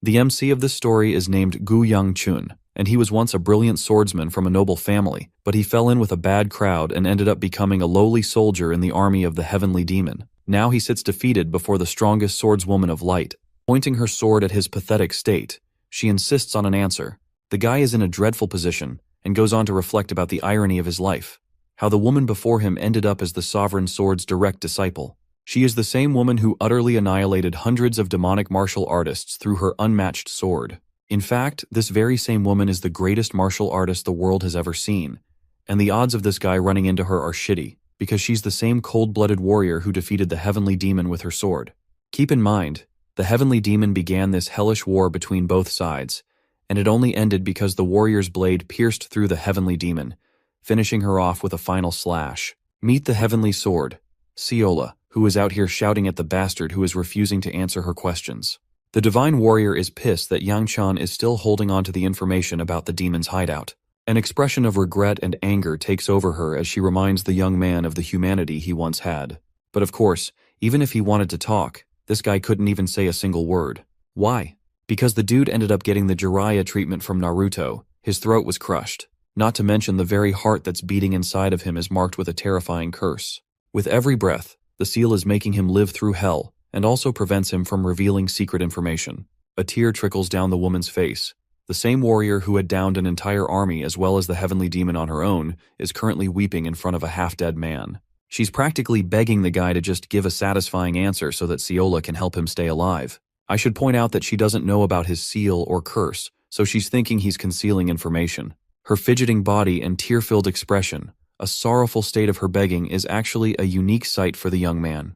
The MC of this story is named Gu Young-chun, and he was once a brilliant swordsman from a noble family, but he fell in with a bad crowd and ended up becoming a lowly soldier in the army of the Heavenly Demon. Now he sits defeated before the strongest swordswoman of light. Pointing her sword at his pathetic state, she insists on an answer. The guy is in a dreadful position, and goes on to reflect about the irony of his life, how the woman before him ended up as the Sovereign Sword's direct disciple. She is the same woman who utterly annihilated hundreds of demonic martial artists through her unmatched sword. In fact, this very same woman is the greatest martial artist the world has ever seen, and the odds of this guy running into her are shitty, because she's the same cold-blooded warrior who defeated the Heavenly Demon with her sword. Keep in mind, the Heavenly Demon began this hellish war between both sides, and it only ended because the warrior's blade pierced through the Heavenly Demon, finishing her off with a final slash. Meet the Heavenly Sword, Seola, who is out here shouting at the bastard who is refusing to answer her questions. The Divine Warrior is pissed that Yang-chan is still holding on to the information about the demon's hideout. An expression of regret and anger takes over her as she reminds the young man of the humanity he once had. But of course, even if he wanted to talk, this guy couldn't even say a single word. Why? Because the dude ended up getting the Jiraiya treatment from Naruto. His throat was crushed. Not to mention the very heart that's beating inside of him is marked with a terrifying curse. With every breath, the seal is making him live through hell, and also prevents him from revealing secret information. A tear trickles down the woman's face. The same warrior who had downed an entire army as well as the Heavenly Demon on her own is currently weeping in front of a half-dead man. She's practically begging the guy to just give a satisfying answer so that Seola can help him stay alive. I should point out that she doesn't know about his seal or curse, so she's thinking he's concealing information. Her fidgeting body and tear-filled expression, a sorrowful state of her begging, is actually a unique sight for the young man,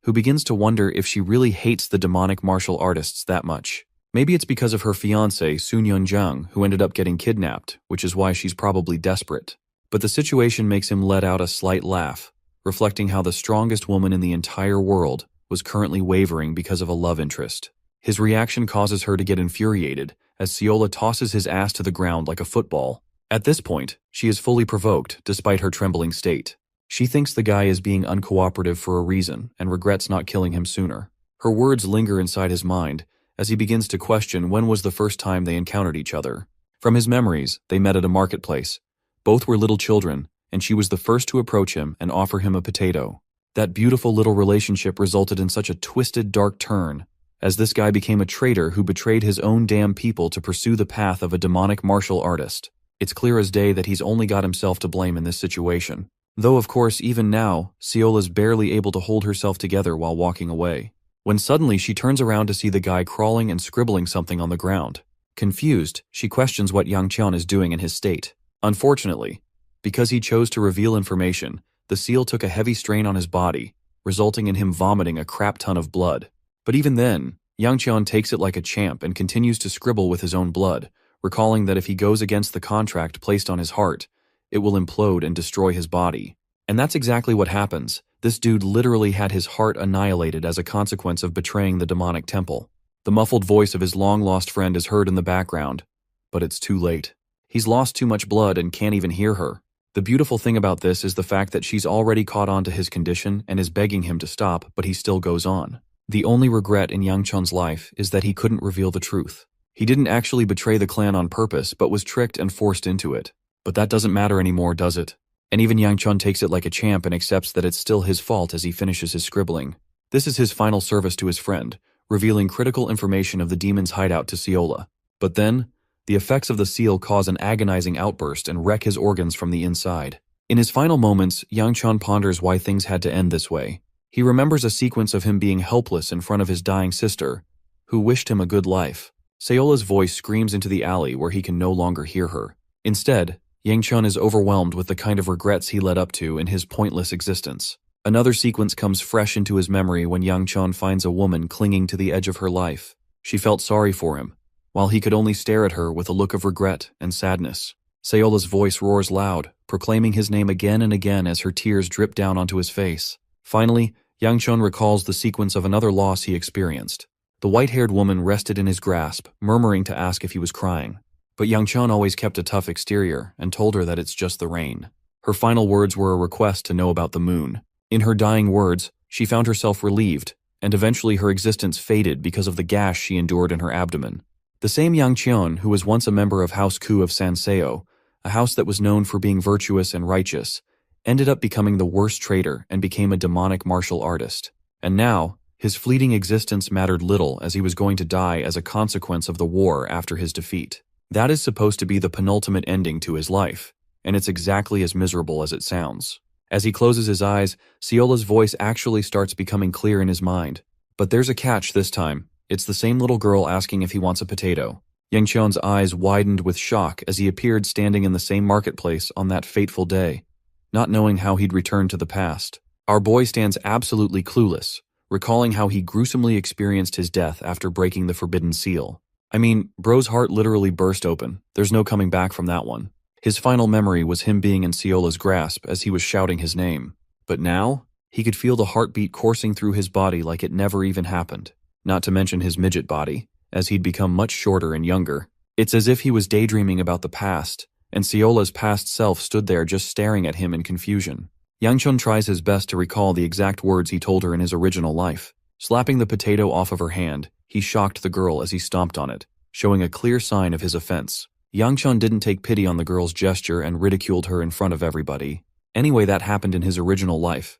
who begins to wonder if she really hates the demonic martial artists that much. Maybe it's because of her fiancé, Sun Jung, who ended up getting kidnapped, which is why she's probably desperate. But the situation makes him let out a slight laugh, reflecting how the strongest woman in the entire world was currently wavering because of a love interest. His reaction causes her to get infuriated, as Seola tosses his ass to the ground like a football. At this point, she is fully provoked, despite her trembling state. She thinks the guy is being uncooperative for a reason, and regrets not killing him sooner. Her words linger inside his mind, as he begins to question when was the first time they encountered each other. From his memories, they met at a marketplace. Both were little children, and she was the first to approach him and offer him a potato. That beautiful little relationship resulted in such a twisted, dark turn, as this guy became a traitor who betrayed his own damn people to pursue the path of a demonic martial artist. It's clear as day that he's only got himself to blame in this situation. Though, of course, even now, Seola's barely able to hold herself together while walking away, when suddenly she turns around to see the guy crawling and scribbling something on the ground. Confused, she questions what Yang-chan is doing in his state. Unfortunately, because he chose to reveal information, the seal took a heavy strain on his body, resulting in him vomiting a crap ton of blood. But even then, Yang-chan takes it like a champ and continues to scribble with his own blood, recalling that if he goes against the contract placed on his heart, it will implode and destroy his body. And that's exactly what happens. This dude literally had his heart annihilated as a consequence of betraying the demonic temple. The muffled voice of his long-lost friend is heard in the background, but it's too late. He's lost too much blood and can't even hear her. The beautiful thing about this is the fact that she's already caught on to his condition and is begging him to stop, but he still goes on. The only regret in Yang-chan's life is that he couldn't reveal the truth. He didn't actually betray the clan on purpose, but was tricked and forced into it. But that doesn't matter anymore, does it? And even Yang-chan takes it like a champ and accepts that it's still his fault as he finishes his scribbling. This is his final service to his friend, revealing critical information of the demon's hideout to Seola. But then, the effects of the seal cause an agonizing outburst and wreck his organs from the inside. In his final moments, Yang-chan ponders why things had to end this way. He remembers a sequence of him being helpless in front of his dying sister, who wished him a good life. Seola's voice screams into the alley where he can no longer hear her. Instead, Yang-chan is overwhelmed with the kind of regrets he led up to in his pointless existence. Another sequence comes fresh into his memory when Yang-chan finds a woman clinging to the edge of her life. She felt sorry for him, while he could only stare at her with a look of regret and sadness. Seola's voice roars loud, proclaiming his name again and again as her tears drip down onto his face. Finally, Yang-chan recalls the sequence of another loss he experienced. The white-haired woman rested in his grasp, murmuring to ask if he was crying. But Yang-chan always kept a tough exterior and told her that it's just the rain. Her final words were a request to know about the moon. In her dying words, she found herself relieved, and eventually her existence faded because of the gash she endured in her abdomen. The same Yang Qian, who was once a member of House Ku of Sanseo, a house that was known for being virtuous and righteous, ended up becoming the worst traitor and became a demonic martial artist. And now, his fleeting existence mattered little as he was going to die as a consequence of the war after his defeat. That is supposed to be the penultimate ending to his life, and it's exactly as miserable as it sounds. As he closes his eyes, Siola's voice actually starts becoming clear in his mind. But there's a catch this time. It's the same little girl asking if he wants a potato. Yang Qian's eyes widened with shock as he appeared standing in the same marketplace on that fateful day, not knowing how he'd returned to the past. Our boy stands absolutely clueless, recalling how he gruesomely experienced his death after breaking the forbidden seal. I mean, bro's heart literally burst open. There's no coming back from that one. His final memory was him being in Siola's grasp as he was shouting his name. But now, he could feel the heartbeat coursing through his body like it never even happened. Not to mention his midget body, as he'd become much shorter and younger. It's as if he was daydreaming about the past, and Siola's past self stood there just staring at him in confusion. Yang Chun tries his best to recall the exact words he told her in his original life. Slapping the potato off of her hand, he shocked the girl as he stomped on it, showing a clear sign of his offense. Yang Chun didn't take pity on the girl's gesture and ridiculed her in front of everybody. Anyway, that happened in his original life.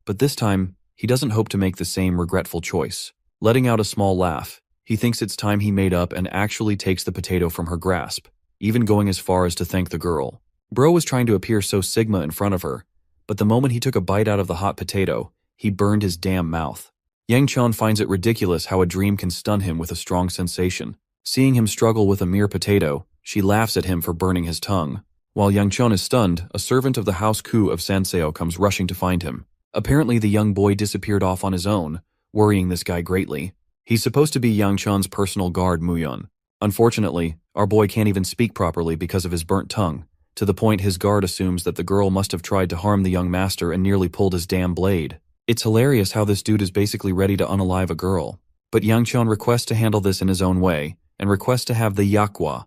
But this time, he doesn't hope to make the same regretful choice. Letting out a small laugh, he thinks it's time he made up and actually takes the potato from her grasp, even going as far as to thank the girl. Bro was trying to appear so Sigma in front of her, but the moment he took a bite out of the hot potato, he burned his damn mouth. Yang Chun finds it ridiculous how a dream can stun him with a strong sensation. Seeing him struggle with a mere potato, she laughs at him for burning his tongue. While Yang Chun is stunned, a servant of the House Ku of Sanseo comes rushing to find him. Apparently the young boy disappeared off on his own, worrying this guy greatly. He's supposed to be Yang Chun's personal guard, Muyun. Unfortunately, our boy can't even speak properly because of his burnt tongue, to the point his guard assumes that the girl must have tried to harm the young master and nearly pulled his damn blade. It's hilarious how this dude is basically ready to unalive a girl. But Yang Chun requests to handle this in his own way, and requests to have the yakwa.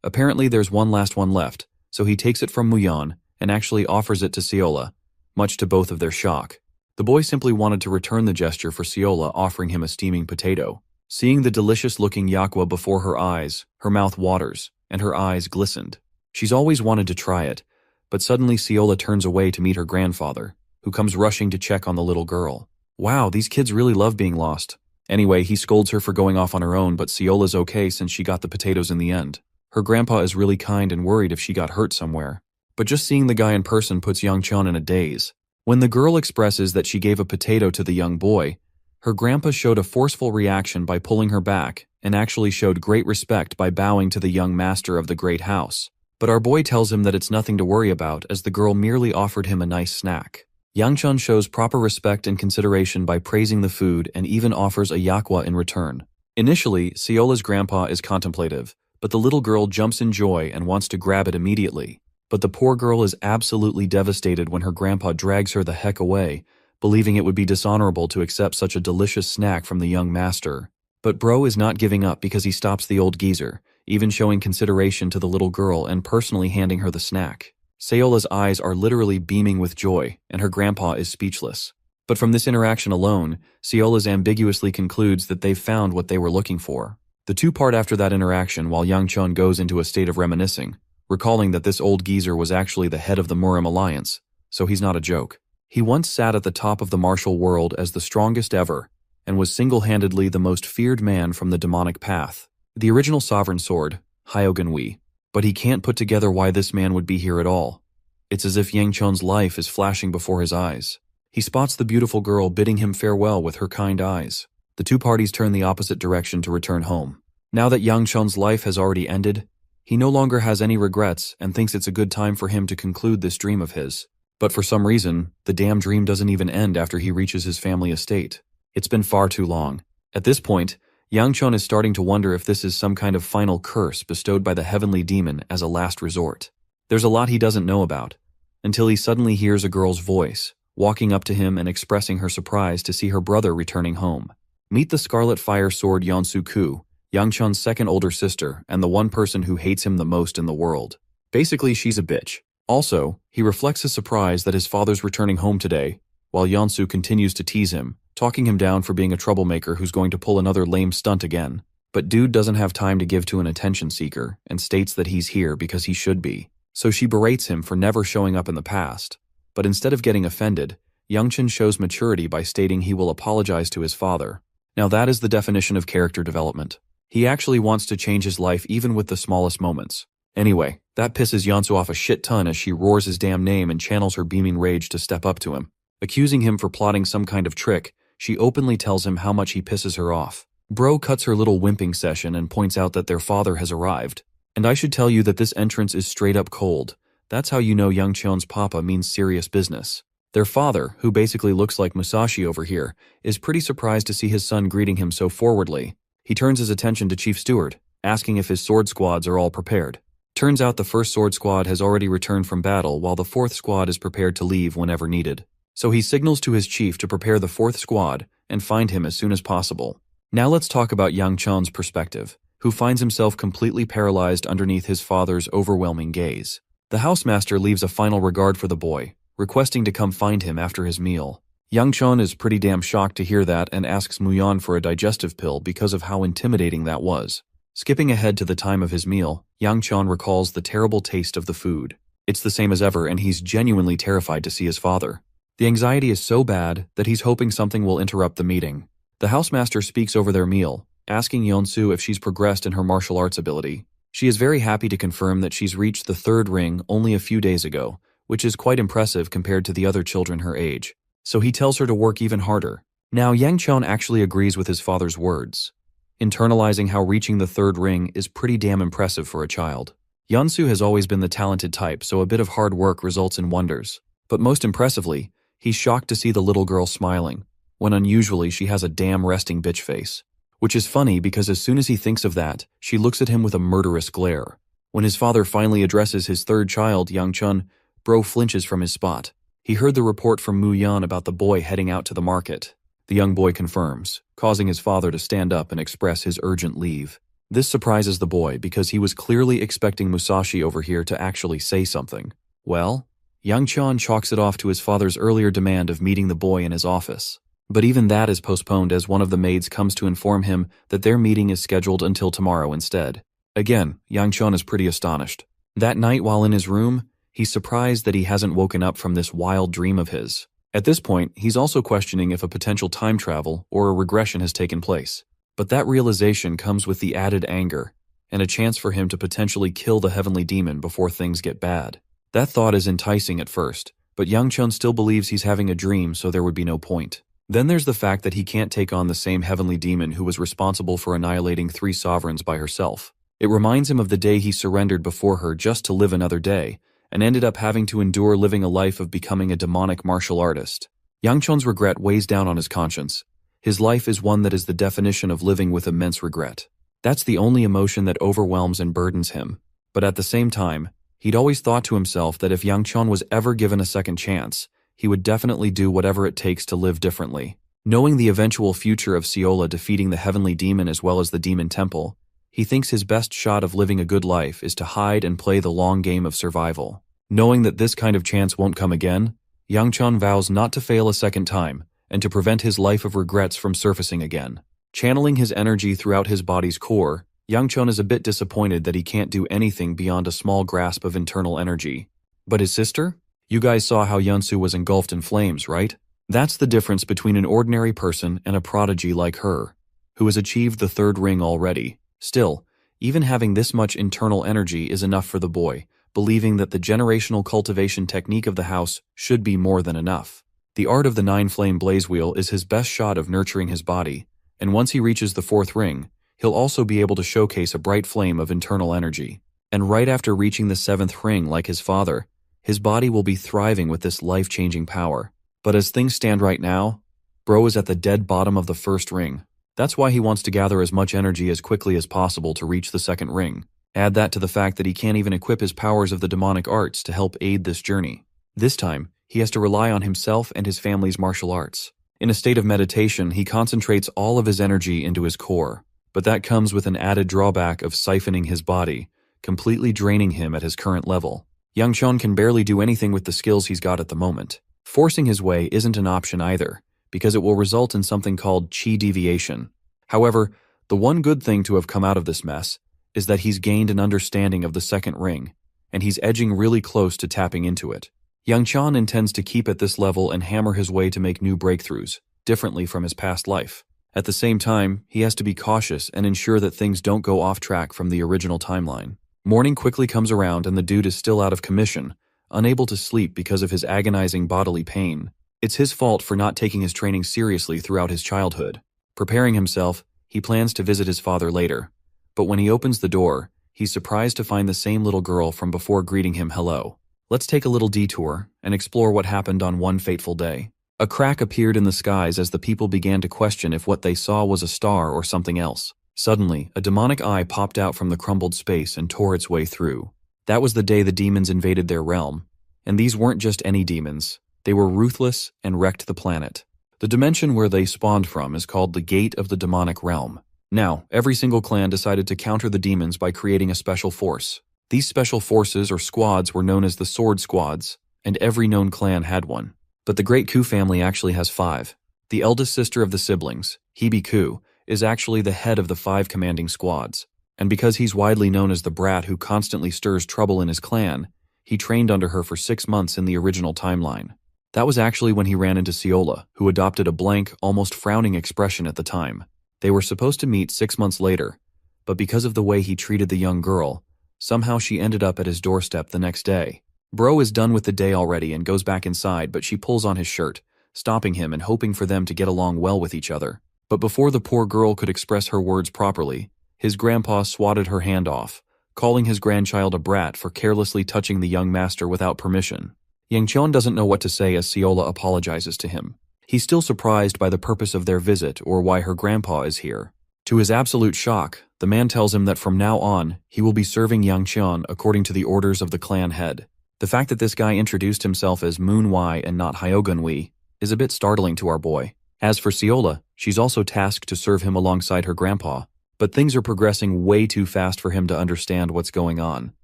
Apparently there's one last one left, so he takes it from Muyun and actually offers it to Siola, much to both of their shock. The boy simply wanted to return the gesture for Siola offering him a steaming potato. Seeing the delicious-looking yakwa before her eyes, her mouth waters, and her eyes glistened. She's always wanted to try it, but suddenly Siola turns away to meet her grandfather, who comes rushing to check on the little girl. Wow, these kids really love being lost. Anyway, he scolds her for going off on her own, but Siola's okay since she got the potatoes in the end. Her grandpa is really kind and worried if she got hurt somewhere. But just seeing the guy in person puts Yang Chun in a daze. When the girl expresses that she gave a potato to the young boy, her grandpa showed a forceful reaction by pulling her back and actually showed great respect by bowing to the young master of the great house. But our boy tells him that it's nothing to worry about as the girl merely offered him a nice snack. Yang Chun shows proper respect and consideration by praising the food and even offers a yakwa in return. Initially, Siola's grandpa is contemplative, but the little girl jumps in joy and wants to grab it immediately. But the poor girl is absolutely devastated when her grandpa drags her the heck away, believing it would be dishonorable to accept such a delicious snack from the young master. But bro is not giving up because he stops the old geezer, even showing consideration to the little girl and personally handing her the snack. Siola's eyes are literally beaming with joy, and her grandpa is speechless. But from this interaction alone, Siola's ambiguously concludes that they've found what they were looking for. The two-part after that interaction while Yang Chun goes into a state of reminiscing, recalling that this old geezer was actually the head of the Murim Alliance, so he's not a joke. He once sat at the top of the martial world as the strongest ever, and was single-handedly the most feared man from the demonic path, the original sovereign sword, Hyogenwi. But he can't put together why this man would be here at all. It's as if Yang Chun's life is flashing before his eyes. He spots the beautiful girl bidding him farewell with her kind eyes. The two parties turn the opposite direction to return home. Now that Yang Chun's life has already ended, he no longer has any regrets and thinks it's a good time for him to conclude this dream of his. But for some reason, the damn dream doesn't even end after he reaches his family estate. It's been far too long. At this point, Yang Chun is starting to wonder if this is some kind of final curse bestowed by the heavenly demon as a last resort. There's a lot he doesn't know about, until he suddenly hears a girl's voice, walking up to him and expressing her surprise to see her brother returning home. Meet the Scarlet Fire Sword Yeonsu Ku, Yang Chun's second older sister and the one person who hates him the most in the world. Basically, she's a bitch. Also, he reflects his surprise that his father's returning home today, while Yeonsu continues to tease him, talking him down for being a troublemaker who's going to pull another lame stunt again. But dude doesn't have time to give to an attention seeker and states that he's here because he should be. So she berates him for never showing up in the past. But instead of getting offended, Youngchun shows maturity by stating he will apologize to his father. Now that is the definition of character development. He actually wants to change his life even with the smallest moments. Anyway, that pisses Yeonsu off a shit ton as she roars his damn name and channels her beaming rage to step up to him. Accusing him for plotting some kind of trick, she openly tells him how much he pisses her off. Bro cuts her little wimping session and points out that their father has arrived. And I should tell you that this entrance is straight up cold. That's how you know Youngchun's papa means serious business. Their father, who basically looks like Musashi over here, is pretty surprised to see his son greeting him so forwardly. He turns his attention to Chief Steward, asking if his sword squads are all prepared. Turns out the first sword squad has already returned from battle while the fourth squad is prepared to leave whenever needed. So he signals to his chief to prepare the fourth squad and find him as soon as possible. Now let's talk about Youngchun's perspective, who finds himself completely paralyzed underneath his father's overwhelming gaze. The housemaster leaves a final regard for the boy, requesting to come find him after his meal. Youngchun is pretty damn shocked to hear that and asks Muyan for a digestive pill because of how intimidating that was. Skipping ahead to the time of his meal, Youngchun recalls the terrible taste of the food. It's the same as ever and he's genuinely terrified to see his father. The anxiety is so bad that he's hoping something will interrupt the meeting. The housemaster speaks over their meal, asking Yeonsu if she's progressed in her martial arts ability. She is very happy to confirm that she's reached the third ring only a few days ago, which is quite impressive compared to the other children her age. So he tells her to work even harder. Now Youngchun actually agrees with his father's words, internalizing how reaching the third ring is pretty damn impressive for a child. Yeonsu has always been the talented type, so a bit of hard work results in wonders. But most impressively, he's shocked to see the little girl smiling, when unusually she has a damn resting bitch face. Which is funny because as soon as he thinks of that, she looks at him with a murderous glare. When his father finally addresses his third child, Youngchun, Bro flinches from his spot. He heard the report from Muyan about the boy heading out to the market. The young boy confirms, causing his father to stand up and express his urgent leave. This surprises the boy because he was clearly expecting Musashi over here to actually say something. Well, Youngchun chalks it off to his father's earlier demand of meeting the boy in his office. But even that is postponed as one of the maids comes to inform him that their meeting is scheduled until tomorrow instead. Again, Youngchun is pretty astonished. That night while in his room, he's surprised that he hasn't woken up from this wild dream of his. At this point, he's also questioning if a potential time travel or a regression has taken place. But that realization comes with the added anger, and a chance for him to potentially kill the heavenly demon before things get bad. That thought is enticing at first, but Youngchun still believes he's having a dream, so there would be no point. Then there's the fact that he can't take on the same heavenly demon who was responsible for annihilating 3 sovereigns by herself. It reminds him of the day he surrendered before her just to live another day, and ended up having to endure living a life of becoming a demonic martial artist. Youngchun's regret weighs down on his conscience. His life is one that is the definition of living with immense regret. That's the only emotion that overwhelms and burdens him. But at the same time, he'd always thought to himself that if Youngchun was ever given a second chance, he would definitely do whatever it takes to live differently. Knowing the eventual future of Seola defeating the heavenly demon as well as the demon temple, he thinks his best shot of living a good life is to hide and play the long game of survival. Knowing that this kind of chance won't come again, Youngchun vows not to fail a second time and to prevent his life of regrets from surfacing again. Channeling his energy throughout his body's core, Youngchun is a bit disappointed that he can't do anything beyond a small grasp of internal energy. But his sister? You guys saw how Yeonsu was engulfed in flames, right? That's the difference between an ordinary person and a prodigy like her, who has achieved the third ring already. Still, even having this much internal energy is enough for the boy, believing that the generational cultivation technique of the house should be more than enough. The art of the 9-flame blaze wheel is his best shot of nurturing his body, and once he reaches the 4th ring, he'll also be able to showcase a bright flame of internal energy. And right after reaching the 7th ring like his father, his body will be thriving with this life-changing power. But as things stand right now, Bro is at the dead bottom of the 1st ring. That's why he wants to gather as much energy as quickly as possible to reach the 2nd ring. Add that to the fact that he can't even equip his powers of the demonic arts to help aid this journey. This time, he has to rely on himself and his family's martial arts. In a state of meditation, he concentrates all of his energy into his core. But that comes with an added drawback of siphoning his body, completely draining him at his current level. Youngchun can barely do anything with the skills he's got at the moment. Forcing his way isn't an option either, because it will result in something called chi deviation. However, the one good thing to have come out of this mess is that he's gained an understanding of the second ring, and he's edging really close to tapping into it. Yang Chan intends to keep at this level and hammer his way to make new breakthroughs, differently from his past life. At the same time, he has to be cautious and ensure that things don't go off track from the original timeline. Morning quickly comes around and the dude is still out of commission, unable to sleep because of his agonizing bodily pain. It's his fault for not taking his training seriously throughout his childhood. Preparing himself, he plans to visit his father later. But when he opens the door, he's surprised to find the same little girl from before greeting him hello. Let's take a little detour and explore what happened on one fateful day. A crack appeared in the skies as the people began to question if what they saw was a star or something else. Suddenly, a demonic eye popped out from the crumbled space and tore its way through. That was the day the demons invaded their realm. And these weren't just any demons. They were ruthless and wrecked the planet. The dimension where they spawned from is called the Gate of the Demonic Realm. Now, every single clan decided to counter the demons by creating a special force. These special forces or squads were known as the Sword Squads, and every known clan had one. But the Great Ku family actually has 5. The eldest sister of the siblings, Hebe Ku, is actually the head of the 5 commanding squads. And because he's widely known as the brat who constantly stirs trouble in his clan, he trained under her for 6 months in the original timeline. That was actually when he ran into Ciola, who adopted a blank, almost frowning expression at the time. They were supposed to meet 6 months later, but because of the way he treated the young girl, somehow she ended up at his doorstep the next day. Bro is done with the day already and goes back inside, but she pulls on his shirt, stopping him and hoping for them to get along well with each other. But before the poor girl could express her words properly, his grandpa swatted her hand off, calling his grandchild a brat for carelessly touching the young master without permission. Yang Qian doesn't know what to say as Ciola apologizes to him. He's still surprised by the purpose of their visit or why her grandpa is here. To his absolute shock, the man tells him that from now on, he will be serving Yang Qian according to the orders of the clan head. The fact that this guy introduced himself as Moon Wei and not Hyogun Wei is a bit startling to our boy. As for Ciola, she's also tasked to serve him alongside her grandpa, but things are progressing way too fast for him to understand what's going on.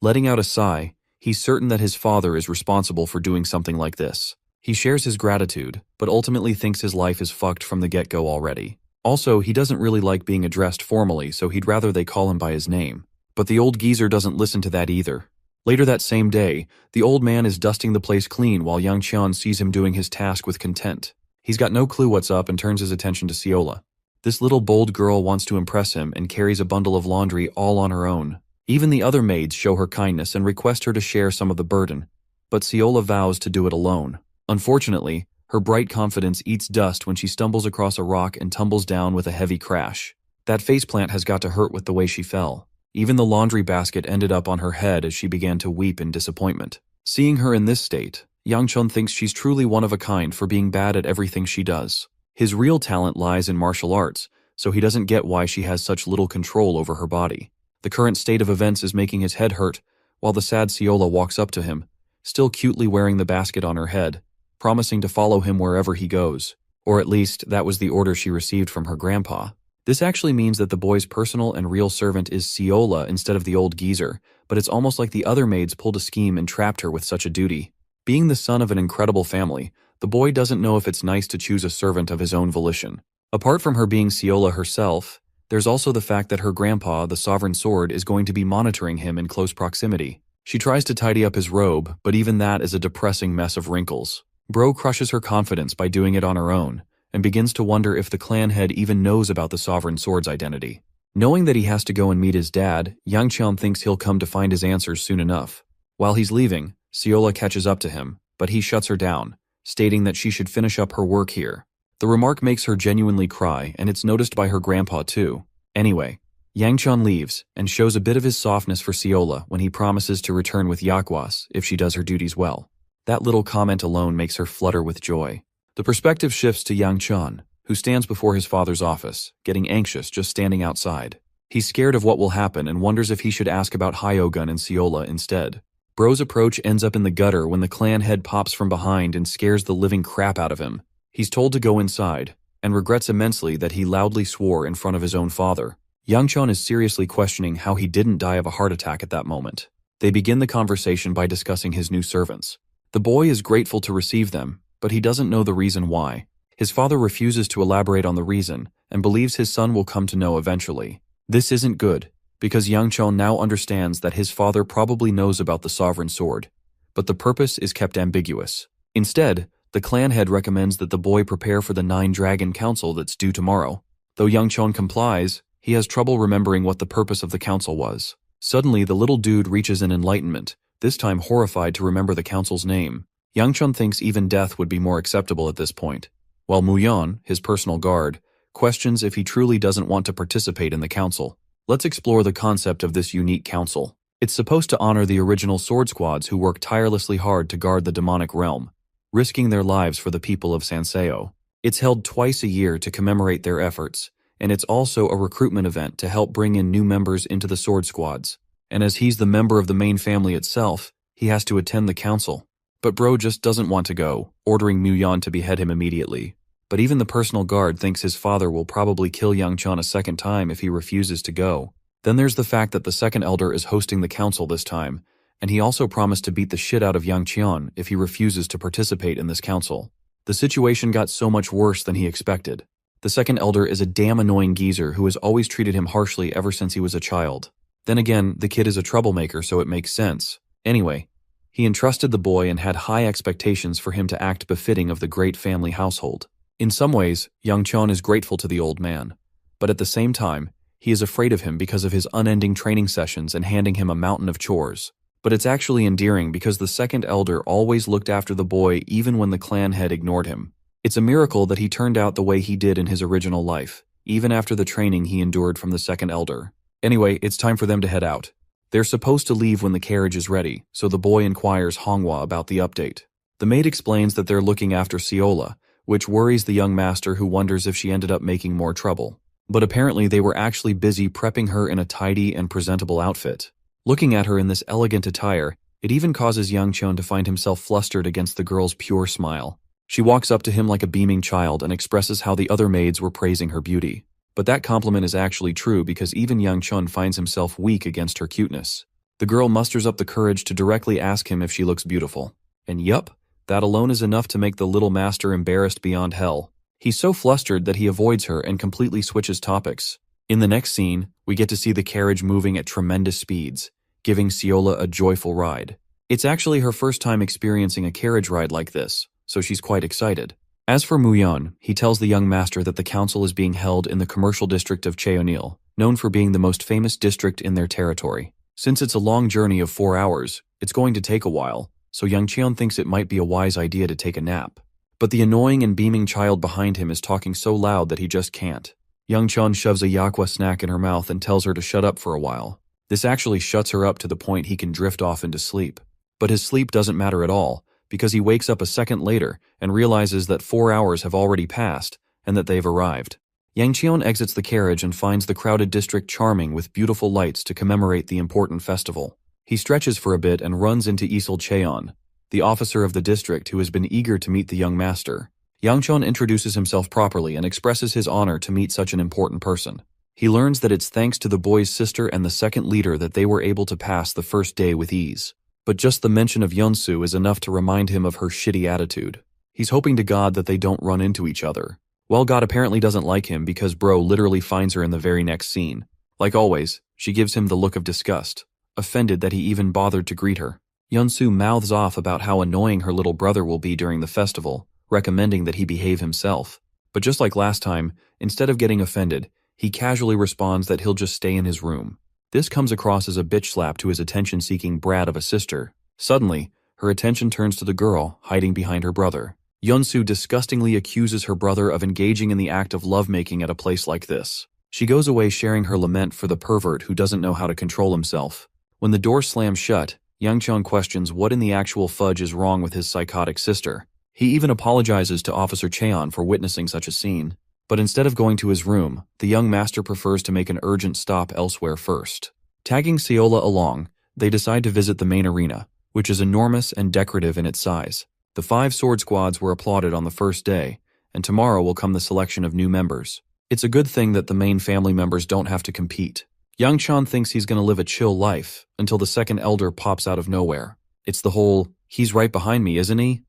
Letting out a sigh, he's certain that his father is responsible for doing something like this. He shares his gratitude, but ultimately thinks his life is fucked from the get-go already. Also, he doesn't really like being addressed formally, so he'd rather they call him by his name. But the old geezer doesn't listen to that either. Later that same day, the old man is dusting the place clean while Yang Qian sees him doing his task with content. He's got no clue what's up and turns his attention to Ciola. This little bold girl wants to impress him and carries a bundle of laundry all on her own. Even the other maids show her kindness and request her to share some of the burden, but Ciola vows to do it alone. Unfortunately, her bright confidence eats dust when she stumbles across a rock and tumbles down with a heavy crash. That faceplant has got to hurt with the way she fell. Even the laundry basket ended up on her head as she began to weep in disappointment. Seeing her in this state, Yang Chun thinks she's truly one of a kind for being bad at everything she does. His real talent lies in martial arts, so he doesn't get why she has such little control over her body. The current state of events is making his head hurt, while the sad Ciola walks up to him, still cutely wearing the basket on her head, promising to follow him wherever he goes. Or at least, that was the order she received from her grandpa. This actually means that the boy's personal and real servant is Ciola instead of the old geezer, but it's almost like the other maids pulled a scheme and trapped her with such a duty. Being the son of an incredible family, the boy doesn't know if it's nice to choose a servant of his own volition. Apart from her being Ciola herself, there's also the fact that her grandpa, the Sovereign Sword, is going to be monitoring him in close proximity. She tries to tidy up his robe, but even that is a depressing mess of wrinkles. Bro crushes her confidence by doing it on her own, and begins to wonder if the clan head even knows about the Sovereign Sword's identity. Knowing that he has to go and meet his dad, Yang Qian thinks he'll come to find his answers soon enough. While he's leaving, Ciola catches up to him, but he shuts her down, stating that she should finish up her work here. The remark makes her genuinely cry, and it's noticed by her grandpa too. Anyway, Yang Qian leaves, and shows a bit of his softness for Ciola when he promises to return with Yakwas if she does her duties well. That little comment alone makes her flutter with joy. The perspective shifts to Yang Qian, who stands before his father's office, getting anxious just standing outside. He's scared of what will happen and wonders if he should ask about Hyogun and Ciola instead. Bro's approach ends up in the gutter when the clan head pops from behind and scares the living crap out of him. He's told to go inside, and regrets immensely that he loudly swore in front of his own father. Yang Qian is seriously questioning how he didn't die of a heart attack at that moment. They begin the conversation by discussing his new servants. The boy is grateful to receive them, but he doesn't know the reason why. His father refuses to elaborate on the reason and believes his son will come to know eventually. This isn't good, because Yang Chon now understands that his father probably knows about the sovereign sword, but the purpose is kept ambiguous. Instead, the clan head recommends that the boy prepare for the 9-Dragon Council that's due tomorrow. Though Yang Chon complies, he has trouble remembering what the purpose of the council was. Suddenly, the little dude reaches an enlightenment, this time horrified to remember the council's name. Yang Chon thinks even death would be more acceptable at this point, while Muyon, his personal guard, questions if he truly doesn't want to participate in the council. Let's explore the concept of this unique council. It's supposed to honor the original sword squads who worked tirelessly hard to guard the demonic realm, risking their lives for the people of Sanseo. It's held twice a year to commemorate their efforts, and it's also a recruitment event to help bring in new members into the sword squads. And as he's the member of the main family itself, he has to attend the council. But bro just doesn't want to go, ordering Muyon to behead him immediately. But even the personal guard thinks his father will probably kill Yang Chon a second time if he refuses to go. Then there's the fact that the second elder is hosting the council this time, and he also promised to beat the shit out of Yang Chon if he refuses to participate in this council. The situation got so much worse than he expected. The second elder is a damn annoying geezer who has always treated him harshly ever since he was a child. Then again, the kid is a troublemaker, so it makes sense. Anyway, he entrusted the boy and had high expectations for him to act befitting of the great family household. In some ways, Yang Chon is grateful to the old man, but at the same time, he is afraid of him because of his unending training sessions and handing him a mountain of chores. But it's actually endearing because the second elder always looked after the boy even when the clan head ignored him. It's a miracle that he turned out the way he did in his original life, even after the training he endured from the second elder. Anyway, it's time for them to head out. They're supposed to leave when the carriage is ready, so the boy inquires Manhwa about the update. The maid explains that they're looking after Seola, which worries the young master who wonders if she ended up making more trouble. But apparently they were actually busy prepping her in a tidy and presentable outfit. Looking at her in this elegant attire, it even causes Yang Chon to find himself flustered against the girl's pure smile. She walks up to him like a beaming child and expresses how the other maids were praising her beauty. But that compliment is actually true because even Yang Chon finds himself weak against her cuteness. The girl musters up the courage to directly ask him if she looks beautiful. And yup, that alone is enough to make the little master embarrassed beyond hell. He's so flustered that he avoids her and completely switches topics. In the next scene, we get to see the carriage moving at tremendous speeds, giving Seola a joyful ride. It's actually her first time experiencing a carriage ride like this, so she's quite excited. As for Muyon, he tells the young master that the council is being held in the commercial district of Cheonil, known for being the most famous district in their territory. Since it's a long journey of 4 hours, it's going to take a while, so Yang Cheon thinks it might be a wise idea to take a nap. But the annoying and beaming child behind him is talking so loud that he just can't. Yang Chon shoves a yakwa snack in her mouth and tells her to shut up for a while. This actually shuts her up to the point he can drift off into sleep. But his sleep doesn't matter at all, because he wakes up a second later and realizes that 4 hours have already passed and that they've arrived. Yang Cheon exits the carriage and finds the crowded district charming with beautiful lights to commemorate the important festival. He stretches for a bit and runs into Isil Cheon, the officer of the district who has been eager to meet the young master. Yang Chon introduces himself properly and expresses his honor to meet such an important person. He learns that it's thanks to the boy's sister and the second leader that they were able to pass the first day with ease. But just the mention of Yeonsu is enough to remind him of her shitty attitude. He's hoping to God that they don't run into each other. Well, God apparently doesn't like him because bro literally finds her in the very next scene. Like always, she gives him the look of disgust, offended that he even bothered to greet her. Yeonsu mouths off about how annoying her little brother will be during the festival, recommending that he behave himself. But just like last time, instead of getting offended, he casually responds that he'll just stay in his room. This comes across as a bitch slap to his attention-seeking brat of a sister. Suddenly, her attention turns to the girl hiding behind her brother. Yeonsu disgustingly accuses her brother of engaging in the act of lovemaking at a place like this. She goes away sharing her lament for the pervert who doesn't know how to control himself. When the door slams shut, Yang Chon questions what in the actual fudge is wrong with his psychotic sister. He even apologizes to Officer Cheon for witnessing such a scene. But instead of going to his room, the young master prefers to make an urgent stop elsewhere first. Tagging Seola along, they decide to visit the main arena, which is enormous and decorative in its size. The 5 sword squads were applauded on the first day, and tomorrow will come the selection of new members. It's a good thing that the main family members don't have to compete. Yang Chon thinks he's going to live a chill life until the second elder pops out of nowhere. It's the whole, "he's right behind me, isn't he?"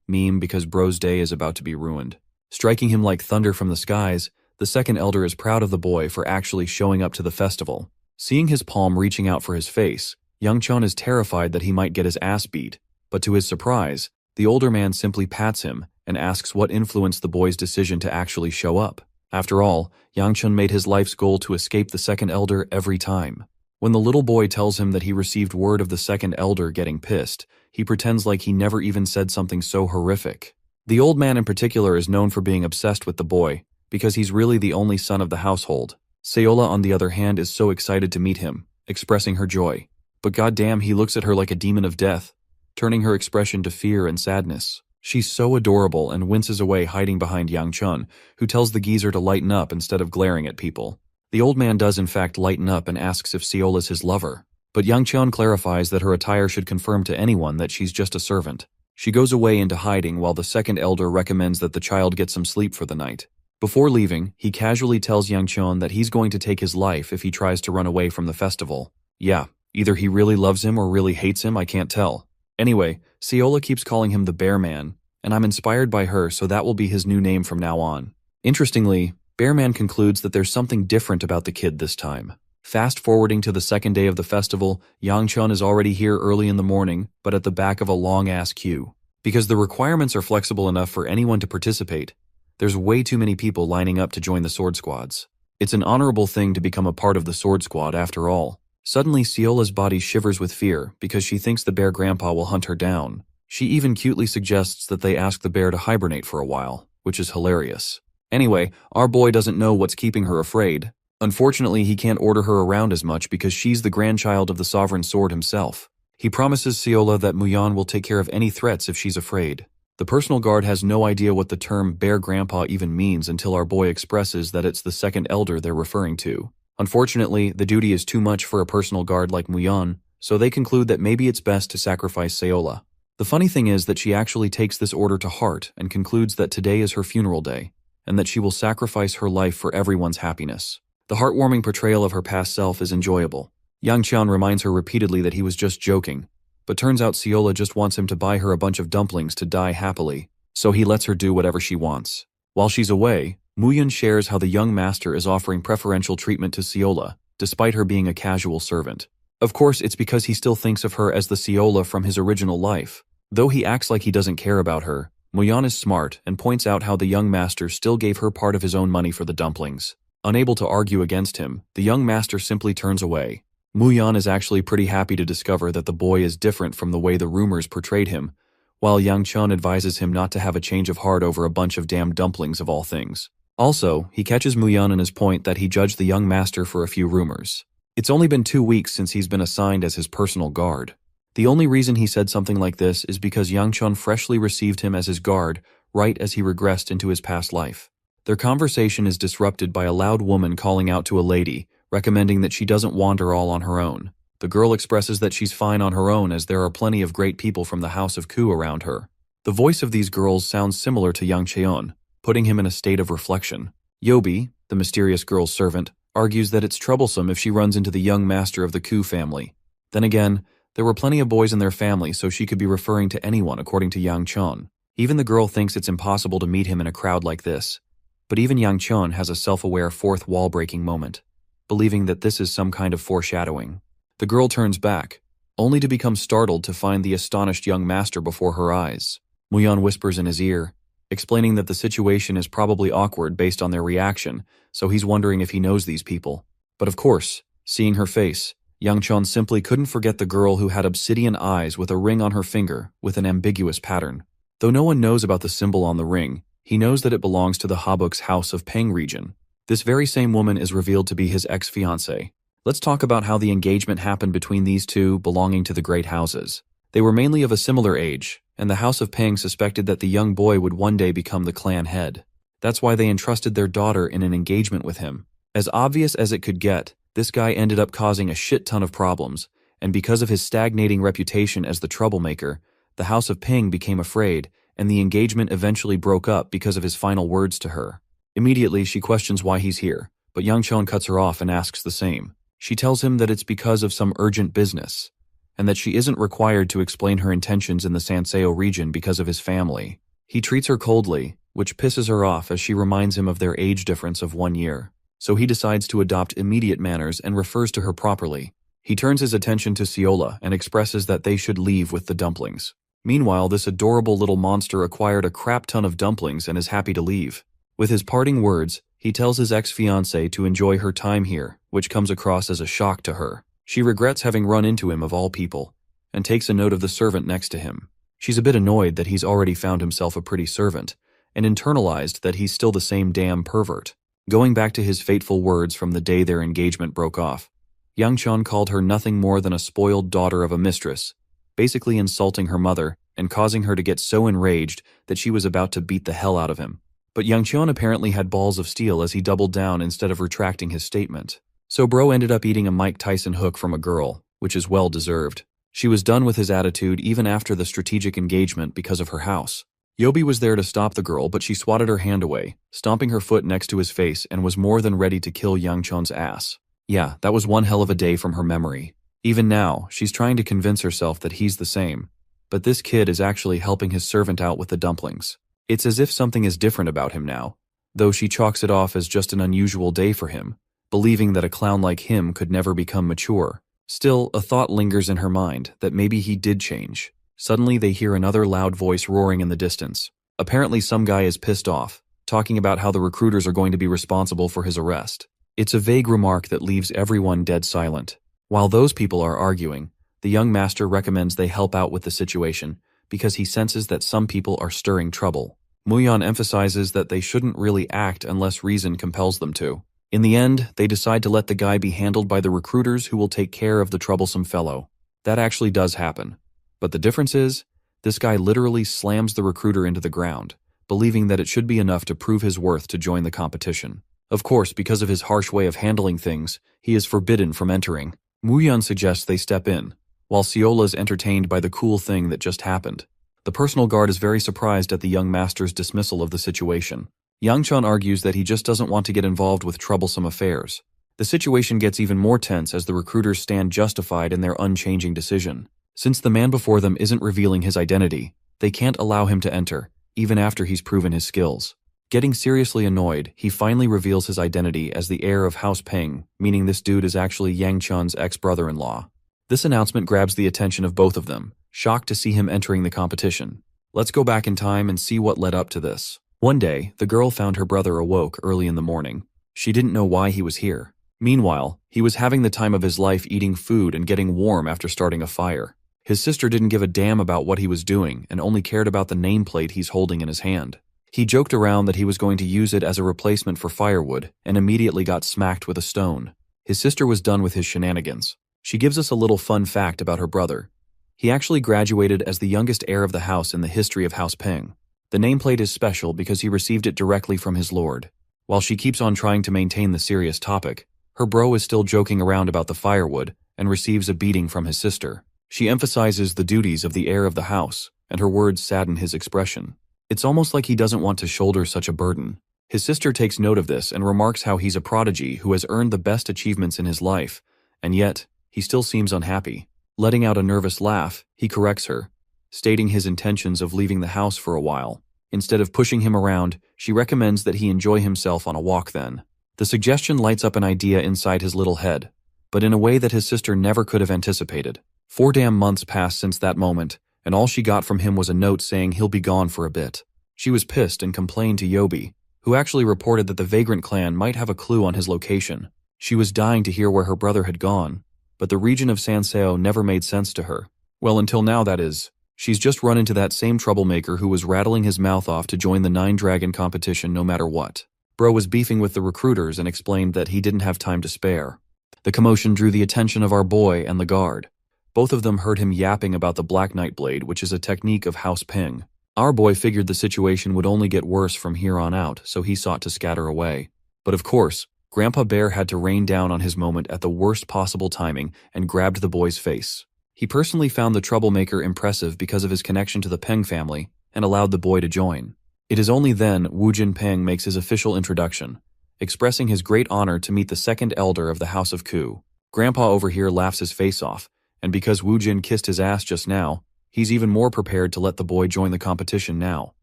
meme because bro's day is about to be ruined. Striking him like thunder from the skies, the second elder is proud of the boy for actually showing up to the festival. Seeing his palm reaching out for his face, Young Chun is terrified that he might get his ass beat, but to his surprise, the older man simply pats him and asks what influenced the boy's decision to actually show up. After all, Yang Chun made his life's goal to escape the second elder every time. When the little boy tells him that he received word of the second elder getting pissed, he pretends like he never even said something so horrific. The old man in particular is known for being obsessed with the boy, because he's really the only son of the household. Seola, on the other hand, is so excited to meet him, expressing her joy. But goddamn, he looks at her like a demon of death, turning her expression to fear and sadness. She's so adorable and winces away, hiding behind Yang Chun, who tells the geezer to lighten up instead of glaring at people. The old man does in fact lighten up and asks if Seola's his lover, but Yang Chun clarifies that her attire should confirm to anyone that she's just a servant. She goes away into hiding while the second elder recommends that the child get some sleep for the night. Before leaving, he casually tells Yang Chun that he's going to take his life if he tries to run away from the festival. Yeah, either he really loves him or really hates him, I can't tell. Anyway, Seola keeps calling him the Bear Man, and I'm inspired by her, so that will be his new name from now on. Interestingly, Bear Man concludes that there's something different about the kid this time. Fast forwarding to the second day of the festival, Yang Chun is already here early in the morning, but at the back of a long-ass queue. Because the requirements are flexible enough for anyone to participate, there's way too many people lining up to join the sword squads. It's an honorable thing to become a part of the sword squad after all. Suddenly, Seola's body shivers with fear because she thinks the bear grandpa will hunt her down. She even cutely suggests that they ask the bear to hibernate for a while, which is hilarious. Anyway, our boy doesn't know what's keeping her afraid. Unfortunately, he can't order her around as much because she's the grandchild of the sovereign sword himself. He promises Seola that Muyan will take care of any threats if she's afraid. The personal guard has no idea what the term bear grandpa even means until our boy expresses that it's the second elder they're referring to. Unfortunately, the duty is too much for a personal guard like Muyan, so they conclude that maybe it's best to sacrifice Seola. The funny thing is that she actually takes this order to heart and concludes that today is her funeral day, and that she will sacrifice her life for everyone's happiness. The heartwarming portrayal of her past self is enjoyable. Yang Qian reminds her repeatedly that he was just joking, but turns out Seola just wants him to buy her a bunch of dumplings to die happily, so he lets her do whatever she wants. While she's away, Muyun shares how the young master is offering preferential treatment to Seola, despite her being a casual servant. Of course, it's because he still thinks of her as the Seola from his original life. Though he acts like he doesn't care about her, Muyun is smart and points out how the young master still gave her part of his own money for the dumplings. Unable to argue against him, the young master simply turns away. Muyun is actually pretty happy to discover that the boy is different from the way the rumors portrayed him, while Yang Chun advises him not to have a change of heart over a bunch of damn dumplings of all things. Also, he catches Muyun in his point that he judged the young master for a few rumors. It's only been 2 weeks since he's been assigned as his personal guard. The only reason he said something like this is because Yang Chun freshly received him as his guard right as he regressed into his past life. Their conversation is disrupted by a loud woman calling out to a lady, recommending that she doesn't wander all on her own. The girl expresses that she's fine on her own as there are plenty of great people from the House of Ku around her. The voice of these girls sounds similar to Yang Cheon, putting him in a state of reflection. Yobi, the mysterious girl's servant, argues that it's troublesome if she runs into the young master of the Ku family. Then again, there were plenty of boys in their family, so she could be referring to anyone according to Yang Chun. Even the girl thinks it's impossible to meet him in a crowd like this. But even Yang Chun has a self-aware fourth wall-breaking moment, believing that this is some kind of foreshadowing. The girl turns back, only to become startled to find the astonished young master before her eyes. Muyun whispers in his ear, explaining that the situation is probably awkward based on their reaction, so he's wondering if he knows these people. But of course, seeing her face, Yang Chun simply couldn't forget the girl who had obsidian eyes with a ring on her finger with an ambiguous pattern. Though no one knows about the symbol on the ring, he knows that it belongs to the Habuk's House of Peng region. This very same woman is revealed to be his ex-fiancée. Let's talk about how the engagement happened between these two belonging to the Great Houses. They were mainly of a similar age, and the House of Peng suspected that the young boy would one day become the clan head. That's why they entrusted their daughter in an engagement with him. As obvious as it could get, this guy ended up causing a shit ton of problems, and because of his stagnating reputation as the troublemaker, the House of Peng became afraid, and the engagement eventually broke up because of his final words to her. Immediately, she questions why he's here, but Yang Chun cuts her off and asks the same. She tells him that it's because of some urgent business, and that she isn't required to explain her intentions in the Sanseo region because of his family. He treats her coldly, which pisses her off as she reminds him of their age difference of 1 year. So he decides to adopt immediate manners and refers to her properly. He turns his attention to Seola and expresses that they should leave with the dumplings. Meanwhile, this adorable little monster acquired a crap ton of dumplings and is happy to leave. With his parting words, he tells his ex-fiancée to enjoy her time here, which comes across as a shock to her. She regrets having run into him of all people, and takes a note of the servant next to him. She's a bit annoyed that he's already found himself a pretty servant, and internalized that he's still the same damn pervert. Going back to his fateful words from the day their engagement broke off, Yang Chun called her nothing more than a spoiled daughter of a mistress, basically insulting her mother and causing her to get so enraged that she was about to beat the hell out of him. But Yang Chun apparently had balls of steel as he doubled down instead of retracting his statement. So bro ended up eating a Mike Tyson hook from a girl, which is well deserved. She was done with his attitude even after the strategic engagement because of her house. Yobi was there to stop the girl, but she swatted her hand away, stomping her foot next to his face, and was more than ready to kill Yang Chun's ass. Yeah, that was one hell of a day from her memory. Even now, she's trying to convince herself that he's the same, but this kid is actually helping his servant out with the dumplings. It's as if something is different about him now, though she chalks it off as just an unusual day for him, believing that a clown like him could never become mature. Still, a thought lingers in her mind that maybe he did change. Suddenly they hear another loud voice roaring in the distance. Apparently some guy is pissed off, talking about how the recruiters are going to be responsible for his arrest. It's a vague remark that leaves everyone dead silent. While those people are arguing, the young master recommends they help out with the situation because he senses that some people are stirring trouble. Muyan emphasizes that they shouldn't really act unless reason compels them to. In the end, they decide to let the guy be handled by the recruiters who will take care of the troublesome fellow. That actually does happen. But the difference is, this guy literally slams the recruiter into the ground, believing that it should be enough to prove his worth to join the competition. Of course, because of his harsh way of handling things, he is forbidden from entering. Muyan suggests they step in, while Seola is entertained by the cool thing that just happened. The personal guard is very surprised at the young master's dismissal of the situation. Yang Chun argues that he just doesn't want to get involved with troublesome affairs. The situation gets even more tense as the recruiters stand justified in their unchanging decision. Since the man before them isn't revealing his identity, they can't allow him to enter, even after he's proven his skills. Getting seriously annoyed, he finally reveals his identity as the heir of House Peng, meaning this dude is actually Yang Chun's ex-brother-in-law. This announcement grabs the attention of both of them, shocked to see him entering the competition. Let's go back in time and see what led up to this. One day, the girl found her brother awoke early in the morning. She didn't know why he was here. Meanwhile, he was having the time of his life eating food and getting warm after starting a fire. His sister didn't give a damn about what he was doing and only cared about the nameplate he's holding in his hand. He joked around that he was going to use it as a replacement for firewood and immediately got smacked with a stone. His sister was done with his shenanigans. She gives us a little fun fact about her brother. He actually graduated as the youngest heir of the house in the history of House Peng. The nameplate is special because he received it directly from his lord. While she keeps on trying to maintain the serious topic, her bro is still joking around about the firewood and receives a beating from his sister. She emphasizes the duties of the heir of the house, and her words sadden his expression. It's almost like he doesn't want to shoulder such a burden. His sister takes note of this and remarks how he's a prodigy who has earned the best achievements in his life, and yet, he still seems unhappy. Letting out a nervous laugh, he corrects her, stating his intentions of leaving the house for a while. Instead of pushing him around, she recommends that he enjoy himself on a walk then. The suggestion lights up an idea inside his little head, but in a way that his sister never could have anticipated. 4 damn months passed since that moment, and all she got from him was a note saying he'll be gone for a bit. She was pissed and complained to Yobi, who actually reported that the Vagrant clan might have a clue on his location. She was dying to hear where her brother had gone, but the region of Sanseo never made sense to her. Well, until now, that is. She's just run into that same troublemaker who was rattling his mouth off to join the 9-dragon competition no matter what. Bro was beefing with the recruiters and explained that he didn't have time to spare. The commotion drew the attention of our boy and the guard. Both of them heard him yapping about the Black Knight Blade, which is a technique of House Peng. Our boy figured the situation would only get worse from here on out, so he sought to scatter away. But of course, Grandpa Bear had to rain down on his moment at the worst possible timing and grabbed the boy's face. He personally found the troublemaker impressive because of his connection to the Peng family and allowed the boy to join. It is only then Wu Jin Peng makes his official introduction, expressing his great honor to meet the second elder of the House of Ku. Grandpa over here laughs his face off, and because Wu Jin kissed his ass just now, he's even more prepared to let the boy join the competition now.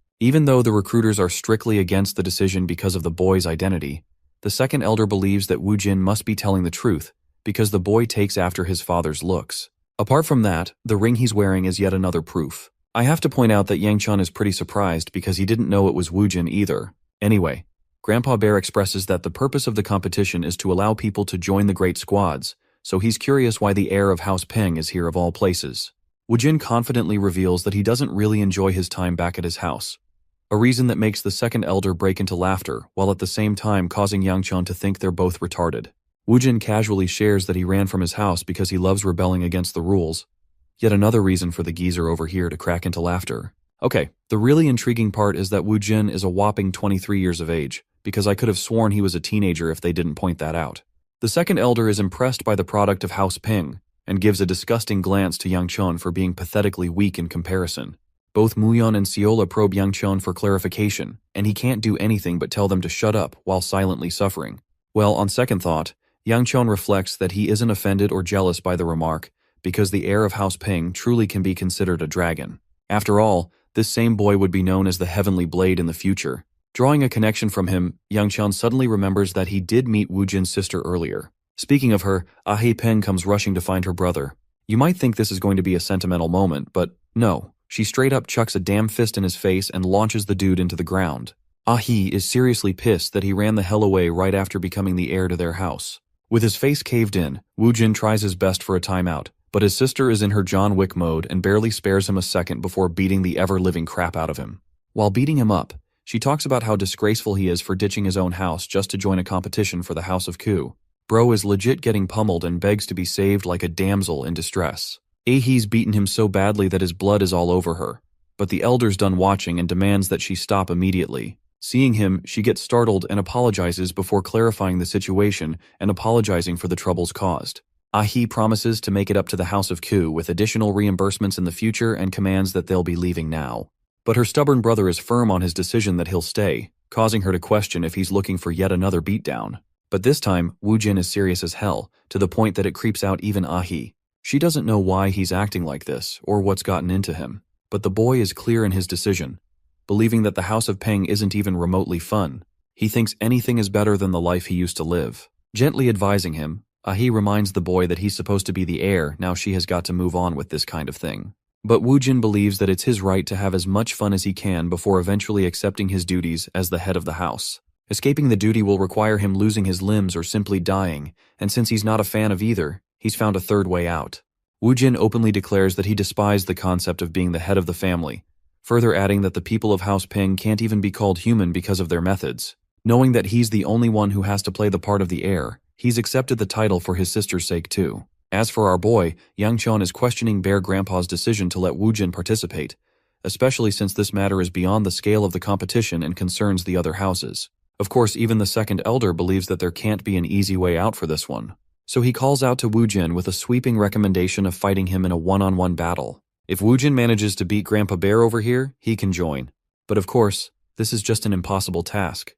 Even though the recruiters are strictly against the decision because of the boy's identity, the second elder believes that Wu Jin must be telling the truth because the boy takes after his father's looks. Apart from that, the ring he's wearing is yet another proof. I have to point out that Yang Chun is pretty surprised because he didn't know it was Wu Jin either. Anyway, Grandpa Bear expresses that the purpose of the competition is to allow people to join the great squads, so he's curious why the heir of House Peng is here of all places. Wu Jin confidently reveals that he doesn't really enjoy his time back at his house, a reason that makes the second elder break into laughter, while at the same time causing Yang Chun to think they're both retarded. Wu Jin casually shares that he ran from his house because he loves rebelling against the rules. Yet another reason for the geezer over here to crack into laughter. Okay, the really intriguing part is that Wu Jin is a whopping 23 years of age, because I could have sworn he was a teenager if they didn't point that out. The second elder is impressed by the product of House Ping, and gives a disgusting glance to Yang Chun for being pathetically weak in comparison. Both Muyon and Seola probe Yang Chun for clarification, and he can't do anything but tell them to shut up while silently suffering. Well, on second thought, Yang Chun reflects that he isn't offended or jealous by the remark, because the heir of House Ping truly can be considered a dragon. After all, this same boy would be known as the Heavenly Blade in the future. Drawing a connection from him, Yang Chun suddenly remembers that he did meet Wu Jin's sister earlier. Speaking of her, Ah Peng comes rushing to find her brother. You might think this is going to be a sentimental moment, but no. She straight up chucks a damn fist in his face and launches the dude into the ground. Ah is seriously pissed that he ran the hell away right after becoming the heir to their house. With his face caved in, Wu Jin tries his best for a timeout, but his sister is in her John Wick mode and barely spares him a second before beating the ever-living crap out of him. While beating him up, she talks about how disgraceful he is for ditching his own house just to join a competition for the House of Ku. Bro is legit getting pummeled and begs to be saved like a damsel in distress. Ahee's beaten him so badly that his blood is all over her, but the elder's done watching and demands that she stop immediately. Seeing him, she gets startled and apologizes before clarifying the situation and apologizing for the troubles caused. Ahee promises to make it up to the House of Ku with additional reimbursements in the future and commands that they'll be leaving now. But her stubborn brother is firm on his decision that he'll stay, causing her to question if he's looking for yet another beatdown. But this time, Wu Jin is serious as hell, to the point that it creeps out even Ahee. She doesn't know why he's acting like this, or what's gotten into him, but the boy is clear in his decision, believing that the House of Peng isn't even remotely fun. He thinks anything is better than the life he used to live. Gently advising him, Ahee reminds the boy that he's supposed to be the heir now she has got to move on with this kind of thing. But Wu Jin believes that it's his right to have as much fun as he can before eventually accepting his duties as the head of the house. Escaping the duty will require him losing his limbs or simply dying, and since he's not a fan of either, he's found a third way out. Wu Jin openly declares that he despised the concept of being the head of the family, further adding that the people of House Ping can't even be called human because of their methods. Knowing that he's the only one who has to play the part of the heir, he's accepted the title for his sister's sake too. As for our boy, Yang Chun is questioning Bear Grandpa's decision to let Wu Jin participate, especially since this matter is beyond the scale of the competition and concerns the other houses. Of course, even the second elder believes that there can't be an easy way out for this one. So he calls out to Wu Jin with a sweeping recommendation of fighting him in a one-on-one battle. If Wu Jin manages to beat Grandpa Bear over here, he can join. But of course, this is just an impossible task.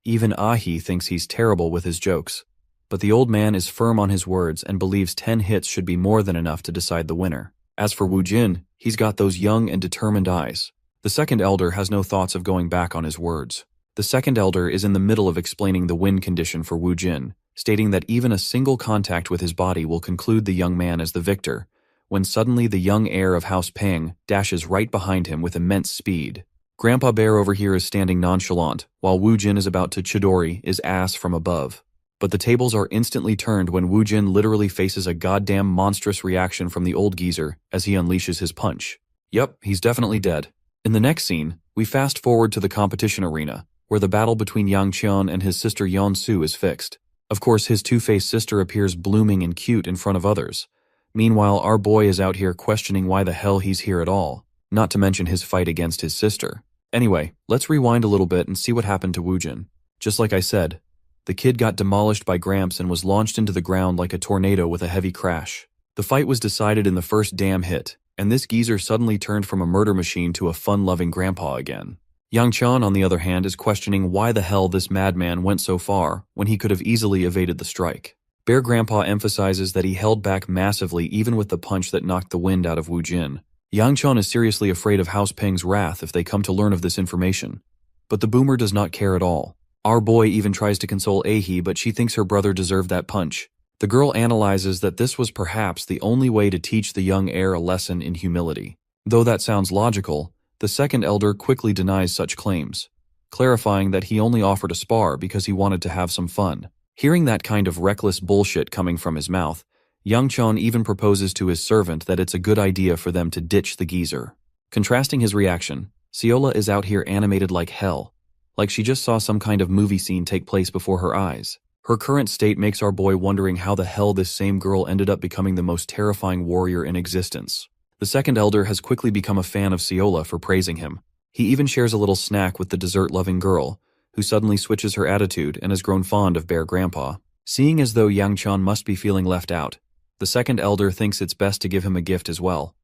Even Ahee thinks he's terrible with his jokes. But the old man is firm on his words and believes 10 hits should be more than enough to decide the winner. As for Wu Jin, he's got those young and determined eyes. The second elder has no thoughts of going back on his words. The second elder is in the middle of explaining the win condition for Wu Jin, stating that even a single contact with his body will conclude the young man as the victor, when suddenly the young heir of House Peng dashes right behind him with immense speed. Grandpa Bear over here is standing nonchalant, while Wu Jin is about to Chidori his ass from above. But the tables are instantly turned when Wu Jin literally faces a goddamn monstrous reaction from the old geezer as he unleashes his punch. Yup, he's definitely dead. In the next scene, we fast forward to the competition arena, where the battle between Yang Chun and his sister Yeon Su is fixed. Of course, his two-faced sister appears blooming and cute in front of others. Meanwhile, our boy is out here questioning why the hell he's here at all, not to mention his fight against his sister. Anyway, let's rewind a little bit and see what happened to Wu Jin. Just like I said, the kid got demolished by Gramps and was launched into the ground like a tornado with a heavy crash. The fight was decided in the first damn hit, and this geezer suddenly turned from a murder machine to a fun-loving grandpa again. Yang Chun, on the other hand, is questioning why the hell this madman went so far when he could have easily evaded the strike. Bear Grandpa emphasizes that he held back massively even with the punch that knocked the wind out of Wu Jin, Yang Chun is seriously afraid of House Peng's wrath if they come to learn of this information. But the boomer does not care at all. Our boy even tries to console Ahi, but she thinks her brother deserved that punch. The girl analyzes that this was perhaps the only way to teach the young heir a lesson in humility. Though that sounds logical, the second elder quickly denies such claims, clarifying that he only offered a spar because he wanted to have some fun. Hearing that kind of reckless bullshit coming from his mouth, Yang Chun even proposes to his servant that it's a good idea for them to ditch the geezer. Contrasting his reaction, Seola is out here animated like hell, like she just saw some kind of movie scene take place before her eyes. Her current state makes our boy wondering how the hell this same girl ended up becoming the most terrifying warrior in existence. The second elder has quickly become a fan of Seola for praising him. He even shares a little snack with the dessert-loving girl, who suddenly switches her attitude and has grown fond of Bear Grandpa. Seeing as though Yang Chun must be feeling left out, the second elder thinks it's best to give him a gift as well,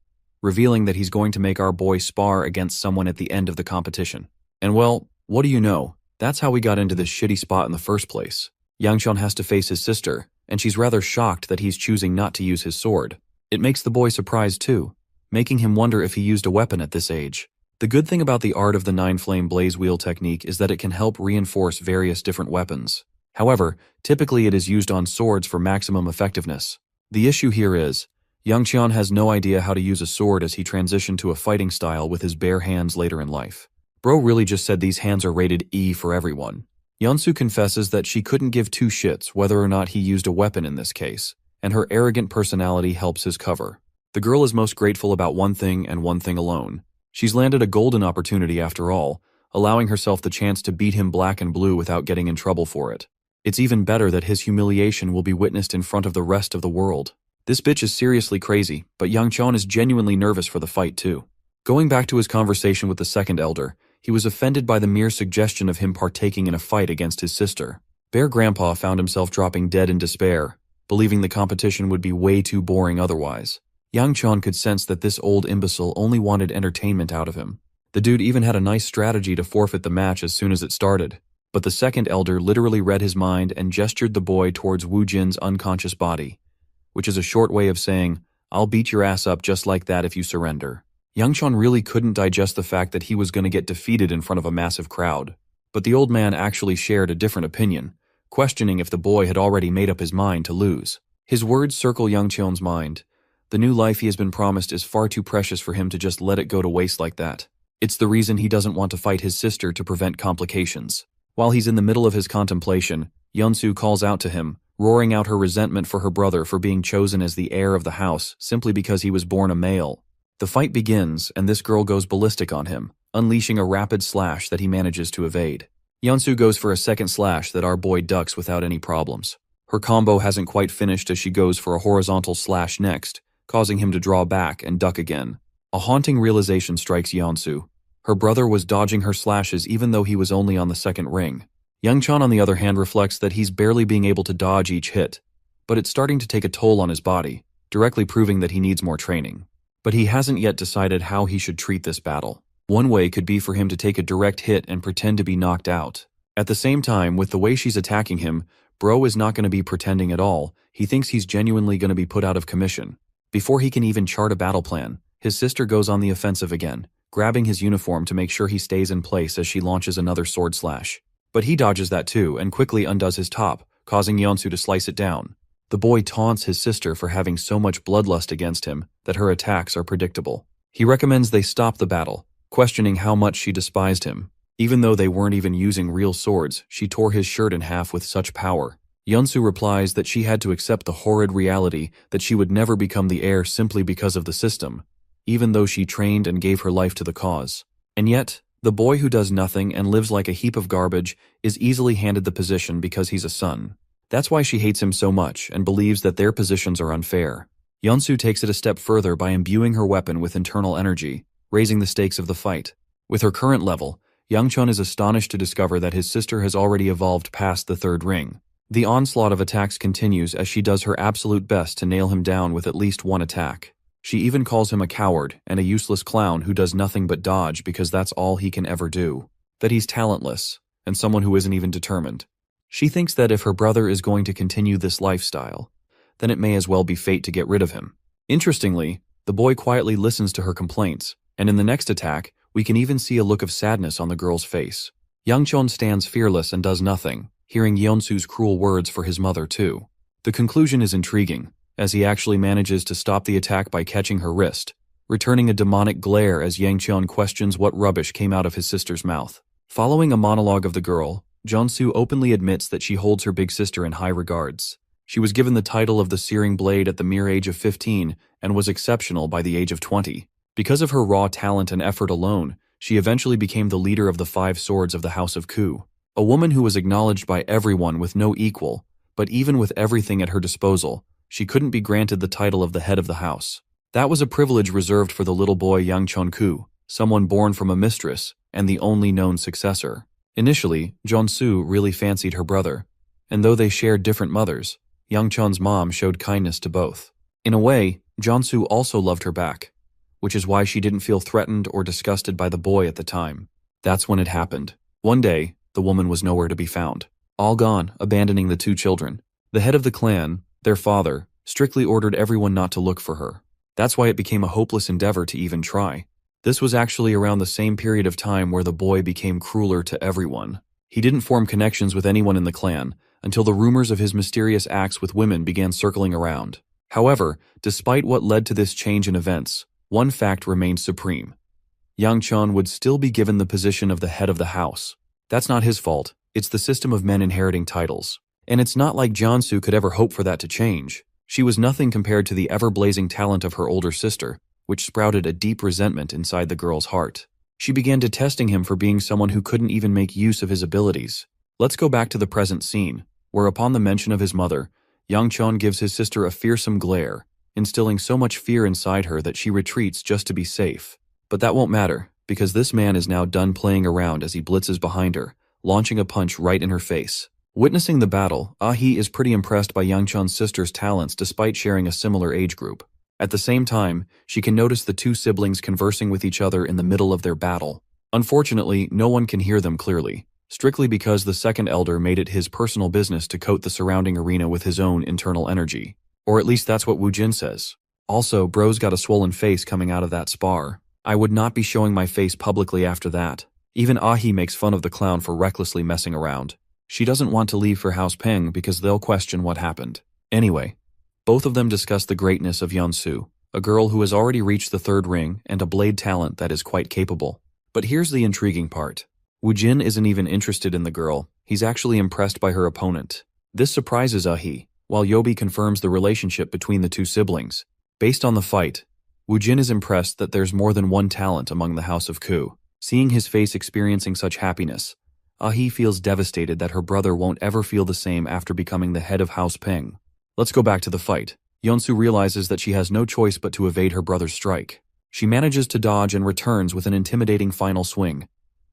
revealing that he's going to make our boy spar against someone at the end of the competition. And well, what do you know? That's how we got into this shitty spot in the first place. Yang Chun has to face his sister, and she's rather shocked that he's choosing not to use his sword. It makes the boy surprised too, making him wonder if he used a weapon at this age. The good thing about the art of the 9-flame blaze wheel technique is that it can help reinforce various different weapons. However, typically it is used on swords for maximum effectiveness. The issue here is, Yang Chun has no idea how to use a sword as he transitioned to a fighting style with his bare hands later in life. Bro really just said these hands are rated E for everyone. Yeonsu confesses that she couldn't give two shits whether or not he used a weapon in this case, and her arrogant personality helps his cover. The girl is most grateful about one thing and one thing alone. She's landed a golden opportunity after all, allowing herself the chance to beat him black and blue without getting in trouble for it. It's even better that his humiliation will be witnessed in front of the rest of the world. This bitch is seriously crazy, but Yang Chun is genuinely nervous for the fight too. Going back to his conversation with the second elder, he was offended by the mere suggestion of him partaking in a fight against his sister. Bear Grandpa found himself dropping dead in despair, believing the competition would be way too boring otherwise. Yang Chun could sense that this old imbecile only wanted entertainment out of him. The dude even had a nice strategy to forfeit the match as soon as it started. But the second elder literally read his mind and gestured the boy towards Wu Jin's unconscious body, which is a short way of saying, "I'll beat your ass up just like that if you surrender." Yang Chun really couldn't digest the fact that he was going to get defeated in front of a massive crowd. But the old man actually shared a different opinion, questioning if the boy had already made up his mind to lose. His words circle Yang Chun's mind. The new life he has been promised is far too precious for him to just let it go to waste like that. It's the reason he doesn't want to fight his sister to prevent complications. While he's in the middle of his contemplation, Yeonsu calls out to him, roaring out her resentment for her brother for being chosen as the heir of the house simply because he was born a male. The fight begins, and this girl goes ballistic on him, unleashing a rapid slash that he manages to evade. Yeonsu goes for a second slash that our boy ducks without any problems. Her combo hasn't quite finished as she goes for a horizontal slash next, causing him to draw back and duck again. A haunting realization strikes Yeonsu. Her brother was dodging her slashes even though he was only on the second ring. Yang Chun on the other hand reflects that he's barely being able to dodge each hit, but it's starting to take a toll on his body, directly proving that he needs more training. But he hasn't yet decided how he should treat this battle. One way could be for him to take a direct hit and pretend to be knocked out. At the same time, with the way she's attacking him, bro is not going to be pretending at all. He thinks he's genuinely going to be put out of commission. Before he can even chart a battle plan, his sister goes on the offensive again, grabbing his uniform to make sure he stays in place as she launches another sword slash. But he dodges that too and quickly undoes his top, causing Yeonsu to slice it down. The boy taunts his sister for having so much bloodlust against him that her attacks are predictable. He recommends they stop the battle, questioning how much she despised him. Even though they weren't even using real swords, she tore his shirt in half with such power. Yeonsu replies that she had to accept the horrid reality that she would never become the heir simply because of the system, even though she trained and gave her life to the cause. And yet, the boy who does nothing and lives like a heap of garbage is easily handed the position because he's a son. That's why she hates him so much and believes that their positions are unfair. Yeonsu takes it a step further by imbuing her weapon with internal energy, raising the stakes of the fight. With her current level, Yang Chun is astonished to discover that his sister has already evolved past the third ring. The onslaught of attacks continues as she does her absolute best to nail him down with at least one attack. She even calls him a coward and a useless clown who does nothing but dodge because that's all he can ever do. That he's talentless, and someone who isn't even determined. She thinks that if her brother is going to continue this lifestyle, then it may as well be fate to get rid of him. Interestingly, The boy quietly listens to her complaints, and in the next attack, we can even see a look of sadness on the girl's face. Yangchon stands fearless and does nothing, hearing Yeonsu's cruel words for his mother too. The conclusion is intriguing, as he actually manages to stop the attack by catching her wrist, returning a demonic glare as Yangchon questions what rubbish came out of his sister's mouth. Following a monologue of the girl, Jeonsu openly admits that she holds her big sister in high regards. She was given the title of the Searing Blade at the mere age of 15 and was exceptional by the age of 20. Because of her raw talent and effort alone, she eventually became the leader of the 5 swords of the House of Ku. A woman who was acknowledged by everyone with no equal, but even with everything at her disposal, she couldn't be granted the title of the head of the house. That was a privilege reserved for the little boy Yang Chon-ku, someone born from a mistress and the only known successor. Initially, Jeonsu really fancied her brother, and though they shared different mothers, Yang Chon's mom showed kindness to both. In a way, Jeonsu also loved her back, which is why she didn't feel threatened or disgusted by the boy at the time. That's when it happened. One day, the woman was nowhere to be found. All gone, abandoning the 2 children. The head of the clan, their father, strictly ordered everyone not to look for her. That's why it became a hopeless endeavor to even try. This was actually around the same period of time where the boy became crueler to everyone. He didn't form connections with anyone in the clan until the rumors of his mysterious acts with women began circling around. However, despite what led to this change in events, one fact remained supreme. Yang Chon would still be given the position of the head of the house. That's not his fault, it's the system of men inheriting titles. And it's not like Jeonsu could ever hope for that to change. She was nothing compared to the ever-blazing talent of her older sister, which sprouted a deep resentment inside the girl's heart. She began detesting him for being someone who couldn't even make use of his abilities. Let's go back to the present scene, where upon the mention of his mother, Yang Chon gives his sister a fearsome glare, instilling so much fear inside her that she retreats just to be safe. But that won't matter, because this man is now done playing around as he blitzes behind her, launching a punch right in her face. Witnessing the battle, Ah-hee is pretty impressed by Yang Chon's sister's talents despite sharing a similar age group. At the same time, she can notice the 2 siblings conversing with each other in the middle of their battle. Unfortunately, no one can hear them clearly, strictly because the second elder made it his personal business to coat the surrounding arena with his own internal energy. Or at least that's what Woo Jin says. Also, bro's got a swollen face coming out of that spar. I would not be showing my face publicly after that. Even Ah-hee makes fun of the clown for recklessly messing around. She doesn't want to leave for House Peng because they'll question what happened. Anyway, both of them discuss the greatness of Yeonsu, a girl who has already reached the 3rd ring and a blade talent that is quite capable. But here's the intriguing part. Woo Jin isn't even interested in the girl, he's actually impressed by her opponent. This surprises Ah-hee, while Yobi confirms the relationship between the 2 siblings. Based on the fight, Woo Jin is impressed that there's more than one talent among the House of Ku. Seeing his face experiencing such happiness, Ah-hee feels devastated that her brother won't ever feel the same after becoming the head of House Peng. Let's go back to the fight. Yeonsu realizes that she has no choice but to evade her brother's strike. She manages to dodge and returns with an intimidating final swing,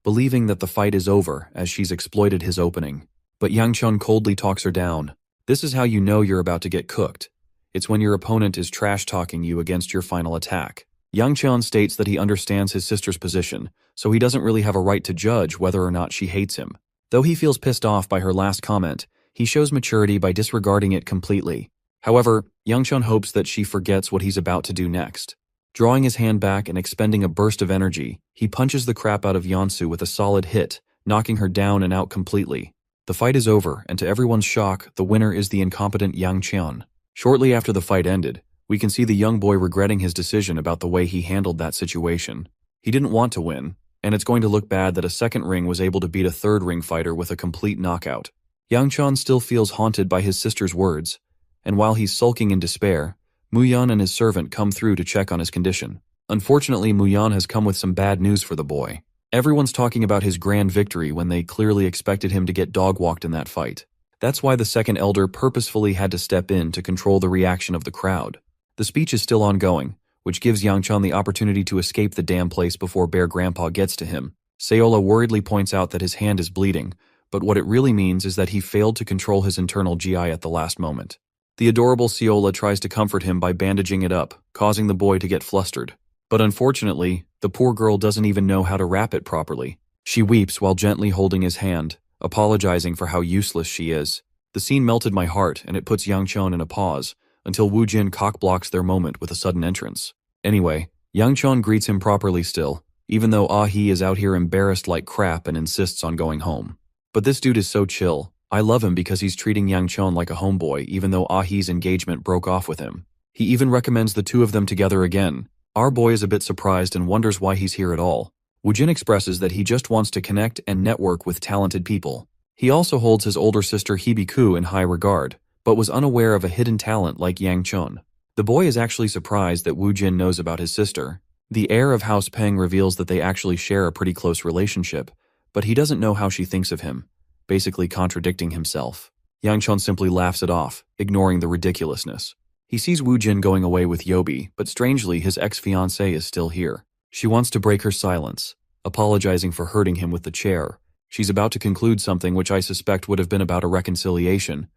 believing that the fight is over as she's exploited his opening. But Yang Chon coldly talks her down. This is how you know you're about to get cooked. It's when your opponent is trash-talking you against your final attack. Yang Chon states that he understands his sister's position, so he doesn't really have a right to judge whether or not she hates him. Though he feels pissed off by her last comment, he shows maturity by disregarding it completely. However, Yang Chon hopes that she forgets what he's about to do next. Drawing his hand back and expending a burst of energy, he punches the crap out of Yeonsu with a solid hit, knocking her down and out completely. The fight is over, and to everyone's shock, the winner is the incompetent Yang Chon. Shortly after the fight ended, we can see the young boy regretting his decision about the way he handled that situation. He didn't want to win, and it's going to look bad that a 2nd ring was able to beat a 3rd ring fighter with a complete knockout. Yang Chon still feels haunted by his sister's words, and while he's sulking in despair, Muyan and his servant come through to check on his condition. Unfortunately, Muyan has come with some bad news for the boy. Everyone's talking about his grand victory when they clearly expected him to get dog-walked in that fight. That's why the 2nd elder purposefully had to step in to control the reaction of the crowd. The speech is still ongoing, which gives Yang Chon the opportunity to escape the damn place before Bear Grandpa gets to him. Seola worriedly points out that his hand is bleeding, but what it really means is that he failed to control his internal GI at the last moment. The adorable Seola tries to comfort him by bandaging it up, causing the boy to get flustered. But unfortunately, the poor girl doesn't even know how to wrap it properly. She weeps while gently holding his hand, apologizing for how useless she is. The scene melted my heart, and it puts Yang Chon in a pause, until Woo Jin cock-blocks their moment with a sudden entrance. Anyway, Yang Chon greets him properly still, even though Ah-hee is out here embarrassed like crap and insists on going home. But this dude is so chill. I love him because he's treating Yang Chon like a homeboy even though Ah-hee's engagement broke off with him. He even recommends the two of them together again. Our boy is a bit surprised and wonders why he's here at all. Woojin expresses that he just wants to connect and network with talented people. He also holds his older sister Hibiku in high regard, but was unaware of a hidden talent like Yang Chon. The boy is actually surprised that Woojin knows about his sister. The heir of House Peng reveals that they actually share a pretty close relationship, but he doesn't know how she thinks of him, basically contradicting himself. Yang Chon simply laughs it off, ignoring the ridiculousness. He sees Woojin going away with Yobi, but strangely his ex-fiancée is still here. She wants to break her silence, apologizing for hurting him with the chair. She's about to conclude something which I suspect would have been about a reconciliation,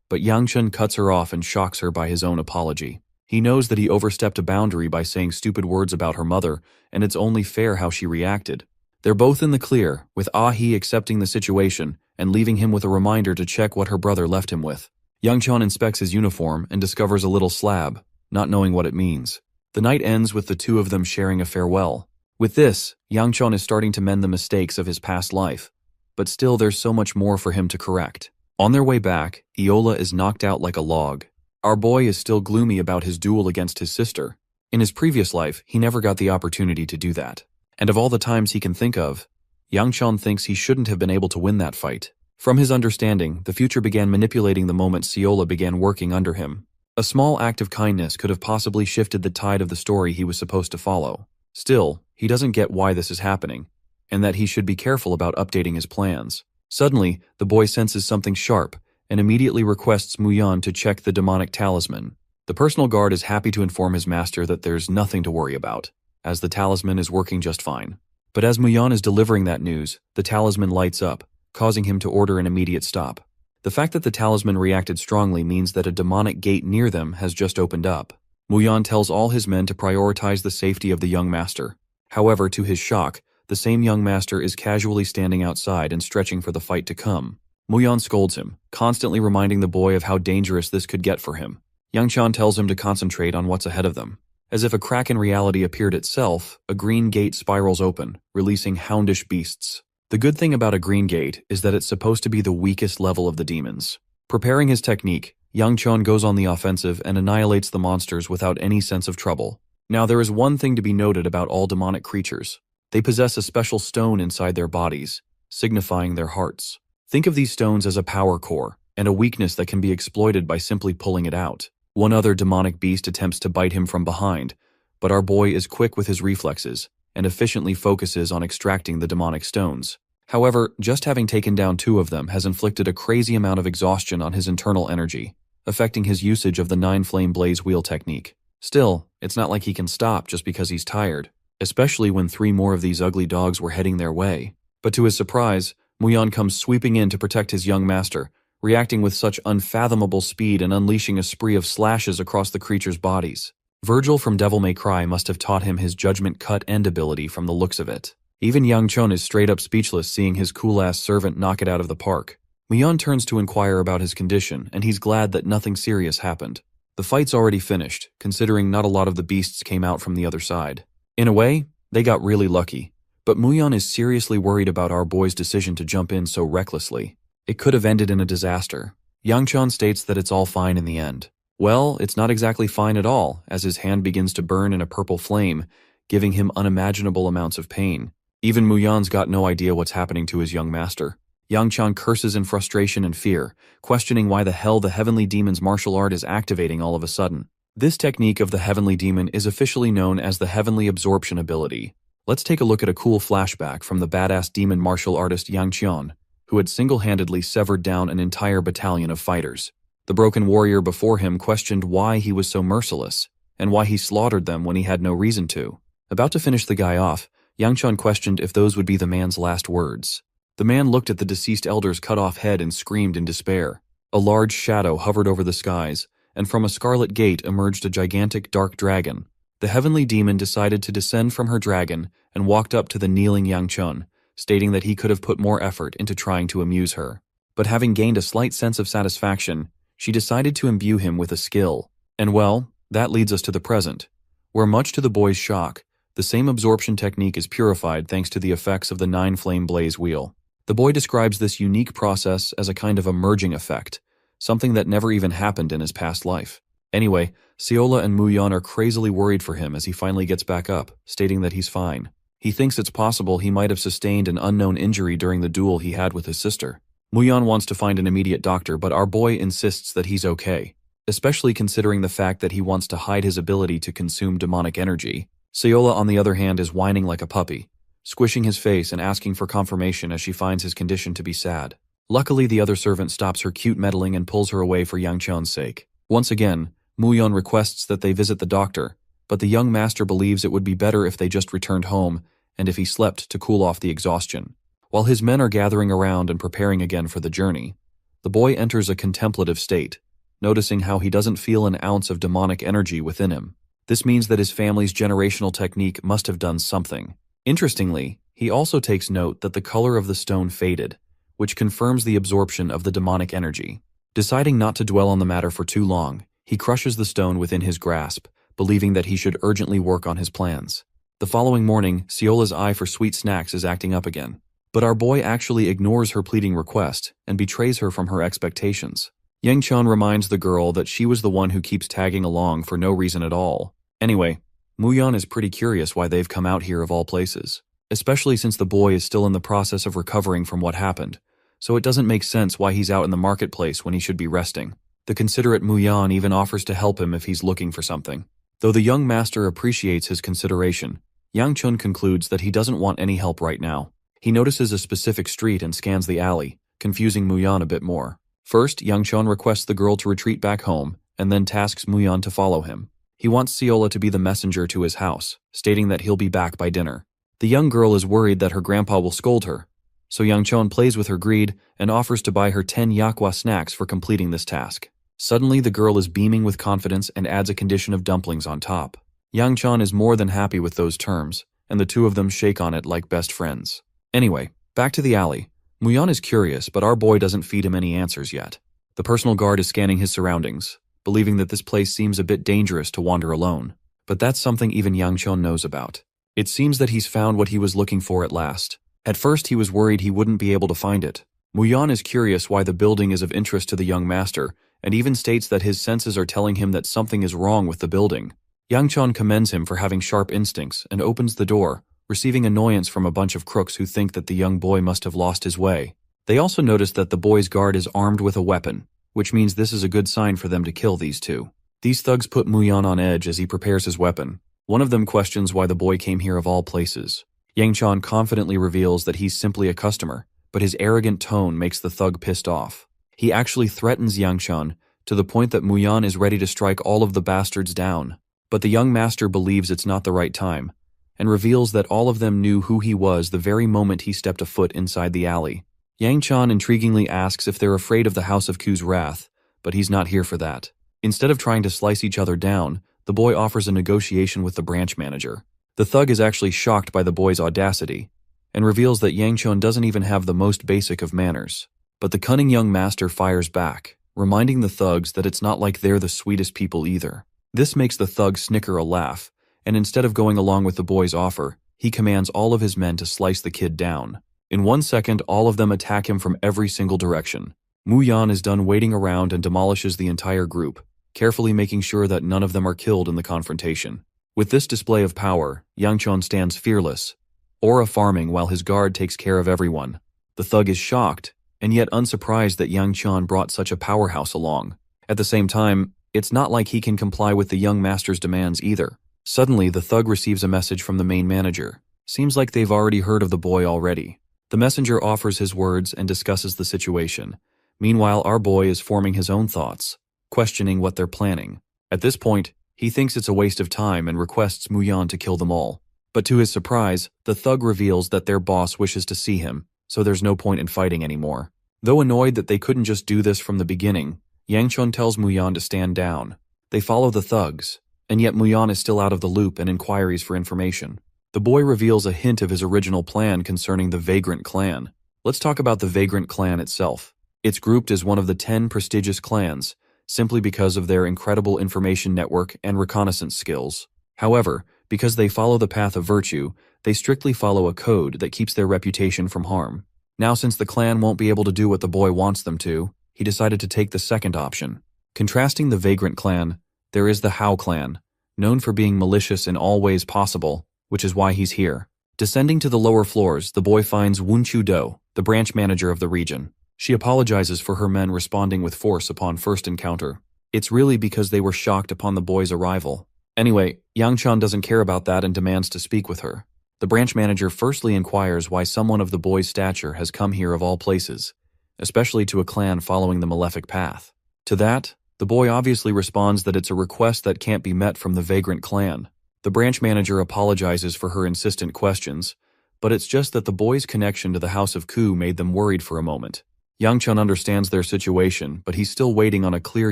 but Yang Chun cuts her off and shocks her by his own apology. He knows that he overstepped a boundary by saying stupid words about her mother, and it's only fair how she reacted. They're both in the clear, with Ah-hee accepting the situation and leaving him with a reminder to check what her brother left him with. Yang Chon inspects his uniform and discovers a little slab, not knowing what it means. The night ends with the two of them sharing a farewell. With this, Yang Chon is starting to mend the mistakes of his past life, but still there's so much more for him to correct. On their way back, Iola is knocked out like a log. Our boy is still gloomy about his duel against his sister. In his previous life, he never got the opportunity to do that. And of all the times he can think of, Yang Chon thinks he shouldn't have been able to win that fight. From his understanding, the future began manipulating the moment Siola began working under him. A small act of kindness could have possibly shifted the tide of the story he was supposed to follow. Still, he doesn't get why this is happening, and that he should be careful about updating his plans. Suddenly, the boy senses something sharp and immediately requests Muyan to check the demonic talisman. The personal guard is happy to inform his master that there's nothing to worry about, as the talisman is working just fine. But as Muyan is delivering that news, the talisman lights up, causing him to order an immediate stop. The fact that the talisman reacted strongly means that a demonic gate near them has just opened up. Muyan tells all his men to prioritize the safety of the young master. However, to his shock, the same young master is casually standing outside and stretching for the fight to come. Muyan scolds him, constantly reminding the boy of how dangerous this could get for him. Yang Chan tells him to concentrate on what's ahead of them. As if a crack in reality appeared itself, a green gate spirals open, releasing houndish beasts. The good thing about a green gate is that it's supposed to be the weakest level of the demons. Preparing his technique, Yang Chon goes on the offensive and annihilates the monsters without any sense of trouble. Now there is one thing to be noted about all demonic creatures. They possess a special stone inside their bodies, signifying their hearts. Think of these stones as a power core, and a weakness that can be exploited by simply pulling it out. One other demonic beast attempts to bite him from behind, but our boy is quick with his reflexes and efficiently focuses on extracting the demonic stones. However, just having taken down two of them has inflicted a crazy amount of exhaustion on his internal energy, affecting his usage of the 9-flame blaze wheel technique. Still, it's not like he can stop just because he's tired, especially when 3 more of these ugly dogs were heading their way. But to his surprise, Muyan comes sweeping in to protect his young master, reacting with such unfathomable speed and unleashing a spree of slashes across the creatures' bodies. Virgil from Devil May Cry must have taught him his judgment cut end ability from the looks of it. Even Yang Chon is straight up speechless seeing his cool-ass servant knock it out of the park. Muyan turns to inquire about his condition, and he's glad that nothing serious happened. The fight's already finished, considering not a lot of the beasts came out from the other side. In a way, they got really lucky. But Muyan is seriously worried about our boy's decision to jump in so recklessly. It could have ended in a disaster. Yang Chon states that it's all fine in the end. Well, it's not exactly fine at all, as his hand begins to burn in a purple flame, giving him unimaginable amounts of pain. Even Muyan's got no idea what's happening to his young master. Yang Chon curses in frustration and fear, questioning why the hell the Heavenly Demon's martial art is activating all of a sudden. This technique of the Heavenly Demon is officially known as the Heavenly Absorption ability. Let's take a look at a cool flashback from the badass demon martial artist Yang Chon, who had single-handedly severed down an entire battalion of fighters. The broken warrior before him questioned why he was so merciless, and why he slaughtered them when he had no reason to. About to finish the guy off, Yang Chon questioned if those would be the man's last words. The man looked at the deceased elder's cut-off head and screamed in despair. A large shadow hovered over the skies, and from a scarlet gate emerged a gigantic dark dragon. The Heavenly Demon decided to descend from her dragon and walked up to the kneeling Yang Chon, stating that he could have put more effort into trying to amuse her. But having gained a slight sense of satisfaction, she decided to imbue him with a skill. And well, that leads us to the present, where much to the boy's shock, the same absorption technique is purified thanks to the effects of the 9-flame blaze wheel. The boy describes this unique process as a kind of a merging effect, something that never even happened in his past life. Anyway, Seola and Muyan are crazily worried for him as he finally gets back up, stating that he's fine. He thinks it's possible he might have sustained an unknown injury during the duel he had with his sister. Muyan wants to find an immediate doctor, but our boy insists that he's okay, especially considering the fact that he wants to hide his ability to consume demonic energy. Seola, on the other hand, is whining like a puppy, squishing his face and asking for confirmation as she finds his condition to be sad. Luckily, the other servant stops her cute meddling and pulls her away for Yangchun's sake. Once again, Muyan requests that they visit the doctor, but the young master believes it would be better if they just returned home and if he slept to cool off the exhaustion. While his men are gathering around and preparing again for the journey, the boy enters a contemplative state, noticing how he doesn't feel an ounce of demonic energy within him. This means that his family's generational technique must have done something. Interestingly, he also takes note that the color of the stone faded, which confirms the absorption of the demonic energy. Deciding not to dwell on the matter for too long, he crushes the stone within his grasp, believing that he should urgently work on his plans. The following morning, Seola's eye for sweet snacks is acting up again. But our boy actually ignores her pleading request and betrays her from her expectations. Yangchun reminds the girl that she was the one who keeps tagging along for no reason at all. Anyway, Muyan is pretty curious why they've come out here of all places, especially since the boy is still in the process of recovering from what happened, so it doesn't make sense why he's out in the marketplace when he should be resting. The considerate Muyan even offers to help him if he's looking for something. Though the young master appreciates his consideration, Yangchun concludes that he doesn't want any help right now. He notices a specific street and scans the alley, confusing Muyan a bit more. First, Yangchun requests the girl to retreat back home, and then tasks Muyan to follow him. He wants Seola to be the messenger to his house, stating that he'll be back by dinner. The young girl is worried that her grandpa will scold her, so Yangchun plays with her greed and offers to buy her 10 yakwa snacks for completing this task. Suddenly, the girl is beaming with confidence and adds a condition of dumplings on top. Yangchun is more than happy with those terms, and the two of them shake on it like best friends. Anyway, back to the alley. Muyan is curious, but our boy doesn't feed him any answers yet. The personal guard is scanning his surroundings, believing that this place seems a bit dangerous to wander alone. But that's something even Yangchun knows about. It seems that he's found what he was looking for at last. At first he was worried he wouldn't be able to find it. Muyan is curious why the building is of interest to the young master, and even states that his senses are telling him that something is wrong with the building. Yangchun commends him for having sharp instincts and opens the door, receiving annoyance from a bunch of crooks who think that the young boy must have lost his way. They also notice that the boy's guard is armed with a weapon, which means this is a good sign for them to kill these two. These thugs put Muyan on edge as he prepares his weapon. One of them questions why the boy came here of all places. Yangchun confidently reveals that he's simply a customer, but his arrogant tone makes the thug pissed off. He actually threatens Yangchun to the point that Muyan is ready to strike all of the bastards down. But the young master believes it's not the right time, and reveals that all of them knew who he was the very moment he stepped a foot inside the alley. Yangchun intriguingly asks if they're afraid of the House of Ku's wrath, but he's not here for that. Instead of trying to slice each other down, the boy offers a negotiation with the branch manager. The thug is actually shocked by the boy's audacity, and reveals that Yangchun doesn't even have the most basic of manners. But the cunning young master fires back, reminding the thugs that it's not like they're the sweetest people either. This makes the thug snicker a laugh, and instead of going along with the boy's offer, he commands all of his men to slice the kid down. In 1 second, all of them attack him from every single direction. Muyan is done waiting around and demolishes the entire group, carefully making sure that none of them are killed in the confrontation. With this display of power, Yangchun stands fearless, aura farming while his guard takes care of everyone. The thug is shocked, and yet unsurprised that Yangchun brought such a powerhouse along. At the same time, it's not like he can comply with the young master's demands either. Suddenly, the thug receives a message from the main manager. Seems like they've already heard of the boy already. The messenger offers his words and discusses the situation. Meanwhile, our boy is forming his own thoughts, questioning what they're planning. At this point, he thinks it's a waste of time and requests Muyan to kill them all. But to his surprise, the thug reveals that their boss wishes to see him, so there's no point in fighting anymore. Though annoyed that they couldn't just do this from the beginning, Yangchun tells Muyan to stand down. They follow the thugs, and yet Muyan is still out of the loop and inquiries for information. The boy reveals a hint of his original plan concerning the Vagrant clan. Let's talk about the Vagrant clan itself. It's grouped as one of the 10 prestigious clans, simply because of their incredible information network and reconnaissance skills. However, because they follow the path of virtue, they strictly follow a code that keeps their reputation from harm. Now, since the clan won't be able to do what the boy wants them to, he decided to take the second option. Contrasting the Vagrant clan, there is the Hao clan, known for being malicious in all ways possible, which is why he's here. Descending to the lower floors, the boy finds Wunchu Do, the branch manager of the region. She apologizes for her men responding with force upon first encounter. It's really because they were shocked upon the boy's arrival. Anyway, Yang Chan doesn't care about that and demands to speak with her. The branch manager firstly inquires why someone of the boy's stature has come here of all places, especially to a clan following the malefic path. To that, the boy obviously responds that it's a request that can't be met from the Vagrant clan. The branch manager apologizes for her insistent questions, but it's just that the boy's connection to the House of Ku made them worried for a moment. Yang Chun understands their situation, but he's still waiting on a clear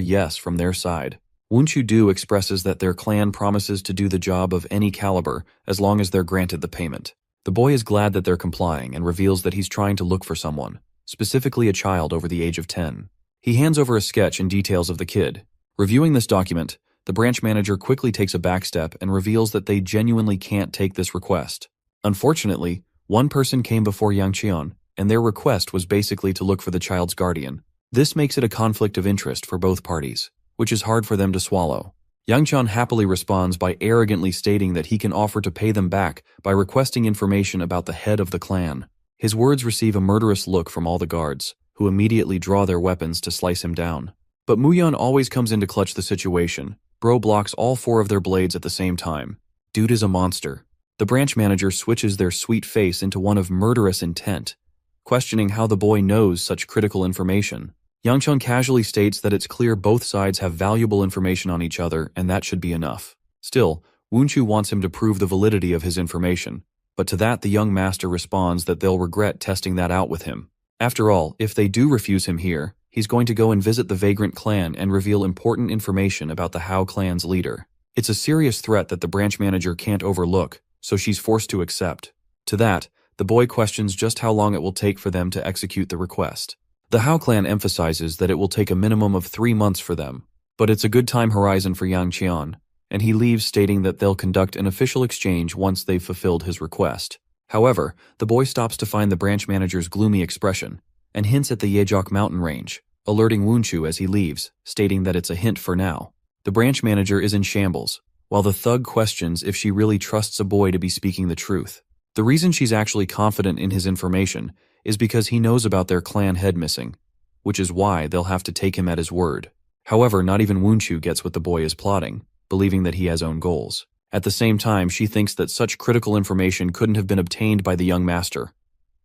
yes from their side. Wunchu Du expresses that their clan promises to do the job of any caliber as long as they're granted the payment. The boy is glad that they're complying and reveals that he's trying to look for someone, specifically a child over the age of 10. He hands over a sketch and details of the kid. Reviewing this document, the branch manager quickly takes a backstep and reveals that they genuinely can't take this request. Unfortunately, one person came before Yang Qian, and their request was basically to look for the child's guardian. This makes it a conflict of interest for both parties, which is hard for them to swallow. Yang Qian happily responds by arrogantly stating that he can offer to pay them back by requesting information about the head of the clan. His words receive a murderous look from all the guards, who immediately draw their weapons to slice him down. But Muyan always comes in to clutch the situation. Bro blocks all 4 of their blades at the same time. Dude is a monster. The branch manager switches their sweet face into one of murderous intent, questioning how the boy knows such critical information. Yang Chun casually states that it's clear both sides have valuable information on each other and that should be enough. Still, Wunchu wants him to prove the validity of his information, but to that the young master responds that they'll regret testing that out with him. After all, if they do refuse him here, he's going to go and visit the Vagrant clan and reveal important information about the Hao clan's leader. It's a serious threat that the branch manager can't overlook, so she's forced to accept. To that, the boy questions just how long it will take for them to execute the request. The Hao clan emphasizes that it will take a minimum of 3 months for them, but it's a good time horizon for Yang Qian, and he leaves stating that they'll conduct an official exchange once they've fulfilled his request. However, the boy stops to find the branch manager's gloomy expression, and hints at the Yejok mountain range, alerting Wunchu as he leaves, stating that it's a hint for now. The branch manager is in shambles, while the thug questions if she really trusts a boy to be speaking the truth. The reason she's actually confident in his information is because he knows about their clan head missing, which is why they'll have to take him at his word. However, not even Wunchu gets what the boy is plotting, believing that he has own goals. At the same time, she thinks that such critical information couldn't have been obtained by the young master,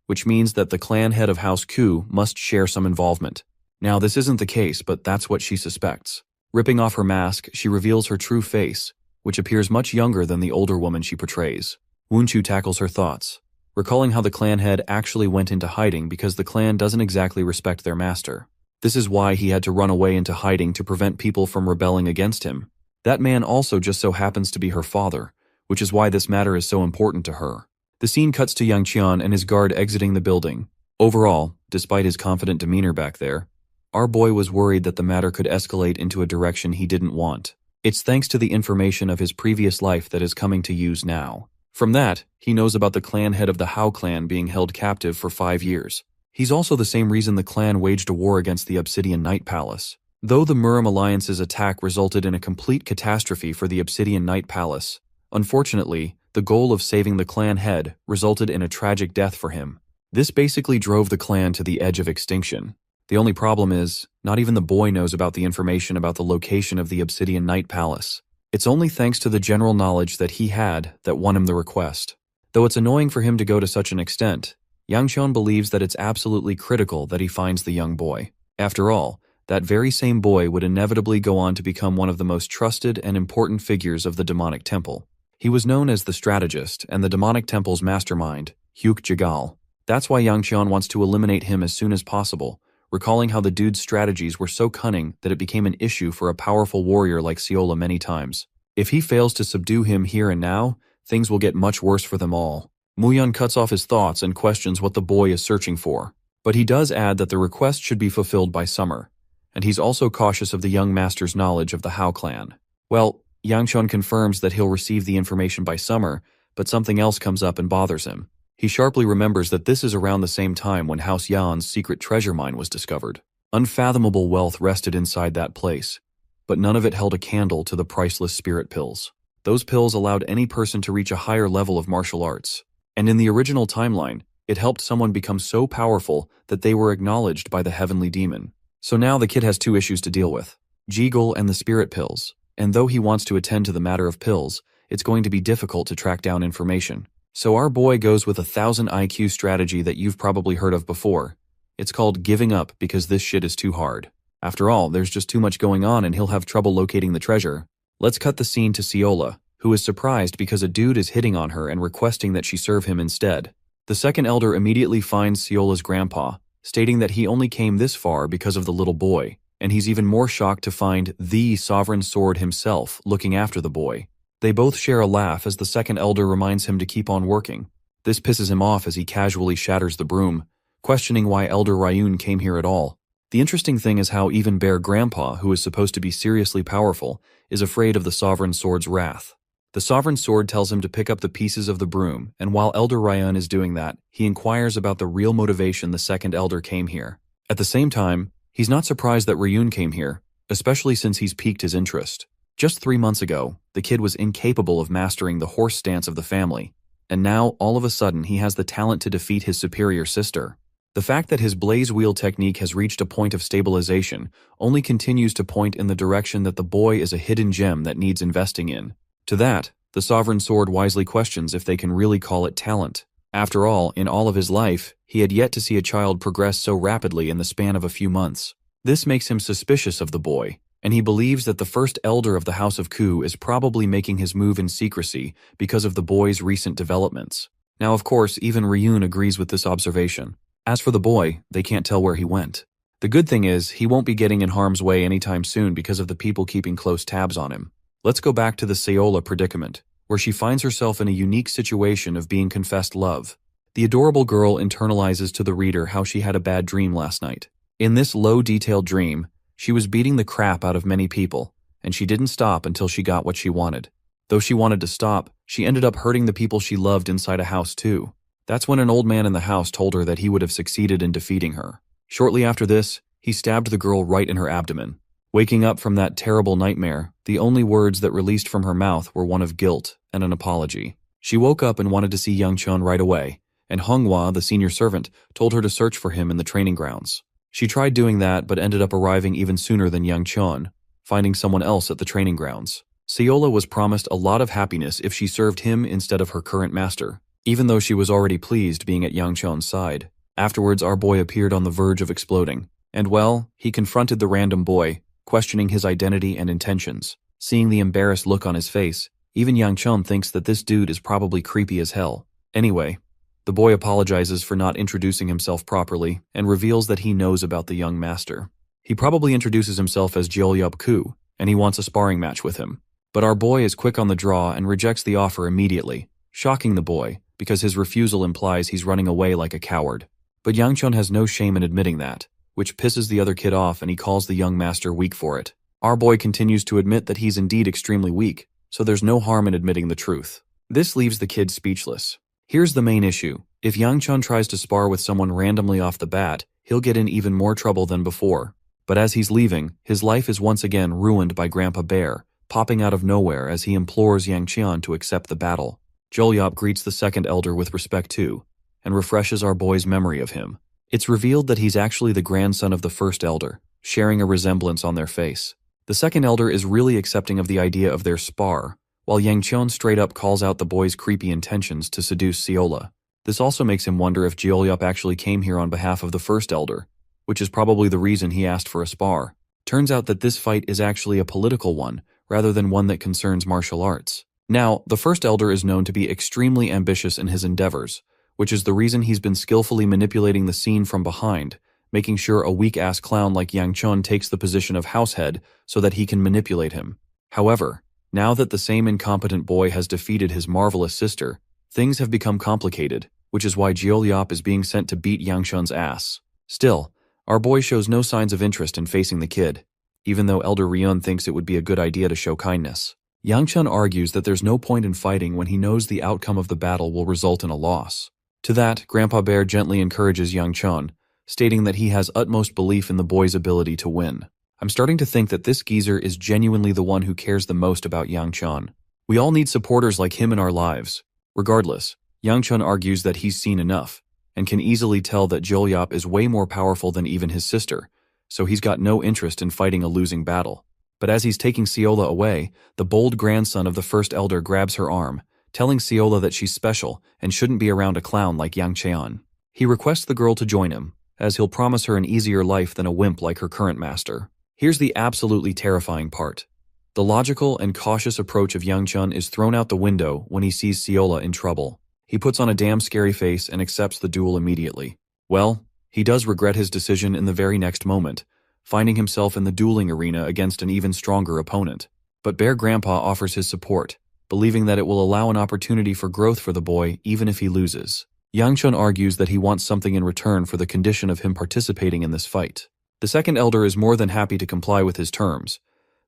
which means that the clan head of House Ku must share some involvement. Now, this isn't the case, but that's what she suspects. Ripping off her mask, she reveals her true face, which appears much younger than the older woman she portrays. Wunchu tackles her thoughts, recalling how the clan head actually went into hiding because the clan doesn't exactly respect their master. This is why he had to run away into hiding to prevent people from rebelling against him. That man also just so happens to be her father, which is why this matter is so important to her. The scene cuts to Yang Qian and his guard exiting the building. Overall, despite his confident demeanor back there, our boy was worried that the matter could escalate into a direction he didn't want. It's thanks to the information of his previous life that is coming to use now. From that, he knows about the clan head of the Hao clan being held captive for 5 years. He's also the same reason the clan waged a war against the Obsidian Night Palace. Though the Murim Alliance's attack resulted in a complete catastrophe for the Obsidian Night Palace, unfortunately, the goal of saving the clan head resulted in a tragic death for him. This basically drove the clan to the edge of extinction. The only problem is, not even the boy knows about the information about the location of the Obsidian Night Palace. It's only thanks to the general knowledge that he had that won him the request. Though it's annoying for him to go to such an extent, Yang Qian believes that it's absolutely critical that he finds the young boy. After all, that very same boy would inevitably go on to become one of the most trusted and important figures of the demonic temple. He was known as the strategist and the demonic temple's mastermind, Hyuk Jagal. That's why Yang Qian wants to eliminate him as soon as possible, recalling how the dude's strategies were so cunning that it became an issue for a powerful warrior like Seola many times. If he fails to subdue him here and now, things will get much worse for them all. Muyan cuts off his thoughts and questions what the boy is searching for, but he does add that the request should be fulfilled by summer, and he's also cautious of the young master's knowledge of the Hao clan. Well, Yang Chun confirms that he'll receive the information by summer, but something else comes up and bothers him. He sharply remembers that this is around the same time when House Yan's secret treasure mine was discovered. Unfathomable wealth rested inside that place, but none of it held a candle to the priceless spirit pills. Those pills allowed any person to reach a higher level of martial arts. And in the original timeline, it helped someone become so powerful that they were acknowledged by the heavenly demon. So now the kid has two issues to deal with: Jiggle and the spirit pills. And though he wants to attend to the matter of pills, it's going to be difficult to track down information. So our boy goes with a 1000 IQ strategy that you've probably heard of before. It's called giving up because this shit is too hard. After all, there's just too much going on and he'll have trouble locating the treasure. Let's cut the scene to Seola, who is surprised because a dude is hitting on her and requesting that she serve him instead. The second elder immediately finds Seola's grandpa, stating that he only came this far because of the little boy, and he's even more shocked to find the sovereign sword himself looking after the boy. They both share a laugh as the second elder reminds him to keep on working. This pisses him off as he casually shatters the broom, questioning why Elder Ryun came here at all. The interesting thing is how even Bear Grandpa, who is supposed to be seriously powerful, is afraid of the sovereign sword's wrath. The sovereign sword tells him to pick up the pieces of the broom, and while Elder Ryun is doing that, he inquires about the real motivation the second elder came here. At the same time, he's not surprised that Ryun came here, especially since he's piqued his interest. Just 3 months ago, the kid was incapable of mastering the horse stance of the family, and now, all of a sudden, he has the talent to defeat his superior sister. The fact that his blaze wheel technique has reached a point of stabilization only continues to point in the direction that the boy is a hidden gem that needs investing in. To that, the sovereign sword wisely questions if they can really call it talent. After all, in all of his life, he had yet to see a child progress so rapidly in the span of a few months. This makes him suspicious of the boy, and he believes that the first elder of the House of Ku is probably making his move in secrecy because of the boy's recent developments. Now, of course, even Ryun agrees with this observation. As for the boy, they can't tell where he went. The good thing is, he won't be getting in harm's way anytime soon because of the people keeping close tabs on him. Let's go back to the Seola predicament, where she finds herself in a unique situation of being confessed love. The adorable girl internalizes to the reader how she had a bad dream last night. In this low-detailed dream, she was beating the crap out of many people, and she didn't stop until she got what she wanted. Though she wanted to stop, she ended up hurting the people she loved inside a house too. That's when an old man in the house told her that he would have succeeded in defeating her. Shortly after this, he stabbed the girl right in her abdomen. Waking up from that terrible nightmare, the only words that released from her mouth were one of guilt and an apology. She woke up and wanted to see Yang Chun right away, and Manhwa, the senior servant, told her to search for him in the training grounds. She tried doing that but ended up arriving even sooner than Yang Chun, finding someone else at the training grounds. Seola was promised a lot of happiness if she served him instead of her current master, even though she was already pleased being at Yang Chun's side. Afterwards, our boy appeared on the verge of exploding, and well, he confronted the random boy, questioning his identity and intentions. Seeing the embarrassed look on his face, even Yang Chun thinks that this dude is probably creepy as hell. Anyway, the boy apologizes for not introducing himself properly and reveals that he knows about the young master. He probably introduces himself as Jeolyup Ku, and he wants a sparring match with him. But our boy is quick on the draw and rejects the offer immediately, shocking the boy because his refusal implies he's running away like a coward. But Yang Chun has no shame in admitting that, which pisses the other kid off, and he calls the young master weak for it. Our boy continues to admit that he's indeed extremely weak, so there's no harm in admitting the truth. This leaves the kid speechless. Here's the main issue. If Yang Chun tries to spar with someone randomly off the bat, he'll get in even more trouble than before. But as he's leaving, his life is once again ruined by Grandpa Bear, popping out of nowhere as he implores Yang Chun to accept the battle. Jeolyup greets the second elder with respect too, and refreshes our boy's memory of him. It's revealed that he's actually the grandson of the first elder, sharing a resemblance on their face. The second elder is really accepting of the idea of their spar, while Yang Chun straight up calls out the boy's creepy intentions to seduce Seola. This also makes him wonder if Jeolyup actually came here on behalf of the first elder, which is probably the reason he asked for a spar. Turns out that this fight is actually a political one, rather than one that concerns martial arts. Now, the first elder is known to be extremely ambitious in his endeavors, which is the reason he's been skillfully manipulating the scene from behind, making sure a weak-ass clown like Yang Chun takes the position of househead so that he can manipulate him. However, now that the same incompetent boy has defeated his marvelous sister, things have become complicated, which is why Jeolyup is being sent to beat Yang Chun's ass. Still, our boy shows no signs of interest in facing the kid, even though Elder Ryun thinks it would be a good idea to show kindness. Yang Chun argues that there's no point in fighting when he knows the outcome of the battle will result in a loss. To that, Grandpa Bear gently encourages Yang Chun, stating that he has utmost belief in the boy's ability to win. I'm starting to think that this geezer is genuinely the one who cares the most about Yang Chun. We all need supporters like him in our lives. Regardless, Yang Chun argues that he's seen enough, and can easily tell that Jolyop is way more powerful than even his sister, so he's got no interest in fighting a losing battle. But as he's taking Seola away, the bold grandson of the first elder grabs her arm, telling Seola that she's special and shouldn't be around a clown like Yang Cheon. He requests the girl to join him, as he'll promise her an easier life than a wimp like her current master. Here's the absolutely terrifying part. The logical and cautious approach of Yang Chun is thrown out the window when he sees Seola in trouble. He puts on a damn scary face and accepts the duel immediately. Well, he does regret his decision in the very next moment, finding himself in the dueling arena against an even stronger opponent. But Bear Grandpa offers his support, believing that it will allow an opportunity for growth for the boy even if he loses. Yang Chun argues that he wants something in return for the condition of him participating in this fight. The second elder is more than happy to comply with his terms,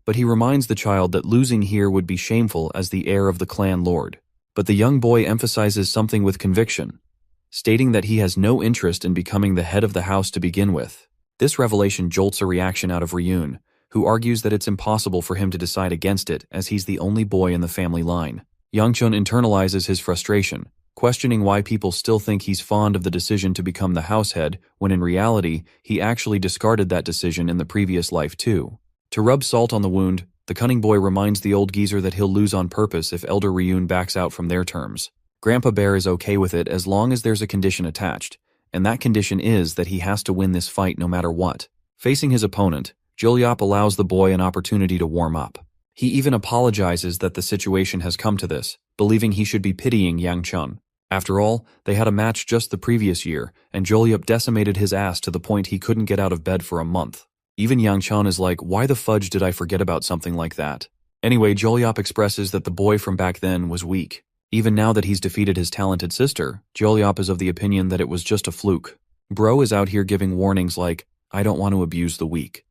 but he reminds the child that losing here would be shameful as the heir of the clan lord. But the young boy emphasizes something with conviction, stating that he has no interest in becoming the head of the house to begin with. This revelation jolts a reaction out of Ryun, who argues that it's impossible for him to decide against it as he's the only boy in the family line. Yang Chun internalizes his frustration, questioning why people still think he's fond of the decision to become the house head when in reality he actually discarded that decision in the previous life too. To rub salt on the wound, the cunning boy reminds the old geezer that he'll lose on purpose if Elder Ryun backs out from their terms. Grandpa Bear is okay with it as long as there's a condition attached, and that condition is that he has to win this fight no matter what. Facing his opponent, Jolyop allows the boy an opportunity to warm up. He even apologizes that the situation has come to this, believing he should be pitying Yang Chun. After all, they had a match just the previous year, and Jolyop decimated his ass to the point he couldn't get out of bed for a month. Even Yang Chun is like, why the fudge did I forget about something like that? Anyway, Jolyop expresses that the boy from back then was weak. Even now that he's defeated his talented sister, Jolyop is of the opinion that it was just a fluke. Bro is out here giving warnings like, I don't want to abuse the weak.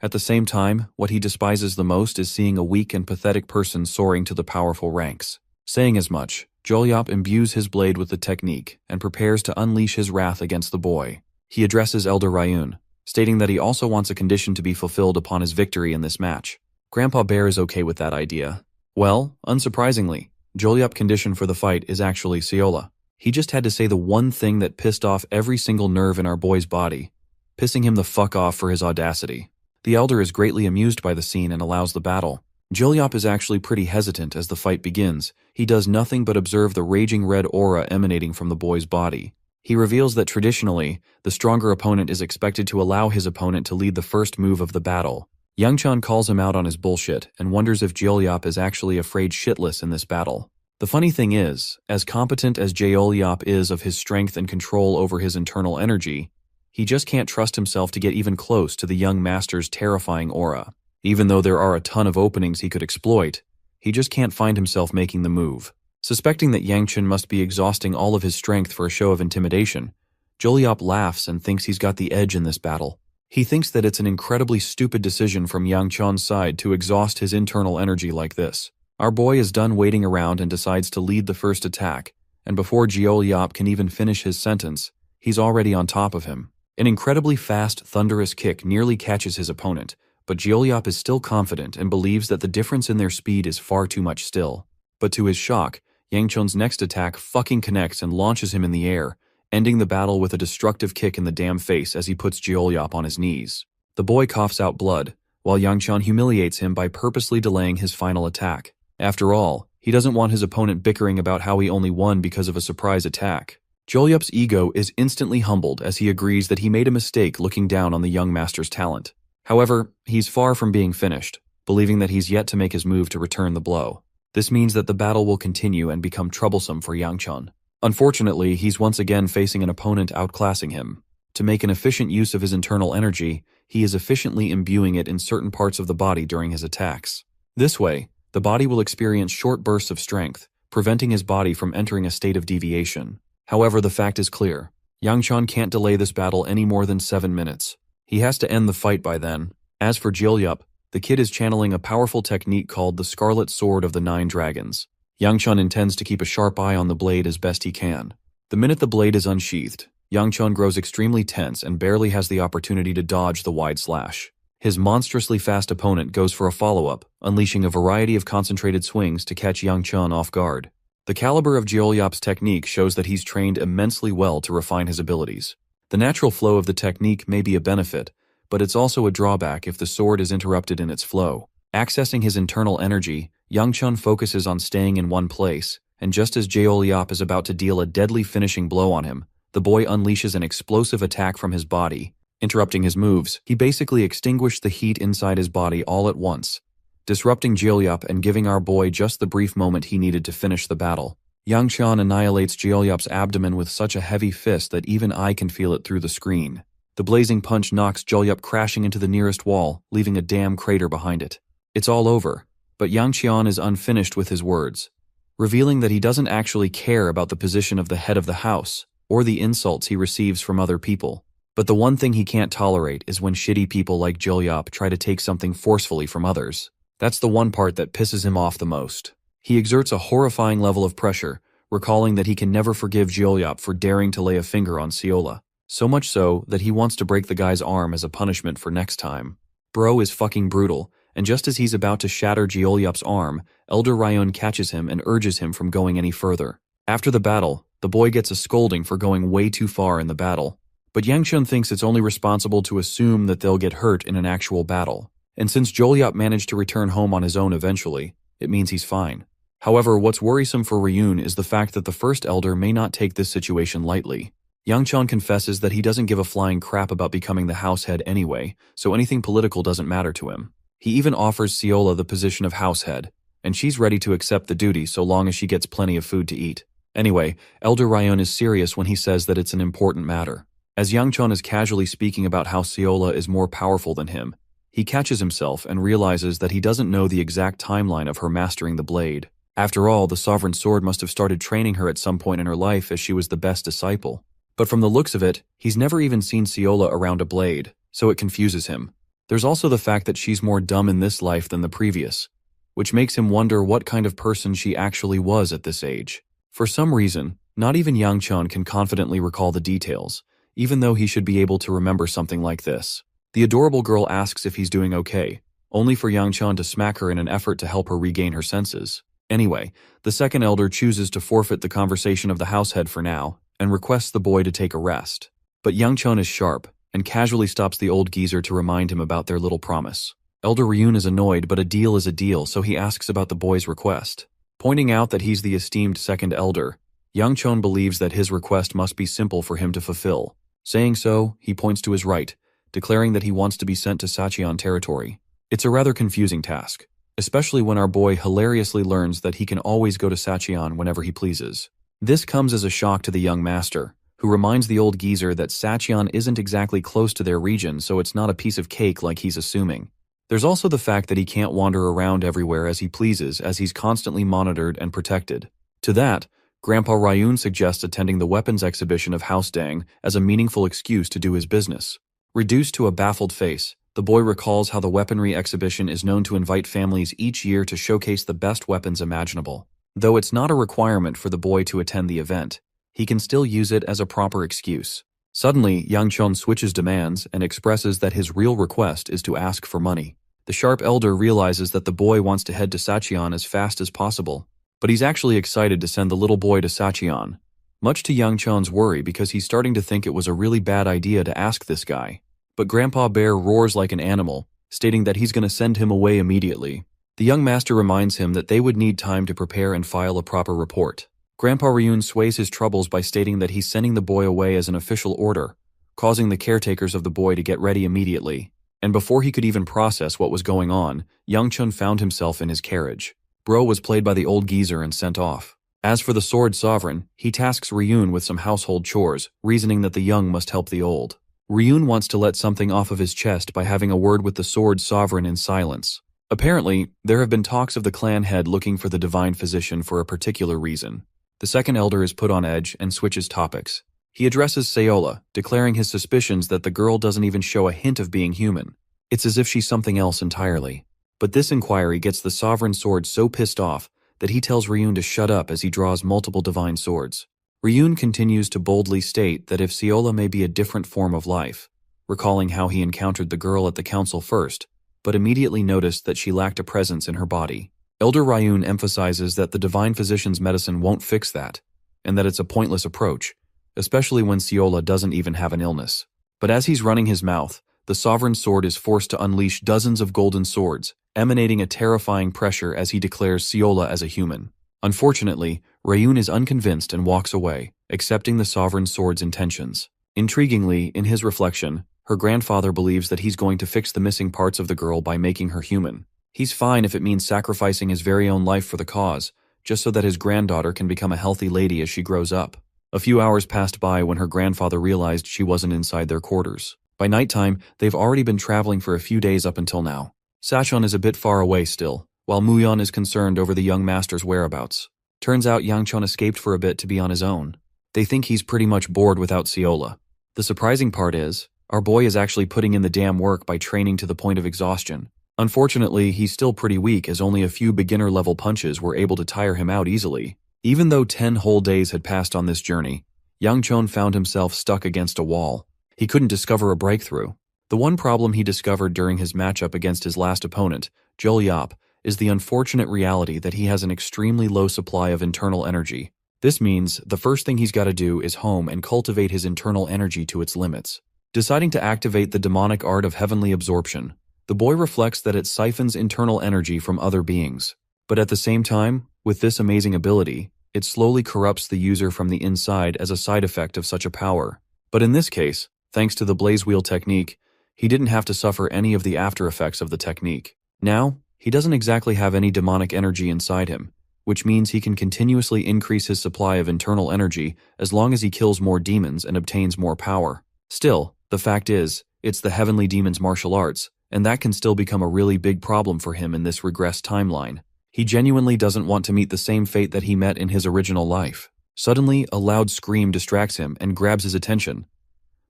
At the same time, what he despises the most is seeing a weak and pathetic person soaring to the powerful ranks. Saying as much, Jolyop imbues his blade with the technique and prepares to unleash his wrath against the boy. He addresses Elder Ryun, stating that he also wants a condition to be fulfilled upon his victory in this match. Grandpa Bear is okay with that idea. Well, unsurprisingly, Jolyop's condition for the fight is actually Seola. He just had to say the one thing that pissed off every single nerve in our boy's body, pissing him the fuck off for his audacity. The elder is greatly amused by the scene and allows the battle. Jolyop is actually pretty hesitant as the fight begins. He does nothing but observe the raging red aura emanating from the boy's body. He reveals that traditionally, the stronger opponent is expected to allow his opponent to lead the first move of the battle. Yang Chun calls him out on his bullshit and wonders if Jolyop is actually afraid shitless in this battle. The funny thing is, as competent as Jolyop is of his strength and control over his internal energy, he just can't trust himself to get even close to the young master's terrifying aura. Even though there are a ton of openings he could exploit, he just can't find himself making the move. Suspecting that Yang Chun must be exhausting all of his strength for a show of intimidation, Jolyop laughs and thinks he's got the edge in this battle. He thinks that it's an incredibly stupid decision from Yang Chun's side to exhaust his internal energy like this. Our boy is done waiting around and decides to lead the first attack, and before Jolyop can even finish his sentence, he's already on top of him. An incredibly fast, thunderous kick nearly catches his opponent, but Jolyop is still confident and believes that the difference in their speed is far too much still. But to his shock, Yang Chun's next attack fucking connects and launches him in the air, ending the battle with a destructive kick in the damn face as he puts Jolyop on his knees. The boy coughs out blood, while Yang Chun humiliates him by purposely delaying his final attack. After all, he doesn't want his opponent bickering about how he only won because of a surprise attack. Jolyop's ego is instantly humbled as he agrees that he made a mistake looking down on the young master's talent. However, he's far from being finished, believing that he's yet to make his move to return the blow. This means that the battle will continue and become troublesome for Yang Chun. Unfortunately, he's once again facing an opponent outclassing him. To make an efficient use of his internal energy, he is efficiently imbuing it in certain parts of the body during his attacks. This way, the body will experience short bursts of strength, preventing his body from entering a state of deviation. However, the fact is clear. Yang Chun can't delay this battle any more than 7 minutes. He has to end the fight by then. As for Jolyop, The kid is channeling a powerful technique called the Scarlet Sword of the Nine Dragons. Yang Chun intends to keep a sharp eye on the blade as best he can. The minute the blade is unsheathed, Yang Chun grows extremely tense and barely has the opportunity to dodge the wide slash. His monstrously fast opponent goes for a follow-up, unleashing a variety of concentrated swings to catch Yang Chun off guard. The caliber of Jeolyop's technique shows that he's trained immensely well to refine his abilities. The natural flow of the technique may be a benefit, but it's also a drawback if the sword is interrupted in its flow. Accessing his internal energy, Yang Chun focuses on staying in one place, and just as Jeolyop is about to deal a deadly finishing blow on him, the boy unleashes an explosive attack from his body. Interrupting his moves, he basically extinguished the heat inside his body all at once, disrupting Jeolyop and giving our boy just the brief moment he needed to finish the battle. Yang Chun annihilates Jeolyop's abdomen with such a heavy fist that even I can feel it through the screen. The blazing punch knocks Jeolyop crashing into the nearest wall, leaving a damn crater behind it. It's all over, but Yang Chun is unfinished with his words, revealing that he doesn't actually care about the position of the head of the house, or the insults he receives from other people. But the one thing he can't tolerate is when shitty people like Jeolyop try to take something forcefully from others. That's the one part that pisses him off the most. He exerts a horrifying level of pressure, recalling that he can never forgive Jeolyop for daring to lay a finger on Seola. So much so that he wants to break the guy's arm as a punishment for next time. Bro is fucking brutal, and just as he's about to shatter Jeolyop's arm, Elder Ryun catches him and urges him from going any further. After the battle, the boy gets a scolding for going way too far in the battle. But Yang Chun thinks it's only responsible to assume that they'll get hurt in an actual battle. And since Jeolyop managed to return home on his own eventually, it means he's fine. However, what's worrisome for Ryun is the fact that the first elder may not take this situation lightly. Yang Chun confesses that he doesn't give a flying crap about becoming the house head anyway, so anything political doesn't matter to him. He even offers Seola the position of house head, and she's ready to accept the duty so long as she gets plenty of food to eat. Anyway, Elder Ryun is serious when he says that it's an important matter. As Yang Chun is casually speaking about how Seola is more powerful than him, he catches himself and realizes that he doesn't know the exact timeline of her mastering the blade. After all, the Sovereign Sword must have started training her at some point in her life as she was the best disciple. But from the looks of it, he's never even seen Seola around a blade, so it confuses him. There's also the fact that she's more dumb in this life than the previous, which makes him wonder what kind of person she actually was at this age. For some reason, not even Yang Chun can confidently recall the details, even though he should be able to remember something like this. The adorable girl asks if he's doing okay, only for Yang Chun to smack her in an effort to help her regain her senses. Anyway, the second elder chooses to forfeit the conversation of the househead for now, and requests the boy to take a rest. But Yang Chun is sharp, and casually stops the old geezer to remind him about their little promise. Elder Ryun is annoyed, but a deal is a deal, so he asks about the boy's request. Pointing out that he's the esteemed second elder, Yang Chun believes that his request must be simple for him to fulfill. Saying so, he points to his right, declaring that he wants to be sent to Sacheon territory. It's a rather confusing task, especially when our boy hilariously learns that he can always go to Sacheon whenever he pleases. This comes as a shock to the young master, who reminds the old geezer that Sacheon isn't exactly close to their region, so it's not a piece of cake like he's assuming. There's also the fact that he can't wander around everywhere as he pleases, as he's constantly monitored and protected. To that, Grandpa Ryun suggests attending the weapons exhibition of House Dang as a meaningful excuse to do his business. Reduced to a baffled face, the boy recalls how the weaponry exhibition is known to invite families each year to showcase the best weapons imaginable. Though it's not a requirement for the boy to attend the event, he can still use it as a proper excuse. Suddenly, Yang Chun switches demands and expresses that his real request is to ask for money. The sharp elder realizes that the boy wants to head to Sacheon as fast as possible, but he's actually excited to send the little boy to Sacheon, much to Yang Chun's worry because he's starting to think it was a really bad idea to ask this guy. But Grandpa Bear roars like an animal, stating that he's going to send him away immediately. The young master reminds him that they would need time to prepare and file a proper report. Grandpa Ryun sways his troubles by stating that he's sending the boy away as an official order, causing the caretakers of the boy to get ready immediately. And before he could even process what was going on, Yang Chun found himself in his carriage. Bro was played by the old geezer and sent off. As for the Sword Sovereign, he tasks Ryun with some household chores, reasoning that the young must help the old. Ryun wants to let something off of his chest by having a word with the Sword Sovereign in silence. Apparently, there have been talks of the clan head looking for the divine physician for a particular reason. The second elder is put on edge and switches topics. He addresses Seola, declaring his suspicions that the girl doesn't even show a hint of being human. It's as if she's something else entirely. But this inquiry gets the Sovereign Sword so pissed off that he tells Ryun to shut up as he draws multiple divine swords. Ryun continues to boldly state that if Seola may be a different form of life, recalling how he encountered the girl at the council first, but immediately noticed that she lacked a presence in her body. Elder Ryun emphasizes that the divine physician's medicine won't fix that, and that it's a pointless approach, especially when Seola doesn't even have an illness. But as he's running his mouth, the Sovereign Sword is forced to unleash dozens of golden swords, emanating a terrifying pressure as he declares Seola as a human. Unfortunately, Ryun is unconvinced and walks away, accepting the Sovereign Sword's intentions. Intriguingly, in his reflection, her grandfather believes that he's going to fix the missing parts of the girl by making her human. He's fine if it means sacrificing his very own life for the cause, just so that his granddaughter can become a healthy lady as she grows up. A few hours passed by when her grandfather realized she wasn't inside their quarters. By nighttime, they've already been traveling for a few days up until now. Sachon is a bit far away still, while Muyon is concerned over the young master's whereabouts. Turns out Yangchon escaped for a bit to be on his own. They think he's pretty much bored without Seola. The surprising part is, our boy is actually putting in the damn work by training to the point of exhaustion. Unfortunately, he's still pretty weak as only a few beginner-level punches were able to tire him out easily. Even though 10 whole days had passed on this journey, Yangchon found himself stuck against a wall. He couldn't discover a breakthrough. The one problem he discovered during his matchup against his last opponent, Jol Yap, is the unfortunate reality that he has an extremely low supply of internal energy. This means the first thing he's got to do is home and cultivate his internal energy to its limits. Deciding to activate the demonic art of heavenly absorption, the boy reflects that it siphons internal energy from other beings. But at the same time, with this amazing ability, it slowly corrupts the user from the inside as a side effect of such a power. But in this case, thanks to the blaze wheel technique, he didn't have to suffer any of the after effects of the technique. Now, he doesn't exactly have any demonic energy inside him, which means he can continuously increase his supply of internal energy as long as he kills more demons and obtains more power. Still, the fact is, it's the heavenly demon's martial arts, and that can still become a really big problem for him in this regressed timeline. He genuinely doesn't want to meet the same fate that he met in his original life. Suddenly, a loud scream distracts him and grabs his attention.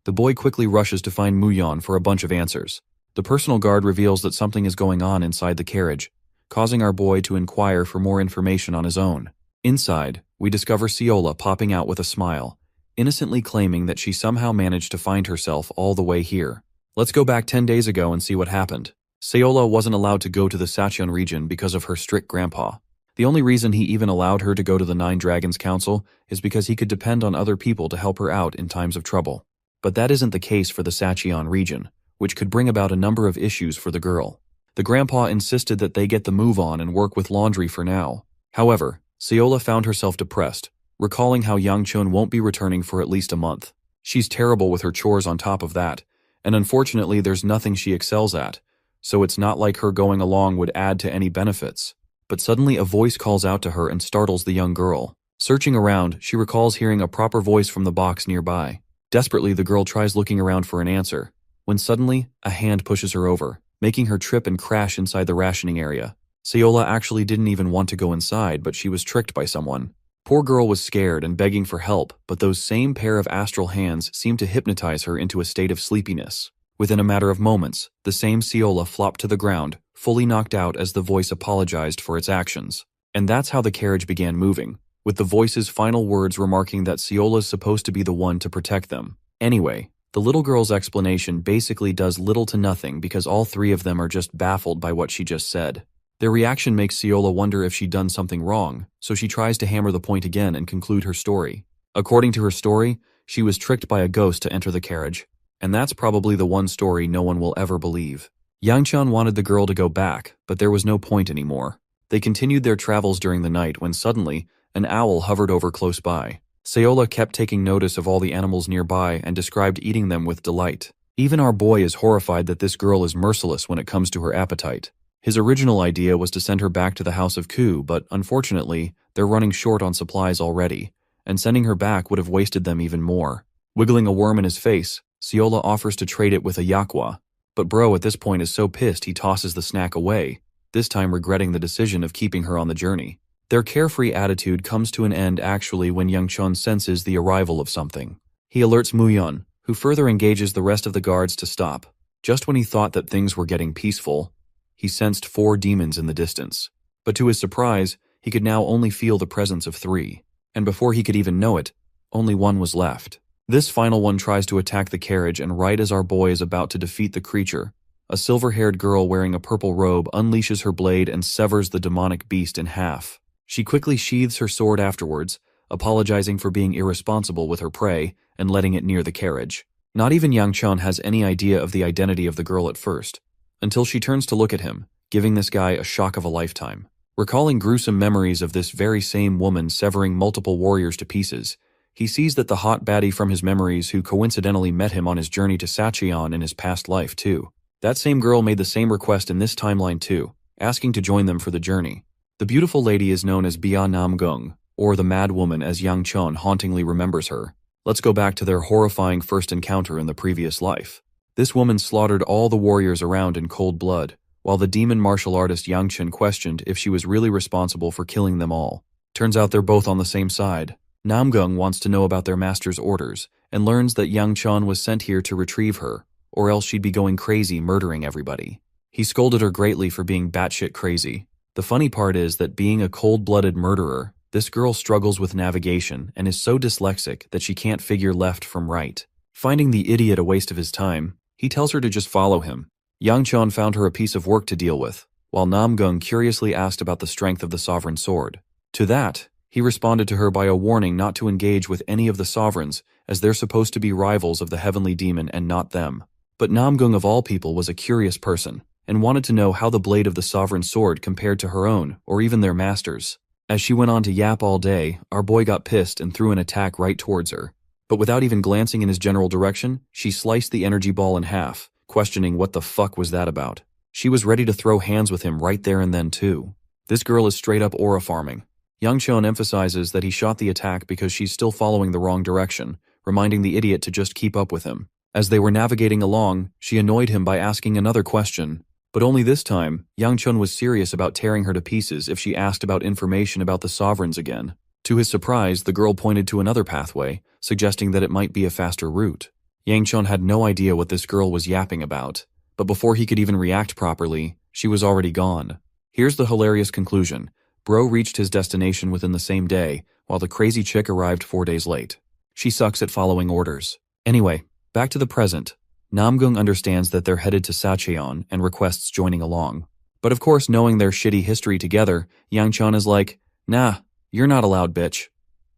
The boy quickly rushes to find Muyon for a bunch of answers. The personal guard reveals that something is going on inside the carriage, causing our boy to inquire for more information on his own. Inside, we discover Seola popping out with a smile, innocently claiming that she somehow managed to find herself all the way here. Let's go back 10 days ago and see what happened. Seola wasn't allowed to go to the Sachon region because of her strict grandpa. The only reason he even allowed her to go to the Nine Dragons Council is because he could depend on other people to help her out in times of trouble. But that isn't the case for the Sachon region, which could bring about a number of issues for the girl. The grandpa insisted that they get the move on and work with laundry for now. However, Seola found herself depressed, recalling how Yangchon won't be returning for at least a month. She's terrible with her chores on top of that, and unfortunately there's nothing she excels at, so it's not like her going along would add to any benefits. But suddenly a voice calls out to her and startles the young girl. Searching around, she recalls hearing a proper voice from the box nearby. Desperately, the girl tries looking around for an answer, when suddenly, a hand pushes her over, making her trip and crash inside the rationing area. Seola actually didn't even want to go inside, but she was tricked by someone. Poor girl was scared and begging for help, but those same pair of astral hands seemed to hypnotize her into a state of sleepiness. Within a matter of moments, the same Seola flopped to the ground, fully knocked out as the voice apologized for its actions. And that's how the carriage began moving, with the voice's final words remarking that Seola's supposed to be the one to protect them. Anyway, the little girl's explanation basically does little to nothing because all three of them are just baffled by what she just said. Their reaction makes Seola wonder if she'd done something wrong, so she tries to hammer the point again and conclude her story. According to her story, she was tricked by a ghost to enter the carriage, and that's probably the one story no one will ever believe. Yangchon wanted the girl to go back, but there was no point anymore. They continued their travels during the night when suddenly, an owl hovered over close by. Seola kept taking notice of all the animals nearby and described eating them with delight. Even our boy is horrified that this girl is merciless when it comes to her appetite. His original idea was to send her back to the House of Ku, but unfortunately, they're running short on supplies already, and sending her back would have wasted them even more. Wiggling a worm in his face, Seola offers to trade it with a yakwa, but bro at this point is so pissed he tosses the snack away, this time regretting the decision of keeping her on the journey. Their carefree attitude comes to an end actually when Yangchon senses the arrival of something. He alerts Muyon, who further engages the rest of the guards to stop. Just when he thought that things were getting peaceful, he sensed 4 demons in the distance. But to his surprise, he could now only feel the presence of 3. And before he could even know it, only 1 was left. This final one tries to attack the carriage, and right as our boy is about to defeat the creature, a silver-haired girl wearing a purple robe unleashes her blade and severs the demonic beast in half. She quickly sheathes her sword afterwards, apologizing for being irresponsible with her prey and letting it near the carriage. Not even Yang Chun has any idea of the identity of the girl at first, until she turns to look at him, giving this guy a shock of a lifetime. Recalling gruesome memories of this very same woman severing multiple warriors to pieces, he sees that the hot baddie from his memories who coincidentally met him on his journey to Sacheon in his past life too. That same girl made the same request in this timeline too, asking to join them for the journey. The beautiful lady is known as Bia Namgung, or the Mad Woman as Yang Chun hauntingly remembers her. Let's go back to their horrifying first encounter in the previous life. This woman slaughtered all the warriors around in cold blood, while the demon martial artist Yang Chun questioned if she was really responsible for killing them all. Turns out they're both on the same side. Namgung wants to know about their master's orders, and learns that Yang Chun was sent here to retrieve her, or else she'd be going crazy murdering everybody. He scolded her greatly for being batshit crazy. The funny part is that being a cold-blooded murderer, this girl struggles with navigation and is so dyslexic that she can't figure left from right. Finding the idiot a waste of his time, he tells her to just follow him. Yang Chun found her a piece of work to deal with, while Namgung curiously asked about the strength of the sovereign sword. To that, he responded to her by a warning not to engage with any of the sovereigns, as they're supposed to be rivals of the heavenly demon and not them. But Namgung of all people was a curious person, and wanted to know how the blade of the sovereign sword compared to her own, or even their master's. As she went on to yap all day, our boy got pissed and threw an attack right towards her. But without even glancing in his general direction, she sliced the energy ball in half, questioning what the fuck was that about. She was ready to throw hands with him right there and then too. This girl is straight up aura farming. Yang Chun emphasizes that he shot the attack because she's still following the wrong direction, reminding the idiot to just keep up with him. As they were navigating along, she annoyed him by asking another question. But only this time, Yang Chun was serious about tearing her to pieces if she asked about information about the sovereigns again. To his surprise, the girl pointed to another pathway, suggesting that it might be a faster route. Yang Chun had no idea what this girl was yapping about, but before he could even react properly, she was already gone. Here's the hilarious conclusion. Bro reached his destination within the same day, while the crazy chick arrived 4 days late. She sucks at following orders. Anyway, back to the present. Namgung understands that they're headed to Sacheon and requests joining along. But of course, knowing their shitty history together, Yang Chun is like, nah, you're not allowed, bitch.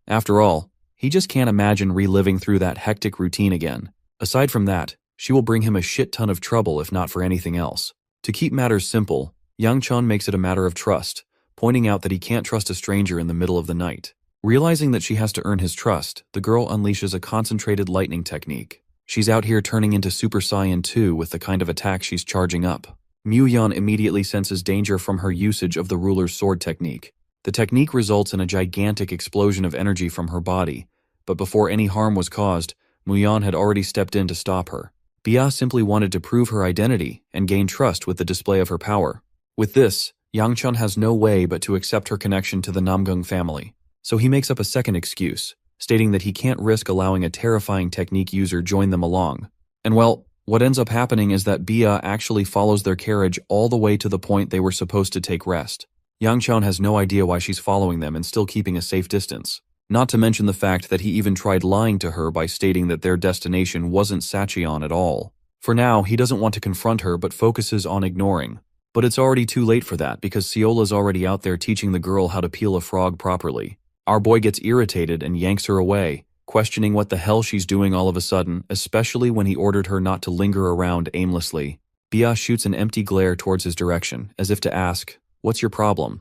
After all, he just can't imagine reliving through that hectic routine again. Aside from that, she will bring him a shit ton of trouble if not for anything else. To keep matters simple, Yang Chun makes it a matter of trust, pointing out that he can't trust a stranger in the middle of the night. Realizing that she has to earn his trust, the girl unleashes a concentrated lightning technique. She's out here turning into Super Saiyan 2 with the kind of attack she's charging up. Mu-Yan immediately senses danger from her usage of the ruler's sword technique. The technique results in a gigantic explosion of energy from her body, but before any harm was caused, Mu-Yan had already stepped in to stop her. Bia simply wanted to prove her identity and gain trust with the display of her power. With this, Yang Chun has no way but to accept her connection to the Namgung family, so he makes up a second excuse, stating that he can't risk allowing a terrifying technique user join them along. And well, what ends up happening is that Bia actually follows their carriage all the way to the point they were supposed to take rest. Yang Chun has no idea why she's following them and still keeping a safe distance. Not to mention the fact that he even tried lying to her by stating that their destination wasn't Sacheon at all. For now, he doesn't want to confront her but focuses on ignoring. But it's already too late for that because Siola's already out there teaching the girl how to peel a frog properly. Our boy gets irritated and yanks her away, questioning what the hell she's doing all of a sudden, especially when he ordered her not to linger around aimlessly. Bia shoots an empty glare towards his direction, as if to ask, "What's your problem?"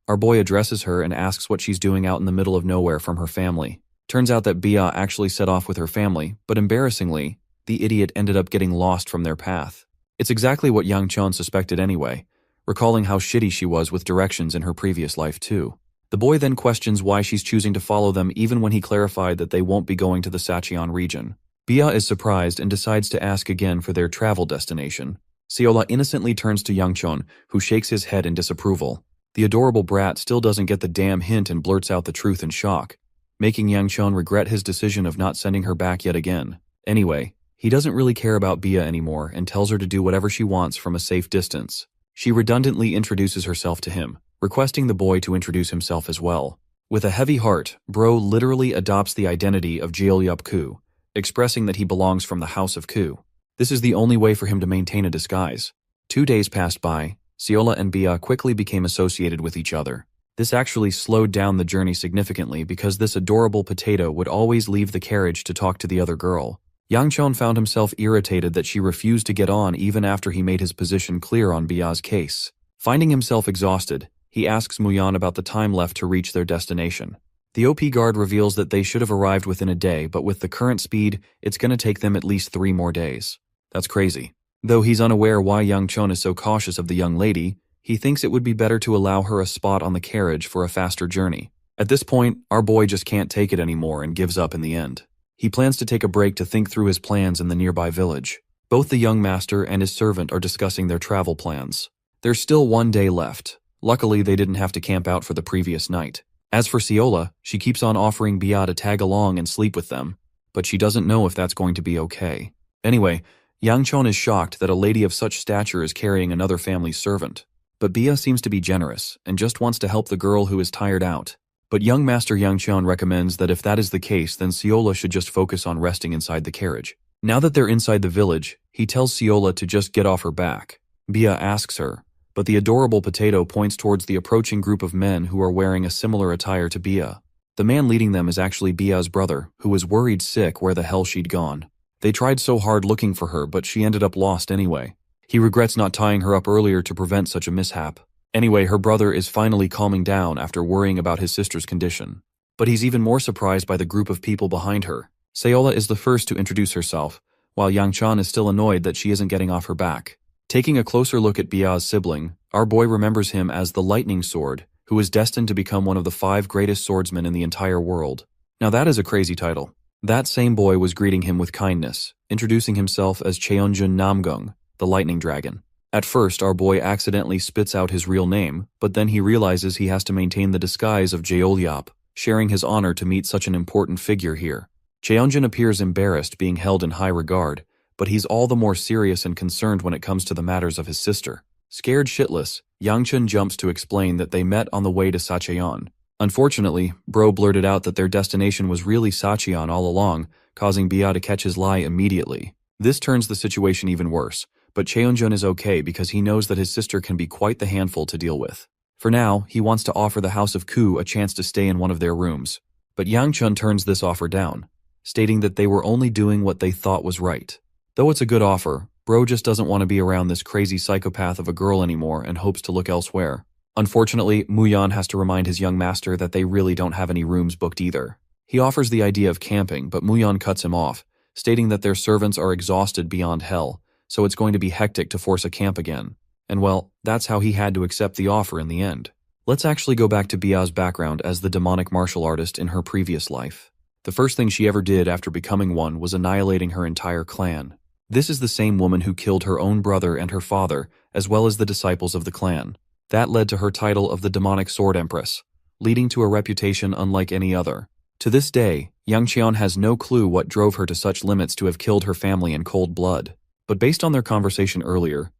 Our boy addresses her and asks what she's doing out in the middle of nowhere from her family. Turns out that Bia actually set off with her family, but embarrassingly, the idiot ended up getting lost from their path. It's exactly what Yang Chun suspected anyway, recalling how shitty she was with directions in her previous life too. The boy then questions why she's choosing to follow them even when he clarified that they won't be going to the Sacheon region. Bia is surprised and decides to ask again for their travel destination. Siola innocently turns to Yang Chun, who shakes his head in disapproval. The adorable brat still doesn't get the damn hint and blurts out the truth in shock, making Yang Chun regret his decision of not sending her back yet again. Anyway, He doesn't really care about Bia anymore and tells her to do whatever she wants from a safe distance. She redundantly introduces herself to him, requesting the boy to introduce himself as well. With a heavy heart, Bro literally adopts the identity of Jeolyup Ku, expressing that he belongs from the House of Ku. This is the only way for him to maintain a disguise. 2 days passed by. Seola and Bia quickly became associated with each other. This actually slowed down the journey significantly because this adorable potato would always leave the carriage to talk to the other girl. Yang Chon found himself irritated that she refused to get on even after he made his position clear on Bia's case. Finding himself exhausted, he asks Muyan about the time left to reach their destination. The OP guard reveals that they should have arrived within a day, but with the current speed, it's going to take them at least 3 more days. That's crazy. Though he's unaware why Yang Chon is so cautious of the young lady, he thinks it would be better to allow her a spot on the carriage for a faster journey. At this point, our boy just can't take it anymore and gives up in the end. He plans to take a break to think through his plans in the nearby village. Both the young master and his servant are discussing their travel plans. There's still 1 day left. Luckily, they didn't have to camp out for the previous night. As for Seola, she keeps on offering Bia to tag along and sleep with them, but she doesn't know if that's going to be okay. Anyway, Yang Chon is shocked that a lady of such stature is carrying another family's servant. But Bia seems to be generous and just wants to help the girl who is tired out. But young Master Yang Chon recommends that if that is the case, then Seola should just focus on resting inside the carriage. Now that they're inside the village, he tells Seola to just get off her back. Bia asks her, but the adorable potato points towards the approaching group of men who are wearing a similar attire to Bia. The man leading them is actually Bia's brother, who was worried sick where the hell she'd gone. They tried so hard looking for her, but she ended up lost anyway. He regrets not tying her up earlier to prevent such a mishap. Anyway, her brother is finally calming down after worrying about his sister's condition. But he's even more surprised by the group of people behind her. Seola is the first to introduce herself, while Yang Chan is still annoyed that she isn't getting off her back. Taking a closer look at Bia's sibling, our boy remembers him as the Lightning Sword, who is destined to become one of the 5 greatest swordsmen in the entire world. Now that is a crazy title. That same boy was greeting him with kindness, introducing himself as Cheonjun Namgung, the Lightning Dragon. At first, our boy accidentally spits out his real name, but then he realizes he has to maintain the disguise of Jeolyup, sharing his honor to meet such an important figure here. Cheonjun appears embarrassed being held in high regard, but he's all the more serious and concerned when it comes to the matters of his sister. Scared shitless, Yangchun jumps to explain that they met on the way to Sacheon. Unfortunately, Bro blurted out that their destination was really Sacheon all along, causing Bia to catch his lie immediately. This turns the situation even worse, but Cheonjun is okay because he knows that his sister can be quite the handful to deal with. For now, he wants to offer the House of Ku a chance to stay in one of their rooms, but Yangchun turns this offer down, stating that they were only doing what they thought was right. Though it's a good offer, Bro just doesn't want to be around this crazy psychopath of a girl anymore and hopes to look elsewhere. Unfortunately, Muyan has to remind his young master that they really don't have any rooms booked either. He offers the idea of camping, but Muyan cuts him off, stating that their servants are exhausted beyond hell, so it's going to be hectic to force a camp again. And well, that's how he had to accept the offer in the end. Let's actually go back to Bia's background as the demonic martial artist in her previous life. The first thing she ever did after becoming one was annihilating her entire clan. This is the same woman who killed her own brother and her father, as well as the disciples of the clan. That led to her title of the Demonic Sword Empress, leading to a reputation unlike any other. To this day, Yang Qian has no clue what drove her to such limits to have killed her family in cold blood. But based on their conversation earlier,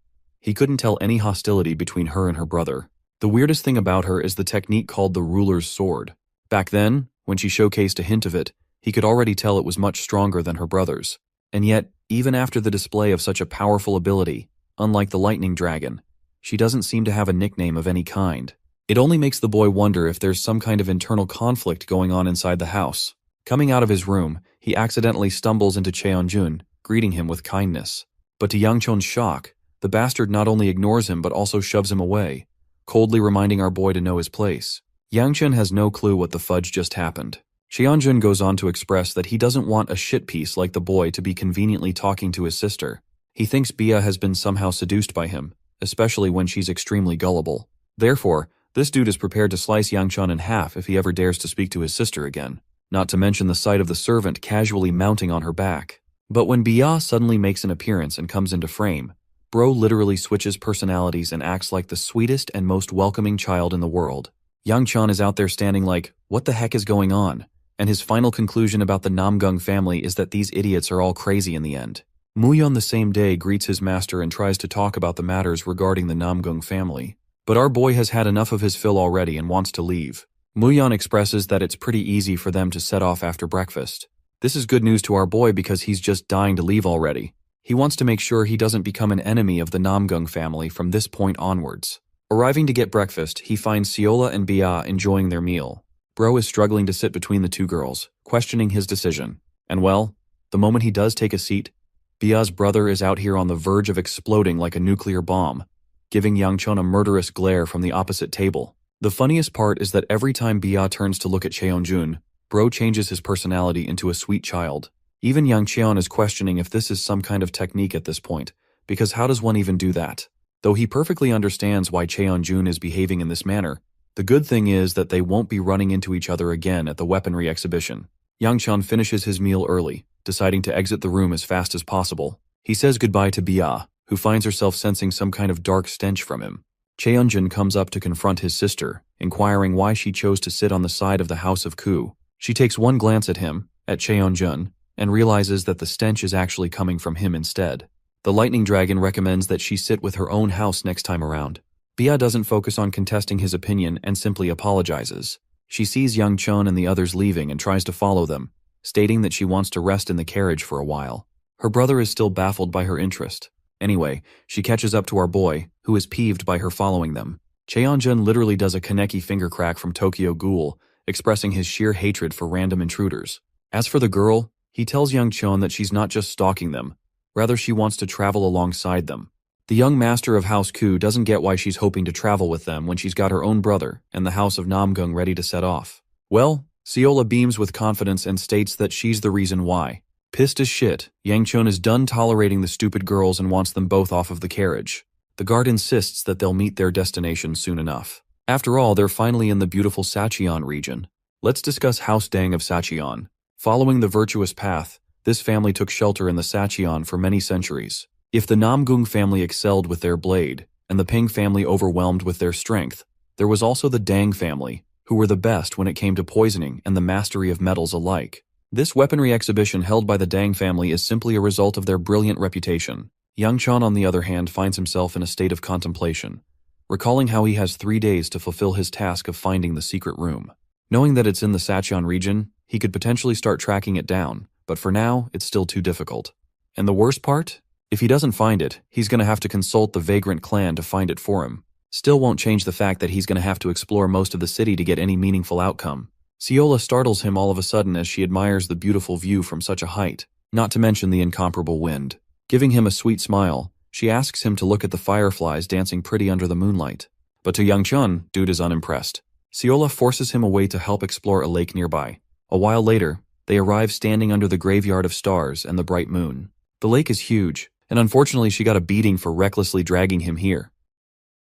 he couldn't tell any hostility between her and her brother. The weirdest thing about her is the technique called the Ruler's Sword. Back then, when she showcased a hint of it, he could already tell it was much stronger than her brother's. And yet, even after the display of such a powerful ability, unlike the Lightning Dragon, she doesn't seem to have a nickname of any kind. It only makes the boy wonder if there's some kind of internal conflict going on inside the house. Coming out of his room, he accidentally stumbles into Cheonjun, greeting him with kindness. But to Yangchun's shock, the bastard not only ignores him but also shoves him away, coldly reminding our boy to know his place. Yangchun has no clue what the fudge just happened. Cheonjun goes on to express that he doesn't want a shitpiece like the boy to be conveniently talking to his sister. He thinks Bia has been somehow seduced by him, especially when she's extremely gullible. Therefore, this dude is prepared to slice Yangchun in half if he ever dares to speak to his sister again, not to mention the sight of the servant casually mounting on her back. But when Bia suddenly makes an appearance and comes into frame, Bro literally switches personalities and acts like the sweetest and most welcoming child in the world. Yangchun is out there standing like, what the heck is going on? And his final conclusion about the Namgung family is that these idiots are all crazy in the end. Muyeon the same day greets his master and tries to talk about the matters regarding the Namgung family. But our boy has had enough of his fill already and wants to leave. Muyeon expresses that it's pretty easy for them to set off after breakfast. This is good news to our boy because he's just dying to leave already. He wants to make sure he doesn't become an enemy of the Namgung family from this point onwards. Arriving to get breakfast, he finds Seola and Bia enjoying their meal. Bro is struggling to sit between the two girls, questioning his decision. And well, the moment he does take a seat, Bia's brother is out here on the verge of exploding like a nuclear bomb, giving Yangchon a murderous glare from the opposite table. The funniest part is that every time Bia turns to look at Cheonjun, Bro changes his personality into a sweet child. Even Yangcheon is questioning if this is some kind of technique at this point, because how does one even do that? Though he perfectly understands why Cheonjun is behaving in this manner, the good thing is that they won't be running into each other again at the weaponry exhibition. Yangchon finishes his meal early, deciding to exit the room as fast as possible. He says goodbye to Bia, who finds herself sensing some kind of dark stench from him. Cheonjun comes up to confront his sister, inquiring why she chose to sit on the side of the House of Ku. She takes one glance at him, at Cheonjun, and realizes that the stench is actually coming from him instead. The lightning dragon recommends that she sit with her own house next time around. Bia doesn't focus on contesting his opinion and simply apologizes. She sees Yangchon and the others leaving and tries to follow them, stating that she wants to rest in the carriage for a while. Her brother is still baffled by her interest. Anyway, she catches up to our boy, who is peeved by her following them. Cheonjun literally does a Kaneki finger crack from Tokyo Ghoul, expressing his sheer hatred for random intruders. As for the girl, he tells Yangchon that she's not just stalking them, rather she wants to travel alongside them. The young master of House Ku doesn't get why she's hoping to travel with them when she's got her own brother and the House of Namgung ready to set off. Well, Seola beams with confidence and states that she's the reason why. Pissed as shit, Yangchon is done tolerating the stupid girls and wants them both off of the carriage. The guard insists that they'll meet their destination soon enough. After all, they're finally in the beautiful Sacheon region. Let's discuss House Dang of Sacheon. Following the virtuous path, this family took shelter in the Sacheon for many centuries. If the Namgung family excelled with their blade, and the Ping family overwhelmed with their strength, there was also the Dang family, who were the best when it came to poisoning and the mastery of metals alike. This weaponry exhibition held by the Dang family is simply a result of their brilliant reputation. Yangchon, on the other hand, finds himself in a state of contemplation, recalling how he has 3 days to fulfill his task of finding the secret room. Knowing that it's in the Sacheon region, he could potentially start tracking it down, but for now, it's still too difficult. And the worst part? If he doesn't find it, he's going to have to consult the Vagrant clan to find it for him. Still won't change the fact that he's going to have to explore most of the city to get any meaningful outcome. Seola startles him all of a sudden as she admires the beautiful view from such a height, not to mention the incomparable wind. Giving him a sweet smile, she asks him to look at the fireflies dancing pretty under the moonlight. But to Yangchun, dude is unimpressed. Seola forces him away to help explore a lake nearby. A while later, they arrive standing under the graveyard of stars and the bright moon. The lake is huge, and unfortunately she got a beating for recklessly dragging him here.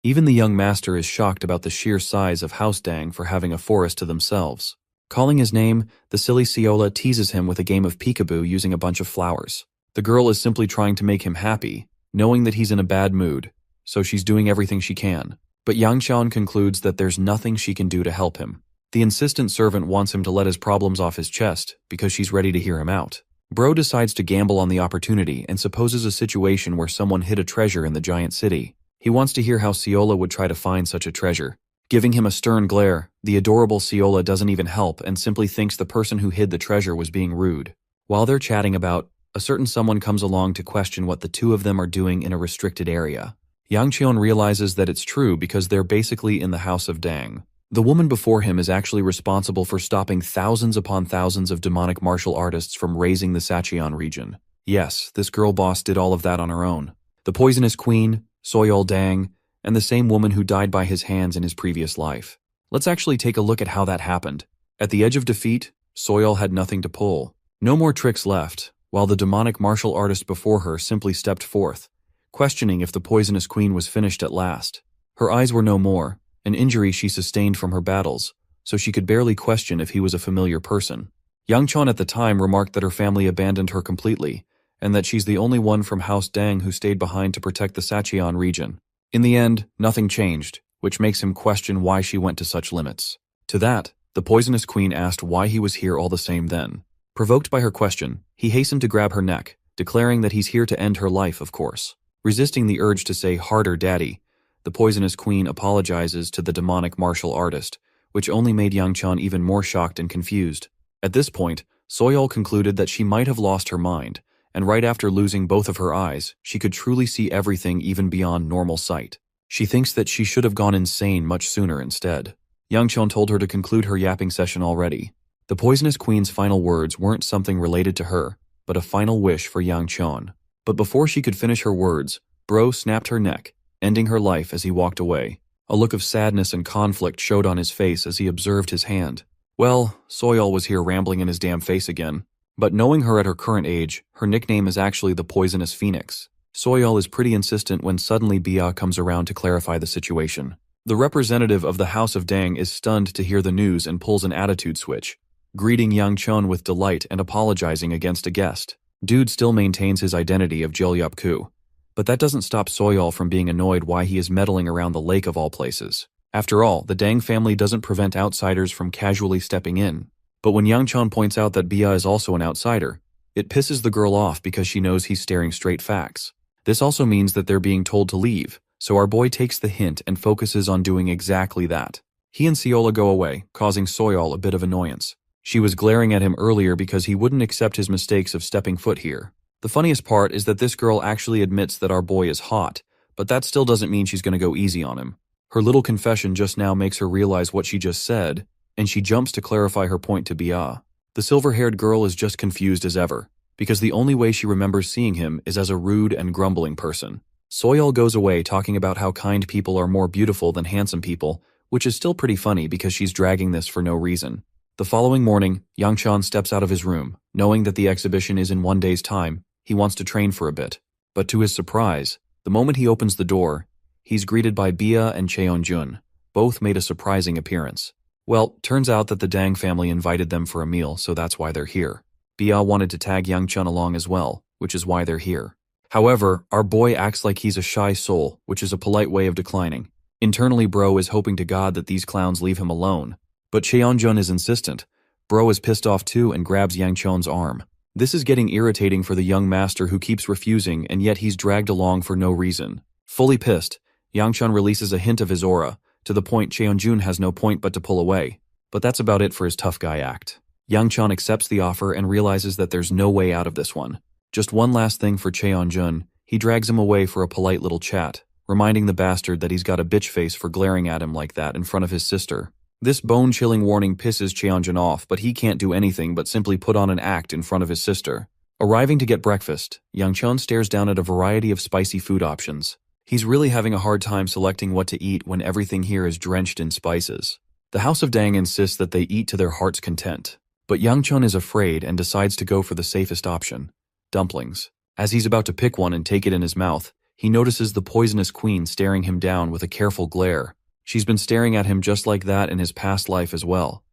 Even the young master is shocked about the sheer size of House Dang for having a forest to themselves. Calling his name, the silly Seola teases him with a game of peekaboo using a bunch of flowers. The girl is simply trying to make him happy, knowing that he's in a bad mood, so she's doing everything she can. But Yangchon concludes that there's nothing she can do to help him. The insistent servant wants him to let his problems off his chest because she's ready to hear him out. Bro decides to gamble on the opportunity and supposes a situation where someone hid a treasure in the giant city. He wants to hear how Seola would try to find such a treasure. Giving him a stern glare, the adorable Seola doesn't even help and simply thinks the person who hid the treasure was being rude. While they're chatting about, a certain someone comes along to question what the two of them are doing in a restricted area. Yangcheon realizes that it's true because they're basically in the House of Dang. The woman before him is actually responsible for stopping thousands upon thousands of demonic martial artists from raising the Sacheon region. Yes, this girl boss did all of that on her own. The poisonous queen, Soyol Dang, and the same woman who died by his hands in his previous life. Let's actually take a look at how that happened. At the edge of defeat, Soyol had nothing to pull. No more tricks left, while the demonic martial artist before her simply stepped forth, questioning if the poisonous queen was finished at last. Her eyes were no more, an injury she sustained from her battles, so she could barely question if he was a familiar person. Yangchon at the time remarked that her family abandoned her completely, and that she's the only one from House Dang who stayed behind to protect the Sacheon region. In the end, nothing changed, which makes him question why she went to such limits. To that, the poisonous queen asked why he was here all the same then. Provoked by her question, he hastened to grab her neck, declaring that he's here to end her life, of course. Resisting the urge to say harder daddy, the poisonous queen apologizes to the demonic martial artist, which only made Yang-chan even more shocked and confused. At this point, Soyeol concluded that she might have lost her mind, and right after losing both of her eyes, she could truly see everything even beyond normal sight. She thinks that she should have gone insane much sooner instead. Yang-chan told her to conclude her yapping session already. The poisonous queen's final words weren't something related to her, but a final wish for Yang-chan. But before she could finish her words, Bro snapped her neck, ending her life as he walked away. A look of sadness and conflict showed on his face as he observed his hand. Well, Soyeol was here rambling in his damn face again. But knowing her at her current age, her nickname is actually the Poisonous Phoenix. Soyeol is pretty insistent when suddenly Bia comes around to clarify the situation. The representative of the House of Dang is stunned to hear the news and pulls an attitude switch, greeting Yang-chan with delight and apologizing against a guest. Dude still maintains his identity of Jeolyup-ku, but that doesn't stop Soyeol from being annoyed why he is meddling around the lake of all places. After all, the Dang family doesn't prevent outsiders from casually stepping in. But when Yang-chan points out that Bia is also an outsider, it pisses the girl off because she knows he's staring straight facts. This also means that they're being told to leave, so our boy takes the hint and focuses on doing exactly that. He and Seola go away, causing Soyeol a bit of annoyance. She was glaring at him earlier because he wouldn't accept his mistakes of stepping foot here. The funniest part is that this girl actually admits that our boy is hot, but that still doesn't mean she's going to go easy on him. Her little confession just now makes her realize what she just said, and she jumps to clarify her point to Bia. The silver-haired girl is just confused as ever, because the only way she remembers seeing him is as a rude and grumbling person. Soyeol goes away talking about how kind people are more beautiful than handsome people, which is still pretty funny because she's dragging this for no reason. The following morning, Yang-chan steps out of his room. Knowing that the exhibition is in 1 day's time, he wants to train for a bit. But to his surprise, the moment he opens the door, he's greeted by Bia and Cheon-jun. Both made a surprising appearance. Well, turns out that the Dang family invited them for a meal, so that's why they're here. Bia wanted to tag Yang-chan along as well, which is why they're here. However, our boy acts like he's a shy soul, which is a polite way of declining. Internally, Bro is hoping to God that these clowns leave him alone. But Cheon-jun is insistent. Bro is pissed off too and grabs Yang-chan's arm. This is getting irritating for the young master who keeps refusing, and yet he's dragged along for no reason. Fully pissed, Yang-chan releases a hint of his aura, to the point Cheon-jun has no point but to pull away. But that's about it for his tough guy act. Yang-chan accepts the offer and realizes that there's no way out of this one. Just one last thing for Cheon-jun, he drags him away for a polite little chat, reminding the bastard that he's got a bitch face for glaring at him like that in front of his sister. This bone-chilling warning pisses Cheon-jun off, but he can't do anything but simply put on an act in front of his sister. Arriving to get breakfast, Yang-chan stares down at a variety of spicy food options. He's really having a hard time selecting what to eat when everything here is drenched in spices. The House of Dang insists that they eat to their heart's content, but Yang-chan is afraid and decides to go for the safest option, dumplings. As he's about to pick one and take it in his mouth, he notices the poisonous queen staring him down with a careful glare. She's been staring at him just like that in his past life as well,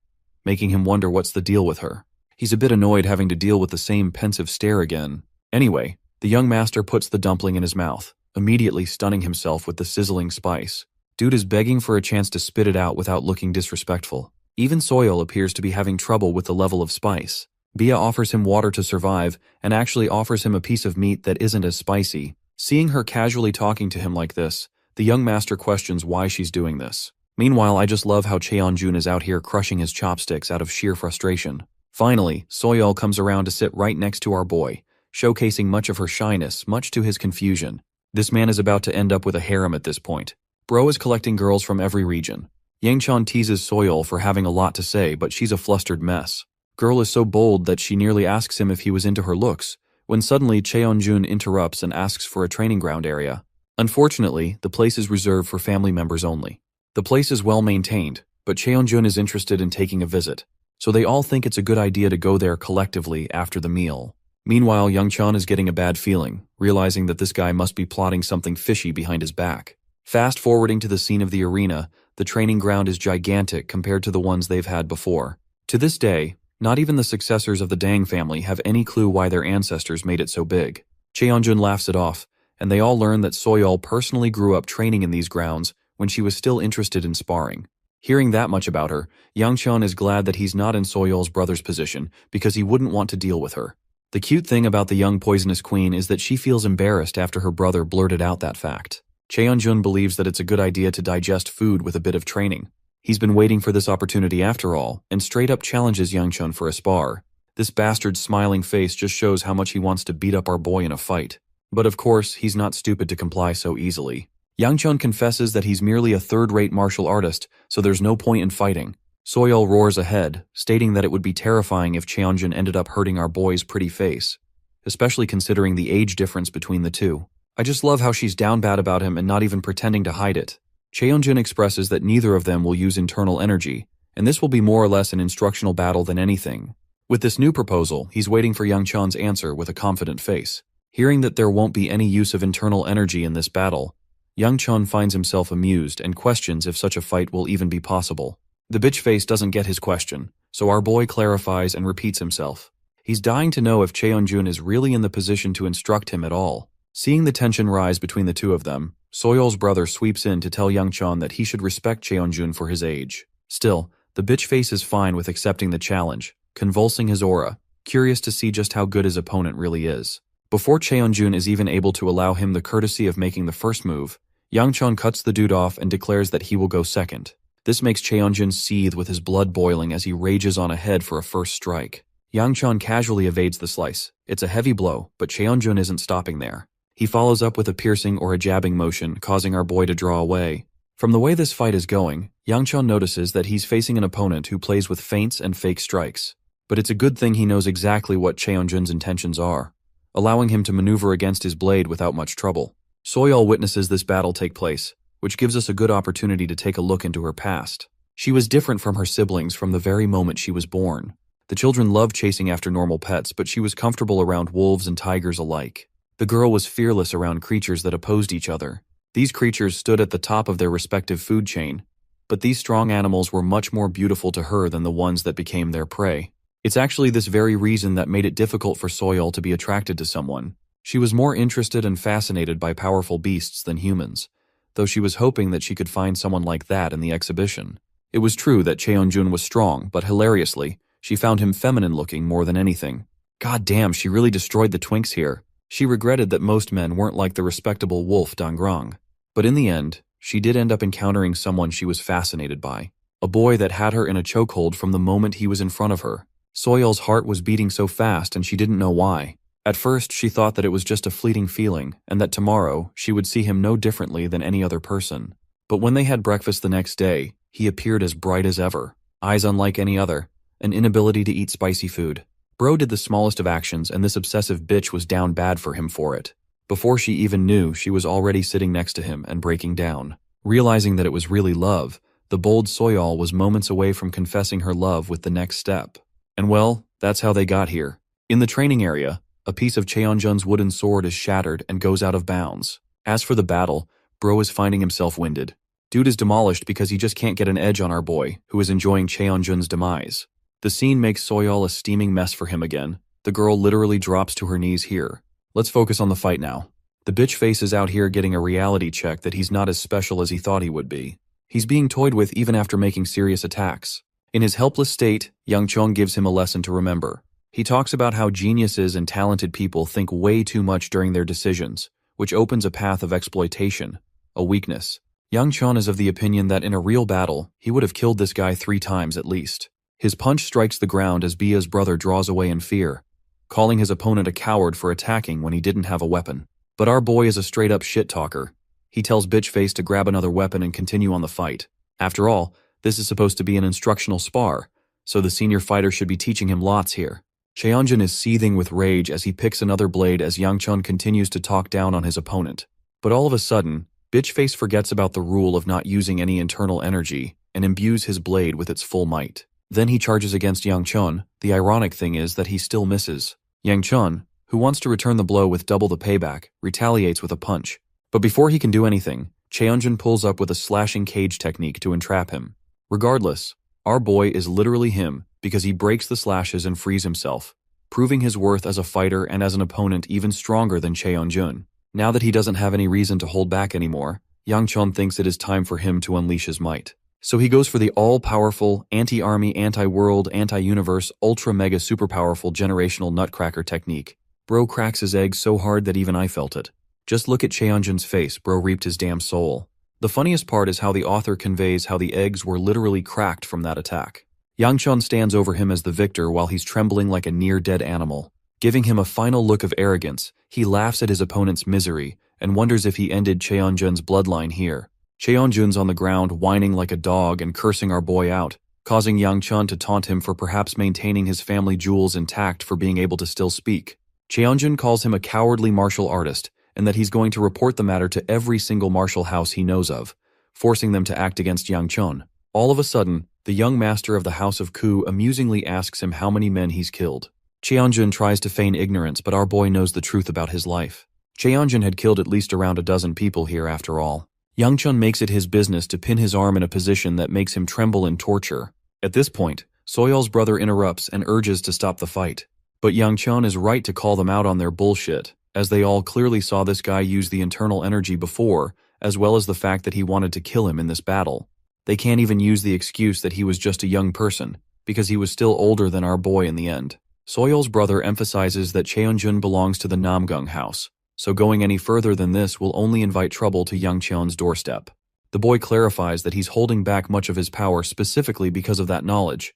making him wonder what's the deal with her. He's a bit annoyed having to deal with the same pensive stare again. Anyway, the young master puts the dumpling in his mouth, immediately stunning himself with the sizzling spice. Dude is begging for a chance to spit it out without looking disrespectful. Even Soyeol appears to be having trouble with the level of spice. Bia offers him water to survive and actually offers him a piece of meat that isn't as spicy. Seeing her casually talking to him like this, the young master questions why she's doing this. Meanwhile, I just love how Cheon-jun is out here crushing his chopsticks out of sheer frustration. Finally, Soyeol comes around to sit right next to our boy, showcasing much of her shyness, much to his confusion. This man is about to end up with a harem at this point. Bro is collecting girls from every region. Yang-chan teases Soyeol for having a lot to say, but she's a flustered mess. Girl is so bold that she nearly asks him if he was into her looks, when suddenly Cheon-jun interrupts and asks for a training ground area. Unfortunately, the place is reserved for family members only. The place is well maintained, but Cheon-jun is interested in taking a visit, so they all think it's a good idea to go there collectively after the meal. Meanwhile, Yang-chan is getting a bad feeling, realizing that this guy must be plotting something fishy behind his back. Fast-forwarding to the scene of the arena, the training ground is gigantic compared to the ones they've had before. To this day, not even the successors of the Dang family have any clue why their ancestors made it so big. Cheon-jun laughs it off, and they all learn that Soyeol personally grew up training in these grounds when she was still interested in sparring. Hearing that much about her, Yang-chan is glad that he's not in Soyeol's brother's position because he wouldn't want to deal with her. The cute thing about the young poisonous queen is that she feels embarrassed after her brother blurted out that fact. Cheonjun believes that it's a good idea to digest food with a bit of training. He's been waiting for this opportunity after all, and straight up challenges Youngchun for a spar. This bastard's smiling face just shows how much he wants to beat up our boy in a fight. But of course, he's not stupid to comply so easily. Youngchun confesses that he's merely a third-rate martial artist, so there's no point in fighting. Soyeol roars ahead, stating that it would be terrifying if Cheonjun ended up hurting our boy's pretty face, especially considering the age difference between the two. I just love how she's down bad about him and not even pretending to hide it. Cheonjun expresses that neither of them will use internal energy, and this will be more or less an instructional battle than anything. With this new proposal, he's waiting for Youngchun's answer with a confident face. Hearing that there won't be any use of internal energy in this battle, Youngchun finds himself amused and questions if such a fight will even be possible. The bitch face doesn't get his question, so our boy clarifies and repeats himself. He's dying to know if Cheonjun is really in the position to instruct him at all. Seeing the tension rise between the two of them, Soyeol's brother sweeps in to tell Youngchun that he should respect Cheonjun for his age. Still, the bitch face is fine with accepting the challenge, convulsing his aura, curious to see just how good his opponent really is. Before Cheonjun is even able to allow him the courtesy of making the first move, Youngchun cuts the dude off and declares that he will go second. This makes Cheonjun seethe with his blood boiling as he rages on ahead for a first strike. Youngchun casually evades the slice. It's a heavy blow, but Cheonjun isn't stopping there. He follows up with a piercing or a jabbing motion, causing our boy to draw away. From the way this fight is going, Youngchun notices that he's facing an opponent who plays with feints and fake strikes. But it's a good thing he knows exactly what Cheonjun's intentions are, allowing him to maneuver against his blade without much trouble. Soyeol witnesses this battle take place, which gives us a good opportunity to take a look into her past. She was different from her siblings from the very moment she was born. The children loved chasing after normal pets, but she was comfortable around wolves and tigers alike. The girl was fearless around creatures that opposed each other. These creatures stood at the top of their respective food chain, but these strong animals were much more beautiful to her than the ones that became their prey. It's actually this very reason that made it difficult for Soyeol to be attracted to someone. She was more interested and fascinated by powerful beasts than humans, though she was hoping that she could find someone like that in the exhibition. It was true that Cheonjun was strong, but hilariously, she found him feminine-looking more than anything. God damn, she really destroyed the twinks here. She regretted that most men weren't like the respectable wolf Dangrang. But in the end, she did end up encountering someone she was fascinated by. A boy that had her in a chokehold from the moment he was in front of her. Soyeol's heart was beating so fast and she didn't know why. At first, she thought that it was just a fleeting feeling, and that tomorrow, she would see him no differently than any other person. But when they had breakfast the next day, he appeared as bright as ever. Eyes unlike any other, an inability to eat spicy food. Bro did the smallest of actions, and this obsessive bitch was down bad for him for it. Before she even knew, she was already sitting next to him and breaking down. Realizing that it was really love, the bold Soyeol was moments away from confessing her love with the next step. And well, that's how they got here. In the training area, a piece of Cheonjun's wooden sword is shattered and goes out of bounds. As for the battle, Bro is finding himself winded. Dude is demolished because he just can't get an edge on our boy, who is enjoying Cheonjun's demise. The scene makes Soyeol a steaming mess for him again. The girl literally drops to her knees here. Let's focus on the fight now. The bitch face is out here getting a reality check that he's not as special as he thought he would be. He's being toyed with even after making serious attacks. In his helpless state, Youngchun gives him a lesson to remember. He talks about how geniuses and talented people think way too much during their decisions, which opens a path of exploitation, a weakness. Youngchun is of the opinion that in a real battle, he would have killed this guy 3 times at least. His punch strikes the ground as Bia's brother draws away in fear, calling his opponent a coward for attacking when he didn't have a weapon. But our boy is a straight-up shit-talker. He tells Bitchface to grab another weapon and continue on the fight. After all, this is supposed to be an instructional spar, so the senior fighter should be teaching him lots here. Cheonjun is seething with rage as he picks another blade as Youngchun continues to talk down on his opponent. But all of a sudden, Bitchface forgets about the rule of not using any internal energy and imbues his blade with its full might. Then he charges against Youngchun. The ironic thing is that he still misses. Youngchun, who wants to return the blow with double the payback, retaliates with a punch. But before he can do anything, Cheonjun pulls up with a slashing cage technique to entrap him. Regardless, our boy is literally him because he breaks the slashes and frees himself, proving his worth as a fighter and as an opponent even stronger than Cheonjun. Now that he doesn't have any reason to hold back anymore, Youngchun thinks it is time for him to unleash his might. So he goes for the all-powerful, anti-army, anti-world, anti-universe, ultra-mega super-powerful generational nutcracker technique. Bro cracks his egg so hard that even I felt it. Just look at Cheonjun's face, bro reaped his damn soul. The funniest part is how the author conveys how the eggs were literally cracked from that attack. Yangchun stands over him as the victor while he's trembling like a near-dead animal. Giving him a final look of arrogance, he laughs at his opponent's misery and wonders if he ended Cheonjun's bloodline here. Cheonjun's on the ground whining like a dog and cursing our boy out, causing Yangchun to taunt him for perhaps maintaining his family jewels intact for being able to still speak. Cheonjun calls him a cowardly martial artist and that he's going to report the matter to every single martial house he knows of, forcing them to act against Yangchun. All of a sudden, the young master of the House of Ku amusingly asks him how many men he's killed. Cheonjun tries to feign ignorance, but our boy knows the truth about his life. Cheonjun had killed at least around a dozen people here after all. Yangchun makes it his business to pin his arm in a position that makes him tremble in torture. At this point, Soyol's brother interrupts and urges to stop the fight. But Yangchun is right to call them out on their bullshit, as they all clearly saw this guy use the internal energy before, as well as the fact that he wanted to kill him in this battle. They can't even use the excuse that he was just a young person, because he was still older than our boy in the end. Soyol's brother emphasizes that Cheonjun belongs to the Namgung house, so going any further than this will only invite trouble to Yangchun's doorstep. The boy clarifies that he's holding back much of his power specifically because of that knowledge,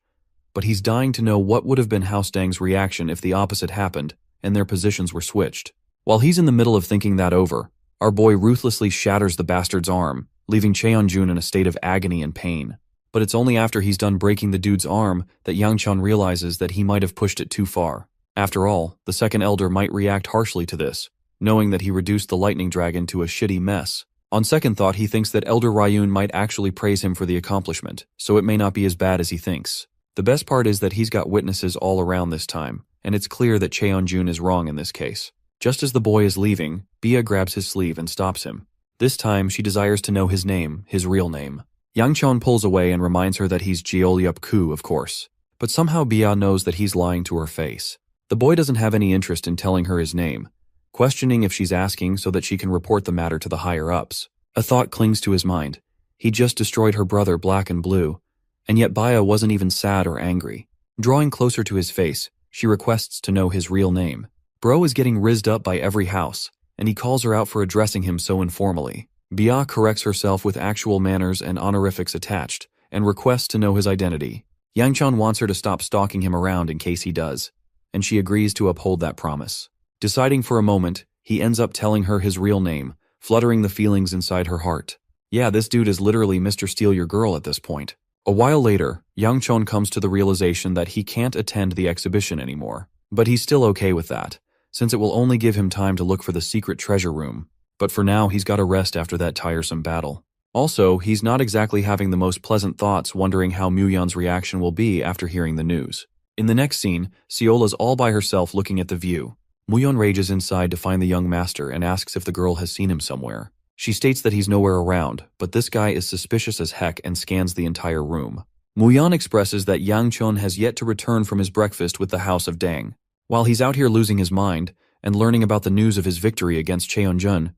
but he's dying to know what would have been House Dang's reaction if the opposite happened and their positions were switched. While he's in the middle of thinking that over, our boy ruthlessly shatters the bastard's arm, leaving Cheonjun in a state of agony and pain. But it's only after he's done breaking the dude's arm that Yangchun realizes that he might have pushed it too far. After all, the second elder might react harshly to this, knowing that he reduced the lightning dragon to a shitty mess. On second thought, he thinks that Elder Ryun might actually praise him for the accomplishment, so it may not be as bad as he thinks. The best part is that he's got witnesses all around this time, and it's clear that Cheonjun is wrong in this case. Just as the boy is leaving, Bia grabs his sleeve and stops him. This time, she desires to know his name, his real name. Yangchun pulls away and reminds her that he's Jeolyup Ku, of course. But somehow Bia knows that he's lying to her face. The boy doesn't have any interest in telling her his name, questioning if she's asking so that she can report the matter to the higher-ups. A thought clings to his mind. He just destroyed her brother Black and Blue, and yet Bia wasn't even sad or angry. Drawing closer to his face, she requests to know his real name. Bro is getting rizzed up by every house, and he calls her out for addressing him so informally. Bia corrects herself with actual manners and honorifics attached, and requests to know his identity. Yangchun wants her to stop stalking him around in case he does, and she agrees to uphold that promise. Deciding for a moment, he ends up telling her his real name, fluttering the feelings inside her heart. Yeah, this dude is literally Mr. Steal Your Girl at this point. A while later, Yangchun comes to the realization that he can't attend the exhibition anymore, but he's still okay with that, since it will only give him time to look for the secret treasure room. But for now, he's got to rest after that tiresome battle. Also, he's not exactly having the most pleasant thoughts wondering how Muyon's reaction will be after hearing the news. In the next scene, Seola's all by herself looking at the view. Muyon rages inside to find the young master and asks if the girl has seen him somewhere. She states that he's nowhere around, but this guy is suspicious as heck and scans the entire room. Muyon expresses that Yangchun has yet to return from his breakfast with the House of Dang. While he's out here losing his mind and learning about the news of his victory against Cheonjun,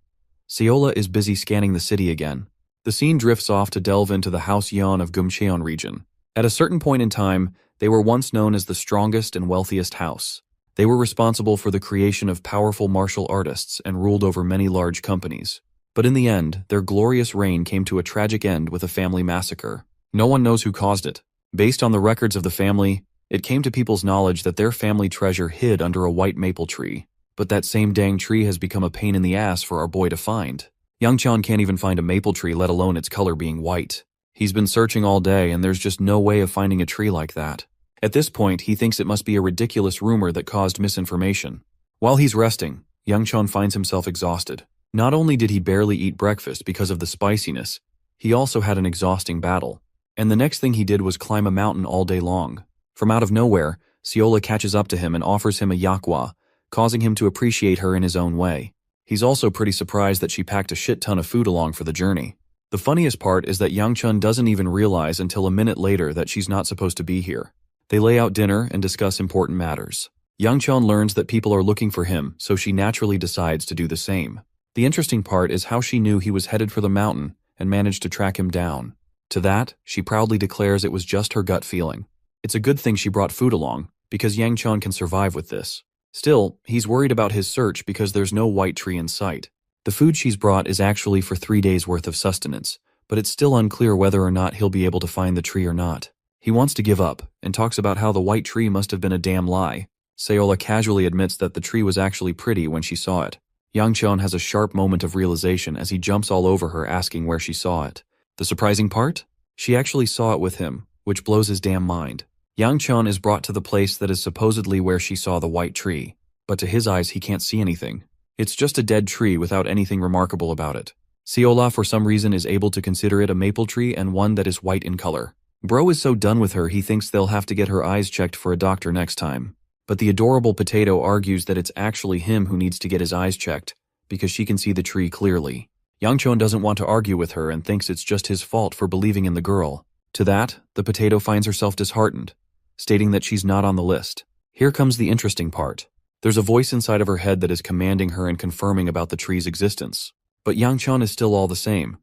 Seola is busy scanning the city again. The scene drifts off to delve into the House Yan of Gumcheon region. At a certain point in time, they were once known as the strongest and wealthiest house. They were responsible for the creation of powerful martial artists and ruled over many large companies. But in the end, their glorious reign came to a tragic end with a family massacre. No one knows who caused it. Based on the records of the family, it came to people's knowledge that their family treasure hid under a white maple tree. But that same dang tree has become a pain in the ass for our boy to find. Yangchun can't even find a maple tree, let alone its color being white. He's been searching all day and there's just no way of finding a tree like that. At this point, he thinks it must be a ridiculous rumor that caused misinformation. While he's resting, Yangchun finds himself exhausted. Not only did he barely eat breakfast because of the spiciness, he also had an exhausting battle. And the next thing he did was climb a mountain all day long. From out of nowhere, Seola catches up to him and offers him a yakwa, causing him to appreciate her in his own way. He's also pretty surprised that she packed a shit ton of food along for the journey. The funniest part is that Yangchun doesn't even realize until a minute later that she's not supposed to be here. They lay out dinner and discuss important matters. Yangchun learns that people are looking for him, so she naturally decides to do the same. The interesting part is how she knew he was headed for the mountain and managed to track him down. To that, she proudly declares it was just her gut feeling. It's a good thing she brought food along, because Yang Chun can survive with this. Still, he's worried about his search because there's no white tree in sight. The food she's brought is actually for 3 days worth of sustenance, but it's still unclear whether or not he'll be able to find the tree or not. He wants to give up, and talks about how the white tree must have been a damn lie. Seola casually admits that the tree was actually pretty when she saw it. Yang Chun has a sharp moment of realization as he jumps all over her asking where she saw it. The surprising part? She actually saw it with him, which blows his damn mind. Yang Chun is brought to the place that is supposedly where she saw the white tree, but to his eyes he can't see anything. It's just a dead tree without anything remarkable about it. Seola for some reason is able to consider it a maple tree and one that is white in color. Bro is so done with her he thinks they'll have to get her eyes checked for a doctor next time. But the adorable potato argues that it's actually him who needs to get his eyes checked, because she can see the tree clearly. Yang Chun doesn't want to argue with her and thinks it's just his fault for believing in the girl. To that, the potato finds herself disheartened, stating that she's not on the list. Here comes the interesting part. There's a voice inside of her head that is commanding her and confirming about the tree's existence. But Yang Chun is still all the same,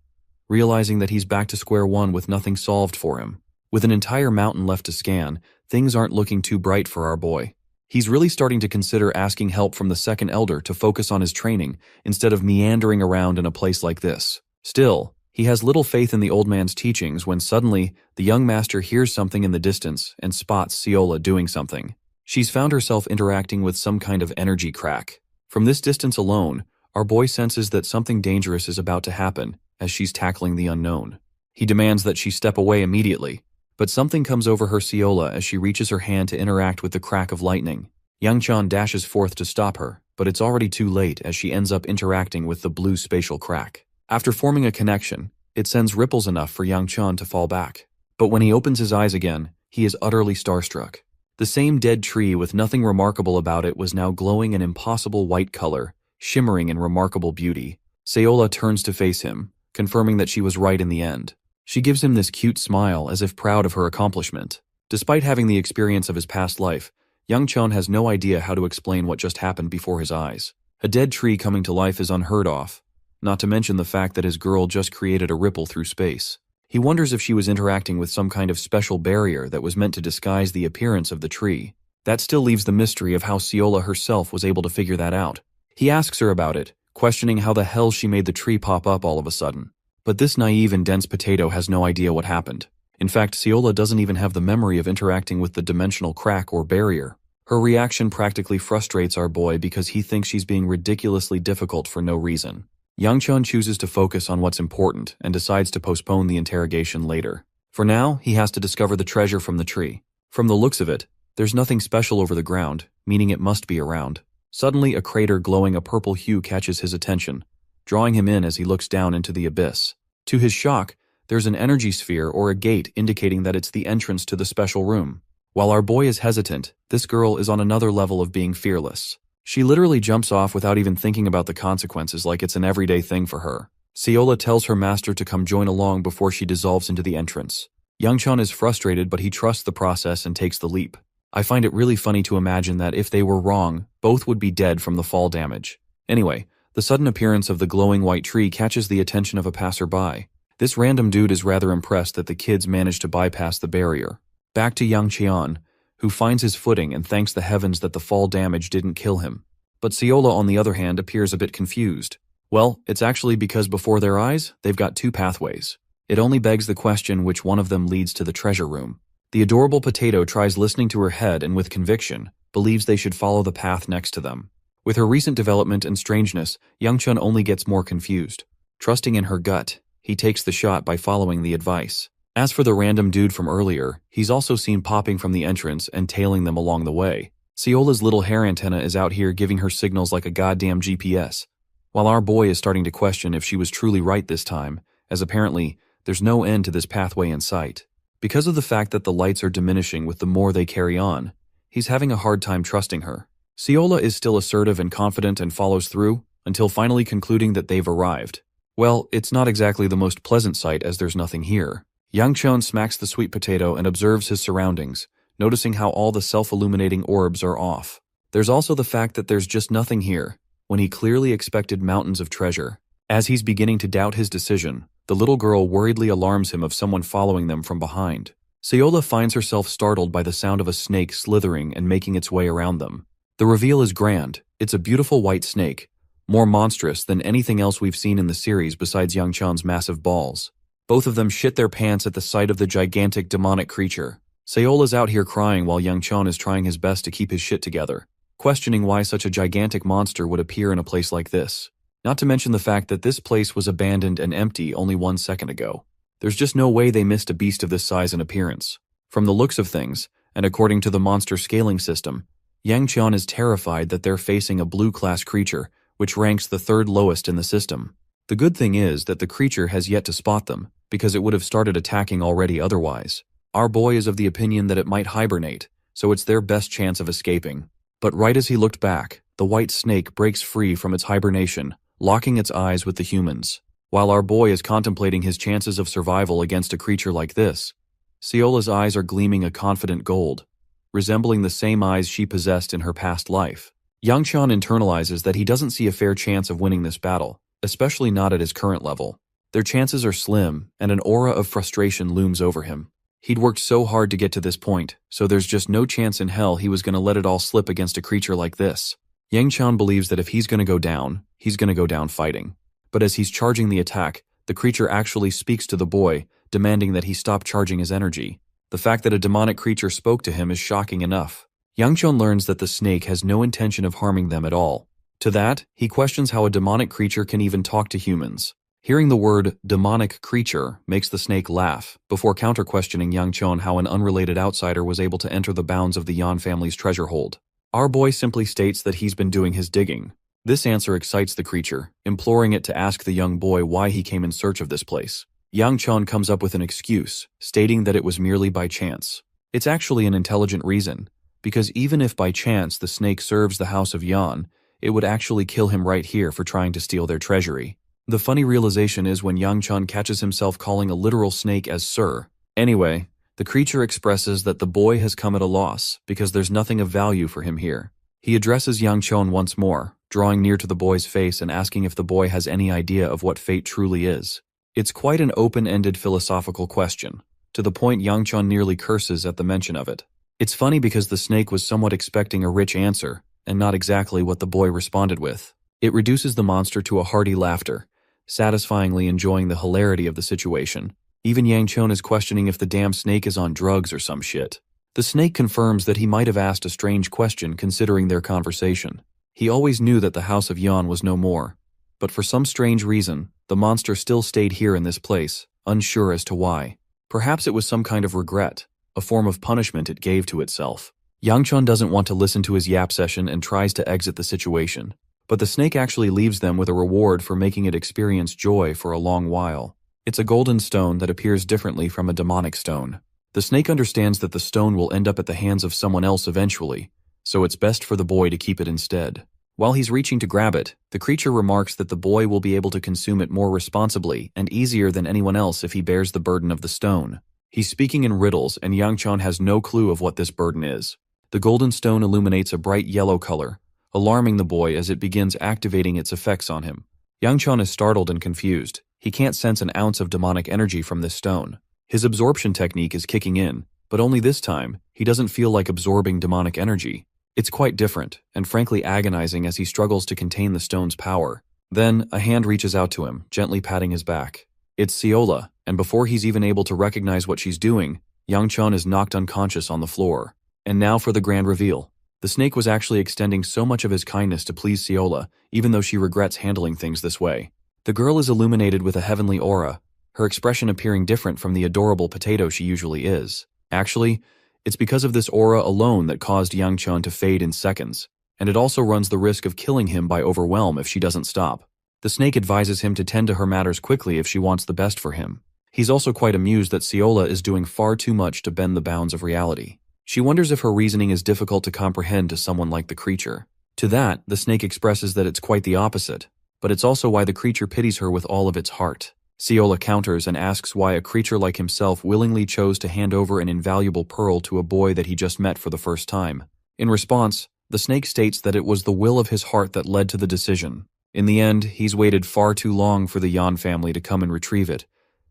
realizing that he's back to square one with nothing solved for him. With an entire mountain left to scan, things aren't looking too bright for our boy. He's really starting to consider asking help from the second elder to focus on his training instead of meandering around in a place like this. Still, he has little faith in the old man's teachings when suddenly the young master hears something in the distance and spots Seola doing something. She's found herself interacting with some kind of energy crack. From this distance alone, our boy senses that something dangerous is about to happen as she's tackling the unknown. He demands that she step away immediately, but something comes over her Seola as she reaches her hand to interact with the crack of lightning. Yang Chun dashes forth to stop her, but it's already too late as she ends up interacting with the blue spatial crack. After forming a connection, it sends ripples enough for Yang Chun to fall back. But when he opens his eyes again, he is utterly starstruck. The same dead tree with nothing remarkable about it was now glowing an impossible white color, shimmering in remarkable beauty. Seola turns to face him, confirming that she was right in the end. She gives him this cute smile as if proud of her accomplishment. Despite having the experience of his past life, Yang Chun has no idea how to explain what just happened before his eyes. A dead tree coming to life is unheard of, not to mention the fact that his girl just created a ripple through space. He wonders if she was interacting with some kind of special barrier that was meant to disguise the appearance of the tree. That still leaves the mystery of how Seola herself was able to figure that out. He asks her about it, questioning how the hell she made the tree pop up all of a sudden. But this naive and dense potato has no idea what happened. In fact, Seola doesn't even have the memory of interacting with the dimensional crack or barrier. Her reaction practically frustrates our boy because he thinks she's being ridiculously difficult for no reason. Yang Chun chooses to focus on what's important and decides to postpone the interrogation later. For now, he has to discover the treasure from the tree. From the looks of it, there's nothing special over the ground, meaning it must be around. Suddenly, a crater glowing a purple hue catches his attention, drawing him in as he looks down into the abyss. To his shock, there's an energy sphere or a gate indicating that it's the entrance to the special room. While our boy is hesitant, this girl is on another level of being fearless. She literally jumps off without even thinking about the consequences like it's an everyday thing for her. Seola tells her master to come join along before she dissolves into the entrance. Yang Chun is frustrated, but he trusts the process and takes the leap. I find it really funny to imagine that if they were wrong, both would be dead from the fall damage. Anyway, the sudden appearance of the glowing white tree catches the attention of a passerby. This random dude is rather impressed that the kids managed to bypass the barrier. Back to Yang Chun, who finds his footing and thanks the heavens that the fall damage didn't kill him. But Seola, on the other hand, appears a bit confused. Well, it's actually because before their eyes, they've got two pathways. It only begs the question which one of them leads to the treasure room. The adorable potato tries listening to her head and with conviction, believes they should follow the path next to them. With her recent development and strangeness, Yang Chun only gets more confused. Trusting in her gut, he takes the shot by following the advice. As for the random dude from earlier, he's also seen popping from the entrance and tailing them along the way. Seola's little hair antenna is out here giving her signals like a goddamn GPS, while our boy is starting to question if she was truly right this time, as apparently, there's no end to this pathway in sight. Because of the fact that the lights are diminishing with the more they carry on, he's having a hard time trusting her. Seola is still assertive and confident and follows through, until finally concluding that they've arrived. Well, it's not exactly the most pleasant sight as there's nothing here. Yang Chun smacks the sweet potato and observes his surroundings, noticing how all the self-illuminating orbs are off. There's also the fact that there's just nothing here, when he clearly expected mountains of treasure. As he's beginning to doubt his decision, The little girl worriedly alarms him of someone following them from behind. Seola finds herself startled by the sound of a snake slithering and making its way around them. The reveal is grand. It's a beautiful white snake, more monstrous than anything else we've seen in the series besides Yang-chan's massive balls. Both of them shit their pants at the sight of the gigantic demonic creature. Seola's out here crying while Yang-chan is trying his best to keep his shit together, questioning why such a gigantic monster would appear in a place like this. Not to mention the fact that this place was abandoned and empty only 1 second ago. There's just no way they missed a beast of this size and appearance. From the looks of things, and according to the monster scaling system, Yang-chan is terrified that they're facing a blue-class creature, which ranks the 3rd lowest in the system. The good thing is that the creature has yet to spot them, because it would have started attacking already otherwise. Our boy is of the opinion that it might hibernate, so it's their best chance of escaping. But right as he looked back, the white snake breaks free from its hibernation, locking its eyes with the humans. While our boy is contemplating his chances of survival against a creature like this, Seola's eyes are gleaming a confident gold, resembling the same eyes she possessed in her past life. Yang-chan internalizes that he doesn't see a fair chance of winning this battle, especially not at his current level. Their chances are slim, and an aura of frustration looms over him. He'd worked so hard to get to this point, so there's just no chance in hell he was going to let it all slip against a creature like this. Yang-chan believes that if he's going to go down, he's going to go down fighting. But as he's charging the attack, the creature actually speaks to the boy, demanding that he stop charging his energy. The fact that a demonic creature spoke to him is shocking enough. Yang-chan learns that the snake has no intention of harming them at all. To that, he questions how a demonic creature can even talk to humans. Hearing the word demonic creature makes the snake laugh, before counter-questioning Yang-chan how an unrelated outsider was able to enter the bounds of the Yan family's treasure hold. Our boy simply states that he's been doing his digging. This answer excites the creature, imploring it to ask the young boy why he came in search of this place. Yang-chan comes up with an excuse, stating that it was merely by chance. It's actually an intelligent reason, because even if by chance the snake serves the House of Yan, it would actually kill him right here for trying to steal their treasury. The funny realization is when Yang-chan catches himself calling a literal snake as Sir. Anyway, the creature expresses that the boy has come at a loss because there's nothing of value for him here. He addresses Yang-chan once more, drawing near to the boy's face and asking if the boy has any idea of what fate truly is. It's quite an open-ended philosophical question, to the point Yang-chan nearly curses at the mention of it. It's funny because the snake was somewhat expecting a rich answer, and not exactly what the boy responded with. It reduces the monster to a hearty laughter, satisfyingly enjoying the hilarity of the situation. Even Yang-chan is questioning if the damn snake is on drugs or some shit. The snake confirms that he might have asked a strange question considering their conversation. He always knew that the House of Yan was no more, but for some strange reason, the monster still stayed here in this place, unsure as to why. Perhaps it was some kind of regret, a form of punishment it gave to itself. Yang-chan doesn't want to listen to his yap session and tries to exit the situation. But the snake actually leaves them with a reward for making it experience joy for a long while. It's a golden stone that appears differently from a demonic stone. The snake understands that the stone will end up at the hands of someone else eventually, so it's best for the boy to keep it instead. While he's reaching to grab it, the creature remarks that the boy will be able to consume it more responsibly and easier than anyone else if he bears the burden of the stone. He's speaking in riddles, and Yang-chan has no clue of what this burden is. The golden stone illuminates a bright yellow color, alarming the boy as it begins activating its effects on him. Yang-chan is startled and confused. He can't sense an ounce of demonic energy from this stone. His absorption technique is kicking in, but only this time, he doesn't feel like absorbing demonic energy. It's quite different, and frankly agonizing as he struggles to contain the stone's power. Then, a hand reaches out to him, gently patting his back. It's Seola, and before he's even able to recognize what she's doing, Yang-chan is knocked unconscious on the floor. And now for the grand reveal. The snake was actually extending so much of his kindness to please Seola, even though she regrets handling things this way. The girl is illuminated with a heavenly aura, her expression appearing different from the adorable potato she usually is. Actually, it's because of this aura alone that caused Yang-chan to fade in seconds, and it also runs the risk of killing him by overwhelm if she doesn't stop. The snake advises him to tend to her matters quickly if she wants the best for him. He's also quite amused that Seola is doing far too much to bend the bounds of reality. She wonders if her reasoning is difficult to comprehend to someone like the creature. To that, the snake expresses that it's quite the opposite, but it's also why the creature pities her with all of its heart. Seola counters and asks why a creature like himself willingly chose to hand over an invaluable pearl to a boy that he just met for the first time. In response, the snake states that it was the will of his heart that led to the decision. In the end, he's waited far too long for the Yan family to come and retrieve it,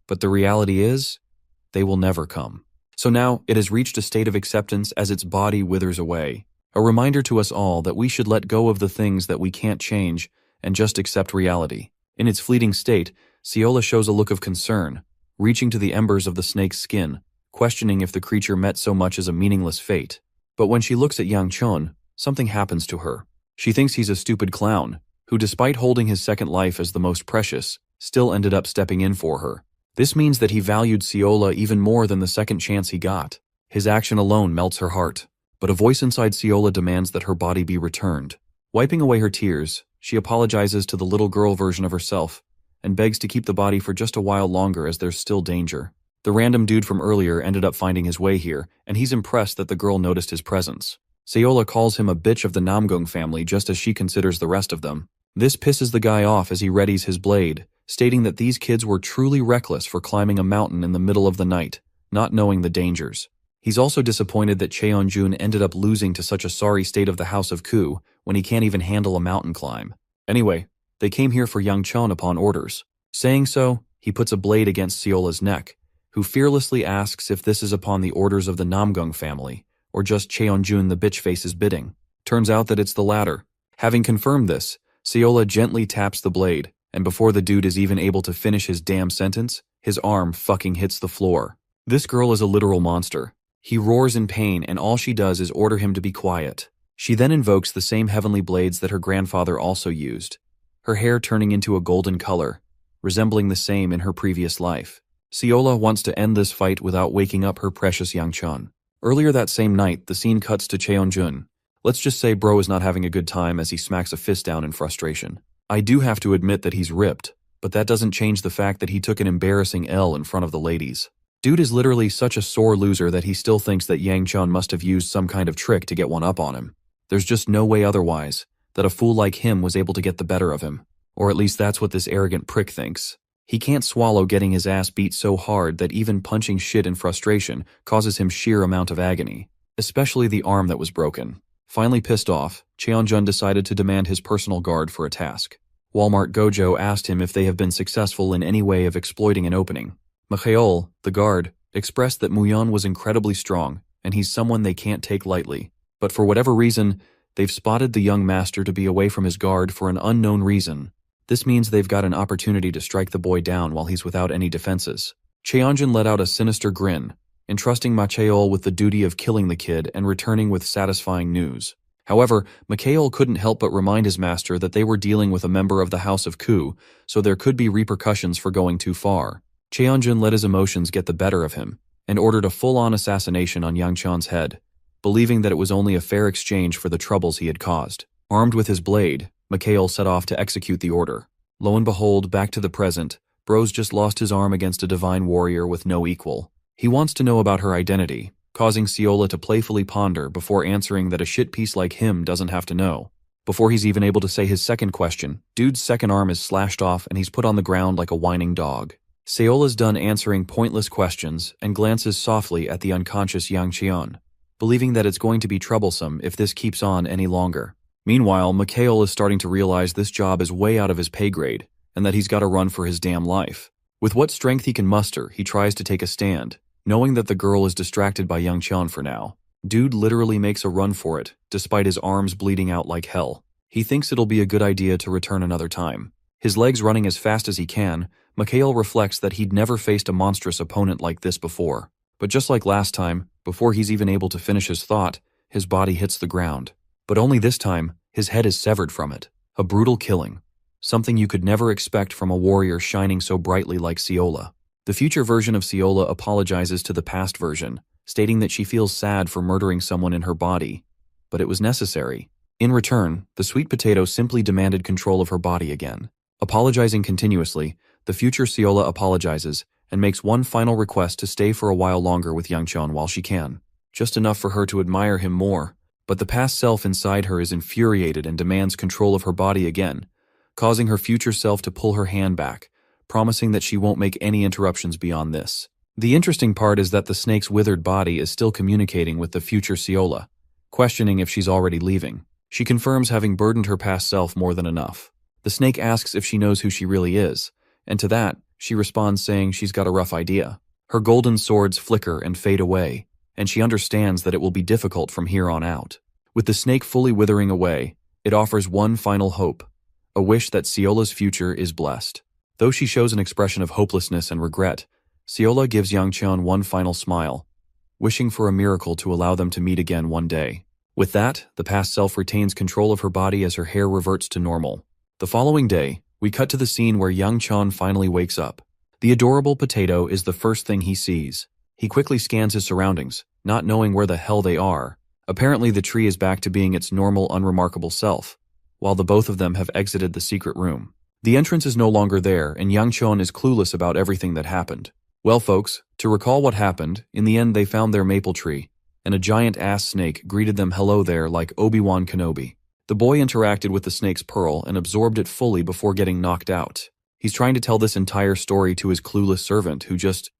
But the reality is, they will never come. So now it has reached a state of acceptance as its body withers away. A reminder to us all that we should let go of the things that we can't change and just accept reality. In its fleeting state, Seola shows a look of concern, reaching to the embers of the snake's skin, questioning if the creature met so much as a meaningless fate. But when she looks at Yang Chun, something happens to her. She thinks he's a stupid clown, who despite holding his second life as the most precious, still ended up stepping in for her. This means that he valued Seola even more than the second chance he got. His action alone melts her heart, but a voice inside Seola demands that her body be returned. Wiping away her tears, she apologizes to the little girl version of herself and begs to keep the body for just a while longer as there's still danger. The random dude from earlier ended up finding his way here, and he's impressed that the girl noticed his presence. Seola calls him a bitch of the Namgung family just as she considers the rest of them. This pisses the guy off as he readies his blade, stating that these kids were truly reckless for climbing a mountain in the middle of the night, not knowing the dangers. He's also disappointed that Cheonjun ended up losing to such a sorry state of the House of Ku when he can't even handle a mountain climb. Anyway, they came here for Yang Chun upon orders. Saying so, he puts a blade against Seola's neck, who fearlessly asks if this is upon the orders of the Namgung family, or just Cheonjun the bitch-face's bidding. Turns out that it's the latter. Having confirmed this, Seola gently taps the blade, and before the dude is even able to finish his damn sentence, his arm fucking hits the floor. This girl is a literal monster. He roars in pain, and all she does is order him to be quiet. She then invokes the same heavenly blades that her grandfather also used, her hair turning into a golden color, resembling the same in her previous life. Seola wants to end this fight without waking up her precious Yang Chun. Earlier that same night, the scene cuts to Cheonjun. Let's just say bro is not having a good time as he smacks a fist down in frustration. I do have to admit that he's ripped, but that doesn't change the fact that he took an embarrassing L in front of the ladies. Dude is literally such a sore loser that he still thinks that Yang Chun must have used some kind of trick to get one up on him. There's just no way otherwise that a fool like him was able to get the better of him. Or at least that's what this arrogant prick thinks. He can't swallow getting his ass beat so hard that even punching shit in frustration causes him sheer amount of agony, especially the arm that was broken. Finally pissed off, Cheonjun decided to demand his personal guard for a task. Walmart Gojo asked him if they have been successful in any way of exploiting an opening. Mikhail, the guard, expressed that Muyon was incredibly strong, and he's someone they can't take lightly. But for whatever reason, they've spotted the young master to be away from his guard for an unknown reason. This means they've got an opportunity to strike the boy down while he's without any defenses. Cheonjun let out a sinister grin, entrusting Macheol with the duty of killing the kid and returning with satisfying news. However, Mikhail couldn't help but remind his master that they were dealing with a member of the House of Ku, so there could be repercussions for going too far. Cheonjun let his emotions get the better of him, and ordered a full-on assassination on Yang Chan's head, believing that it was only a fair exchange for the troubles he had caused. Armed with his blade, Mikhail set off to execute the order. Lo and behold, back to the present, bro's just lost his arm against a divine warrior with no equal. He wants to know about her identity, causing Seola to playfully ponder before answering that a shit piece like him doesn't have to know. Before he's even able to say his second question, dude's second arm is slashed off and he's put on the ground like a whining dog. Seola's done answering pointless questions and glances softly at the unconscious Yang Qian, believing that it's going to be troublesome if this keeps on any longer. Meanwhile, Mikhail is starting to realize this job is way out of his pay grade and that he's got to run for his damn life. With what strength he can muster, he tries to take a stand, knowing that the girl is distracted by Yang Qian for now. Dude literally makes a run for it, despite his arms bleeding out like hell. He thinks it'll be a good idea to return another time. His legs running as fast as he can, Mikhail reflects that he'd never faced a monstrous opponent like this before. But just like last time, before he's even able to finish his thought, his body hits the ground. But only this time, his head is severed from it. A brutal killing. Something you could never expect from a warrior shining so brightly like Seola. The future version of Seola apologizes to the past version, stating that she feels sad for murdering someone in her body, but it was necessary. In return, the sweet potato simply demanded control of her body again. Apologizing continuously, the future Seola apologizes and makes one final request to stay for a while longer with Yang Chun while she can. Just enough for her to admire him more, but the past self inside her is infuriated and demands control of her body again, causing her future self to pull her hand back, promising that she won't make any interruptions beyond this. The interesting part is that the snake's withered body is still communicating with the future Seola, questioning if she's already leaving. She confirms having burdened her past self more than enough. The snake asks if she knows who she really is, and to that, She responds saying she's got a rough idea. Her golden swords flicker and fade away, and she understands that it will be difficult from here on out. With the snake fully withering away, it offers one final hope, a wish that Siola's future is blessed. Though she shows an expression of hopelessness and regret, Siola gives Yangchun one final smile, wishing for a miracle to allow them to meet again one day. With that, the past self retains control of her body as her hair reverts to normal. The following day, we cut to the scene where Yangchun finally wakes up. The adorable potato is the first thing he sees. He quickly scans his surroundings, not knowing where the hell they are. Apparently the tree is back to being its normal, unremarkable self, while the both of them have exited the secret room. The entrance is no longer there, and Yangchun is clueless about everything that happened. Well folks, to recall what happened, in the end they found their maple tree, and a giant ass snake greeted them hello there like Obi-Wan Kenobi. The boy interacted with the snake's pearl and absorbed it fully before getting knocked out. He's trying to tell this entire story to his clueless servant who just,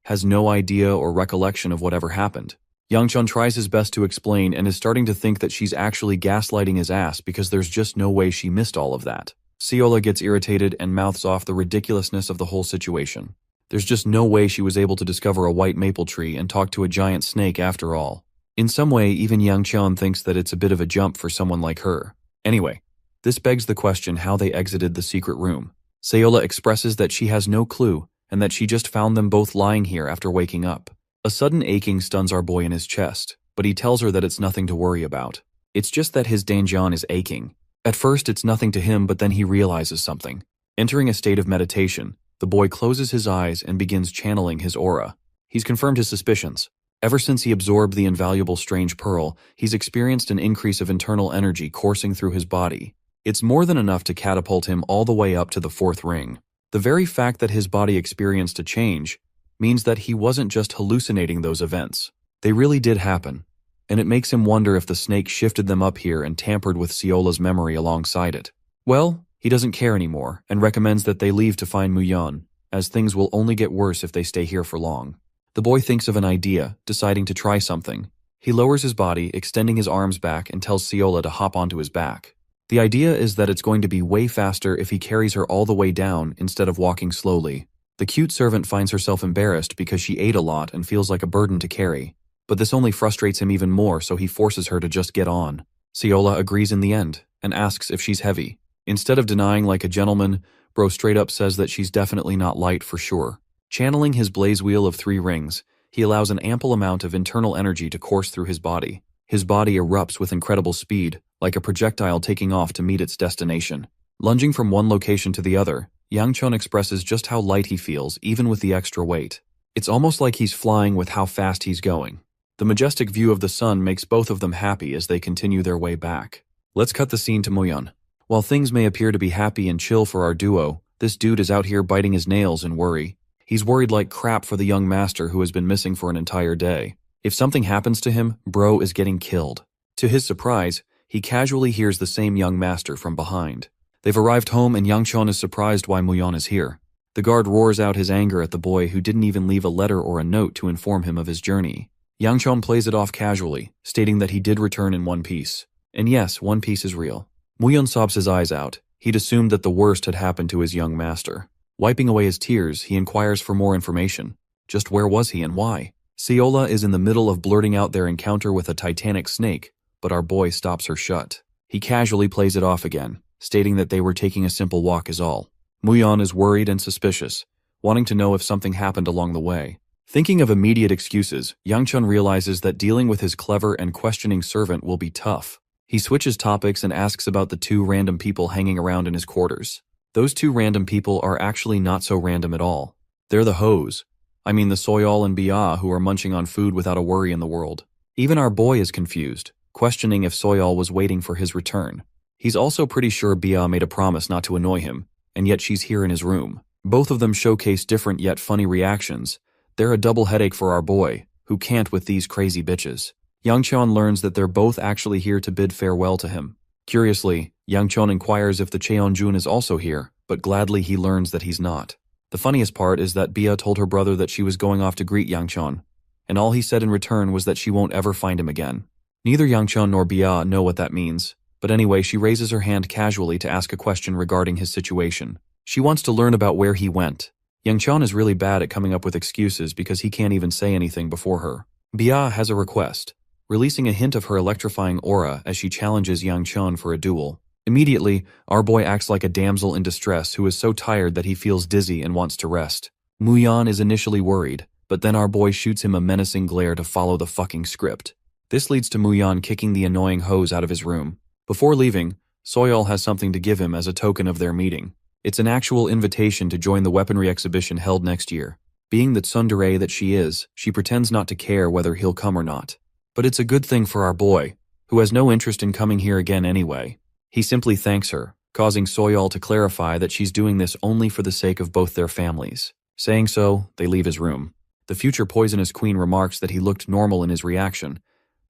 has no idea or recollection of whatever happened. Yangchun tries his best to explain and is starting to think that she's actually gaslighting his ass because there's just no way she missed all of that. Siola gets irritated and mouths off the ridiculousness of the whole situation. There's just no way she was able to discover a white maple tree and talk to a giant snake after all. In some way, even Yangchun thinks that it's a bit of a jump for someone like her. Anyway, this begs the question how they exited the secret room. Siola expresses that she has no clue and that she just found them both lying here after waking up. A sudden aching stuns our boy in his chest, but he tells her that it's nothing to worry about. It's just that his danjian is aching. At first it's nothing to him, but then he realizes something. Entering a state of meditation, the boy closes his eyes and begins channeling his aura. He's confirmed his suspicions. Ever since he absorbed the invaluable strange pearl, he's experienced an increase of internal energy coursing through his body. It's more than enough to catapult him all the way up to the 4th ring. The very fact that his body experienced a change means that he wasn't just hallucinating those events. They really did happen, and it makes him wonder if the snake shifted them up here and tampered with Siola's memory alongside it. Well, he doesn't care anymore and recommends that they leave to find Muyan, as things will only get worse if they stay here for long. The boy thinks of an idea, deciding to try something. He lowers his body, extending his arms back, and tells Siola to hop onto his back. The idea is that it's going to be way faster if he carries her all the way down instead of walking slowly. The cute servant finds herself embarrassed because she ate a lot and feels like a burden to carry. But this only frustrates him even more, so he forces her to just get on. Siola agrees in the end, and asks if she's heavy. Instead of denying like a gentleman, Bro straight up says that she's definitely not light for sure. Channeling his blaze wheel of 3 rings, he allows an ample amount of internal energy to course through his body. His body erupts with incredible speed, like a projectile taking off to meet its destination. Lunging from one location to the other, Yangchun expresses just how light he feels, even with the extra weight. It's almost like he's flying with how fast he's going. The majestic view of the sun makes both of them happy as they continue their way back. Let's cut the scene to Moyun. While things may appear to be happy and chill for our duo, this dude is out here biting his nails in worry. He's worried like crap for the young master who has been missing for an entire day. If something happens to him, Bro is getting killed. To his surprise, he casually hears the same young master from behind. They've arrived home and Yangchun is surprised why Muyan is here. The guard roars out his anger at the boy who didn't even leave a letter or a note to inform him of his journey. Yangchun plays it off casually, stating that he did return in one piece. And yes, One Piece is real. Muyan sobs his eyes out. He'd assumed that the worst had happened to his young master. Wiping away his tears, he inquires for more information. Just where was he and why? Siola is in the middle of blurting out their encounter with a titanic snake, but our boy stops her shut. He casually plays it off again, stating that they were taking a simple walk is all. Muyan is worried and suspicious, wanting to know if something happened along the way. Thinking of immediate excuses, Yangchun realizes that dealing with his clever and questioning servant will be tough. He switches topics and asks about the 2 random people hanging around in his quarters. Those 2 random people are actually not so random at all. They're the hoes. I mean the Soyal and Bia who are munching on food without a worry in the world. Even our boy is confused, questioning if Soyal was waiting for his return. He's also pretty sure Bia made a promise not to annoy him, and yet she's here in his room. Both of them showcase different yet funny reactions. They're a double headache for our boy, who can't with these crazy bitches. Yangchun learns that they're both actually here to bid farewell to him. Curiously, Yangchun inquires if the Cheonjun is also here, but gladly he learns that he's not. The funniest part is that Bia told her brother that she was going off to greet Yangchun, and all he said in return was that she won't ever find him again. Neither Yangchun nor Bia know what that means, but anyway she raises her hand casually to ask a question regarding his situation. She wants to learn about where he went. Yangchan is really bad at coming up with excuses because he can't even say anything before her. Bia has a request, releasing a hint of her electrifying aura as she challenges Yangchan for a duel. Immediately, our boy acts like a damsel in distress who is so tired that he feels dizzy and wants to rest. Muyan is initially worried, but then our boy shoots him a menacing glare to follow the fucking script. This leads to Muyan kicking the annoying hose out of his room. Before leaving, Soyol has something to give him as a token of their meeting. It's an actual invitation to join the weaponry exhibition held next year. Being the tsundere that she is, she pretends not to care whether he'll come or not. But it's a good thing for our boy, who has no interest in coming here again anyway. He simply thanks her, causing Soyol to clarify that she's doing this only for the sake of both their families. Saying so, they leave his room. The future poisonous queen remarks that he looked normal in his reaction,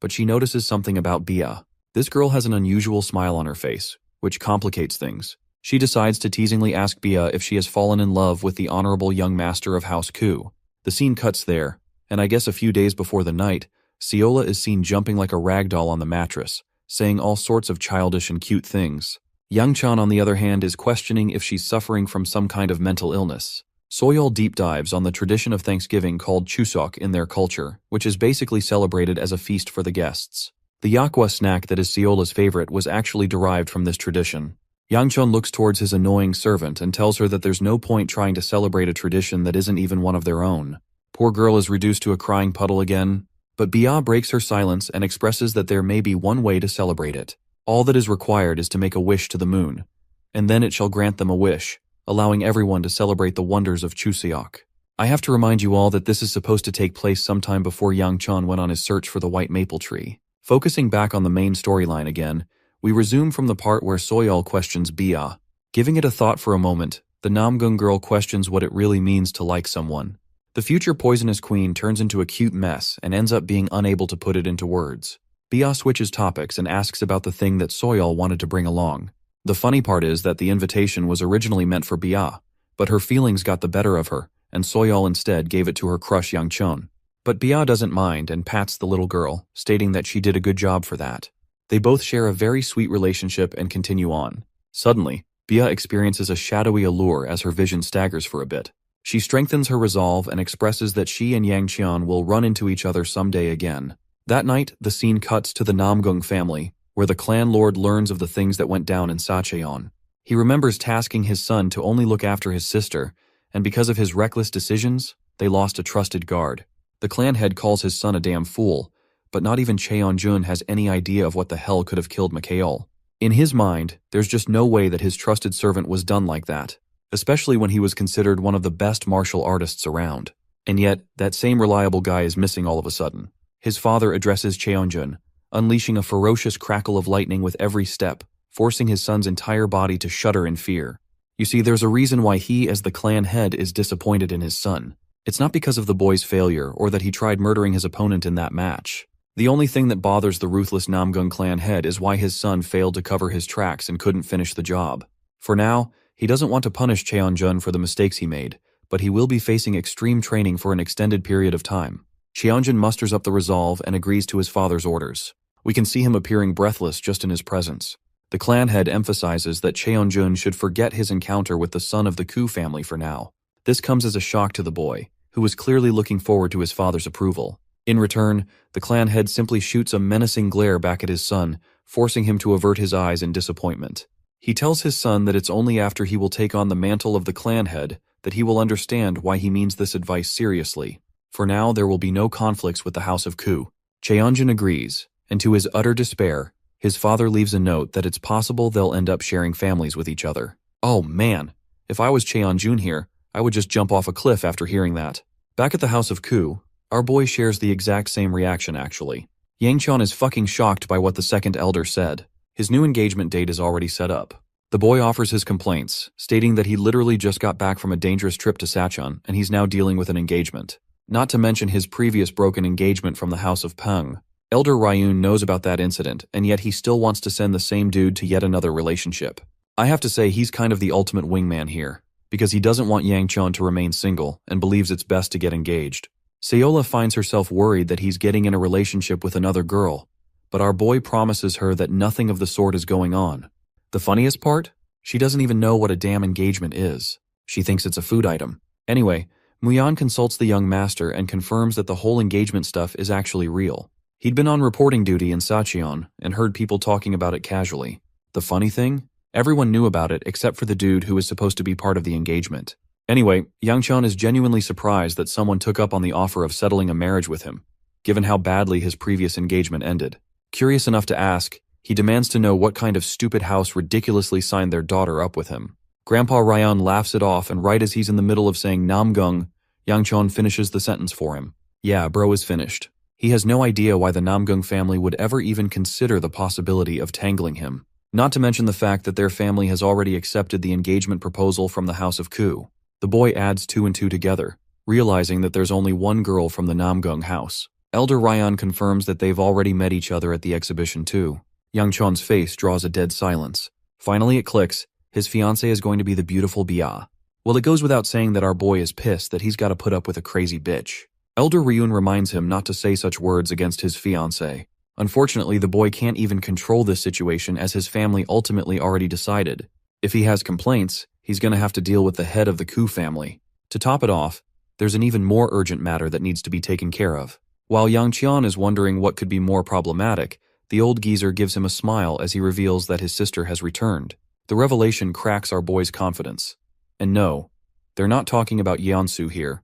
but she notices something about Bia. This girl has an unusual smile on her face, which complicates things. She decides to teasingly ask Bia if she has fallen in love with the honorable young master of House Ku. The scene cuts there, and I guess a few days before the night, Ciola is seen jumping like a ragdoll on the mattress, saying all sorts of childish and cute things. Yangchan, on the other hand, is questioning if she's suffering from some kind of mental illness. Soyol deep dives on the tradition of Thanksgiving called Chuseok in their culture, which is basically celebrated as a feast for the guests. The yakwa snack that is Ciola's favorite was actually derived from this tradition. Yangchun looks towards his annoying servant and tells her that there's no point trying to celebrate a tradition that isn't even one of their own. Poor girl is reduced to a crying puddle again, but Bia breaks her silence and expresses that there may be one way to celebrate it. All that is required is to make a wish to the moon, and then it shall grant them a wish, allowing everyone to celebrate the wonders of Chuseok. I have to remind you all that this is supposed to take place sometime before Yangchun went on his search for the white maple tree. Focusing back on the main storyline again, we resume from the part where Soyol questions Bia. Giving it a thought for a moment, the Namgung girl questions what it really means to like someone. The future poisonous queen turns into a cute mess and ends up being unable to put it into words. Bia switches topics and asks about the thing that Soyol wanted to bring along. The funny part is that the invitation was originally meant for Bia, but her feelings got the better of her, and Soyol instead gave it to her crush Yangchun. But Bia doesn't mind and pats the little girl, stating that she did a good job for that. They both share a very sweet relationship and continue on. Suddenly, Bia experiences a shadowy allure as her vision staggers for a bit. She strengthens her resolve and expresses that she and Yangqian will run into each other someday again. That night, the scene cuts to the Namgung family, where the clan lord learns of the things that went down in Sacheon. He remembers tasking his son to only look after his sister, and because of his reckless decisions, they lost a trusted guard. The clan head calls his son a damn fool, but not even Cheonjun has any idea of what the hell could have killed Mikhail. In his mind, there's just no way that his trusted servant was done like that, especially when he was considered one of the best martial artists around. And yet, that same reliable guy is missing all of a sudden. His father addresses Cheonjun, unleashing a ferocious crackle of lightning with every step, forcing his son's entire body to shudder in fear. You see, there's a reason why he, as the clan head, is disappointed in his son. It's not because of the boy's failure or that he tried murdering his opponent in that match. The only thing that bothers the ruthless Namgung clan head is why his son failed to cover his tracks and couldn't finish the job. For now, he doesn't want to punish Cheonjun for the mistakes he made, but he will be facing extreme training for an extended period of time. Cheonjun musters up the resolve and agrees to his father's orders. We can see him appearing breathless just in his presence. The clan head emphasizes that Cheonjun should forget his encounter with the son of the Ku family for now. This comes as a shock to the boy, who was clearly looking forward to his father's approval. In return, the clan head simply shoots a menacing glare back at his son, forcing him to avert his eyes in disappointment. He tells his son that it's only after he will take on the mantle of the clan head that he will understand why he means this advice seriously. For now, there will be no conflicts with the House of Ku. Cheonjun agrees, and to his utter despair, his father leaves a note that it's possible they'll end up sharing families with each other. Oh man, if I was Cheonjun here, I would just jump off a cliff after hearing that. Back at the House of Ku, our boy shares the exact same reaction actually. Yangchun is fucking shocked by what the second elder said. His new engagement date is already set up. The boy offers his complaints, stating that he literally just got back from a dangerous trip to Sachon and he's now dealing with an engagement. Not to mention his previous broken engagement from the House of Peng. Elder Ryun knows about that incident, and yet he still wants to send the same dude to yet another relationship. I have to say he's kind of the ultimate wingman here, because he doesn't want Yangchun to remain single and believes it's best to get engaged. Seola finds herself worried that he's getting in a relationship with another girl, but our boy promises her that nothing of the sort is going on. The funniest part? She doesn't even know what a damn engagement is. She thinks it's a food item. Anyway, Muyan consults the young master and confirms that the whole engagement stuff is actually real. He'd been on reporting duty in Sacheon and heard people talking about it casually. The funny thing? Everyone knew about it except for the dude who was supposed to be part of the engagement. Anyway, Yangchun is genuinely surprised that someone took up on the offer of settling a marriage with him, given how badly his previous engagement ended. Curious enough to ask, he demands to know what kind of stupid house ridiculously signed their daughter up with him. Grandpa Ryan laughs it off, and right as he's in the middle of saying Namgung, Yangchun finishes the sentence for him. Yeah, bro is finished. He has no idea why the Namgung family would ever even consider the possibility of tangling him. Not to mention the fact that their family has already accepted the engagement proposal from the House of Ku. The boy adds 2 and 2 together, realizing that there's only one girl from the Namgung house. Elder Ryan confirms that they've already met each other at the exhibition too. Yangchun's face draws a dead silence. Finally it clicks. His fiancée is going to be the beautiful Bia. Well, it goes without saying that our boy is pissed that he's got to put up with a crazy bitch. Elder Ryun reminds him not to say such words against his fiancée. Unfortunately, the boy can't even control this situation as his family ultimately already decided. If he has complaints, he's going to have to deal with the head of the Ku family. To top it off, there's an even more urgent matter that needs to be taken care of. While Yang Qian is wondering what could be more problematic, the old geezer gives him a smile as he reveals that his sister has returned. The revelation cracks our boy's confidence. And no, they're not talking about Yeonsu here,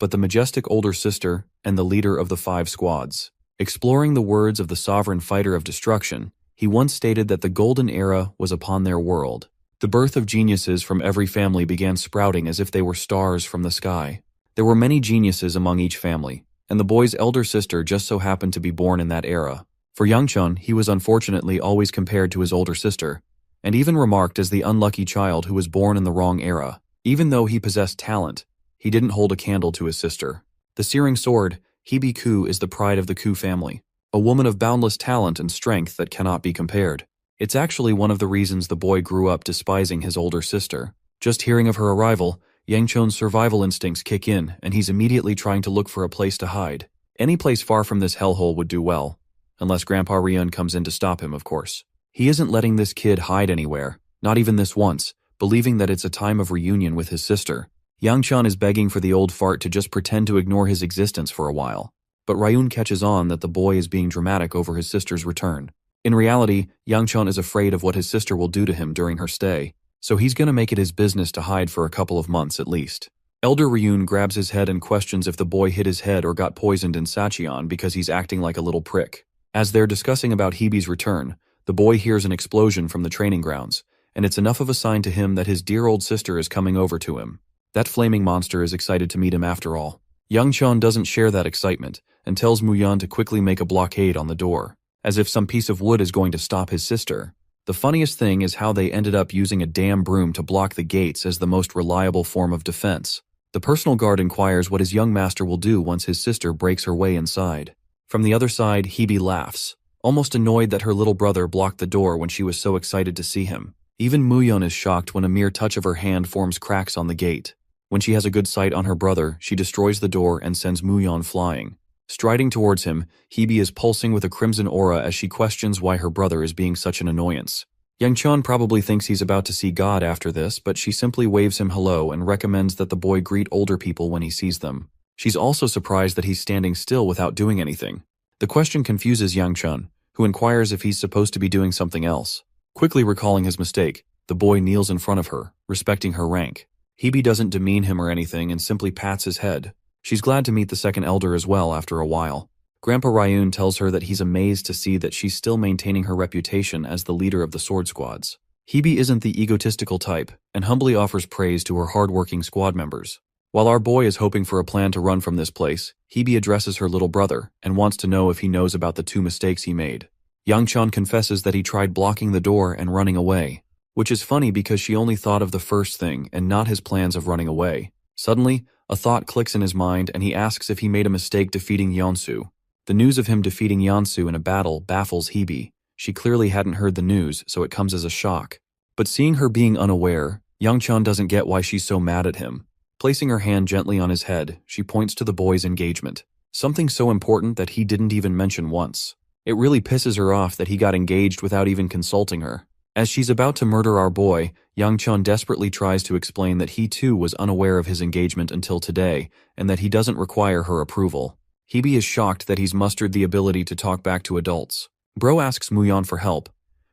but the majestic older sister and the leader of the 5 squads. Exploring the words of the sovereign fighter of destruction, he once stated that the golden era was upon their world. The birth of geniuses from every family began sprouting as if they were stars from the sky. There were many geniuses among each family, and the boy's elder sister just so happened to be born in that era. For Yangchun, he was unfortunately always compared to his older sister, and even remarked as the unlucky child who was born in the wrong era. Even though he possessed talent, he didn't hold a candle to his sister. The searing sword, Hebe Ku, is the pride of the Ku family, a woman of boundless talent and strength that cannot be compared. It's actually one of the reasons the boy grew up despising his older sister. Just hearing of her arrival, Yangchun's survival instincts kick in, and he's immediately trying to look for a place to hide. Any place far from this hellhole would do well, unless Grandpa Ryun comes in to stop him, of course. He isn't letting this kid hide anywhere, not even this once, believing that it's a time of reunion with his sister. Yangchun is begging for the old fart to just pretend to ignore his existence for a while, but Ryun catches on that the boy is being dramatic over his sister's return. In reality, Yangchun is afraid of what his sister will do to him during her stay, so he's gonna make it his business to hide for a couple of months at least. Elder Ryun grabs his head and questions if the boy hit his head or got poisoned in Sacheon because he's acting like a little prick. As they're discussing about Hebe's return, the boy hears an explosion from the training grounds, and it's enough of a sign to him that his dear old sister is coming over to him. That flaming monster is excited to meet him after all. Yangchun doesn't share that excitement and tells Muyan to quickly make a blockade on the door, as if some piece of wood is going to stop his sister. The funniest thing is how they ended up using a damn broom to block the gates as the most reliable form of defense. The personal guard inquires what his young master will do once his sister breaks her way inside. From the other side, Hebe laughs, almost annoyed that her little brother blocked the door when she was so excited to see him. Even Muyan is shocked when a mere touch of her hand forms cracks on the gate. When she has a good sight on her brother, she destroys the door and sends Muyan flying. Striding towards him, Hebe is pulsing with a crimson aura as she questions why her brother is being such an annoyance. Yangchun probably thinks he's about to see God after this, but she simply waves him hello and recommends that the boy greet older people when he sees them. She's also surprised that he's standing still without doing anything. The question confuses Yangchun, who inquires if he's supposed to be doing something else. Quickly recalling his mistake, the boy kneels in front of her, respecting her rank. Hebe doesn't demean him or anything and simply pats his head. She's glad to meet the second elder as well after a while. Grandpa Ryun tells her that he's amazed to see that she's still maintaining her reputation as the leader of the sword squads. Hebe isn't the egotistical type and humbly offers praise to her hard-working squad members. While our boy is hoping for a plan to run from this place, Hebe addresses her little brother and wants to know if he knows about the 2 mistakes he made. Yangchun confesses that he tried blocking the door and running away, which is funny because she only thought of the first thing and not his plans of running away. Suddenly, a thought clicks in his mind and he asks if he made a mistake defeating Yeonsu. The news of him defeating Yeonsu in a battle baffles Hebe. She clearly hadn't heard the news, so it comes as a shock. But seeing her being unaware, Yangchun doesn't get why she's so mad at him. Placing her hand gently on his head, she points to the boy's engagement. Something so important that he didn't even mention once. It really pisses her off that he got engaged without even consulting her. As she's about to murder our boy, Yang Chun desperately tries to explain that he too was unaware of his engagement until today, and that he doesn't require her approval. Hebe is shocked that he's mustered the ability to talk back to adults. Bro asks Muyon for help,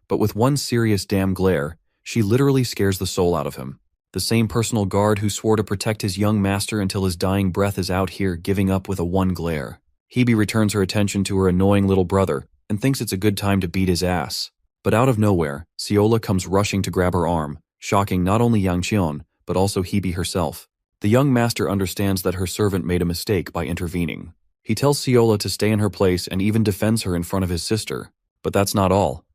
but with one serious damn glare, she literally scares the soul out of him. The same personal guard who swore to protect his young master until his dying breath is out here giving up with a one glare. Hebe returns her attention to her annoying little brother and thinks it's a good time to beat his ass. But out of nowhere, Seola comes rushing to grab her arm, shocking not only Yang Cheon, but also Hebe herself. The young master understands that her servant made a mistake by intervening. He tells Seola to stay in her place and even defends her in front of his sister. But that's not all.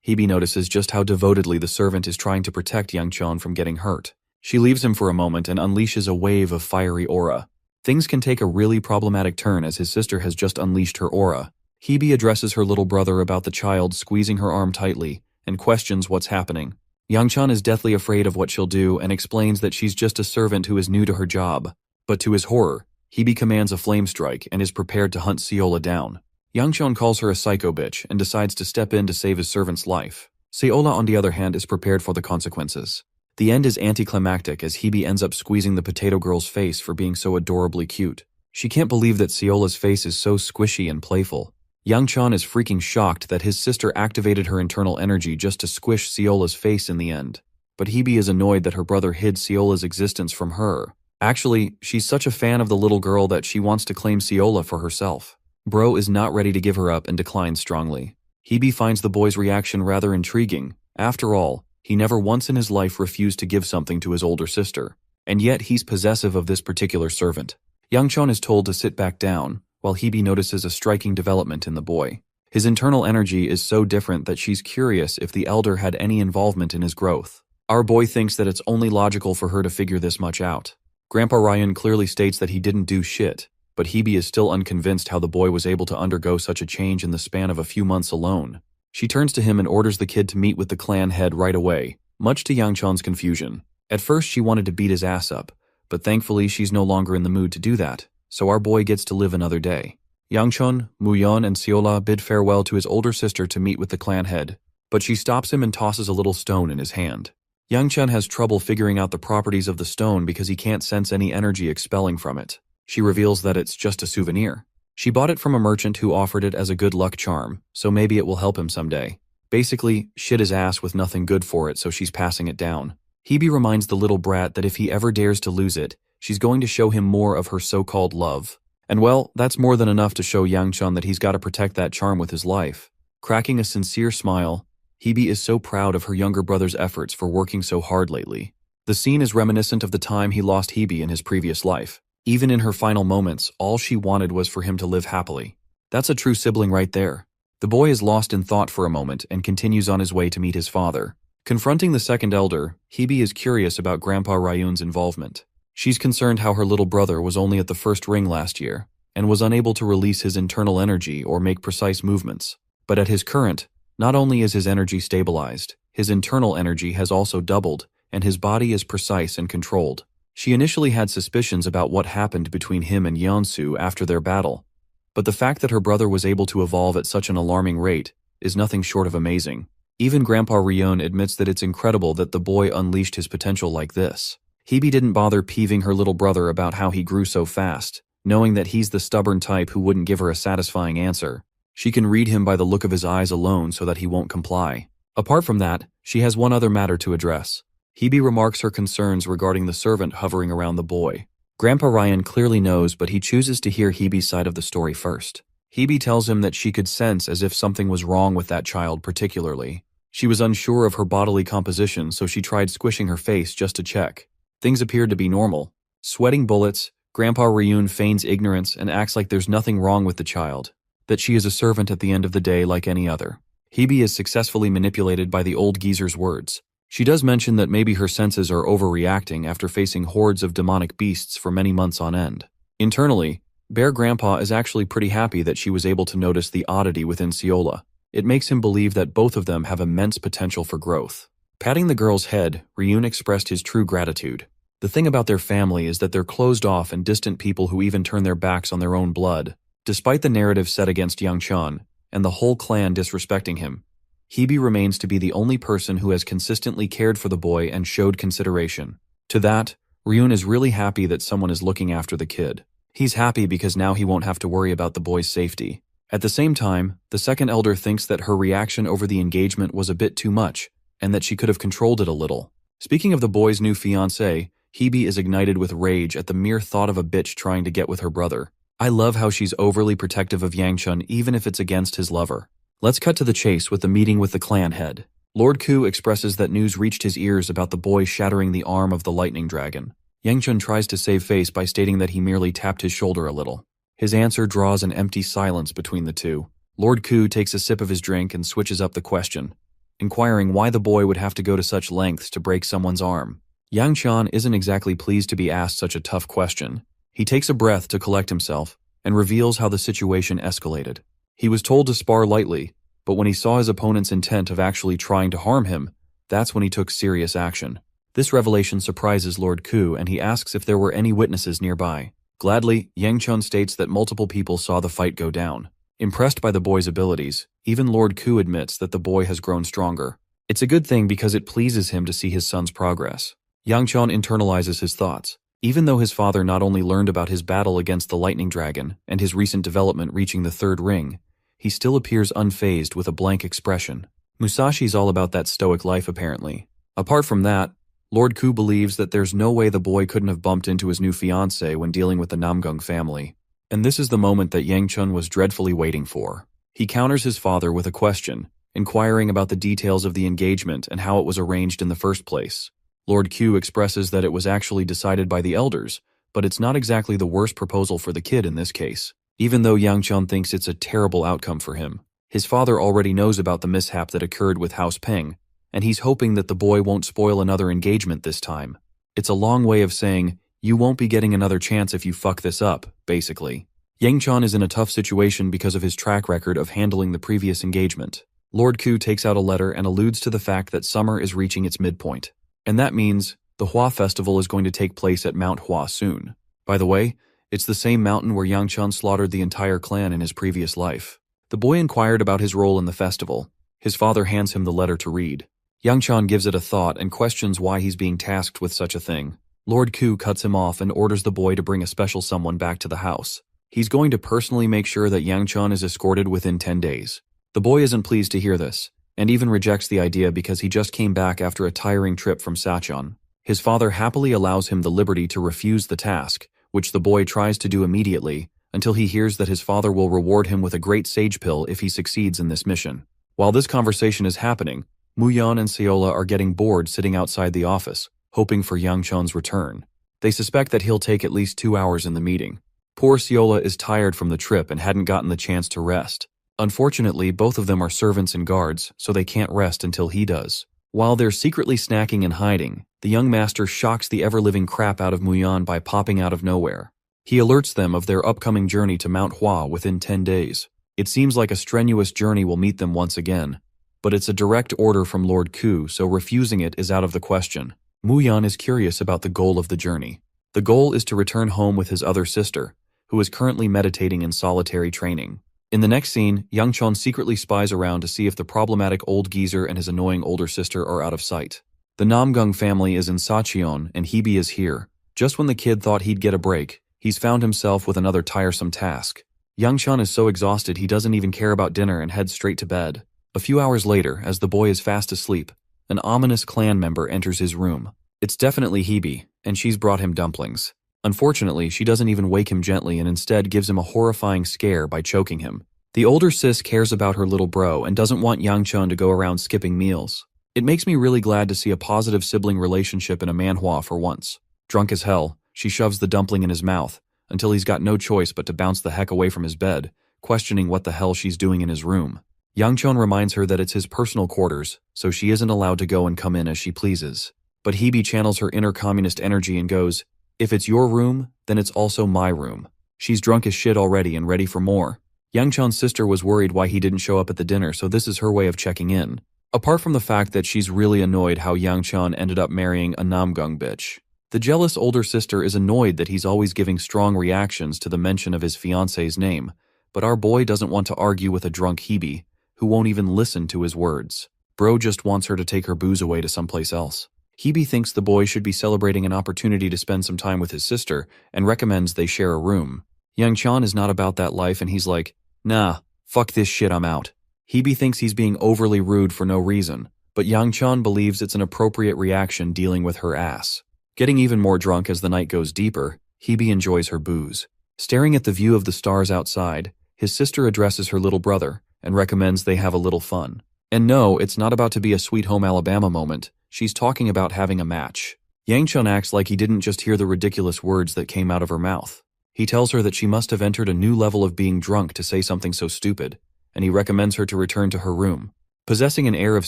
Hebe notices just how devotedly the servant is trying to protect Yang Cheon from getting hurt. She leaves him for a moment and unleashes a wave of fiery aura. Things can take a really problematic turn as his sister has just unleashed her aura. Hebe addresses her little brother about the child squeezing her arm tightly and questions what's happening. Yang Cheon is deathly afraid of what she'll do and explains that she's just a servant who is new to her job. But to his horror, Hebe commands a flame strike and is prepared to hunt Seola down. Yang Cheon calls her a psycho bitch and decides to step in to save his servant's life. Seola, on the other hand, is prepared for the consequences. The end is anticlimactic as Hebe ends up squeezing the potato girl's face for being so adorably cute. She can't believe that Seola's face is so squishy and playful. Yang Cheon is freaking shocked that his sister activated her internal energy just to squish Seola's face in the end. But Hebe is annoyed that her brother hid Seola's existence from her. Actually, she's such a fan of the little girl that she wants to claim Seola for herself. Bro is not ready to give her up and declines strongly. Hebe finds the boy's reaction rather intriguing. After all, he never once in his life refused to give something to his older sister. And yet he's possessive of this particular servant. Yang Cheon is told to sit back down, while Hebe notices a striking development in the boy. His internal energy is so different that she's curious if the elder had any involvement in his growth. Our boy thinks that it's only logical for her to figure this much out. Grandpa Ryan clearly states that he didn't do shit, but Hebe is still unconvinced how the boy was able to undergo such a change in the span of a few months alone. She turns to him and orders the kid to meet with the clan head right away, much to Yang Cheon's confusion. At first she wanted to beat his ass up, but thankfully she's no longer in the mood to do that, so our boy gets to live another day. Yang Cheon, Muyon, and Seola bid farewell to his older sister to meet with the clan head, but she stops him and tosses a little stone in his hand. Yang Cheon has trouble figuring out the properties of the stone because he can't sense any energy expelling from it. She reveals that it's just a souvenir. She bought it from a merchant who offered it as a good luck charm, so maybe it will help him someday. Basically, shit his ass with nothing good for it, so she's passing it down. Hebe reminds the little brat that if he ever dares to lose it, she's going to show him more of her so-called love. And well, that's more than enough to show Yang Cheon that he's got to protect that charm with his life. Cracking a sincere smile, Hebe is so proud of her younger brother's efforts for working so hard lately. The scene is reminiscent of the time he lost Hebe in his previous life. Even in her final moments, all she wanted was for him to live happily. That's a true sibling right there. The boy is lost in thought for a moment and continues on his way to meet his father. Confronting the second elder, Hebe is curious about Grandpa Ryun's involvement. She's concerned how her little brother was only at the first ring last year, and was unable to release his internal energy or make precise movements. But at his current, not only is his energy stabilized, his internal energy has also doubled, and his body is precise and controlled. She initially had suspicions about what happened between him and Yeonsu after their battle, but the fact that her brother was able to evolve at such an alarming rate is nothing short of amazing. Even Grandpa Ryun admits that it's incredible that the boy unleashed his potential like this. Hebe didn't bother peeving her little brother about how he grew so fast, knowing that he's the stubborn type who wouldn't give her a satisfying answer. She can read him by the look of his eyes alone so that he won't comply. Apart from that, she has one other matter to address. Hebe remarks her concerns regarding the servant hovering around the boy. Grandpa Ryan clearly knows, but he chooses to hear Hebe's side of the story first. Hebe tells him that she could sense as if something was wrong with that child particularly. She was unsure of her bodily composition, so she tried squishing her face just to check. Things appeared to be normal. Sweating bullets, Grandpa Ryun feigns ignorance and acts like there's nothing wrong with the child, that she is a servant at the end of the day like any other. Hebe is successfully manipulated by the old geezer's words. She does mention that maybe her senses are overreacting after facing hordes of demonic beasts for many months on end. Internally, Bear Grandpa is actually pretty happy that she was able to notice the oddity within Seola. It makes him believe that both of them have immense potential for growth. Patting the girl's head, Ryun expressed his true gratitude. The thing about their family is that they're closed off and distant people who even turn their backs on their own blood. Despite the narrative set against Yang Cheon, and the whole clan disrespecting him, Hebe remains to be the only person who has consistently cared for the boy and showed consideration. To that, Ryun is really happy that someone is looking after the kid. He's happy because now he won't have to worry about the boy's safety. At the same time, the second elder thinks that her reaction over the engagement was a bit too much, and that she could have controlled it a little. Speaking of the boy's new fiancé, Hebe is ignited with rage at the mere thought of a bitch trying to get with her brother. I love how she's overly protective of Yangchun even if it's against his lover. Let's cut to the chase with the meeting with the clan head. Lord Ku expresses that news reached his ears about the boy shattering the arm of the lightning dragon. Yangchun tries to save face by stating that he merely tapped his shoulder a little. His answer draws an empty silence between the two. Lord Ku takes a sip of his drink and switches up the question, inquiring why the boy would have to go to such lengths to break someone's arm. Yangchun isn't exactly pleased to be asked such a tough question. He takes a breath to collect himself and reveals how the situation escalated. He was told to spar lightly, but when he saw his opponent's intent of actually trying to harm him, that's when he took serious action. This revelation surprises Lord Ku and he asks if there were any witnesses nearby. Gladly, Yangchun states that multiple people saw the fight go down. Impressed by the boy's abilities, even Lord Ku admits that the boy has grown stronger. It's a good thing because it pleases him to see his son's progress. Yangchun internalizes his thoughts. Even though his father not only learned about his battle against the lightning dragon and his recent development reaching the third ring, he still appears unfazed with a blank expression. Musashi's all about that stoic life apparently. Apart from that, Lord Ku believes that there's no way the boy couldn't have bumped into his new fiancé when dealing with the Namgung family. And this is the moment that Yangchun was dreadfully waiting for. He counters his father with a question, inquiring about the details of the engagement and how it was arranged in the first place. Lord Ku expresses that it was actually decided by the elders, but it's not exactly the worst proposal for the kid in this case. Even though Yangchun thinks it's a terrible outcome for him, his father already knows about the mishap that occurred with House Peng, and he's hoping that the boy won't spoil another engagement this time. It's a long way of saying, you won't be getting another chance if you fuck this up, basically. Yangchun is in a tough situation because of his track record of handling the previous engagement. Lord Ku takes out a letter and alludes to the fact that summer is reaching its midpoint. And that means the Hua festival is going to take place at Mount Hua soon. By the way, it's the same mountain where Yangchun slaughtered the entire clan in his previous life. The boy inquired about his role in the festival. His father hands him the letter to read. Yangchun gives it a thought and questions why he's being tasked with such a thing. Lord Ku cuts him off and orders the boy to bring a special someone back to the house. He's going to personally make sure that Yangchun is escorted within 10 days. The boy isn't pleased to hear this, and even rejects the idea because he just came back after a tiring trip from Sachon. His father happily allows him the liberty to refuse the task, which the boy tries to do immediately, until he hears that his father will reward him with a great sage pill if he succeeds in this mission. While this conversation is happening, Muyan and Seola are getting bored sitting outside the office, hoping for Yangchun's return. They suspect that he'll take at least 2 hours in the meeting. Poor Seola is tired from the trip and hadn't gotten the chance to rest. Unfortunately, both of them are servants and guards, so they can't rest until he does. While they're secretly snacking and hiding, the young master shocks the ever-living crap out of Muyan by popping out of nowhere. He alerts them of their upcoming journey to Mount Hua within 10 days. It seems like a strenuous journey will meet them once again, but it's a direct order from Lord Ku, so refusing it is out of the question. Muyan is curious about the goal of the journey. The goal is to return home with his other sister, who is currently meditating in solitary training. In the next scene, Yangchun secretly spies around to see if the problematic old geezer and his annoying older sister are out of sight. The Namgung family is in Sacheon and Hebe is here. Just when the kid thought he'd get a break, he's found himself with another tiresome task. Yangchun is so exhausted he doesn't even care about dinner and heads straight to bed. A few hours later, as the boy is fast asleep, an ominous clan member enters his room. It's definitely Hebe, and she's brought him dumplings. Unfortunately, she doesn't even wake him gently and instead gives him a horrifying scare by choking him. The older sis cares about her little bro and doesn't want Yangchun to go around skipping meals. It makes me really glad to see a positive sibling relationship in a manhwa for once. Drunk as hell, she shoves the dumpling in his mouth, until he's got no choice but to bounce the heck away from his bed, questioning what the hell she's doing in his room. Yangchun reminds her that it's his personal quarters, so she isn't allowed to go and come in as she pleases. But Hebe channels her inner communist energy and goes, "If it's your room, then it's also my room." She's drunk as shit already and ready for more. Yangchun's sister was worried why he didn't show up at the dinner, so this is her way of checking in. Apart from the fact that she's really annoyed how Yangchun ended up marrying a Namgung bitch. The jealous older sister is annoyed that he's always giving strong reactions to the mention of his fiancé's name, but our boy doesn't want to argue with a drunk Hebe, who won't even listen to his words. Bro just wants her to take her booze away to someplace else. Hebe thinks the boy should be celebrating an opportunity to spend some time with his sister and recommends they share a room. Young-chan is not about that life and he's like, nah, fuck this shit, I'm out. Hebe thinks he's being overly rude for no reason, but Young-chan believes it's an appropriate reaction dealing with her ass. Getting even more drunk as the night goes deeper, Hebe enjoys her booze. Staring at the view of the stars outside, his sister addresses her little brother and recommends they have a little fun. And no, it's not about to be a Sweet Home Alabama moment. She's talking about having a match. Yang-chun acts like he didn't just hear the ridiculous words that came out of her mouth. He tells her that she must have entered a new level of being drunk to say something so stupid, and he recommends her to return to her room. Possessing an air of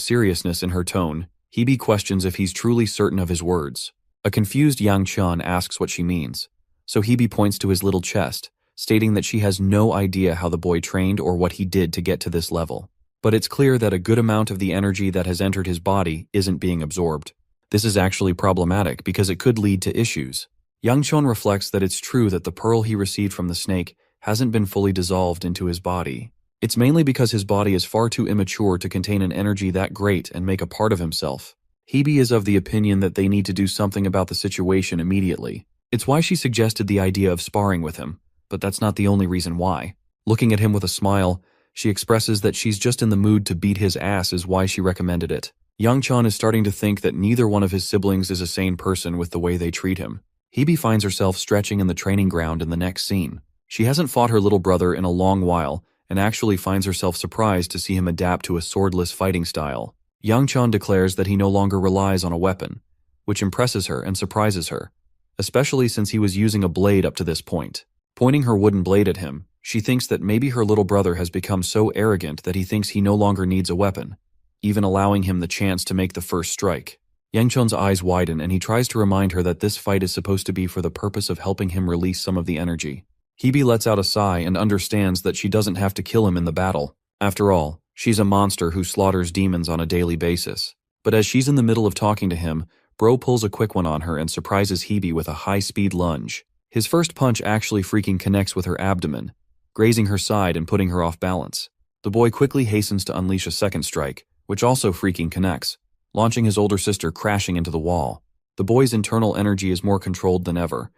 seriousness in her tone, Hebe questions if he's truly certain of his words. A confused Yang-chun asks what she means, so Hebe points to his little chest, stating that she has no idea how the boy trained or what he did to get to this level. But it's clear that a good amount of the energy that has entered his body isn't being absorbed. This is actually problematic because it could lead to issues. Yang-chun reflects that it's true that the pearl he received from the snake hasn't been fully dissolved into his body. It's mainly because his body is far too immature to contain an energy that great and make a part of himself. Hebe is of the opinion that they need to do something about the situation immediately. It's why she suggested the idea of sparring with him, but that's not the only reason why. Looking at him with a smile, she expresses that she's just in the mood to beat his ass is why she recommended it. Yang-chan is starting to think that neither one of his siblings is a sane person with the way they treat him. Hebe finds herself stretching in the training ground in the next scene. She hasn't fought her little brother in a long while and actually finds herself surprised to see him adapt to a swordless fighting style. Yang-chan declares that he no longer relies on a weapon, which impresses her and surprises her, especially since he was using a blade up to this point. Pointing her wooden blade at him, she thinks that maybe her little brother has become so arrogant that he thinks he no longer needs a weapon, even allowing him the chance to make the first strike. Yang-chun's eyes widen and he tries to remind her that this fight is supposed to be for the purpose of helping him release some of the energy. Hebe lets out a sigh and understands that she doesn't have to kill him in the battle. After all, she's a monster who slaughters demons on a daily basis. But as she's in the middle of talking to him, Bro pulls a quick one on her and surprises Hebe with a high-speed lunge. His first punch actually freaking connects with her abdomen, grazing her side and putting her off balance. The boy quickly hastens to unleash a second strike, which also freaking connects, launching his older sister crashing into the wall. The boy's internal energy is more controlled than ever,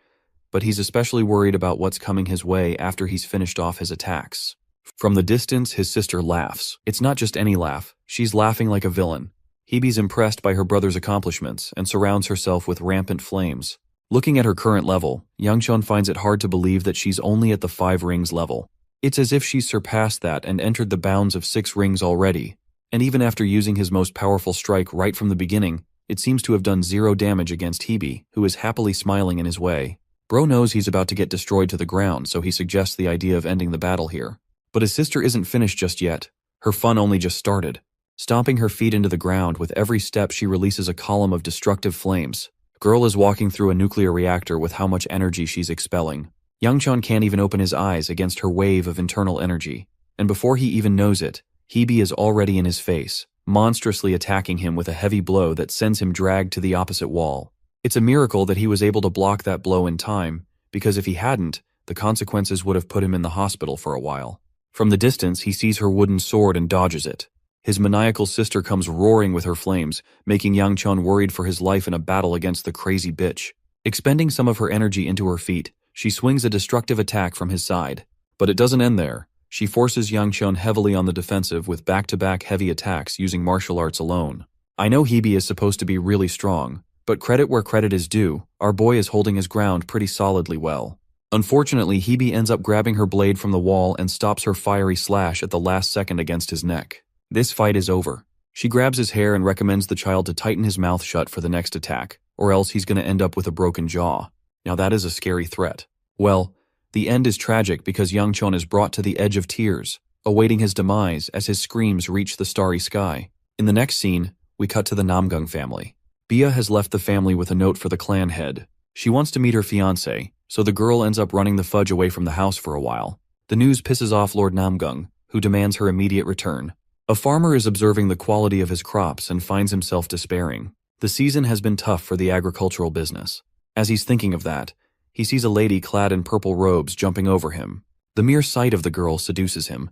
but he's especially worried about what's coming his way after he's finished off his attacks. From the distance, his sister laughs. It's not just any laugh, she's laughing like a villain. Hebe's impressed by her brother's accomplishments and surrounds herself with rampant flames. Looking at her current level, Yang-chun finds it hard to believe that she's only at the 5 rings level. It's as if she's surpassed that and entered the bounds of 6 rings already. And even after using his most powerful strike right from the beginning, it seems to have done 0 damage against Hebe, who is happily smiling in his way. Bro knows he's about to get destroyed to the ground, so he suggests the idea of ending the battle here. But his sister isn't finished just yet. Her fun only just started. Stomping her feet into the ground, with every step she releases a column of destructive flames. Girl is walking through a nuclear reactor with how much energy she's expelling. Yang-chun can't even open his eyes against her wave of internal energy. And before he even knows it, Hebe is already in his face, monstrously attacking him with a heavy blow that sends him dragged to the opposite wall. It's a miracle that he was able to block that blow in time, because if he hadn't, the consequences would have put him in the hospital for a while. From the distance, he sees her wooden sword and dodges it. His maniacal sister comes roaring with her flames, making Yang-chun worried for his life in a battle against the crazy bitch. Expending some of her energy into her feet, she swings a destructive attack from his side. But it doesn't end there. She forces Yang-chun heavily on the defensive with back-to-back heavy attacks using martial arts alone. I know Hebe is supposed to be really strong, but credit where credit is due, our boy is holding his ground pretty solidly well. Unfortunately, Hebe ends up grabbing her blade from the wall and stops her fiery slash at the last second against his neck. This fight is over. She grabs his hair and recommends the child to tighten his mouth shut for the next attack, or else he's going to end up with a broken jaw. Now that is a scary threat. Well, the end is tragic because Yang-chun is brought to the edge of tears, awaiting his demise as his screams reach the starry sky. In the next scene, we cut to the Namgung family. Bia has left the family with a note for the clan head. She wants to meet her fiancé, so the girl ends up running the fudge away from the house for a while. The news pisses off Lord Namgung, who demands her immediate return. A farmer is observing the quality of his crops and finds himself despairing. The season has been tough for the agricultural business. As he's thinking of that, he sees a lady clad in purple robes jumping over him. The mere sight of the girl seduces him,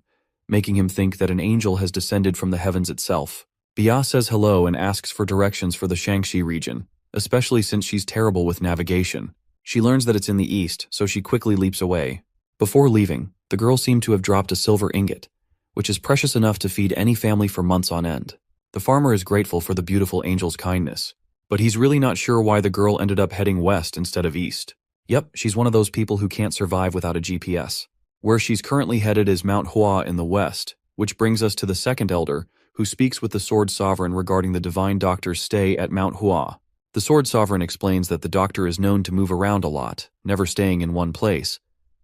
making him think that an angel has descended from the heavens itself. Bia says hello and asks for directions for the Shangxi region, especially since she's terrible with navigation. She learns that it's in the east, so she quickly leaps away. Before leaving, the girl seemed to have dropped a silver ingot, which is precious enough to feed any family for months on end. The farmer is grateful for the beautiful angel's kindness, but he's really not sure why the girl ended up heading west instead of east. Yep, she's one of those people who can't survive without a GPS. Where she's currently headed is Manhwa in the west, which brings us to the second elder, who speaks with the Sword Sovereign regarding the divine doctor's stay at Manhwa. The Sword Sovereign explains that the doctor is known to move around a lot, never staying in one place,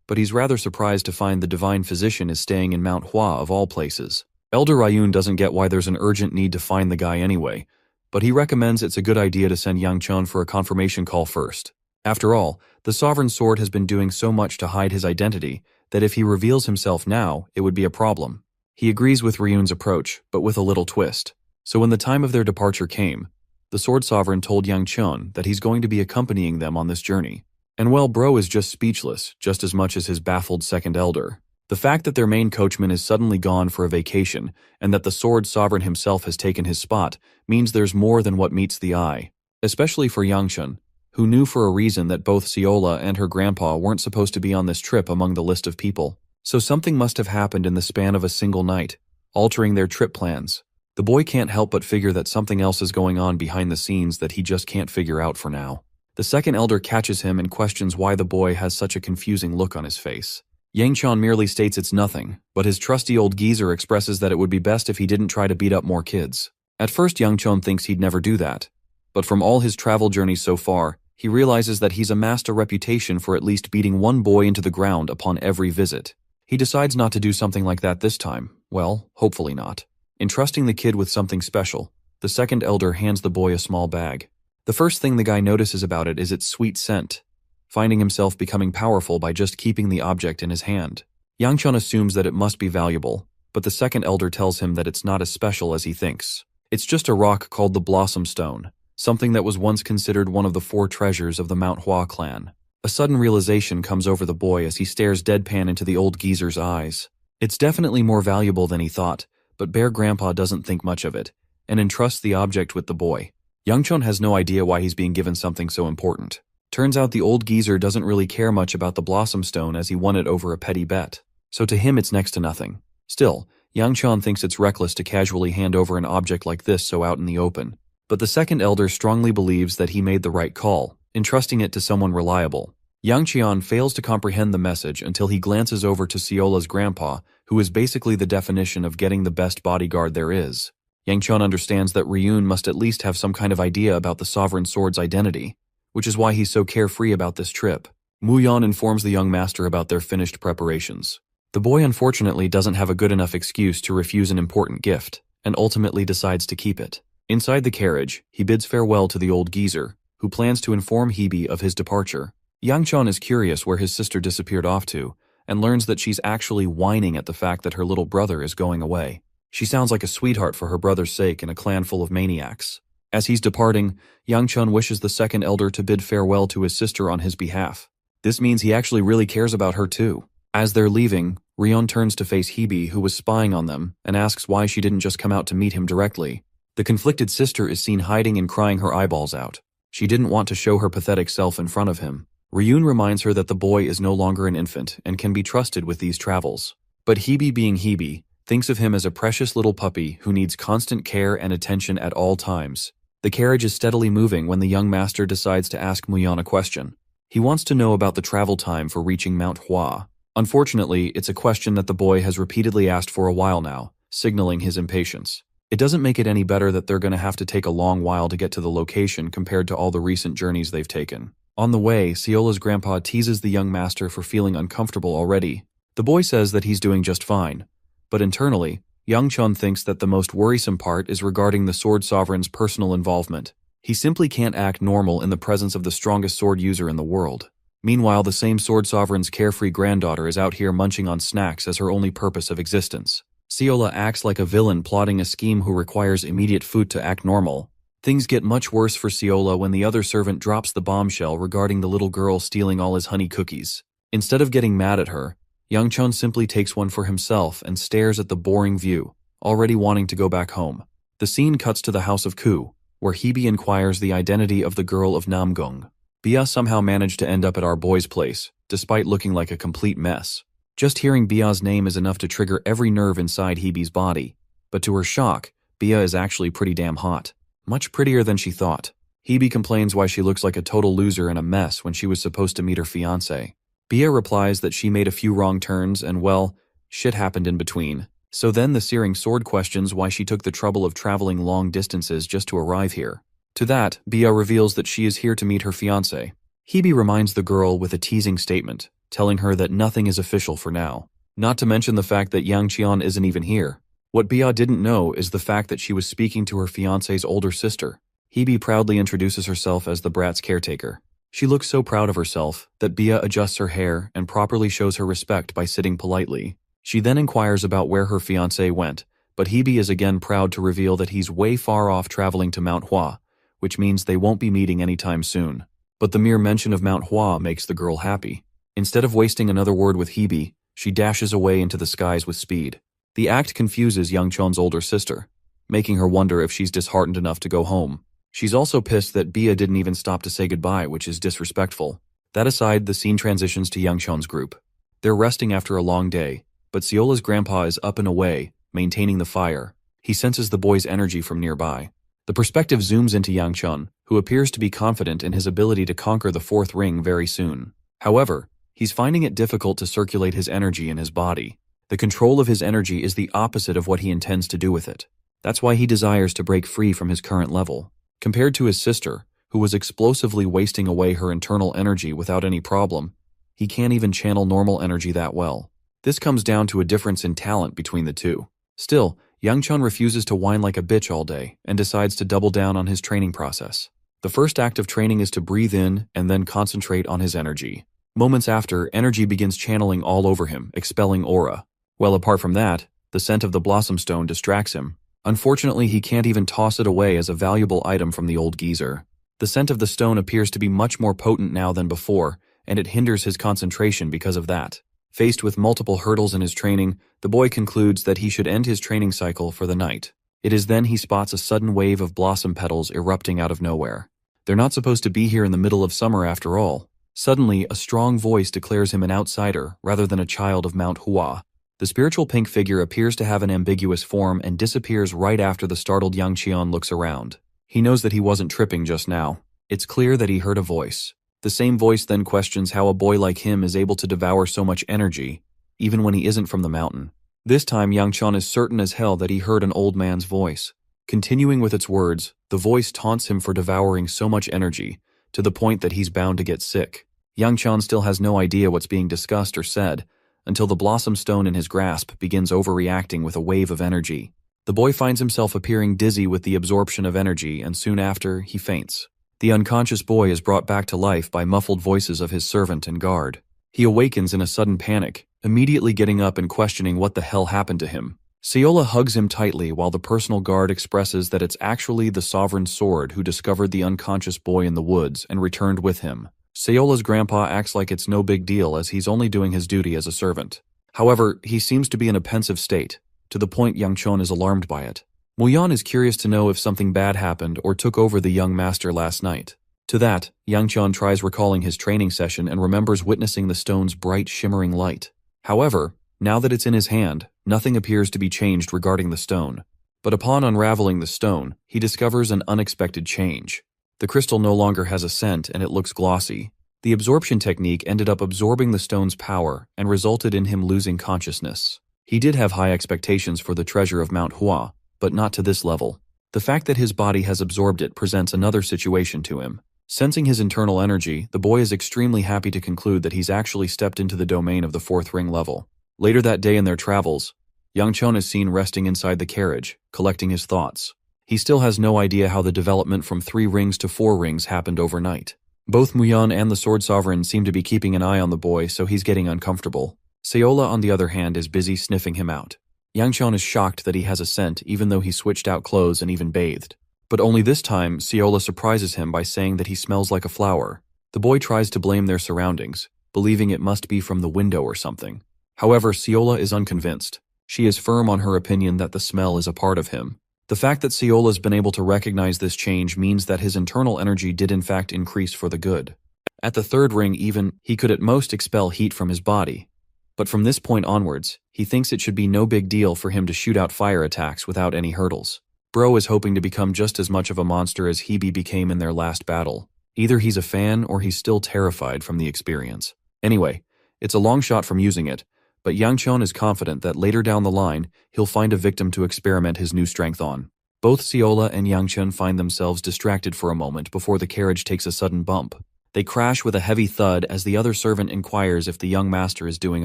but he's rather surprised to find the divine physician is staying in Manhwa of all places. Elder Ryun doesn't get why there's an urgent need to find the guy anyway, but he recommends it's a good idea to send Yang Chun for a confirmation call first. After all, the Sovereign Sword has been doing so much to hide his identity that if he reveals himself now, it would be a problem. He agrees with Ryun's approach, but with a little twist. So when the time of their departure came, the Sword Sovereign told Yang Chun that he's going to be accompanying them on this journey. And well, bro is just speechless, just as much as his baffled second elder. The fact that their main coachman is suddenly gone for a vacation, and that the Sword Sovereign himself has taken his spot, means there's more than what meets the eye. Especially for Yang Chun, who knew for a reason that both Seola and her grandpa weren't supposed to be on this trip among the list of people. So something must have happened in the span of a single night, altering their trip plans. The boy can't help but figure that something else is going on behind the scenes that he just can't figure out for now. The second elder catches him and questions why the boy has such a confusing look on his face. Yang Chun merely states it's nothing, but his trusty old geezer expresses that it would be best if he didn't try to beat up more kids. At first, Yang Chun thinks he'd never do that, but from all his travel journeys so far, he realizes that he's amassed a reputation for at least beating one boy into the ground upon every visit. He decides not to do something like that this time. Well, hopefully not. Entrusting the kid with something special, the second elder hands the boy a small bag. The first thing the guy notices about it is its sweet scent, finding himself becoming powerful by just keeping the object in his hand. Yang Chun assumes that it must be valuable, but the second elder tells him that it's not as special as he thinks. It's just a rock called the Blossom Stone, something that was once considered one of the 4 treasures of the Manhua clan. A sudden realization comes over the boy as he stares deadpan into the old geezer's eyes. It's definitely more valuable than he thought, but Bear Grandpa doesn't think much of it, and entrusts the object with the boy. Yang Chun has no idea why he's being given something so important. Turns out the old geezer doesn't really care much about the Blossom Stone as he won it over a petty bet, so to him it's next to nothing. Still, Yang Chun thinks it's reckless to casually hand over an object like this so out in the open. But the second elder strongly believes that he made the right call, entrusting it to someone reliable. Yang Qian fails to comprehend the message until he glances over to Seola's grandpa, who is basically the definition of getting the best bodyguard there is. Yang Chun understands that Ryun must at least have some kind of idea about the Sovereign Sword's identity, which is why he's so carefree about this trip. Mu Yan informs the young master about their finished preparations. The boy unfortunately doesn't have a good enough excuse to refuse an important gift, and ultimately decides to keep it. Inside the carriage, he bids farewell to the old geezer, who plans to inform Hebe of his departure. Yang Chun is curious where his sister disappeared off to, and learns that she's actually whining at the fact that her little brother is going away. She sounds like a sweetheart for her brother's sake in a clan full of maniacs. As he's departing, Yang Chun wishes the second elder to bid farewell to his sister on his behalf. This means he actually really cares about her too. As they're leaving, Ryun turns to face Hebe, who was spying on them, and asks why she didn't just come out to meet him directly. The conflicted sister is seen hiding and crying her eyeballs out. She didn't want to show her pathetic self in front of him. Ryun reminds her that the boy is no longer an infant and can be trusted with these travels. But Hebe, being Hebe, thinks of him as a precious little puppy who needs constant care and attention at all times. The carriage is steadily moving when the young master decides to ask Muyan a question. He wants to know about the travel time for reaching Mount Hua. Unfortunately, it's a question that the boy has repeatedly asked for a while now, signaling his impatience. It doesn't make it any better that they're going to have to take a long while to get to the location compared to all the recent journeys they've taken. On the way, Seola's grandpa teases the young master for feeling uncomfortable already. The boy says that he's doing just fine, but internally, Yang Chun thinks that the most worrisome part is regarding the Sword Sovereign's personal involvement. He simply can't act normal in the presence of the strongest sword user in the world. Meanwhile, the same Sword Sovereign's carefree granddaughter is out here munching on snacks as her only purpose of existence. Seola acts like a villain plotting a scheme who requires immediate food to act normal. Things get much worse for Seola when the other servant drops the bombshell regarding the little girl stealing all his honey cookies. Instead of getting mad at her, Yang Chun simply takes one for himself and stares at the boring view, already wanting to go back home. The scene cuts to the house of Ku, where Hebe inquires the identity of the girl of Namgung. Bia somehow managed to end up at our boy's place, despite looking like a complete mess. Just hearing Bia's name is enough to trigger every nerve inside Hebe's body, but to her shock, Bia is actually pretty damn hot. Much prettier than she thought. Hebe complains why she looks like a total loser and a mess when she was supposed to meet her fiancé. Bia replies that she made a few wrong turns and, well, shit happened in between. So then the searing sword questions why she took the trouble of traveling long distances just to arrive here. To that, Bia reveals that she is here to meet her fiancé. Hebe reminds the girl with a teasing statement, telling her that nothing is official for now. Not to mention the fact that Yang Qian isn't even here. What Bia didn't know is the fact that she was speaking to her fiancé's older sister. Hebe proudly introduces herself as the brat's caretaker. She looks so proud of herself that Bia adjusts her hair and properly shows her respect by sitting politely. She then inquires about where her fiancé went, but Hebe is again proud to reveal that he's way far off traveling to Manhwa, which means they won't be meeting anytime soon. But the mere mention of Manhwa makes the girl happy. Instead of wasting another word with Hebe, she dashes away into the skies with speed. The act confuses Yang Chun's older sister, making her wonder if she's disheartened enough to go home. She's also pissed that Bia didn't even stop to say goodbye, which is disrespectful. That aside, the scene transitions to Yang Chun's group. They're resting after a long day, but Seola's grandpa is up and away, maintaining the fire. He senses the boy's energy from nearby. The perspective zooms into Yang Chun, who appears to be confident in his ability to conquer the fourth ring very soon. However, he's finding it difficult to circulate his energy in his body. The control of his energy is the opposite of what he intends to do with it. That's why he desires to break free from his current level. Compared to his sister, who was explosively wasting away her internal energy without any problem, he can't even channel normal energy that well. This comes down to a difference in talent between the two. Still, Yang Chun refuses to whine like a bitch all day and decides to double down on his training process. The first act of training is to breathe in and then concentrate on his energy. Moments after, energy begins channeling all over him, expelling aura. Well, apart from that, the scent of the blossom stone distracts him. Unfortunately, he can't even toss it away as a valuable item from the old geezer. The scent of the stone appears to be much more potent now than before, and it hinders his concentration because of that. Faced with multiple hurdles in his training, the boy concludes that he should end his training cycle for the night. It is then he spots a sudden wave of blossom petals erupting out of nowhere. They're not supposed to be here in the middle of summer after all. Suddenly, a strong voice declares him an outsider rather than a child of Mount Hua. The spiritual pink figure appears to have an ambiguous form and disappears right after the startled Yang Qian looks around. He knows that he wasn't tripping just now. It's clear that he heard a voice. The same voice then questions how a boy like him is able to devour so much energy, even when he isn't from the mountain. This time, Yang Qian is certain as hell that he heard an old man's voice. Continuing with its words, the voice taunts him for devouring so much energy, to the point that he's bound to get sick. Yang Qian still has no idea what's being discussed or said, until the blossom stone in his grasp begins overreacting with a wave of energy. The boy finds himself appearing dizzy with the absorption of energy, and soon after, he faints. The unconscious boy is brought back to life by muffled voices of his servant and guard. He awakens in a sudden panic, immediately getting up and questioning what the hell happened to him. Seola hugs him tightly while the personal guard expresses that it's actually the sovereign sword who discovered the unconscious boy in the woods and returned with him. Seola's grandpa acts like it's no big deal as he's only doing his duty as a servant. However, he seems to be in a pensive state, to the point Yang Chun is alarmed by it. Muyan is curious to know if something bad happened or took over the young master last night. To that, Yang Chun tries recalling his training session and remembers witnessing the stone's bright shimmering light. However, now that it's in his hand, nothing appears to be changed regarding the stone. But upon unraveling the stone, he discovers an unexpected change. The crystal no longer has a scent and it looks glossy. The absorption technique ended up absorbing the stone's power and resulted in him losing consciousness. He did have high expectations for the treasure of Mount Hua, but not to this level. The fact that his body has absorbed it presents another situation to him. Sensing his internal energy, the boy is extremely happy to conclude that he's actually stepped into the domain of the fourth ring level. Later that day in their travels, Yang Chun is seen resting inside the carriage, collecting his thoughts. He still has no idea how the development from 3 rings to 4 rings happened overnight. Both Muyan and the Sword Sovereign seem to be keeping an eye on the boy, so he's getting uncomfortable. Seola, on the other hand, is busy sniffing him out. Yang Chun is shocked that he has a scent even though he switched out clothes and even bathed. But only this time, Seola surprises him by saying that he smells like a flower. The boy tries to blame their surroundings, believing it must be from the window or something. However, Ciola is unconvinced. She is firm on her opinion that the smell is a part of him. The fact that Ciola's been able to recognize this change means that his internal energy did in fact increase for the good. At the third ring even, he could at most expel heat from his body. But from this point onwards, he thinks it should be no big deal for him to shoot out fire attacks without any hurdles. Bro is hoping to become just as much of a monster as Hebe became in their last battle. Either he's a fan or he's still terrified from the experience. Anyway, it's a long shot from using it, but Yangchun is confident that later down the line, he'll find a victim to experiment his new strength on. Both Ciola and Yangchun find themselves distracted for a moment before the carriage takes a sudden bump. They crash with a heavy thud as the other servant inquires if the young master is doing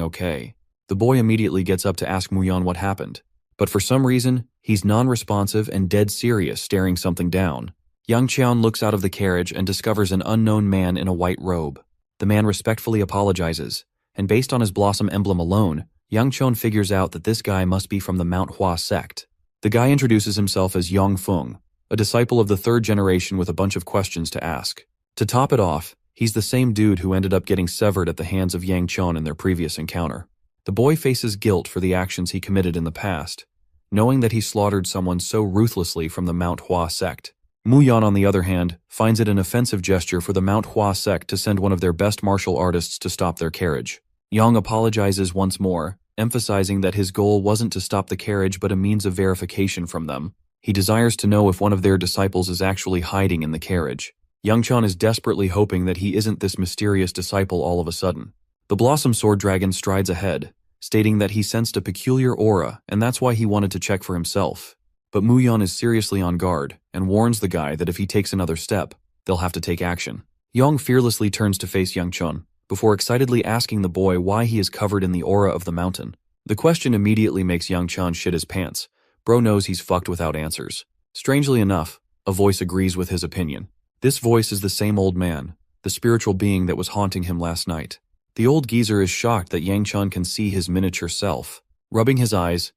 okay. The boy immediately gets up to ask Muyan what happened. But for some reason, he's non-responsive and dead serious, staring something down. Yang Qian looks out of the carriage and discovers an unknown man in a white robe. The man respectfully apologizes, and based on his blossom emblem alone, Yang Qian figures out that this guy must be from the Manhwa sect. The guy introduces himself as Yang Feng, a disciple of the third generation with a bunch of questions to ask. To top it off, he's the same dude who ended up getting severed at the hands of Yang Qian in their previous encounter. The boy faces guilt for the actions he committed in the past, knowing that he slaughtered someone so ruthlessly from the Manhwa sect. Muyan, on the other hand, finds it an offensive gesture for the Manhwa sect to send one of their best martial artists to stop their carriage. Yang apologizes once more, emphasizing that his goal wasn't to stop the carriage but a means of verification from them. He desires to know if one of their disciples is actually hiding in the carriage. Yangchun is desperately hoping that he isn't this mysterious disciple all of a sudden. The Blossom Sword Dragon strides ahead, stating that he sensed a peculiar aura and that's why he wanted to check for himself. But Muyan is seriously on guard and warns the guy that if he takes another step, they'll have to take action. Yang fearlessly turns to face Yangchun, before excitedly asking the boy why he is covered in the aura of the mountain. The question immediately makes Yangchun shit his pants. Bro knows he's fucked without answers. Strangely enough, a voice agrees with his opinion. This voice is the same old man, the spiritual being that was haunting him last night. The old geezer is shocked that Yangchun can see his miniature self. Rubbing his eyes,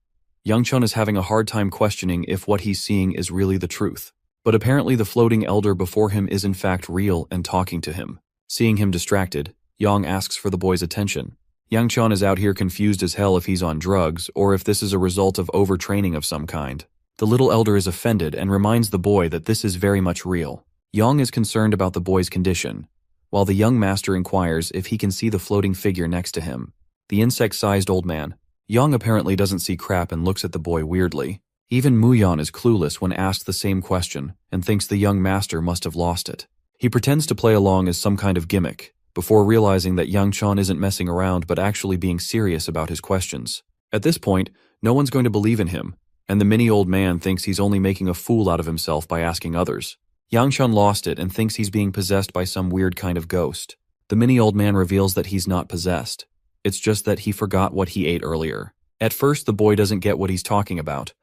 Yangchun is having a hard time questioning if what he's seeing is really the truth. But apparently the floating elder before him is in fact real and talking to him. Seeing him distracted, Yang asks for the boy's attention. Yangchun is out here confused as hell if he's on drugs or if this is a result of overtraining of some kind. The little elder is offended and reminds the boy that this is very much real. Yang is concerned about the boy's condition, while the young master inquires if he can see the floating figure next to him. The insect-sized old man. Yang apparently doesn't see crap and looks at the boy weirdly. Even Muyan is clueless when asked the same question and thinks the young master must have lost it. He pretends to play along as some kind of gimmick, before realizing that Yangchun isn't messing around but actually being serious about his questions. At this point, no one's going to believe in him, and the mini old man thinks he's only making a fool out of himself by asking others. Yangchun lost it and thinks he's being possessed by some weird kind of ghost. The mini old man reveals that he's not possessed. It's just that he forgot what he ate earlier. At first, the boy doesn't get what he's talking about,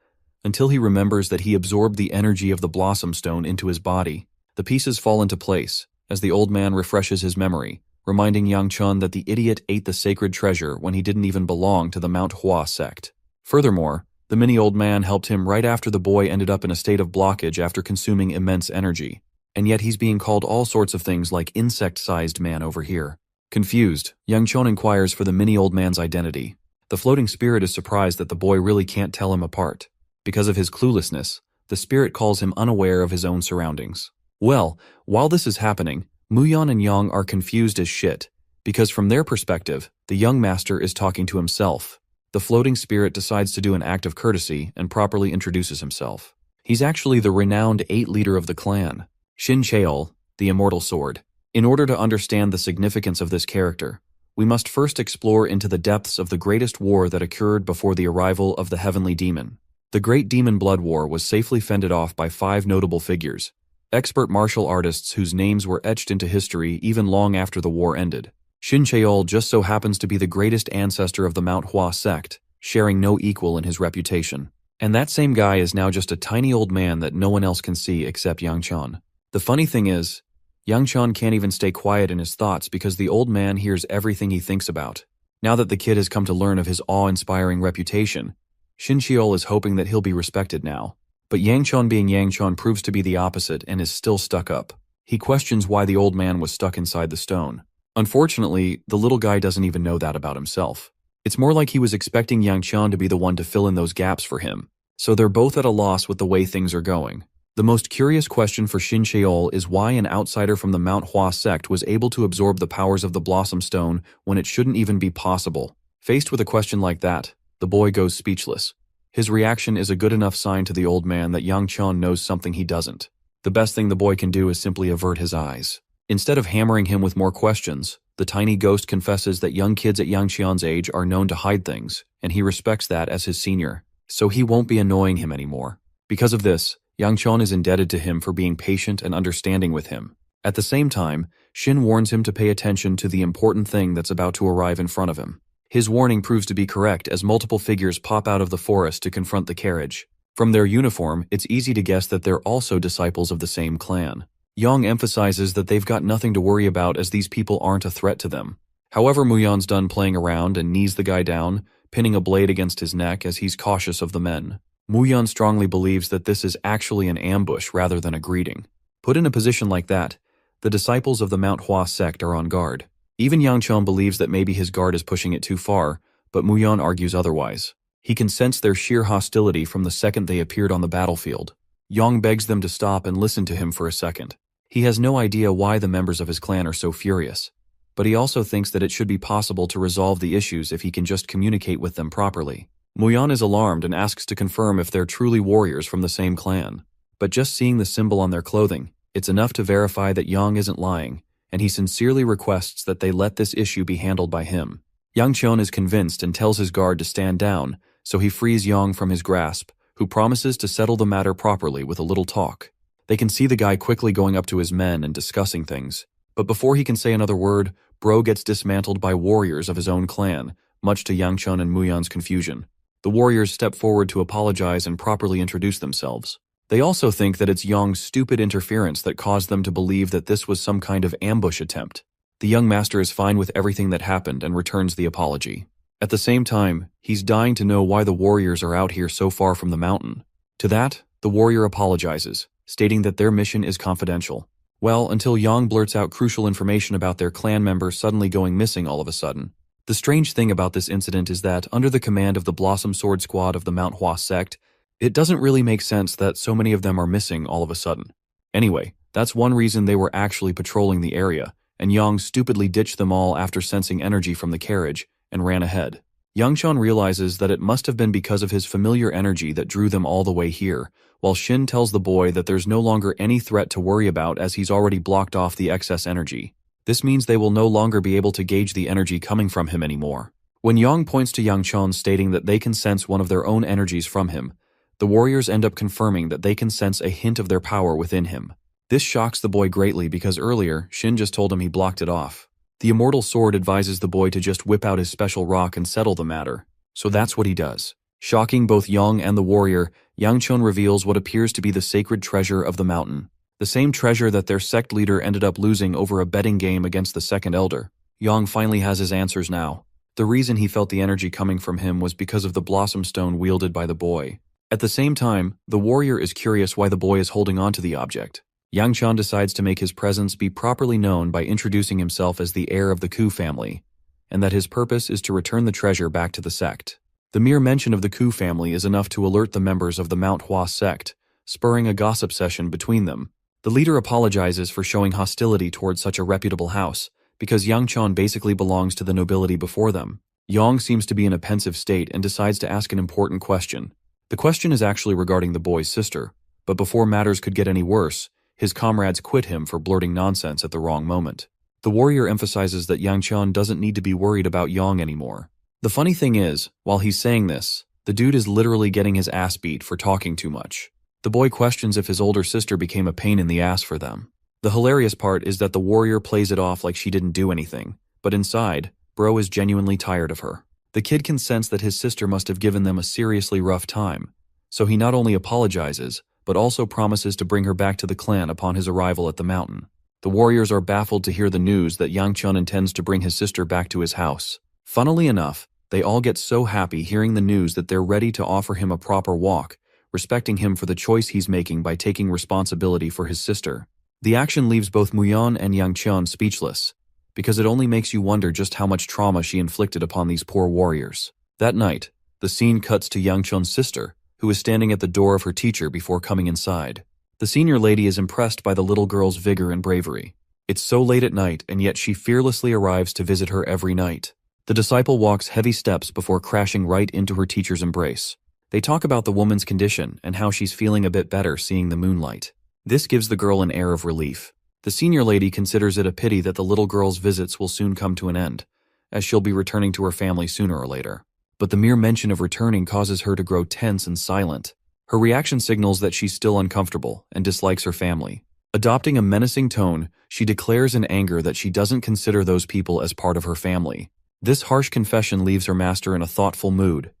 until he remembers that he absorbed the energy of the Blossom Stone into his body. The pieces fall into place, as the old man refreshes his memory, reminding Yangchun that the idiot ate the sacred treasure when he didn't even belong to the Manhwa sect. Furthermore, the mini old man helped him right after the boy ended up in a state of blockage after consuming immense energy. And yet he's being called all sorts of things like insect-sized man over here. Confused, Yangchun inquires for the mini old man's identity. The floating spirit is surprised that the boy really can't tell him apart. Because of his cluelessness, the spirit calls him unaware of his own surroundings. Well, while this is happening, Muyan and Yang are confused as shit, because from their perspective, the young master is talking to himself. The floating spirit decides to do an act of courtesy and properly introduces himself. He's actually the renowned 8th leader of the clan, Shin Cheol, the Immortal Sword. In order to understand the significance of this character, we must first explore into the depths of the greatest war that occurred before the arrival of the Heavenly Demon. The Great Demon Blood War was safely fended off by 5 notable figures, expert martial artists whose names were etched into history even long after the war ended. Shin Cheol just so happens to be the greatest ancestor of the Manhwa sect, sharing no equal in his reputation. And that same guy is now just a tiny old man that no one else can see except Yangchun. The funny thing is, Yangchun can't even stay quiet in his thoughts because the old man hears everything he thinks about. Now that the kid has come to learn of his awe-inspiring reputation, Shin Cheol is hoping that he'll be respected now. But Yangchun being Yangchun proves to be the opposite and is still stuck up. He questions why the old man was stuck inside the stone. Unfortunately, the little guy doesn't even know that about himself. It's more like he was expecting Yang Qian to be the one to fill in those gaps for him. So they're both at a loss with the way things are going. The most curious question for Xin Sheol is why an outsider from the Manhwa sect was able to absorb the powers of the Blossom Stone when it shouldn't even be possible. Faced with a question like that, the boy goes speechless. His reaction is a good enough sign to the old man that Yang Qian knows something he doesn't. The best thing the boy can do is simply avert his eyes. Instead of hammering him with more questions, the tiny ghost confesses that young kids at Yang Qian's age are known to hide things, and he respects that as his senior, so he won't be annoying him anymore. Because of this, Yang Qian is indebted to him for being patient and understanding with him. At the same time, Xin warns him to pay attention to the important thing that's about to arrive in front of him. His warning proves to be correct as multiple figures pop out of the forest to confront the carriage. From their uniform, it's easy to guess that they're also disciples of the same clan. Yang emphasizes that they've got nothing to worry about as these people aren't a threat to them. However, Muyan's done playing around and knees the guy down, pinning a blade against his neck as he's cautious of the men. Muyan strongly believes that this is actually an ambush rather than a greeting. Put in a position like that, the disciples of the Manhwa sect are on guard. Even Yang Qian believes that maybe his guard is pushing it too far, but Muyan argues otherwise. He can sense their sheer hostility from the second they appeared on the battlefield. Yang begs them to stop and listen to him for a second. He has no idea why the members of his clan are so furious, but he also thinks that it should be possible to resolve the issues if he can just communicate with them properly. Muyan is alarmed and asks to confirm if they're truly warriors from the same clan. But just seeing the symbol on their clothing, it's enough to verify that Yang isn't lying, and he sincerely requests that they let this issue be handled by him. Yang Qian is convinced and tells his guard to stand down, so he frees Yang from his grasp, who promises to settle the matter properly with a little talk. They can see the guy quickly going up to his men and discussing things. But before he can say another word, Bro gets dismantled by warriors of his own clan, much to Yang Qian and Muyan's confusion. The warriors step forward to apologize and properly introduce themselves. They also think that it's Yang's stupid interference that caused them to believe that this was some kind of ambush attempt. The young master is fine with everything that happened and returns the apology. At the same time, he's dying to know why the warriors are out here so far from the mountain. To that, the warrior apologizes, stating that their mission is confidential. Well, until Yang blurts out crucial information about their clan member suddenly going missing all of a sudden. The strange thing about this incident is that, under the command of the Blossom Sword Squad of the Manhwa sect, it doesn't really make sense that so many of them are missing all of a sudden. Anyway, that's one reason they were actually patrolling the area, and Yang stupidly ditched them all after sensing energy from the carriage, and ran ahead. Yang Qian realizes that it must have been because of his familiar energy that drew them all the way here, while Xin tells the boy that there's no longer any threat to worry about as he's already blocked off the excess energy. This means they will no longer be able to gauge the energy coming from him anymore. When Yang points to Yang Qian stating that they can sense one of their own energies from him, the warriors end up confirming that they can sense a hint of their power within him. This shocks the boy greatly because earlier, Xin just told him he blocked it off. The immortal sword advises the boy to just whip out his special rock and settle the matter, so that's what he does. Shocking both Yang and the warrior, Yang Qian reveals what appears to be the sacred treasure of the mountain. The same treasure that their sect leader ended up losing over a betting game against the second elder. Yang finally has his answers now. The reason he felt the energy coming from him was because of the blossom stone wielded by the boy. At the same time, the warrior is curious why the boy is holding on to the object. Yang Qian decides to make his presence be properly known by introducing himself as the heir of the Ku family, and that his purpose is to return the treasure back to the sect. The mere mention of the Ku family is enough to alert the members of the Manhwa sect, spurring a gossip session between them. The leader apologizes for showing hostility towards such a reputable house, because Yang Qian basically belongs to the nobility before them. Yang seems to be in a pensive state and decides to ask an important question. The question is actually regarding the boy's sister, but before matters could get any worse, his comrades quit him for blurting nonsense at the wrong moment. The warrior emphasizes that Yang Qian doesn't need to be worried about Yang anymore. The funny thing is, while he's saying this, the dude is literally getting his ass beat for talking too much. The boy questions if his older sister became a pain in the ass for them. The hilarious part is that the warrior plays it off like she didn't do anything, but inside, bro is genuinely tired of her. The kid can sense that his sister must have given them a seriously rough time, so he not only apologizes, but also promises to bring her back to the clan upon his arrival at the mountain. The warriors are baffled to hear the news that Yang Qian intends to bring his sister back to his house. Funnily enough, they all get so happy hearing the news that they're ready to offer him a proper walk, respecting him for the choice he's making by taking responsibility for his sister. The action leaves both Muyan and Yang Qian speechless, because it only makes you wonder just how much trauma she inflicted upon these poor warriors. That night, the scene cuts to Yangchun's sister, who is standing at the door of her teacher before coming inside. The senior lady is impressed by the little girl's vigor and bravery. It's so late at night, and yet she fearlessly arrives to visit her every night. The disciple walks heavy steps before crashing right into her teacher's embrace. They talk about the woman's condition and how she's feeling a bit better seeing the moonlight. This gives the girl an air of relief. The senior lady considers it a pity that the little girl's visits will soon come to an end, as she'll be returning to her family sooner or later. But the mere mention of returning causes her to grow tense and silent. Her reaction signals that she's still uncomfortable and dislikes her family. Adopting a menacing tone, she declares in anger that she doesn't consider those people as part of her family. This harsh confession leaves her master in a thoughtful mood,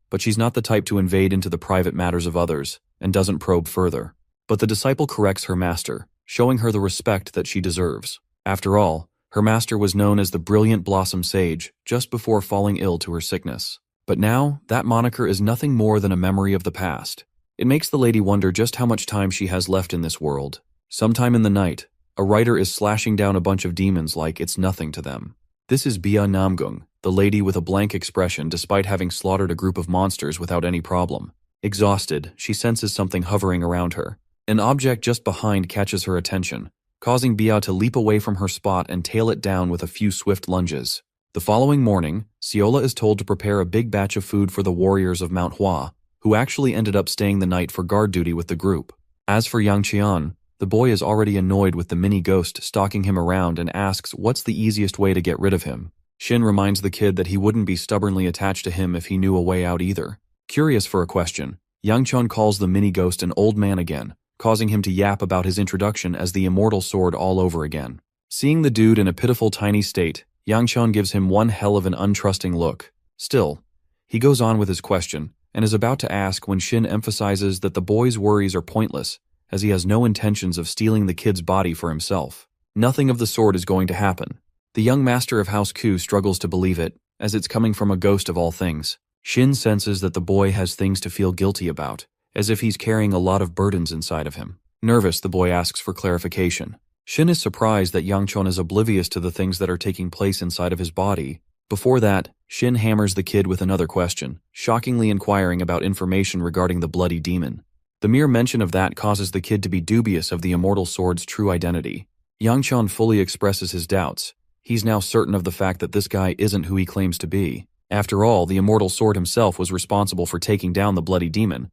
but she's not the type to invade into the private matters of others and doesn't probe further. But the disciple corrects her master, showing her the respect that she deserves. After all, her master was known as the brilliant Blossom Sage just before falling ill to her sickness. But now, that moniker is nothing more than a memory of the past. It makes the lady wonder just how much time she has left in this world. Sometime in the night, a writer is slashing down a bunch of demons like it's nothing to them. This is Bia Namgung, the lady with a blank expression despite having slaughtered a group of monsters without any problem. Exhausted, she senses something hovering around her. An object just behind catches her attention, causing Bia to leap away from her spot and tail it down with a few swift lunges. The following morning, Ciola is told to prepare a big batch of food for the warriors of Manhwa, who actually ended up staying the night for guard duty with the group. As for Yang Qian, the boy is already annoyed with the mini-ghost stalking him around and asks what's the easiest way to get rid of him. Shin reminds the kid that he wouldn't be stubbornly attached to him if he knew a way out either. Curious for a question, Yang Qian calls the mini-ghost an old man again, causing him to yap about his introduction as the immortal sword all over again. Seeing the dude in a pitiful tiny state, Yang Qian gives him one hell of an untrusting look. Still, he goes on with his question and is about to ask when Shin emphasizes that the boy's worries are pointless, as he has no intentions of stealing the kid's body for himself. Nothing of the sort is going to happen. The young master of House Ku struggles to believe it, as it's coming from a ghost of all things. Shin senses that the boy has things to feel guilty about, as if he's carrying a lot of burdens inside of him. Nervous, the boy asks for clarification. Shin is surprised that Yangchun is oblivious to the things that are taking place inside of his body. Before that, Shin hammers the kid with another question, shockingly inquiring about information regarding the bloody demon. The mere mention of that causes the kid to be dubious of the immortal sword's true identity. Yangchun fully expresses his doubts. He's now certain of the fact that this guy isn't who he claims to be. After all, the immortal sword himself was responsible for taking down the bloody demon.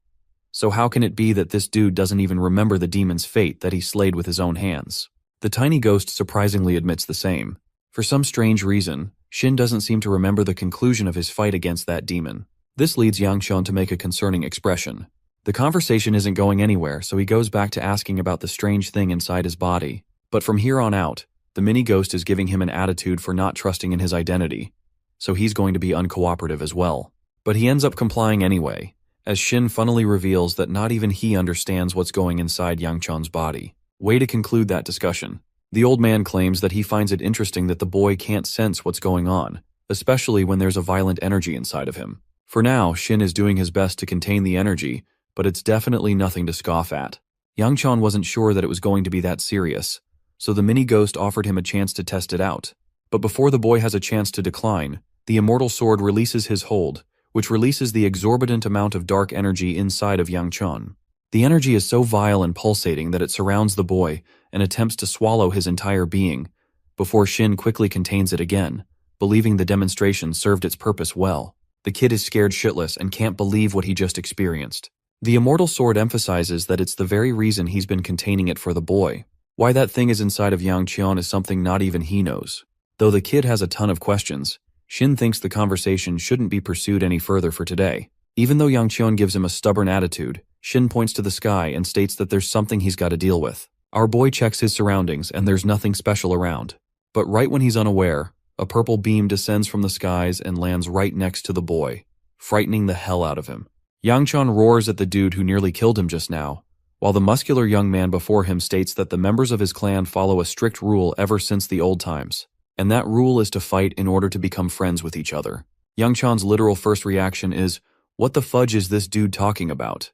So how can it be that this dude doesn't even remember the demon's fate that he slayed with his own hands? The tiny ghost surprisingly admits the same. For some strange reason, Shin doesn't seem to remember the conclusion of his fight against that demon. This leads Yangchun to make a concerning expression. The conversation isn't going anywhere, so he goes back to asking about the strange thing inside his body. But from here on out, the mini-ghost is giving him an attitude for not trusting in his identity, so he's going to be uncooperative as well. But he ends up complying anyway, as Shin funnily reveals that not even he understands what's going inside Yangchun's body. Way to conclude that discussion. The old man claims that he finds it interesting that the boy can't sense what's going on, especially when there's a violent energy inside of him. For now, Shin is doing his best to contain the energy, but it's definitely nothing to scoff at. Yangchun wasn't sure that it was going to be that serious, so the mini-ghost offered him a chance to test it out. But before the boy has a chance to decline, the immortal sword releases his hold, which releases the exorbitant amount of dark energy inside of Yangchun. The energy is so vile and pulsating that it surrounds the boy and attempts to swallow his entire being, before Shin quickly contains it again, believing the demonstration served its purpose well. The kid is scared shitless and can't believe what he just experienced. The immortal sword emphasizes that it's the very reason he's been containing it for the boy. Why that thing is inside of Yangchun is something not even he knows. Though the kid has a ton of questions, Shin thinks the conversation shouldn't be pursued any further for today. Even though Yangchun gives him a stubborn attitude, Shin points to the sky and states that there's something he's got to deal with. Our boy checks his surroundings and there's nothing special around. But right when he's unaware, a purple beam descends from the skies and lands right next to the boy, frightening the hell out of him. Yangchun roars at the dude who nearly killed him just now, while the muscular young man before him states that the members of his clan follow a strict rule ever since the old times, and that rule is to fight in order to become friends with each other. Yangchun's literal first reaction is, "What the fudge is this dude talking about?"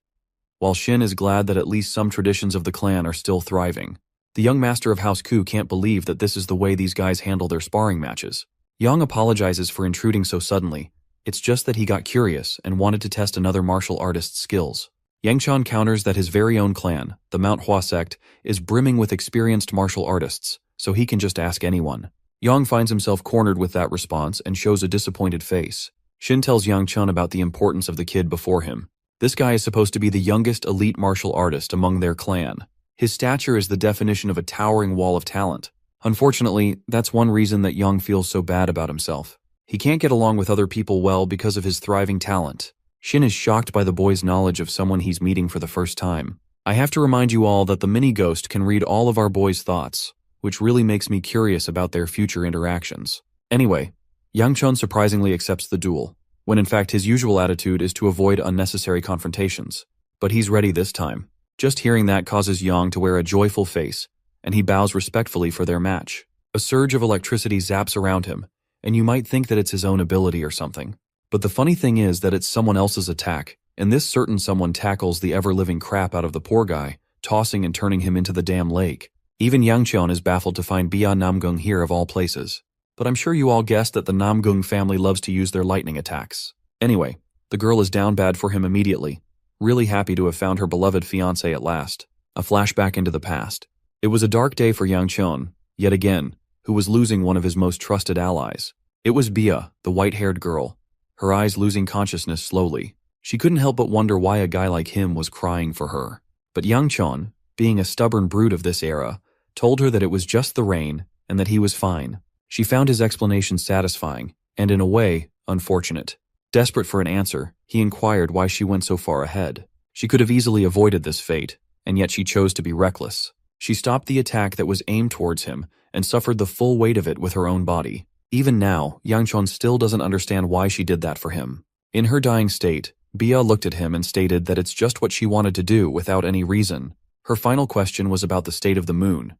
While Shin is glad that at least some traditions of the clan are still thriving. The young master of House Ku can't believe that this is the way these guys handle their sparring matches. Yang apologizes for intruding so suddenly. It's just that he got curious and wanted to test another martial artist's skills. Yang Chan counters that his very own clan, the Manhwa sect, is brimming with experienced martial artists, so he can just ask anyone. Yang finds himself cornered with that response and shows a disappointed face. Shin tells Yang Chun about the importance of the kid before him. This guy is supposed to be the youngest elite martial artist among their clan. His stature is the definition of a towering wall of talent. Unfortunately, that's one reason that Yang feels so bad about himself. He can't get along with other people well because of his thriving talent. Shin is shocked by the boy's knowledge of someone he's meeting for the first time. I have to remind you all that the mini-ghost can read all of our boys' thoughts, which really makes me curious about their future interactions. Anyway, Yang Chun surprisingly accepts the duel, when in fact his usual attitude is to avoid unnecessary confrontations. But he's ready this time. Just hearing that causes Yang to wear a joyful face, and he bows respectfully for their match. A surge of electricity zaps around him, and you might think that it's his own ability or something. But the funny thing is that it's someone else's attack, and this certain someone tackles the ever-living crap out of the poor guy, tossing and turning him into the damn lake. Even Yang Cheon is baffled to find Bia Namgung here of all places. But I'm sure you all guessed that the Namgung family loves to use their lightning attacks. Anyway, the girl is down bad for him immediately, really happy to have found her beloved fiancé at last. A flashback into the past. It was a dark day for Yang Cheon, yet again, who was losing one of his most trusted allies. It was Bia, the white-haired girl, her eyes losing consciousness slowly. She couldn't help but wonder why a guy like him was crying for her. But Yang Cheon, being a stubborn brute of this era, told her that it was just the rain and that he was fine. She found his explanation satisfying and, in a way, unfortunate. Desperate for an answer, he inquired why she went so far ahead. She could have easily avoided this fate, and yet she chose to be reckless. She stopped the attack that was aimed towards him and suffered the full weight of it with her own body. Even now, Yang Cheon still doesn't understand why she did that for him. In her dying state, Bia looked at him and stated that it's just what she wanted to do without any reason. Her final question was about the state of the moon.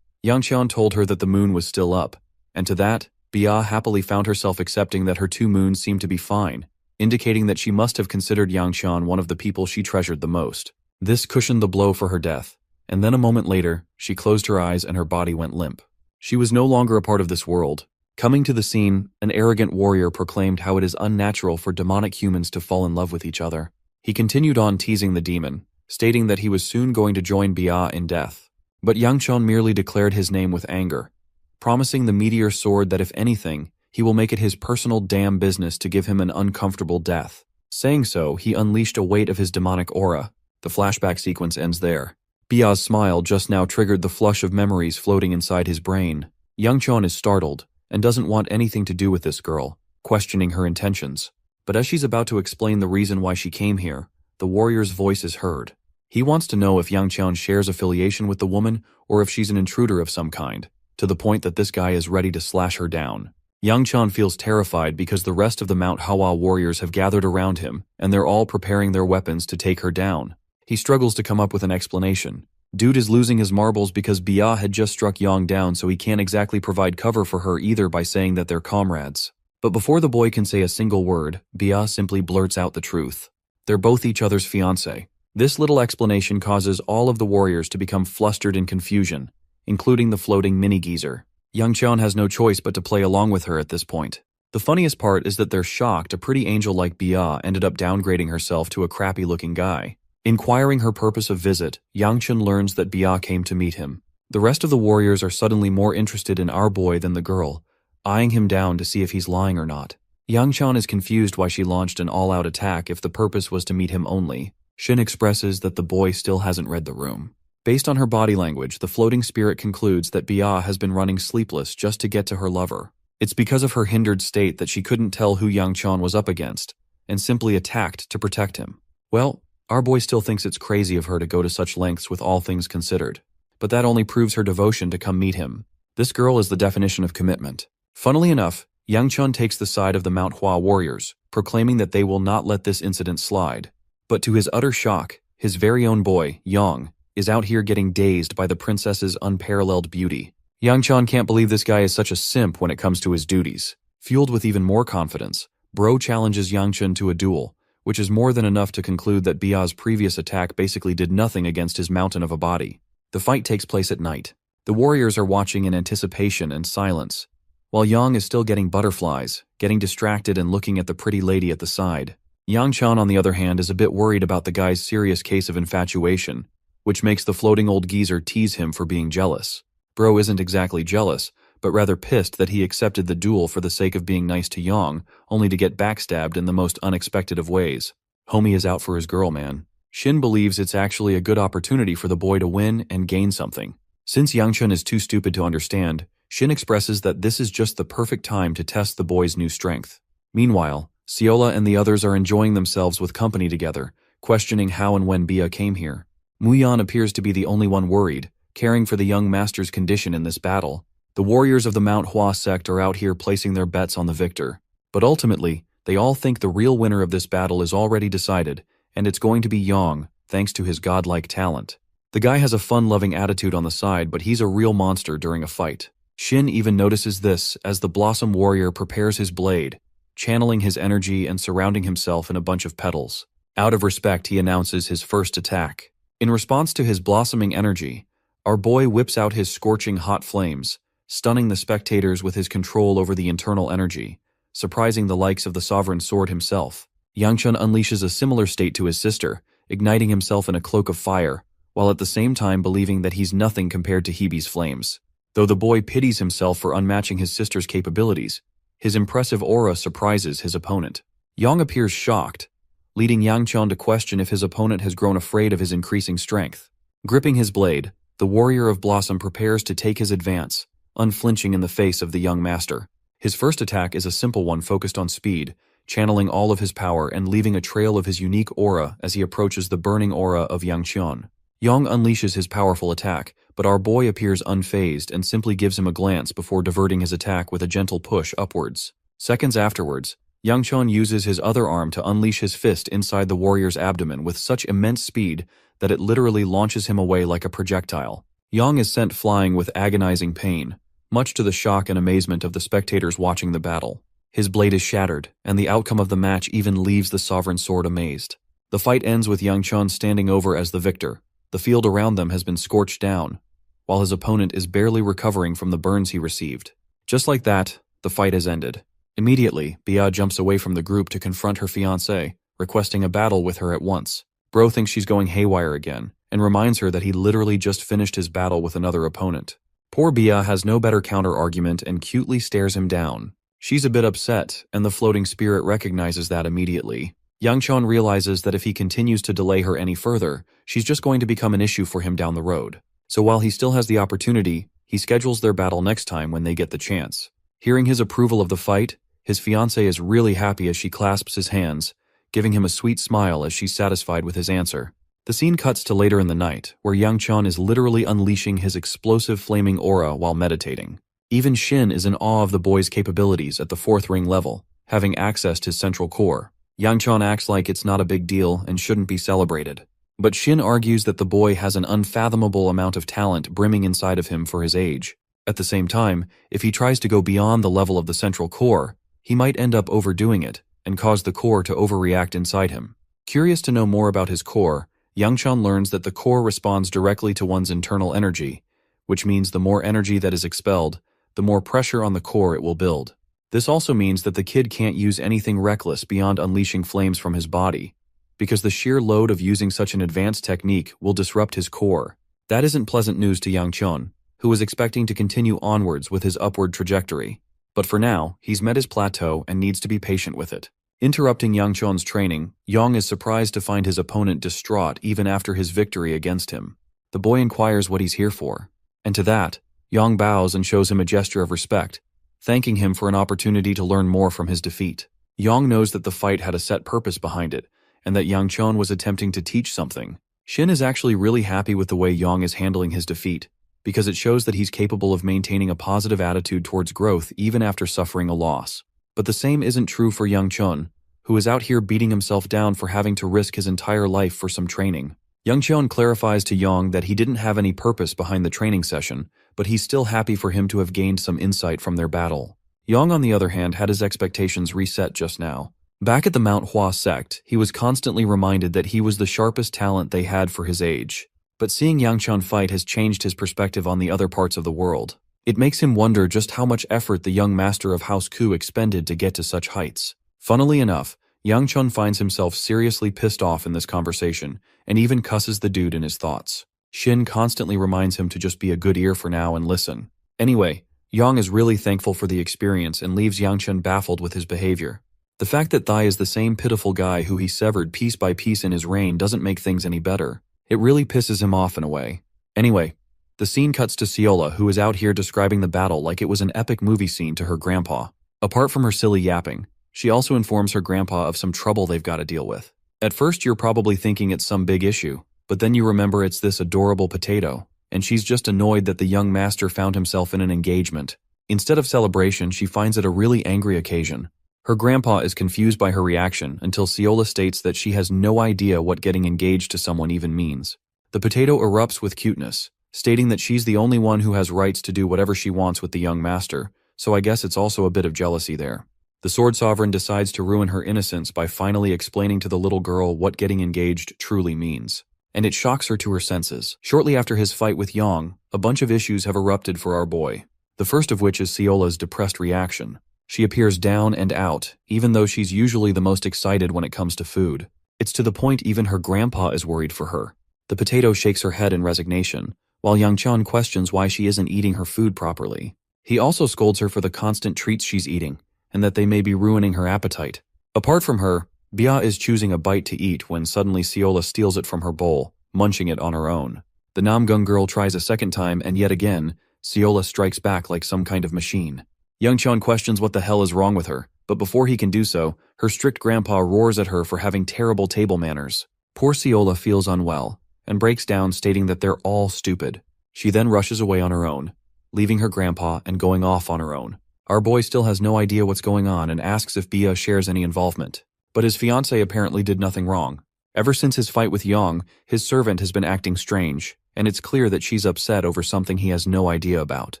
Yang Cheon told her that the moon was still up, and to that, Bia happily found herself accepting that her two moons seemed to be fine, indicating that she must have considered Yang Cheon one of the people she treasured the most. This cushioned the blow for her death, and then a moment later, she closed her eyes and her body went limp. She was no longer a part of this world. Coming to the scene, an arrogant warrior proclaimed how it is unnatural for demonic humans to fall in love with each other. He continued on teasing the demon, stating that he was soon going to join Bia in death. But Yang Cheon merely declared his name with anger, promising the meteor sword that if anything, he will make it his personal damn business to give him an uncomfortable death. Saying so, he unleashed a weight of his demonic aura. The flashback sequence ends there. Bia's smile just now triggered the flush of memories floating inside his brain. Yang Cheon is startled and doesn't want anything to do with this girl, questioning her intentions. But as she's about to explain the reason why she came here, the warrior's voice is heard. He wants to know if Yang Cheon shares affiliation with the woman or if she's an intruder of some kind, to the point that this guy is ready to slash her down. Yang Cheon feels terrified because the rest of the Mount Hawa warriors have gathered around him and they're all preparing their weapons to take her down. He struggles to come up with an explanation. Dude is losing his marbles because Bia had just struck Yang down, so he can't exactly provide cover for her either by saying that they're comrades. But before the boy can say a single word, Bia simply blurts out the truth. They're both each other's fiancé. This little explanation causes all of the warriors to become flustered in confusion, including the floating mini-geezer. Yang Cheon has no choice but to play along with her at this point. The funniest part is that they're shocked a pretty angel like Bia ended up downgrading herself to a crappy-looking guy. Inquiring her purpose of visit, Yang Chun learns that Bia came to meet him. The rest of the warriors are suddenly more interested in our boy than the girl, eyeing him down to see if he's lying or not. Yang Chan is confused why she launched an all-out attack if the purpose was to meet him only. Shin expresses that the boy still hasn't read the room. Based on her body language, the floating spirit concludes that Bia has been running sleepless just to get to her lover. It's because of her hindered state that she couldn't tell who Yang Chan was up against, and simply attacked to protect him. Well, our boy still thinks it's crazy of her to go to such lengths with all things considered. But that only proves her devotion to come meet him. This girl is the definition of commitment. Funnily enough, Yang Chun takes the side of the Mount Hua warriors, proclaiming that they will not let this incident slide. But to his utter shock, his very own boy, Yang, is out here getting dazed by the princess's unparalleled beauty. Yang Chun can't believe this guy is such a simp when it comes to his duties. Fueled with even more confidence, Bro challenges Yang Chun to a duel, which is more than enough to conclude that Bia's previous attack basically did nothing against his mountain of a body. The fight takes place at night. The warriors are watching in anticipation and silence, while Yang is still getting butterflies, getting distracted and looking at the pretty lady at the side. Yang Chan, on the other hand, is a bit worried about the guy's serious case of infatuation, which makes the floating old geezer tease him for being jealous. Bro isn't exactly jealous, but rather pissed that he accepted the duel for the sake of being nice to Yang, only to get backstabbed in the most unexpected of ways. Homie is out for his girl, man. Shin believes it's actually a good opportunity for the boy to win and gain something. Since Yang Chun is too stupid to understand, Shin expresses that this is just the perfect time to test the boy's new strength. Meanwhile, Seola and the others are enjoying themselves with company together, questioning how and when Bia came here. Muyan appears to be the only one worried, caring for the young master's condition in this battle. The warriors of the Manhwa sect are out here placing their bets on the victor. But ultimately, they all think the real winner of this battle is already decided, and it's going to be Yang, thanks to his godlike talent. The guy has a fun-loving attitude on the side, but he's a real monster during a fight. Shin even notices this as the Blossom Warrior prepares his blade, channeling his energy and surrounding himself in a bunch of petals. Out of respect, he announces his first attack. In response to his blossoming energy, our boy whips out his scorching hot flames, stunning the spectators with his control over the internal energy, surprising the likes of the Sovereign Sword himself. Yangchun unleashes a similar state to his sister, igniting himself in a cloak of fire, while at the same time believing that he's nothing compared to Hebe's flames. Though the boy pities himself for unmatching his sister's capabilities, his impressive aura surprises his opponent. Yang appears shocked, leading Yangchun to question if his opponent has grown afraid of his increasing strength. Gripping his blade, the Warrior of Blossom prepares to take his advance, unflinching in the face of the young master. His first attack is a simple one focused on speed, channeling all of his power and leaving a trail of his unique aura as he approaches the burning aura of Yangchun. Yang unleashes his powerful attack, but our boy appears unfazed and simply gives him a glance before diverting his attack with a gentle push upwards. Seconds afterwards, Yangchun uses his other arm to unleash his fist inside the warrior's abdomen with such immense speed that it literally launches him away like a projectile. Yang is sent flying with agonizing pain, much to the shock and amazement of the spectators watching the battle. His blade is shattered, and the outcome of the match even leaves the Sovereign Sword amazed. The fight ends with Yangchun standing over as the victor. The field around them has been scorched down, while his opponent is barely recovering from the burns he received. Just like that, the fight has ended. Immediately, Bia jumps away from the group to confront her fiancé, requesting a battle with her at once. Bro thinks she's going haywire again, and reminds her that he literally just finished his battle with another opponent. Poor Bia has no better counter-argument and cutely stares him down. She's a bit upset, and the floating spirit recognizes that immediately. Yangchun realizes that if he continues to delay her any further, she's just going to become an issue for him down the road. So while he still has the opportunity, he schedules their battle next time when they get the chance. Hearing his approval of the fight, his fiancée is really happy as she clasps his hands, giving him a sweet smile as she's satisfied with his answer. The scene cuts to later in the night, where Yangchun is literally unleashing his explosive flaming aura while meditating. Even Shin is in awe of the boy's capabilities at the 4th ring level, having accessed his central core. Yangchun acts like it's not a big deal and shouldn't be celebrated. But Shin argues that the boy has an unfathomable amount of talent brimming inside of him for his age. At the same time, if he tries to go beyond the level of the central core, he might end up overdoing it and cause the core to overreact inside him. Curious to know more about his core, Yangchun learns that the core responds directly to one's internal energy, which means the more energy that is expelled, the more pressure on the core it will build. This also means that the kid can't use anything reckless beyond unleashing flames from his body, because the sheer load of using such an advanced technique will disrupt his core. That isn't pleasant news to Yangchun, who was expecting to continue onwards with his upward trajectory. But for now, he's met his plateau and needs to be patient with it. Interrupting Yangchun's training, Yang is surprised to find his opponent distraught even after his victory against him. The boy inquires what he's here for, and to that, Yang bows and shows him a gesture of respect, thanking him for an opportunity to learn more from his defeat. Yang knows that the fight had a set purpose behind it, and that Yangchun was attempting to teach something. Shin is actually really happy with the way Yang is handling his defeat, because it shows that he's capable of maintaining a positive attitude towards growth even after suffering a loss. But the same isn't true for Yangchun, who is out here beating himself down for having to risk his entire life for some training. Yangchun clarifies to Yang that he didn't have any purpose behind the training session, but he's still happy for him to have gained some insight from their battle. Yang, on the other hand, had his expectations reset just now. Back at the Manhwa sect, he was constantly reminded that he was the sharpest talent they had for his age. But seeing Yangchun fight has changed his perspective on the other parts of the world. It makes him wonder just how much effort the young master of House Ku expended to get to such heights. Funnily enough, Yangchun finds himself seriously pissed off in this conversation, and even cusses the dude in his thoughts. Shin constantly reminds him to just be a good ear for now and listen. Anyway, Yang is really thankful for the experience and leaves Yangchun baffled with his behavior. The fact that Thai is the same pitiful guy who he severed piece by piece in his reign doesn't make things any better. It really pisses him off in a way. Anyway, the scene cuts to Seola, who is out here describing the battle like it was an epic movie scene to her grandpa. Apart from her silly yapping, she also informs her grandpa of some trouble they've got to deal with. At first you're probably thinking it's some big issue, but then you remember it's this adorable potato, and she's just annoyed that the young master found himself in an engagement. Instead of celebration, she finds it a really angry occasion. Her grandpa is confused by her reaction until Seola states that she has no idea what getting engaged to someone even means. The potato erupts with cuteness, stating that she's the only one who has rights to do whatever she wants with the young master, so I guess it's also a bit of jealousy there. The Sword Sovereign decides to ruin her innocence by finally explaining to the little girl what getting engaged truly means. And it shocks her to her senses. Shortly after his fight with Yang, a bunch of issues have erupted for our boy. The first of which is Seola's depressed reaction. She appears down and out, even though she's usually the most excited when it comes to food. It's to the point even her grandpa is worried for her. The potato shakes her head in resignation, while Yangchun questions why she isn't eating her food properly. He also scolds her for the constant treats she's eating, and that they may be ruining her appetite. Apart from her, Bia is choosing a bite to eat when suddenly Seola steals it from her bowl, munching it on her own. The Namgung girl tries a second time, and yet again, Seola strikes back like some kind of machine. Yangchun questions what the hell is wrong with her, but before he can do so, her strict grandpa roars at her for having terrible table manners. Poor Seola feels unwell, and breaks down stating that they're all stupid. She then rushes away on her own, leaving her grandpa and going off on her own. Our boy still has no idea what's going on and asks if Bia shares any involvement. But his fiancée apparently did nothing wrong. Ever since his fight with Yang, his servant has been acting strange, and it's clear that she's upset over something he has no idea about.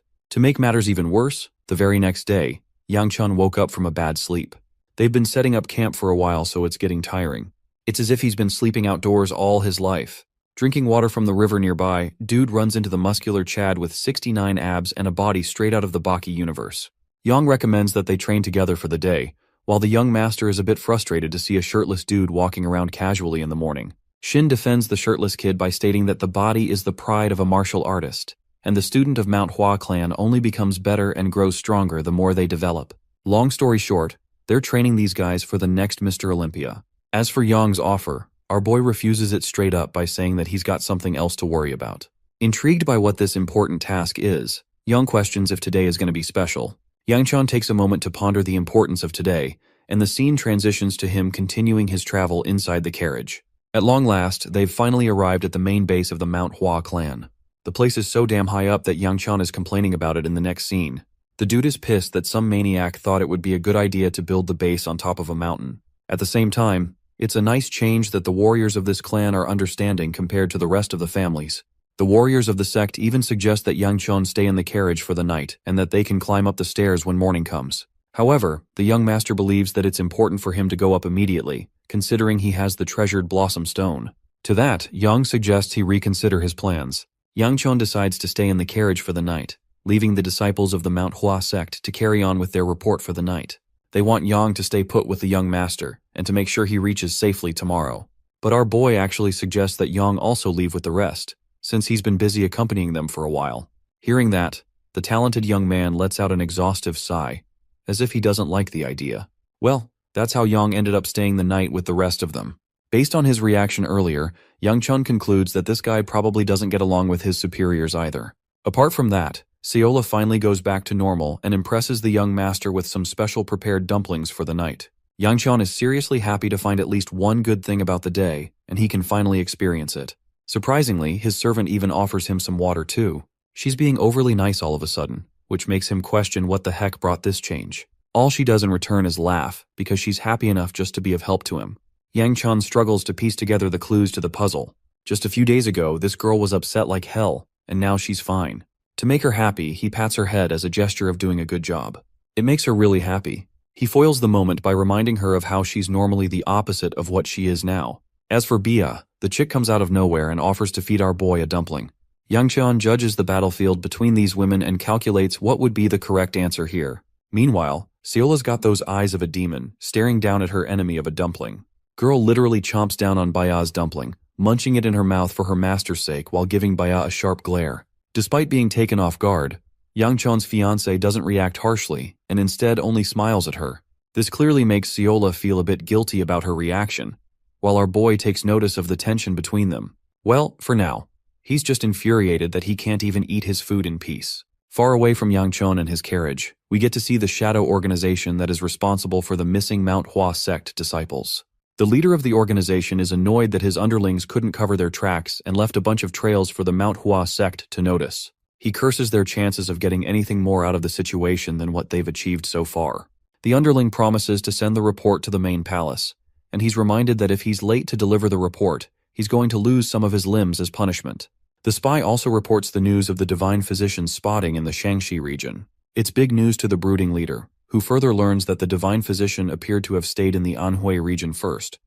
To make matters even worse, the very next day, Yangchun woke up from a bad sleep. They've been setting up camp for a while, so it's getting tiring. It's as if he's been sleeping outdoors all his life. Drinking water from the river nearby, dude runs into the muscular Chad with 69 abs and a body straight out of the Baki universe. Yang recommends that they train together for the day, while the young master is a bit frustrated to see a shirtless dude walking around casually in the morning. Shin defends the shirtless kid by stating that the body is the pride of a martial artist, and the student of Manhwa clan only becomes better and grows stronger the more they develop. Long story short, they're training these guys for the next Mr. Olympia. As for Yang's offer, our boy refuses it straight up by saying that he's got something else to worry about. Intrigued by what this important task is, Yang questions if today is going to be special. Yangchun takes a moment to ponder the importance of today, and the scene transitions to him continuing his travel inside the carriage. At long last, they've finally arrived at the main base of the Manhwa clan. The place is so damn high up that Yangchun is complaining about it in the next scene. The dude is pissed that some maniac thought it would be a good idea to build the base on top of a mountain. At the same time, it's a nice change that the warriors of this clan are understanding compared to the rest of the families. The warriors of the sect even suggest that Yangchun stay in the carriage for the night and that they can climb up the stairs when morning comes. However, the young master believes that it's important for him to go up immediately, considering he has the treasured Blossom Stone. To that, Yang suggests he reconsider his plans. Yangchun decides to stay in the carriage for the night, leaving the disciples of the Manhwa sect to carry on with their report for the night. They want Yang to stay put with the young master, and to make sure he reaches safely tomorrow. But our boy actually suggests that Yang also leave with the rest, since he's been busy accompanying them for a while. Hearing that, the talented young man lets out an exhaustive sigh, as if he doesn't like the idea. Well, that's how Yang ended up staying the night with the rest of them. Based on his reaction earlier, Yangchun concludes that this guy probably doesn't get along with his superiors either. Apart from that, Seola finally goes back to normal and impresses the young master with some special prepared dumplings for the night. Yangchun is seriously happy to find at least one good thing about the day, and he can finally experience it. Surprisingly, his servant even offers him some water too. She's being overly nice all of a sudden, which makes him question what the heck brought this change. All she does in return is laugh, because she's happy enough just to be of help to him. Yangchun struggles to piece together the clues to the puzzle. Just a few days ago, this girl was upset like hell, and now she's fine. To make her happy, he pats her head as a gesture of doing a good job. It makes her really happy. He foils the moment by reminding her of how she's normally the opposite of what she is now. As for Bia, The chick comes out of nowhere and offers to feed our boy a dumpling. Yang Qian judges the battlefield between these women and calculates what would be the correct answer here. Meanwhile, Seola's got those eyes of a demon, staring down at her enemy of a dumpling. Girl literally chomps down on Baya's dumpling, munching it in her mouth for her master's sake while giving Baya a sharp glare. Despite being taken off guard, Yang Qian's fiancé doesn't react harshly and instead only smiles at her. This clearly makes Seola feel a bit guilty about her reaction, while our boy takes notice of the tension between them. Well, for now, he's just infuriated that he can't even eat his food in peace. Far away from Yang Qian and his carriage, we get to see the shadow organization that is responsible for the missing Manhwa sect disciples. The leader of the organization is annoyed that his underlings couldn't cover their tracks and left a bunch of trails for the Manhwa sect to notice. He curses their chances of getting anything more out of the situation than what they've achieved so far. The underling promises to send the report to the main palace, and he's reminded that if he's late to deliver the report, he's going to lose some of his limbs as punishment. The spy also reports the news of the divine physician's spotting in the Shangxi region. It's big news to the brooding leader, who further learns that the divine physician appeared to have stayed in the Anhui region first,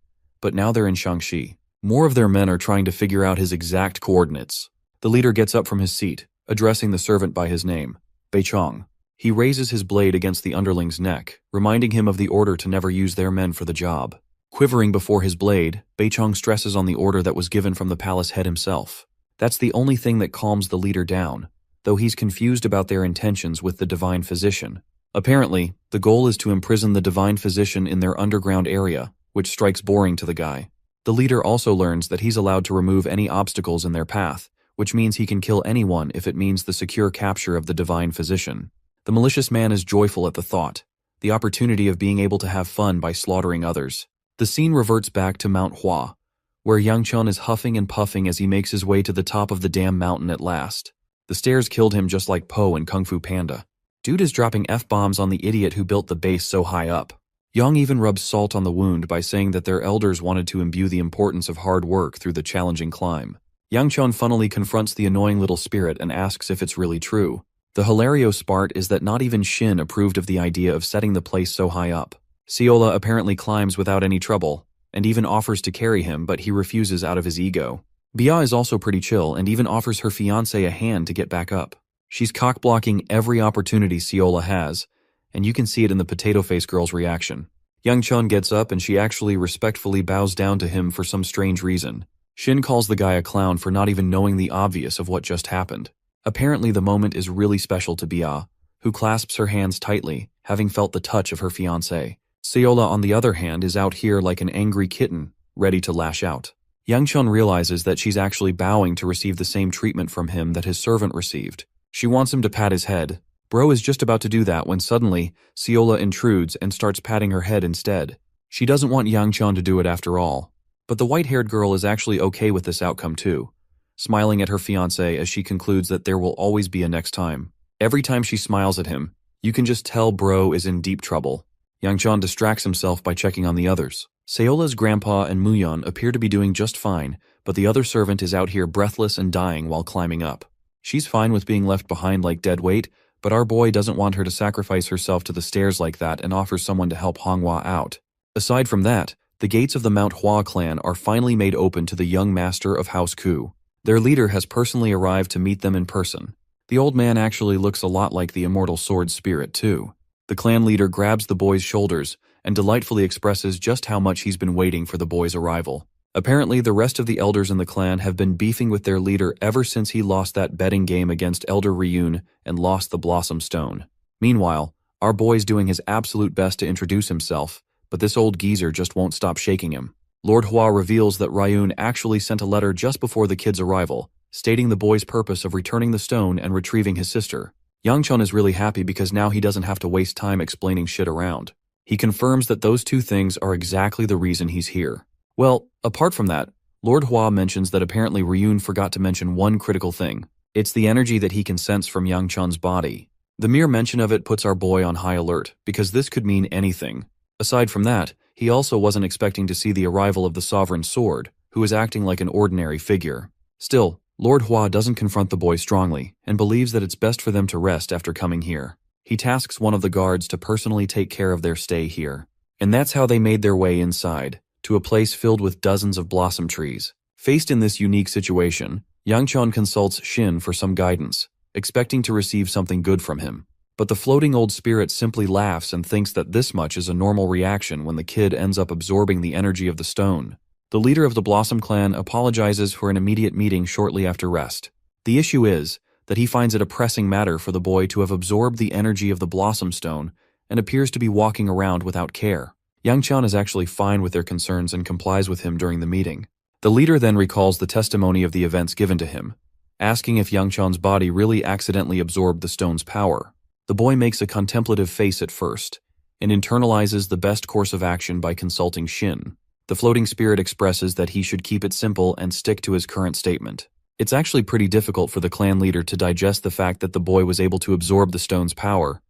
but now they're in Shangxi. More of their men are trying to figure out his exact coordinates. The leader gets up from his seat, addressing the servant by his name, Beichong. He raises his blade against the underling's neck, reminding him of the order to never use their men for the job. Quivering before his blade, Beichong stresses on the order that was given from the palace head himself. That's the only thing that calms the leader down, though he's confused about their intentions with the divine physician. Apparently, the goal is to imprison the divine physician in their underground area, which strikes boring to the guy. The leader also learns that he's allowed to remove any obstacles in their path, which means he can kill anyone if it means the secure capture of the divine physician. The malicious man is joyful at the thought, the opportunity of being able to have fun by slaughtering others. The scene reverts back to Mount Hua, where Yang Qian is huffing and puffing as he makes his way to the top of the damn mountain at last. The stairs killed him just like Po in Kung Fu Panda. Dude is dropping F-bombs on the idiot who built the base so high up. Yang even rubs salt on the wound by saying that their elders wanted to imbue the importance of hard work through the challenging climb. Yang Qian funnily confronts the annoying little spirit and asks if it's really true. The hilarious part is that not even Shin approved of the idea of setting the place so high up. Seola apparently climbs without any trouble, and even offers to carry him, but he refuses out of his ego. Bia is also pretty chill and even offers her fiancé a hand to get back up. She's cock-blocking every opportunity Seola has, and you can see it in the potato-face girl's reaction. Yang Qian gets up and she actually respectfully bows down to him for some strange reason. Shin calls the guy a clown for not even knowing the obvious of what just happened. Apparently the moment is really special to Bia, who clasps her hands tightly, having felt the touch of her fiancé. Seola, on the other hand, is out here like an angry kitten, ready to lash out. Yang Qian realizes that she's actually bowing to receive the same treatment from him that his servant received. She wants him to pat his head. Bro is just about to do that when suddenly, Seola intrudes and starts patting her head instead. She doesn't want Yang Qian to do it after all. But the white-haired girl is actually okay with this outcome too, smiling at her fiancé as she concludes that there will always be a next time. Every time she smiles at him, you can just tell bro is in deep trouble. Yang Qian distracts himself by checking on the others. Seola's grandpa and Muyeon appear to be doing just fine, but the other servant is out here breathless and dying while climbing up. She's fine with being left behind like dead weight, but our boy doesn't want her to sacrifice herself to the stairs like that and offers someone to help Honghua out. Aside from that, the gates of the Mount Hua clan are finally made open to the young master of House Ku. Their leader has personally arrived to meet them in person. The old man actually looks a lot like the immortal sword spirit too. The clan leader grabs the boy's shoulders and delightfully expresses just how much he's been waiting for the boy's arrival. Apparently, the rest of the elders in the clan have been beefing with their leader ever since he lost that betting game against Elder Ryun and lost the Blossom Stone. Meanwhile, our boy's doing his absolute best to introduce himself, but this old geezer just won't stop shaking him. Lord Hua reveals that Ryun actually sent a letter just before the kid's arrival, stating the boy's purpose of returning the stone and retrieving his sister. Yang Qian is really happy because now he doesn't have to waste time explaining shit around. He confirms that those two things are exactly the reason he's here. Well, apart from that, Lord Hua mentions that apparently Ryun forgot to mention one critical thing. It's the energy that he can sense from Yang Qian's body. The mere mention of it puts our boy on high alert, because this could mean anything. Aside from that, he also wasn't expecting to see the arrival of the Sovereign Sword, who is acting like an ordinary figure. Still, Lord Hua doesn't confront the boy strongly, and believes that it's best for them to rest after coming here. He tasks one of the guards to personally take care of their stay here. And that's how they made their way inside, to a place filled with dozens of blossom trees, Faced in this unique situation, Yangchon consults Shin for some guidance, expecting to receive something good from him. But the floating old spirit simply laughs and thinks that this much is a normal reaction when the kid ends up absorbing the energy of the stone. The leader of the Blossom clan apologizes for an immediate meeting shortly after rest. The issue is that he finds it a pressing matter for the boy to have absorbed the energy of the Blossom Stone and appears to be walking around without care. Yangchon is actually fine with their concerns and complies with him during the meeting. The leader then recalls the testimony of the events given to him, asking if Yangchon's body really accidentally absorbed the stone's power. The boy makes a contemplative face at first, and internalizes the best course of action by consulting Shin. The floating spirit expresses that he should keep it simple and stick to his current statement. It's actually pretty difficult for the clan leader to digest the fact that the boy was able to absorb the stone's power,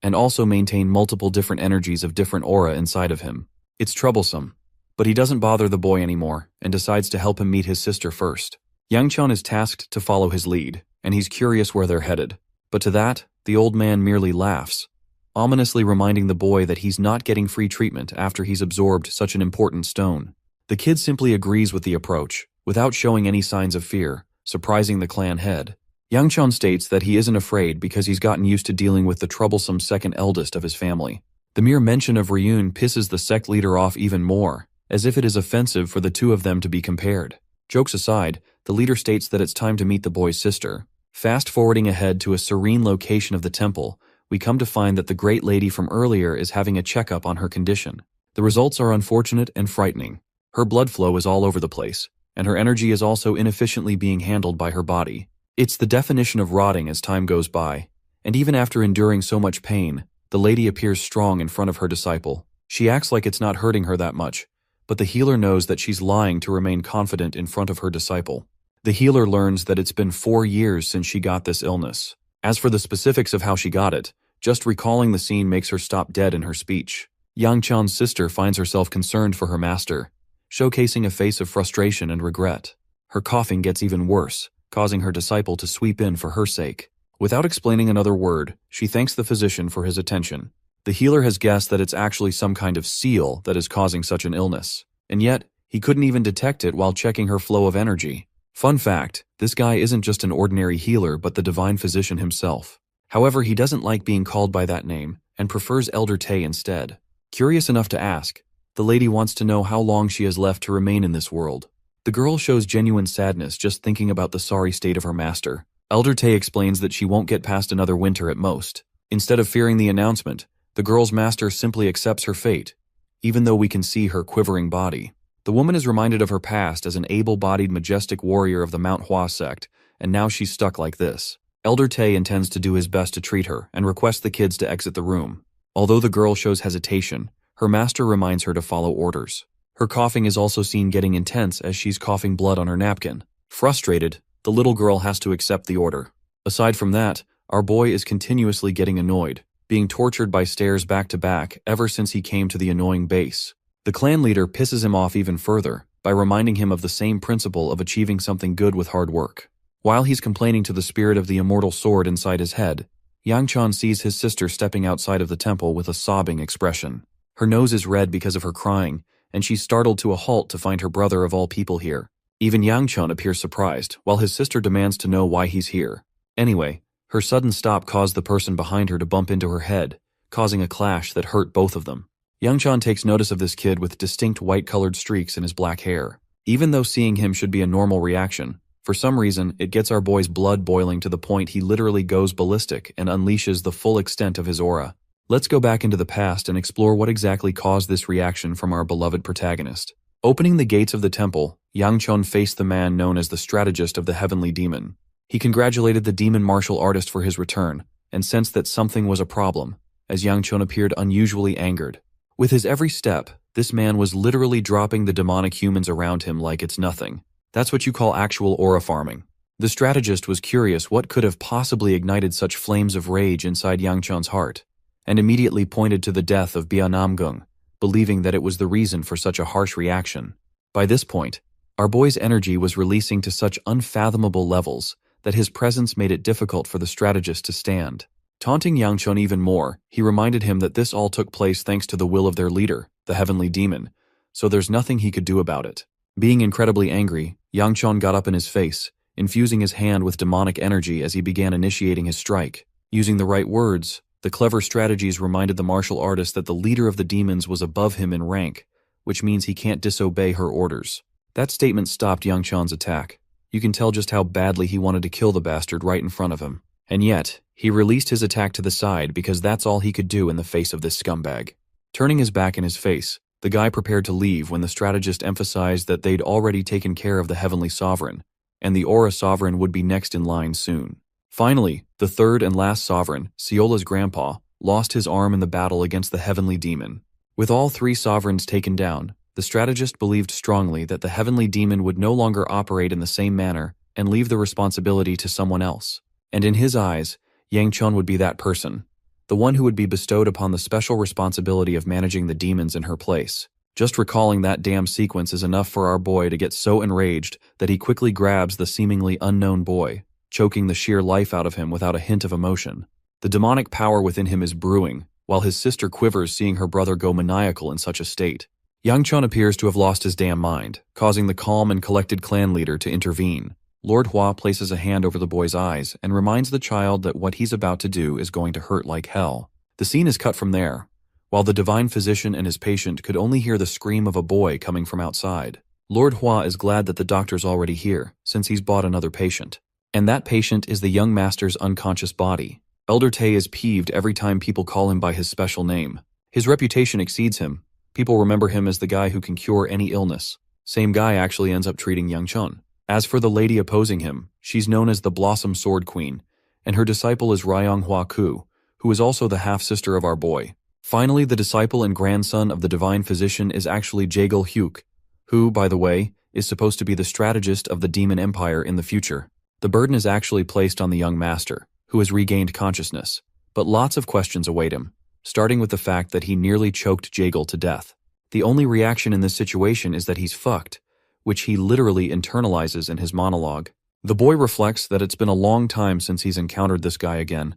and also maintain multiple different energies of different aura inside of him. It's troublesome, but he doesn't bother the boy anymore and decides to help him meet his sister first. Yangchon is tasked to follow his lead, and he's curious where they're headed. But to that, the old man merely laughs, ominously reminding the boy that he's not getting free treatment after he's absorbed such an important stone. The kid simply agrees with the approach, without showing any signs of fear, surprising the clan head. Yangchon states that he isn't afraid because he's gotten used to dealing with the troublesome second eldest of his family. The mere mention of Ryun pisses the sect leader off even more, as if it is offensive for the two of them to be compared. Jokes aside, the leader states that it's time to meet the boy's sister. Fast-forwarding ahead to a serene location of the temple, we come to find that the great lady from earlier is having a checkup on her condition. The results are unfortunate and frightening. Her blood flow is all over the place, and her energy is also inefficiently being handled by her body. It's the definition of rotting as time goes by, and even after enduring so much pain, the lady appears strong in front of her disciple. She acts like it's not hurting her that much, but the healer knows that she's lying to remain confident in front of her disciple. The healer learns that it's been 4 years since she got this illness. As for the specifics of how she got it, just recalling the scene makes her stop dead in her speech. Yangchon's sister finds herself concerned for her master, showcasing a face of frustration and regret. Her coughing gets even worse, causing her disciple to sweep in for her sake. Without explaining another word, she thanks the physician for his attention. The healer has guessed that it's actually some kind of seal that is causing such an illness, and yet he couldn't even detect it while checking her flow of energy. Fun fact, this guy isn't just an ordinary healer but the divine physician himself. However, he doesn't like being called by that name and prefers Elder Tay instead. Curious enough to ask, the lady wants to know how long she has left to remain in this world. The girl shows genuine sadness just thinking about the sorry state of her master. Elder Tay explains that she won't get past another winter at most. Instead of fearing the announcement, the girl's master simply accepts her fate, even though we can see her quivering body. The woman is reminded of her past as an able-bodied majestic warrior of the Manhwa sect, and now she's stuck like this. Elder Tay intends to do his best to treat her and requests the kids to exit the room. Although the girl shows hesitation, her master reminds her to follow orders. Her coughing is also seen getting intense as she's coughing blood on her napkin. Frustrated, the little girl has to accept the order. Aside from that, our boy is continuously getting annoyed, being tortured by stares back to back ever since he came to the annoying base. The clan leader pisses him off even further by reminding him of the same principle of achieving something good with hard work. While he's complaining to the spirit of the immortal sword inside his head, Yangchon sees his sister stepping outside of the temple with a sobbing expression. Her nose is red because of her crying, and she's startled to a halt to find her brother of all people here. Even Yangchon appears surprised, while his sister demands to know why he's here. Anyway, her sudden stop caused the person behind her to bump into her head, causing a clash that hurt both of them. Yangchon takes notice of this kid with distinct white-colored streaks in his black hair. Even though seeing him should be a normal reaction, for some reason, it gets our boy's blood boiling to the point he literally goes ballistic and unleashes the full extent of his aura. Let's go back into the past and explore what exactly caused this reaction from our beloved protagonist. Opening the gates of the temple, Yangchon faced the man known as the strategist of the heavenly demon. He congratulated the demon martial artist for his return, and sensed that something was a problem, as Yangchon appeared unusually angered. With his every step, this man was literally dropping the demonic humans around him like it's nothing. That's what you call actual aura farming. The strategist was curious what could have possibly ignited such flames of rage inside Yangchon's heart, and immediately pointed to the death of Bia Namgung, believing that it was the reason for such a harsh reaction. By this point, our boy's energy was releasing to such unfathomable levels that his presence made it difficult for the strategist to stand. Taunting Yangchon even more, he reminded him that this all took place thanks to the will of their leader, the heavenly demon, so there's nothing he could do about it. Being incredibly angry, Yangchon got up in his face, infusing his hand with demonic energy as he began initiating his strike. Using the right words, the clever strategies reminded the martial artist that the leader of the demons was above him in rank, which means he can't disobey her orders. That statement stopped Yangchon's attack. You can tell just how badly he wanted to kill the bastard right in front of him. And yet, he released his attack to the side because that's all he could do in the face of this scumbag. Turning his back in his face, the guy prepared to leave when the strategist emphasized that they'd already taken care of the Heavenly Sovereign, and the Aura Sovereign would be next in line soon. Finally, the third and last Sovereign, Ciola's grandpa, lost his arm in the battle against the Heavenly Demon. With all three Sovereigns taken down, the strategist believed strongly that the Heavenly Demon would no longer operate in the same manner and leave the responsibility to someone else. And in his eyes, Yangchon would be that person, the one who would be bestowed upon the special responsibility of managing the demons in her place. Just recalling that damn sequence is enough for our boy to get so enraged that he quickly grabs the seemingly unknown boy, choking the sheer life out of him without a hint of emotion. The demonic power within him is brewing, while his sister quivers seeing her brother go maniacal in such a state. Yangchon appears to have lost his damn mind, causing the calm and collected clan leader to intervene. Lord Hua places a hand over the boy's eyes and reminds the child that what he's about to do is going to hurt like hell. The scene is cut from there, while the divine physician and his patient could only hear the scream of a boy coming from outside. Lord Hua is glad that the doctor's already here, since he's bought another patient. And that patient is the young master's unconscious body. Elder Tay is peeved every time people call him by his special name. His reputation exceeds him. People remember him as the guy who can cure any illness. Same guy actually ends up treating Yangchon. As for the lady opposing him, she's known as the Blossom Sword Queen, and her disciple is Ryonghua Ku, who is also the half-sister of our boy. Finally, the disciple and grandson of the divine physician is actually Jaegul Hyuk, who, by the way, is supposed to be the strategist of the demon empire in the future. The burden is actually placed on the young master, who has regained consciousness, but lots of questions await him, starting with the fact that he nearly choked Jaegul to death. The only reaction in this situation is that he's fucked, which he literally internalizes in his monologue. The boy reflects that it's been a long time since he's encountered this guy again,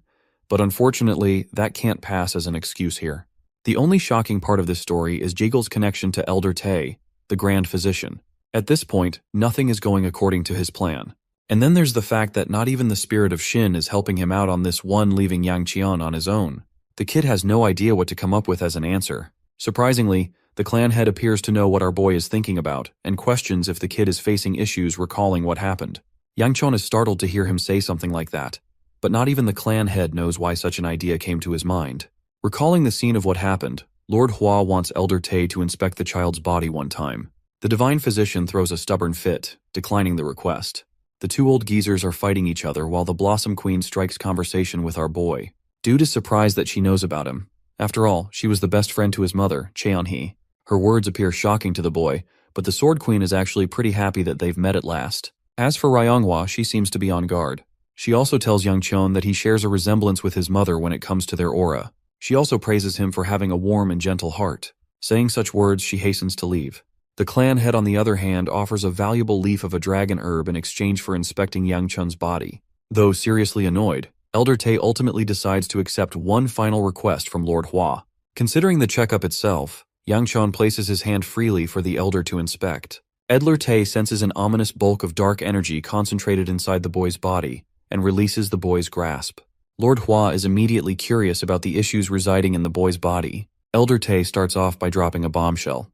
but unfortunately, that can't pass as an excuse here. The only shocking part of this story is Jaegul's connection to Elder Tay, the Grand Physician. At this point, nothing is going according to his plan. And then there's the fact that not even the spirit of Shin is helping him out on this one, leaving Yangchon on his own. The kid has no idea what to come up with as an answer. Surprisingly, the clan head appears to know what our boy is thinking about and questions if the kid is facing issues recalling what happened. Yangchon is startled to hear him say something like that, but not even the clan head knows why such an idea came to his mind. Recalling the scene of what happened, Lord Hua wants Elder Tay to inspect the child's body one time. The divine physician throws a stubborn fit, declining the request. The two old geezers are fighting each other while the Blossom Queen strikes conversation with our boy. Dude is surprised that she knows about him. After all, she was the best friend to his mother, Cheon-hee. Her words appear shocking to the boy, but the Sword Queen is actually pretty happy that they've met at last. As for Ryonghua, she seems to be on guard. She also tells Yangchon that he shares a resemblance with his mother when it comes to their aura. She also praises him for having a warm and gentle heart. Saying such words, she hastens to leave. The clan head, on the other hand, offers a valuable leaf of a dragon herb in exchange for inspecting Yangchun's body. Though seriously annoyed, Elder Tay ultimately decides to accept one final request from Lord Hua. Considering the checkup itself, Yangchon places his hand freely for the elder to inspect. Elder Tay senses an ominous bulk of dark energy concentrated inside the boy's body and releases the boy's grasp. Lord Hua is immediately curious about the issues residing in the boy's body. Elder Tay starts off by dropping a bombshell.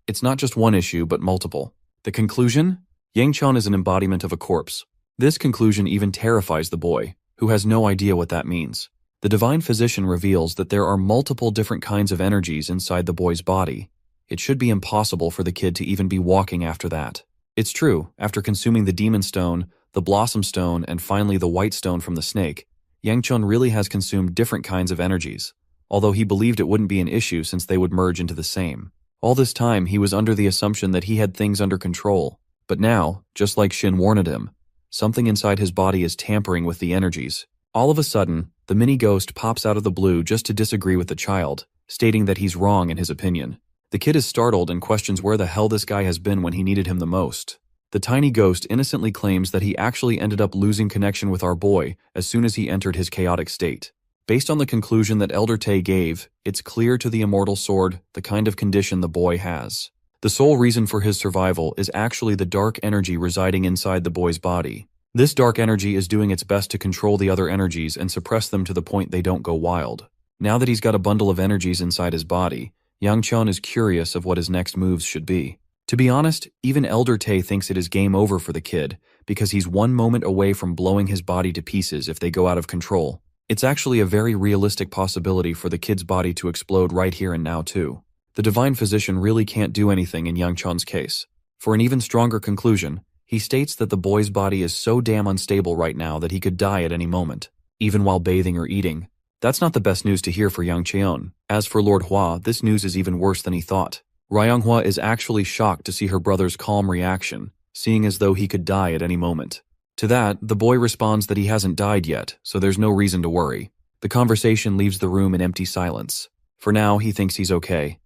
It's not just one issue, but multiple. The conclusion? Yangchon is an embodiment of a corpse. This conclusion even terrifies the boy, who has no idea what that means. The divine physician reveals that there are multiple different kinds of energies inside the boy's body. It should be impossible for the kid to even be walking after that. It's true, after consuming the demon stone, the blossom stone, and finally the white stone from the snake, Yangchon really has consumed different kinds of energies, although he believed it wouldn't be an issue since they would merge into the same. All this time, he was under the assumption that he had things under control, but now, just like Shin warned him, something inside his body is tampering with the energies. All of a sudden, the mini-ghost pops out of the blue just to disagree with the child, stating that he's wrong in his opinion. The kid is startled and questions where the hell this guy has been when he needed him the most. The tiny ghost innocently claims that he actually ended up losing connection with our boy as soon as he entered his chaotic state. Based on the conclusion that Elder Tay gave, it's clear to the immortal sword the kind of condition the boy has. The sole reason for his survival is actually the dark energy residing inside the boy's body. This dark energy is doing its best to control the other energies and suppress them to the point they don't go wild. Now that he's got a bundle of energies inside his body, Yang Chun is curious of what his next moves should be. To be honest, even Elder Tae thinks it is game over for the kid, because he's one moment away from blowing his body to pieces if they go out of control. It's actually a very realistic possibility for the kid's body to explode right here and now too. The divine physician really can't do anything in Yang Chun's case. For an even stronger conclusion, he states that the boy's body is so damn unstable right now that he could die at any moment, even while bathing or eating. That's not the best news to hear for Yang Cheon. As for Lord Hua, this news is even worse than he thought. Ryonghua is actually shocked to see her brother's calm reaction, seeing as though he could die at any moment. To that, the boy responds that he hasn't died yet, so there's no reason to worry. The conversation leaves the room in empty silence. For now, he thinks he's okay,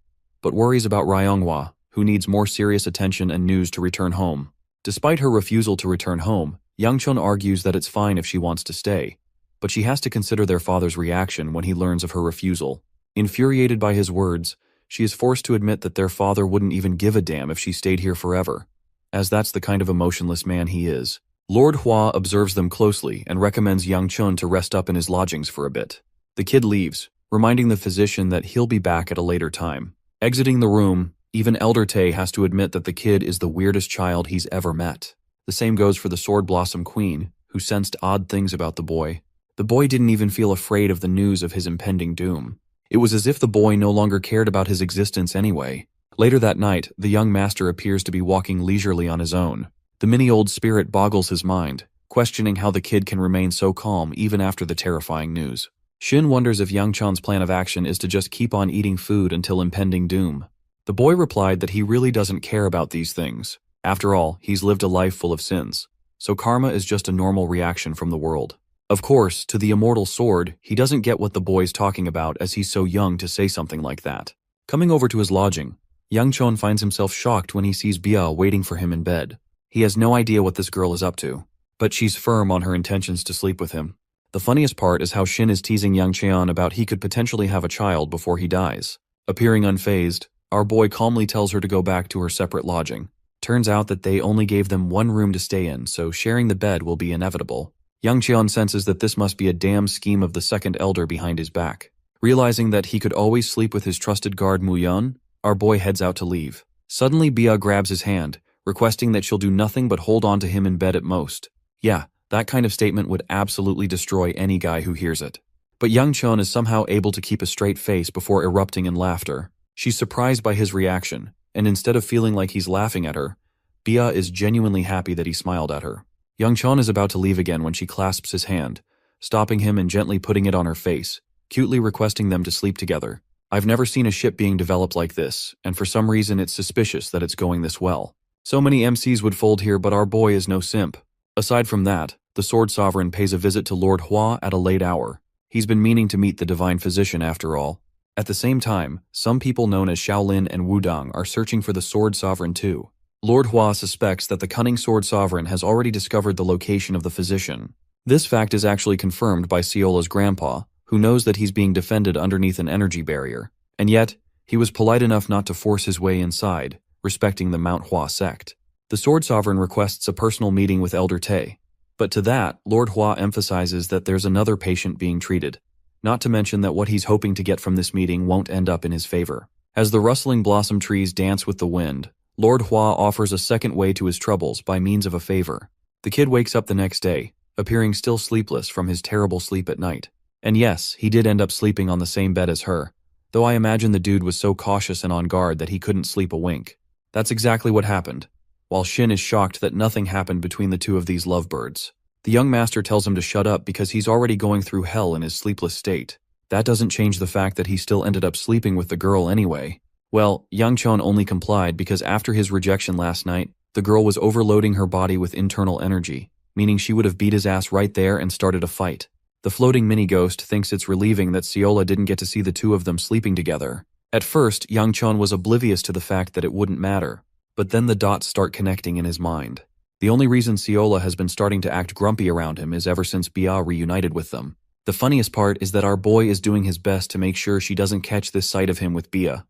but worries about Ryonghua, who needs more serious attention and news to return home. Despite her refusal to return home, Yang Chun argues that it's fine if she wants to stay, but she has to consider their father's reaction when he learns of her refusal. Infuriated by his words, she is forced to admit that their father wouldn't even give a damn if she stayed here forever, as that's the kind of emotionless man he is. Lord Hua observes them closely and recommends Yang Chun to rest up in his lodgings for a bit. The kid leaves, reminding the physician that he'll be back at a later time. Exiting the room, even Elder Tae has to admit that the kid is the weirdest child he's ever met. The same goes for the Sword Blossom Queen, who sensed odd things about the boy. The boy didn't even feel afraid of the news of his impending doom. It was as if the boy no longer cared about his existence anyway. Later that night, the young master appears to be walking leisurely on his own. The mini-old spirit boggles his mind, questioning how the kid can remain so calm even after the terrifying news. Shin wonders if Yang Chan's plan of action is to just keep on eating food until impending doom. The boy replied that he really doesn't care about these things. After all, he's lived a life full of sins, so karma is just a normal reaction from the world. Of course, to the immortal sword, he doesn't get what the boy's talking about as he's so young to say something like that. Coming over to his lodging, Yang Chun finds himself shocked when he sees Bia waiting for him in bed. He has no idea what this girl is up to, but she's firm on her intentions to sleep with him. The funniest part is how Shin is teasing Yang Cheon about he could potentially have a child before he dies. Appearing unfazed, our boy calmly tells her to go back to her separate lodging. Turns out that they only gave them one room to stay in, so sharing the bed will be inevitable. Yang Cheon senses that this must be a damn scheme of the second elder behind his back. Realizing that he could always sleep with his trusted guard Muyeon, our boy heads out to leave. Suddenly Bia grabs his hand, requesting that she'll do nothing but hold on to him in bed at most. Yeah, that kind of statement would absolutely destroy any guy who hears it. But Yang Chun is somehow able to keep a straight face before erupting in laughter. She's surprised by his reaction, and instead of feeling like he's laughing at her, Bia is genuinely happy that he smiled at her. Yang Chun is about to leave again when she clasps his hand, stopping him and gently putting it on her face, cutely requesting them to sleep together. I've never seen a ship being developed like this, and for some reason it's suspicious that it's going this well. So many MCs would fold here, but our boy is no simp. Aside from that, the Sword Sovereign pays a visit to Lord Hua at a late hour. He's been meaning to meet the Divine Physician after all. At the same time, some people known as Shaolin and Wudong are searching for the Sword Sovereign too. Lord Hua suspects that the cunning Sword Sovereign has already discovered the location of the physician. This fact is actually confirmed by Siola's grandpa, who knows that he's being defended underneath an energy barrier. And yet, he was polite enough not to force his way inside, respecting the Mount Hua sect. The Sword Sovereign requests a personal meeting with Elder Tae, but to that, Lord Hua emphasizes that there's another patient being treated, not to mention that what he's hoping to get from this meeting won't end up in his favor. As the rustling blossom trees dance with the wind, Lord Hua offers a second way to his troubles by means of a favor. The kid wakes up the next day, appearing still sleepless from his terrible sleep at night. And yes, he did end up sleeping on the same bed as her, though I imagine the dude was so cautious and on guard that he couldn't sleep a wink. That's exactly what happened, while Shin is shocked that nothing happened between the two of these lovebirds. The young master tells him to shut up because he's already going through hell in his sleepless state. That doesn't change the fact that he still ended up sleeping with the girl anyway. Well, Yang Chun only complied because after his rejection last night, the girl was overloading her body with internal energy, meaning she would have beat his ass right there and started a fight. The floating mini-ghost thinks it's relieving that Siola didn't get to see the two of them sleeping together. At first, Yang Chun was oblivious to the fact that it wouldn't matter, but then the dots start connecting in his mind. The only reason Siola has been starting to act grumpy around him is ever since Bia reunited with them. The funniest part is that our boy is doing his best to make sure she doesn't catch this sight of him with Bia.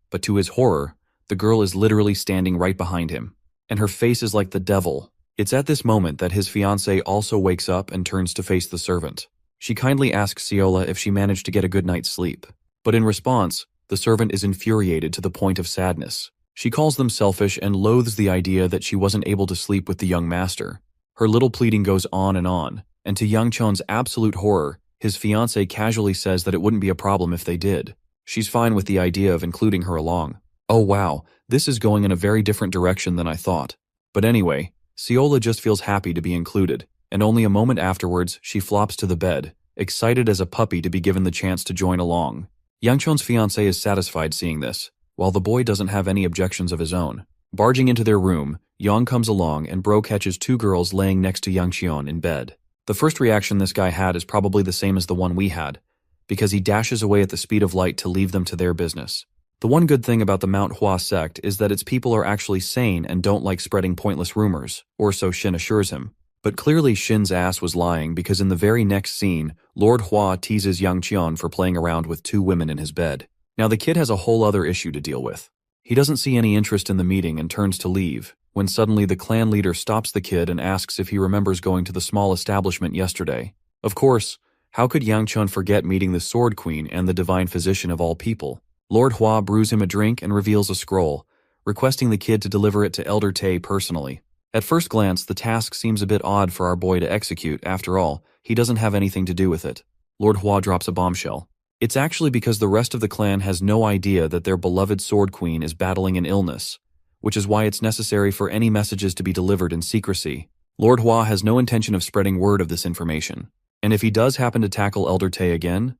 But to his horror, The girl is literally standing right behind him, and her face is like the devil. It's at this moment that his fiancée also wakes up and turns to face the servant. She kindly asks Siola if she managed to get a good night's sleep. But in response, the servant is infuriated to the point of sadness. She calls them selfish and loathes the idea that she wasn't able to sleep with the young master. Her little pleading goes on, and to Yang Chon's absolute horror, his fiancée casually says that it wouldn't be a problem if they did. She's fine with the idea of including her along. Oh wow, this is going in a very different direction than I thought. But anyway, Siola just feels happy to be included, and only a moment afterwards she flops to the bed, excited as a puppy to be given the chance to join along. Yang Chon's fiancée is satisfied seeing this, while the boy doesn't have any objections of his own. Barging into their room, Yang comes along and Bro catches two girls laying next to Yang Qion in bed. The first reaction this guy had is probably the same as the one we had, because he dashes away at the speed of light to leave them to their business. The one good thing about the Manhwa sect is that its people are actually sane and don't like spreading pointless rumors, or so Shin assures him. But clearly Shin's ass was lying, because in the very next scene, Lord Hua teases Yang Qion for playing around with two women in his bed. Now the kid has a whole other issue to deal with. He doesn't see any interest in the meeting and turns to leave, when suddenly the clan leader stops the kid and asks if he remembers going to the small establishment yesterday. Of course, how could Yang Qion forget meeting the Sword Queen and the Divine Physician of all people? Lord Hua brews him a drink and reveals a scroll, requesting the kid to deliver it to Elder Tay personally. At first glance, the task seems a bit odd for our boy to execute. After all, he doesn't have anything to do with it. Lord Hua drops a bombshell. It's actually because the rest of the clan has no idea that their beloved Sword Queen is battling an illness, which is why it's necessary for any messages to be delivered in secrecy. Lord Hua has no intention of spreading word of this information, and if he does happen to tackle Elder Tay again,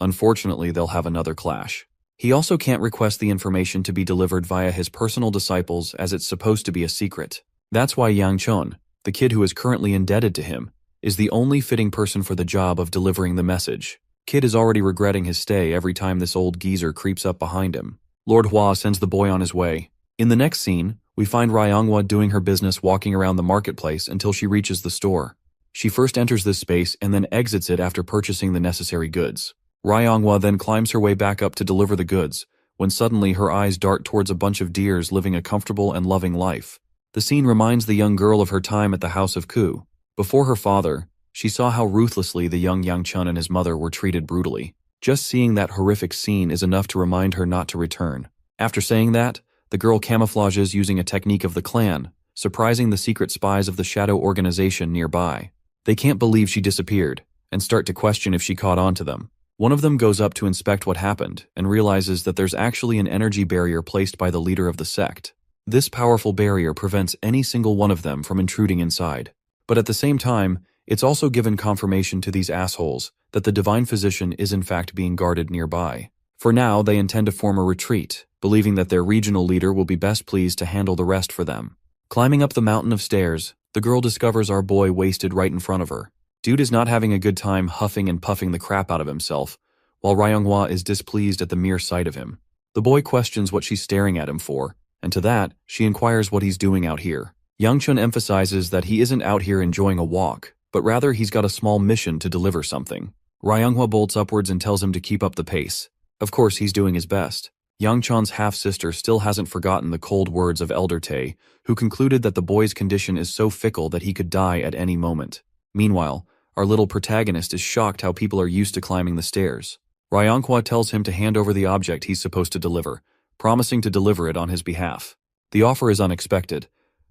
unfortunately they'll have another clash. He also can't request the information to be delivered via his personal disciples, as it's supposed to be a secret. That's why Yang Chon, the kid who is currently indebted to him, is the only fitting person for the job of delivering the message. Kid is already regretting his stay every time this old geezer creeps up behind him. Lord Hua sends the boy on his way. In the next scene, we find Ryongwa doing her business walking around the marketplace until she reaches the store. She first enters this space and then exits it after purchasing the necessary goods. Ryongwa then climbs her way back up to deliver the goods, when suddenly her eyes dart towards a bunch of deers living a comfortable and loving life. The scene reminds the young girl of her time at the House of Ku. Before her father, she saw how ruthlessly the young Yang Chun and his mother were treated brutally. Just seeing that horrific scene is enough to remind her not to return. After saying that, the girl camouflages using a technique of the clan, surprising the secret spies of the shadow organization nearby. They can't believe she disappeared, and start to question if she caught on to them. One of them goes up to inspect what happened, and realizes that there's actually an energy barrier placed by the leader of the sect. This powerful barrier prevents any single one of them from intruding inside. But at the same time, it's also given confirmation to these assholes that the Divine Physician is in fact being guarded nearby. For now, they intend to form a retreat, believing that their regional leader will be best pleased to handle the rest for them. Climbing up the mountain of stairs, the girl discovers our boy wasted right in front of her. Dude is not having a good time huffing and puffing the crap out of himself, while Ryonghwa is displeased at the mere sight of him. The boy questions what she's staring at him for, and to that, she inquires what he's doing out here. Yangchun emphasizes that he isn't out here enjoying a walk, but rather he's got a small mission to deliver something. Ryonghwa bolts upwards and tells him to keep up the pace. Of course, he's doing his best. Yangchun's half-sister still hasn't forgotten the cold words of Elder Tay, who concluded that the boy's condition is so fickle that he could die at any moment. Meanwhile, our little protagonist is shocked how people are used to climbing the stairs. Ryonghwa tells him to hand over the object he's supposed to deliver, promising to deliver it on his behalf. The offer is unexpected,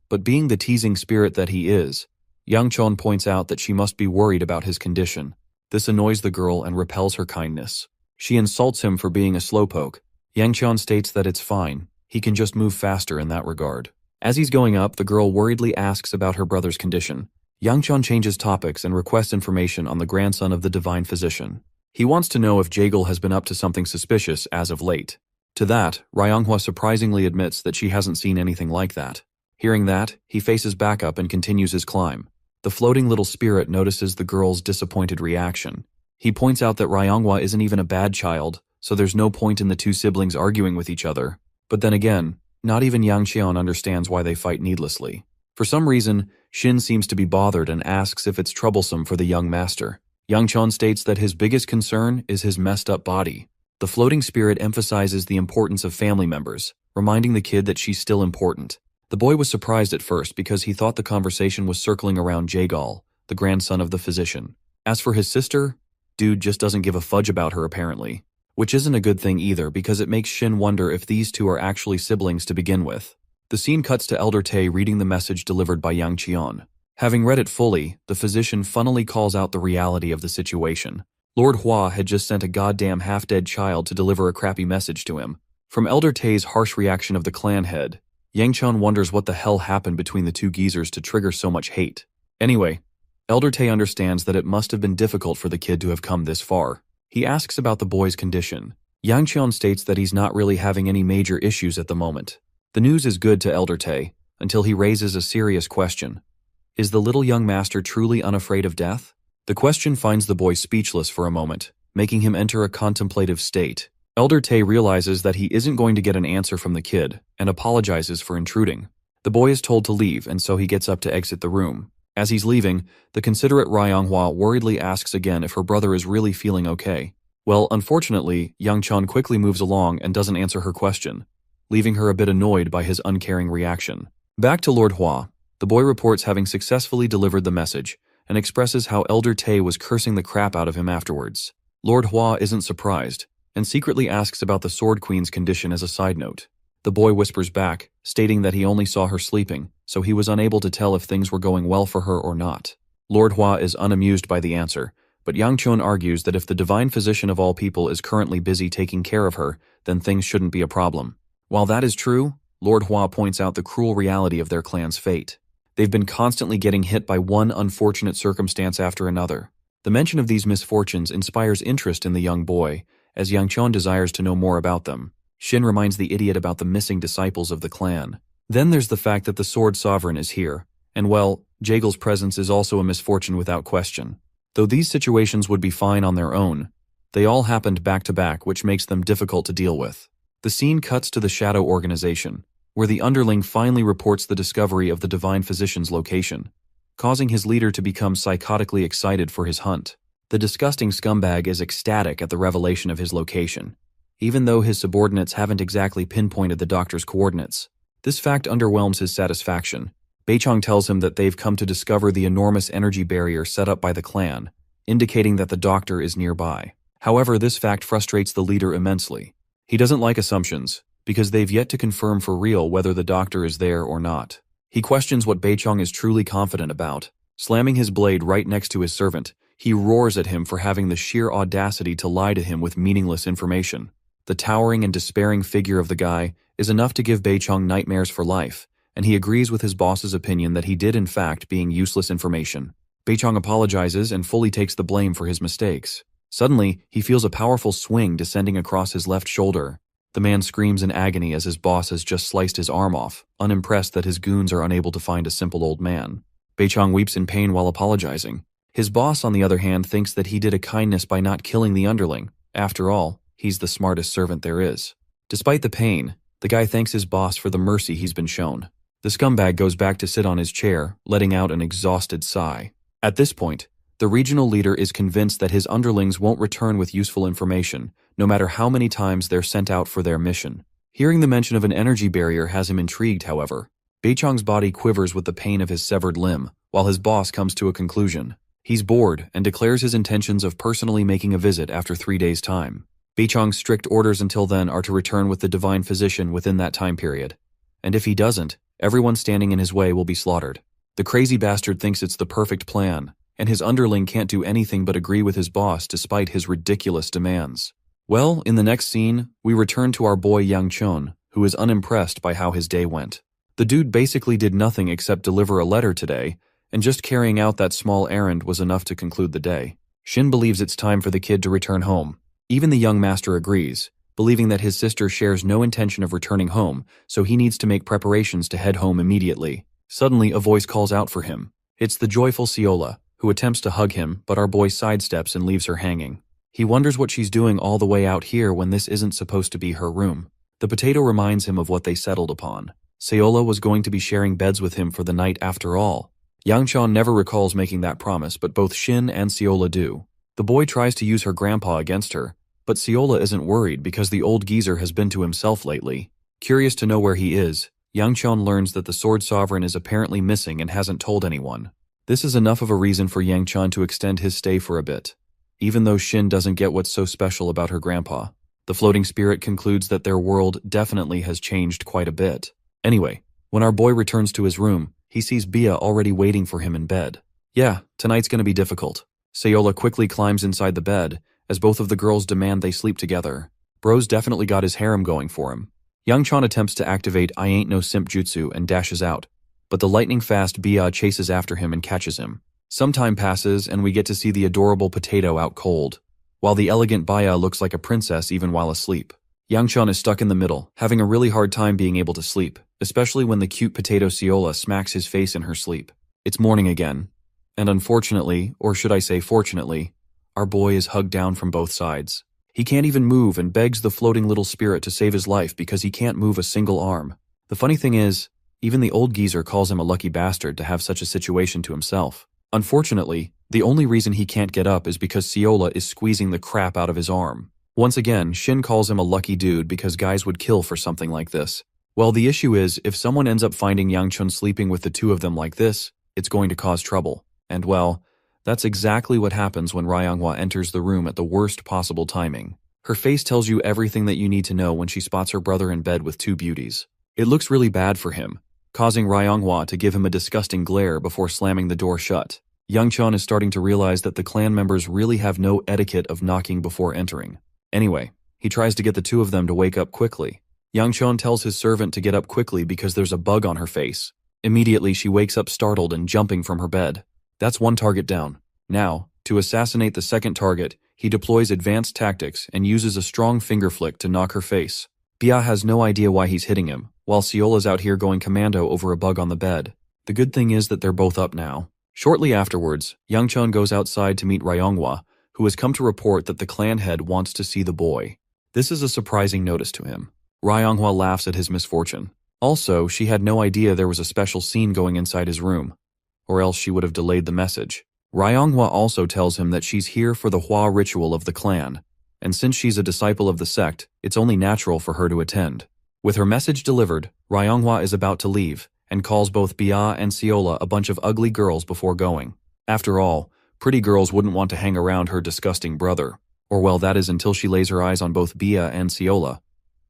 but being the teasing spirit that he is, Yangchun points out that she must be worried about his condition. This annoys the girl and repels her kindness. She insults him for being a slowpoke. Yangchun states that it's fine, he can just move faster in that regard. As he's going up, the girl worriedly asks about her brother's condition. Yangchun changes topics and requests information on the grandson of the Divine Physician. He wants to know if Jaegul has been up to something suspicious as of late. To that, Ryonghwa surprisingly admits that she hasn't seen anything like that. Hearing that, he faces back up and continues his climb. The floating little spirit notices the girl's disappointed reaction. He points out that Ryonghwa isn't even a bad child, so there's no point in the two siblings arguing with each other. But then again, not even Yang Qian understands why they fight needlessly. For some reason, Shin seems to be bothered and asks if it's troublesome for the young master. Yang Qian states that his biggest concern is his messed up body. The floating spirit emphasizes the importance of family members, reminding the kid that she's still important. The boy was surprised at first because he thought the conversation was circling around Jaegal, the grandson of the physician. As for his sister, dude just doesn't give a fudge about her apparently. Which isn't a good thing either because it makes Shin wonder if these two are actually siblings to begin with. The scene cuts to Elder Tae reading the message delivered by Yang Cheon. Having read it fully, the physician funnily calls out the reality of the situation. Lord Hua had just sent a goddamn half-dead child to deliver a crappy message to him. From Elder Tae's harsh reaction of the clan head, Yang Cheon wonders what the hell happened between the two geezers to trigger so much hate. Anyway, Elder Tae understands that it must have been difficult for the kid to have come this far. He asks about the boy's condition. Yang Cheon states that he's not really having any major issues at the moment. The news is good to Elder Tae, until he raises a serious question. Is the little young master truly unafraid of death? The question finds the boy speechless for a moment, making him enter a contemplative state. Elder Tae realizes that he isn't going to get an answer from the kid, and apologizes for intruding. The boy is told to leave, and so he gets up to exit the room. As he's leaving, the considerate Ryonghwa worriedly asks again if her brother is really feeling okay. Well, unfortunately, Yang Cheon quickly moves along and doesn't answer her question, leaving her a bit annoyed by his uncaring reaction. Back to Lord Hua, the boy reports having successfully delivered the message, and expresses how Elder Tae was cursing the crap out of him afterwards. Lord Hua isn't surprised, and secretly asks about the Sword Queen's condition as a side note. The boy whispers back, stating that he only saw her sleeping, so he was unable to tell if things were going well for her or not. Lord Hua is unamused by the answer, but Yang Cheon argues that if the divine physician of all people is currently busy taking care of her, then things shouldn't be a problem. While that is true, Lord Hua points out the cruel reality of their clan's fate. They've been constantly getting hit by one unfortunate circumstance after another. The mention of these misfortunes inspires interest in the young boy, as Yang Cheon desires to know more about them. Shin reminds the idiot about the missing disciples of the clan. Then there's the fact that the Sword Sovereign is here, and well, Jaegal's presence is also a misfortune without question. Though these situations would be fine on their own, they all happened back to back, which makes them difficult to deal with. The scene cuts to the Shadow Organization, where the underling finally reports the discovery of the Divine Physician's location, causing his leader to become psychotically excited for his hunt. The disgusting scumbag is ecstatic at the revelation of his location, even though his subordinates haven't exactly pinpointed the doctor's coordinates. This fact underwhelms his satisfaction. Beichong tells him that they've come to discover the enormous energy barrier set up by the clan, indicating that the doctor is nearby. However, this fact frustrates the leader immensely. He doesn't like assumptions, because they've yet to confirm for real whether the doctor is there or not. He questions what Beichong is truly confident about. Slamming his blade right next to his servant, he roars at him for having the sheer audacity to lie to him with meaningless information. The towering and despairing figure of the guy is enough to give Beichong nightmares for life, and he agrees with his boss's opinion that he did in fact being useless information. Beichong apologizes and fully takes the blame for his mistakes. Suddenly, he feels a powerful swing descending across his left shoulder. The man screams in agony as his boss has just sliced his arm off, unimpressed that his goons are unable to find a simple old man. Beichong weeps in pain while apologizing. His boss, on the other hand, thinks that he did a kindness by not killing the underling. After all, he's the smartest servant there is. Despite the pain, the guy thanks his boss for the mercy he's been shown. The scumbag goes back to sit on his chair, letting out an exhausted sigh. At this point, the regional leader is convinced that his underlings won't return with useful information, no matter how many times they're sent out for their mission. Hearing the mention of an energy barrier has him intrigued, however. Beichong's body quivers with the pain of his severed limb, while his boss comes to a conclusion. He's bored and declares his intentions of personally making a visit after 3 days' time. Beichong's strict orders until then are to return with the divine physician within that time period. And if he doesn't, everyone standing in his way will be slaughtered. The crazy bastard thinks it's the perfect plan, and his underling can't do anything but agree with his boss despite his ridiculous demands. Well, in the next scene, we return to our boy Yang Cheon, who is unimpressed by how his day went. The dude basically did nothing except deliver a letter today, and just carrying out that small errand was enough to conclude the day. Shin believes it's time for the kid to return home. Even the young master agrees, believing that his sister shares no intention of returning home, so he needs to make preparations to head home immediately. Suddenly, a voice calls out for him. It's the joyful Seola, who attempts to hug him, but our boy sidesteps and leaves her hanging. He wonders what she's doing all the way out here when this isn't supposed to be her room. The potato reminds him of what they settled upon. Seola was going to be sharing beds with him for the night after all. Yang Cheon never recalls making that promise, but both Shin and Seola do. The boy tries to use her grandpa against her, but Seola isn't worried because the old geezer has been to himself lately. Curious to know where he is, Yang Chon learns that the Sword Sovereign is apparently missing and hasn't told anyone. This is enough of a reason for Yang Chon to extend his stay for a bit. Even though Shin doesn't get what's so special about her grandpa, the floating spirit concludes that their world definitely has changed quite a bit. Anyway, when our boy returns to his room, he sees Bia already waiting for him in bed. Yeah, tonight's gonna be difficult. Sayola quickly climbs inside the bed, as both of the girls demand they sleep together. Bro's definitely got his harem going for him. Yang Chon attempts to activate I Ain't No Simp Jutsu and dashes out, but the lightning-fast Bia chases after him and catches him. Some time passes and we get to see the adorable potato out cold, while the elegant Bia looks like a princess even while asleep. Yang Chon is stuck in the middle, having a really hard time being able to sleep, especially when the cute potato Sayola smacks his face in her sleep. It's morning again, and unfortunately, or should I say fortunately, our boy is hugged down from both sides. He can't even move and begs the floating little spirit to save his life because he can't move a single arm. The funny thing is, even the old geezer calls him a lucky bastard to have such a situation to himself. Unfortunately, the only reason he can't get up is because Sayola is squeezing the crap out of his arm. Once again, Shin calls him a lucky dude because guys would kill for something like this. Well, the issue is, if someone ends up finding Yang Chun sleeping with the two of them like this, it's going to cause trouble. And well, that's exactly what happens when Ryonghwa enters the room at the worst possible timing. Her face tells you everything that you need to know when she spots her brother in bed with two beauties. It looks really bad for him, causing Ryonghwa to give him a disgusting glare before slamming the door shut. Yang Chon is starting to realize that the clan members really have no etiquette of knocking before entering. Anyway, he tries to get the two of them to wake up quickly. Yang Chon tells his servant to get up quickly because there's a bug on her face. Immediately, she wakes up startled and jumping from her bed. That's one target down. Now, to assassinate the second target, he deploys advanced tactics and uses a strong finger flick to knock her face. Bia has no idea why he's hitting him, while Siola's out here going commando over a bug on the bed. The good thing is that they're both up now. Shortly afterwards, Yang Chon goes outside to meet Ryonghwa, who has come to report that the clan head wants to see the boy. This is a surprising notice to him. Ryonghwa laughs at his misfortune. Also, she had no idea there was a special scene going inside his room, or else she would have delayed the message. Ryonghwa also tells him that she's here for the Hua ritual of the clan, and since she's a disciple of the sect, it's only natural for her to attend. With her message delivered, Ryonghwa is about to leave, and calls both Bia and Sayola a bunch of ugly girls before going. After all, pretty girls wouldn't want to hang around her disgusting brother. Or well, that is until she lays her eyes on both Bia and Sayola.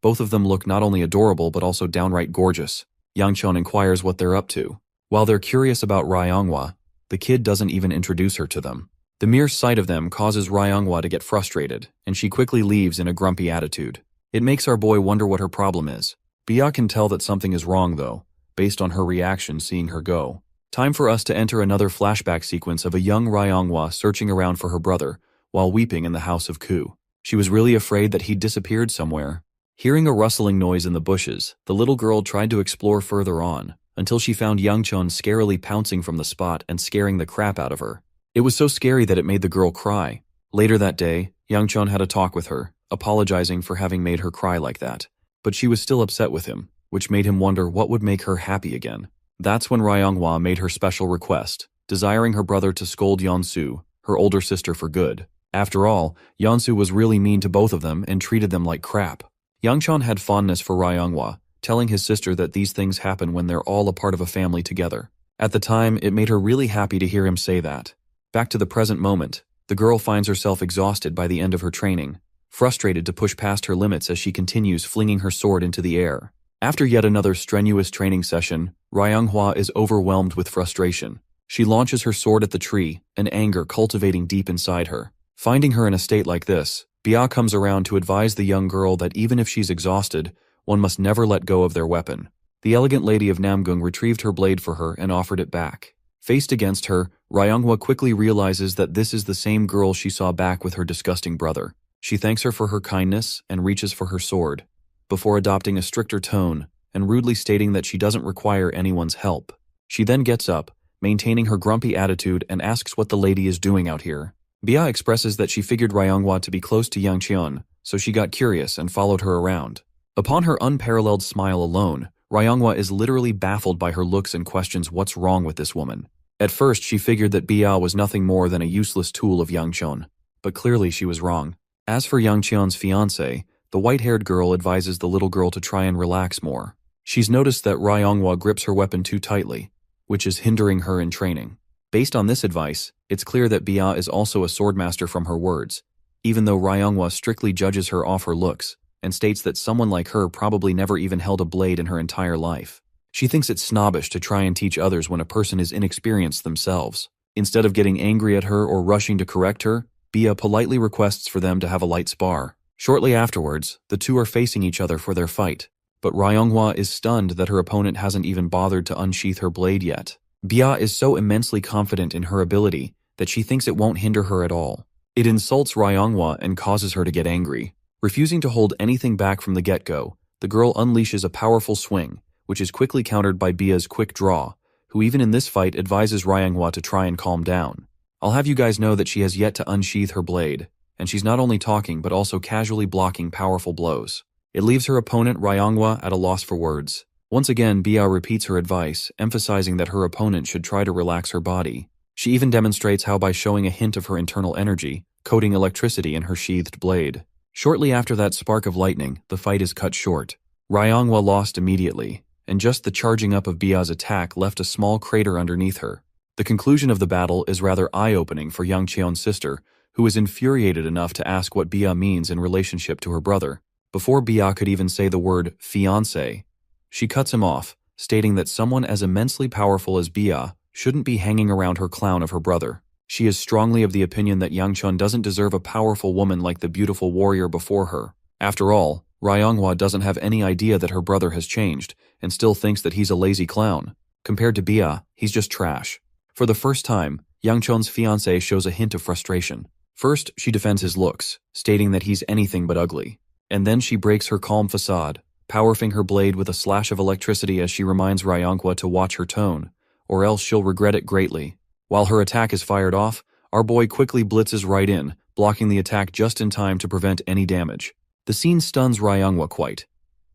Both of them look not only adorable but also downright gorgeous. Yang Chon inquires what they're up to. While they're curious about Ryonghwa, the kid doesn't even introduce her to them. The mere sight of them causes Ryonghwa to get frustrated, and she quickly leaves in a grumpy attitude. It makes our boy wonder what her problem is. Bia can tell that something is wrong though, based on her reaction seeing her go. Time for us to enter another flashback sequence of a young Ryonghwa searching around for her brother while weeping in the house of Ku. She was really afraid that he'd disappeared somewhere. Hearing a rustling noise in the bushes, the little girl tried to explore further on, until she found Yang Chon scarily pouncing from the spot and scaring the crap out of her. It was so scary that it made the girl cry. Later that day, Yang Chon had a talk with her, apologizing for having made her cry like that. But she was still upset with him, which made him wonder what would make her happy again. That's when Ryonghwa made her special request, desiring her brother to scold Yeonsu, her older sister, for good. After all, Yeonsu was really mean to both of them and treated them like crap. Yang Chon had fondness for Ryonghwa, telling his sister that these things happen when they're all a part of a family together. At the time, it made her really happy to hear him say that. Back to the present moment, the girl finds herself exhausted by the end of her training, frustrated to push past her limits as she continues flinging her sword into the air. After yet another strenuous training session, Ryonghwa is overwhelmed with frustration. She launches her sword at the tree, an anger cultivating deep inside her. Finding her in a state like this, Bia comes around to advise the young girl that even if she's exhausted, one must never let go of their weapon. The elegant lady of Namgung retrieved her blade for her and offered it back. Faced against her, Ryonghwa quickly realizes that this is the same girl she saw back with her disgusting brother. She thanks her for her kindness and reaches for her sword, before adopting a stricter tone and rudely stating that she doesn't require anyone's help. She then gets up, maintaining her grumpy attitude, and asks what the lady is doing out here. Bia expresses that she figured Ryonghwa to be close to Yang Cheon, so she got curious and followed her around. Upon her unparalleled smile alone, Ryonghwa is literally baffled by her looks and questions what's wrong with this woman. At first, she figured that Bia was nothing more than a useless tool of Yang Cheon, but clearly she was wrong. As for Yang Cheon's fiancé, The white-haired girl advises the little girl to try and relax more. She's noticed that Ryonghwa grips her weapon too tightly, which is hindering her in training. Based on this advice, it's clear that Bia is also a swordmaster from her words, even though Ryonghwa strictly judges her off her looks and states that someone like her probably never even held a blade in her entire life. She thinks it's snobbish to try and teach others when a person is inexperienced themselves. Instead of getting angry at her or rushing to correct her, Bia politely requests for them to have a light spar. Shortly afterwards, the two are facing each other for their fight, but Ryonghwa is stunned that her opponent hasn't even bothered to unsheath her blade yet. Bia is so immensely confident in her ability that she thinks it won't hinder her at all. It insults Ryonghwa and causes her to get angry. Refusing to hold anything back from the get-go, the girl unleashes a powerful swing, which is quickly countered by Bia's quick draw, who even in this fight advises Ryonghwa to try and calm down. I'll have you guys know that she has yet to unsheath her blade, and she's not only talking but also casually blocking powerful blows. It leaves her opponent Ryonghwa at a loss for words. Once again, Bia repeats her advice, emphasizing that her opponent should try to relax her body. She even demonstrates how by showing a hint of her internal energy, coating electricity in her sheathed blade. Shortly after that spark of lightning, the fight is cut short. Ryonghwa lost immediately, and just the charging up of Bia's attack left a small crater underneath her. The conclusion of the battle is rather eye-opening for Yang Cheon's sister, who is infuriated enough to ask what Bia means in relationship to her brother. Before Bia could even say the word fiancé, she cuts him off, stating that someone as immensely powerful as Bia shouldn't be hanging around her clown of her brother. She is strongly of the opinion that Yang Cheon doesn't deserve a powerful woman like the beautiful warrior before her. After all, Ryonghwa doesn't have any idea that her brother has changed, and still thinks that he's a lazy clown. Compared to Bia, he's just trash. For the first time, Yang Cheon's fiancé shows a hint of frustration. First, she defends his looks, stating that he's anything but ugly. And then she breaks her calm facade, powerfing her blade with a slash of electricity as she reminds Ryonghwa to watch her tone, or else she'll regret it greatly. While her attack is fired off, our boy quickly blitzes right in, blocking the attack just in time to prevent any damage. The scene stuns Ryonghwa quite.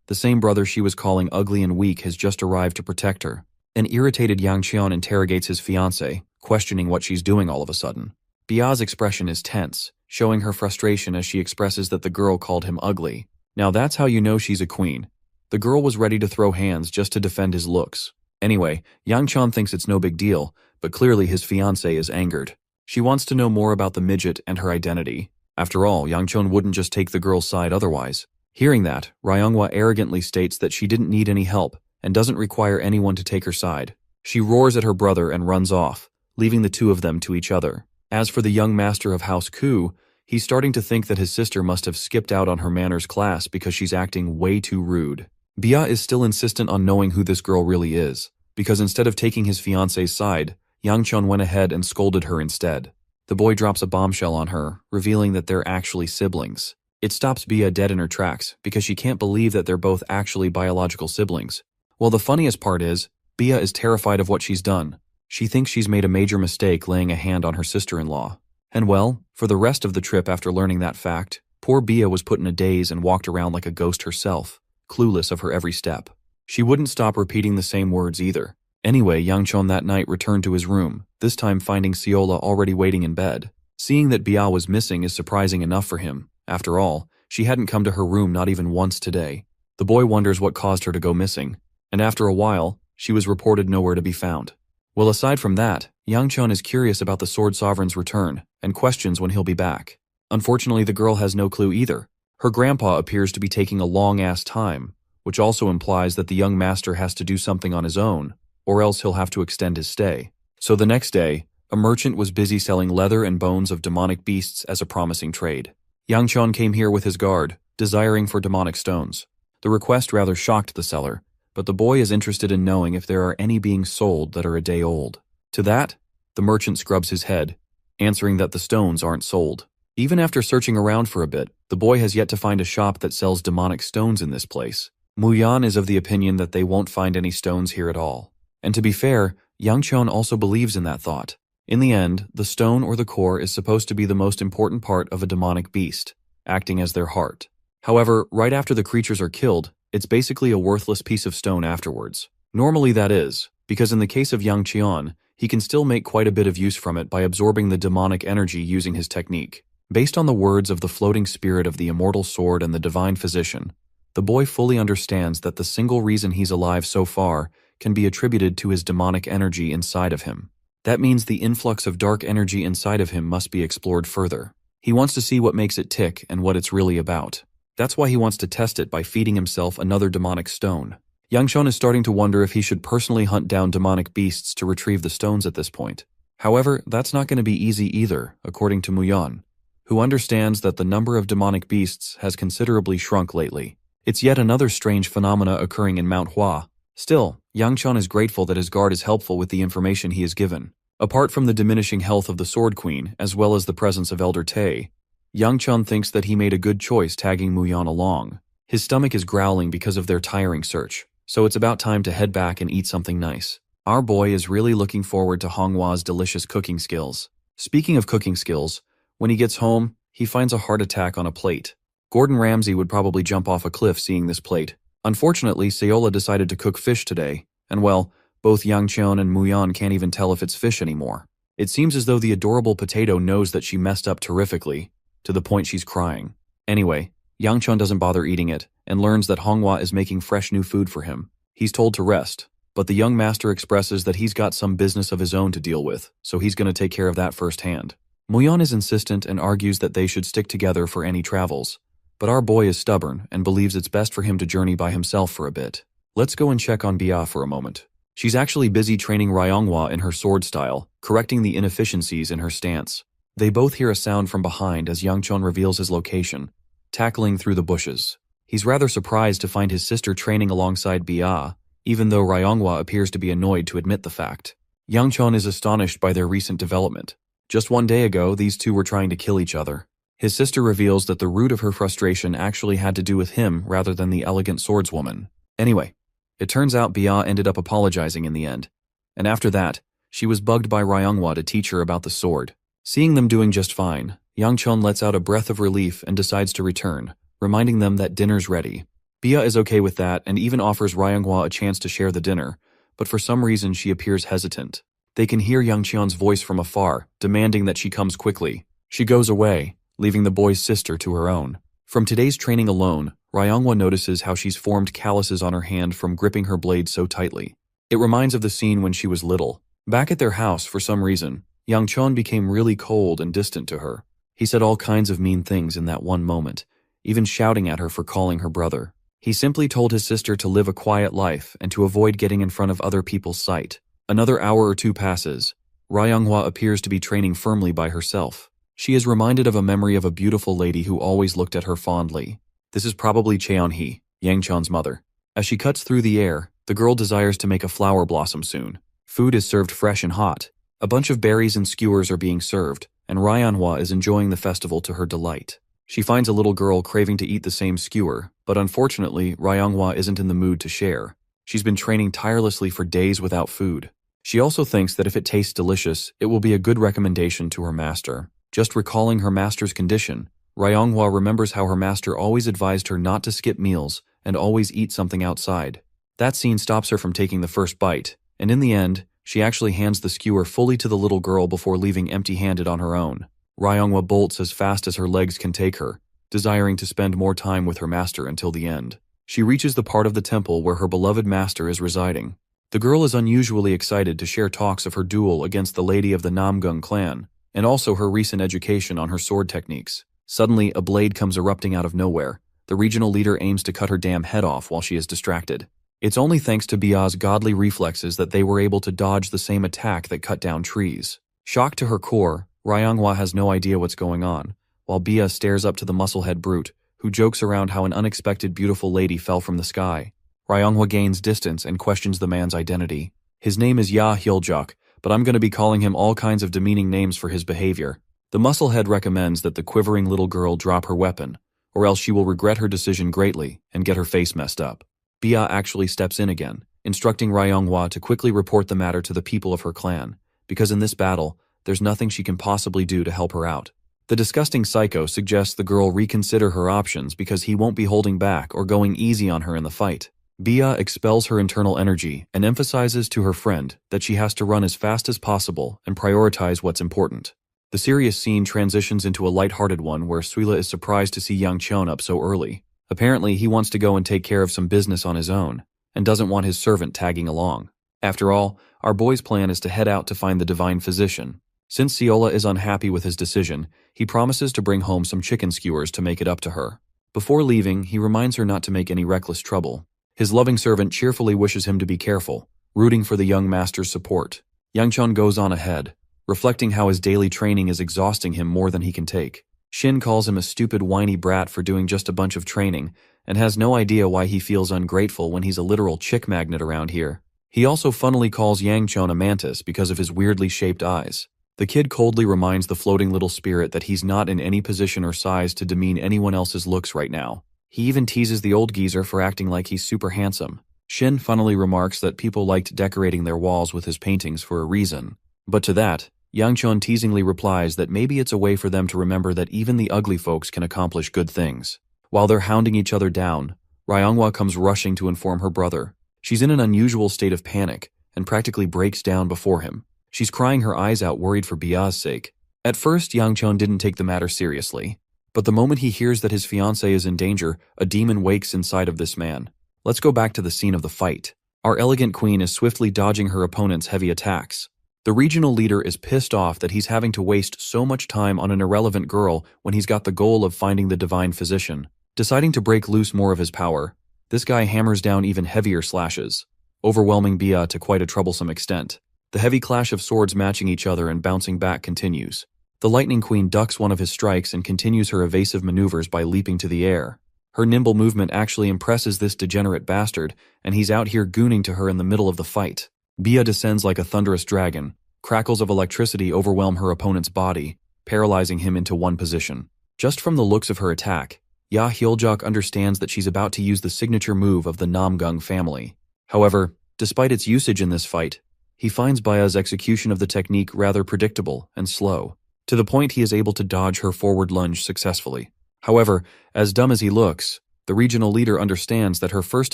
The same brother she was calling ugly and weak has just arrived to protect her. An irritated Yang Cheon interrogates his fiancé, questioning what she's doing all of a sudden. Bia's expression is tense, showing her frustration as she expresses that the girl called him ugly. Now that's how you know she's a queen. The girl was ready to throw hands just to defend his looks. Anyway, Yang Cheon thinks it's no big deal, but clearly his fiancé is angered. She wants to know more about the midget and her identity. After all, Yang Cheon wouldn't just take the girl's side otherwise. Hearing that, Ryonghwa arrogantly states that she didn't need any help and doesn't require anyone to take her side. She roars at her brother and runs off, leaving the two of them to each other. As for the young master of House Ku, he's starting to think that his sister must have skipped out on her manners class because she's acting way too rude. Bia is still insistent on knowing who this girl really is, because instead of taking his fiancé's side, Yang Cheon went ahead and scolded her instead. The boy drops a bombshell on her, revealing that they're actually siblings. It stops Bia dead in her tracks because she can't believe that they're both actually biological siblings. Well, the funniest part is, Bia is terrified of what she's done. She thinks she's made a major mistake laying a hand on her sister-in-law. And well, for the rest of the trip after learning that fact, poor Bia was put in a daze and walked around like a ghost herself, clueless of her every step. She wouldn't stop repeating the same words either. Anyway, Yang Cheon that night returned to his room, this time finding Seola already waiting in bed. Seeing that Bia was missing is surprising enough for him. After all, she hadn't come to her room not even once today. The boy wonders what caused her to go missing, and after a while, she was reported nowhere to be found. Well, aside from that, Yang Cheon is curious about the Sword Sovereign's return and questions when he'll be back. Unfortunately, the girl has no clue either. Her grandpa appears to be taking a long-ass time, which also implies that the young master has to do something on his own, or else he'll have to extend his stay. So the next day, a merchant was busy selling leather and bones of demonic beasts as a promising trade. Yang Cheon came here with his guard, desiring for demonic stones. The request rather shocked the seller, but the boy is interested in knowing if there are any being sold that are a day old. To that, the merchant scrubs his head, answering that the stones aren't sold. Even after searching around for a bit, the boy has yet to find a shop that sells demonic stones in this place. Muyan is of the opinion that they won't find any stones here at all. And to be fair, Yang Cheon also believes in that thought. In the end, the stone or the core is supposed to be the most important part of a demonic beast, acting as their heart. However, right after the creatures are killed, it's basically a worthless piece of stone afterwards. Normally that is, because in the case of Yang Cheon, he can still make quite a bit of use from it by absorbing the demonic energy using his technique. Based on the words of the floating spirit of the immortal sword and the divine physician, the boy fully understands that the single reason he's alive so far can be attributed to his demonic energy inside of him. That means the influx of dark energy inside of him must be explored further. He wants to see what makes it tick and what it's really about. That's why he wants to test it by feeding himself another demonic stone. Yangchun is starting to wonder if he should personally hunt down demonic beasts to retrieve the stones at this point. However, that's not going to be easy either, according to Muyan, who understands that the number of demonic beasts has considerably shrunk lately. It's yet another strange phenomena occurring in Manhwa. Still, Yangchun is grateful that his guard is helpful with the information he is given. Apart from the diminishing health of the Sword Queen, as well as the presence of Elder Tae, Yangchun thinks that he made a good choice tagging Muyan along. His stomach is growling because of their tiring search, so it's about time to head back and eat something nice. Our boy is really looking forward to Honghua's delicious cooking skills. Speaking of cooking skills, when he gets home, he finds a heart attack on a plate. Gordon Ramsay would probably jump off a cliff seeing this plate. Unfortunately, Seola decided to cook fish today, and well, both Yangchun and Muyan can't even tell if it's fish anymore. It seems as though the adorable potato knows that she messed up terrifically, to the point she's crying. Anyway, Yangchun doesn't bother eating it, and learns that Honghua is making fresh new food for him. He's told to rest, but the young master expresses that he's got some business of his own to deal with, so he's going to take care of that firsthand. Muyan is insistent and argues that they should stick together for any travels, but our boy is stubborn and believes it's best for him to journey by himself for a bit. Let's go and check on Bia for a moment. She's actually busy training Ryonghua in her sword style, correcting the inefficiencies in her stance. They both hear a sound from behind as Yangchun reveals his location, tackling through the bushes. He's rather surprised to find his sister training alongside Bia, even though Ryonghua appears to be annoyed to admit the fact. Yangchun is astonished by their recent development. Just one day ago, these two were trying to kill each other. His sister reveals that the root of her frustration actually had to do with him rather than the elegant swordswoman. Anyway, it turns out Bia ended up apologizing in the end, and after that, she was bugged by Ryonghua to teach her about the sword. Seeing them doing just fine, Yangchun lets out a breath of relief and decides to return, reminding them that dinner's ready. Bia is okay with that and even offers Ryonghua a chance to share the dinner, but for some reason she appears hesitant. They can hear Yangchun's voice from afar, demanding that she comes quickly. She goes away, leaving the boy's sister to her own. From today's training alone, Ryonghua notices how she's formed calluses on her hand from gripping her blade so tightly. It reminds of the scene when she was little. Back at their house, for some reason, Yangchun became really cold and distant to her. He said all kinds of mean things in that one moment, even shouting at her for calling her brother. He simply told his sister to live a quiet life and to avoid getting in front of other people's sight. Another hour or two passes. Ryonghua appears to be training firmly by herself. She is reminded of a memory of a beautiful lady who always looked at her fondly. This is probably Cheon-hee, Yangchun's mother. As she cuts through the air, the girl desires to make a flower blossom soon. Food is served fresh and hot. A bunch of berries and skewers are being served, and Ryonghua is enjoying the festival to her delight. She finds a little girl craving to eat the same skewer, but unfortunately, Ryonghua isn't in the mood to share. She's been training tirelessly for days without food. She also thinks that if it tastes delicious, it will be a good recommendation to her master. Just recalling her master's condition, Ryonghua remembers how her master always advised her not to skip meals and always eat something outside. That scene stops her from taking the first bite, and in the end, she actually hands the skewer fully to the little girl before leaving empty-handed on her own. Ryonghua bolts as fast as her legs can take her, desiring to spend more time with her master until the end. She reaches the part of the temple where her beloved master is residing. The girl is unusually excited to share talks of her duel against the lady of the Namgung clan, and also her recent education on her sword techniques. Suddenly, a blade comes erupting out of nowhere. The regional leader aims to cut her damn head off while she is distracted. It's only thanks to Bia's godly reflexes that they were able to dodge the same attack that cut down trees. Shocked to her core, Ryonghua has no idea what's going on, while Bia stares up to the musclehead brute, who jokes around how an unexpected beautiful lady fell from the sky. Ryonghua gains distance and questions the man's identity. His name is Ya Hyeoljok, but I'm going to be calling him all kinds of demeaning names for his behavior. The musclehead recommends that the quivering little girl drop her weapon, or else she will regret her decision greatly and get her face messed up. Bia actually steps in again, instructing Ryonghua to quickly report the matter to the people of her clan, because in this battle, there's nothing she can possibly do to help her out. The disgusting psycho suggests the girl reconsider her options because he won't be holding back or going easy on her in the fight. Bia expels her internal energy and emphasizes to her friend that she has to run as fast as possible and prioritize what's important. The serious scene transitions into a lighthearted one where Suila is surprised to see Yang Chon up so early. Apparently, he wants to go and take care of some business on his own, and doesn't want his servant tagging along. After all, our boy's plan is to head out to find the divine physician. Since Siola is unhappy with his decision, he promises to bring home some chicken skewers to make it up to her. Before leaving, he reminds her not to make any reckless trouble. His loving servant cheerfully wishes him to be careful, rooting for the young master's support. Yang Chon goes on ahead, reflecting how his daily training is exhausting him more than he can take. Shin calls him a stupid whiny brat for doing just a bunch of training, and has no idea why he feels ungrateful when he's a literal chick magnet around here. He also funnily calls Yang Chon a mantis because of his weirdly shaped eyes. The kid coldly reminds the floating little spirit that he's not in any position or size to demean anyone else's looks right now. He even teases the old geezer for acting like he's super handsome. Shin funnily remarks that people liked decorating their walls with his paintings for a reason. But to that, Yang Chon teasingly replies that maybe it's a way for them to remember that even the ugly folks can accomplish good things. While they're hounding each other down, Ryonghwa comes rushing to inform her brother. She's in an unusual state of panic, and practically breaks down before him. She's crying her eyes out, worried for Bia's sake. At first, Yang Chon didn't take the matter seriously. But the moment he hears that his fiancée is in danger, a demon wakes inside of this man. Let's go back to the scene of the fight. Our elegant queen is swiftly dodging her opponent's heavy attacks. The regional leader is pissed off that he's having to waste so much time on an irrelevant girl when he's got the goal of finding the divine physician. Deciding to break loose more of his power, this guy hammers down even heavier slashes, overwhelming Bia to quite a troublesome extent. The heavy clash of swords matching each other and bouncing back continues. The Lightning Queen ducks one of his strikes and continues her evasive maneuvers by leaping to the air. Her nimble movement actually impresses this degenerate bastard, and he's out here gooning to her in the middle of the fight. Bia descends like a thunderous dragon. Crackles of electricity overwhelm her opponent's body, paralyzing him into one position. Just from the looks of her attack, Ya Hyoljok understands that she's about to use the signature move of the Namgung family. However, despite its usage in this fight, he finds Bia's execution of the technique rather predictable and slow, to the point he is able to dodge her forward lunge successfully. However, as dumb as he looks, the regional leader understands that her first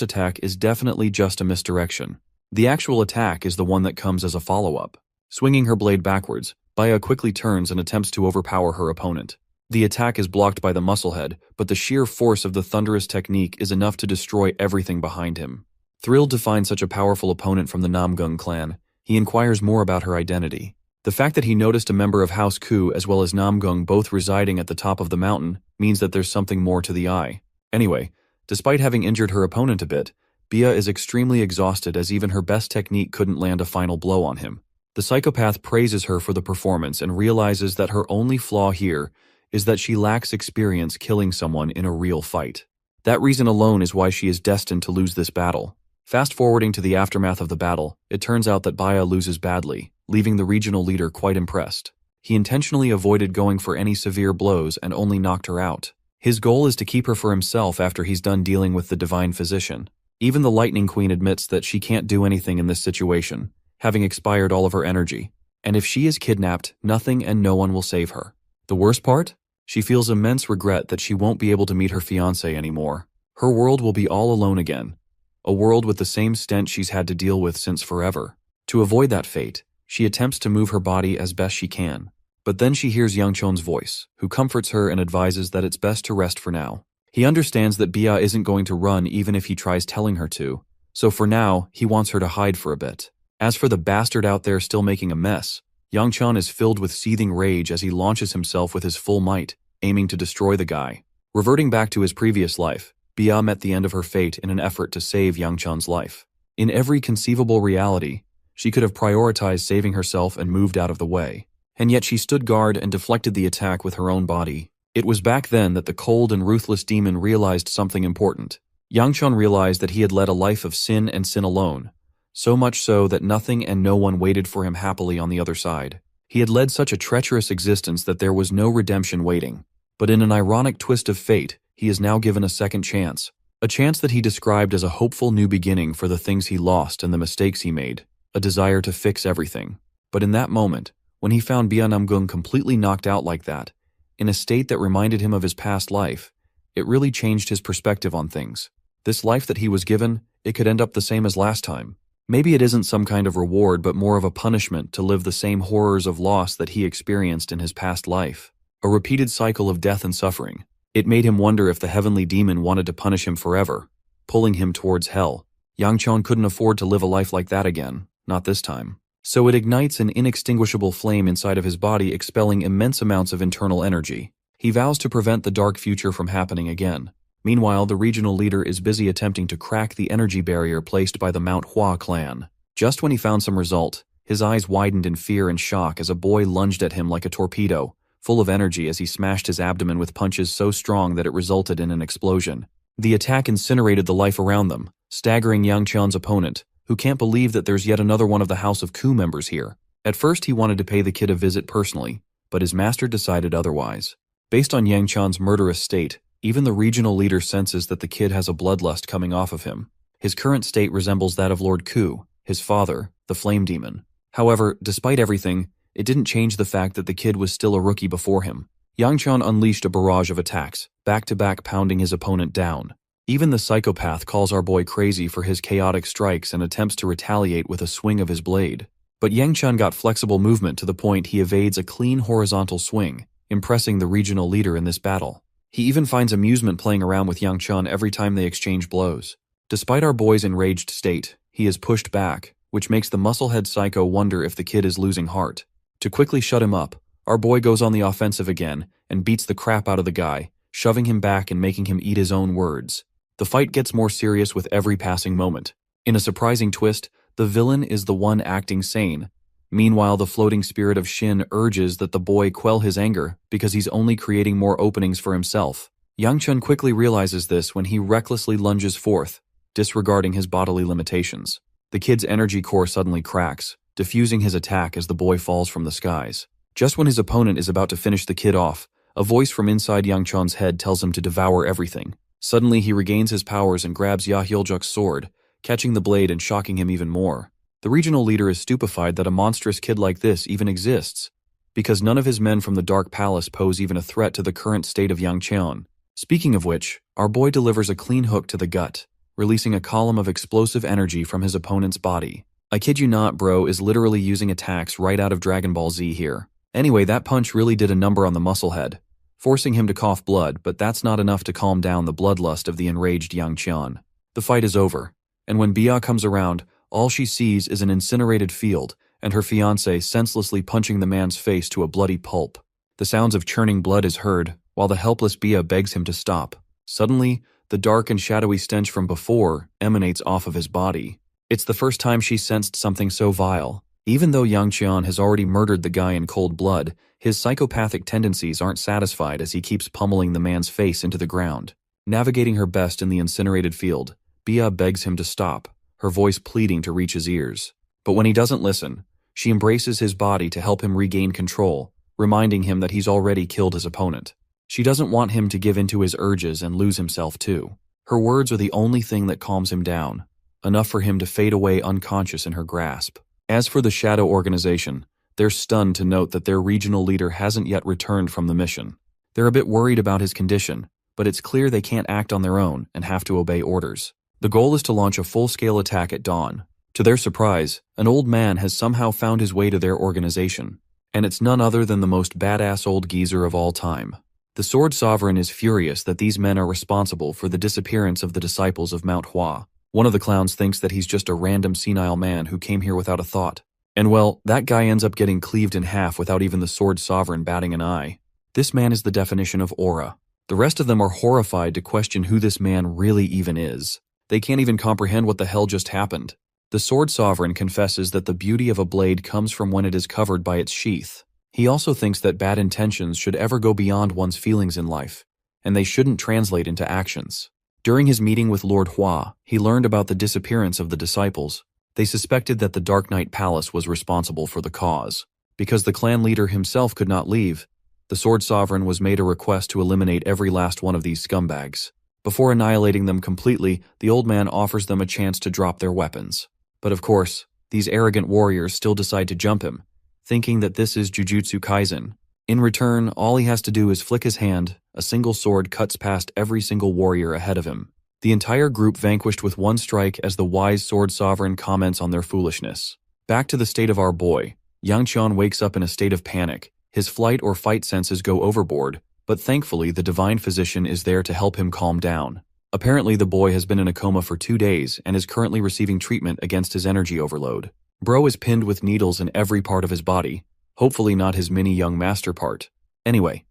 attack is definitely just a misdirection. The actual attack is the one that comes as a follow-up. Swinging her blade backwards, Bia quickly turns and attempts to overpower her opponent. The attack is blocked by the musclehead, but the sheer force of the thunderous technique is enough to destroy everything behind him. Thrilled to find such a powerful opponent from the Namgung clan, he inquires more about her identity. The fact that he noticed a member of House Ku as well as Namgung both residing at the top of the mountain means that there's something more to the eye. Anyway, despite having injured her opponent a bit, Bia is extremely exhausted as even her best technique couldn't land a final blow on him. The psychopath praises her for the performance and realizes that her only flaw here is that she lacks experience killing someone in a real fight. That reason alone is why she is destined to lose this battle. Fast forwarding to the aftermath of the battle, it turns out that Bia loses badly, leaving the regional leader quite impressed. He intentionally avoided going for any severe blows and only knocked her out. His goal is to keep her for himself after he's done dealing with the divine physician. Even the Lightning Queen admits that she can't do anything in this situation, having expired all of her energy. And if she is kidnapped, nothing and no one will save her. The worst part? She feels immense regret that she won't be able to meet her fiancé anymore. Her world will be all alone again. A world with the same stench she's had to deal with since forever. To avoid that fate, she attempts to move her body as best she can. But then she hears Yang Chon's voice, who comforts her and advises that it's best to rest for now. He understands that Bia isn't going to run even if he tries telling her to, so for now, he wants her to hide for a bit. As for the bastard out there still making a mess, Yang Chon is filled with seething rage as he launches himself with his full might, aiming to destroy the guy. Reverting back to his previous life, Bia met the end of her fate in an effort to save Yang Chon's life. In every conceivable reality, she could have prioritized saving herself and moved out of the way. And yet she stood guard and deflected the attack with her own body. It was back then that the cold and ruthless demon realized something important. Yang Chon realized that he had led a life of sin and sin alone, so much so that nothing and no one waited for him happily on the other side. He had led such a treacherous existence that there was no redemption waiting. But in an ironic twist of fate, he is now given a second chance. A chance that he described as a hopeful new beginning for the things he lost and the mistakes he made, a desire to fix everything. But in that moment, when he found Bia Namgung completely knocked out like that, in a state that reminded him of his past life, it really changed his perspective on things. This life that he was given, it could end up the same as last time. Maybe it isn't some kind of reward, but more of a punishment to live the same horrors of loss that he experienced in his past life. A repeated cycle of death and suffering. It made him wonder if the heavenly demon wanted to punish him forever, pulling him towards hell. Yang Qian couldn't afford to live a life like that again, not this time. So it ignites an inextinguishable flame inside of his body, expelling immense amounts of internal energy. He vows to prevent the dark future from happening again. Meanwhile, the regional leader is busy attempting to crack the energy barrier placed by the Manhwa clan. Just when he found some result, his eyes widened in fear and shock as a boy lunged at him like a torpedo, full of energy as he smashed his abdomen with punches so strong that it resulted in an explosion. The attack incinerated the life around them, staggering Yang Qian's opponent, who can't believe that there's yet another one of the House of Ku members here. At first he wanted to pay the kid a visit personally, but his master decided otherwise. Based on Yang Qian's murderous state, even the regional leader senses that the kid has a bloodlust coming off of him. His current state resembles that of Lord Ku, his father, the flame demon. However, despite everything, it didn't change the fact that the kid was still a rookie before him. Yang Qian unleashed a barrage of attacks, back-to-back pounding his opponent down. Even the psychopath calls our boy crazy for his chaotic strikes and attempts to retaliate with a swing of his blade. But Yang Qian got flexible movement to the point he evades a clean horizontal swing, impressing the regional leader in this battle. He even finds amusement playing around with Yang Qian every time they exchange blows. Despite our boy's enraged state, he is pushed back, which makes the musclehead psycho wonder if the kid is losing heart. To quickly shut him up, our boy goes on the offensive again and beats the crap out of the guy, shoving him back and making him eat his own words. The fight gets more serious with every passing moment. In a surprising twist, the villain is the one acting sane. Meanwhile, the floating spirit of Shin urges that the boy quell his anger because he's only creating more openings for himself. Yang Qian quickly realizes this when he recklessly lunges forth, disregarding his bodily limitations. The kid's energy core suddenly cracks, diffusing his attack as the boy falls from the skies. Just when his opponent is about to finish the kid off, a voice from inside Yang Qian's head tells him to devour everything. Suddenly, he regains his powers and grabs Ya Hyuljak's sword, catching the blade and shocking him even more. The regional leader is stupefied that a monstrous kid like this even exists, because none of his men from the Dark Palace pose even a threat to the current state of Yang Qian. Speaking of which, our boy delivers a clean hook to the gut, releasing a column of explosive energy from his opponent's body. I kid you not, bro is literally using attacks right out of Dragon Ball Z here. Anyway, that punch really did a number on the musclehead, forcing him to cough blood, but that's not enough to calm down the bloodlust of the enraged Yang Qian. The fight is over, and when Bia comes around, all she sees is an incinerated field and her fiancé senselessly punching the man's face to a bloody pulp. The sounds of churning blood is heard, while the helpless Bia begs him to stop. Suddenly, the dark and shadowy stench from before emanates off of his body. It's the first time she sensed something so vile. Even though Yang Qian has already murdered the guy in cold blood, his psychopathic tendencies aren't satisfied as he keeps pummeling the man's face into the ground. Navigating her best in the incinerated field, Bia begs him to stop, her voice pleading to reach his ears. But when he doesn't listen, she embraces his body to help him regain control, reminding him that he's already killed his opponent. She doesn't want him to give in to his urges and lose himself too. Her words are the only thing that calms him down, enough for him to fade away unconscious in her grasp. As for the Shadow Organization, they're stunned to note that their regional leader hasn't yet returned from the mission. They're a bit worried about his condition, but it's clear they can't act on their own and have to obey orders. The goal is to launch a full-scale attack at dawn. To their surprise, an old man has somehow found his way to their organization, and it's none other than the most badass old geezer of all time. The Sword Sovereign is furious that these men are responsible for the disappearance of the disciples of Mount Hua. One of the clowns thinks that he's just a random senile man who came here without a thought. And well, that guy ends up getting cleaved in half without even the Sword Sovereign batting an eye. This man is the definition of aura. The rest of them are horrified to question who this man really even is. They can't even comprehend what the hell just happened. The Sword Sovereign confesses that the beauty of a blade comes from when it is covered by its sheath. He also thinks that bad intentions should ever go beyond one's feelings in life, and they shouldn't translate into actions. During his meeting with Lord Hua, he learned about the disappearance of the disciples. They suspected that the Dark Knight Palace was responsible for the cause. Because the clan leader himself could not leave, the Sword Sovereign was made a request to eliminate every last one of these scumbags. Before annihilating them completely, the old man offers them a chance to drop their weapons. But of course, these arrogant warriors still decide to jump him, thinking that this is Jujutsu Kaisen. In return, all he has to do is flick his hand, a single sword cuts past every single warrior ahead of him. The entire group vanquished with one strike as the wise sword sovereign comments on their foolishness. Back to the state of our boy. Yang Qian wakes up in a state of panic. His flight or fight senses go overboard, but thankfully the divine physician is there to help him calm down. Apparently the boy has been in a coma for 2 days and is currently receiving treatment against his energy overload. Bro is pinned with needles in every part of his body, hopefully not his mini young master part. Anyway,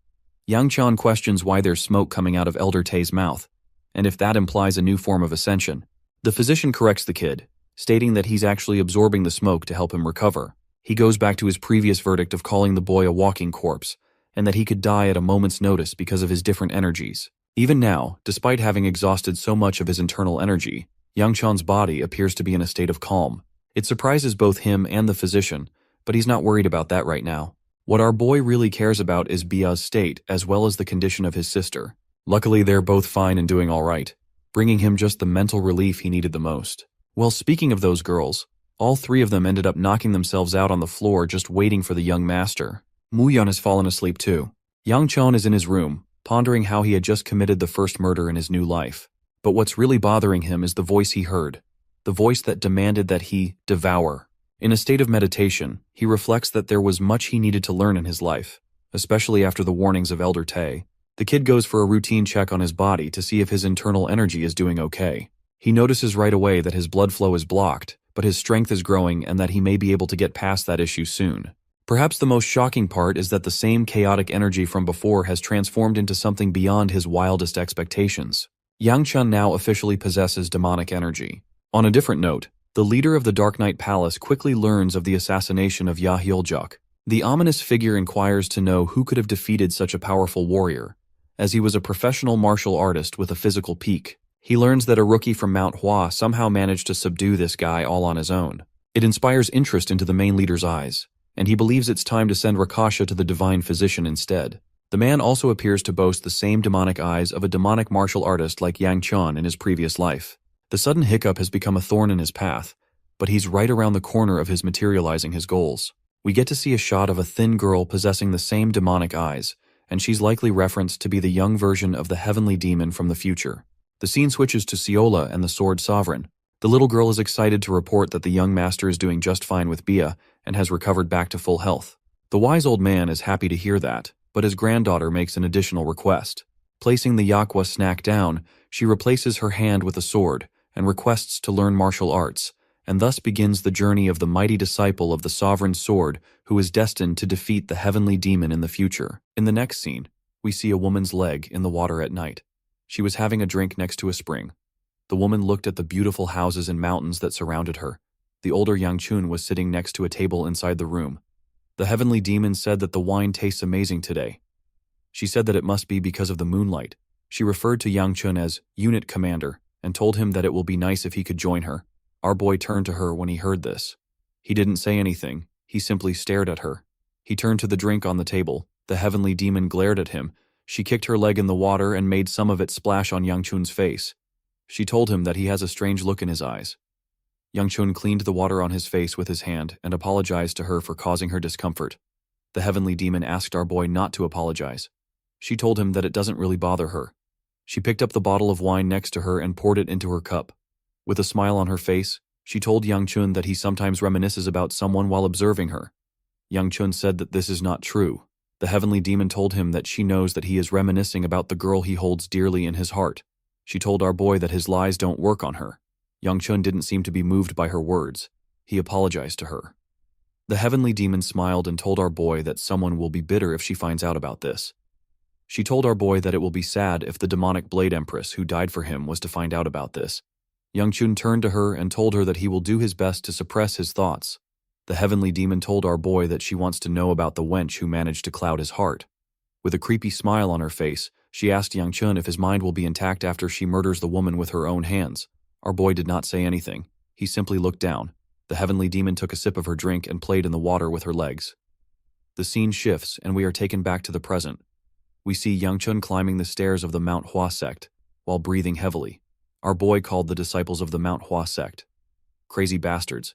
Yang Qian questions why there's smoke coming out of Elder Tay's mouth, and if that implies a new form of ascension. The physician corrects the kid, stating that he's actually absorbing the smoke to help him recover. He goes back to his previous verdict of calling the boy a walking corpse, and that he could die at a moment's notice because of his different energies. Even now, despite having exhausted so much of his internal energy, Yang Qian's body appears to be in a state of calm. It surprises both him and the physician, but he's not worried about that right now. What our boy really cares about is Bia's state as well as the condition of his sister. Luckily, they're both fine and doing all right, bringing him just the mental relief he needed the most. Well, speaking of those girls, all 3 of them ended up knocking themselves out on the floor just waiting for the young master. Mu Yan has fallen asleep too. Yang Qian is in his room, pondering how he had just committed the first murder in his new life. But what's really bothering him is the voice he heard, the voice that demanded that he devour. In a state of meditation, he reflects that there was much he needed to learn in his life, especially after the warnings of Elder Tay. The kid goes for a routine check on his body to see if his internal energy is doing okay. He notices right away that his blood flow is blocked, but his strength is growing and that he may be able to get past that issue soon. Perhaps the most shocking part is that the same chaotic energy from before has transformed into something beyond his wildest expectations. Yang Qian now officially possesses demonic energy. On a different note, the leader of the Dark Knight Palace quickly learns of the assassination of Ya Hyoljuk. The ominous figure inquires to know who could have defeated such a powerful warrior, as he was a professional martial artist with a physical peak. He learns that a rookie from Manhwa somehow managed to subdue this guy all on his own. It inspires interest into the main leader's eyes, and he believes it's time to send Rakasha to the divine physician instead. The man also appears to boast the same demonic eyes of a demonic martial artist like Yang Qian in his previous life. The sudden hiccup has become a thorn in his path, but he's right around the corner of his materializing his goals. We get to see a shot of a thin girl possessing the same demonic eyes, and she's likely referenced to be the young version of the heavenly demon from the future. The scene switches to Ciola and the Sword Sovereign. The little girl is excited to report that the young master is doing just fine with Bia and has recovered back to full health. The wise old man is happy to hear that, but his granddaughter makes an additional request. Placing the Yakwa snack down, she replaces her hand with a sword and requests to learn martial arts, and thus begins the journey of the mighty disciple of the sovereign sword who is destined to defeat the heavenly demon in the future. In the next scene, we see a woman's leg in the water at night. She was having a drink next to a spring. The woman looked at the beautiful houses and mountains that surrounded her. The older Yang Chun was sitting next to a table inside the room. The heavenly demon said that the wine tastes amazing today. She said that it must be because of the moonlight. She referred to Yang Chun as unit commander and told him that it will be nice if he could join her. Our boy turned to her when he heard this. He didn't say anything, he simply stared at her. He turned to the drink on the table. The heavenly demon glared at him. She kicked her leg in the water and made some of it splash on Yang Chun's face. She told him that he has a strange look in his eyes. Yang Chun cleaned the water on his face with his hand and apologized to her for causing her discomfort. The heavenly demon asked our boy not to apologize. She told him that it doesn't really bother her. She picked up the bottle of wine next to her and poured it into her cup. With a smile on her face, she told Yang Chun that he sometimes reminisces about someone while observing her. Yang Chun said that this is not true. The heavenly demon told him that she knows that he is reminiscing about the girl he holds dearly in his heart. She told our boy that his lies don't work on her. Yang Chun didn't seem to be moved by her words. He apologized to her. The heavenly demon smiled and told our boy that someone will be bitter if she finds out about this. She told our boy that it will be sad if the demonic Blade Empress who died for him was to find out about this. Yang Chun turned to her and told her that he will do his best to suppress his thoughts. The heavenly demon told our boy that she wants to know about the wench who managed to cloud his heart. With a creepy smile on her face, she asked Yang Chun if his mind will be intact after she murders the woman with her own hands. Our boy did not say anything. He simply looked down. The heavenly demon took a sip of her drink and played in the water with her legs. The scene shifts and we are taken back to the present. We see Yang Chun climbing the stairs of the Mount Hua sect, while breathing heavily. Our boy called the disciples of the Mount Hua sect crazy bastards.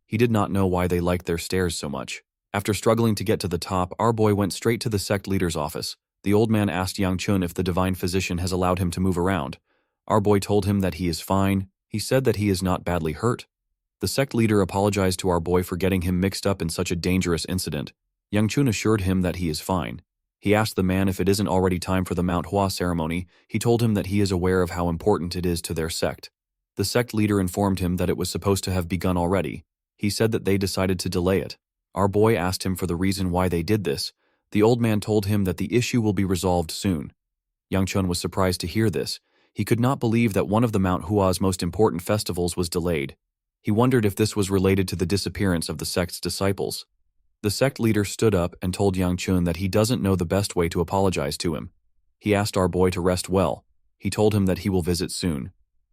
He did not know why they liked their stairs so much. After struggling to get to the top, our boy went straight to the sect leader's office. The old man asked Yang Chun if the divine physician has allowed him to move around. Our boy told him that he is fine. He said that he is not badly hurt. The sect leader apologized to our boy for getting him mixed up in such a dangerous incident. Yang Chun assured him that he is fine. He asked the man if it isn't already time for the Manhwa ceremony. He told him that he is aware of how important it is to their sect. The sect leader informed him that it was supposed to have begun already. He said that they decided to delay it. Our boy asked him for the reason why they did this. The old man told him that the issue will be resolved soon. Yang Chun was surprised to hear this. He could not believe that one of the Mount Hua's most important festivals was delayed. He wondered if this was related to the disappearance of the sect's disciples. The sect leader stood up and told Yang Chun that he doesn't know the best way to apologize to him. He asked our boy to rest well. He told him that he will visit soon.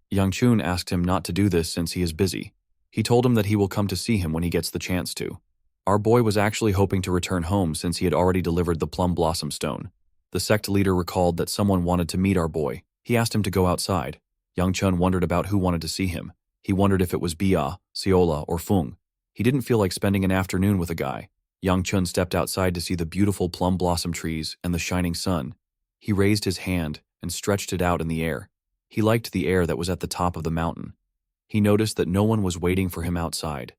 Yang Chun asked him not to do this since he is busy. He told him that he will come to see him when he gets the chance to. Our boy was actually hoping to return home since he had already delivered the plum blossom stone. The sect leader recalled that someone wanted to meet our boy. He asked him to go outside. Yang Chun wondered about who wanted to see him. He wondered if it was Bia, Siola, or Fung. He didn't feel like spending an afternoon with a guy. Yang Chun stepped outside to see the beautiful plum blossom trees and the shining sun. He raised his hand and stretched it out in the air. He liked the air that was at the top of the mountain. He noticed that no one was waiting for him outside.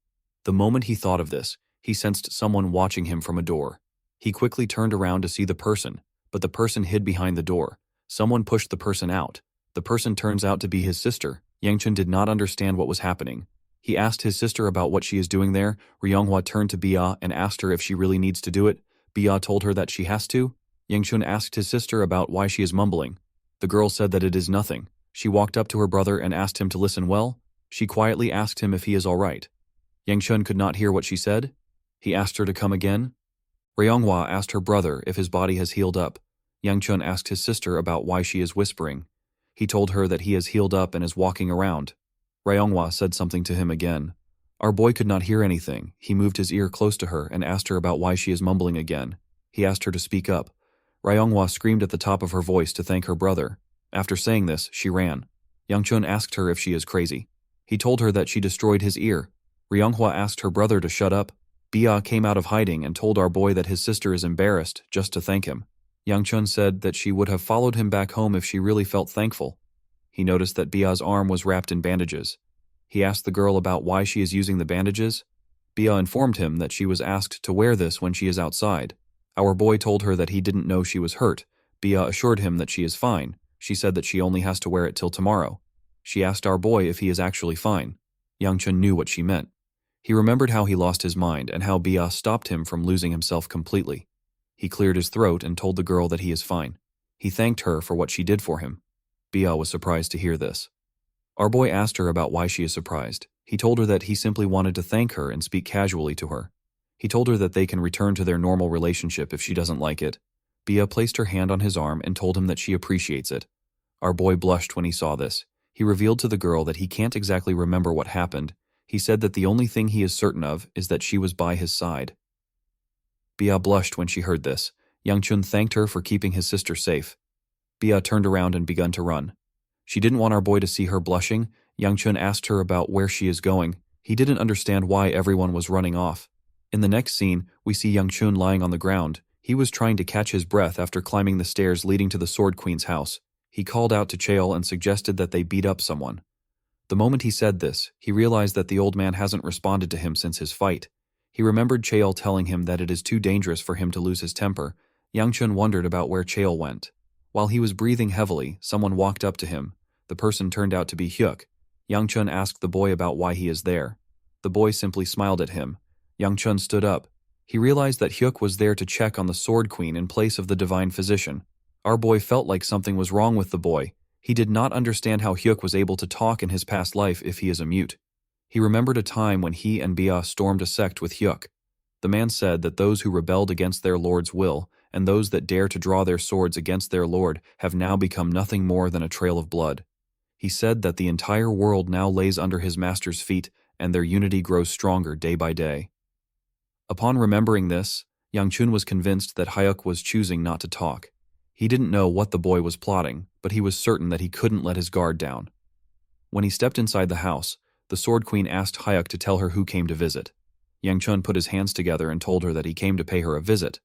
The moment he thought of this, he sensed someone watching him from a door. He quickly turned around to see the person, but the person hid behind the door. Someone pushed the person out. The person turns out to be his sister. Yang Chun did not understand what was happening. He asked his sister about what she is doing there. Ryonghua turned to Bia and asked her if she really needs to do it. Bia told her that she has to. Yang Chun asked his sister about why she is mumbling. The girl said that it is nothing. She walked up to her brother and asked him to listen well. She quietly asked him if he is all right. Yang Chun could not hear what she said. He asked her to come again. Ryonghua asked her brother if his body has healed up. Yang Chun asked his sister about why she is whispering. He told her that he has healed up and is walking around. Ryonghua said something to him again. Our boy could not hear anything. He moved his ear close to her and asked her about why she is mumbling again. He asked her to speak up. Ryonghua screamed at the top of her voice to thank her brother. After saying this, she ran. Yang Chun asked her if she is crazy. He told her that she destroyed his ear. Ryonghua asked her brother to shut up. Bia came out of hiding and told our boy that his sister is embarrassed just to thank him. Yang Chun said that she would have followed him back home if she really felt thankful. He noticed that Bia's arm was wrapped in bandages. He asked the girl about why she is using the bandages. Bia informed him that she was asked to wear this when she is outside. Our boy told her that he didn't know she was hurt. Bia assured him that she is fine. She said that she only has to wear it till tomorrow. She asked our boy if he is actually fine. Yang Chun knew what she meant. He remembered how he lost his mind and how Bia stopped him from losing himself completely. He cleared his throat and told the girl that he is fine. He thanked her for what she did for him. Bia was surprised to hear this. Our boy asked her about why she is surprised. He told her that he simply wanted to thank her and speak casually to her. He told her that they can return to their normal relationship if she doesn't like it. Bia placed her hand on his arm and told him that she appreciates it. Our boy blushed when he saw this. He revealed to the girl that he can't exactly remember what happened. He said that the only thing he is certain of is that she was by his side. Bia blushed when she heard this. Yang Chun thanked her for keeping his sister safe. Bia turned around and began to run. She didn't want our boy to see her blushing. Yang Chun asked her about where she is going. He didn't understand why everyone was running off. In the next scene, we see Yang Chun lying on the ground. He was trying to catch his breath after climbing the stairs leading to the Sword Queen's house. He called out to Chael and suggested that they beat up someone. The moment he said this, he realized that the old man hasn't responded to him since his fight. He remembered Chael telling him that it is too dangerous for him to lose his temper. Yang Chun wondered about where Chael went. While he was breathing heavily, someone walked up to him. The person turned out to be Hyuk. Yang Chun asked the boy about why he is there. The boy simply smiled at him. Yang Chun stood up. He realized that Hyuk was there to check on the Sword Queen in place of the divine physician. Our boy felt like something was wrong with the boy. He did not understand how Hyuk was able to talk in his past life if he is a mute. He remembered a time when he and Bia stormed a sect with Hyuk. The man said that those who rebelled against their lord's will and those that dare to draw their swords against their lord have now become nothing more than a trail of blood. He said that the entire world now lays under his master's feet and their unity grows stronger day by day. Upon remembering this, Yang Chun was convinced that Hyuk was choosing not to talk. He didn't know what the boy was plotting, but he was certain that he couldn't let his guard down. When he stepped inside the house, the Sword Queen asked Hyuk to tell her who came to visit. Yang Chun put his hands together and told her that he came to pay her a visit.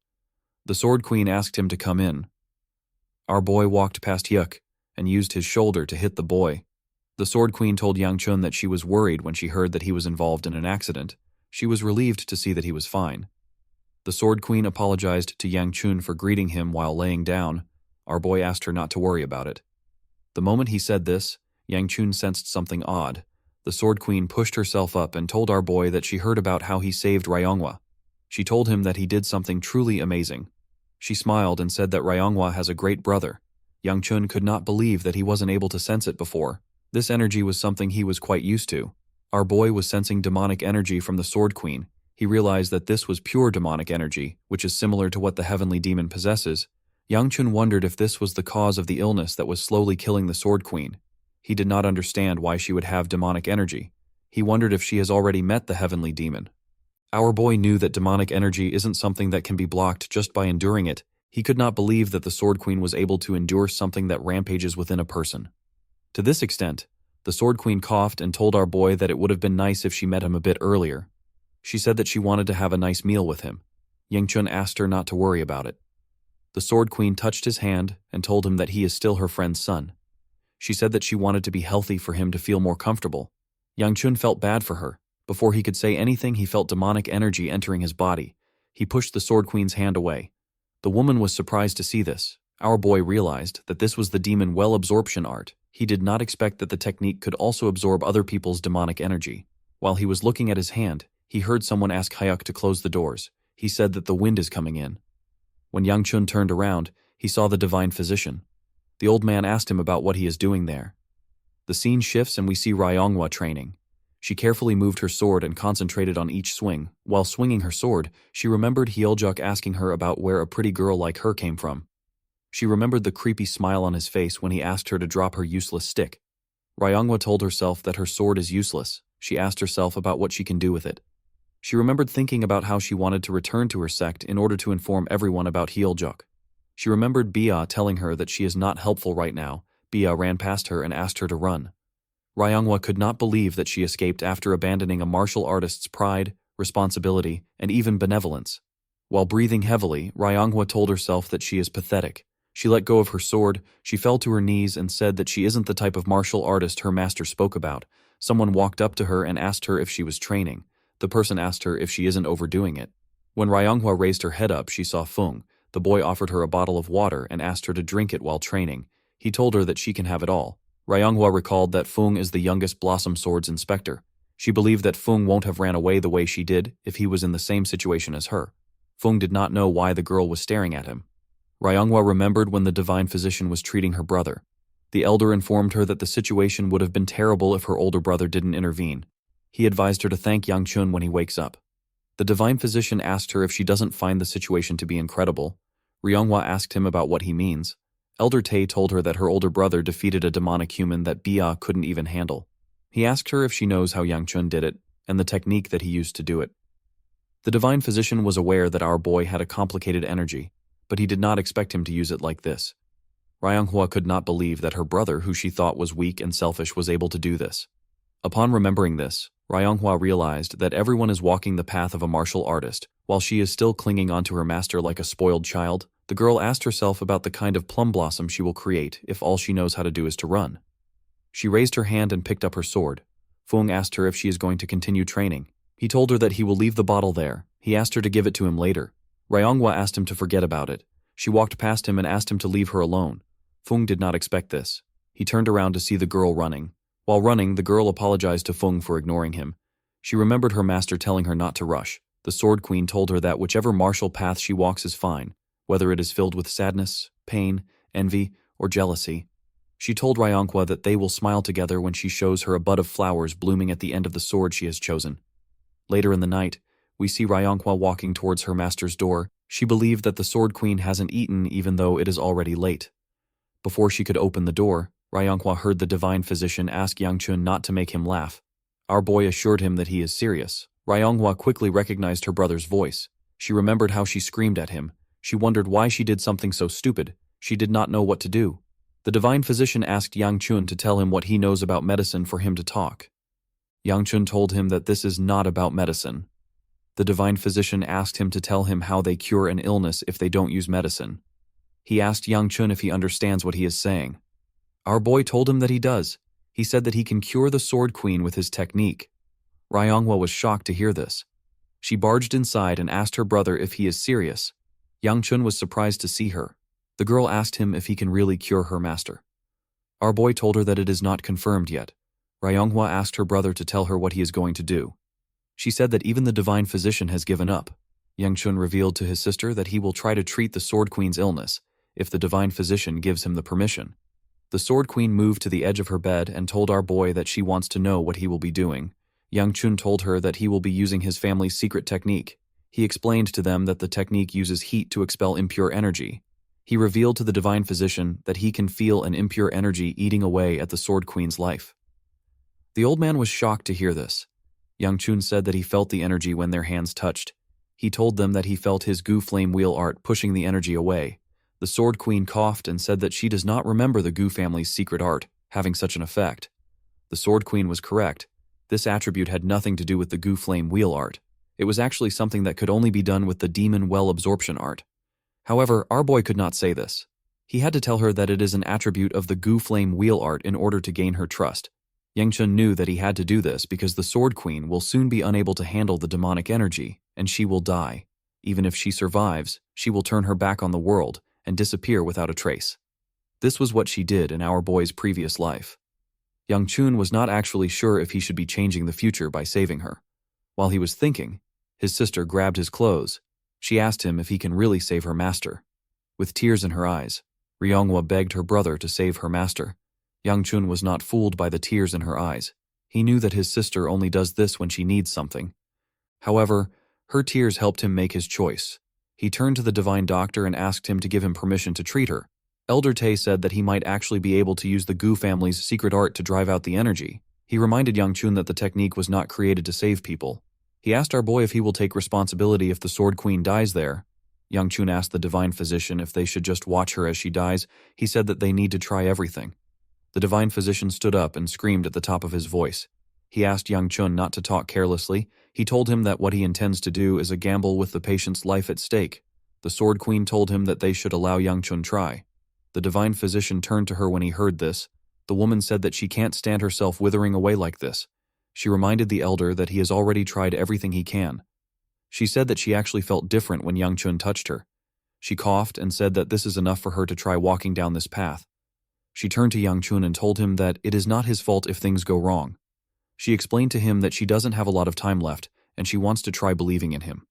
The Sword Queen asked him to come in. Our boy walked past Hyuk and used his shoulder to hit the boy. The Sword Queen told Yang Chun that she was worried when she heard that he was involved in an accident. She was relieved to see that he was fine. The Sword Queen apologized to Yang Chun for greeting him while laying down. Our boy asked her not to worry about it. The moment he said this, Yang Chun sensed something odd. The Sword Queen pushed herself up and told our boy that she heard about how he saved Ryonghwa. She told him that he did something truly amazing. She smiled and said that Ryonghwa has a great brother. Yang Chun could not believe that he wasn't able to sense it before. This energy was something he was quite used to. Our boy was sensing demonic energy from the Sword Queen. He realized that this was pure demonic energy, which is similar to what the heavenly demon possesses. Yang Chun wondered if this was the cause of the illness that was slowly killing the Sword Queen. He did not understand why she would have demonic energy. He wondered if she has already met the heavenly demon. Our boy knew that demonic energy isn't something that can be blocked just by enduring it. He could not believe that the Sword Queen was able to endure something that rampages within a person. To this extent, the Sword Queen coughed and told our boy that it would have been nice if she met him a bit earlier. She said that she wanted to have a nice meal with him. Yang Chun asked her not to worry about it. The Sword Queen touched his hand and told him that he is still her friend's son. She said that she wanted to be healthy for him to feel more comfortable. Yang Chun felt bad for her. Before he could say anything, he felt demonic energy entering his body. He pushed the Sword Queen's hand away. The woman was surprised to see this. Our boy realized that this was the demon well absorption art. He did not expect that the technique could also absorb other people's demonic energy. While he was looking at his hand, he heard someone ask Hyuk to close the doors. He said that the wind is coming in. When Yang Chun turned around, he saw the divine physician. The old man asked him about what he is doing there. The scene shifts and we see Ryonghwa training. She carefully moved her sword and concentrated on each swing. While swinging her sword, she remembered Hyeojuk asking her about where a pretty girl like her came from. She remembered the creepy smile on his face when he asked her to drop her useless stick. Ryonghwa told herself that her sword is useless. She asked herself about what she can do with it. She remembered thinking about how she wanted to return to her sect in order to inform everyone about Hyeojuk. She remembered Bia telling her that she is not helpful right now. Bia ran past her and asked her to run. Ryonghwa could not believe that she escaped after abandoning a martial artist's pride, responsibility, and even benevolence. While breathing heavily, Ryonghwa told herself that she is pathetic. She let go of her sword, she fell to her knees and said that she isn't the type of martial artist her master spoke about. Someone walked up to her and asked her if she was training. The person asked her if she isn't overdoing it. When Ryonghwa raised her head up, she saw Fung. The boy offered her a bottle of water and asked her to drink it while training. He told her that she can have it all. Ryonghwa recalled that Fung is the youngest Blossom Sword's inspector. She believed that Fung won't have ran away the way she did if he was in the same situation as her. Fung did not know why the girl was staring at him. Ryonghwa remembered when the divine physician was treating her brother. The elder informed her that the situation would have been terrible if her older brother didn't intervene. He advised her to thank Yang Chun when he wakes up. The divine physician asked her if she doesn't find the situation to be incredible. Ryonghwa asked him about what he means. Elder Tae told her that her older brother defeated a demonic human that Bia couldn't even handle. He asked her if she knows how Yang Chun did it, and the technique that he used to do it. The divine physician was aware that our boy had a complicated energy, but he did not expect him to use it like this. Ryonghwa could not believe that her brother, who she thought was weak and selfish, was able to do this. Upon remembering this, Ryonghwa realized that everyone is walking the path of a martial artist. While she is still clinging onto her master like a spoiled child, the girl asked herself about the kind of plum blossom she will create if all she knows how to do is to run. She raised her hand and picked up her sword. Fung asked her if she is going to continue training. He told her that he will leave the bottle there. He asked her to give it to him later. Ryonghwa asked him to forget about it. She walked past him and asked him to leave her alone. Fung did not expect this. He turned around to see the girl running. While running, the girl apologized to Fung for ignoring him. She remembered her master telling her not to rush. The Sword Queen told her that whichever martial path she walks is fine, whether it is filled with sadness, pain, envy, or jealousy. She told Ryonghwa that they will smile together when she shows her a bud of flowers blooming at the end of the sword she has chosen. Later in the night, we see Ryonghwa walking towards her master's door. She believed that the Sword Queen hasn't eaten even though it is already late. Before she could open the door, Ryonghwa heard the divine physician ask Yang Chun not to make him laugh. Our boy assured him that he is serious. Ryonghwa quickly recognized her brother's voice. She remembered how she screamed at him. She wondered why she did something so stupid. She did not know what to do. The divine physician asked Yang Chun to tell him what he knows about medicine for him to talk. Yang Chun told him that this is not about medicine. The divine physician asked him to tell him how they cure an illness if they don't use medicine. He asked Yang Chun if he understands what he is saying. Our boy told him that he does. He said that he can cure the Sword Queen with his technique. Ryonghwa was shocked to hear this. She barged inside and asked her brother if he is serious. Yangchun was surprised to see her. The girl asked him if he can really cure her master. Our boy told her that it is not confirmed yet. Ryonghwa asked her brother to tell her what he is going to do. She said that even the divine physician has given up. Yangchun revealed to his sister that he will try to treat the Sword Queen's illness if the divine physician gives him the permission. The Sword Queen moved to the edge of her bed and told our boy that she wants to know what he will be doing. Yangchun told her that he will be using his family's secret technique. He explained to them that the technique uses heat to expel impure energy. He revealed to the divine physician that he can feel an impure energy eating away at the Sword Queen's life. The old man was shocked to hear this. Yangchun said that he felt the energy when their hands touched. He told them that he felt his goo flame wheel art pushing the energy away. The Sword Queen coughed and said that she does not remember the Goo family's secret art having such an effect. The Sword Queen was correct. This attribute had nothing to do with the Goo flame wheel art. It was actually something that could only be done with the demon well absorption art. However, our boy could not say this. He had to tell her that it is an attribute of the Goo flame wheel art in order to gain her trust. Yangchun knew that he had to do this because the Sword Queen will soon be unable to handle the demonic energy, and she will die. Even if she survives, she will turn her back on the world and disappear without a trace. This was what she did in our boy's previous life. Yangchun was not actually sure if he should be changing the future by saving her. While he was thinking, his sister grabbed his clothes. She asked him if he can really save her master. With tears in her eyes, Ryonghwa begged her brother to save her master. Yangchun was not fooled by the tears in her eyes. He knew that his sister only does this when she needs something. However, her tears helped him make his choice. He turned to the divine doctor and asked him to give him permission to treat her. Elder Tay said that he might actually be able to use the Goo family's secret art to drive out the energy. He reminded Yangchun that the technique was not created to save people. He asked our boy if he will take responsibility if the Sword Queen dies there. Yangchun asked the divine physician if they should just watch her as she dies. He said that they need to try everything. The divine physician stood up and screamed at the top of his voice. He asked Yangchun not to talk carelessly. He told him that what he intends to do is a gamble with the patient's life at stake. The Sword Queen told him that they should allow Yangchun try. The divine physician turned to her when he heard this. The woman said that she can't stand herself withering away like this. She reminded the elder that he has already tried everything he can. She said that she actually felt different when Yangchun touched her. She coughed and said that this is enough for her to try walking down this path. She turned to Yangchun and told him that it is not his fault if things go wrong. She explained to him that she doesn't have a lot of time left and she wants to try believing in him.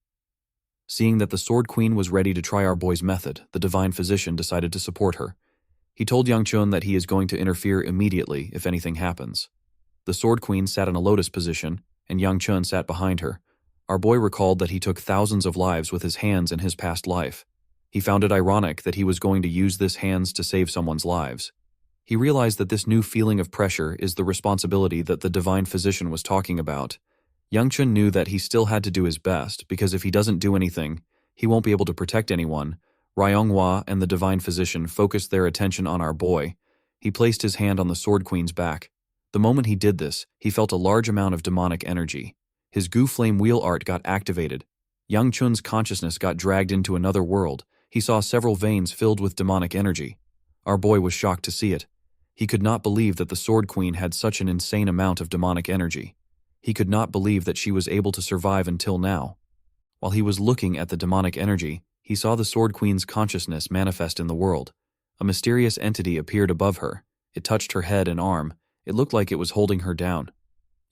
Seeing that the Sword Queen was ready to try our boy's method, the divine physician decided to support her. He told Yangchun that he is going to interfere immediately if anything happens. The Sword Queen sat in a lotus position, and Yangchun sat behind her. Our boy recalled that he took thousands of lives with his hands in his past life. He found it ironic that he was going to use this hands to save someone's lives. He realized that this new feeling of pressure is the responsibility that the divine physician was talking about. Yangchun knew that he still had to do his best because if he doesn't do anything, he won't be able to protect anyone. Ryonghwa and the divine physician focused their attention on our boy. He placed his hand on the Sword Queen's back. The moment he did this, he felt a large amount of demonic energy. His Goo flame wheel art got activated. Yangchun's consciousness got dragged into another world. He saw several veins filled with demonic energy. Our boy was shocked to see it. He could not believe that the Sword Queen had such an insane amount of demonic energy. He could not believe that she was able to survive until now. While he was looking at the demonic energy, he saw the Sword Queen's consciousness manifest in the world. A mysterious entity appeared above her. It touched her head and arm. It looked like it was holding her down.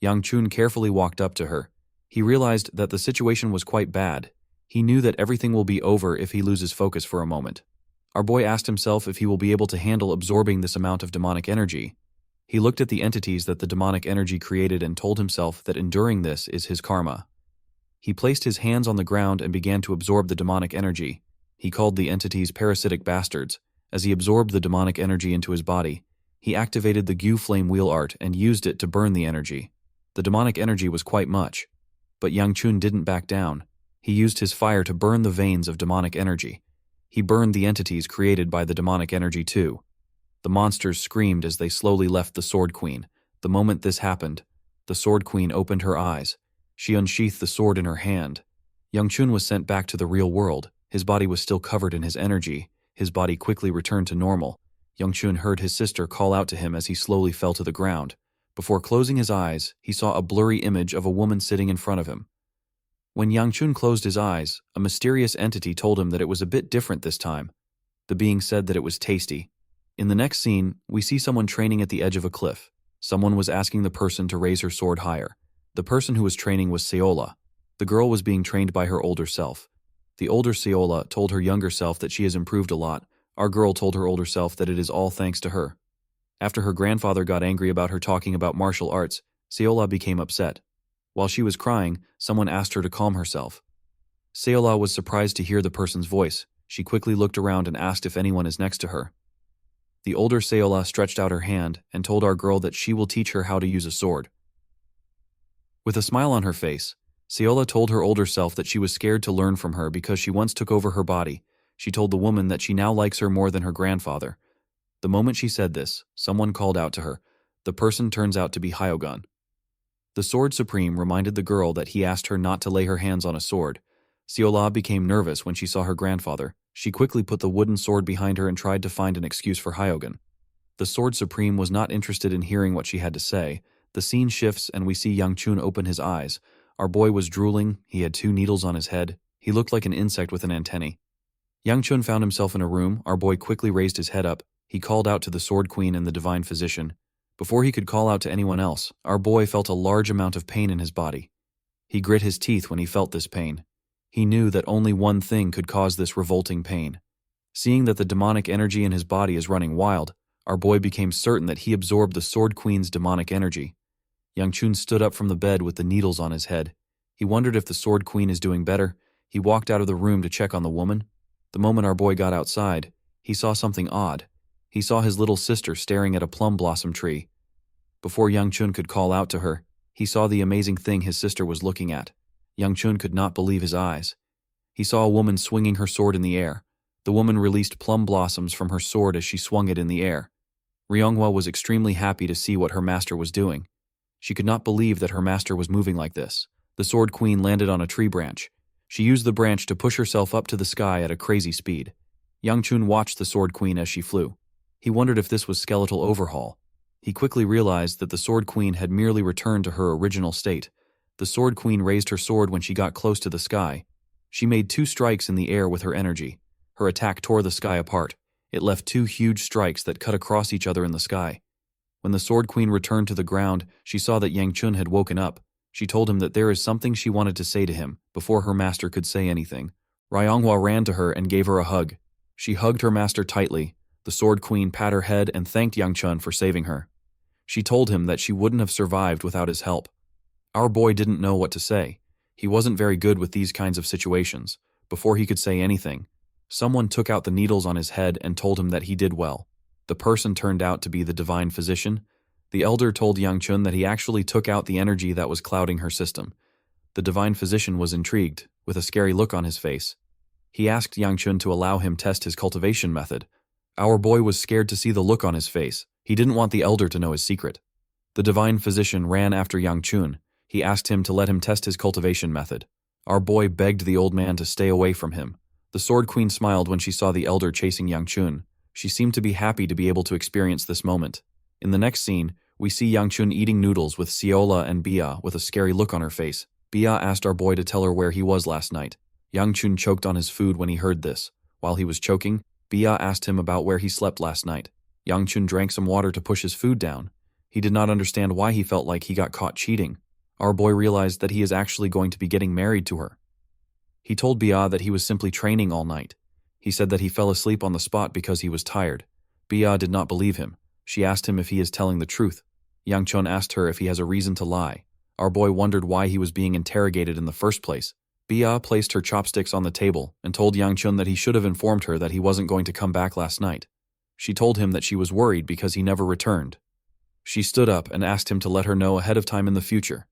Yangchun carefully walked up to her. He realized that the situation was quite bad. He knew that everything will be over if he loses focus for a moment. Our boy asked himself if he will be able to handle absorbing this amount of demonic energy. He looked at the entities that the demonic energy created and told himself that enduring this is his karma. He placed his hands on the ground and began to absorb the demonic energy. He called the entities parasitic bastards. As he absorbed the demonic energy into his body, he activated the Goo flame wheel art and used it to burn the energy. The demonic energy was quite much, but Yangchun didn't back down. He used his fire to burn the veins of demonic energy. He burned the entities created by the demonic energy too. The monsters screamed as they slowly left the Sword Queen. The moment this happened, the Sword Queen opened her eyes. She unsheathed the sword in her hand. Yangchun was sent back to the real world. His body was still covered in his energy. His body quickly returned to normal. Youngchun heard his sister call out to him as he slowly fell to the ground. Before closing his eyes, he saw a blurry image of a woman sitting in front of him. When Youngchun closed his eyes, a mysterious entity told him that it was a bit different this time. The being said that it was tasty. In the next scene, we see someone training at the edge of a cliff. Someone was asking the person to raise her sword higher. The person who was training was Seola. The girl was being trained by her older self. The older Seola told her younger self that she has improved a lot. Our girl told her older self that it is all thanks to her. After her grandfather got angry about her talking about martial arts, Seola became upset. While she was crying, someone asked her to calm herself. Seola was surprised to hear the person's voice. She quickly looked around and asked if anyone is next to her. The older Seola stretched out her hand and told our girl that she will teach her how to use a sword. With a smile on her face, Seola told her older self that she was scared to learn from her because she once took over her body. She told the woman that she now likes her more than her grandfather. The moment she said this, someone called out to her. The person turns out to be Hyogun. The Sword Supreme reminded the girl that he asked her not to lay her hands on a sword. Seola became nervous when she saw her grandfather. She quickly put the wooden sword behind her and tried to find an excuse for Hyogun. The Sword Supreme was not interested in hearing what she had to say. The scene shifts and we see Youngchun open his eyes. Our boy was drooling, he had 2 needles on his head. He looked like an insect with an antennae. Youngchun found himself in a room. Our boy quickly raised his head up. He called out to the Sword Queen and the Divine Physician. Before he could call out to anyone else, our boy felt a large amount of pain in his body. He grit his teeth when he felt this pain. He knew that only one thing could cause this revolting pain. Seeing that the demonic energy in his body is running wild, our boy became certain that he absorbed the Sword Queen's demonic energy. Youngchun stood up from the bed with the needles on his head. He wondered if the Sword Queen is doing better. He walked out of the room to check on the woman. The moment our boy got outside, he saw something odd. He saw his little sister staring at a plum blossom tree. Before Youngchun could call out to her, he saw the amazing thing his sister was looking at. Youngchun could not believe his eyes. He saw a woman swinging her sword in the air. The woman released plum blossoms from her sword as she swung it in the air. Ryonghwa was extremely happy to see what her master was doing. She could not believe that her master was moving like this. The Sword Queen landed on a tree branch. She used the branch to push herself up to the sky at a crazy speed. Youngchun watched the Sword Queen as she flew. He wondered if this was skeletal overhaul. He quickly realized that the Sword Queen had merely returned to her original state. The Sword Queen raised her sword when she got close to the sky. She made 2 strikes in the air with her energy. Her attack tore the sky apart. It left 2 huge strikes that cut across each other in the sky. When the Sword Queen returned to the ground, she saw that Youngchun had woken up. She told him that there is something she wanted to say to him before her master could say anything. Ryonghwa ran to her and gave her a hug. She hugged her master tightly. The Sword Queen pat her head and thanked Youngchun for saving her. She told him that she wouldn't have survived without his help. Our boy didn't know what to say. He wasn't very good with these kinds of situations. Before he could say anything, someone took out the needles on his head and told him that he did well. The person turned out to be the Divine Physician. The elder told Youngchun that he actually took out the energy that was clouding her system. The Divine Physician was intrigued, with a scary look on his face. He asked Youngchun to allow him test his cultivation method. Our boy was scared to see the look on his face. He didn't want the elder to know his secret. The Divine Physician ran after Youngchun. He asked him to let him test his cultivation method. Our boy begged the old man to stay away from him. The Sword Queen smiled when she saw the elder chasing Youngchun. She seemed to be happy to be able to experience this moment. In the next scene, we see Youngchun eating noodles with Seola and Bia with a scary look on her face. Bia asked our boy to tell her where he was last night. Youngchun choked on his food when he heard this. While he was choking, Bia asked him about where he slept last night. Youngchun drank some water to push his food down. He did not understand why he felt like he got caught cheating. Our boy realized that he is actually going to be getting married to her. He told Bia that he was simply training all night. He said that he fell asleep on the spot because he was tired. Bia did not believe him. She asked him if he is telling the truth. Youngchun asked her if he has a reason to lie. Our boy wondered why he was being interrogated in the first place. Bia placed her chopsticks on the table and told Youngchun that he should have informed her that he wasn't going to come back last night. She told him that she was worried because he never returned. She stood up and asked him to let her know ahead of time in the future.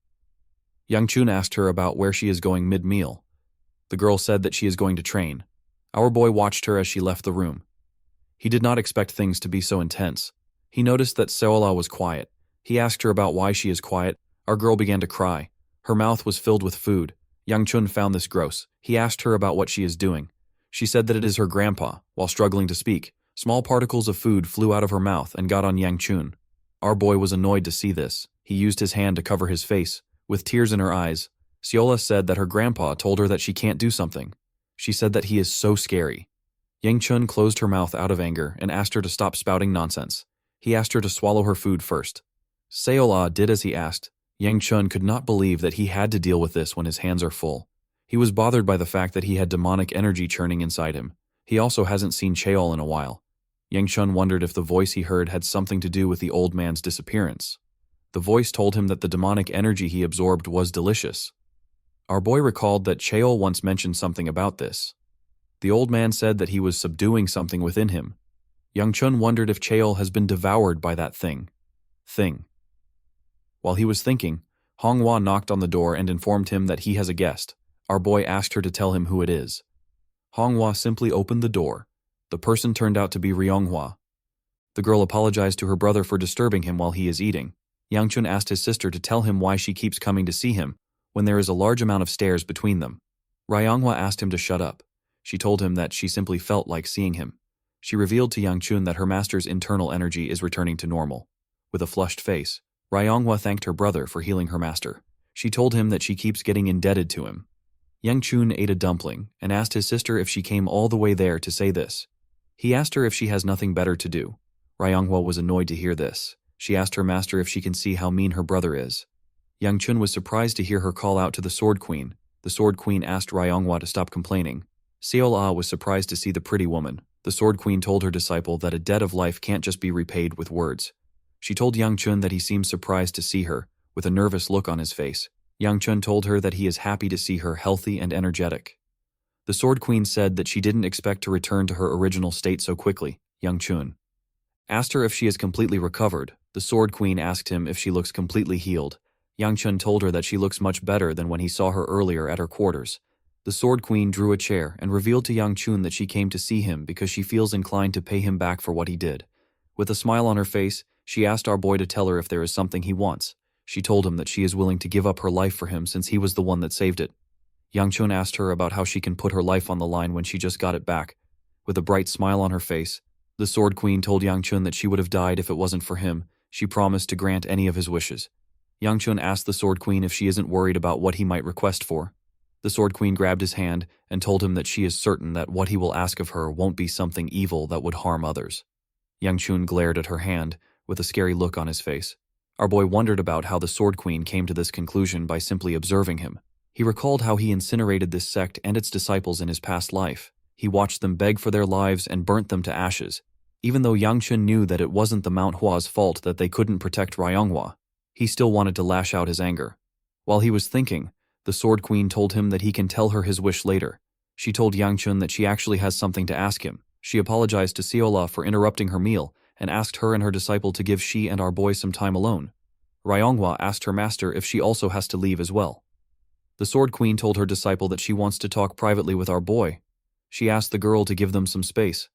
Youngchun asked her about where she is going mid-meal. The girl said that she is going to train. Our boy watched her as she left the room. He did not expect things to be so intense. He noticed that Seola was quiet. He asked her about why she is quiet. Our girl began to cry. Her mouth was filled with food. Youngchun found this gross. He asked her about what she is doing. She said that it is her grandpa. While struggling to speak, Small particles of food flew out of her mouth and got on Yang Chun. Our boy was annoyed to see this. He used his hand to cover his face. With tears in her eyes, Seola said that her grandpa told her that she can't do something. She said that he is so scary. Yang Chun closed her mouth out of anger and asked her to stop spouting nonsense. He asked her to swallow her food first. Seola did as he asked. Yang Chun could not believe that he had to deal with this when his hands are full. He was bothered by the fact that he had demonic energy churning inside him. He also hasn't seen Cheol in a while. Yang Chun wondered if the voice he heard had something to do with the old man's disappearance. The voice told him that the demonic energy he absorbed was delicious. Our boy recalled that Cheol once mentioned something about this. The old man said that he was subduing something within him. Yang Chun wondered if Cheol has been devoured by that thing. While he was thinking, Manhwa knocked on the door and informed him that he has a guest. Our boy asked her to tell him who it is. Manhwa simply opened the door. The person turned out to be Ryonghwa. The girl apologized to her brother for disturbing him while he is eating. Yang Chun asked his sister to tell him why she keeps coming to see him when there is a large amount of stairs between them. Ryonghwa asked him to shut up. She told him that she simply felt like seeing him. She revealed to Yang Chun that her master's internal energy is returning to normal. With a flushed face, Ryonghwa thanked her brother for healing her master. She told him that she keeps getting indebted to him. Yang Chun ate a dumpling and asked his sister if she came all the way there to say this. He asked her if she has nothing better to do. Ryonghwa was annoyed to hear this. She asked her master if she can see how mean her brother is. Yang Chun was surprised to hear her call out to the Sword Queen. The Sword Queen asked Ryonghwa to stop complaining. Seol-ah was surprised to see the pretty woman. The Sword Queen told her disciple that a debt of life can't just be repaid with words. She told Yang Chun that he seemed surprised to see her, with a nervous look on his face. Yang Chun told her that he is happy to see her healthy and energetic. The Sword Queen said that she didn't expect to return to her original state so quickly. Yang Chun asked her if she is completely recovered. The Sword Queen asked him if she looks completely healed. Yang Chun told her that she looks much better than when he saw her earlier at her quarters. The Sword Queen drew a chair and revealed to Yang Chun that she came to see him because she feels inclined to pay him back for what he did. With a smile on her face, she asked our boy to tell her if there is something he wants. She told him that she is willing to give up her life for him since he was the one that saved it. Yang Chun asked her about how she can put her life on the line when she just got it back. With a bright smile on her face, the Sword Queen told Yang Chun that she would have died if it wasn't for him. She promised to grant any of his wishes. Yang Chun asked the Sword Queen if she isn't worried about what he might request for. The Sword Queen grabbed his hand and told him that she is certain that what he will ask of her won't be something evil that would harm others. Yang Chun glared at her hand with a scary look on his face. Our boy wondered about how the Sword Queen came to this conclusion by simply observing him. He recalled how he incinerated this sect and its disciples in his past life. He watched them beg for their lives and burnt them to ashes. Even though Yang Chun knew that it wasn't the Manhua's fault that they couldn't protect Ryonghwa, he still wanted to lash out his anger. While he was thinking, the Sword Queen told him that he can tell her his wish later. She told Yang Chun that she actually has something to ask him. She apologized to Seola for interrupting her meal and asked her and her disciple to give she and our boy some time alone. Ryonghwa asked her master if she also has to leave as well. The Sword Queen told her disciple that she wants to talk privately with our boy. She asked the girl to give them some space.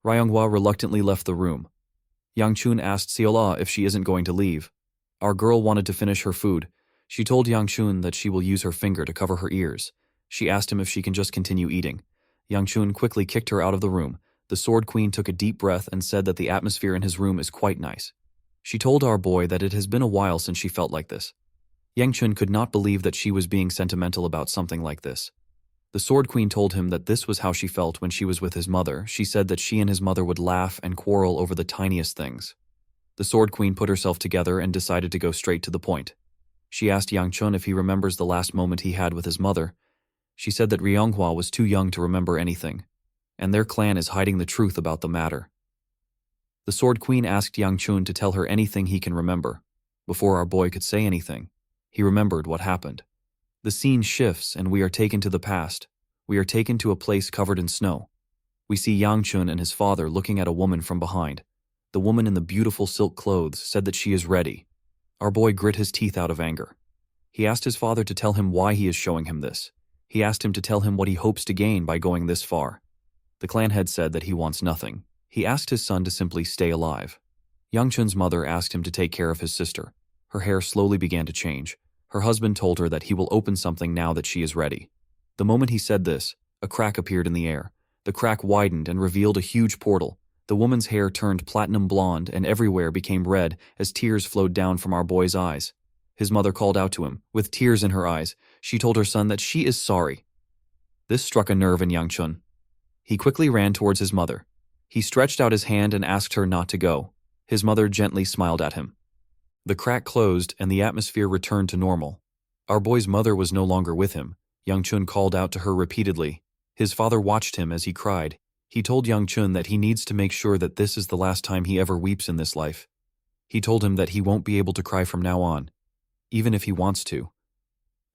Ryonghwa reluctantly left the room. Yang Chun asked Seola if she isn't going to leave. Our girl wanted to finish her food. She told Yang Chun that she will use her finger to cover her ears. She asked him if she can just continue eating. Yang Chun quickly kicked her out of the room. The Sword Queen took a deep breath and said that the atmosphere in his room is quite nice. She told our boy that it has been a while since she felt like this. Yang Chun could not believe that she was being sentimental about something like this. The Sword Queen told him that this was how she felt when she was with his mother. She said that she and his mother would laugh and quarrel over the tiniest things. The Sword Queen put herself together and decided to go straight to the point. She asked Yang Chun if he remembers the last moment he had with his mother. She said that Ryonghwa was too young to remember anything, and their clan is hiding the truth about the matter. The Sword Queen asked Yang Chun to tell her anything he can remember. Before our boy could say anything, he remembered what happened. The scene shifts and we are taken to the past. We are taken to a place covered in snow. We see Yang Chun and his father looking at a woman from behind. The woman in the beautiful silk clothes said that she is ready. Our boy grit his teeth out of anger. He asked his father to tell him why he is showing him this. He asked him to tell him what he hopes to gain by going this far. The clan head said that he wants nothing. He asked his son to simply stay alive. Yang Chun's mother asked him to take care of his sister. Her hair slowly began to change. Her husband told her that he will open something now that she is ready. The moment he said this, a crack appeared in the air. The crack widened and revealed a huge portal. The woman's hair turned platinum blonde and everywhere became red as tears flowed down from our boy's eyes. His mother called out to him. With tears in her eyes, she told her son that she is sorry. This struck a nerve in Yang-chun. He quickly ran towards his mother. He stretched out his hand and asked her not to go. His mother gently smiled at him. The crack closed and the atmosphere returned to normal. Our boy's mother was no longer with him. Yang-chun called out to her repeatedly. His father watched him as he cried. He told Yang-chun that he needs to make sure that this is the last time he ever weeps in this life. He told him that he won't be able to cry from now on, even if he wants to.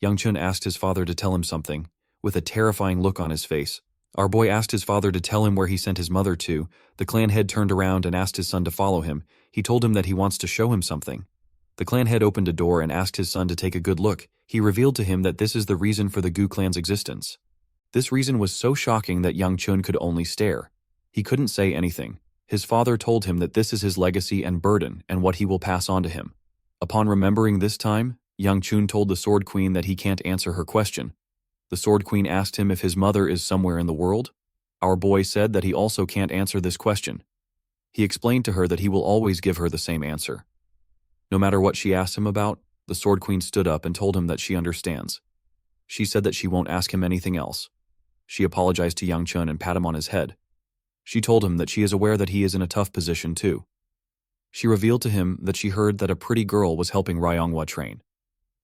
Yang-chun asked his father to tell him something, with a terrifying look on his face. Our boy asked his father to tell him where he sent his mother to. The clan head turned around and asked his son to follow him. He told him that he wants to show him something. The clan head opened a door and asked his son to take a good look. He revealed to him that this is the reason for the Gu clan's existence. This reason was so shocking that Yang-chun could only stare. He couldn't say anything. His father told him that this is his legacy and burden and what he will pass on to him. Upon remembering this time, Yang-chun told the Sword Queen that he can't answer her question. The Sword Queen asked him if his mother is somewhere in the world. Our boy said that he also can't answer this question. He explained to her that he will always give her the same answer. No matter what she asked him about, the Sword Queen stood up and told him that she understands. She said that she won't ask him anything else. She apologized to Yang-chun and pat him on his head. She told him that she is aware that he is in a tough position too. She revealed to him that she heard that a pretty girl was helping Ryonghwa train.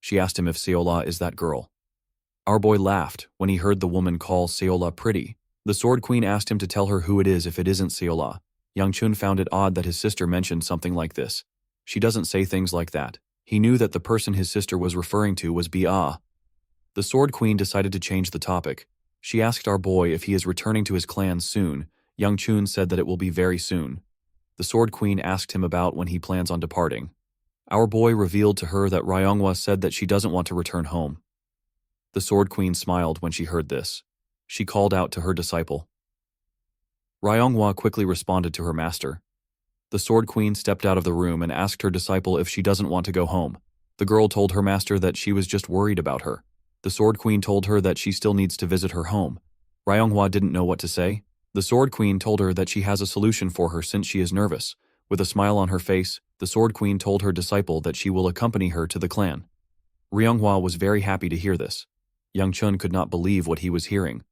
She asked him if Seola is that girl. Our boy laughed when he heard the woman call Seola pretty. The Sword Queen asked him to tell her who it is if it isn't Seola. Yang-chun found it odd that his sister mentioned something like this. She doesn't say things like that. He knew that the person his sister was referring to was Ba. The Sword Queen decided to change the topic. She asked our boy if he is returning to his clan soon. Yang-chun said that it will be very soon. The Sword Queen asked him about when he plans on departing. Our boy revealed to her that Ryonghwa said that she doesn't want to return home. The Sword Queen smiled when she heard this. She called out to her disciple. Ryonghwa quickly responded to her master. The Sword Queen stepped out of the room and asked her disciple if she doesn't want to go home. The girl told her master that she was just worried about her. The Sword Queen told her that she still needs to visit her home. Ryonghwa didn't know what to say. The Sword Queen told her that she has a solution for her since she is nervous. With a smile on her face, the Sword Queen told her disciple that she will accompany her to the clan. Ryonghwa was very happy to hear this. Yang-chun could not believe what he was hearing.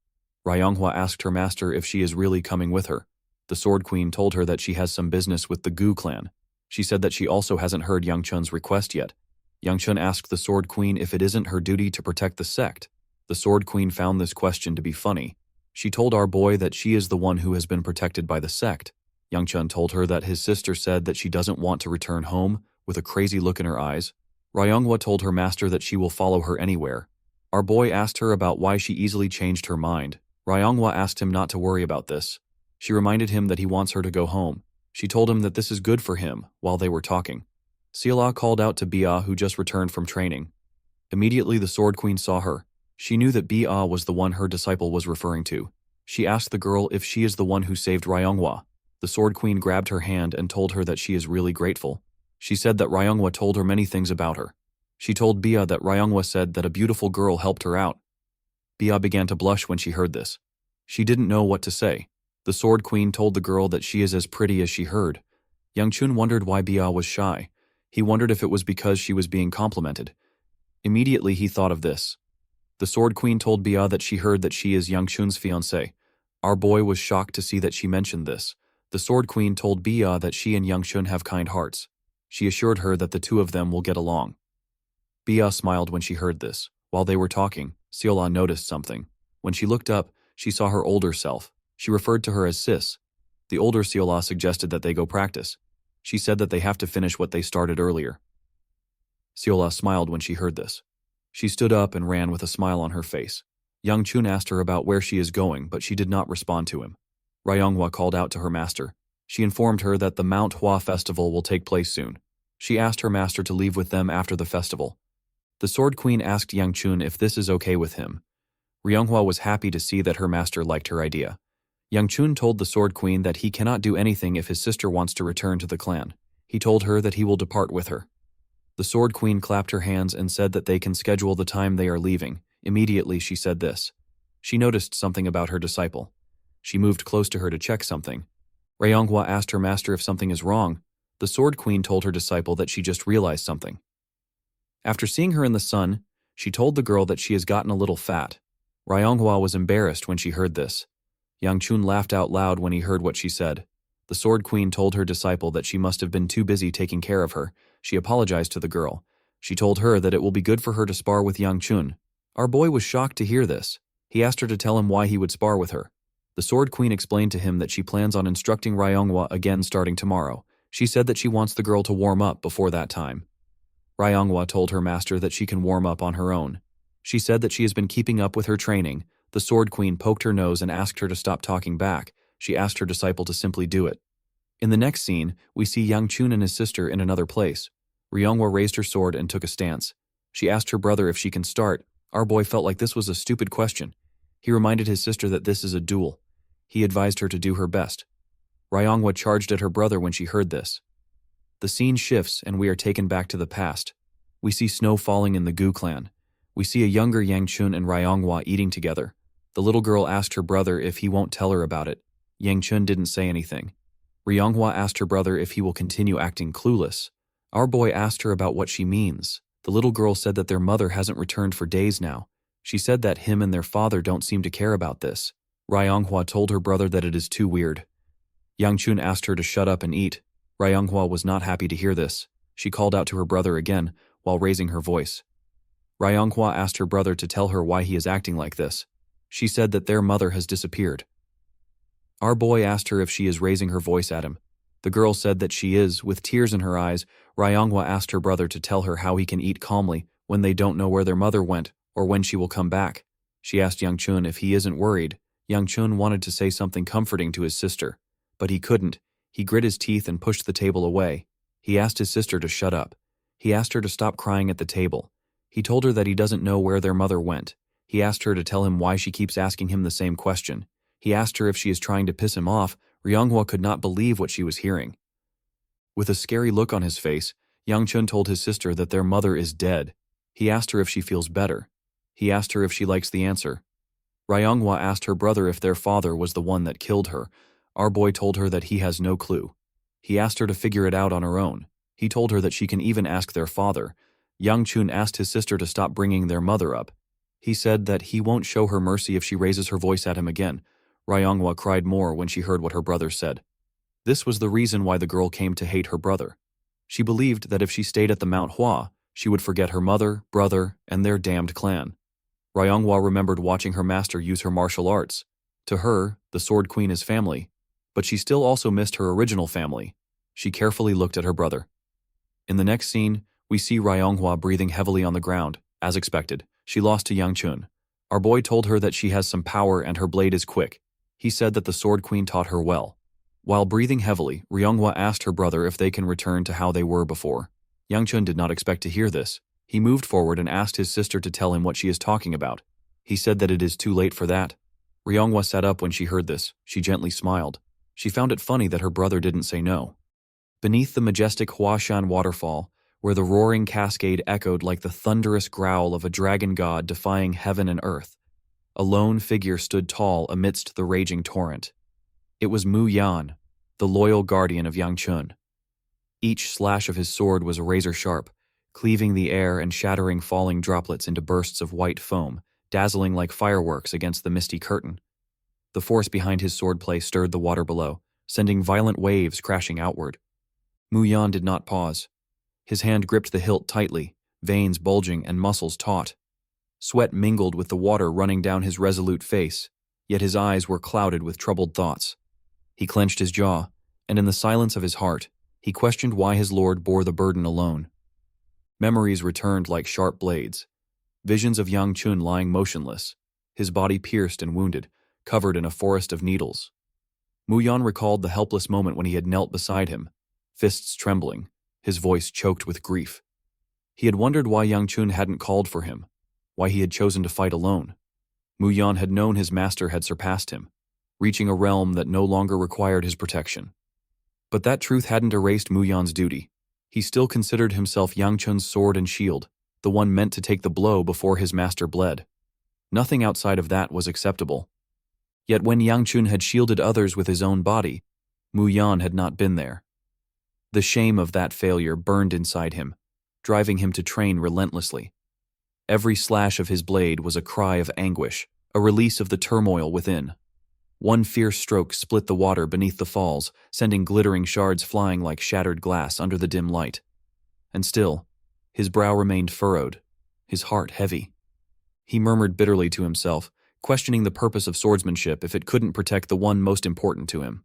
Ryonghwa asked her master if she is really coming with her. The Sword Queen told her that she has some business with the Gu clan. She said that she also hasn't heard Yang-chun's request yet. Yang-chun asked the Sword Queen if it isn't her duty to protect the sect. The Sword Queen found this question to be funny. She told our boy that she is the one who has been protected by the sect. Yang-chun told her that his sister said that she doesn't want to return home, with a crazy look in her eyes. Ryonghwa told her master that she will follow her anywhere. Our boy asked her about why she easily changed her mind. Ryonghwa asked him not to worry about this. She reminded him that he wants her to go home. She told him that this is good for him while they were talking. Seola called out to Ba, who just returned from training. Immediately the Sword Queen saw her. She knew that Ba was the one her disciple was referring to. She asked the girl if she is the one who saved Ryonghwa. The Sword Queen grabbed her hand and told her that she is really grateful. She said that Ryonghwa told her many things about her. She told Ba that Ryonghwa said that a beautiful girl helped her out. Ba began to blush when she heard this. She didn't know what to say. The Sword Queen told the girl that she is as pretty as she heard. Yang-chun wondered why Ba was shy. He wondered if it was because she was being complimented. Immediately he thought of this. The Sword Queen told Ba that she heard that she is Yang-chun's fiancé. Our boy was shocked to see that she mentioned this. The Sword Queen told Ba that she and Yang-chun have kind hearts. She assured her that the two of them will get along. Ba smiled when she heard this. While they were talking, Seola noticed something. When she looked up, she saw her older self. She referred to her as sis. The older Seola suggested that they go practice. She said that they have to finish what they started earlier. Seola smiled when she heard this. She stood up and ran with a smile on her face. Yang-chun asked her about where she is going, but she did not respond to him. Ryonghwa called out to her master. She informed her that the Manhwa festival will take place soon. She asked her master to leave with them after the festival. The Sword Queen asked Yang-chun if this is okay with him. Ryonghwa was happy to see that her master liked her idea. Yang-chun told the Sword Queen that he cannot do anything if his sister wants to return to the clan. He told her that he will depart with her. The Sword Queen clapped her hands and said that they can schedule the time they are leaving. Immediately she said this. She noticed something about her disciple. She moved close to her to check something. Ryonghua asked her master if something is wrong. The Sword Queen told her disciple that she just realized something. After seeing her in the sun, she told the girl that she has gotten a little fat. Ryonghua was embarrassed when she heard this. Yang Chun laughed out loud when he heard what she said. The Sword Queen told her disciple that she must have been too busy taking care of her. She apologized to the girl. She told her that it will be good for her to spar with Yang Chun. Our boy was shocked to hear this. He asked her to tell him why he would spar with her. The Sword Queen explained to him that she plans on instructing Ryonghua again starting tomorrow. She said that she wants the girl to warm up before that time. Ryonghua told her master that she can warm up on her own. She said that she has been keeping up with her training. The Sword Queen poked her nose and asked her to stop talking back. She asked her disciple to simply do it. In the next scene, we see Yang Chun and his sister in another place. Ryonghua raised her sword and took a stance. She asked her brother if she can start. Our boy felt like this was a stupid question. He reminded his sister that this is a duel. He advised her to do her best. Ryonghua charged at her brother when she heard this. The scene shifts and we are taken back to the past. We see snow falling in the Gu clan. We see a younger Yang Chun and Ryonghua eating together. The little girl asked her brother if he won't tell her about it. Yang Chun didn't say anything. Ryonghua asked her brother if he will continue acting clueless. Our boy asked her about what she means. The little girl said that their mother hasn't returned for days now. She said that him and their father don't seem to care about this. Ryonghua told her brother that it is too weird. Yang Chun asked her to shut up and eat. Ryonghua was not happy to hear this. She called out to her brother again, while raising her voice. Ryonghua asked her brother to tell her why he is acting like this. She said that their mother has disappeared. Our boy asked her if she is raising her voice at him. The girl said that she is, with tears in her eyes. Ryonghua asked her brother to tell her how he can eat calmly when they don't know where their mother went or when she will come back. She asked Yang Chun if he isn't worried. Yang Chun wanted to say something comforting to his sister, but he couldn't. He grit his teeth and pushed the table away. He asked his sister to shut up. He asked her to stop crying at the table. He told her that he doesn't know where their mother went. He asked her to tell him why she keeps asking him the same question. He asked her if she is trying to piss him off. Ryonghua could not believe what she was hearing. With a scary look on his face, Yang Chun told his sister that their mother is dead. He asked her if she feels better. He asked her if she likes the answer. Ryonghua asked her brother if their father was the one that killed her. Our boy told her that he has no clue. He asked her to figure it out on her own. He told her that she can even ask their father. Yang Chun asked his sister to stop bringing their mother up. He said that he won't show her mercy if she raises her voice at him again. Ryonghua cried more when she heard what her brother said. This was the reason why the girl came to hate her brother. She believed that if she stayed at the Manhwa, she would forget her mother, brother, and their damned clan. Ryonghua remembered watching her master use her martial arts. To her, the Sword Queen is family, but she still also missed her original family. She carefully looked at her brother. In the next scene, we see Ryonghua breathing heavily on the ground. As expected, she lost to Yang Chun. Our boy told her that she has some power and her blade is quick. He said that the Sword Queen taught her well. While breathing heavily, Ryonghua asked her brother if they can return to how they were before. Yang Chun did not expect to hear this. He moved forward and asked his sister to tell him what she is talking about. He said that it is too late for that. Ryonghua sat up when she heard this. She gently smiled. She found it funny that her brother didn't say no. Beneath the majestic Huashan waterfall, where the roaring cascade echoed like the thunderous growl of a dragon god defying heaven and earth, a lone figure stood tall amidst the raging torrent. It was Mu Yan, the loyal guardian of Yang Chun. Each slash of his sword was razor sharp, cleaving the air and shattering falling droplets into bursts of white foam, dazzling like fireworks against the misty curtain. The force behind his swordplay stirred the water below, sending violent waves crashing outward. Mu Yan did not pause. His hand gripped the hilt tightly, veins bulging and muscles taut. Sweat mingled with the water running down his resolute face, yet his eyes were clouded with troubled thoughts. He clenched his jaw, and in the silence of his heart, he questioned why his lord bore the burden alone. Memories returned like sharp blades. Visions of Yang Chun lying motionless, his body pierced and wounded, covered in a forest of needles. Mu Yan recalled the helpless moment when he had knelt beside him, fists trembling, his voice choked with grief. He had wondered why Yang Chun hadn't called for him, why he had chosen to fight alone. Mu Yan had known his master had surpassed him, reaching a realm that no longer required his protection. But that truth hadn't erased Mu Yan's duty. He still considered himself Yang Chun's sword and shield, the one meant to take the blow before his master bled. Nothing outside of that was acceptable. Yet when Yang Chun had shielded others with his own body, Mu Yan had not been there. The shame of that failure burned inside him, driving him to train relentlessly. Every slash of his blade was a cry of anguish, a release of the turmoil within. One fierce stroke split the water beneath the falls, sending glittering shards flying like shattered glass under the dim light. And still, his brow remained furrowed, his heart heavy. He murmured bitterly to himself, questioning the purpose of swordsmanship if it couldn't protect the one most important to him.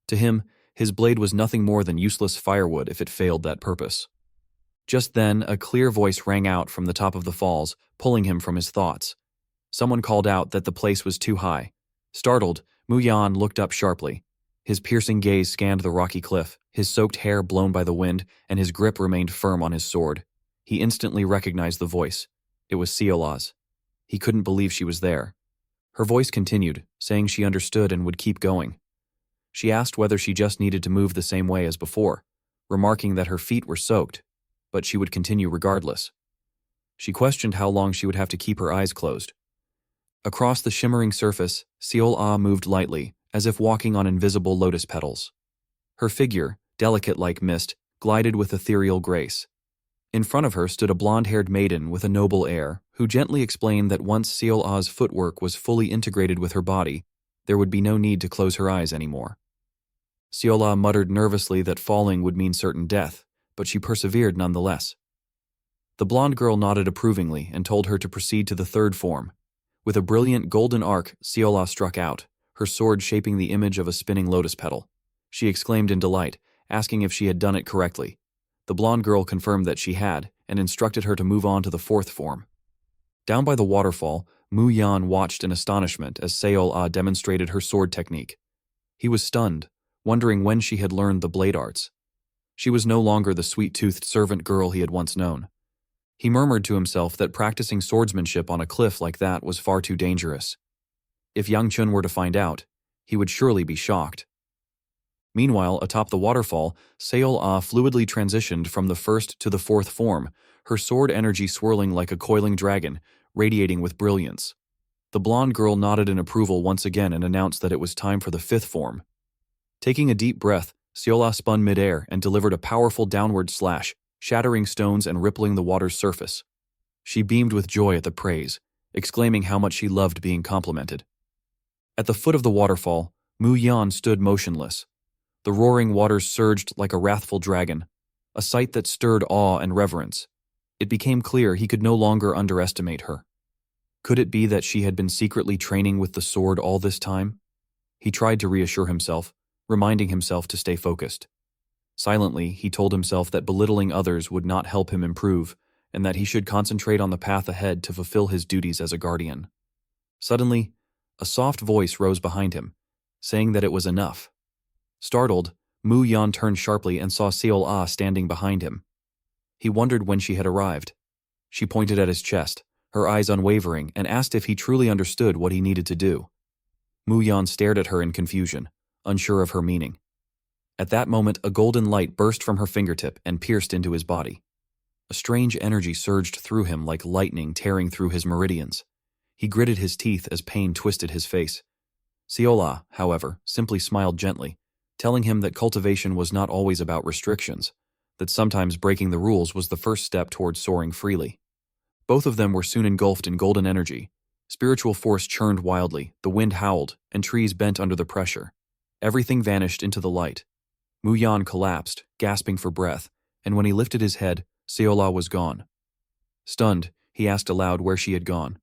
To him, his blade was nothing more than useless firewood if it failed that purpose. Just then, a clear voice rang out from the top of the falls, pulling him from his thoughts. Someone called out that the place was too high. Startled, Mu Yan looked up sharply. His piercing gaze scanned the rocky cliff, his soaked hair blown by the wind, and his grip remained firm on his sword. He instantly recognized the voice. It was Seola's. He couldn't believe she was there. Her voice continued, saying she understood and would keep going. She asked whether she just needed to move the same way as before, remarking that her feet were soaked, but she would continue regardless. She questioned how long she would have to keep her eyes closed. Across the shimmering surface, Seol-ah moved lightly, as if walking on invisible lotus petals. Her figure, delicate like mist, glided with ethereal grace. In front of her stood a blonde-haired maiden with a noble air, who gently explained that once Seol-ah's footwork was fully integrated with her body, there would be no need to close her eyes anymore. Seol-ah muttered nervously that falling would mean certain death, but she persevered nonetheless. The blonde girl nodded approvingly and told her to proceed to the third form. With a brilliant golden arc, Seol-ah struck out, her sword shaping the image of a spinning lotus petal. She exclaimed in delight, asking if she had done it correctly. The blonde girl confirmed that she had, and instructed her to move on to the fourth form. Down by the waterfall, Mu Yan watched in astonishment as Seol-ah demonstrated her sword technique. He was stunned, wondering when she had learned the blade arts. She was no longer the sweet-toothed servant girl he had once known. He murmured to himself that practicing swordsmanship on a cliff like that was far too dangerous. If Yang Chun were to find out, he would surely be shocked. Meanwhile, atop the waterfall, Seol-ah fluidly transitioned from the first to the fourth form, her sword energy swirling like a coiling dragon, radiating with brilliance. The blonde girl nodded in approval once again and announced that it was time for the fifth form. Taking a deep breath, Seol-ah spun midair and delivered a powerful downward slash, shattering stones and rippling the water's surface. She beamed with joy at the praise, exclaiming how much she loved being complimented. At the foot of the waterfall, Mu Yan stood motionless. The roaring waters surged like a wrathful dragon, a sight that stirred awe and reverence. It became clear he could no longer underestimate her. Could it be that she had been secretly training with the sword all this time? He tried to reassure himself, reminding himself to stay focused. Silently, he told himself that belittling others would not help him improve, and that he should concentrate on the path ahead to fulfill his duties as a guardian. Suddenly, a soft voice rose behind him, saying that it was enough. Startled, Mu Yan turned sharply and saw Seol-ah standing behind him. He wondered when she had arrived. She pointed at his chest, her eyes unwavering, and asked if he truly understood what he needed to do. Mu Yan stared at her in confusion, unsure of her meaning. At that moment, a golden light burst from her fingertip and pierced into his body. A strange energy surged through him like lightning tearing through his meridians. He gritted his teeth as pain twisted his face. Seol-ah, however, simply smiled gently, telling him that cultivation was not always about restrictions, that sometimes breaking the rules was the first step towards soaring freely. Both of them were soon engulfed in golden energy. Spiritual force churned wildly, the wind howled, and trees bent under the pressure. Everything vanished into the light. Mu Yan collapsed, gasping for breath, and when he lifted his head, Seol-ah was gone. Stunned, he asked aloud where she had gone.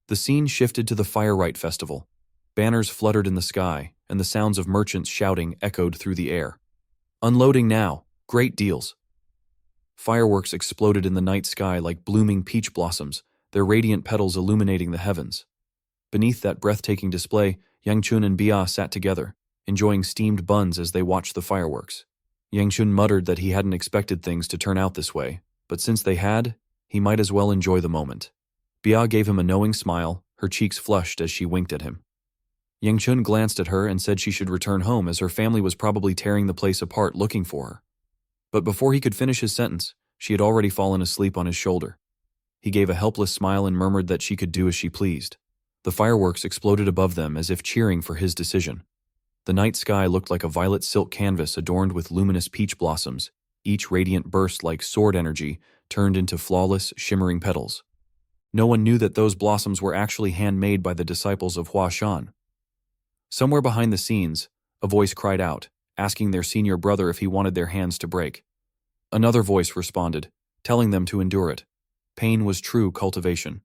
The scene shifted to the Firelight Festival. Banners fluttered in the sky, and the sounds of merchants shouting echoed through the air. "Unloading now! Great deals!" Fireworks exploded in the night sky like blooming peach blossoms, their radiant petals illuminating the heavens. Beneath that breathtaking display, Yang Chun and Bia sat together, enjoying steamed buns as they watched the fireworks. Yang Chun muttered that he hadn't expected things to turn out this way, but since they had, he might as well enjoy the moment. Bia gave him a knowing smile, her cheeks flushed as she winked at him. Yang Chun glanced at her and said she should return home as her family was probably tearing the place apart looking for her. But before he could finish his sentence, she had already fallen asleep on his shoulder. He gave a helpless smile and murmured that she could do as she pleased. The fireworks exploded above them as if cheering for his decision. The night sky looked like a violet silk canvas adorned with luminous peach blossoms, each radiant burst like sword energy turned into flawless, shimmering petals. No one knew that those blossoms were actually handmade by the disciples of Hua Shan. Somewhere behind the scenes, a voice cried out, asking their senior brother if he wanted their hands to break. Another voice responded, telling them to endure it. Pain was true cultivation.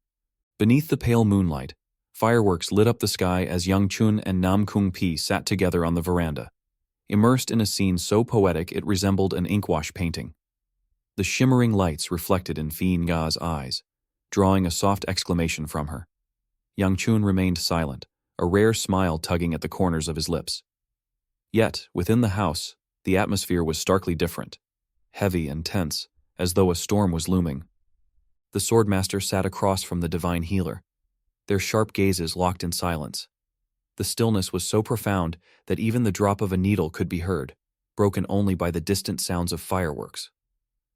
Beneath the pale moonlight, fireworks lit up the sky as Young Chun and Nam Kung Pi sat together on the veranda, immersed in a scene so poetic it resembled an inkwash painting. The shimmering lights reflected in Fi Nga's eyes, drawing a soft exclamation from her. Young Chun remained silent, a rare smile tugging at the corners of his lips. Yet, within the house, the atmosphere was starkly different, heavy and tense, as though a storm was looming. The swordmaster sat across from the divine healer, their sharp gazes locked in silence. The stillness was so profound that even the drop of a needle could be heard, broken only by the distant sounds of fireworks.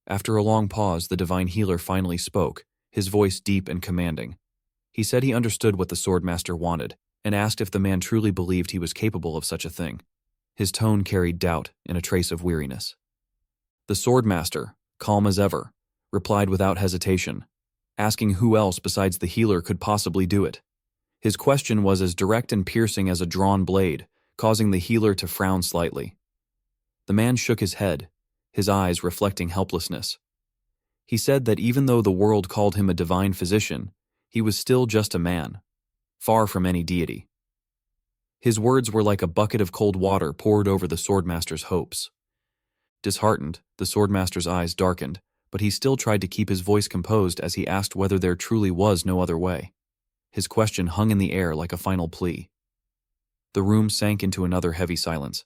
After a long pause, the divine healer finally spoke, his voice deep and commanding. He said he understood what the swordmaster wanted, and asked if the man truly believed he was capable of such a thing. His tone carried doubt and a trace of weariness. The swordmaster, calm as ever, replied without hesitation, asking who else besides the healer could possibly do it. His question was as direct and piercing as a drawn blade, causing the healer to frown slightly. The man shook his head, his eyes reflecting helplessness. He said that even though the world called him a divine physician, he was still just a man, far from any deity. His words were like a bucket of cold water poured over the swordmaster's hopes. Disheartened, the swordmaster's eyes darkened, but he still tried to keep his voice composed as he asked whether there truly was no other way. His question hung in the air like a final plea. The room sank into another heavy silence.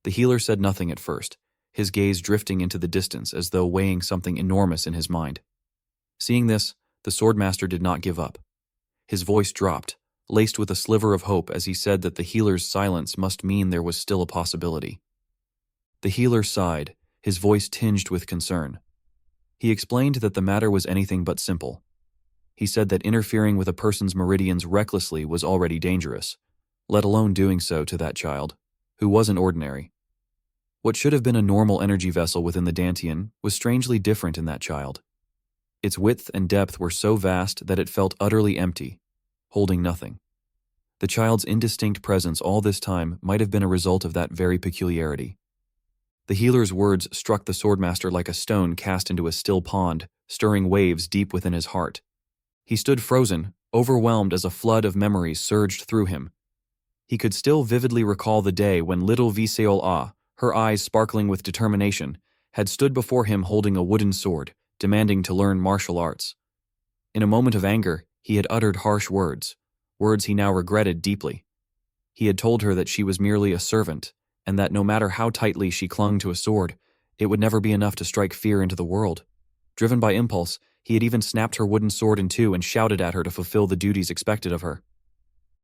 The healer said nothing at first, his gaze drifting into the distance as though weighing something enormous in his mind. Seeing this, the swordmaster did not give up. His voice dropped, laced with a sliver of hope as he said that the healer's silence must mean there was still a possibility. The healer sighed, his voice tinged with concern. He explained that the matter was anything but simple. He said that interfering with a person's meridians recklessly was already dangerous, let alone doing so to that child, who wasn't ordinary. What should have been a normal energy vessel within the Dantian was strangely different in that child. Its width and depth were so vast that it felt utterly empty, holding nothing. The child's indistinct presence all this time might have been a result of that very peculiarity. The healer's words struck the swordmaster like a stone cast into a still pond, stirring waves deep within his heart. He stood frozen, overwhelmed as a flood of memories surged through him. He could still vividly recall the day when little Viseol-Ah, her eyes sparkling with determination, had stood before him holding a wooden sword, demanding to learn martial arts. In a moment of anger, he had uttered harsh words he now regretted deeply. He had told her that she was merely a servant, and that no matter how tightly she clung to a sword, it would never be enough to strike fear into the world. Driven by impulse, he had even snapped her wooden sword in two and shouted at her to fulfill the duties expected of her.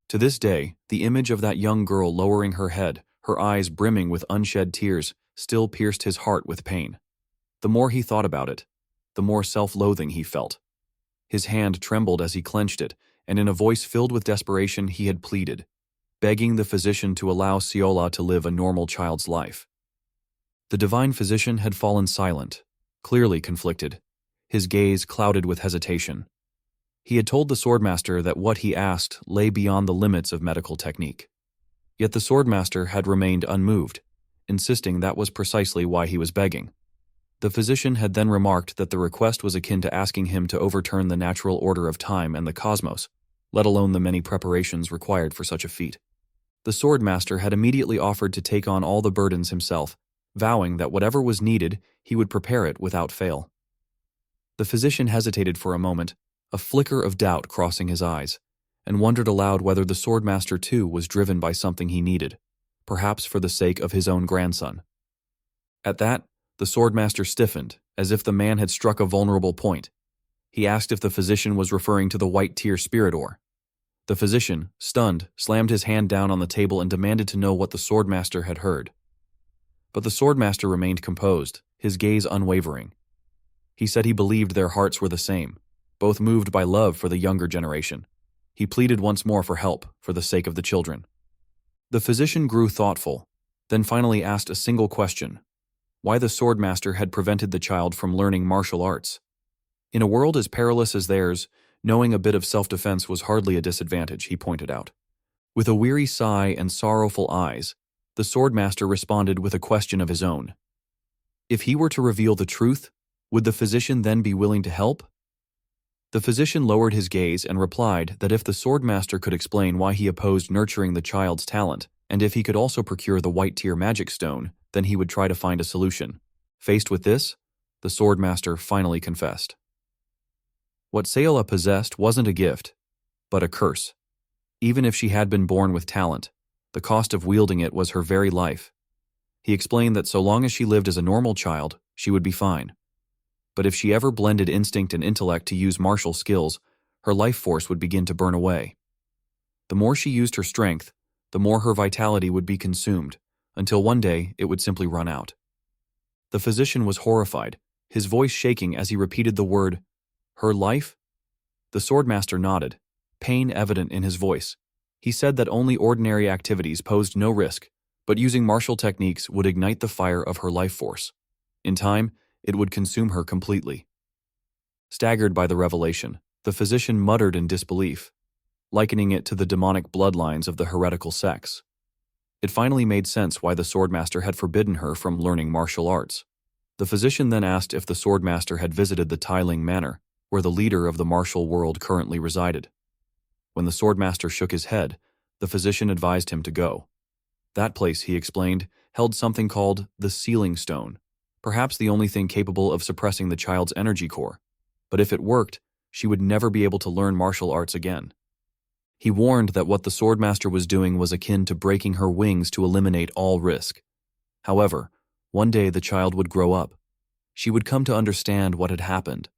To this day, the image of that young girl lowering her head, her eyes brimming with unshed tears, still pierced his heart with pain. The more he thought about it, the more self-loathing he felt. His hand trembled as he clenched it, and in a voice filled with desperation he had pleaded, begging the physician to allow Seola to live a normal child's life. The divine physician had fallen silent, clearly conflicted, his gaze clouded with hesitation. He had told the swordmaster that what he asked lay beyond the limits of medical technique. Yet the swordmaster had remained unmoved, insisting that was precisely why he was begging. The physician had then remarked that the request was akin to asking him to overturn the natural order of time and the cosmos, let alone the many preparations required for such a feat. The swordmaster had immediately offered to take on all the burdens himself, vowing that whatever was needed, he would prepare it without fail. The physician hesitated for a moment, a flicker of doubt crossing his eyes, and wondered aloud whether the swordmaster too was driven by something he needed, perhaps for the sake of his own grandson. At that, the swordmaster stiffened, as if the man had struck a vulnerable point. He asked if the physician was referring to the white tear spirit ore. The physician, stunned, slammed his hand down on the table and demanded to know what the swordmaster had heard. But the swordmaster remained composed, his gaze unwavering. He said he believed their hearts were the same, both moved by love for the younger generation. He pleaded once more for help, for the sake of the children. The physician grew thoughtful, then finally asked a single question: why the swordmaster had prevented the child from learning martial arts. In a world as perilous as theirs, knowing a bit of self-defense was hardly a disadvantage, he pointed out. With a weary sigh and sorrowful eyes, the swordmaster responded with a question of his own. If he were to reveal the truth, would the physician then be willing to help? The physician lowered his gaze and replied that if the swordmaster could explain why he opposed nurturing the child's talent, and if he could also procure the white tier magic stone, then he would try to find a solution. Faced with this, the swordmaster finally confessed. What Seola possessed wasn't a gift, but a curse. Even if she had been born with talent, the cost of wielding it was her very life. He explained that so long as she lived as a normal child, she would be fine. But if she ever blended instinct and intellect to use martial skills, her life force would begin to burn away. The more she used her strength, the more her vitality would be consumed, until one day it would simply run out. The physician was horrified, his voice shaking as he repeated the word, "Her life?" The swordmaster nodded, pain evident in his voice. He said that only ordinary activities posed no risk, but using martial techniques would ignite the fire of her life force. In time, it would consume her completely. Staggered by the revelation, the physician muttered in disbelief, likening it to the demonic bloodlines of the heretical sects. It finally made sense why the swordmaster had forbidden her from learning martial arts. The physician then asked if the swordmaster had visited the Tailing Manor, where the leader of the martial world currently resided. When the swordmaster shook his head, the physician advised him to go. That place, he explained, held something called the Sealing Stone, perhaps the only thing capable of suppressing the child's energy core. But if it worked, she would never be able to learn martial arts again. He warned that what the swordmaster was doing was akin to breaking her wings to eliminate all risk. However, one day the child would grow up. She would come to understand what had happened,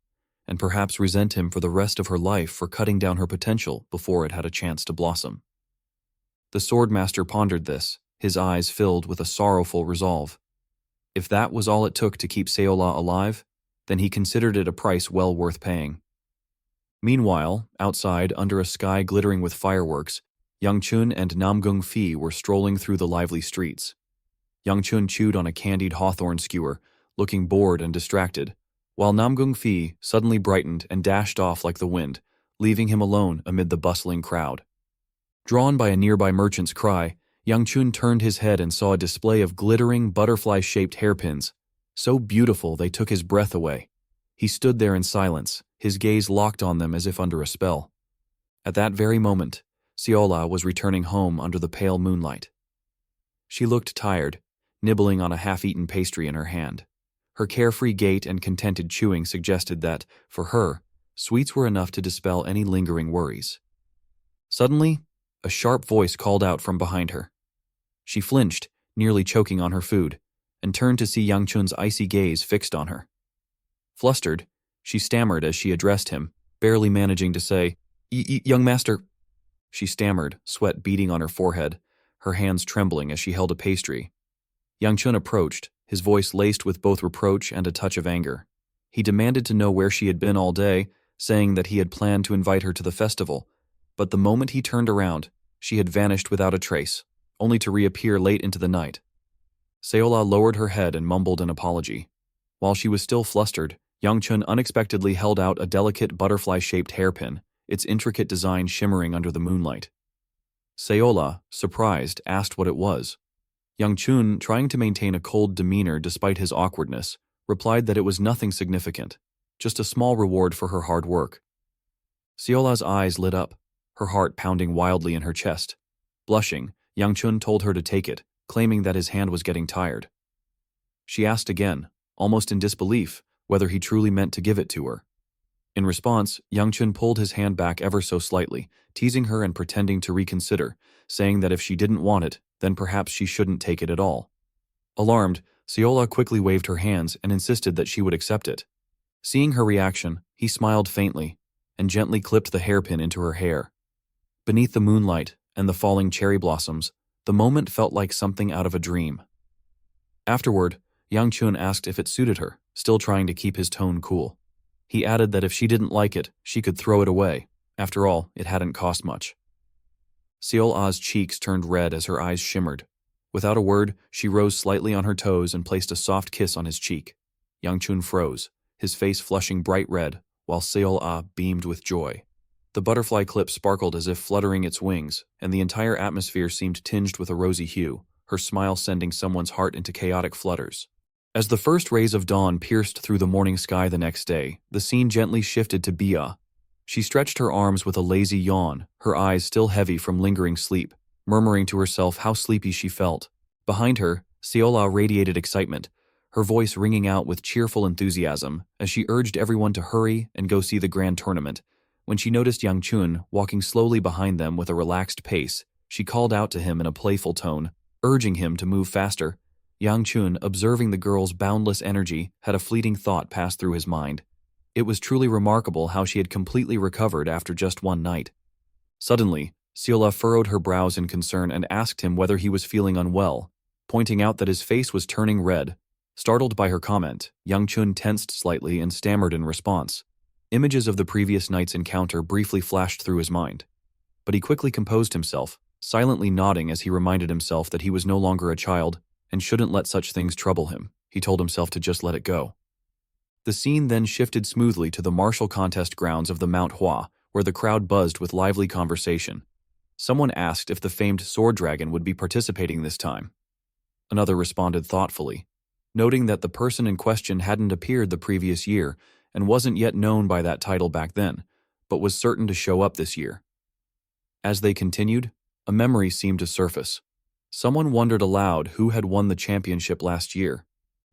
and perhaps resent him for the rest of her life for cutting down her potential before it had a chance to blossom. The swordmaster pondered this, his eyes filled with a sorrowful resolve. If that was all it took to keep Seola alive, then he considered it a price well worth paying. Meanwhile, outside, under a sky glittering with fireworks, Youngchun and Namgung Fi were strolling through the lively streets. Youngchun chewed on a candied hawthorn skewer, looking bored and distracted, while Namgung Fi suddenly brightened and dashed off like the wind, leaving him alone amid the bustling crowd. Drawn by a nearby merchant's cry, Youngchun turned his head and saw a display of glittering, butterfly-shaped hairpins, so beautiful they took his breath away. He stood there in silence, his gaze locked on them as if under a spell. At that very moment, Seola was returning home under the pale moonlight. She looked tired, nibbling on a half-eaten pastry in her hand. Her carefree gait and contented chewing suggested that, for her, sweets were enough to dispel any lingering worries. Suddenly, a sharp voice called out from behind her. She flinched, nearly choking on her food, and turned to see Youngchun's icy gaze fixed on her. Flustered, she stammered as she addressed him, barely managing to say, "Young master." She stammered, sweat beading on her forehead, her hands trembling as she held a pastry. Youngchun approached, his voice laced with both reproach and a touch of anger. He demanded to know where she had been all day, saying that he had planned to invite her to the festival, but the moment he turned around, she had vanished without a trace, only to reappear late into the night. Seola lowered her head and mumbled an apology. While she was still flustered, Youngchun unexpectedly held out a delicate butterfly-shaped hairpin, its intricate design shimmering under the moonlight. Seola, surprised, asked what it was. Youngchun, trying to maintain a cold demeanor despite his awkwardness, replied that it was nothing significant, just a small reward for her hard work. Seola's eyes lit up, her heart pounding wildly in her chest. Blushing, Youngchun told her to take it, claiming that his hand was getting tired. She asked again, almost in disbelief, whether he truly meant to give it to her. In response, Youngchun pulled his hand back ever so slightly, teasing her and pretending to reconsider, saying that if she didn't want it, then perhaps she shouldn't take it at all. Alarmed, Seola quickly waved her hands and insisted that she would accept it. Seeing her reaction, he smiled faintly and gently clipped the hairpin into her hair. Beneath the moonlight and the falling cherry blossoms, the moment felt like something out of a dream. Afterward, Youngchun asked if it suited her, still trying to keep his tone cool. He added that if she didn't like it, she could throw it away. After all, it hadn't cost much. Seol-ah's cheeks turned red as her eyes shimmered. Without a word, she rose slightly on her toes and placed a soft kiss on his cheek. Yang Chun froze, his face flushing bright red, while Seol-ah beamed with joy. The butterfly clip sparkled as if fluttering its wings, and the entire atmosphere seemed tinged with a rosy hue, her smile sending someone's heart into chaotic flutters. As the first rays of dawn pierced through the morning sky the next day, the scene gently shifted to Bia. She stretched her arms with a lazy yawn, her eyes still heavy from lingering sleep, murmuring to herself how sleepy she felt. Behind her, Seol-ah radiated excitement, her voice ringing out with cheerful enthusiasm as she urged everyone to hurry and go see the grand tournament. When she noticed Yang Chun walking slowly behind them with a relaxed pace, she called out to him in a playful tone, urging him to move faster. Yang Chun, observing the girl's boundless energy, had a fleeting thought pass through his mind. It was truly remarkable how she had completely recovered after just one night. Suddenly, Seol-ah furrowed her brows in concern and asked him whether he was feeling unwell, pointing out that his face was turning red. Startled by her comment, Yang Chun tensed slightly and stammered in response. Images of the previous night's encounter briefly flashed through his mind. But he quickly composed himself, silently nodding as he reminded himself that he was no longer a child and shouldn't let such things trouble him. He told himself to just let it go. The scene then shifted smoothly to the martial contest grounds of the Manhwa, where the crowd buzzed with lively conversation. Someone asked if the famed sword dragon would be participating this time. Another responded thoughtfully, noting that the person in question hadn't appeared the previous year and wasn't yet known by that title back then, but was certain to show up this year. As they continued, a memory seemed to surface. Someone wondered aloud who had won the championship last year.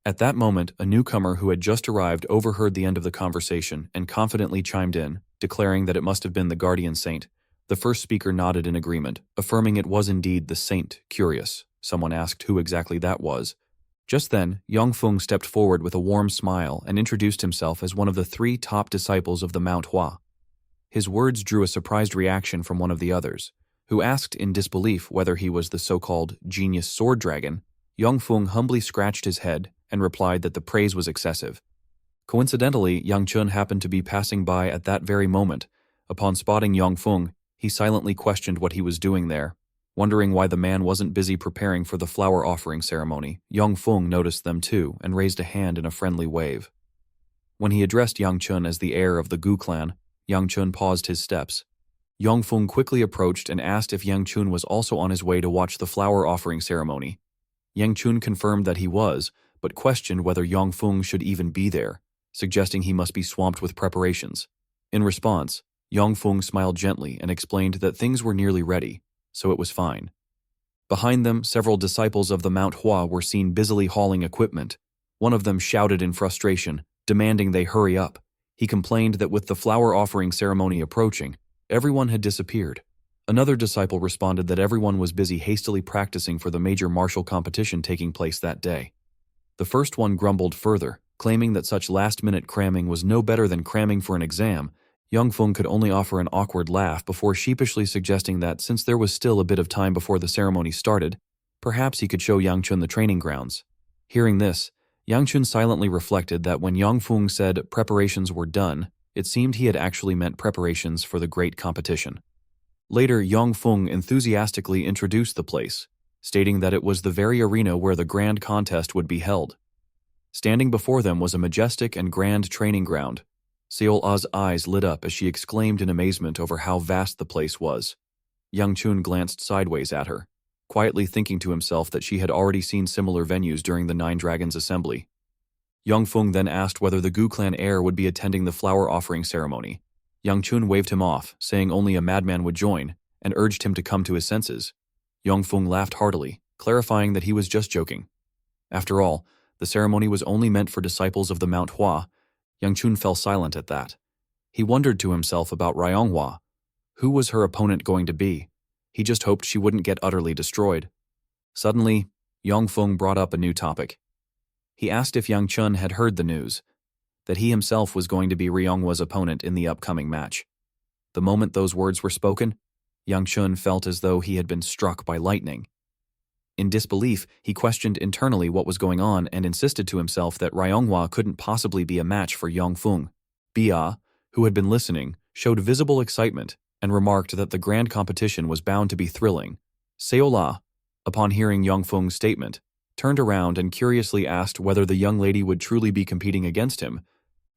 At that moment, a newcomer who had just arrived overheard the end of the conversation and confidently chimed in, declaring that it must have been the guardian saint. The first speaker nodded in agreement, affirming it was indeed the saint. Curious, someone asked who exactly that was. Just then, Yongfeng stepped forward with a warm smile and introduced himself as one of the 3 top disciples of the Manhwa. His words drew a surprised reaction from one of the others, who asked in disbelief whether he was the so-called genius sword dragon. Yongfeng humbly scratched his head and replied that the praise was excessive. Coincidentally, Yang Chun happened to be passing by at that very moment. Upon spotting Yongfeng, he silently questioned what he was doing there. Wondering why the man wasn't busy preparing for the flower offering ceremony, Yongfeng noticed them too and raised a hand in a friendly wave. When he addressed Yang Chun as the heir of the Gu clan, Yang Chun paused his steps. Yongfeng quickly approached and asked if Yang Chun was also on his way to watch the flower offering ceremony. Yang Chun confirmed that he was, but questioned whether Yongfeng should even be there, suggesting he must be swamped with preparations. In response, Yongfeng smiled gently and explained that things were nearly ready, so it was fine. Behind them, several disciples of the Manhwa were seen busily hauling equipment. One of them shouted in frustration, demanding they hurry up. He complained that with the flower offering ceremony approaching, everyone had disappeared. Another disciple responded that everyone was busy hastily practicing for the major martial competition taking place that day. The first one grumbled further, claiming that such last-minute cramming was no better than cramming for an exam. Yongfeng could only offer an awkward laugh before sheepishly suggesting that since there was still a bit of time before the ceremony started, perhaps he could show Yang Chun the training grounds. Hearing this, Yang Chun silently reflected that when Yongfeng said preparations were done, it seemed he had actually meant preparations for the great competition. Later, Yongfeng enthusiastically introduced the place, stating that it was the very arena where the grand contest would be held. Standing before them was a majestic and grand training ground. Seol-ah's eyes lit up as she exclaimed in amazement over how vast the place was. Yang Chun glanced sideways at her, quietly thinking to himself that she had already seen similar venues during the Nine Dragons Assembly. Yongfeng then asked whether the Gu clan heir would be attending the flower offering ceremony. Yang Chun waved him off, saying only a madman would join, and urged him to come to his senses. Yongfeng laughed heartily, clarifying that he was just joking. After all, the ceremony was only meant for disciples of the Manhwa. Yang Chun fell silent at that. He wondered to himself about Ryonghua. Who was her opponent going to be? He just hoped she wouldn't get utterly destroyed. Suddenly, Yongfeng brought up a new topic. He asked if Yang Chun had heard the news, that he himself was going to be Ryonghua's opponent in the upcoming match. The moment those words were spoken, Yang Chun felt as though he had been struck by lightning. In disbelief, he questioned internally what was going on and insisted to himself that Ryonghua couldn't possibly be a match for Yongfeng. Bia, who had been listening, showed visible excitement, and remarked that the grand competition was bound to be thrilling. Seola, upon hearing Yongfeng's statement, turned around and curiously asked whether the young lady would truly be competing against him.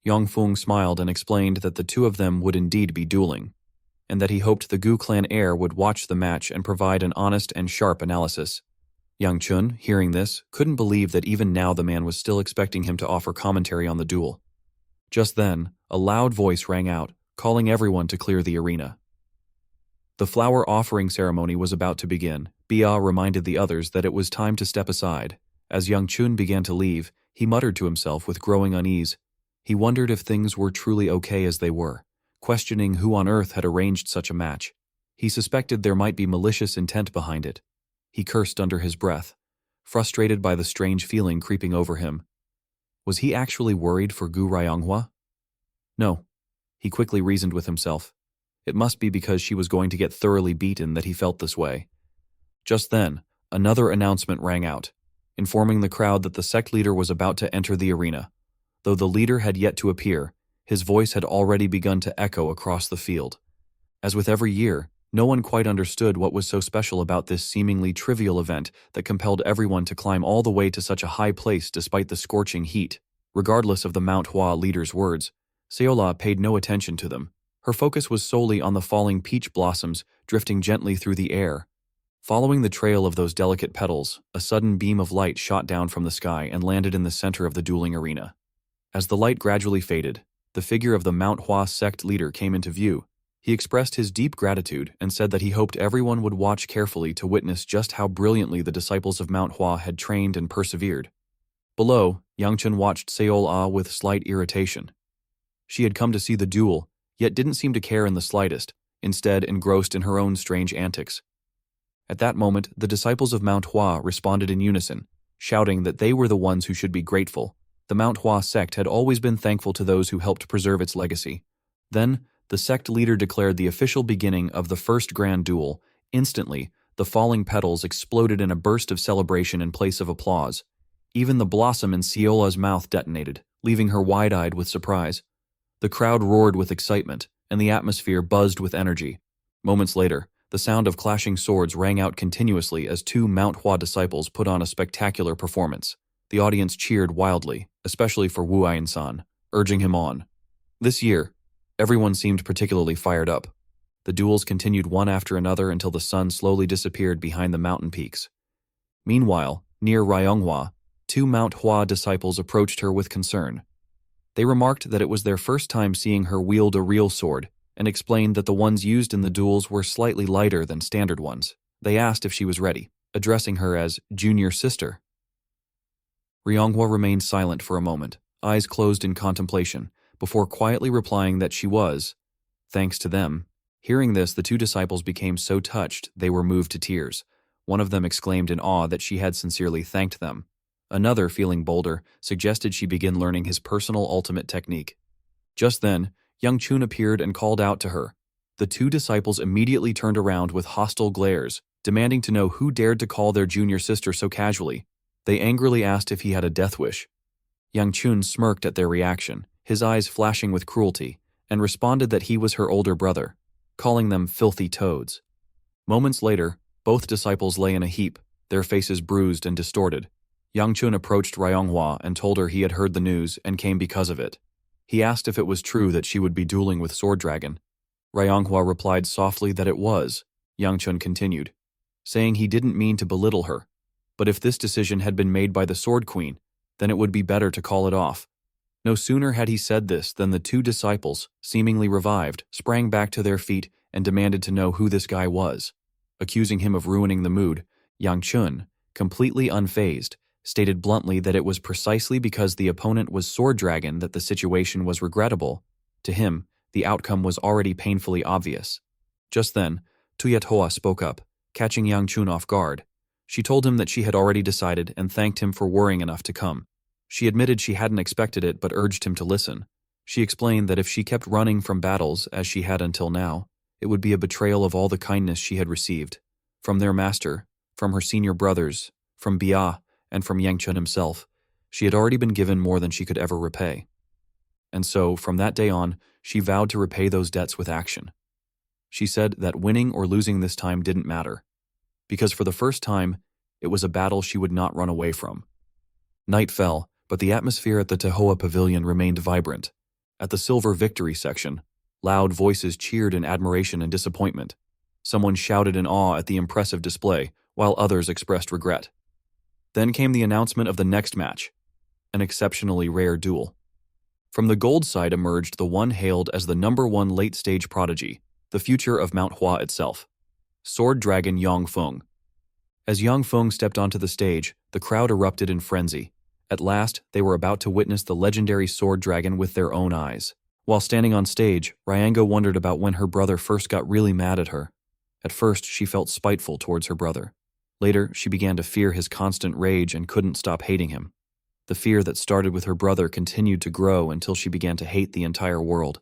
Yongfeng smiled and explained that the two of them would indeed be dueling, and that he hoped the Gu clan heir would watch the match and provide an honest and sharp analysis. Yang Chun, hearing this, couldn't believe that even now the man was still expecting him to offer commentary on the duel. Just then, a loud voice rang out, calling everyone to clear the arena. The flower offering ceremony was about to begin. Bia reminded the others that it was time to step aside. As Yang Chun began to leave, he muttered to himself with growing unease. He wondered if things were truly okay as they were, questioning who on earth had arranged such a match. He suspected there might be malicious intent behind it. He cursed under his breath, frustrated by the strange feeling creeping over him. Was he actually worried for Gu Ryonghua? No, he quickly reasoned with himself. It must be because she was going to get thoroughly beaten that he felt this way. Just then, another announcement rang out, informing the crowd that the sect leader was about to enter the arena. Though the leader had yet to appear, his voice had already begun to echo across the field. As with every year, no one quite understood what was so special about this seemingly trivial event that compelled everyone to climb all the way to such a high place despite the scorching heat. Regardless of the Manhwa leader's words, Seola paid no attention to them. Her focus was solely on the falling peach blossoms drifting gently through the air. Following the trail of those delicate petals, a sudden beam of light shot down from the sky and landed in the center of the dueling arena. As the light gradually faded, the figure of the Manhwa sect leader came into view. He expressed his deep gratitude and said that he hoped everyone would watch carefully to witness just how brilliantly the disciples of Manhwa had trained and persevered. Below, Yangchun watched Seola with slight irritation. She had come to see the duel, yet didn't seem to care in the slightest, instead engrossed in her own strange antics. At that moment, the disciples of Manhwa responded in unison, shouting that they were the ones who should be grateful. The Manhwa sect had always been thankful to those who helped preserve its legacy. Then, the sect leader declared the official beginning of the first grand duel. Instantly, the falling petals exploded in a burst of celebration in place of applause. Even the blossom in Seola's mouth detonated, leaving her wide-eyed with surprise. The crowd roared with excitement, and the atmosphere buzzed with energy. Moments later, the sound of clashing swords rang out continuously as two Manhwa disciples put on a spectacular performance. The audience cheered wildly, especially for Wu Ayan-san, urging him on. This year, everyone seemed particularly fired up. The duels continued one after another until the sun slowly disappeared behind the mountain peaks. Meanwhile, near Ryonghua, two Manhwa disciples approached her with concern. They remarked that it was their first time seeing her wield a real sword, and explained that the ones used in the duels were slightly lighter than standard ones. They asked if she was ready, addressing her as junior sister. Ryonghua remained silent for a moment, eyes closed in contemplation, before quietly replying that she was, thanks to them. Hearing this, the two disciples became so touched they were moved to tears. One of them exclaimed in awe that she had sincerely thanked them. Another, feeling bolder, suggested she begin learning his personal ultimate technique. Just then, Yang Chun appeared and called out to her. The two disciples immediately turned around with hostile glares, demanding to know who dared to call their junior sister so casually. They angrily asked if he had a death wish. Yang Chun smirked at their reaction, his eyes flashing with cruelty, and responded that he was her older brother, calling them filthy toads. Moments later, both disciples lay in a heap, their faces bruised and distorted. Yang Chun approached Ryonghua and told her he had heard the news and came because of it. He asked if it was true that she would be dueling with Sword Dragon. Ryonghua replied softly that it was. Yang Chun continued, saying he didn't mean to belittle her, but if this decision had been made by the Sword Queen, then it would be better to call it off. No sooner had he said this than the two disciples, seemingly revived, sprang back to their feet and demanded to know who this guy was. Accusing him of ruining the mood, Yang Chun, completely unfazed, stated bluntly that it was precisely because the opponent was Sword Dragon that the situation was regrettable. To him, the outcome was already painfully obvious. Just then, Tuyatoa spoke up, catching Yang Chun off guard. She told him that she had already decided and thanked him for worrying enough to come. She admitted she hadn't expected it but urged him to listen. She explained that if she kept running from battles as she had until now, it would be a betrayal of all the kindness she had received. From their master, from her senior brothers, from Bia, and from Yang Chun himself, she had already been given more than she could ever repay. And so, from that day on, she vowed to repay those debts with action. She said that winning or losing this time didn't matter, because for the first time, it was a battle she would not run away from. Night fell, but the atmosphere at the Tahoa Pavilion remained vibrant. At the Silver Victory section, loud voices cheered in admiration and disappointment. Someone shouted in awe at the impressive display, while others expressed regret. Then came the announcement of the next match, an exceptionally rare duel. From the gold side emerged the one hailed as the #1 late-stage prodigy, the future of Manhwa itself, Sword Dragon Yang Feng. As Yang Feng stepped onto the stage, the crowd erupted in frenzy. At last, they were about to witness the legendary Sword Dragon with their own eyes. While standing on stage, Ryanga wondered about when her brother first got really mad at her. At first, she felt spiteful towards her brother. Later, she began to fear his constant rage and couldn't stop hating him. The fear that started with her brother continued to grow until she began to hate the entire world.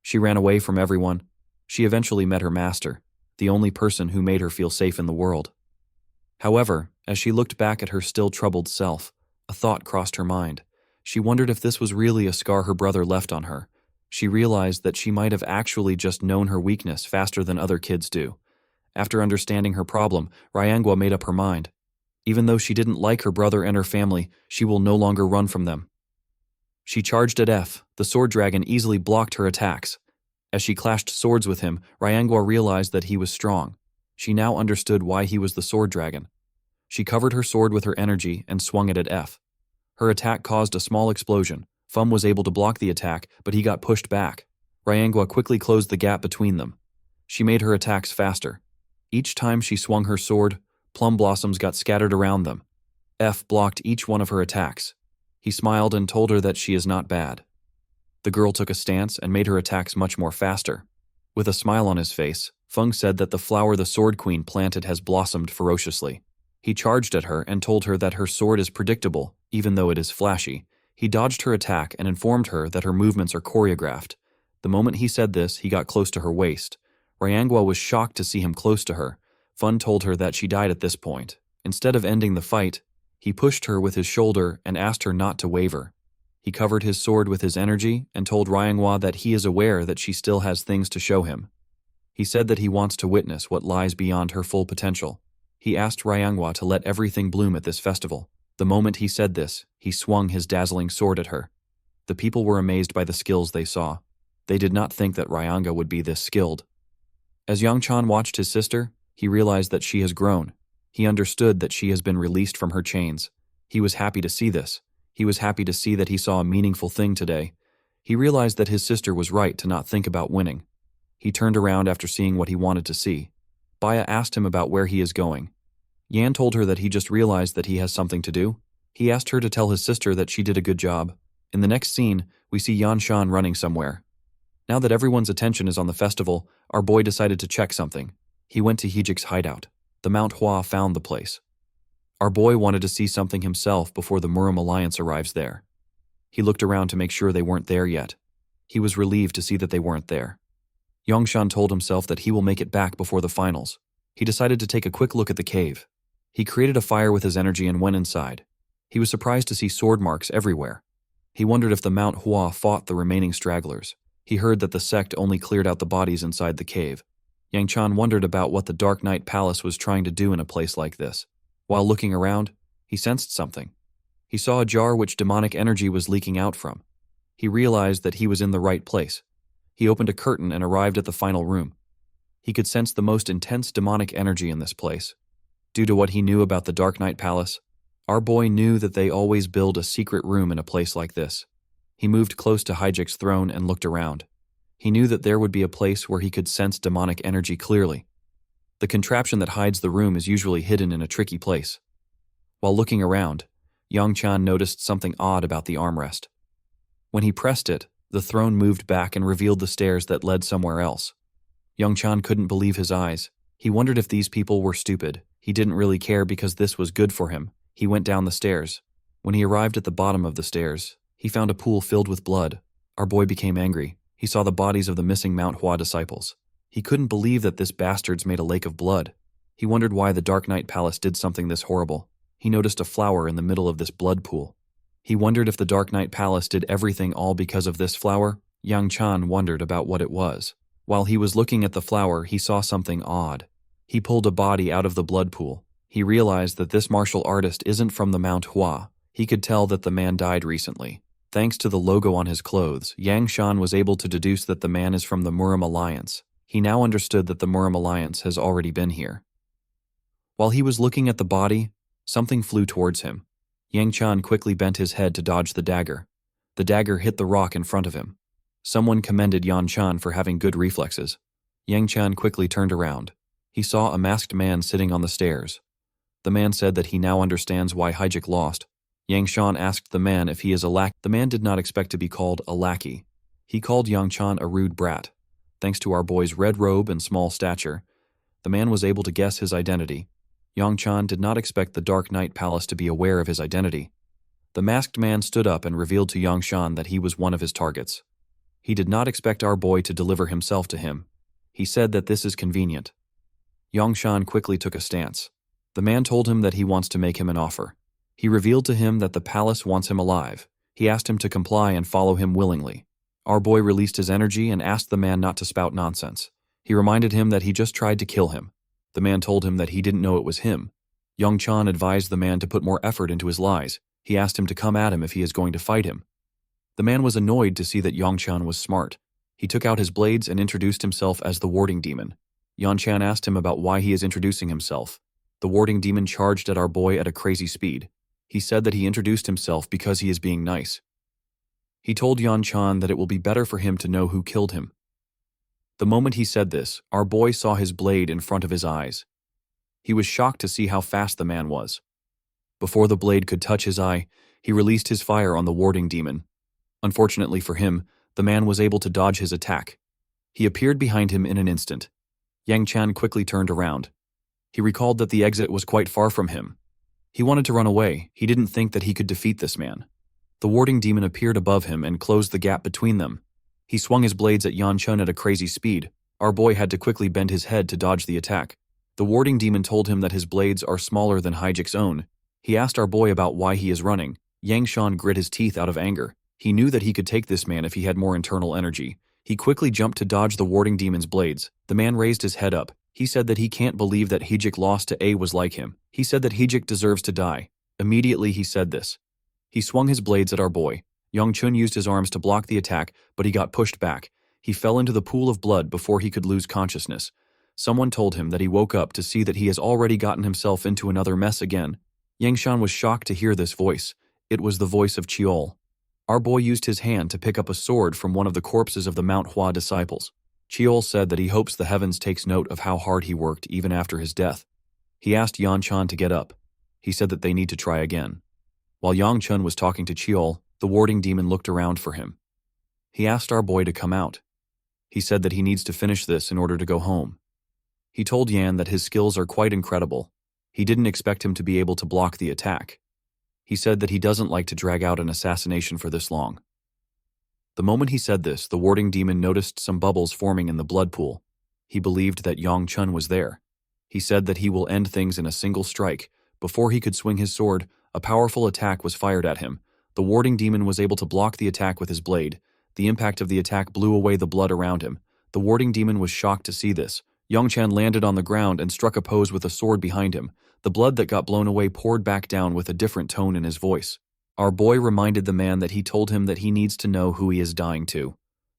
She ran away from everyone. She eventually met her master, the only person who made her feel safe in the world. However, as she looked back at her still troubled self, a thought crossed her mind. She wondered if this was really a scar her brother left on her. She realized that she might have actually just known her weakness faster than other kids do. After understanding her problem, Ryangwa made up her mind. Even though she didn't like her brother and her family, she will no longer run from them. She charged at F. The sword dragon easily blocked her attacks. As she clashed swords with him, Ryangwa realized that he was strong. She now understood why he was the sword dragon. She covered her sword with her energy and swung it at F. Her attack caused a small explosion. Fum was able to block the attack, but he got pushed back. Ryangwa quickly closed the gap between them. She made her attacks faster. Each time she swung her sword, plum blossoms got scattered around them. F blocked each one of her attacks. He smiled and told her that she is not bad. The girl took a stance and made her attacks much more faster. With a smile on his face, Feng said that the flower the Sword Queen planted has blossomed ferociously. He charged at her and told her that her sword is predictable, even though it is flashy. He dodged her attack and informed her that her movements are choreographed. The moment he said this, he got close to her waist. Ryangwa was shocked to see him close to her. Fun told her that she died at this point. Instead of ending the fight, he pushed her with his shoulder and asked her not to waver. He covered his sword with his energy and told Ryangwa that he is aware that she still has things to show him. He said that he wants to witness what lies beyond her full potential. He asked Ryangwa to let everything bloom at this festival. The moment he said this, he swung his dazzling sword at her. The people were amazed by the skills they saw. They did not think that Ryanga would be this skilled. As Yangchan watched his sister, he realized that she has grown. He understood that she has been released from her chains. He was happy to see this. He was happy to see that he saw a meaningful thing today. He realized that his sister was right to not think about winning. He turned around after seeing what he wanted to see. Baya asked him about where he is going. Yan told her that he just realized that he has something to do. He asked her to tell his sister that she did a good job. In the next scene, we see Yanshan running somewhere. Now that everyone's attention is on the festival, our boy decided to check something. He went to Hijik's hideout. The Mount Hua found the place. Our boy wanted to see something himself before the Murim Alliance arrives there. He looked around to make sure they weren't there yet. He was relieved to see that they weren't there. Yongshan told himself that he will make it back before the finals. He decided to take a quick look at the cave. He created a fire with his energy and went inside. He was surprised to see sword marks everywhere. He wondered if the Mount Hua fought the remaining stragglers. He heard that the sect only cleared out the bodies inside the cave. Yang Chan wondered about what the Dark Knight Palace was trying to do in a place like this. While looking around, he sensed something. He saw a jar which demonic energy was leaking out from. He realized that he was in the right place. He opened a curtain and arrived at the final room. He could sense the most intense demonic energy in this place. Due to what he knew about the Dark Knight Palace, our boy knew that they always build a secret room in a place like this. He moved close to Hijik's throne and looked around. He knew that there would be a place where he could sense demonic energy clearly. The contraption that hides the room is usually hidden in a tricky place. While looking around, Yangchan noticed something odd about the armrest. When he pressed it, the throne moved back and revealed the stairs that led somewhere else. Yangchan couldn't believe his eyes. He wondered if these people were stupid. He didn't really care because this was good for him. He went down the stairs. When he arrived at the bottom of the stairs, he found a pool filled with blood. Our boy became angry. He saw the bodies of the missing Mount Hua disciples. He couldn't believe that this bastards made a lake of blood. He wondered why the Dark Knight Palace did something this horrible. He noticed a flower in the middle of this blood pool. He wondered if the Dark Knight Palace did everything all because of this flower. Yang Chan wondered about what it was. While he was looking at the flower, he saw something odd. He pulled a body out of the blood pool. He realized that this martial artist isn't from the Manhwa. He could tell that the man died recently. Thanks to the logo on his clothes, Yang Shan was able to deduce that the man is from the Murim Alliance. He now understood that the Murim Alliance has already been here. While he was looking at the body, something flew towards him. Yang Chan quickly bent his head to dodge the dagger. The dagger hit the rock in front of him. Someone commended Yan Chan for having good reflexes. Yang Chan quickly turned around. He saw a masked man sitting on the stairs. The man said that he now understands why Hijik lost. Yang Shan asked the man if he is a lackey. The man did not expect to be called a lackey. He called Yang Chan a rude brat. Thanks to our boy's red robe and small stature, the man was able to guess his identity. Yang Chan did not expect the Dark Knight Palace to be aware of his identity. The masked man stood up and revealed to Yang Shan that he was one of his targets. He did not expect our boy to deliver himself to him. He said that this is convenient. Yang Shan quickly took a stance. The man told him that he wants to make him an offer. He revealed to him that the palace wants him alive. He asked him to comply and follow him willingly. Our boy released his energy and asked the man not to spout nonsense. He reminded him that he just tried to kill him. The man told him that he didn't know it was him. Yang Chan advised the man to put more effort into his lies. He asked him to come at him if he is going to fight him. The man was annoyed to see that Yang Chan was smart. He took out his blades and introduced himself as the warding demon. Yang Chan asked him about why he is introducing himself. The warding demon charged at our boy at a crazy speed. He said that he introduced himself because he is being nice. He told Yan Chan that it will be better for him to know who killed him. The moment he said this, our boy saw his blade in front of his eyes. He was shocked to see how fast the man was. Before the blade could touch his eye, he released his fire on the warding demon. Unfortunately for him, the man was able to dodge his attack. He appeared behind him in an instant. Yang Chan quickly turned around. He recalled that the exit was quite far from him. He wanted to run away. He didn't think that he could defeat this man. The warding demon appeared above him and closed the gap between them. He swung his blades at Yan Chun at a crazy speed. Our boy had to quickly bend his head to dodge the attack. The warding demon told him that his blades are smaller than Hijik's own. He asked our boy about why he is running. Yang Shan grit his teeth out of anger. He knew that he could take this man if he had more internal energy. He quickly jumped to dodge the warding demon's blades. The man raised his head up. He said that he can't believe that Hijik lost to A was like him. He said that Hijik deserves to die. Immediately he said this. He swung his blades at our boy. Yang Chun used his arms to block the attack, but he got pushed back. He fell into the pool of blood before he could lose consciousness. Someone told him that he woke up to see that he has already gotten himself into another mess again. Yang Shan was shocked to hear this voice. It was the voice of Chiol. Our boy used his hand to pick up a sword from one of the corpses of the Mount Hua disciples. Chiol said that he hopes the heavens takes note of how hard he worked even after his death. He asked Yan Chan to get up. He said that they need to try again. While Yang Chun was talking to Chiol, the warding demon looked around for him. He asked our boy to come out. He said that he needs to finish this in order to go home. He told Yan that his skills are quite incredible. He didn't expect him to be able to block the attack. He said that he doesn't like to drag out an assassination for this long. The moment he said this, the warding demon noticed some bubbles forming in the blood pool. He believed that Yang Chun was there. He said that he will end things in a single strike. Before he could swing his sword, a powerful attack was fired at him. The warding demon was able to block the attack with his blade. The impact of the attack blew away the blood around him. The warding demon was shocked to see this. Yang Chan landed on the ground and struck a pose with a sword behind him. The blood that got blown away poured back down with a different tone in his voice. Our boy reminded the man that he told him that he needs to know who he is dying to.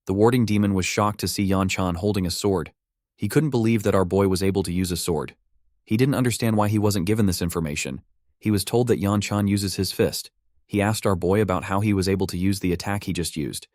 The warding demon was shocked to see Yan Chan holding a sword. He couldn't believe that our boy was able to use a sword. He didn't understand why he wasn't given this information. He was told that Yan Chan uses his fist. He asked our boy about how he was able to use the attack he just used.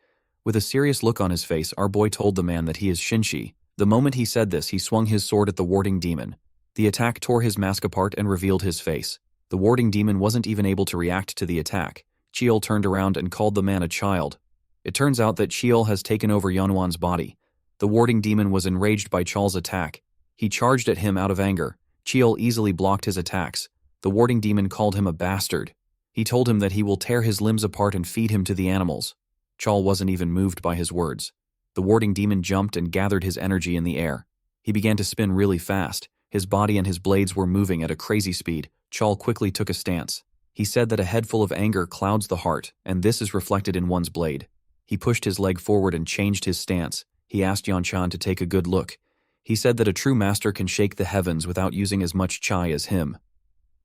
With a serious look on his face, our boy told the man that he is Shinshi. The moment he said this, he swung his sword at the warding demon. The attack tore his mask apart and revealed his face. The warding demon wasn't even able to react to the attack. Chiol turned around and called the man a child. It turns out that Chiol has taken over Yanwan's body. The warding demon was enraged by Chal's attack. He charged at him out of anger. Chiol easily blocked his attacks. The warding demon called him a bastard. He told him that he will tear his limbs apart and feed him to the animals. Chal wasn't even moved by his words. The warding demon jumped and gathered his energy in the air. He began to spin really fast. His body and his blades were moving at a crazy speed. Chal quickly took a stance. He said that a head full of anger clouds the heart, and this is reflected in one's blade. He pushed his leg forward and changed his stance. He asked Yan Chan to take a good look. He said that a true master can shake the heavens without using as much chi as him.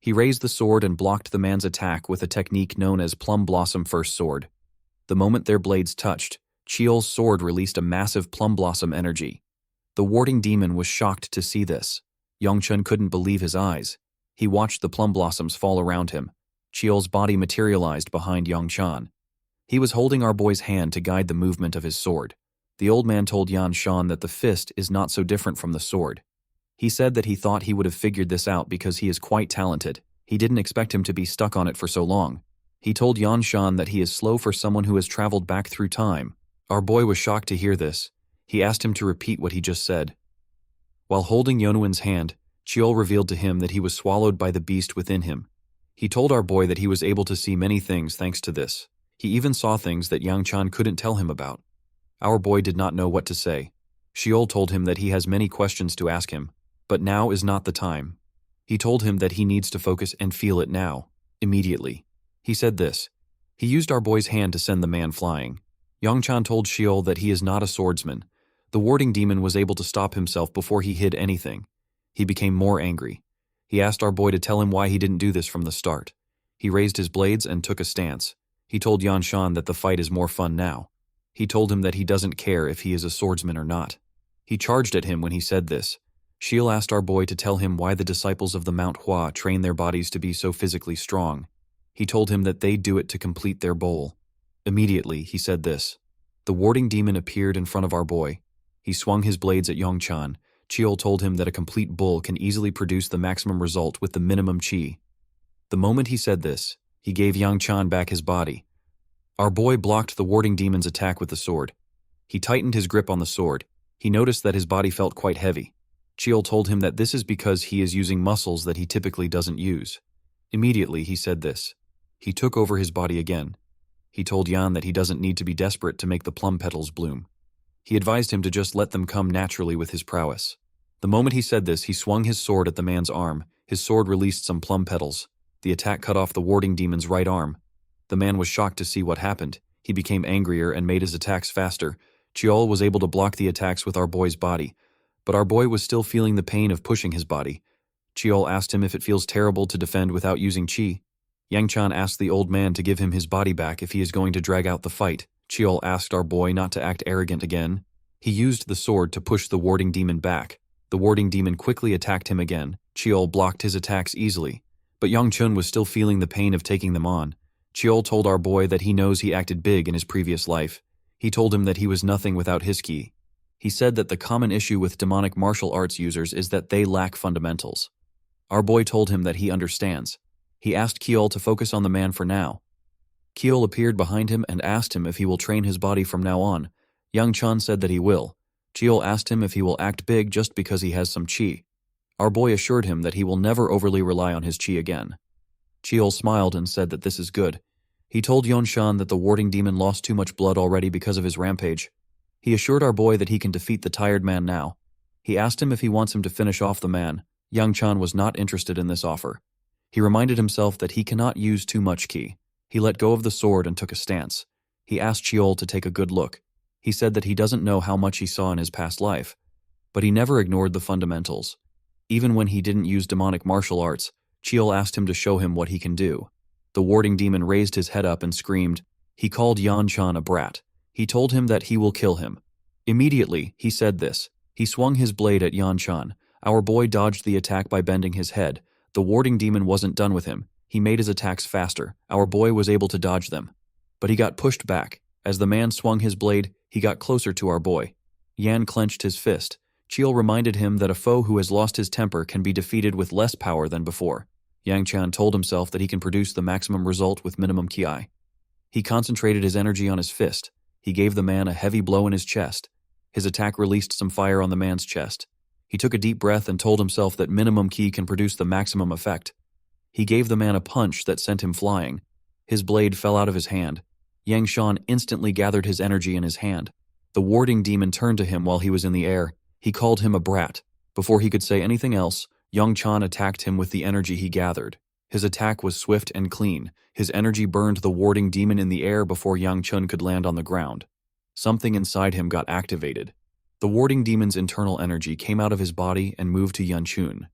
He raised the sword and blocked the man's attack with a technique known as Plum Blossom First Sword. The moment their blades touched, Chiol's sword released a massive plum blossom energy. The warding demon was shocked to see this. Yongchun couldn't believe his eyes. He watched the plum blossoms fall around him. Chiol's body materialized behind Yongchun. He was holding our boy's hand to guide the movement of his sword. The old man told Yan Shan that the fist is not so different from the sword. He said that he thought he would have figured this out because he is quite talented. He didn't expect him to be stuck on it for so long. He told Yan Shan that he is slow for someone who has traveled back through time. Our boy was shocked to hear this. He asked him to repeat what he just said. While holding Yonuin's hand, Chiol revealed to him that he was swallowed by the beast within him. He told our boy that he was able to see many things thanks to this. He even saw things that Yang Chan couldn't tell him about. Our boy did not know what to say. Chiol told him that he has many questions to ask him, but now is not the time. He told him that he needs to focus and feel it now, immediately. He said this. He used our boy's hand to send the man flying. Yang Chan told Chiol that he is not a swordsman. The warding demon was able to stop himself before he hid anything. He became more angry. He asked our boy to tell him why he didn't do this from the start. He raised his blades and took a stance. He told Yan Shan that the fight is more fun now. He told him that he doesn't care if he is a swordsman or not. He charged at him when he said this. Chiol asked our boy to tell him why the disciples of the Manhwa train their bodies to be so physically strong. He told him that they do it to complete their bowl. Immediately, he said this. The warding demon appeared in front of our boy. He swung his blades at Yongchan. Chiol told him that a complete bull can easily produce the maximum result with the minimum chi. The moment he said this, he gave Yongchan back his body. Our boy blocked the warding demon's attack with the sword. He tightened his grip on the sword. He noticed that his body felt quite heavy. Chiol told him that this is because he is using muscles that he typically doesn't use. Immediately, he said this. He took over his body again. He told Yan that he doesn't need to be desperate to make the plum petals bloom. He advised him to just let them come naturally with his prowess. The moment he said this, he swung his sword at the man's arm. His sword released some plum petals. The attack cut off the warding demon's right arm. The man was shocked to see what happened. He became angrier and made his attacks faster. Chiol was able to block the attacks with our boy's body, but our boy was still feeling the pain of pushing his body. Chiol asked him if it feels terrible to defend without using chi. Yangchan asked the old man to give him his body back if he is going to drag out the fight. Chiol asked our boy not to act arrogant again. He used the sword to push the warding demon back. The warding demon quickly attacked him again. Chiol blocked his attacks easily, but Yongchun was still feeling the pain of taking them on. Chiol told our boy that he knows he acted big in his previous life. He told him that he was nothing without his ki. He said that the common issue with demonic martial arts users is that they lack fundamentals. Our boy told him that he understands. He asked Chiol to focus on the man for now. Chiol appeared behind him and asked him if he will train his body from now on. Yang Chan said that he will. Chiol asked him if he will act big just because he has some chi. Our boy assured him that he will never overly rely on his chi again. Chiol smiled and said that this is good. He told Yonshan that the warding demon lost too much blood already because of his rampage. He assured our boy that he can defeat the tired man now. He asked him if he wants him to finish off the man. Yang Chan was not interested in this offer. He reminded himself that he cannot use too much ki. He let go of the sword and took a stance. He asked Chiol to take a good look. He said that he doesn't know how much he saw in his past life, but he never ignored the fundamentals. Even when he didn't use demonic martial arts, Chiol asked him to show him what he can do. The warding demon raised his head up and screamed. He called Yan Chan a brat. He told him that he will kill him. Immediately, he said this. He swung his blade at Yan Chan. Our boy dodged the attack by bending his head. The warding demon wasn't done with him. He made his attacks faster. Our boy was able to dodge them. But he got pushed back. As the man swung his blade, he got closer to our boy. Yan clenched his fist. Chiol reminded him that a foe who has lost his temper can be defeated with less power than before. Yang Chan told himself that he can produce the maximum result with minimum ki. He concentrated his energy on his fist. He gave the man a heavy blow in his chest. His attack released some fire on the man's chest. He took a deep breath and told himself that minimum ki can produce the maximum effect. He gave the man a punch that sent him flying. His blade fell out of his hand. Yang Shan instantly gathered his energy in his hand. The warding demon turned to him while he was in the air. He called him a brat. Before he could say anything else, Yang Chan attacked him with the energy he gathered. His attack was swift and clean. His energy burned the warding demon in the air before Yang Chun could land on the ground. Something inside him got activated. The warding demon's internal energy came out of his body and moved to Yanchun.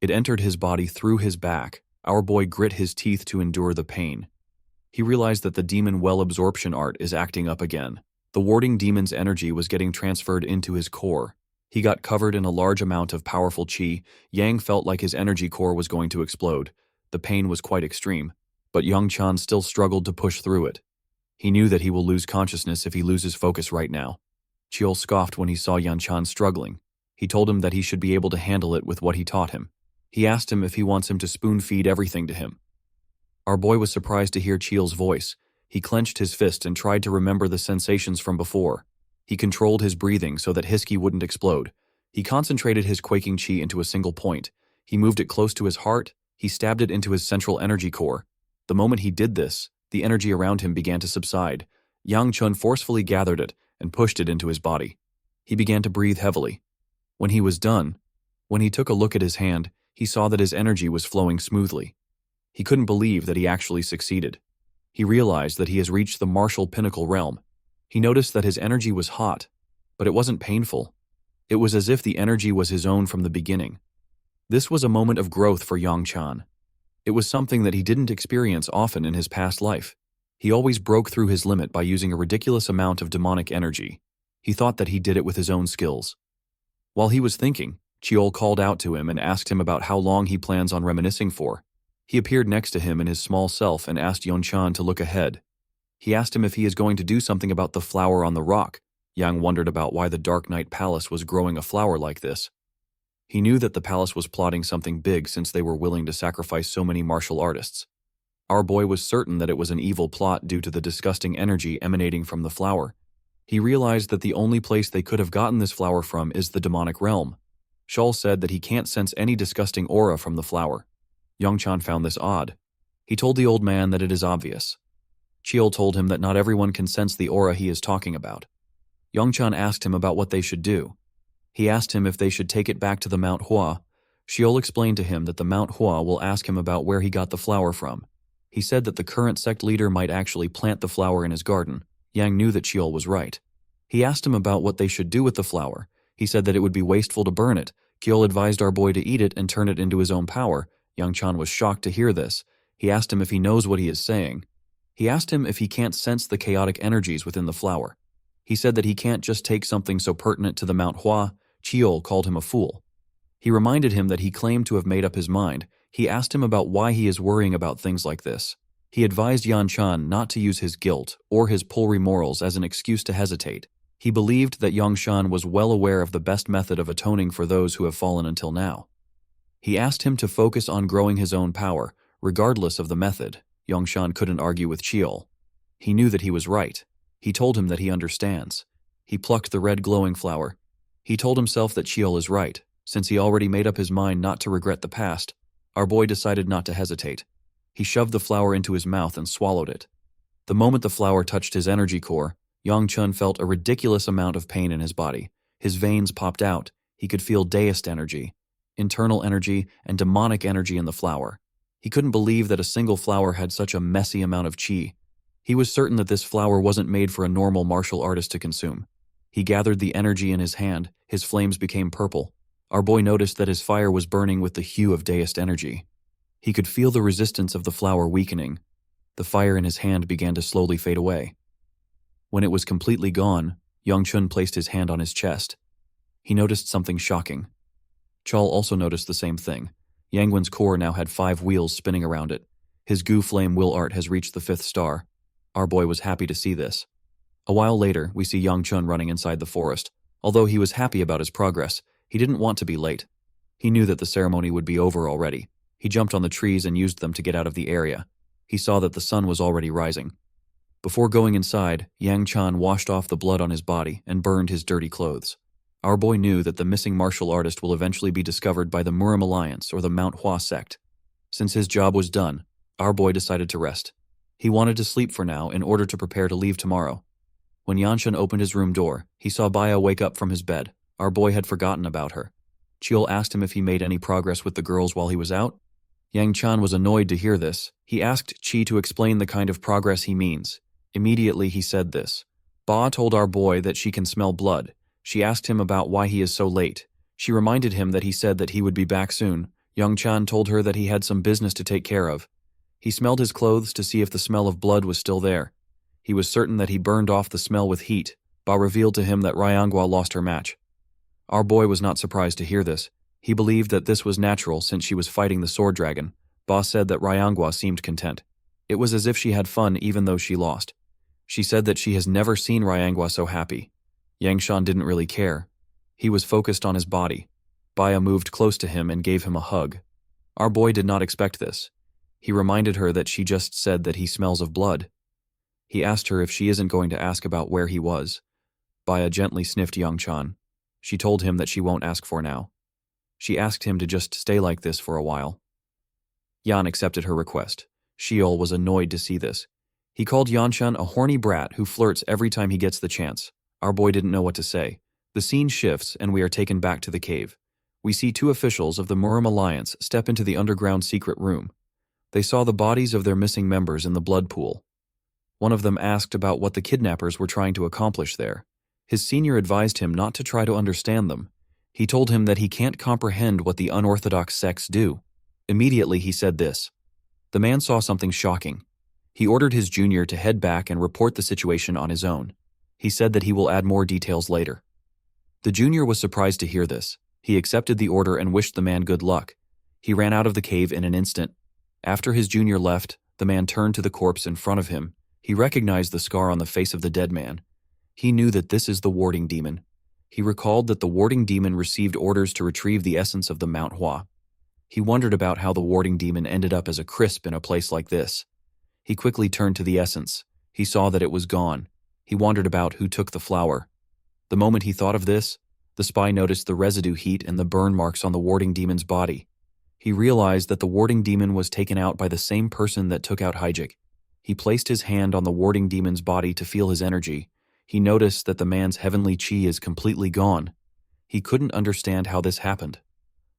It entered his body through his back. Our boy grit his teeth to endure the pain. He realized that the demon well absorption art is acting up again. The warding demon's energy was getting transferred into his core. He got covered in a large amount of powerful chi. Yang felt like his energy core was going to explode. The pain was quite extreme, but Yang Chan still struggled to push through it. He knew that he will lose consciousness if he loses focus right now. Chiol scoffed when he saw Yan Chan struggling. He told him that he should be able to handle it with what he taught him. He asked him if he wants him to spoon-feed everything to him. Our boy was surprised to hear Chiol's voice. He clenched his fist and tried to remember the sensations from before. He controlled his breathing so that Hisky wouldn't explode. He concentrated his quaking chi into a single point. He moved it close to his heart. He stabbed it into his central energy core. The moment he did this, the energy around him began to subside. Yang Chun forcefully gathered it and pushed it into his body. He began to breathe heavily. When he was done, when he took a look at his hand, he saw that his energy was flowing smoothly. He couldn't believe that he actually succeeded. He realized that he has reached the martial pinnacle realm. He noticed that his energy was hot, but it wasn't painful. It was as if the energy was his own from the beginning. This was a moment of growth for Yang Chan. It was something that he didn't experience often in his past life. He always broke through his limit by using a ridiculous amount of demonic energy. He thought that he did it with his own skills. While he was thinking, Chiol called out to him and asked him about how long he plans on reminiscing for. He appeared next to him in his small self and asked Yonchan to look ahead. He asked him if he is going to do something about the flower on the rock. Yang wondered about why the Dark Knight Palace was growing a flower like this. He knew that the palace was plotting something big since they were willing to sacrifice so many martial artists. Our boy was certain that it was an evil plot due to the disgusting energy emanating from the flower. He realized that the only place they could have gotten this flower from is the demonic realm. Shul said that he can't sense any disgusting aura from the flower. Yongchan found this odd. He told the old man that it is obvious. Chiol told him that not everyone can sense the aura he is talking about. Yongchan asked him about what they should do. He asked him if they should take it back to the Mount Hua. Chiol explained to him that the Mount Hua will ask him about where he got the flower from. He said that the current sect leader might actually plant the flower in his garden. Yang knew that Chiol was right. He asked him about what they should do with the flower. He said that it would be wasteful to burn it. Chiol advised our boy to eat it and turn it into his own power. Yongchan was shocked to hear this. He asked him if he knows what he is saying. He asked him if he can't sense the chaotic energies within the flower. He said that he can't just take something so pertinent to the Mount Hua. Chiol called him a fool. He reminded him that he claimed to have made up his mind. He asked him about why he is worrying about things like this. He advised Yan Chan not to use his guilt or his pulry morals as an excuse to hesitate. He believed that Yongshan was well aware of the best method of atoning for those who have fallen until now. He asked him to focus on growing his own power, regardless of the method. Yongshan couldn't argue with Chiol. He knew that he was right. He told him that he understands. He plucked the red glowing flower. He told himself that Chiol is right. Since he already made up his mind not to regret the past, our boy decided not to hesitate. He shoved the flower into his mouth and swallowed it. The moment the flower touched his energy core, Yongchun felt a ridiculous amount of pain in his body. His veins popped out. He could feel deist energy, internal energy, and demonic energy in the flower. He couldn't believe that a single flower had such a messy amount of chi. He was certain that this flower wasn't made for a normal martial artist to consume. He gathered the energy in his hand. His flames became purple. Our boy noticed that his fire was burning with the hue of deist energy. He could feel the resistance of the flower weakening. The fire in his hand began to slowly fade away. When it was completely gone, Yongchun placed his hand on his chest. He noticed something shocking. Chol also noticed the same thing. Yangwen's core now had 5 wheels spinning around it. His goo flame will art has reached the 5th star. Our boy was happy to see this. A while later, we see Yongchun running inside the forest. Although he was happy about his progress, he didn't want to be late. He knew that the ceremony would be over already. He jumped on the trees and used them to get out of the area. He saw that the sun was already rising. Before going inside, Yang Chan washed off the blood on his body and burned his dirty clothes. Our boy knew that the missing martial artist will eventually be discovered by the Murim Alliance or the Mount Hua sect. Since his job was done, our boy decided to rest. He wanted to sleep for now in order to prepare to leave tomorrow. When Yanshan opened his room door, he saw Baya wake up from his bed. Our boy had forgotten about her. Chiol asked him if he made any progress with the girls while he was out. Yang Chan was annoyed to hear this. He asked Chi to explain the kind of progress he means. Immediately he said this. Ba told our boy that she can smell blood. She asked him about why he is so late. She reminded him that he said that he would be back soon. Young Chan told her that he had some business to take care of. He smelled his clothes to see if the smell of blood was still there. He was certain that he burned off the smell with heat. Ba revealed to him that Ryangwa lost her match. Our boy was not surprised to hear this. He believed that this was natural since she was fighting the sword dragon. Ba said that Ryangwa seemed content. It was as if she had fun even though she lost. She said that she has never seen Ryangwa so happy. Yangshan didn't really care. He was focused on his body. Baya moved close to him and gave him a hug. Our boy did not expect this. He reminded her that she just said that he smells of blood. He asked her if she isn't going to ask about where he was. Baya gently sniffed Yangchan. She told him that she won't ask for now. She asked him to just stay like this for a while. Yan accepted her request. Sheol was annoyed to see this. He called Yanshan a horny brat who flirts every time he gets the chance. Our boy didn't know what to say. The scene shifts and we are taken back to the cave. We see two officials of the Murim Alliance step into the underground secret room. They saw the bodies of their missing members in the blood pool. One of them asked about what the kidnappers were trying to accomplish there. His senior advised him not to try to understand them. He told him that he can't comprehend what the unorthodox sects do. Immediately he said this. The man saw something shocking. He ordered his junior to head back and report the situation on his own. He said that he will add more details later. The junior was surprised to hear this. He accepted the order and wished the man good luck. He ran out of the cave in an instant. After his junior left, the man turned to the corpse in front of him. He recognized the scar on the face of the dead man. He knew that this is the warding demon. He recalled that the warding demon received orders to retrieve the essence of the Manhwa. He wondered about how the warding demon ended up as a crisp in a place like this. He quickly turned to the essence. He saw that it was gone. He wondered about who took the flower. The moment he thought of this, the spy noticed the residue heat and the burn marks on the warding demon's body. He realized that the warding demon was taken out by the same person that took out Hijik. He placed his hand on the warding demon's body to feel his energy. He noticed that the man's heavenly chi is completely gone. He couldn't understand how this happened.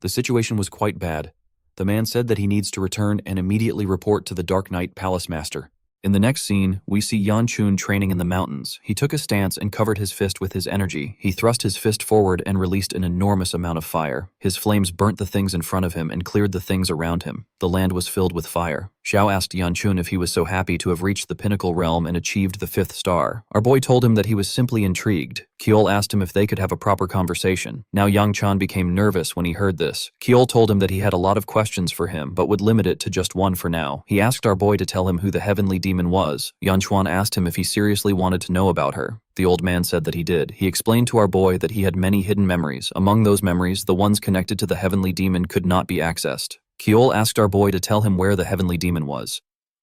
The situation was quite bad. The man said that he needs to return and immediately report to the Dark Knight Palace Master. In the next scene, we see Yan Chun training in the mountains. He took a stance and covered his fist with his energy. He thrust his fist forward and released an enormous amount of fire. His flames burnt the things in front of him and cleared the things around him. The land was filled with fire. Xiao asked Yan Chun if he was so happy to have reached the pinnacle realm and achieved the 5th star. Our boy told him that he was simply intrigued. Kiol asked him if they could have a proper conversation. Now Yang Chan became nervous when he heard this. Kiol told him that he had a lot of questions for him, but would limit it to just one for now. He asked our boy to tell him who the heavenly demon was. Yan Chuan asked him if he seriously wanted to know about her. The old man said that he did. He explained to our boy that he had many hidden memories. Among those memories, the ones connected to the heavenly demon could not be accessed. Kiol asked our boy to tell him where the heavenly demon was.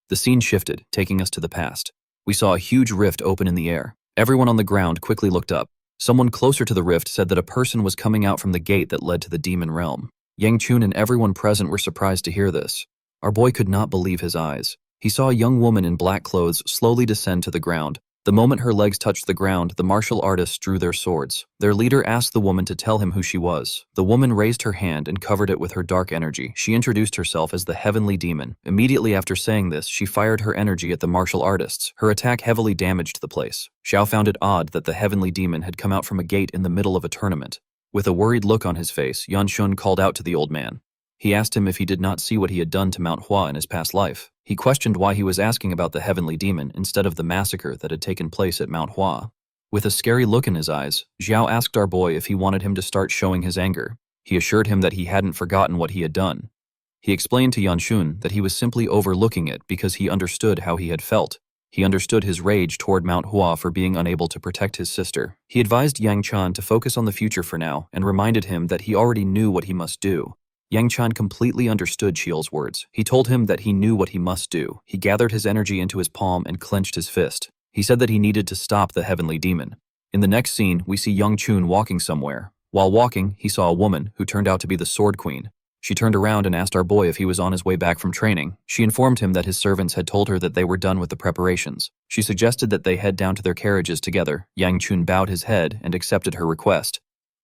The scene shifted, taking us to the past. We saw a huge rift open in the air. Everyone on the ground quickly looked up. Someone closer to the rift said that a person was coming out from the gate that led to the demon realm. Yang Chun and everyone present were surprised to hear this. Our boy could not believe his eyes. He saw a young woman in black clothes slowly descend to the ground. The moment her legs touched the ground, the martial artists drew their swords. Their leader asked the woman to tell him who she was. The woman raised her hand and covered it with her dark energy. She introduced herself as the heavenly demon. Immediately after saying this, she fired her energy at the martial artists. Her attack heavily damaged the place. Xiao found it odd that the heavenly demon had come out from a gate in the middle of a tournament. With a worried look on his face, Yan Shun called out to the old man. He asked him if he did not see what he had done to Mount Hua in his past life. He questioned why he was asking about the heavenly demon instead of the massacre that had taken place at Mount Hua. With a scary look in his eyes, Xiao asked our boy if he wanted him to start showing his anger. He assured him that he hadn't forgotten what he had done. He explained to Yan Shun that he was simply overlooking it because he understood how he had felt. He understood his rage toward Mount Hua for being unable to protect his sister. He advised Yang Chan to focus on the future for now and reminded him that he already knew what he must do. Yang Chan completely understood Shiel's words. He told him that he knew what he must do. He gathered his energy into his palm and clenched his fist. He said that he needed to stop the heavenly demon. In the next scene, we see Young Chun walking somewhere. While walking, he saw a woman who turned out to be the Sword Queen. She turned around and asked our boy if he was on his way back from training. She informed him that his servants had told her that they were done with the preparations. She suggested that they head down to their carriages together. Yang Chun bowed his head and accepted her request.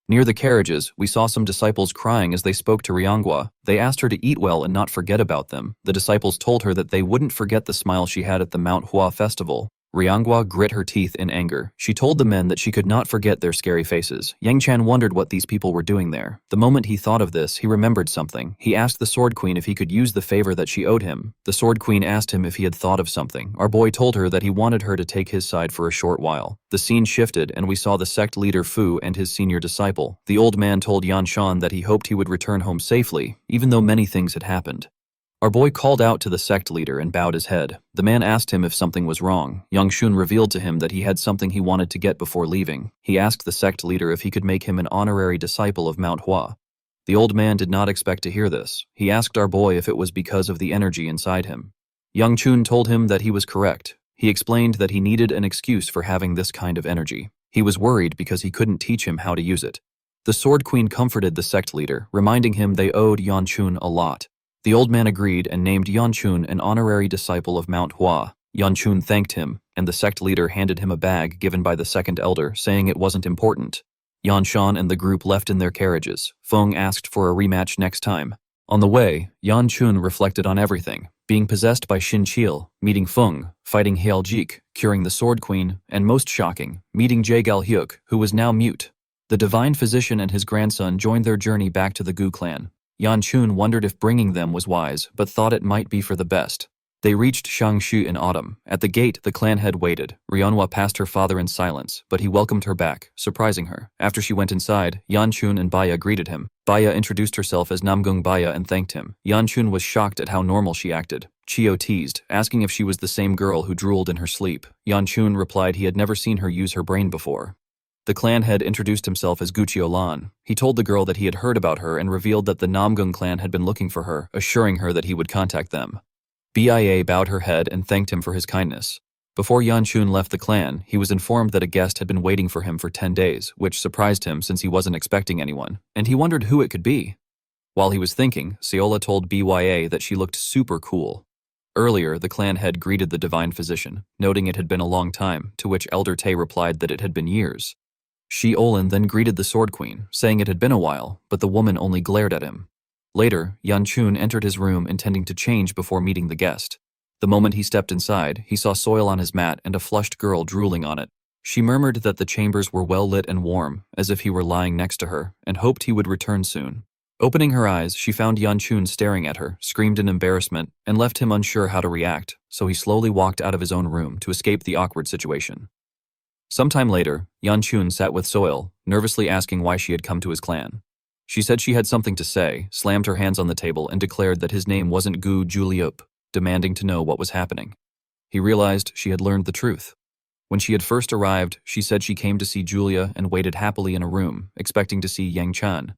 Near the carriages, we saw some disciples crying as they spoke to Ryangwa. They asked her to eat well and not forget about them. The disciples told her that they wouldn't forget the smile she had at the Mount Hua festival. Ryangwa grit her teeth in anger. She told the men that she could not forget their scary faces. Yang Chan wondered what these people were doing there. The moment he thought of this, he remembered something. He asked the Sword Queen if he could use the favor that she owed him. The Sword Queen asked him if he had thought of something. Our boy told her that he wanted her to take his side for a short while. The scene shifted, and we saw the sect leader Fu and his senior disciple. The old man told Yan Shan that he hoped he would return home safely, even though many things had happened. Our boy called out to the sect leader and bowed his head. The man asked him if something was wrong. Yang Shun revealed to him that he had something he wanted to get before leaving. He asked the sect leader if he could make him an honorary disciple of Manhwa. The old man did not expect to hear this. He asked our boy if it was because of the energy inside him. Yang Chun told him that he was correct. He explained that he needed an excuse for having this kind of energy. He was worried because he couldn't teach him how to use it. The Sword Queen comforted the sect leader, reminding him they owed Yan Chun a lot. The old man agreed and named Yan Chun an honorary disciple of Mount Hua. Yan Chun thanked him, and the sect leader handed him a bag given by the second elder, saying it wasn't important. Yan Shan and the group left in their carriages. Feng asked for a rematch next time. On the way, Yan Chun reflected on everything: being possessed by Xin Qil, meeting Feng, fighting Hail Jik, curing the Sword Queen, and most shocking, meeting Jie Gal Hyuk, who was now mute. The divine physician and his grandson joined their journey back to the Gu clan. Yan Chun wondered if bringing them was wise, but thought it might be for the best. They reached Shangshu in autumn. At the gate, the clan head waited. Rionhua passed her father in silence, but he welcomed her back, surprising her. After she went inside, Yan Chun and Baya greeted him. Baya introduced herself as Namgung Baya and thanked him. Yan Chun was shocked at how normal she acted. Chio teased, asking if she was the same girl who drooled in her sleep. Yan Chun replied he had never seen her use her brain before. The clan head introduced himself as Guchio Lan. He told the girl that he had heard about her and revealed that the Namgung clan had been looking for her, assuring her that he would contact them. Bia bowed her head and thanked him for his kindness. Before Yan Chun left the clan, he was informed that a guest had been waiting for him for 10 days, which surprised him since he wasn't expecting anyone, and he wondered who it could be. While he was thinking, Seola told Bya that she looked super cool. Earlier, the clan head greeted the divine physician, noting it had been a long time, to which Elder Tay replied that it had been years. Shi Olin then greeted the Sword Queen, saying it had been a while, but the woman only glared at him. Later, Yan Chun entered his room intending to change before meeting the guest. The moment he stepped inside, he saw soil on his mat and a flushed girl drooling on it. She murmured that the chambers were well lit and warm, as if he were lying next to her, and hoped he would return soon. Opening her eyes, she found Yan Chun staring at her, screamed in embarrassment, and left him unsure how to react, so he slowly walked out of his own room to escape the awkward situation. Sometime later, Yan Chun sat with Soil, nervously asking why she had come to his clan. She said she had something to say, slammed her hands on the table, and declared that his name wasn't Gu Juliup, demanding to know what was happening. He realized she had learned the truth. When she had first arrived, she said she came to see Julia and waited happily in a room, expecting to see Yang Chan.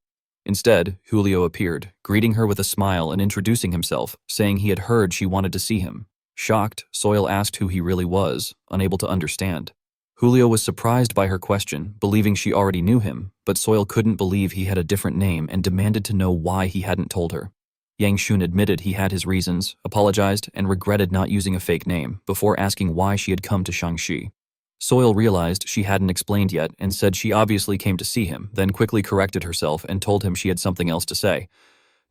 Instead, Julio appeared, greeting her with a smile and introducing himself, saying he had heard she wanted to see him. Shocked, Soil asked who he really was, unable to understand. Julio was surprised by her question, believing she already knew him, but Soil couldn't believe he had a different name and demanded to know why he hadn't told her. Yang Shun admitted he had his reasons, apologized, and regretted not using a fake name, before asking why she had come to Shangxi. Soil realized she hadn't explained yet and said she obviously came to see him, then quickly corrected herself and told him she had something else to say.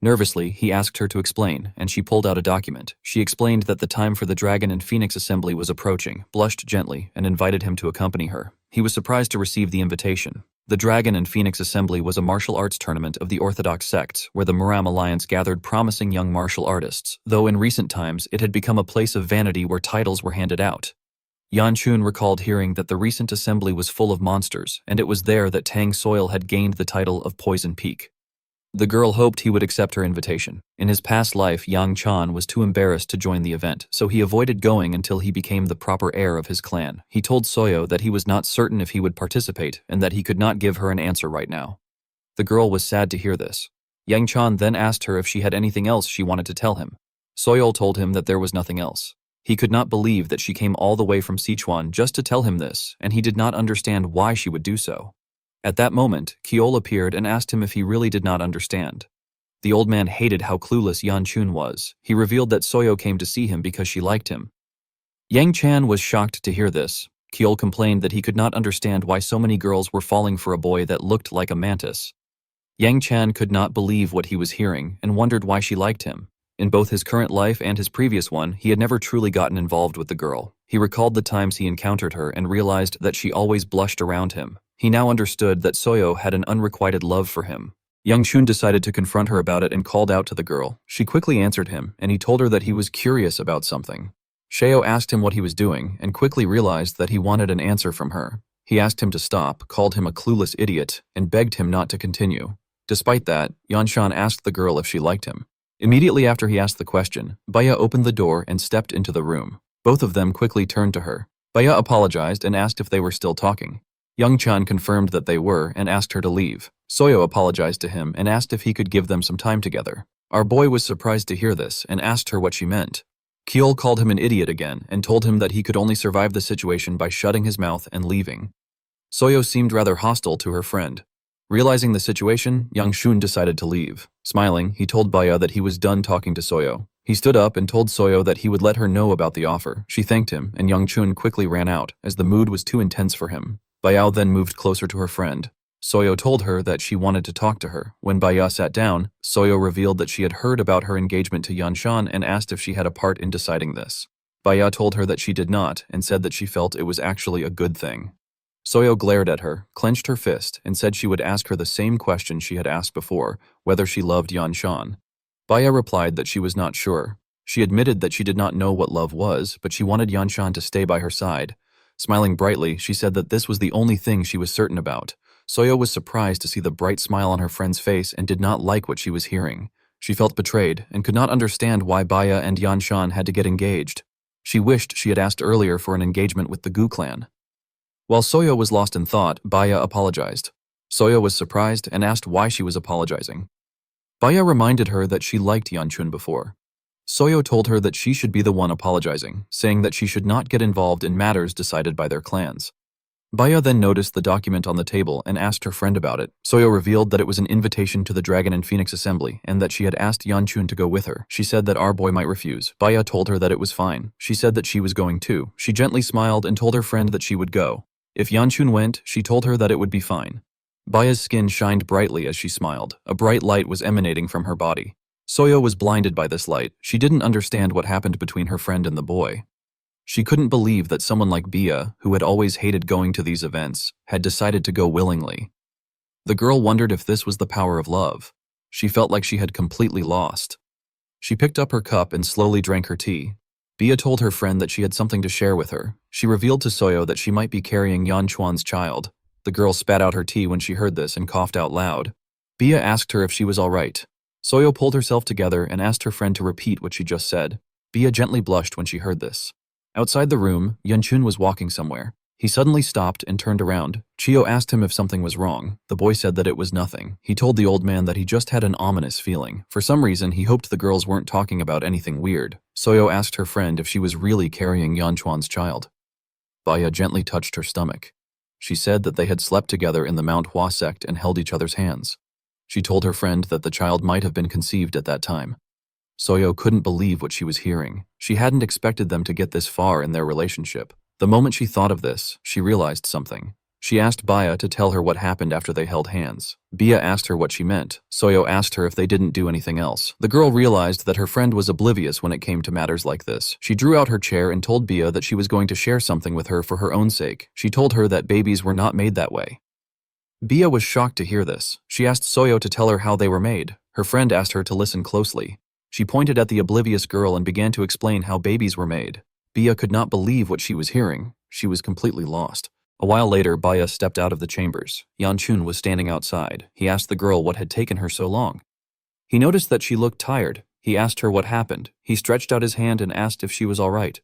Nervously, he asked her to explain, and she pulled out a document. She explained that the time for the Dragon and Phoenix Assembly was approaching, blushed gently, and invited him to accompany her. He was surprised to receive the invitation. The Dragon and Phoenix Assembly was a martial arts tournament of the Orthodox sects, where the Muram Alliance gathered promising young martial artists, though in recent times it had become a place of vanity where titles were handed out. Yan Chun recalled hearing that the recent assembly was full of monsters, and it was there that Tang Soil had gained the title of Poison Peak. The girl hoped he would accept her invitation. In his past life, Yang Chan was too embarrassed to join the event, so he avoided going until he became the proper heir of his clan. He told Soyo that he was not certain if he would participate and that he could not give her an answer right now. The girl was sad to hear this. Yang Chan then asked her if she had anything else she wanted to tell him. Soyo told him that there was nothing else. He could not believe that she came all the way from Sichuan just to tell him this, and he did not understand why she would do so. At that moment, Kiol appeared and asked him if he really did not understand. The old man hated how clueless Yan Chun was. He revealed that Soyo came to see him because she liked him. Yang Chan was shocked to hear this. Kiol complained that he could not understand why so many girls were falling for a boy that looked like a mantis. Yang Chan could not believe what he was hearing and wondered why she liked him. In both his current life and his previous one, he had never truly gotten involved with the girl. He recalled the times he encountered her and realized that she always blushed around him. He now understood that Soyo had an unrequited love for him. Young Chun decided to confront her about it and called out to the girl. She quickly answered him, and he told her that he was curious about something. Sheo asked him what he was doing and quickly realized that he wanted an answer from her. He asked him to stop, called him a clueless idiot, and begged him not to continue. Despite that, Yanshan asked the girl if she liked him. Immediately after he asked the question, Baya opened the door and stepped into the room. Both of them quickly turned to her. Baya apologized and asked if they were still talking. Young Chan confirmed that they were and asked her to leave. Soyo apologized to him and asked if he could give them some time together. Our boy was surprised to hear this and asked her what she meant. Kyol called him an idiot again and told him that he could only survive the situation by shutting his mouth and leaving. Soyo seemed rather hostile to her friend. Realizing the situation, Yang Shun decided to leave. Smiling, he told Baya that he was done talking to Soyo. He stood up and told Soyo that he would let her know about the offer. She thanked him, and Yang Chun quickly ran out, as the mood was too intense for him. Baya then moved closer to her friend. Soyo told her that she wanted to talk to her. When Baya sat down, Soyo revealed that she had heard about her engagement to Yanshan and asked if she had a part in deciding this. Baya told her that she did not, and said that she felt it was actually a good thing. Soyo glared at her, clenched her fist, and said she would ask her the same question she had asked before, whether she loved Yanshan. Baya replied that she was not sure. She admitted that she did not know what love was, but she wanted Yanshan to stay by her side. Smiling brightly, she said that this was the only thing she was certain about. Soyo was surprised to see the bright smile on her friend's face and did not like what she was hearing. She felt betrayed and could not understand why Baya and Yanshan had to get engaged. She wished she had asked earlier for an engagement with the Gu clan. While Soyo was lost in thought, Baya apologized. Soyo was surprised and asked why she was apologizing. Baya reminded her that she liked Yanchun before. Soyo told her that she should be the one apologizing, saying that she should not get involved in matters decided by their clans. Baya then noticed the document on the table and asked her friend about it. Soyo revealed that it was an invitation to the Dragon and Phoenix Assembly and that she had asked Yanchun to go with her. She said that our boy might refuse. Baya told her that it was fine. She said that she was going too. She gently smiled and told her friend that she would go. If Yanchun went, she told her that it would be fine. Baya's skin shined brightly as she smiled. A bright light was emanating from her body. Soyo was blinded by this light. She didn't understand what happened between her friend and the boy. She couldn't believe that someone like Bia, who had always hated going to these events, had decided to go willingly. The girl wondered if this was the power of love. She felt like she had completely lost. She picked up her cup and slowly drank her tea. Bia told her friend that she had something to share with her. She revealed to Soyo that she might be carrying Yan Chuan's child. The girl spat out her tea when she heard this and coughed out loud. Bia asked her if she was all right. Soyo pulled herself together and asked her friend to repeat what she just said. Bia gently blushed when she heard this. Outside the room, Yanchun was walking somewhere. He suddenly stopped and turned around. Chio asked him if something was wrong. The boy said that it was nothing. He told the old man that he just had an ominous feeling. For some reason, he hoped the girls weren't talking about anything weird. Soyo asked her friend if she was really carrying Yanchuan's child. Baya gently touched her stomach. She said that they had slept together in the Manhwa sect and held each other's hands. She told her friend that the child might have been conceived at that time. Soyo couldn't believe what she was hearing. She hadn't expected them to get this far in their relationship. The moment she thought of this, she realized something. She asked Baya to tell her what happened after they held hands. Bia asked her what she meant. Soyo asked her if they didn't do anything else. The girl realized that her friend was oblivious when it came to matters like this. She drew out her chair and told Bia that she was going to share something with her for her own sake. She told her that babies were not made that way. Bia was shocked to hear this. She asked Soyo to tell her how they were made. Her friend asked her to listen closely. She pointed at the oblivious girl and began to explain how babies were made. Bia could not believe what she was hearing. She was completely lost. A while later, Baya stepped out of the chambers. Yanchun was standing outside. He asked the girl what had taken her so long. He noticed that she looked tired. He asked her what happened. He stretched out his hand and asked if she was all right.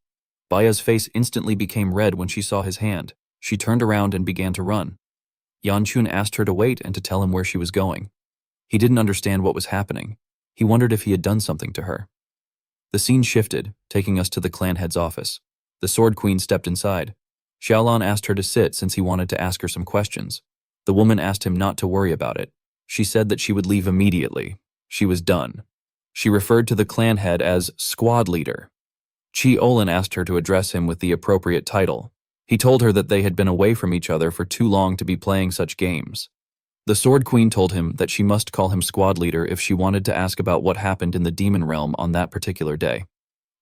Baya's face instantly became red when she saw his hand. She turned around and began to run. Yanchun asked her to wait and to tell him where she was going. He didn't understand what was happening. He wondered if he had done something to her. The scene shifted, taking us to the clan head's office. The Sword Queen stepped inside. Xiaolan asked her to sit since he wanted to ask her some questions. The woman asked him not to worry about it. She said that she would leave immediately. She was done. She referred to the clan head as squad leader. Chi Olin asked her to address him with the appropriate title. He told her that they had been away from each other for too long to be playing such games. The Sword Queen told him that she must call him squad leader if she wanted to ask about what happened in the demon realm on that particular day.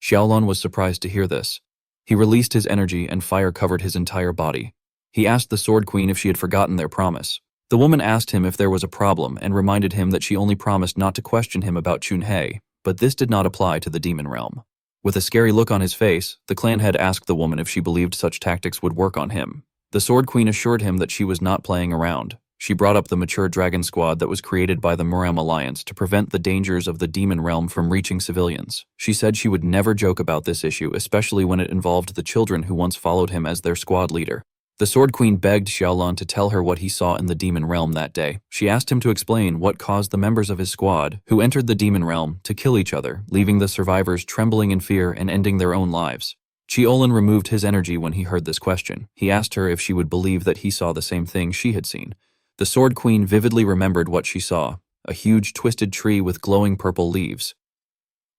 Xiaolon was surprised to hear this. He released his energy and fire covered his entire body. He asked the Sword Queen if she had forgotten their promise. The woman asked him if there was a problem and reminded him that she only promised not to question him about Chunhei, but this did not apply to the demon realm. With a scary look on his face, the clan head asked the woman if she believed such tactics would work on him. The Sword Queen assured him that she was not playing around. She brought up the mature dragon squad that was created by the Muram Alliance to prevent the dangers of the demon realm from reaching civilians. She said she would never joke about this issue, especially when it involved the children who once followed him as their squad leader. The Sword Queen begged Xiaolon to tell her what he saw in the demon realm that day. She asked him to explain what caused the members of his squad, who entered the demon realm, to kill each other, leaving the survivors trembling in fear and ending their own lives. Xiaolon removed his energy when he heard this question. He asked her if she would believe that he saw the same thing she had seen. The Sword Queen vividly remembered what she saw, a huge twisted tree with glowing purple leaves.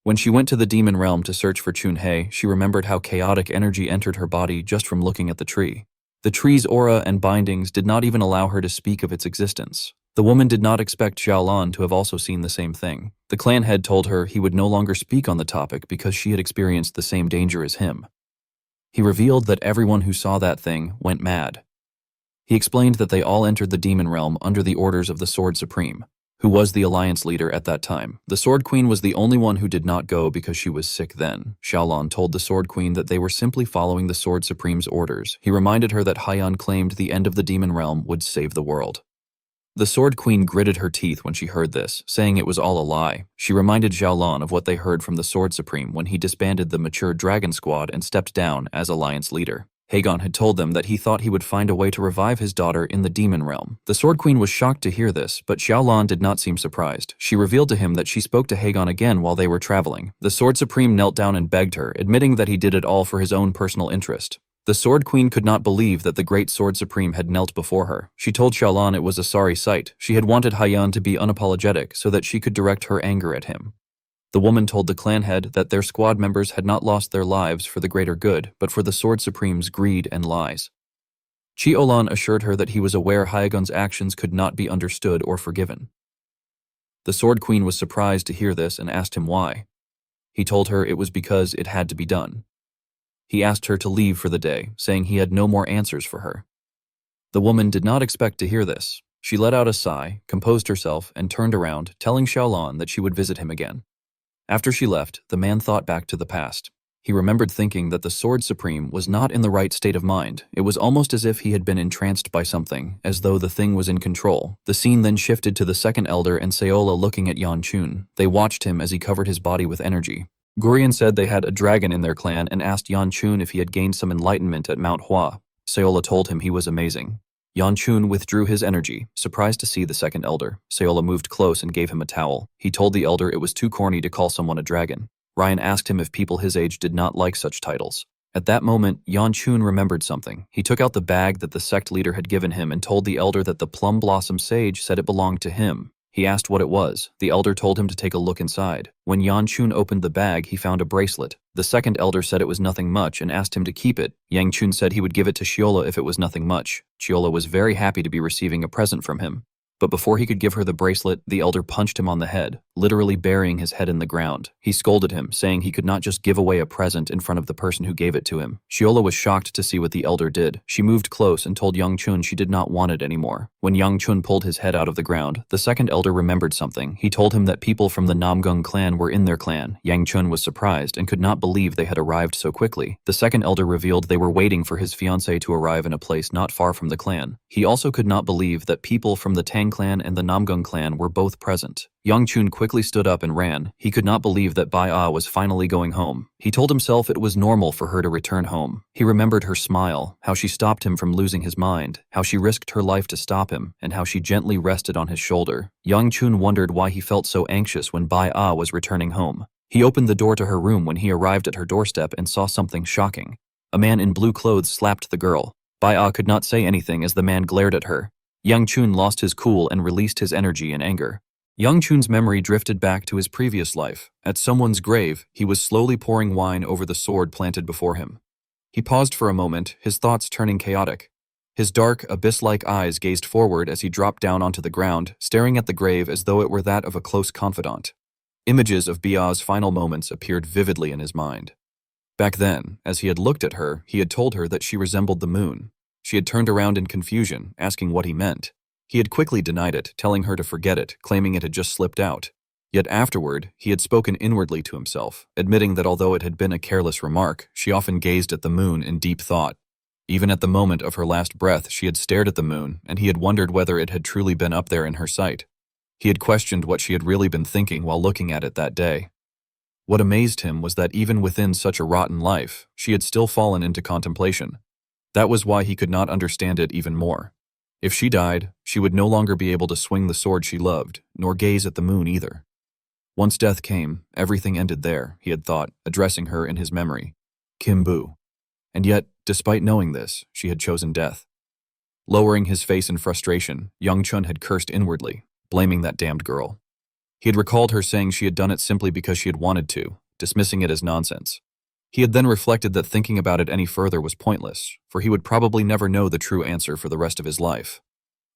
When she went to the demon realm to search for Chunhei, she remembered how chaotic energy entered her body just from looking at the tree. The tree's aura and bindings did not even allow her to speak of its existence. The woman did not expect Xiaolon to have also seen the same thing. The clan head told her he would no longer speak on the topic because she had experienced the same danger as him. He revealed that everyone who saw that thing went mad. He explained that they all entered the demon realm under the orders of the Sword Supreme, who was the alliance leader at that time. The Sword Queen was the only one who did not go because she was sick then. Xiaolon told the Sword Queen that they were simply following the Sword Supreme's orders. He reminded her that Haiyan claimed the end of the demon realm would save the world. The Sword Queen gritted her teeth when she heard this, saying it was all a lie. She reminded Xiaolon of what they heard from the Sword Supreme when he disbanded the mature dragon squad and stepped down as alliance leader. Hagon had told them that he thought he would find a way to revive his daughter in the demon realm. The Sword Queen was shocked to hear this, but Xiaolon did not seem surprised. She revealed to him that she spoke to Hagon again while they were traveling. The Sword Supreme knelt down and begged her, admitting that he did it all for his own personal interest. The Sword Queen could not believe that the great Sword Supreme had knelt before her. She told Xiaolon it was a sorry sight. She had wanted Haiyan to be unapologetic so that she could direct her anger at him. The woman told the clan head that their squad members had not lost their lives for the greater good, but for the Sword Supreme's greed and lies. Xiaolon assured her that he was aware Haigon's actions could not be understood or forgiven. The Sword Queen was surprised to hear this and asked him why. He told her it was because it had to be done. He asked her to leave for the day, saying he had no more answers for her. The woman did not expect to hear this. She let out a sigh, composed herself, and turned around, telling Xiaolon that she would visit him again. After she left, the man thought back to the past. He remembered thinking that the Sword Supreme was not in the right state of mind. It was almost as if he had been entranced by something, as though the thing was in control. The scene then shifted to the second elder and Seola looking at Yanchun. They watched him as he covered his body with energy. Gurian said they had a dragon in their clan and asked Yanchun if he had gained some enlightenment at Mount Hua. Seola told him he was amazing. Yanchun withdrew his energy, surprised to see the second elder. Seola moved close and gave him a towel. He told the elder it was too corny to call someone a dragon. Ryan asked him if people his age did not like such titles. At that moment, Yanchun remembered something. He took out the bag that the sect leader had given him and told the elder that the Plum Blossom Sage said it belonged to him. He asked what it was. The elder told him to take a look inside. When Yanchun opened the bag, he found a bracelet. The second elder said it was nothing much and asked him to keep it. Yangchun said he would give it to Xiola if it was nothing much. Xiola was very happy to be receiving a present from him. But before he could give her the bracelet, the elder punched him on the head, literally burying his head in the ground. He scolded him, saying he could not just give away a present in front of the person who gave it to him. Xiola was shocked to see what the elder did. She moved close and told Yangchun she did not want it anymore. When Yangchun pulled his head out of the ground, the second elder remembered something. He told him that people from the Namgung clan were in their clan. Yangchun was surprised and could not believe they had arrived so quickly. The second elder revealed they were waiting for his fiancée to arrive in a place not far from the clan. He also could not believe that people from the Tang clan and the Namgung clan were both present. Yangchun quickly stood up and ran. He could not believe that Bai Ah was finally going home. He told himself it was normal for her to return home. He remembered her smile, how she stopped him from losing his mind, how she risked her life to stop him, and how she gently rested on his shoulder. Yangchun wondered why he felt so anxious when Bai Ah was returning home. He opened the door to her room when he arrived at her doorstep and saw something shocking. A man in blue clothes slapped the girl. Bai Ah could not say anything as the man glared at her. Yangchun lost his cool and released his energy in anger. Yangchun's memory drifted back to his previous life. At someone's grave, he was slowly pouring wine over the sword planted before him. He paused for a moment, his thoughts turning chaotic. His dark, abyss-like eyes gazed forward as he dropped down onto the ground, staring at the grave as though it were that of a close confidant. Images of Bia's final moments appeared vividly in his mind. Back then, as he had looked at her, he had told her that she resembled the moon. She had turned around in confusion, asking what he meant. He had quickly denied it, telling her to forget it, claiming it had just slipped out. Yet afterward, he had spoken inwardly to himself, admitting that although it had been a careless remark, she often gazed at the moon in deep thought. Even at the moment of her last breath, she had stared at the moon, and he had wondered whether it had truly been up there in her sight. He had questioned what she had really been thinking while looking at it that day. What amazed him was that even within such a rotten life, she had still fallen into contemplation. That was why he could not understand it even more. If she died, she would no longer be able to swing the sword she loved, nor gaze at the moon either. Once death came, everything ended there, he had thought, addressing her in his memory. Kim Bu. And yet, despite knowing this, she had chosen death. Lowering his face in frustration, Young Chun had cursed inwardly, blaming that damned girl. He had recalled her saying she had done it simply because she had wanted to, dismissing it as nonsense. He had then reflected that thinking about it any further was pointless, for he would probably never know the true answer for the rest of his life.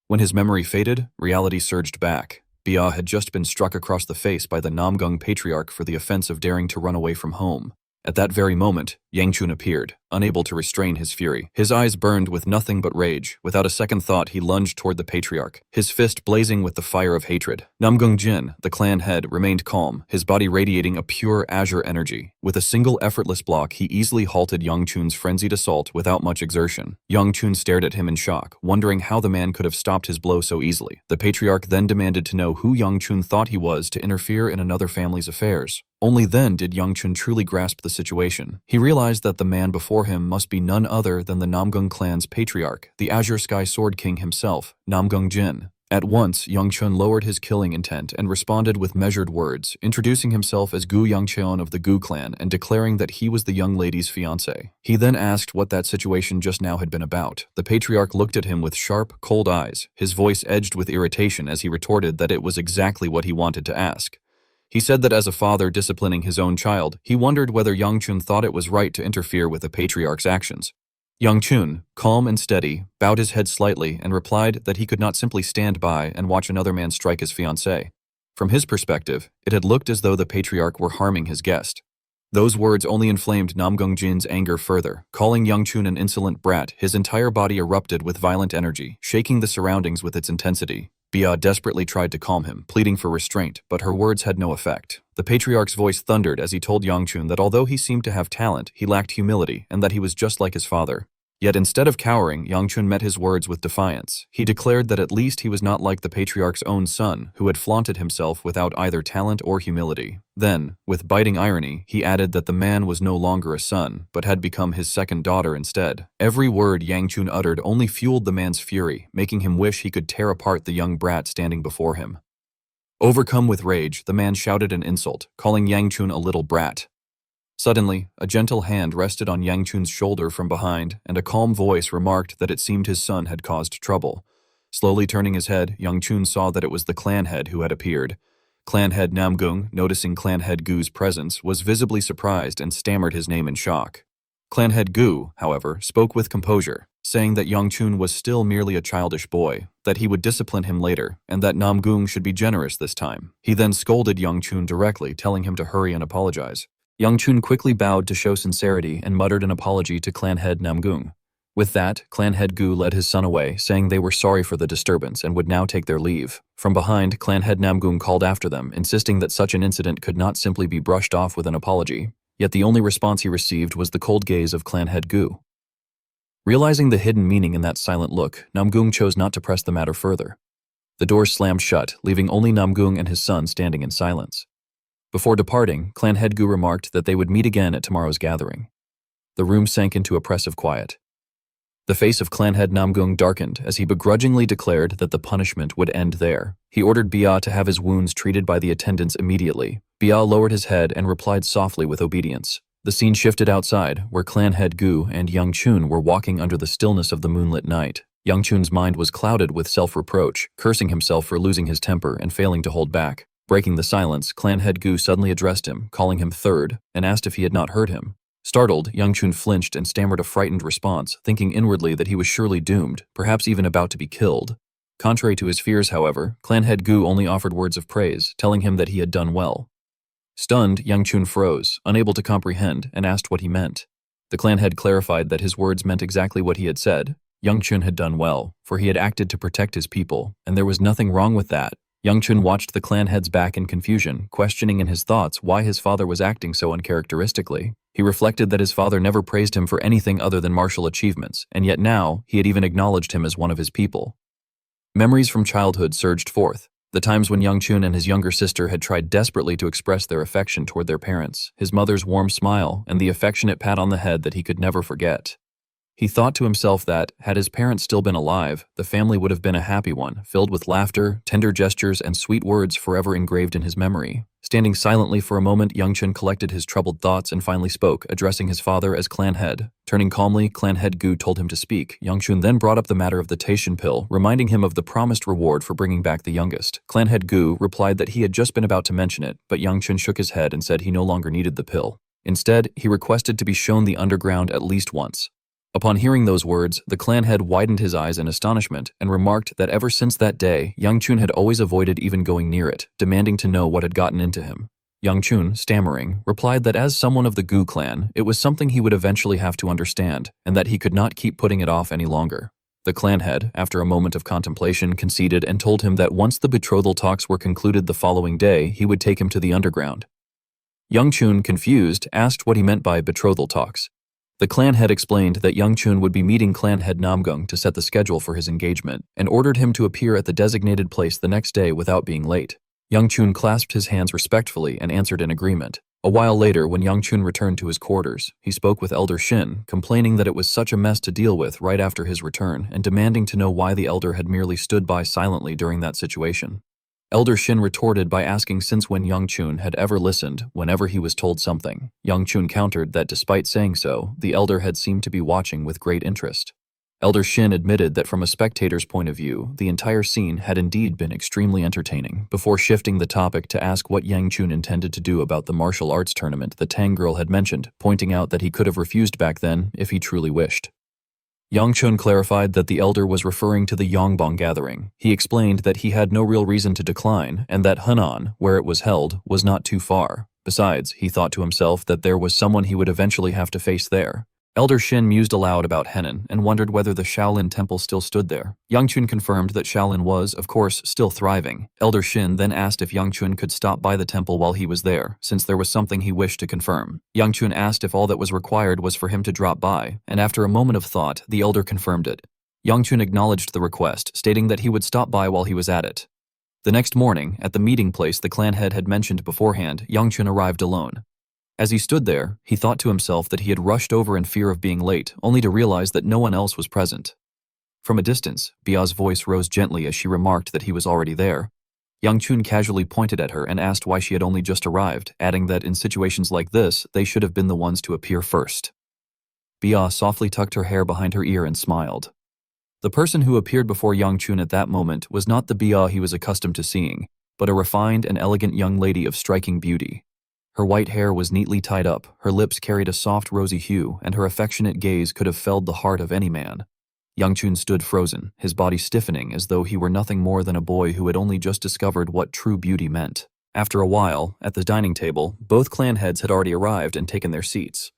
When his memory faded, reality surged back. Bia had just been struck across the face by the Namgung patriarch for the offense of daring to run away from home. At that very moment, Yang Chun appeared, unable to restrain his fury. His eyes burned with nothing but rage. Without a second thought, he lunged toward the patriarch, his fist blazing with the fire of hatred. Namgung Jin, the clan head, remained calm, his body radiating a pure azure energy. With a single effortless block, he easily halted Yang Chun's frenzied assault without much exertion. Yang Chun stared at him in shock, wondering how the man could have stopped his blow so easily. The patriarch then demanded to know who Yang Chun thought he was to interfere in another family's affairs. Only then did Yang Chun truly grasp the situation. He realized that the man before him must be none other than the Namgung clan's patriarch, the Azure Sky Sword King himself, Namgung Jin. At once, Yang Chun lowered his killing intent and responded with measured words, introducing himself as Gu Yangcheon of the Gu clan and declaring that he was the young lady's fiancé. He then asked what that situation just now had been about. The patriarch looked at him with sharp, cold eyes, his voice edged with irritation as he retorted that it was exactly what he wanted to ask. He said that as a father disciplining his own child, he wondered whether Yang Chun thought it was right to interfere with the patriarch's actions. Yang Chun, calm and steady, bowed his head slightly and replied that he could not simply stand by and watch another man strike his fiancée. From his perspective, it had looked as though the patriarch were harming his guest. Those words only inflamed Namgung Jin's anger further. Calling Yang Chun an insolent brat, his entire body erupted with violent energy, shaking the surroundings with its intensity. Bia desperately tried to calm him, pleading for restraint, but her words had no effect. The patriarch's voice thundered as he told Yang Chun that although he seemed to have talent, he lacked humility, and that he was just like his father. Yet instead of cowering, Yang Chun met his words with defiance. He declared that at least he was not like the patriarch's own son, who had flaunted himself without either talent or humility. Then, with biting irony, he added that the man was no longer a son, but had become his second daughter instead. Every word Yang Chun uttered only fueled the man's fury, making him wish he could tear apart the young brat standing before him. Overcome with rage, the man shouted an insult, calling Yang Chun a little brat. Suddenly, a gentle hand rested on Yang Chun's shoulder from behind, and a calm voice remarked that it seemed his son had caused trouble. Slowly turning his head, Yang Chun saw that it was the clan head who had appeared. Clan head Namgung, noticing clan head Gu's presence, was visibly surprised and stammered his name in shock. Clan head Gu, however, spoke with composure, saying that Yang Chun was still merely a childish boy, that he would discipline him later, and that Namgung should be generous this time. He then scolded Yang Chun directly, telling him to hurry and apologize. Yang Chun quickly bowed to show sincerity and muttered an apology to clan head Namgung. With that, clan head Gu led his son away, saying they were sorry for the disturbance and would now take their leave. From behind, clan head Namgung called after them, insisting that such an incident could not simply be brushed off with an apology. Yet the only response he received was the cold gaze of clan head Gu. Realizing the hidden meaning in that silent look, Namgung chose not to press the matter further. The doors slammed shut, leaving only Namgung and his son standing in silence. Before departing, clan head Gu remarked that they would meet again at tomorrow's gathering. The room sank into oppressive quiet. The face of clan head Namgung darkened as he begrudgingly declared that the punishment would end there. He ordered Bia to have his wounds treated by the attendants immediately. Bia lowered his head and replied softly with obedience. The scene shifted outside, where clan head Gu and Yang Chun were walking under the stillness of the moonlit night. Yang Chun's mind was clouded with self-reproach, cursing himself for losing his temper and failing to hold back. Breaking the silence, clan head Gu suddenly addressed him, calling him third, and asked if he had not heard him. Startled, Young Chun flinched and stammered a frightened response, thinking inwardly that he was surely doomed, perhaps even about to be killed. Contrary to his fears, however, clan head Gu only offered words of praise, telling him that he had done well. Stunned, Young Chun froze, unable to comprehend, and asked what he meant. The clan head clarified that his words meant exactly what he had said. Young Chun had done well, for he had acted to protect his people, and there was nothing wrong with that. Young Chun watched the clan head's back in confusion, questioning in his thoughts why his father was acting so uncharacteristically. He reflected that his father never praised him for anything other than martial achievements, and yet now he had even acknowledged him as one of his people. Memories from childhood surged forth. The times when Young Chun and his younger sister had tried desperately to express their affection toward their parents, his mother's warm smile, and the affectionate pat on the head that he could never forget. He thought to himself that, had his parents still been alive, the family would have been a happy one, filled with laughter, tender gestures, and sweet words forever engraved in his memory. Standing silently for a moment, Young Chun collected his troubled thoughts and finally spoke, addressing his father as clan head. Turning calmly, clan head Gu told him to speak. Young Chun then brought up the matter of the Taishan pill, reminding him of the promised reward for bringing back the youngest. Clan head Gu replied that he had just been about to mention it, but Young Chun shook his head and said he no longer needed the pill. Instead, he requested to be shown the underground at least once. Upon hearing those words, the clan head widened his eyes in astonishment and remarked that ever since that day, Young Chun had always avoided even going near it, demanding to know what had gotten into him. Young Chun, stammering, replied that as someone of the Gu clan, it was something he would eventually have to understand, and that he could not keep putting it off any longer. The clan head, after a moment of contemplation, conceded and told him that once the betrothal talks were concluded the following day, he would take him to the underground. Young Chun, confused, asked what he meant by betrothal talks. The clan head explained that Young Chun would be meeting clan head Namgung to set the schedule for his engagement, and ordered him to appear at the designated place the next day without being late. Young Chun clasped his hands respectfully and answered in agreement. A while later, when Young Chun returned to his quarters, he spoke with Elder Shin, complaining that it was such a mess to deal with right after his return, and demanding to know why the elder had merely stood by silently during that situation. Elder Shin retorted by asking since when Young Chun had ever listened whenever he was told something. Young Chun countered that despite saying so, the elder had seemed to be watching with great interest. Elder Shin admitted that from a spectator's point of view, the entire scene had indeed been extremely entertaining, before shifting the topic to ask what Young Chun intended to do about the martial arts tournament the Tang girl had mentioned, pointing out that he could have refused back then if he truly wished. Young Chun clarified that the elder was referring to the Yongbong gathering. He explained that he had no real reason to decline, and that Henan, where it was held, was not too far. Besides, he thought to himself that there was someone he would eventually have to face there. Elder Shin mused aloud about Henan and wondered whether the Shaolin temple still stood there. Young Chun confirmed that Shaolin was, of course, still thriving. Elder Shin then asked if Young Chun could stop by the temple while he was there, since there was something he wished to confirm. Young Chun asked if all that was required was for him to drop by, and after a moment of thought, the elder confirmed it. Young Chun acknowledged the request, stating that he would stop by while he was at it. The next morning, at the meeting place the clan head had mentioned beforehand, Young Chun arrived alone. As he stood there, he thought to himself that he had rushed over in fear of being late, only to realize that no one else was present. From a distance, Bia's voice rose gently as she remarked that he was already there. Young Chun casually pointed at her and asked why she had only just arrived, adding that in situations like this, they should have been the ones to appear first. Bia softly tucked her hair behind her ear and smiled. The person who appeared before Young Chun at that moment was not the Bia he was accustomed to seeing, but a refined and elegant young lady of striking beauty. Her white hair was neatly tied up, her lips carried a soft rosy hue, and her affectionate gaze could have felled the heart of any man. Young Chun stood frozen, his body stiffening as though he were nothing more than a boy who had only just discovered what true beauty meant. After a while, at the dining table, both clan heads had already arrived and taken their seats.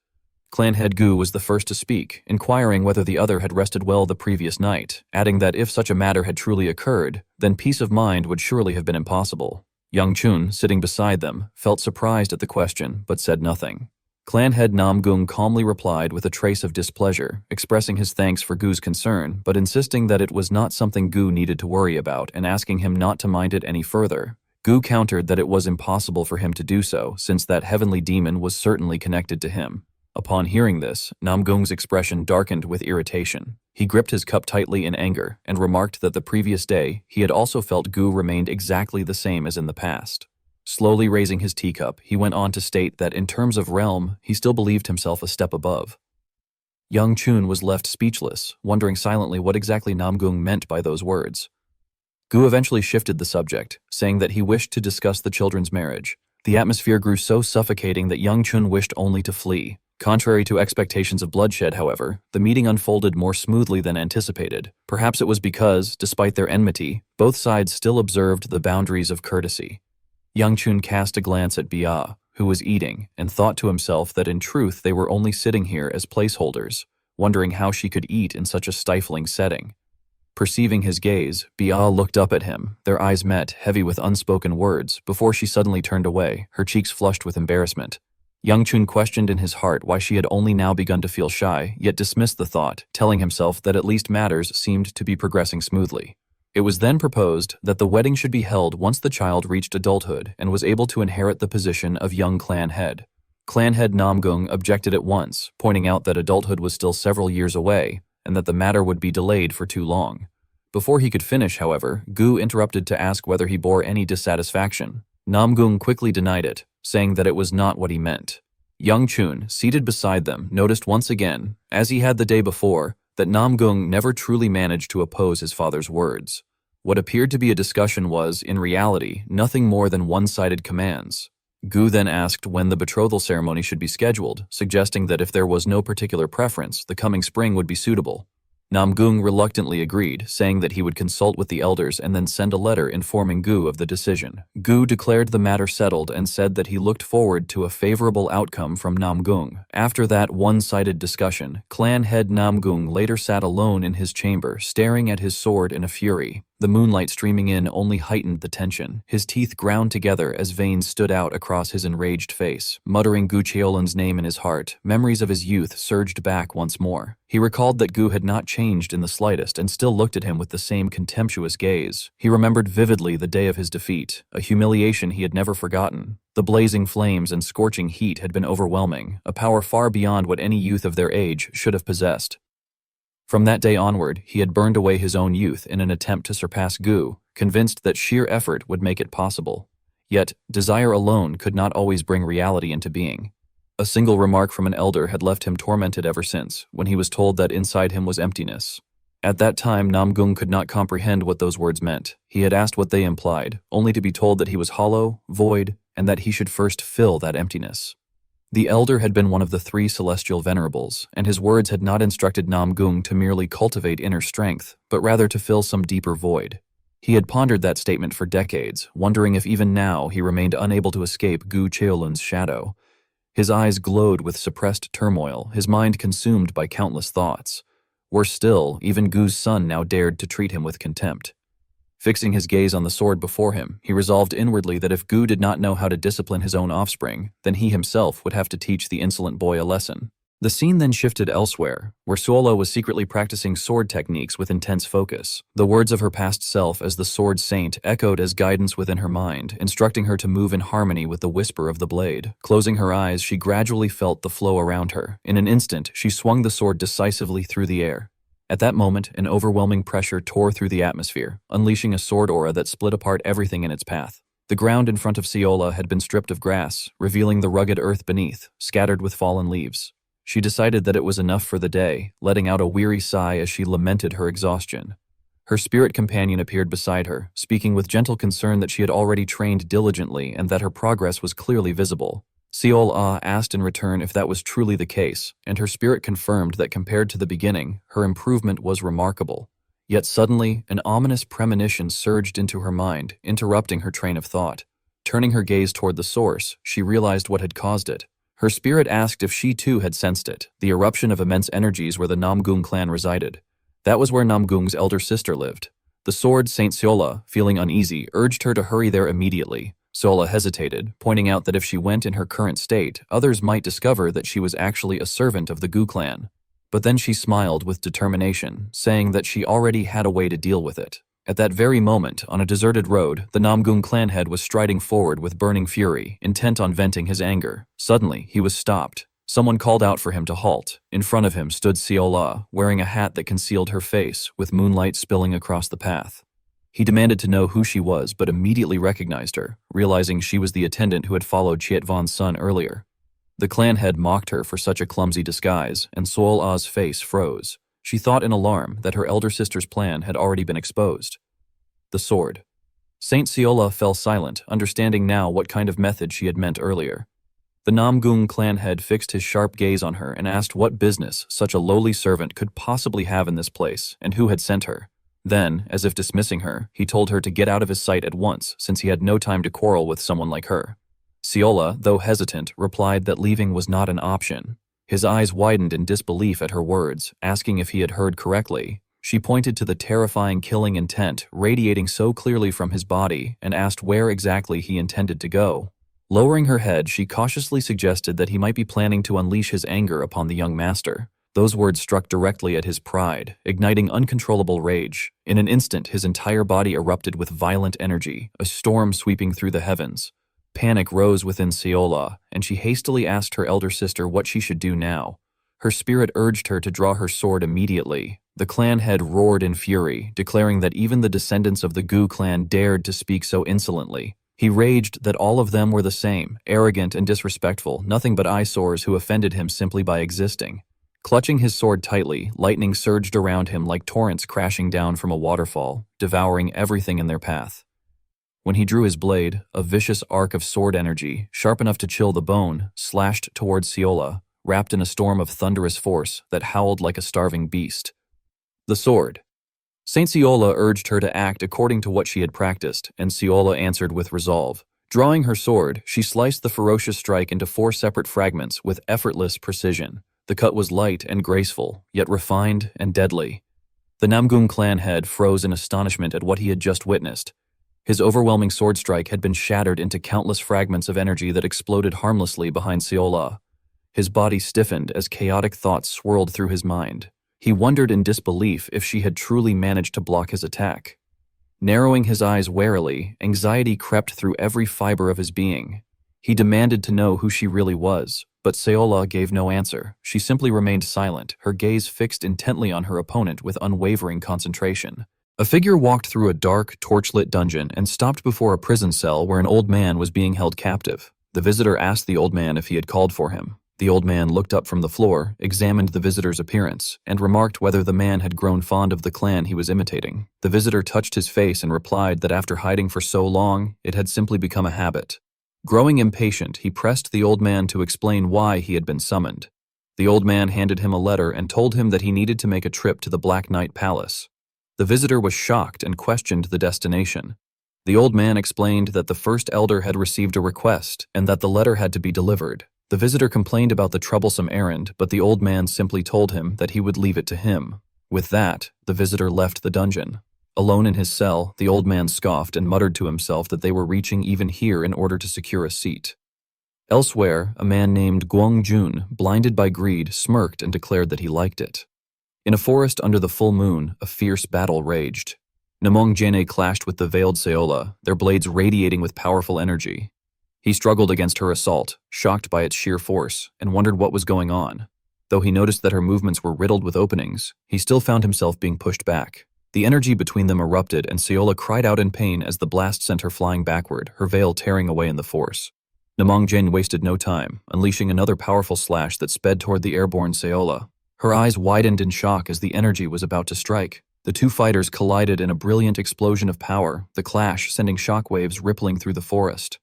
Clan head Gu was the first to speak, inquiring whether the other had rested well the previous night, adding that if such a matter had truly occurred, then peace of mind would surely have been impossible. Young Chun, sitting beside them, felt surprised at the question, but said nothing. Clan head Namgung calmly replied with a trace of displeasure, expressing his thanks for Gu's concern, but insisting that it was not something Gu needed to worry about and asking him not to mind it any further. Gu countered that it was impossible for him to do so, since that heavenly demon was certainly connected to him. Upon hearing this, Namgung's expression darkened with irritation. He gripped his cup tightly in anger and remarked that the previous day he had also felt Gu remained exactly the same as in the past. Slowly raising his teacup, he went on to state that in terms of realm, he still believed himself a step above. Young Chun was left speechless, wondering silently what exactly Namgung meant by those words. Gu eventually shifted the subject, saying that he wished to discuss the children's marriage. The atmosphere grew so suffocating that Young Chun wished only to flee. Contrary to expectations of bloodshed, however, the meeting unfolded more smoothly than anticipated. Perhaps it was because, despite their enmity, both sides still observed the boundaries of courtesy. Yang Chun cast a glance at Bia, who was eating, and thought to himself that in truth they were only sitting here as placeholders, wondering how she could eat in such a stifling setting. Perceiving his gaze, Bia looked up at him, their eyes met, heavy with unspoken words, before she suddenly turned away, her cheeks flushed with embarrassment. Yang Chun questioned in his heart why she had only now begun to feel shy, yet dismissed the thought, telling himself that at least matters seemed to be progressing smoothly. It was then proposed that the wedding should be held once the child reached adulthood and was able to inherit the position of young clan head. Clan head Namgung objected at once, pointing out that adulthood was still several years away and that the matter would be delayed for too long. Before he could finish, however, Gu interrupted to ask whether he bore any dissatisfaction. Namgung quickly denied it, saying that it was not what he meant. Yang Chun, seated beside them, noticed once again, as he had the day before, that Namgung never truly managed to oppose his father's words. What appeared to be a discussion was, in reality, nothing more than one-sided commands. Gu then asked when the betrothal ceremony should be scheduled, suggesting that if there was no particular preference, the coming spring would be suitable. Namgung reluctantly agreed, saying that he would consult with the elders and then send a letter informing Gu of the decision. Gu declared the matter settled and said that he looked forward to a favorable outcome from Namgung. After that one-sided discussion, clan head Namgung later sat alone in his chamber, staring at his sword in a fury. The moonlight streaming in only heightened the tension. His teeth ground together as veins stood out across his enraged face. Muttering Gu Cheolan's name in his heart, memories of his youth surged back once more. He recalled that Gu had not changed in the slightest and still looked at him with the same contemptuous gaze. He remembered vividly the day of his defeat, a humiliation he had never forgotten. The blazing flames and scorching heat had been overwhelming, a power far beyond what any youth of their age should have possessed. From that day onward, he had burned away his own youth in an attempt to surpass Gu, convinced that sheer effort would make it possible. Yet, desire alone could not always bring reality into being. A single remark from an elder had left him tormented ever since, when he was told that inside him was emptiness. At that time, Namgung could not comprehend what those words meant. He had asked what they implied, only to be told that he was hollow, void, and that he should first fill that emptiness. The elder had been one of the 3 celestial venerables, and his words had not instructed Namgung to merely cultivate inner strength, but rather to fill some deeper void. He had pondered that statement for decades, wondering if even now he remained unable to escape Gu Cheolan's shadow. His eyes glowed with suppressed turmoil, his mind consumed by countless thoughts. Worse still, even Gu's son now dared to treat him with contempt. Fixing his gaze on the sword before him, he resolved inwardly that if Gu did not know how to discipline his own offspring, then he himself would have to teach the insolent boy a lesson. The scene then shifted elsewhere, where Suola was secretly practicing sword techniques with intense focus. The words of her past self as the sword saint echoed as guidance within her mind, instructing her to move in harmony with the whisper of the blade. Closing her eyes, she gradually felt the flow around her. In an instant, she swung the sword decisively through the air. At that moment, an overwhelming pressure tore through the atmosphere, unleashing a sword aura that split apart everything in its path. The ground in front of Suola had been stripped of grass, revealing the rugged earth beneath, scattered with fallen leaves. She decided that it was enough for the day, letting out a weary sigh as she lamented her exhaustion. Her spirit companion appeared beside her, speaking with gentle concern that she had already trained diligently and that her progress was clearly visible. Suola asked in return if that was truly the case, and her spirit confirmed that compared to the beginning, her improvement was remarkable. Yet suddenly, an ominous premonition surged into her mind, interrupting her train of thought. Turning her gaze toward the source, she realized what had caused it. Her spirit asked if she too had sensed it, the eruption of immense energies where the Namgung clan resided. That was where Namgung's elder sister lived. The sword Saint Suola, feeling uneasy, urged her to hurry there immediately. Suola hesitated, pointing out that if she went in her current state, others might discover that she was actually a servant of the Gu clan. But then she smiled with determination, saying that she already had a way to deal with it. At that very moment, on a deserted road, the Namgung clan head was striding forward with burning fury, intent on venting his anger. Suddenly, he was stopped. Someone called out for him to halt. In front of him stood Suola, wearing a hat that concealed her face, with moonlight spilling across the path. He demanded to know who she was, but immediately recognized her, realizing she was the attendant who had followed Chietvon's son earlier. The clan head mocked her for such a clumsy disguise, and Suola's face froze. She thought in alarm that her elder sister's plan had already been exposed. The sword. Saint Suola fell silent, understanding now what kind of method she had meant earlier. The Namgung clan head fixed his sharp gaze on her and asked what business such a lowly servant could possibly have in this place and who had sent her. Then, as if dismissing her, he told her to get out of his sight at once since he had no time to quarrel with someone like her. Seola, though hesitant, replied that leaving was not an option. His eyes widened in disbelief at her words, asking if he had heard correctly. She pointed to the terrifying killing intent radiating so clearly from his body and asked where exactly he intended to go. Lowering her head, she cautiously suggested that he might be planning to unleash his anger upon the young master. Those words struck directly at his pride, igniting uncontrollable rage. In an instant, his entire body erupted with violent energy, a storm sweeping through the heavens. Panic rose within Seola, and she hastily asked her elder sister what she should do now. Her spirit urged her to draw her sword immediately. The clan head roared in fury, declaring that even the descendants of the Gu clan dared to speak so insolently. He raged that all of them were the same, arrogant and disrespectful, nothing but eyesores who offended him simply by existing. Clutching his sword tightly, lightning surged around him like torrents crashing down from a waterfall, devouring everything in their path. When he drew his blade, a vicious arc of sword energy, sharp enough to chill the bone, slashed towards Seola, wrapped in a storm of thunderous force that howled like a starving beast. The sword. Saint Seola urged her to act according to what she had practiced, and Seola answered with resolve. Drawing her sword, she sliced the ferocious strike into 4 separate fragments with effortless precision. The cut was light and graceful, yet refined and deadly. The Namgung clan head froze in astonishment at what he had just witnessed. His overwhelming sword strike had been shattered into countless fragments of energy that exploded harmlessly behind Seola. His body stiffened as chaotic thoughts swirled through his mind. He wondered in disbelief if she had truly managed to block his attack. Narrowing his eyes warily, anxiety crept through every fiber of his being. He demanded to know who she really was, but Seola gave no answer. She simply remained silent, her gaze fixed intently on her opponent with unwavering concentration. A figure walked through a dark, torchlit dungeon and stopped before a prison cell where an old man was being held captive. The visitor asked the old man if he had called for him. The old man looked up from the floor, examined the visitor's appearance, and remarked whether the man had grown fond of the clan he was imitating. The visitor touched his face and replied that after hiding for so long, it had simply become a habit. Growing impatient, he pressed the old man to explain why he had been summoned. The old man handed him a letter and told him that he needed to make a trip to the Black Knight Palace. The visitor was shocked and questioned the destination. The old man explained that the first elder had received a request and that the letter had to be delivered. The visitor complained about the troublesome errand, but the old man simply told him that he would leave it to him. With that, the visitor left the dungeon. Alone in his cell, the old man scoffed and muttered to himself that they were reaching even here in order to secure a seat. Elsewhere, a man named Guang Jun, blinded by greed, smirked and declared that he liked it. In a forest under the full moon, a fierce battle raged. Namong Jene clashed with the veiled Seola, their blades radiating with powerful energy. He struggled against her assault, shocked by its sheer force, and wondered what was going on. Though he noticed that her movements were riddled with openings, he still found himself being pushed back. The energy between them erupted, and Seola cried out in pain as the blast sent her flying backward, her veil tearing away in the force. Namong Jane wasted no time, unleashing another powerful slash that sped toward the airborne Seola. Her eyes widened in shock as the energy was about to strike. The two fighters collided in a brilliant explosion of power, the clash sending shockwaves rippling through the forest.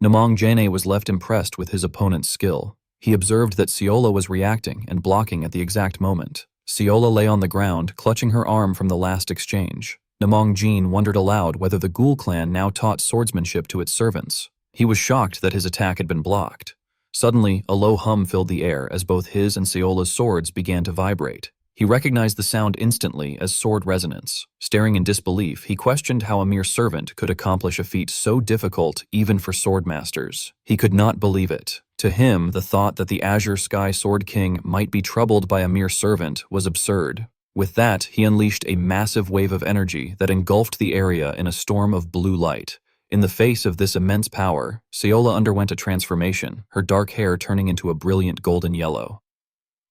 Namong Jane was left impressed with his opponent's skill. He observed that Seola was reacting and blocking at the exact moment. Seola lay on the ground, clutching her arm from the last exchange. Namong Jin wondered aloud whether the Ghoul clan now taught swordsmanship to its servants. He was shocked that his attack had been blocked. Suddenly, a low hum filled the air as both his and Seola's swords began to vibrate. He recognized the sound instantly as sword resonance. Staring in disbelief, he questioned how a mere servant could accomplish a feat so difficult even for swordmasters. He could not believe it. To him, the thought that the Azure Sky Sword King might be troubled by a mere servant was absurd. With that, he unleashed a massive wave of energy that engulfed the area in a storm of blue light. In the face of this immense power, Seola underwent a transformation, her dark hair turning into a brilliant golden yellow.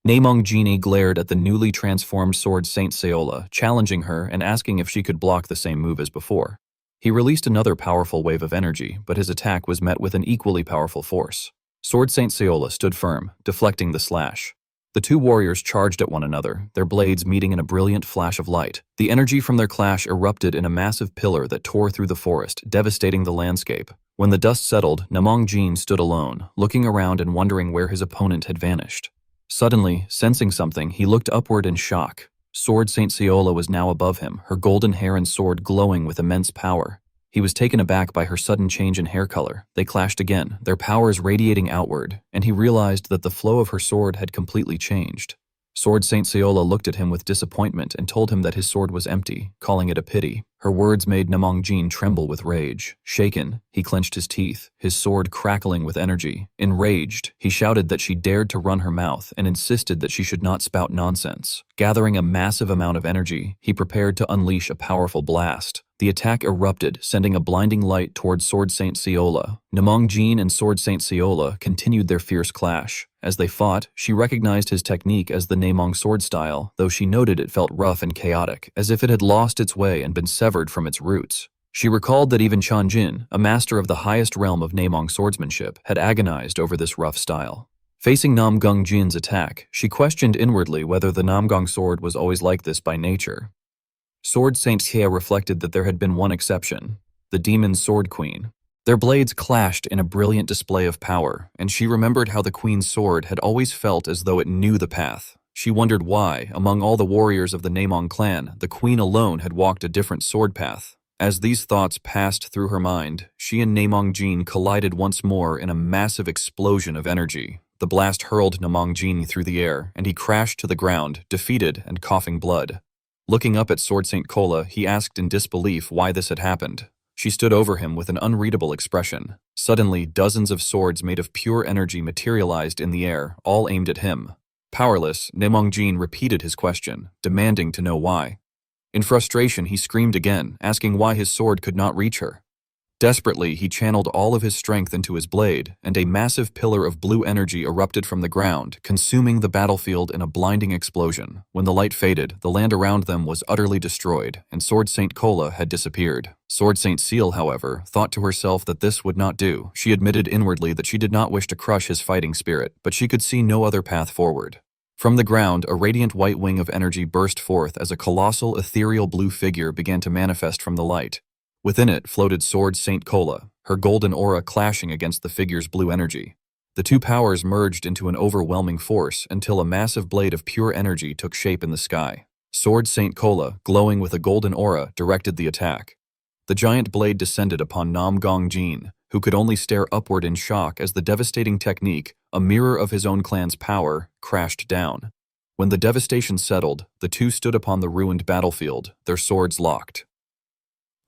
Namong Genie glared at the newly transformed sword Saint Seola, challenging her and asking if she could block the same move as before. He released another powerful wave of energy, but his attack was met with an equally powerful force. Sword Saint Seola stood firm, deflecting the slash. The two warriors charged at one another, their blades meeting in a brilliant flash of light. The energy from their clash erupted in a massive pillar that tore through the forest, devastating the landscape. When the dust settled, Namong Jin stood alone, looking around and wondering where his opponent had vanished. Suddenly, sensing something, he looked upward in shock. Sword Saint Seola was now above him, her golden hair and sword glowing with immense power. He was taken aback by her sudden change in hair color. They clashed again, their powers radiating outward, and he realized that the flow of her sword had completely changed. Sword Saint Seola looked at him with disappointment and told him that his sword was empty, calling it a pity. Her words made Namong Jin tremble with rage. Shaken, he clenched his teeth, his sword crackling with energy. Enraged, he shouted that she dared to run her mouth and insisted that she should not spout nonsense. Gathering a massive amount of energy, he prepared to unleash a powerful blast. The attack erupted, sending a blinding light towards Sword Saint Seola. Namong Jin and Sword Saint Seola continued their fierce clash. As they fought, she recognized his technique as the Namong sword style, though she noted it felt rough and chaotic, as if it had lost its way and been severed from its roots. She recalled that even Chan Jin, a master of the highest realm of Namong swordsmanship, had agonized over this rough style. Facing Namgung Jin's attack, she questioned inwardly whether the Namgung sword was always like this by nature. Sword Saint Xie reflected that there had been one exception, the Demon Sword Queen. Their blades clashed in a brilliant display of power, and she remembered how the Queen's sword had always felt as though it knew the path. She wondered why, among all the warriors of the Namong clan, the Queen alone had walked a different sword path. As these thoughts passed through her mind, she and Namong Jin collided once more in a massive explosion of energy. The blast hurled Namong Jin through the air, and he crashed to the ground, defeated and coughing blood. Looking up at Sword Saint Kola, he asked in disbelief why this had happened. She stood over him with an unreadable expression. Suddenly, dozens of swords made of pure energy materialized in the air, all aimed at him. Powerless, Namong Jin repeated his question, demanding to know why. In frustration, he screamed again, asking why his sword could not reach her. Desperately, he channeled all of his strength into his blade, and a massive pillar of blue energy erupted from the ground, consuming the battlefield in a blinding explosion. When the light faded, the land around them was utterly destroyed, and Sword Saint Kola had disappeared. Sword Saint Seal, however, thought to herself that this would not do. She admitted inwardly that she did not wish to crush his fighting spirit, but she could see no other path forward. From the ground, a radiant white wing of energy burst forth as a colossal, ethereal blue figure began to manifest from the light. Within it floated Sword Saint Kola, her golden aura clashing against the figure's blue energy. The two powers merged into an overwhelming force until a massive blade of pure energy took shape in the sky. Sword Saint Kola, glowing with a golden aura, directed the attack. The giant blade descended upon Namgung Jin, who could only stare upward in shock as the devastating technique, a mirror of his own clan's power, crashed down. When the devastation settled, the two stood upon the ruined battlefield, their swords locked.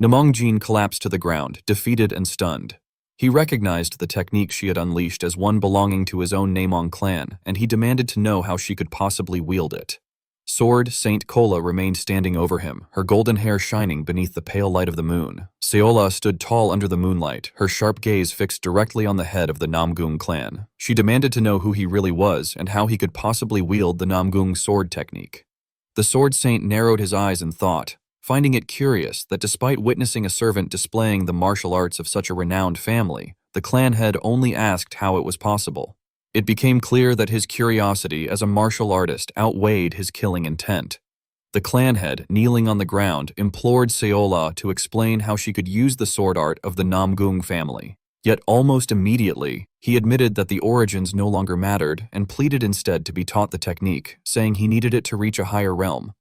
Namong Jin collapsed to the ground, defeated and stunned. He recognized the technique she had unleashed as one belonging to his own Namong clan, and he demanded to know how she could possibly wield it. Sword Saint Kola remained standing over him, her golden hair shining beneath the pale light of the moon. Seola stood tall under the moonlight, her sharp gaze fixed directly on the head of the Namgung clan. She demanded to know who he really was and how he could possibly wield the Namgung sword technique. The Sword Saint narrowed his eyes in thought, finding it curious that despite witnessing a servant displaying the martial arts of such a renowned family, the clan head only asked how it was possible. It became clear that his curiosity as a martial artist outweighed his killing intent. The clan head, kneeling on the ground, implored Seola to explain how she could use the sword art of the Namgung family. Yet almost immediately, he admitted that the origins no longer mattered and pleaded instead to be taught the technique, saying he needed it to reach a higher realm.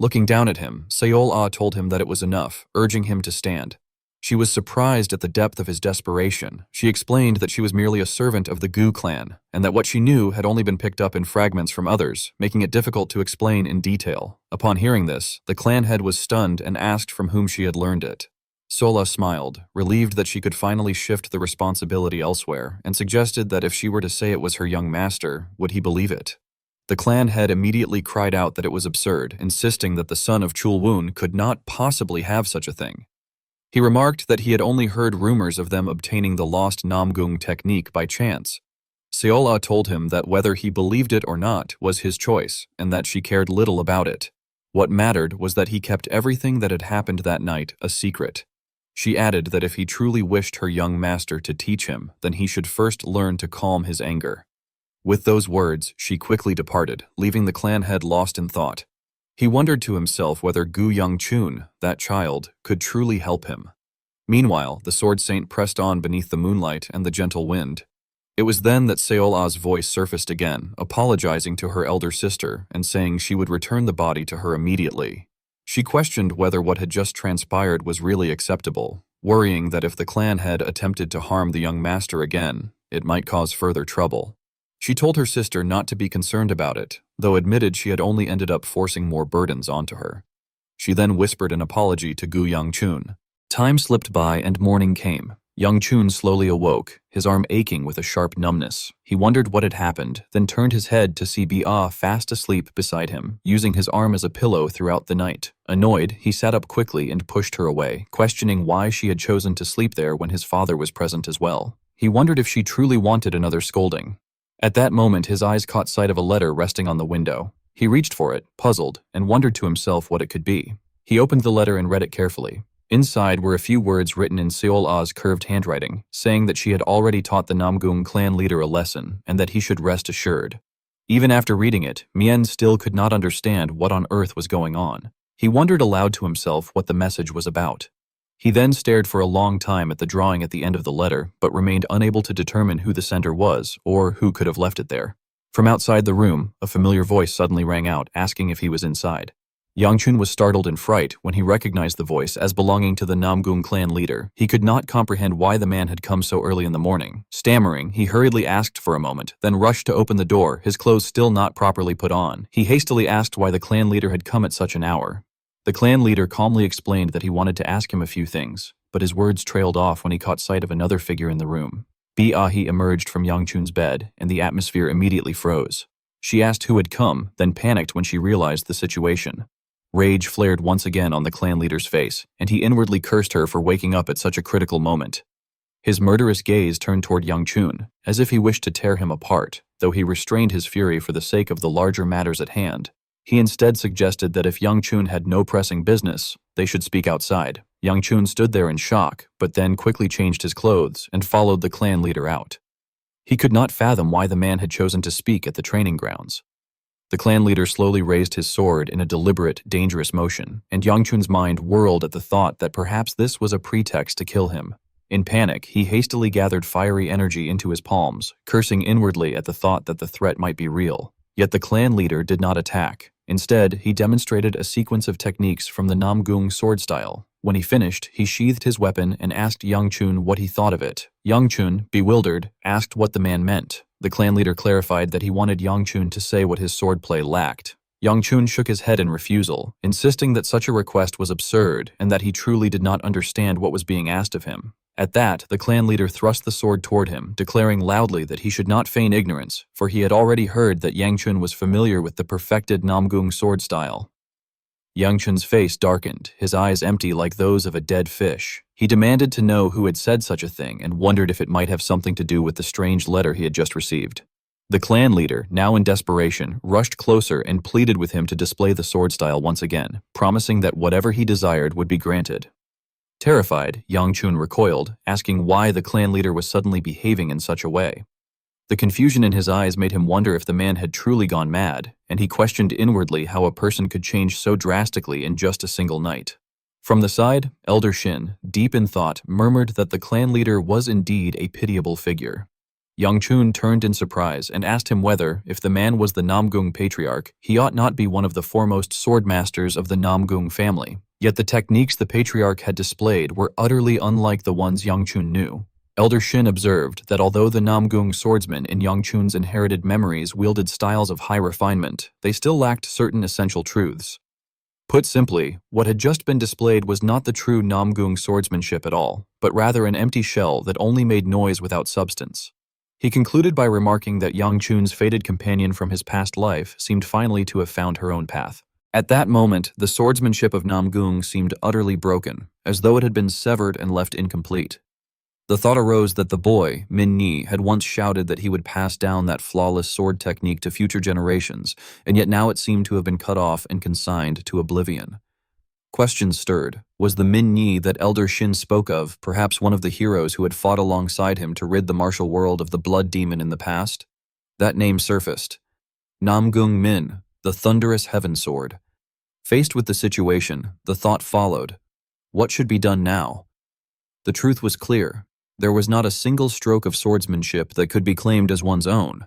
Looking down at him, Seola told him that it was enough, urging him to stand. She was surprised at the depth of his desperation. She explained that she was merely a servant of the Gu clan, and that what she knew had only been picked up in fragments from others, making it difficult to explain in detail. Upon hearing this, the clan head was stunned and asked from whom she had learned it. Sola smiled, relieved that she could finally shift the responsibility elsewhere, and suggested that if she were to say it was her young master, would he believe it? The clan head immediately cried out that it was absurd, insisting that the son of Chulwoon could not possibly have such a thing. He remarked that he had only heard rumors of them obtaining the lost Namgung technique by chance. Seola told him that whether he believed it or not was his choice, and that she cared little about it. What mattered was that he kept everything that had happened that night a secret. She added that if he truly wished her young master to teach him, then he should first learn to calm his anger. With those words, she quickly departed, leaving the clan head lost in thought. He wondered to himself whether Gu Young-chun, that child, could truly help him. Meanwhile, the sword saint pressed on beneath the moonlight and the gentle wind. It was then that Seol-ah's voice surfaced again, apologizing to her elder sister and saying she would return the body to her immediately. She questioned whether what had just transpired was really acceptable, worrying that if the clan head attempted to harm the young master again, it might cause further trouble. She told her sister not to be concerned about it, though admitted she had only ended up forcing more burdens onto her. She then whispered an apology to Gu Young-chun. Time slipped by and morning came. Young-chun slowly awoke, his arm aching with a sharp numbness. He wondered what had happened, then turned his head to see Bi-ah fast asleep beside him, using his arm as a pillow throughout the night. Annoyed, he sat up quickly and pushed her away, questioning why she had chosen to sleep there when his father was present as well. He wondered if she truly wanted another scolding. At that moment, his eyes caught sight of a letter resting on the window. He reached for it, puzzled, and wondered to himself what it could be. He opened the letter and read it carefully. Inside were a few words written in Seol-ah's curved handwriting, saying that she had already taught the Namgung clan leader a lesson and that he should rest assured. Even after reading it, Mien still could not understand what on earth was going on. He wondered aloud to himself what the message was about. He then stared for a long time at the drawing at the end of the letter, but remained unable to determine who the sender was or who could have left it there. From outside the room, a familiar voice suddenly rang out, asking if he was inside. Young-chun was startled in fright when he recognized the voice as belonging to the Namgung clan leader. He could not comprehend why the man had come so early in the morning. Stammering, he hurriedly asked for a moment, then rushed to open the door, his clothes still not properly put on. He hastily asked why the clan leader had come at such an hour. The clan leader calmly explained that he wanted to ask him a few things, but his words trailed off when he caught sight of another figure in the room. Bi-ah emerged from Young-chun's bed, and the atmosphere immediately froze. She asked who had come, then panicked when she realized the situation. Rage flared once again on the clan leader's face, and he inwardly cursed her for waking up at such a critical moment. His murderous gaze turned toward Young-chun, as if he wished to tear him apart, though he restrained his fury for the sake of the larger matters at hand. He instead suggested that if Young-chun had no pressing business, they should speak outside. Young-chun stood there in shock, but then quickly changed his clothes and followed the clan leader out. He could not fathom why the man had chosen to speak at the training grounds. The clan leader slowly raised his sword in a deliberate, dangerous motion, and Young-chun's mind whirled at the thought that perhaps this was a pretext to kill him. In panic, he hastily gathered fiery energy into his palms, cursing inwardly at the thought that the threat might be real. Yet the clan leader did not attack. Instead, he demonstrated a sequence of techniques from the Namgung sword style. When he finished, he sheathed his weapon and asked Young-chun what he thought of it. Young-chun, bewildered, asked what the man meant. The clan leader clarified that he wanted Young-chun to say what his swordplay lacked. Young-chun shook his head in refusal, insisting that such a request was absurd and that he truly did not understand what was being asked of him. At that, the clan leader thrust the sword toward him, declaring loudly that he should not feign ignorance, for he had already heard that Young-chun was familiar with the perfected Namgung sword style. Young-chun's face darkened, his eyes empty like those of a dead fish. He demanded to know who had said such a thing and wondered if it might have something to do with the strange letter he had just received. The clan leader, now in desperation, rushed closer and pleaded with him to display the sword style once again, promising that whatever he desired would be granted. Terrified, Young-chun recoiled, asking why the clan leader was suddenly behaving in such a way. The confusion in his eyes made him wonder if the man had truly gone mad, and he questioned inwardly how a person could change so drastically in just a single night. From the side, Elder Shin, deep in thought, murmured that the clan leader was indeed a pitiable figure. Young-chun turned in surprise and asked him whether, if the man was the Namgung patriarch, he ought not be one of the foremost sword masters of the Namgung family. Yet the techniques the patriarch had displayed were utterly unlike the ones Young-chun knew. Elder Shin observed that although the Namgung swordsmen in Young-chun's inherited memories wielded styles of high refinement, they still lacked certain essential truths. Put simply, what had just been displayed was not the true Namgung swordsmanship at all, but rather an empty shell that only made noise without substance. He concluded by remarking that Young-chun's fated companion from his past life seemed finally to have found her own path. At that moment, the swordsmanship of Namgung seemed utterly broken, as though it had been severed and left incomplete. The thought arose that the boy, Min-ni, had once shouted that he would pass down that flawless sword technique to future generations, and yet now it seemed to have been cut off and consigned to oblivion. Questions stirred. Was the Min-ni that Elder Shin spoke of perhaps one of the heroes who had fought alongside him to rid the martial world of the blood demon in the past? That name surfaced. Namgung Min, the thunderous heaven sword. Faced with the situation, the thought followed. What should be done now? The truth was clear. There was not a single stroke of swordsmanship that could be claimed as one's own.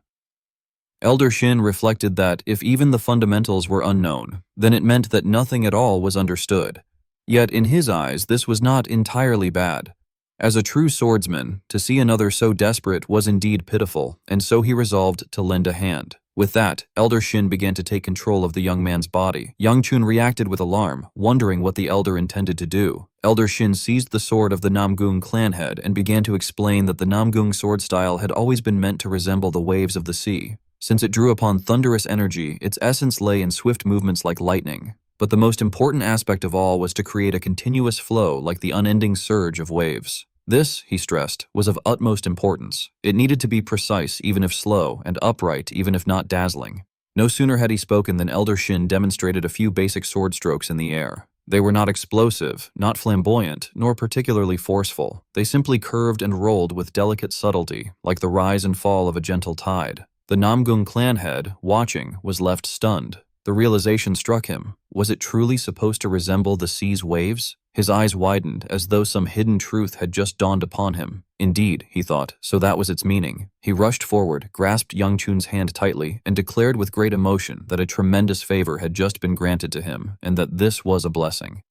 Elder Shin reflected that if even the fundamentals were unknown, then it meant that nothing at all was understood. Yet in his eyes, this was not entirely bad. As a true swordsman, to see another so desperate was indeed pitiful, and so he resolved to lend a hand. With that, Elder Shin began to take control of the young man's body. Young Chun reacted with alarm, wondering what the elder intended to do. Elder Shin seized the sword of the Namgung clan head and began to explain that the Namgung sword style had always been meant to resemble the waves of the sea. Since it drew upon thunderous energy, its essence lay in swift movements like lightning. But the most important aspect of all was to create a continuous flow like the unending surge of waves. This, he stressed, was of utmost importance. It needed to be precise even if slow, and upright even if not dazzling. No sooner had he spoken than Elder Shin demonstrated a few basic sword strokes in the air. They were not explosive, not flamboyant, nor particularly forceful. They simply curved and rolled with delicate subtlety, like the rise and fall of a gentle tide. The Namgung clan head, watching, was left stunned. The realization struck him. Was it truly supposed to resemble the sea's waves? His eyes widened, as though some hidden truth had just dawned upon him. Indeed, he thought, so that was its meaning. He rushed forward, grasped Young Chun's hand tightly, and declared with great emotion that a tremendous favor had just been granted to him, and that this was a blessing.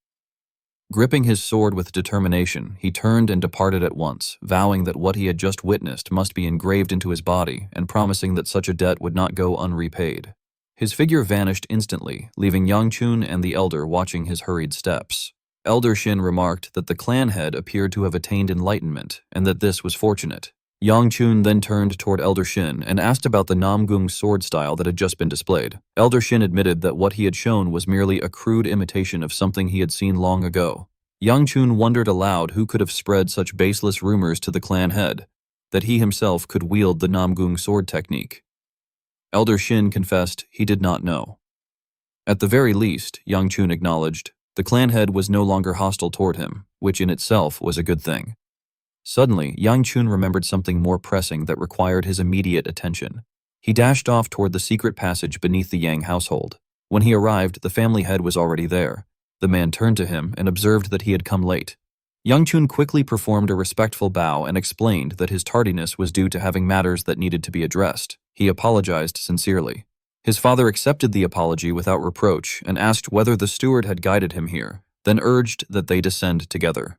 Gripping his sword with determination, he turned and departed at once, vowing that what he had just witnessed must be engraved into his body, and promising that such a debt would not go unrepaid. His figure vanished instantly, leaving Yang Chun and the elder watching his hurried steps. Elder Shin remarked that the clan head appeared to have attained enlightenment, and that this was fortunate. Yang Chun then turned toward Elder Shin and asked about the Namgung sword style that had just been displayed. Elder Shin admitted that what he had shown was merely a crude imitation of something he had seen long ago. Yang Chun wondered aloud who could have spread such baseless rumors to the clan head, that he himself could wield the Namgung sword technique. Elder Shin confessed he did not know. At the very least, Yang Chun acknowledged, the clan head was no longer hostile toward him, which in itself was a good thing. Suddenly, Yang Chun remembered something more pressing that required his immediate attention. He dashed off toward the secret passage beneath the Yang household. When he arrived, the family head was already there. The man turned to him and observed that he had come late. Yang Chun quickly performed a respectful bow and explained that his tardiness was due to having matters that needed to be addressed. He apologized sincerely. His father accepted the apology without reproach and asked whether the steward had guided him here, then urged that they descend together.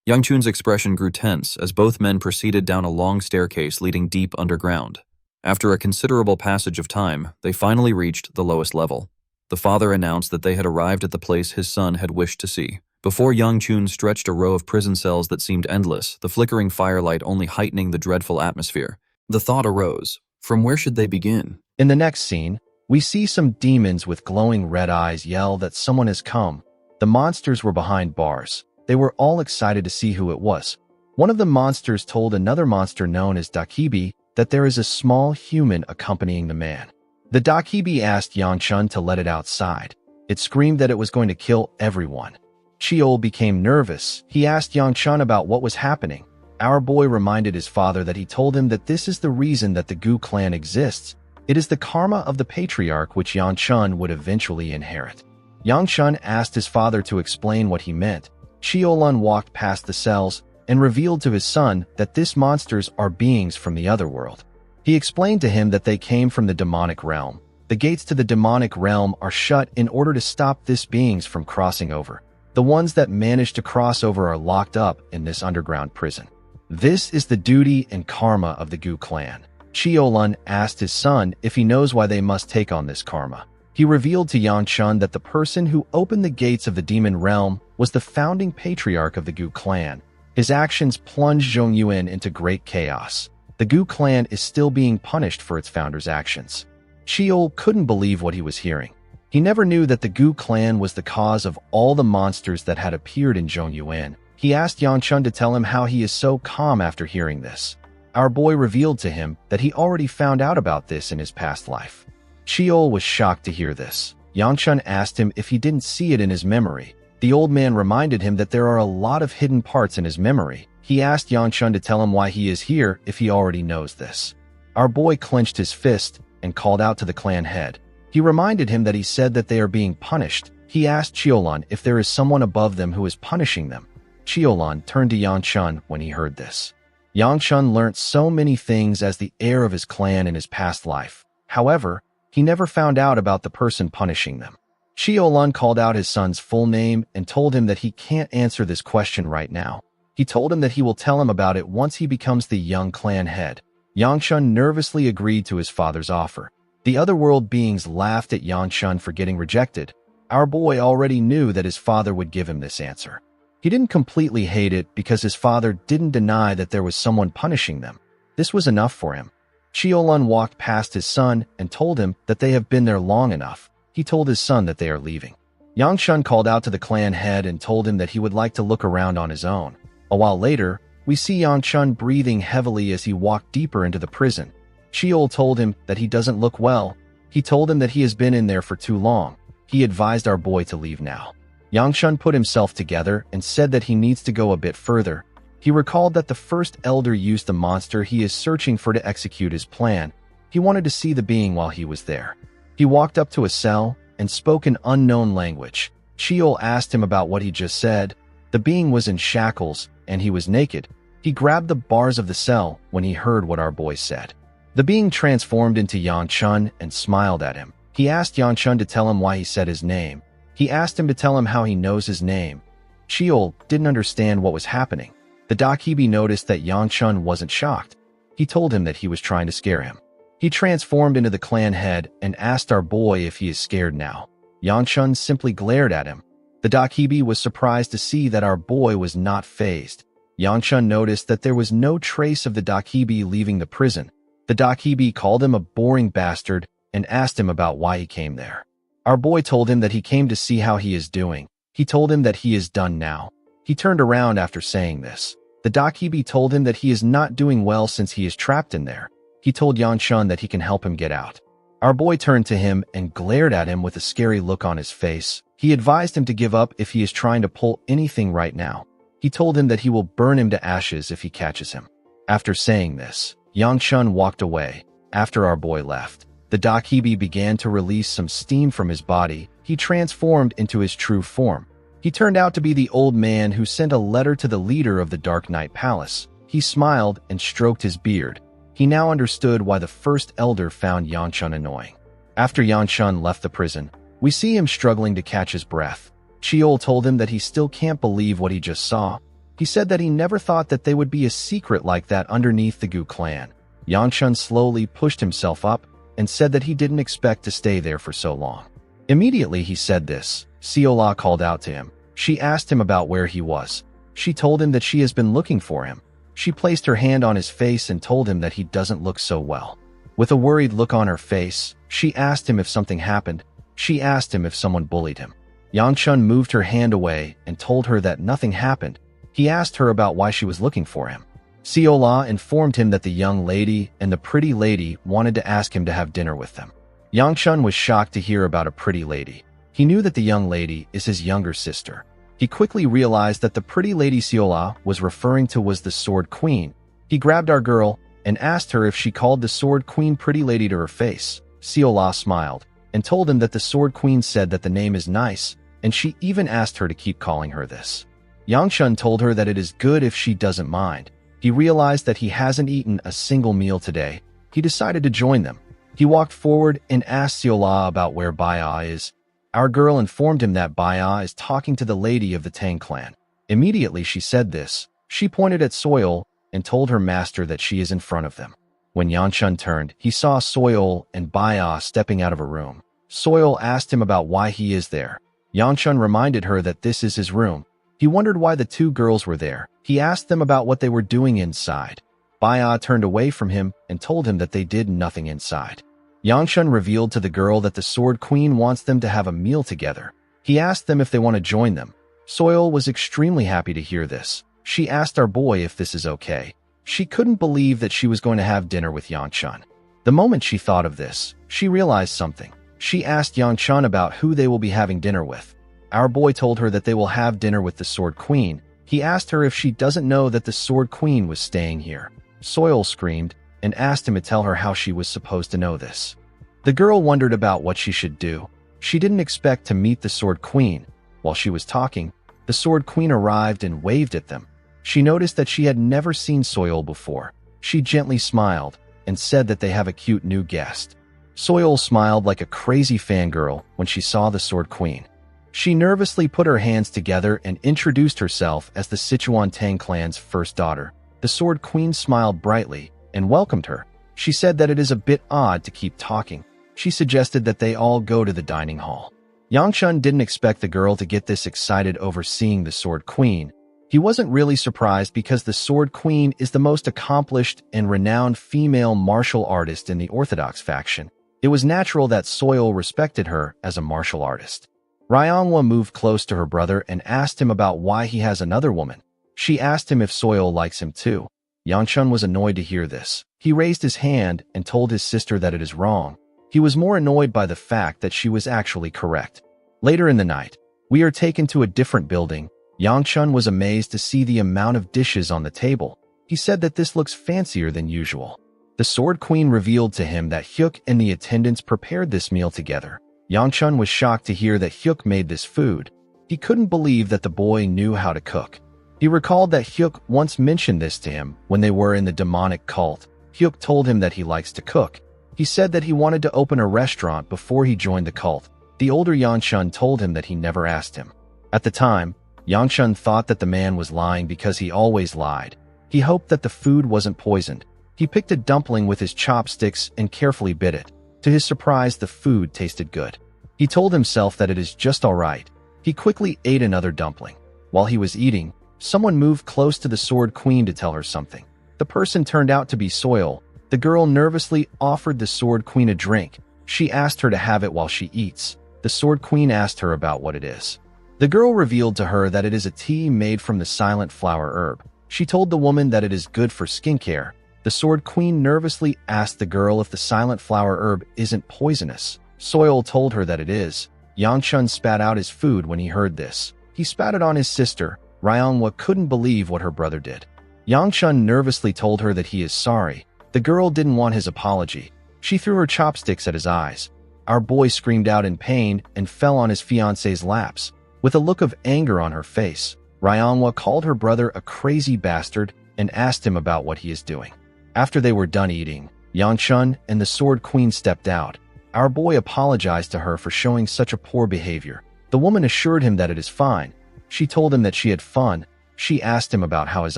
Yang Chun's expression grew tense as both men proceeded down a long staircase leading deep underground. After a considerable passage of time, they finally reached the lowest level. The father announced that they had arrived at the place his son had wished to see. Before Yang Chun stretched a row of prison cells that seemed endless, the flickering firelight only heightening the dreadful atmosphere. The thought arose, from where should they begin? In the next scene, we see some demons with glowing red eyes yell that someone has come. The monsters were behind bars. They were all excited to see who it was. One of the monsters told another monster known as Dakibi that there is a small human accompanying the man. The Dakibi asked Yang Chun to let it outside. It screamed that it was going to kill everyone. Chiol became nervous. He asked Yang Chun about what was happening. Our boy reminded his father that he told him that this is the reason that the Gu clan exists. It is the karma of the patriarch which Yang Chun would eventually inherit. Yang Chun asked his father to explain what he meant. Chiolun walked past the cells and revealed to his son that these monsters are beings from the other world. He explained to him that they came from the demonic realm. The gates to the demonic realm are shut in order to stop these beings from crossing over. The ones that manage to cross over are locked up in this underground prison. This is the duty and karma of the Gu clan. Chiolun asked his son if he knows why they must take on this karma. He revealed to Yang Chun that the person who opened the gates of the demon realm was the founding patriarch of the Gu clan. His actions plunged Zhongyuan into great chaos. The Gu clan is still being punished for its founder's actions. Chiol couldn't believe what he was hearing. He never knew that the Gu clan was the cause of all the monsters that had appeared in Zhongyuan. He asked Yang Chun to tell him how he is so calm after hearing this. Our boy revealed to him that he already found out about this in his past life. Chiol was shocked to hear this. Yang Chun asked him if he didn't see it in his memory. The old man reminded him that there are a lot of hidden parts in his memory. He asked Yang Chun to tell him why he is here if he already knows this. Our boy clenched his fist and called out to the clan head. He reminded him that he said that they are being punished. He asked Chiolan if there is someone above them who is punishing them. Chiolan turned to Yangchun when he heard this. Yangchun learnt so many things as the heir of his clan in his past life. However, he never found out about the person punishing them. Chiolan called out his son's full name and told him that he can't answer this question right now. He told him that he will tell him about it once he becomes the young clan head. Yangchun nervously agreed to his father's offer. The other world beings laughed at Yangchun for getting rejected. Our boy already knew that his father would give him this answer. He didn't completely hate it because his father didn't deny that there was someone punishing them. This was enough for him. Chiolan walked past his son and told him that they have been there long enough. He told his son that they are leaving. Yangchun called out to the clan head and told him that he would like to look around on his own. A while later, we see Yangchun breathing heavily as he walked deeper into the prison. Chiol told him that he doesn't look well. He told him that he has been in there for too long. He advised our boy to leave now. Yangchun put himself together and said that he needs to go a bit further. He recalled that the first elder used the monster he is searching for to execute his plan. He wanted to see the being while he was there. He walked up to a cell and spoke an unknown language. Chiol asked him about what he just said. The being was in shackles and he was naked. He grabbed the bars of the cell when he heard what our boy said. The being transformed into Yangchun and smiled at him. He asked Yangchun to tell him why he said his name. He asked him to tell him how he knows his name. Chiol didn't understand what was happening. The Dakibi noticed that Yangchun wasn't shocked. He told him that he was trying to scare him. He transformed into the clan head and asked our boy if he is scared now. Yangchun simply glared at him. The Dakibi was surprised to see that our boy was not fazed. Yangchun noticed that there was no trace of the Dakibi leaving the prison. The Dakibi called him a boring bastard and asked him about why he came there. Our boy told him that he came to see how he is doing. He told him that he is done now. He turned around after saying this. The Dakibi told him that he is not doing well since he is trapped in there. He told Yangchun that he can help him get out. Our boy turned to him and glared at him with a scary look on his face. He advised him to give up if he is trying to pull anything right now. He told him that he will burn him to ashes if he catches him. After saying this, Yangchun walked away. After our boy left, the Dakibi began to release some steam from his body. He transformed into his true form. He turned out to be the old man who sent a letter to the leader of the Dark Knight Palace. He smiled and stroked his beard. He now understood why the first elder found Yangchun annoying. After Yangchun left the prison, we see him struggling to catch his breath. Chiol told him that he still can't believe what he just saw. He said that he never thought that they would be a secret like that underneath the Gu clan. Yangchun slowly pushed himself up and said that he didn't expect to stay there for so long. Immediately he said this, Siola called out to him. She asked him about where he was. She told him that she has been looking for him. She placed her hand on his face and told him that he doesn't look so well. With a worried look on her face, she asked him if something happened. She asked him if someone bullied him. Yangchun moved her hand away and told her that nothing happened. He asked her about why she was looking for him. Siola informed him that the young lady and the pretty lady wanted to ask him to have dinner with them. Yangchun was shocked to hear about a pretty lady. He knew that the young lady is his younger sister. He quickly realized that the pretty lady Siola was referring to was the Sword Queen. He grabbed our girl and asked her if she called the Sword Queen pretty lady to her face. Siola smiled and told him that the Sword Queen said that the name is nice, and she even asked her to keep calling her this. Yangchun told her that it is good if she doesn't mind. He realized that he hasn't eaten a single meal today. He decided to join them. He walked forward and asked Siola about where Baya is. Our girl informed him that Baya is talking to the lady of the Tang clan. Immediately she said this. She pointed at Soil and told her master that she is in front of them. When Yangchun turned, he saw Soil and Baya stepping out of a room. Soil asked him about why he is there. Yangchun reminded her that this is his room. He wondered why the two girls were there. He asked them about what they were doing inside. Baya turned away from him and told him that they did nothing inside. Yangchun revealed to the girl that the Sword Queen wants them to have a meal together. He asked them if they want to join them. Soil was extremely happy to hear this. She asked our boy if this is okay. She couldn't believe that she was going to have dinner with Yangchun. The moment she thought of this, she realized something. She asked Yangchun about who they will be having dinner with. Our boy told her that they will have dinner with the Sword Queen. He asked her if she doesn't know that the Sword Queen was staying here. Soil screamed. and asked him to tell her how she was supposed to know this. The girl wondered about what she should do. She didn't expect to meet the Sword Queen. While she was talking, the Sword Queen arrived and waved at them. She noticed that she had never seen Soil before. She gently smiled and said that they have a cute new guest. Soil smiled like a crazy fangirl when she saw the Sword Queen. She nervously put her hands together and introduced herself as the Sichuan Tang clan's first daughter. The Sword Queen smiled brightly and welcomed her. She said that it is a bit odd to keep talking. She suggested that they all go to the dining hall. Yangchun didn't expect the girl to get this excited over seeing the Sword Queen. He wasn't really surprised because the Sword Queen is the most accomplished and renowned female martial artist in the Orthodox faction. It was natural that Soil respected her as a martial artist. Ryongwa moved close to her brother and asked him about why he has another woman. She asked him if Soil likes him too. Yangchun was annoyed to hear this. He raised his hand and told his sister that it is wrong. He was more annoyed by the fact that she was actually correct. Later in the night, we are taken to a different building. Yangchun was amazed to see the amount of dishes on the table. He said that this looks fancier than usual. The Sword Queen revealed to him that Hyuk and the attendants prepared this meal together. Yangchun was shocked to hear that Hyuk made this food. He couldn't believe that the boy knew how to cook. He recalled that Hyuk once mentioned this to him when they were in the demonic cult. Hyuk told him that he likes to cook. He said that he wanted to open a restaurant before he joined the cult. The older Yangchun told him that he never asked him. At the time, Yangchun thought that the man was lying because he always lied. He hoped that the food wasn't poisoned. He picked a dumpling with his chopsticks and carefully bit it. To his surprise, the food tasted good. He told himself that it is just all right. He quickly ate another dumpling. While he was eating, someone moved close to the Sword Queen to tell her something. The person turned out to be Soil. The girl nervously offered the Sword Queen a drink. She asked her to have it while she eats. The Sword Queen asked her about what it is. The girl revealed to her that it is a tea made from the silent flower herb. She told the woman that it is good for skincare. The Sword Queen nervously asked the girl if the silent flower herb isn't poisonous. Soil told her that it is. Yangchun spat out his food when he heard this. He spat it on his sister. Ryongwa couldn't believe what her brother did. Yangchun nervously told her that he is sorry. The girl didn't want his apology. She threw her chopsticks at his eyes. Our boy screamed out in pain and fell on his fiancé's laps. With a look of anger on her face, Ryongwa called her brother a crazy bastard and asked him about what he is doing. After they were done eating, Yangchun and the Sword Queen stepped out. Our boy apologized to her for showing such a poor behavior. The woman assured him that it is fine. She told him that she had fun. She asked him about how his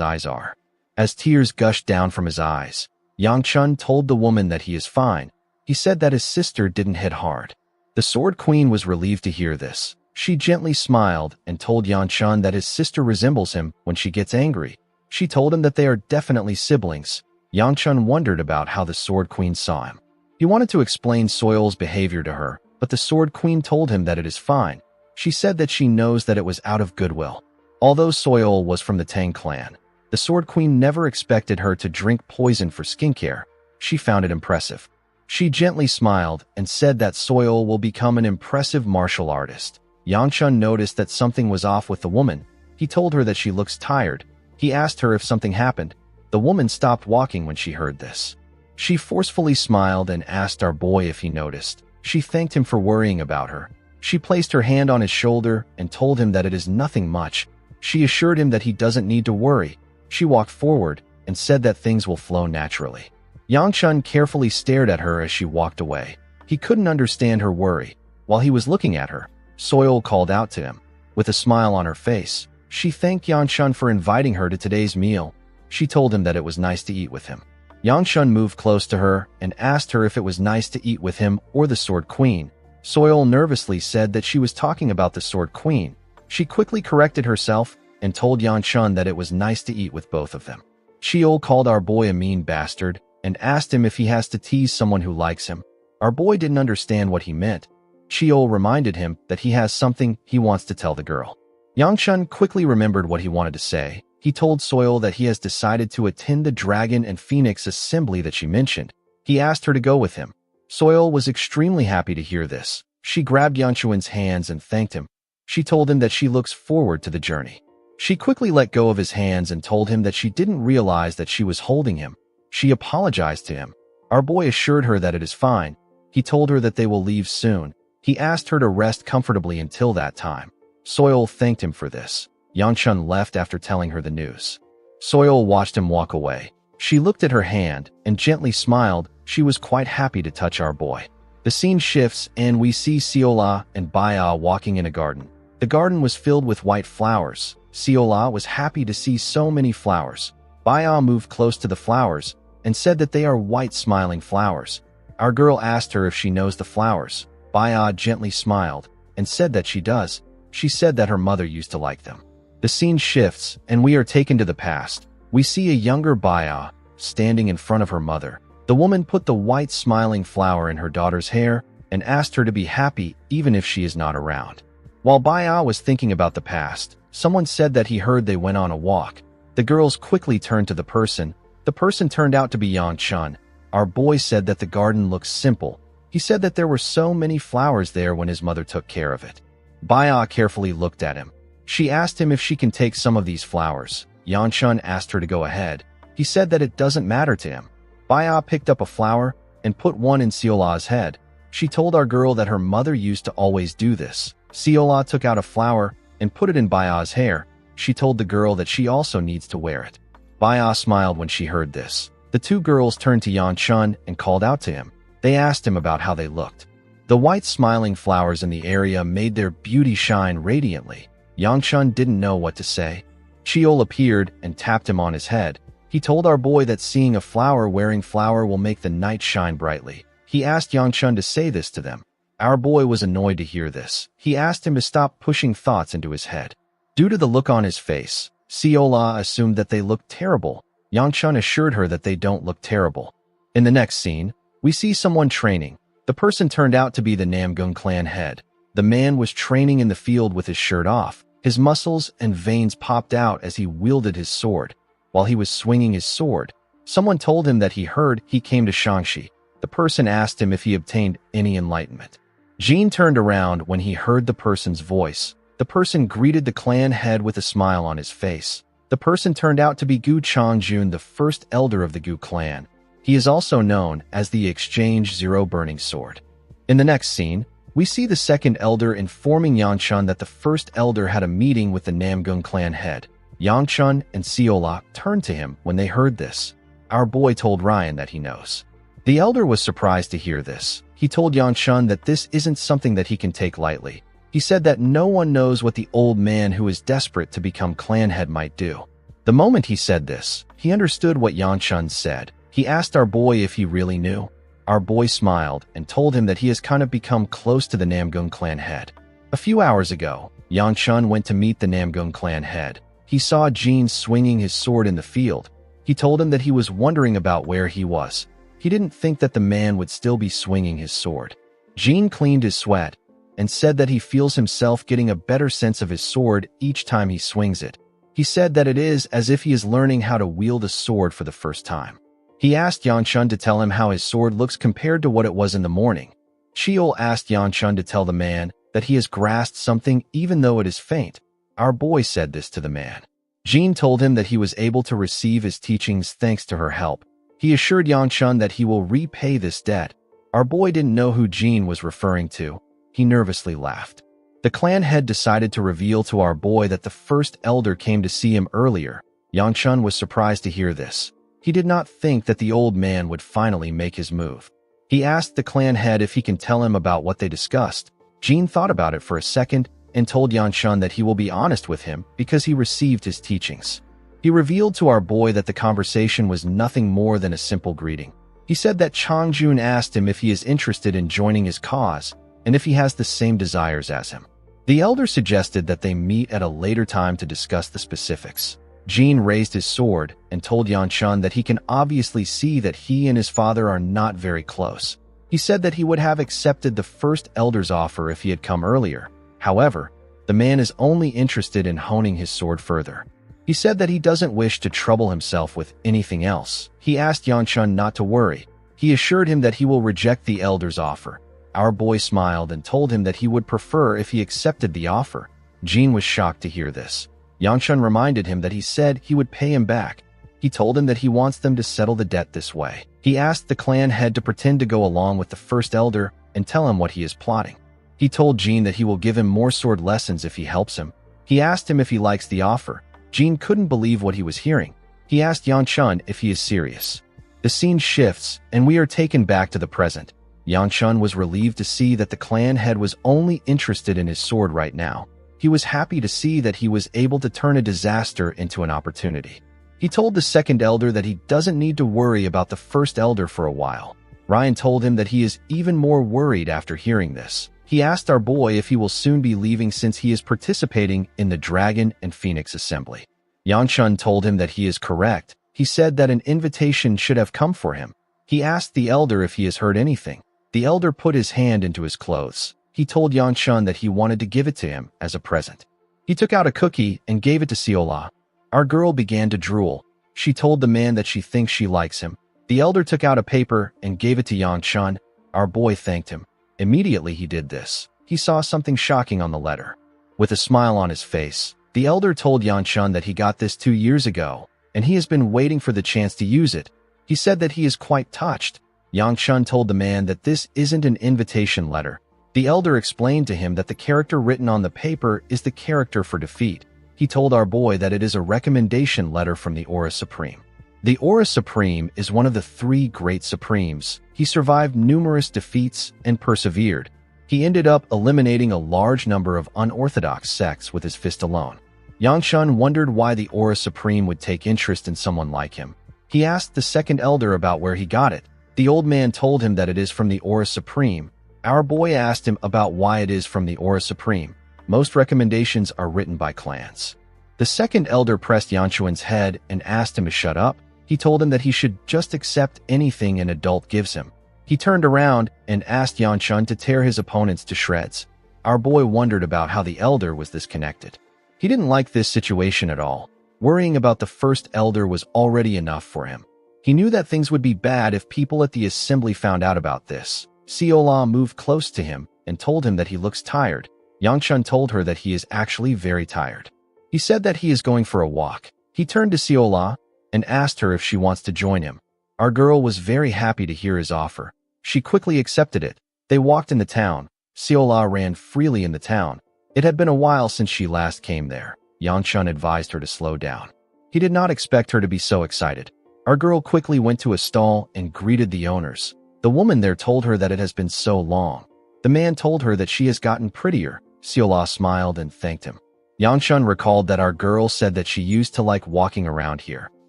eyes are. As tears gushed down from his eyes, Yangchun told the woman that he is fine. He said that his sister didn't hit hard. The Sword Queen was relieved to hear this. She gently smiled and told Yangchun that his sister resembles him when she gets angry. She told him that they are definitely siblings. Yangchun wondered about how the Sword Queen saw him. He wanted to explain Soil's behavior to her, but the Sword Queen told him that it is fine. She said that she knows that it was out of goodwill. Although Soil was from the Tang clan, the Sword Queen never expected her to drink poison for skincare. She found it impressive. She gently smiled and said that Soil will become an impressive martial artist. Yangchun noticed that something was off with the woman. He told her that she looks tired. He asked her if something happened. The woman stopped walking when she heard this. She forcefully smiled and asked our boy if he noticed. She thanked him for worrying about her. She placed her hand on his shoulder and told him that it is nothing much. She assured him that he doesn't need to worry. She walked forward and said that things will flow naturally. Yangchun carefully stared at her as she walked away. He couldn't understand her worry. While he was looking at her, Soil called out to him. With a smile on her face, she thanked Yangchun for inviting her to today's meal. She told him that it was nice to eat with him. Yangchun moved close to her and asked her if it was nice to eat with him or the Sword Queen. Soil nervously said that she was talking about the Sword Queen. She quickly corrected herself and told Yangchun that it was nice to eat with both of them. Cheol called our boy a mean bastard and asked him if he has to tease someone who likes him. Our boy didn't understand what he meant. Cheol reminded him that he has something he wants to tell the girl. Yangchun quickly remembered what he wanted to say. He told Soil that he has decided to attend the Dragon and Phoenix assembly that she mentioned. He asked her to go with him. Soil was extremely happy to hear this. She grabbed Yangchun's hands and thanked him. She told him that she looks forward to the journey. She quickly let go of his hands and told him that she didn't realize that she was holding him. She apologized to him. Our boy assured her that it is fine. He told her that they will leave soon. He asked her to rest comfortably until that time. Soil thanked him for this. Yangchun left after telling her the news. Soil watched him walk away. She looked at her hand and gently smiled. She was quite happy to touch our boy. The scene shifts and we see Seola and Baya walking in a garden. The garden was filled with white flowers. Seola was happy to see so many flowers. Baya moved close to the flowers and said that they are white smiling flowers. Our girl asked her if she knows the flowers. Baya gently smiled and said that she does. She said that her mother used to like them. The scene shifts and we are taken to the past. We see a younger Baya standing in front of her mother. The woman put the white smiling flower in her daughter's hair and asked her to be happy even if she is not around. While Baya was thinking about the past, someone said that he heard they went on a walk. The girls quickly turned to the person. The person turned out to be Yangchun. Our boy said that the garden looks simple. He said that there were so many flowers there when his mother took care of it. Baya carefully looked at him. She asked him if she can take some of these flowers. Yangchun asked her to go ahead. He said that it doesn't matter to him. Baya picked up a flower and put one in Seola's head. She told our girl that her mother used to always do this. Seola took out a flower and put it in Baya's hair. She told the girl that she also needs to wear it. Baya smiled when she heard this. The two girls turned to Yangchun and called out to him. They asked him about how they looked. The white smiling flowers in the area made their beauty shine radiantly. Yangchun didn't know what to say. Cheol appeared and tapped him on his head. He told our boy that seeing a flower wearing flower will make the night shine brightly. He asked Yangchun to say this to them. Our boy was annoyed to hear this. He asked him to stop pushing thoughts into his head. Due to the look on his face, Seola assumed that they looked terrible. Yangchun assured her that they don't look terrible. In the next scene, we see someone training. The person turned out to be the Namgung clan head. The man was training in the field with his shirt off. His muscles and veins popped out as he wielded his sword. While he was swinging his sword, someone told him that he heard he came to Shangxi. The person asked him if he obtained any enlightenment. Jean turned around when he heard the person's voice. The person greeted the clan head with a smile on his face. The person turned out to be Gu Changjun, the first elder of the Gu clan. He is also known as the Exchange Zero Burning Sword. In the next scene, we see the second elder informing Yangchun that the first elder had a meeting with the Namgung clan head. Yangchun and Seola turned to him when they heard this. Our boy told Ryan that he knows. The elder was surprised to hear this. He told Yangchun that this isn't something that he can take lightly. He said that no one knows what the old man who is desperate to become clan head might do. The moment he said this, he understood what Yangchun said. He asked our boy if he really knew. Our boy smiled and told him that he has kind of become close to the Namgung clan head. A few hours ago, Yangchun went to meet the Namgung clan head. He saw Jean swinging his sword in the field. He told him that he was wondering about where he was. He didn't think that the man would still be swinging his sword. Jean cleaned his sweat and said that he feels himself getting a better sense of his sword each time he swings it. He said that it is as if he is learning how to wield a sword for the first time. He asked Yangchun to tell him how his sword looks compared to what it was in the morning. Cheol asked Yangchun to tell the man that he has grasped something even though it is faint. Our boy said this to the man. Jean told him that he was able to receive his teachings thanks to her help. He assured Yangchun that he will repay this debt. Our boy didn't know who Jean was referring to. He nervously laughed. The clan head decided to reveal to our boy that the first elder came to see him earlier. Yangchun was surprised to hear this. He did not think that the old man would finally make his move. He asked the clan head if he can tell him about what they discussed. Jean thought about it for a second and told Yangchun that he will be honest with him because he received his teachings. He revealed to our boy that the conversation was nothing more than a simple greeting. He said that Changjun asked him if he is interested in joining his cause and if he has the same desires as him. The elder suggested that they meet at a later time to discuss the specifics. Jean raised his sword and told Yangchun that he can obviously see that he and his father are not very close. He said that he would have accepted the first elder's offer if he had come earlier. However, the man is only interested in honing his sword further. He said that he doesn't wish to trouble himself with anything else. He asked Yangchun not to worry. He assured him that he will reject the elder's offer. Our boy smiled and told him that he would prefer if he accepted the offer. Jean was shocked to hear this. Yangchun reminded him that he said he would pay him back. He told him that he wants them to settle the debt this way. He asked the clan head to pretend to go along with the first elder and tell him what he is plotting. He told Jean that he will give him more sword lessons if he helps him. He asked him if he likes the offer. Jean couldn't believe what he was hearing. He asked Yan Chun if he is serious. The scene shifts, and we are taken back to the present. Yan Chun was relieved to see that the clan head was only interested in his sword right now. He was happy to see that he was able to turn a disaster into an opportunity. He told the second elder that he doesn't need to worry about the first elder for a while. Ryan told him that he is even more worried after hearing this. He asked our boy if he will soon be leaving since he is participating in the Dragon and Phoenix Assembly. Yan Chun told him that he is correct. He said that an invitation should have come for him. He asked the elder if he has heard anything. The elder put his hand into his clothes. He told Yan Chun that he wanted to give it to him as a present. He took out a cookie and gave it to Siola. Our girl began to drool. She told the man that she thinks she likes him. The elder took out a paper and gave it to Yan Chun. Our boy thanked him. Immediately he did this. He saw something shocking on the letter. With a smile on his face, the elder told Yan Chun that he got this 2 years ago, and he has been waiting for the chance to use it. He said that he is quite touched. Yan Chun told the man that this isn't an invitation letter. The elder explained to him that the character written on the paper is the character for defeat. He told our boy that it is a recommendation letter from the Aura Supreme. The Aura Supreme is one of the 3 great Supremes. He survived numerous defeats and persevered. He ended up eliminating a large number of unorthodox sects with his fist alone. Yan Chun wondered why the Aura Supreme would take interest in someone like him. He asked the second elder about where he got it. The old man told him that it is from the Aura Supreme. Our boy asked him about why it is from the Aura Supreme. Most recommendations are written by clans. The second elder pressed Yan Chun's head and asked him to shut up. He told him that he should just accept anything an adult gives him. He turned around and asked Yan Chun to tear his opponents to shreds. Our boy wondered about how the elder was disconnected. He didn't like this situation at all. Worrying about the first elder was already enough for him. He knew that things would be bad if people at the assembly found out about this. Siola moved close to him and told him that he looks tired. Yang Chun told her that he is actually very tired. He said that he is going for a walk. He turned to Siola and asked her if she wants to join him. Our girl was very happy to hear his offer. She quickly accepted it. They walked in the town. Siola ran freely in the town. It had been a while since she last came there. Yang Chun advised her to slow down. He did not expect her to be so excited. Our girl quickly went to a stall and greeted the owners. The woman there told her that it has been so long. The man told her that she has gotten prettier. Siola smiled and thanked him. Yang Chun recalled that our girl said that she used to like walking around here.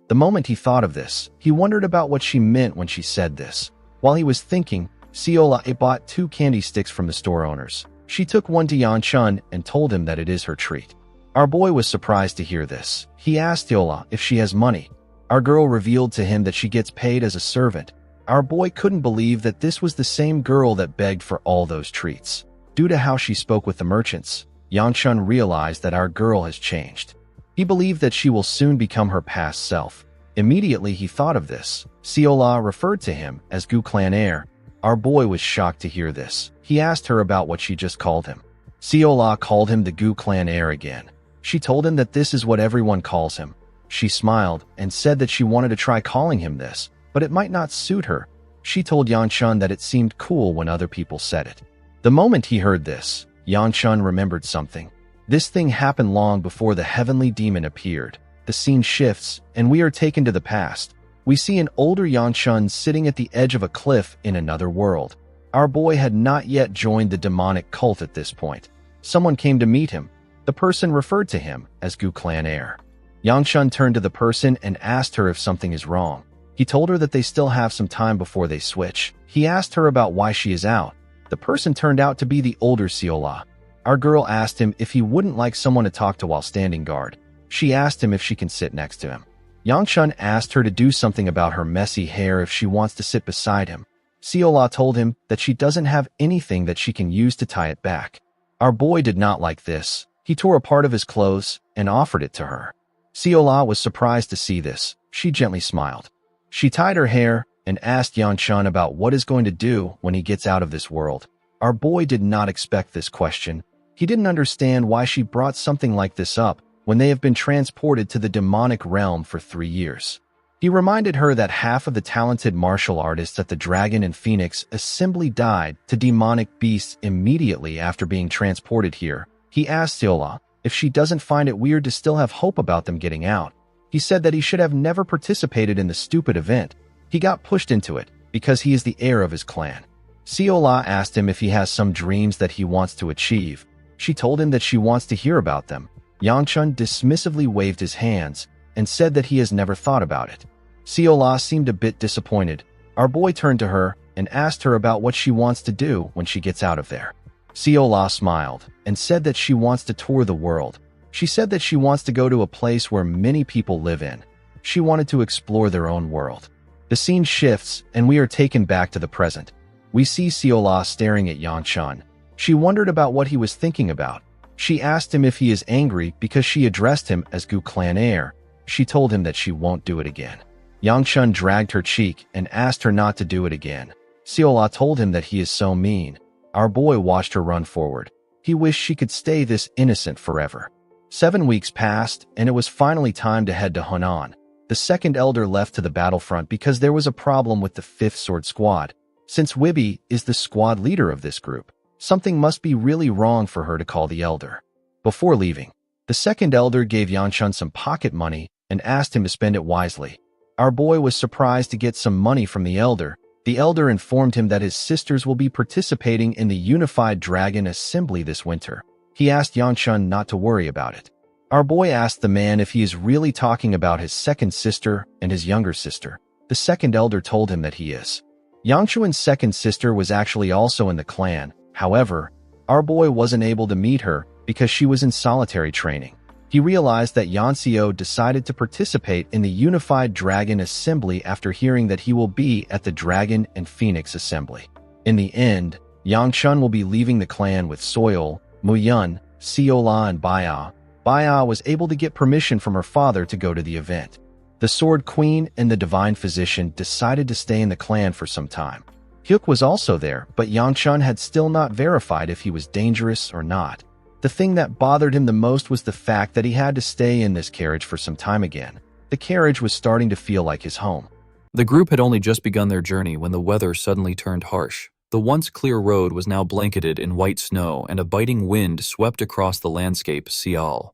The moment he thought of this, he wondered about what she meant when she said this. While he was thinking, Siola bought 2 candy sticks from the store owners. She took one to Yan Chun and told him that it is her treat. Our boy was surprised to hear this. He asked Siola if she has money. Our girl revealed to him that she gets paid as a servant. Our boy couldn't believe that this was the same girl that begged for all those treats. Due to how she spoke with the merchants, Yan Chun realized that our girl has changed. He believed that she will soon become her past self. Immediately he thought of this. Siola referred to him as Gu Clan Heir. Our boy was shocked to hear this. He asked her about what she just called him. Siola called him the Gu Clan Heir again. She told him that this is what everyone calls him. She smiled and said that she wanted to try calling him this, but it might not suit her. She told Yan Chun that it seemed cool when other people said it. The moment he heard this, Yan Chun remembered something. This thing happened long before the heavenly demon appeared. The scene shifts, and we are taken to the past. We see an older Yan Chun sitting at the edge of a cliff in another world. Our boy had not yet joined the demonic cult at this point. Someone came to meet him. The person referred to him as Gu Clan Heir. Yan Chun turned to the person and asked her if something is wrong. He told her that they still have some time before they switch. He asked her about why she is out. The person turned out to be the older Siola. Our girl asked him if he wouldn't like someone to talk to while standing guard. She asked him if she can sit next to him. Yang Chun asked her to do something about her messy hair if she wants to sit beside him. Siola told him that she doesn't have anything that she can use to tie it back. Our boy did not like this. He tore a part of his clothes and offered it to her. Siola was surprised to see this. She gently smiled. She tied her hair and asked Yan Chun about what he's going to do when he gets out of this world. Our boy did not expect this question. He didn't understand why she brought something like this up when they have been transported to the demonic realm for 3 years. He reminded her that half of the talented martial artists at the Dragon and Phoenix Assembly died to demonic beasts immediately after being transported here. He asked Seola if she doesn't find it weird to still have hope about them getting out. He said that he should have never participated in the stupid event. He got pushed into it because he is the heir of his clan. Seola asked him if he has some dreams that he wants to achieve. She told him that she wants to hear about them. Yangchun dismissively waved his hands and said that he has never thought about it. Seola seemed a bit disappointed. Our boy turned to her and asked her about what she wants to do when she gets out of there. Seola smiled and said that she wants to tour the world. She said that she wants to go to a place where many people live in. She wanted to explore their own world. The scene shifts and we are taken back to the present. We see Seola staring at Yangchun. She wondered about what he was thinking about. She asked him if he is angry because she addressed him as Gu Clan heir. She told him that she won't do it again. Yangchun dragged her cheek and asked her not to do it again. Seola told him that he is so mean. Our boy watched her run forward. He wished she could stay this innocent forever. 7 weeks passed, and it was finally time to head to Hunan. The second elder left to the battlefront because there was a problem with the 5th Sword Squad. Since Wibby is the squad leader of this group, something must be really wrong for her to call the elder. Before leaving, the second elder gave Yangchun some pocket money and asked him to spend it wisely. Our boy was surprised to get some money from the elder. The elder informed him that his sisters will be participating in the Unified Dragon Assembly this winter. He asked Yangchun not to worry about it. Our boy asked the man if he is really talking about his second sister and his younger sister. The second elder told him that he is. Yangchun's second sister was actually also in the clan. However, our boy wasn't able to meet her because she was in solitary training. He realized that Yanxio decided to participate in the Unified Dragon Assembly after hearing that he will be at the Dragon and Phoenix Assembly. In the end, Yangchun will be leaving the clan with Soil, Muyun, Seola, and Baya. Baya was able to get permission from her father to go to the event. The Sword Queen and the Divine Physician decided to stay in the clan for some time. Hyuk was also there, but Yangchun had still not verified if he was dangerous or not. The thing that bothered him the most was the fact that he had to stay in this carriage for some time again. The carriage was starting to feel like his home. The group had only just begun their journey when the weather suddenly turned harsh. The once clear road was now blanketed in white snow, and a biting wind swept across the landscape. Sial.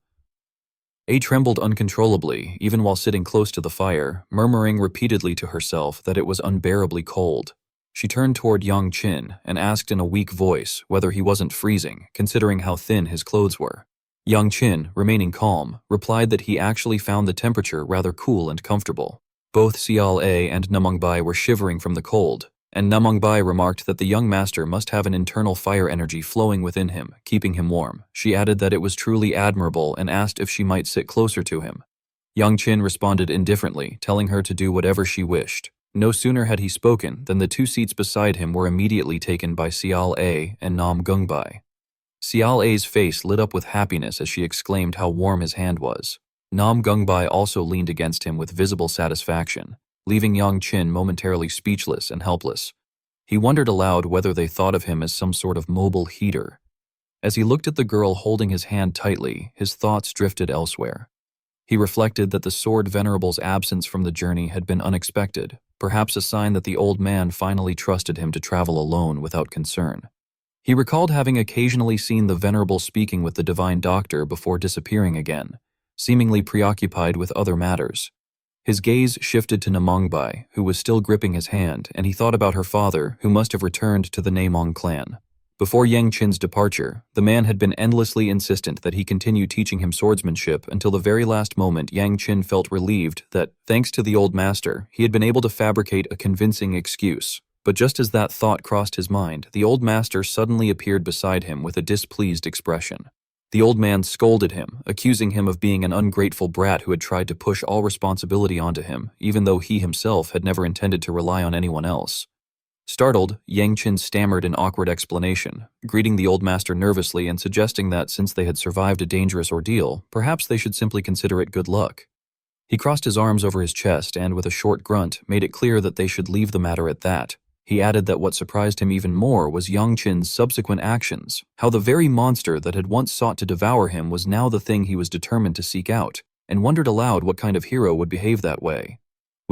A trembled uncontrollably, even while sitting close to the fire, murmuring repeatedly to herself that it was unbearably cold. She turned toward Yang Qin and asked in a weak voice whether he wasn't freezing, considering how thin his clothes were. Yang Qin, remaining calm, replied that he actually found the temperature rather cool and comfortable. Both Sial A and Namangbai were shivering from the cold, and Namangbai remarked that the young master must have an internal fire energy flowing within him, keeping him warm. She added that it was truly admirable and asked if she might sit closer to him. Yang Qin responded indifferently, telling her to do whatever she wished. No sooner had he spoken than the 2 seats beside him were immediately taken by Sial A and Nam Gungbai. Sial A's face lit up with happiness as she exclaimed how warm his hand was. Nam Gungbai also leaned against him with visible satisfaction, leaving Yang Qin momentarily speechless and helpless. He wondered aloud whether they thought of him as some sort of mobile heater. As he looked at the girl holding his hand tightly, his thoughts drifted elsewhere. He reflected that the Sword Venerable's absence from the journey had been unexpected, perhaps a sign that the old man finally trusted him to travel alone without concern. He recalled having occasionally seen the Venerable speaking with the Divine Doctor before disappearing again, seemingly preoccupied with other matters. His gaze shifted to Namangbai, who was still gripping his hand, and he thought about her father, who must have returned to the Namong clan. Before Yang Qin's departure, the man had been endlessly insistent that he continue teaching him swordsmanship until the very last moment. Yang Qin felt relieved that, thanks to the old master, he had been able to fabricate a convincing excuse. But just as that thought crossed his mind, the old master suddenly appeared beside him with a displeased expression. The old man scolded him, accusing him of being an ungrateful brat who had tried to push all responsibility onto him, even though he himself had never intended to rely on anyone else. Startled, Yang Qin stammered an awkward explanation, greeting the old master nervously and suggesting that since they had survived a dangerous ordeal, perhaps they should simply consider it good luck. He crossed his arms over his chest and, with a short grunt, made it clear that they should leave the matter at that. He added that what surprised him even more was Yang Qin's subsequent actions, how the very monster that had once sought to devour him was now the thing he was determined to seek out, and wondered aloud what kind of hero would behave that way.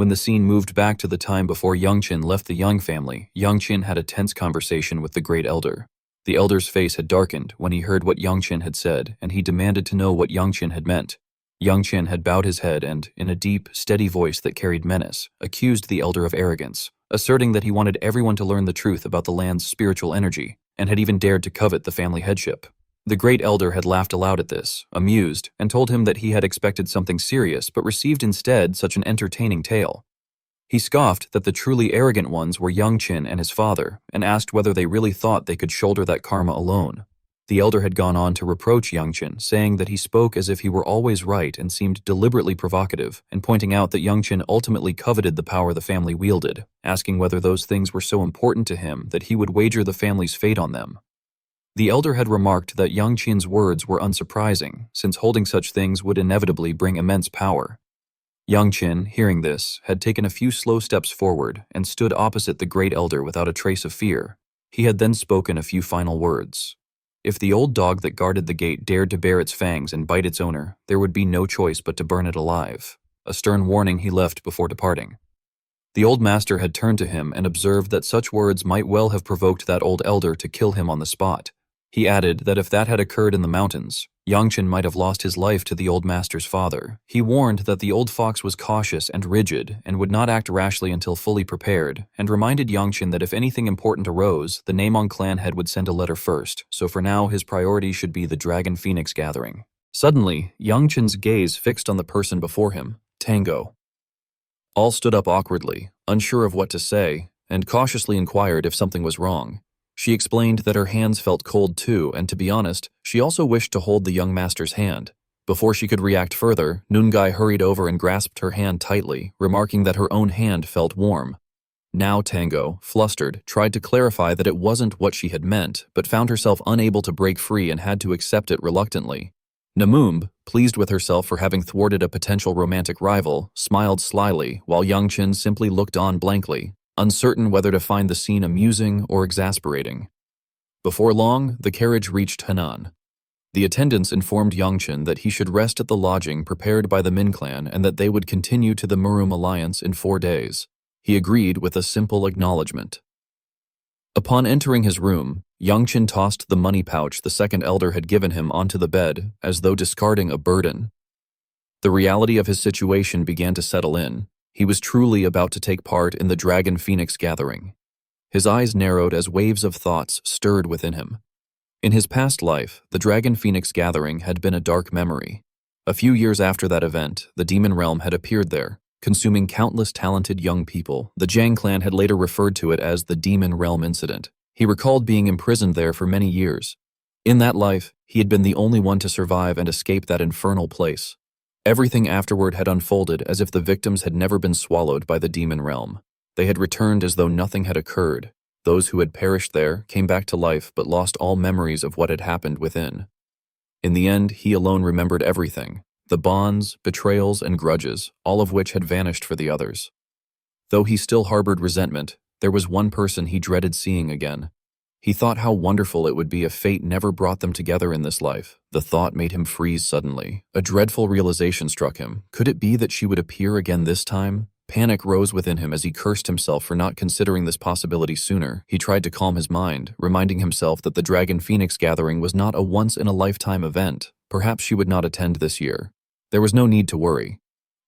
When the scene moved back to the time before Youngchin left the Young family, Youngchin had a tense conversation with the Great Elder. The Elder's face had darkened when he heard what Youngchin had said, and he demanded to know what Youngchin had meant. Youngchin had bowed his head and, in a deep, steady voice that carried menace, accused the Elder of arrogance, asserting that he wanted everyone to learn the truth about the land's spiritual energy, and had even dared to covet the family headship. The Great Elder had laughed aloud at this, amused, and told him that he had expected something serious but received instead such an entertaining tale. He scoffed that the truly arrogant ones were Youngchin and his father, and asked whether they really thought they could shoulder that karma alone. The Elder had gone on to reproach Youngchin, saying that he spoke as if he were always right and seemed deliberately provocative, and pointing out that Youngchin ultimately coveted the power the family wielded, asking whether those things were so important to him that he would wager the family's fate on them. The Elder had remarked that Youngchin's words were unsurprising, since holding such things would inevitably bring immense power. Youngchin, hearing this, had taken a few slow steps forward and stood opposite the Great Elder without a trace of fear. He had then spoken a few final words. If the old dog that guarded the gate dared to bare its fangs and bite its owner, there would be no choice but to burn it alive. A stern warning he left before departing. The old master had turned to him and observed that such words might well have provoked that old elder to kill him on the spot. He added that if that had occurred in the mountains, Youngchin might have lost his life to the old master's father. He warned that the old fox was cautious and rigid and would not act rashly until fully prepared, and reminded Youngchin that if anything important arose, the Namong clan head would send a letter first, so for now his priority should be the Dragon Phoenix gathering. Suddenly, Youngchin's gaze fixed on the person before him, Tango. All stood up awkwardly, unsure of what to say, and cautiously inquired if something was wrong. She explained that her hands felt cold too, and to be honest, she also wished to hold the young master's hand. Before she could react further, Nungai hurried over and grasped her hand tightly, remarking that her own hand felt warm. Now Tango, flustered, tried to clarify that it wasn't what she had meant, but found herself unable to break free and had to accept it reluctantly. Namumb, pleased with herself for having thwarted a potential romantic rival, smiled slyly, while Youngchin simply looked on blankly, uncertain whether to find the scene amusing or exasperating. Before long, the carriage reached Henan. The attendants informed Youngchin that he should rest at the lodging prepared by the Min clan and that they would continue to the Murum alliance in 4 days. He agreed with a simple acknowledgement. Upon entering his room, Youngchin tossed the money pouch the second elder had given him onto the bed, as though discarding a burden. The reality of his situation began to settle in. He was truly about to take part in the Dragon Phoenix gathering. His eyes narrowed as waves of thoughts stirred within him. In his past life, the Dragon Phoenix gathering had been a dark memory. A few years after that event, the demon realm had appeared there, consuming countless talented young people. The Zhang clan had later referred to it as the Demon Realm Incident. He recalled being imprisoned there for many years. In that life, he had been the only one to survive and escape that infernal place. Everything afterward had unfolded as if the victims had never been swallowed by the demon realm. They had returned as though nothing had occurred. Those who had perished there came back to life but lost all memories of what had happened within. In the end, he alone remembered everything, the bonds, betrayals, and grudges, all of which had vanished for the others. Though he still harbored resentment, there was one person he dreaded seeing again. He thought how wonderful it would be if fate never brought them together in this life. The thought made him freeze suddenly. A dreadful realization struck him. Could it be that she would appear again this time? Panic rose within him as he cursed himself for not considering this possibility sooner. He tried to calm his mind, reminding himself that the Dragon Phoenix gathering was not a once-in-a-lifetime event. Perhaps she would not attend this year. There was no need to worry.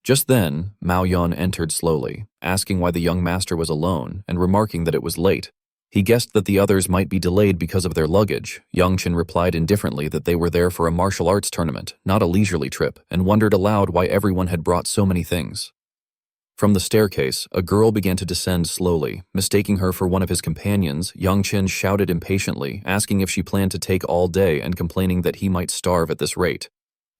Just then, Mao Yun entered slowly, asking why the young master was alone and remarking that it was late. He guessed that the others might be delayed because of their luggage. Youngchin replied indifferently that they were there for a martial arts tournament, not a leisurely trip, and wondered aloud why everyone had brought so many things. From the staircase, a girl began to descend slowly. Mistaking her for one of his companions, Youngchin shouted impatiently, asking if she planned to take all day and complaining that he might starve at this rate.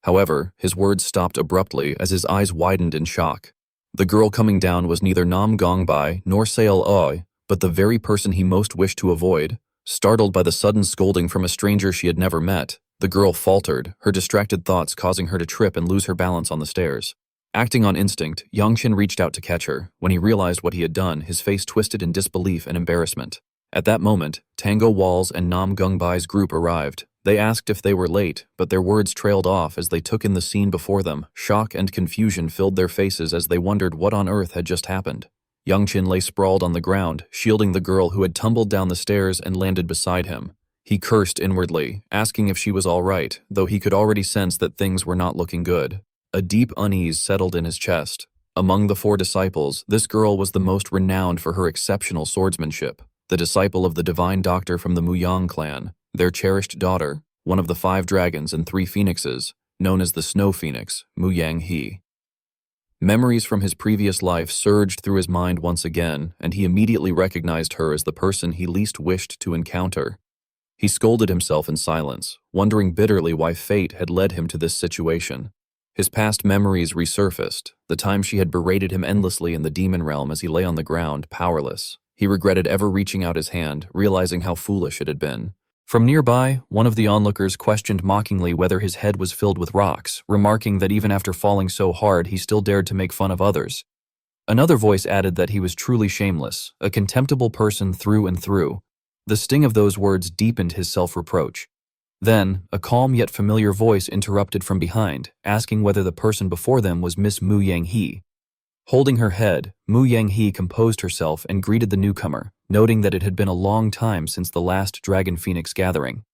However, his words stopped abruptly as his eyes widened in shock. The girl coming down was neither Nam Gongbai nor Sail Oi, but the very person he most wished to avoid. Startled by the sudden scolding from a stranger she had never met, the girl faltered, her distracted thoughts causing her to trip and lose her balance on the stairs. Acting on instinct, Youngchin reached out to catch her. When he realized what he had done, his face twisted in disbelief and embarrassment. At that moment, Tango Walls and Nam Gungbai's group arrived. They asked if they were late, but their words trailed off as they took in the scene before them. Shock and confusion filled their faces as they wondered what on earth had just happened. Youngchin lay sprawled on the ground, shielding the girl who had tumbled down the stairs and landed beside him. He cursed inwardly, asking if she was all right, though he could already sense that things were not looking good. A deep unease settled in his chest. Among the 4 disciples, this girl was the most renowned for her exceptional swordsmanship, the disciple of the divine doctor from the Muyang clan, their cherished daughter, one of the 5 dragons and 3 phoenixes, known as the Snow Phoenix, Muyang He. Memories from his previous life surged through his mind once again, and he immediately recognized her as the person he least wished to encounter. He scolded himself in silence, wondering bitterly why fate had led him to this situation. His past memories resurfaced, the time she had berated him endlessly in the demon realm as he lay on the ground, powerless. He regretted ever reaching out his hand, realizing how foolish it had been. From nearby, one of the onlookers questioned mockingly whether his head was filled with rocks, remarking that even after falling so hard, he still dared to make fun of others. Another voice added that he was truly shameless, a contemptible person through and through. The sting of those words deepened his self-reproach. Then, a calm yet familiar voice interrupted from behind, asking whether the person before them was Miss Mu Yang He. Holding her head, Mu Yang He composed herself and greeted the newcomer, noting that it had been a long time since the last Dragon Phoenix gathering.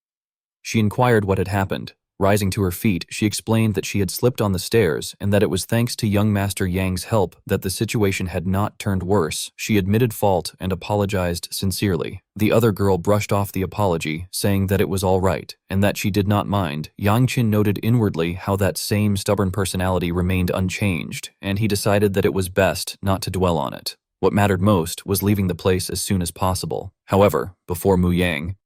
She inquired what had happened. Rising to her feet, she explained that she had slipped on the stairs and that it was thanks to young Master Yang's help that the situation had not turned worse. She admitted fault and apologized sincerely. The other girl brushed off the apology, saying that it was all right and that she did not mind. Yangqin noted inwardly how that same stubborn personality remained unchanged, and he decided that it was best not to dwell on it. What mattered most was leaving the place as soon as possible. However, before Mu Yang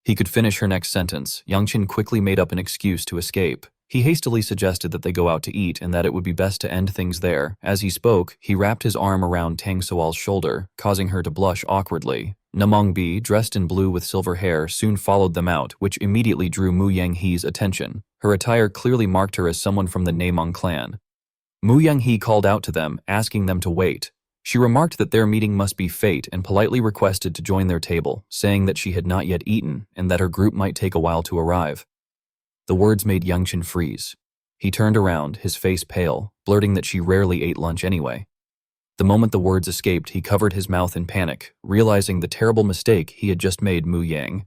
he could finish her next sentence, Yangqin quickly made up an excuse to escape. He hastily suggested that they go out to eat and that it would be best to end things there. As he spoke, he wrapped his arm around Tang Soal's shoulder, causing her to blush awkwardly. Namongbi, dressed in blue with silver hair, soon followed them out, which immediately drew Mu Yang He's attention. Her attire clearly marked her as someone from the Namong clan. Mu Yang He called out to them, asking them to wait. She remarked that their meeting must be fate and politely requested to join their table, saying that she had not yet eaten and that her group might take a while to arrive. The words made Yangqin freeze. He turned around, his face pale, blurting that she rarely ate lunch anyway. The moment the words escaped, he covered his mouth in panic, realizing the terrible mistake he had just made Mu Yang.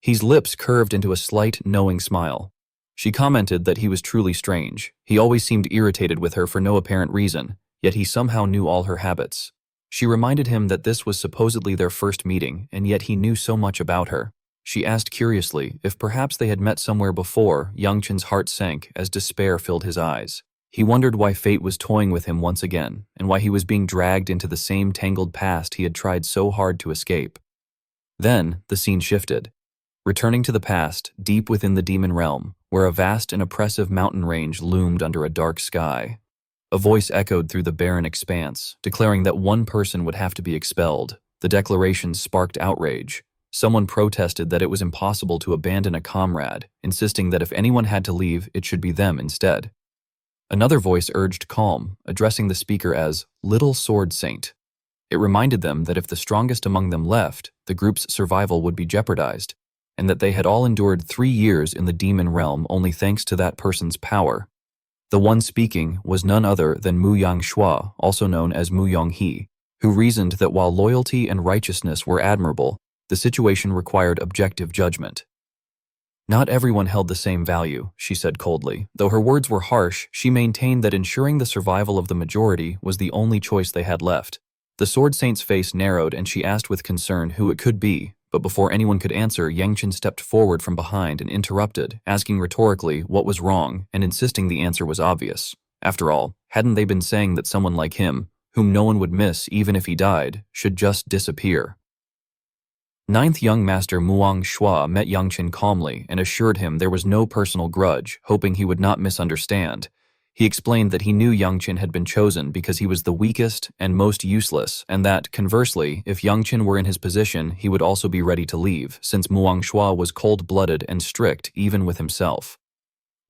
His lips curved into a slight, knowing smile. She commented that he was truly strange. He always seemed irritated with her for no apparent reason, yet he somehow knew all her habits. She reminded him that this was supposedly their first meeting, and yet he knew so much about her. She asked curiously if perhaps they had met somewhere before. Yangqin's heart sank as despair filled his eyes. He wondered why fate was toying with him once again, and why he was being dragged into the same tangled past he had tried so hard to escape. Then, the scene shifted. Returning to the past, deep within the demon realm, where a vast and oppressive mountain range loomed under a dark sky. A voice echoed through the barren expanse, declaring that one person would have to be expelled. The declaration sparked outrage. Someone protested that it was impossible to abandon a comrade, insisting that if anyone had to leave, it should be them instead. Another voice urged calm, addressing the speaker as Little Sword Saint. It reminded them that if the strongest among them left, the group's survival would be jeopardized, and that they had all endured 3 years in the demon realm only thanks to that person's power. The one speaking was none other than Mu Yang Shua, also known as Mu Yong He, who reasoned that while loyalty and righteousness were admirable, the situation required objective judgment. Not everyone held the same value, she said coldly. Though her words were harsh, she maintained that ensuring the survival of the majority was the only choice they had left. The Sword Saint's face narrowed and she asked with concern who it could be, but before anyone could answer, Yangqin stepped forward from behind and interrupted, asking rhetorically what was wrong and insisting the answer was obvious. After all, hadn't they been saying that someone like him, whom no one would miss even if he died, should just disappear? Ninth young master Muang Shua met Yangqin calmly and assured him there was no personal grudge, hoping he would not misunderstand. He explained that he knew Yangqin had been chosen because he was the weakest and most useless, and that, conversely, if Yangqin were in his position, he would also be ready to leave, since Muang Shua was cold-blooded and strict even with himself.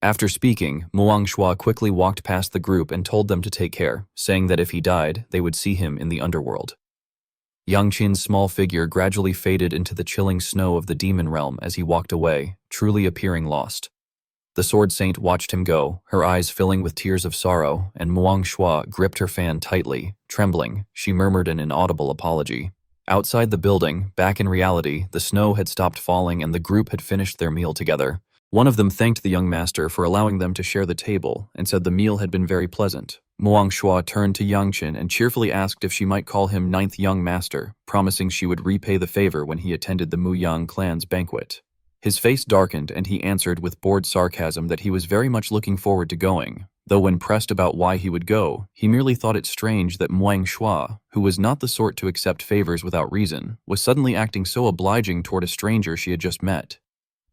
After speaking, Muang Shua quickly walked past the group and told them to take care, saying that if he died, they would see him in the underworld. Yang Qin's small figure gradually faded into the chilling snow of the demon realm as he walked away, truly appearing lost. The sword saint watched him go, her eyes filling with tears of sorrow, and Muang Shua gripped her fan tightly. Trembling, she murmured an inaudible apology. Outside the building, back in reality, the snow had stopped falling and the group had finished their meal together. One of them thanked the young master for allowing them to share the table and said the meal had been very pleasant. Muang Shua turned to Yang Qin and cheerfully asked if she might call him ninth young master, promising she would repay the favor when he attended the Mu Yang clan's banquet. His face darkened and he answered with bored sarcasm that he was very much looking forward to going, though when pressed about why he would go, he merely thought it strange that Muang Shua, who was not the sort to accept favors without reason, was suddenly acting so obliging toward a stranger she had just met.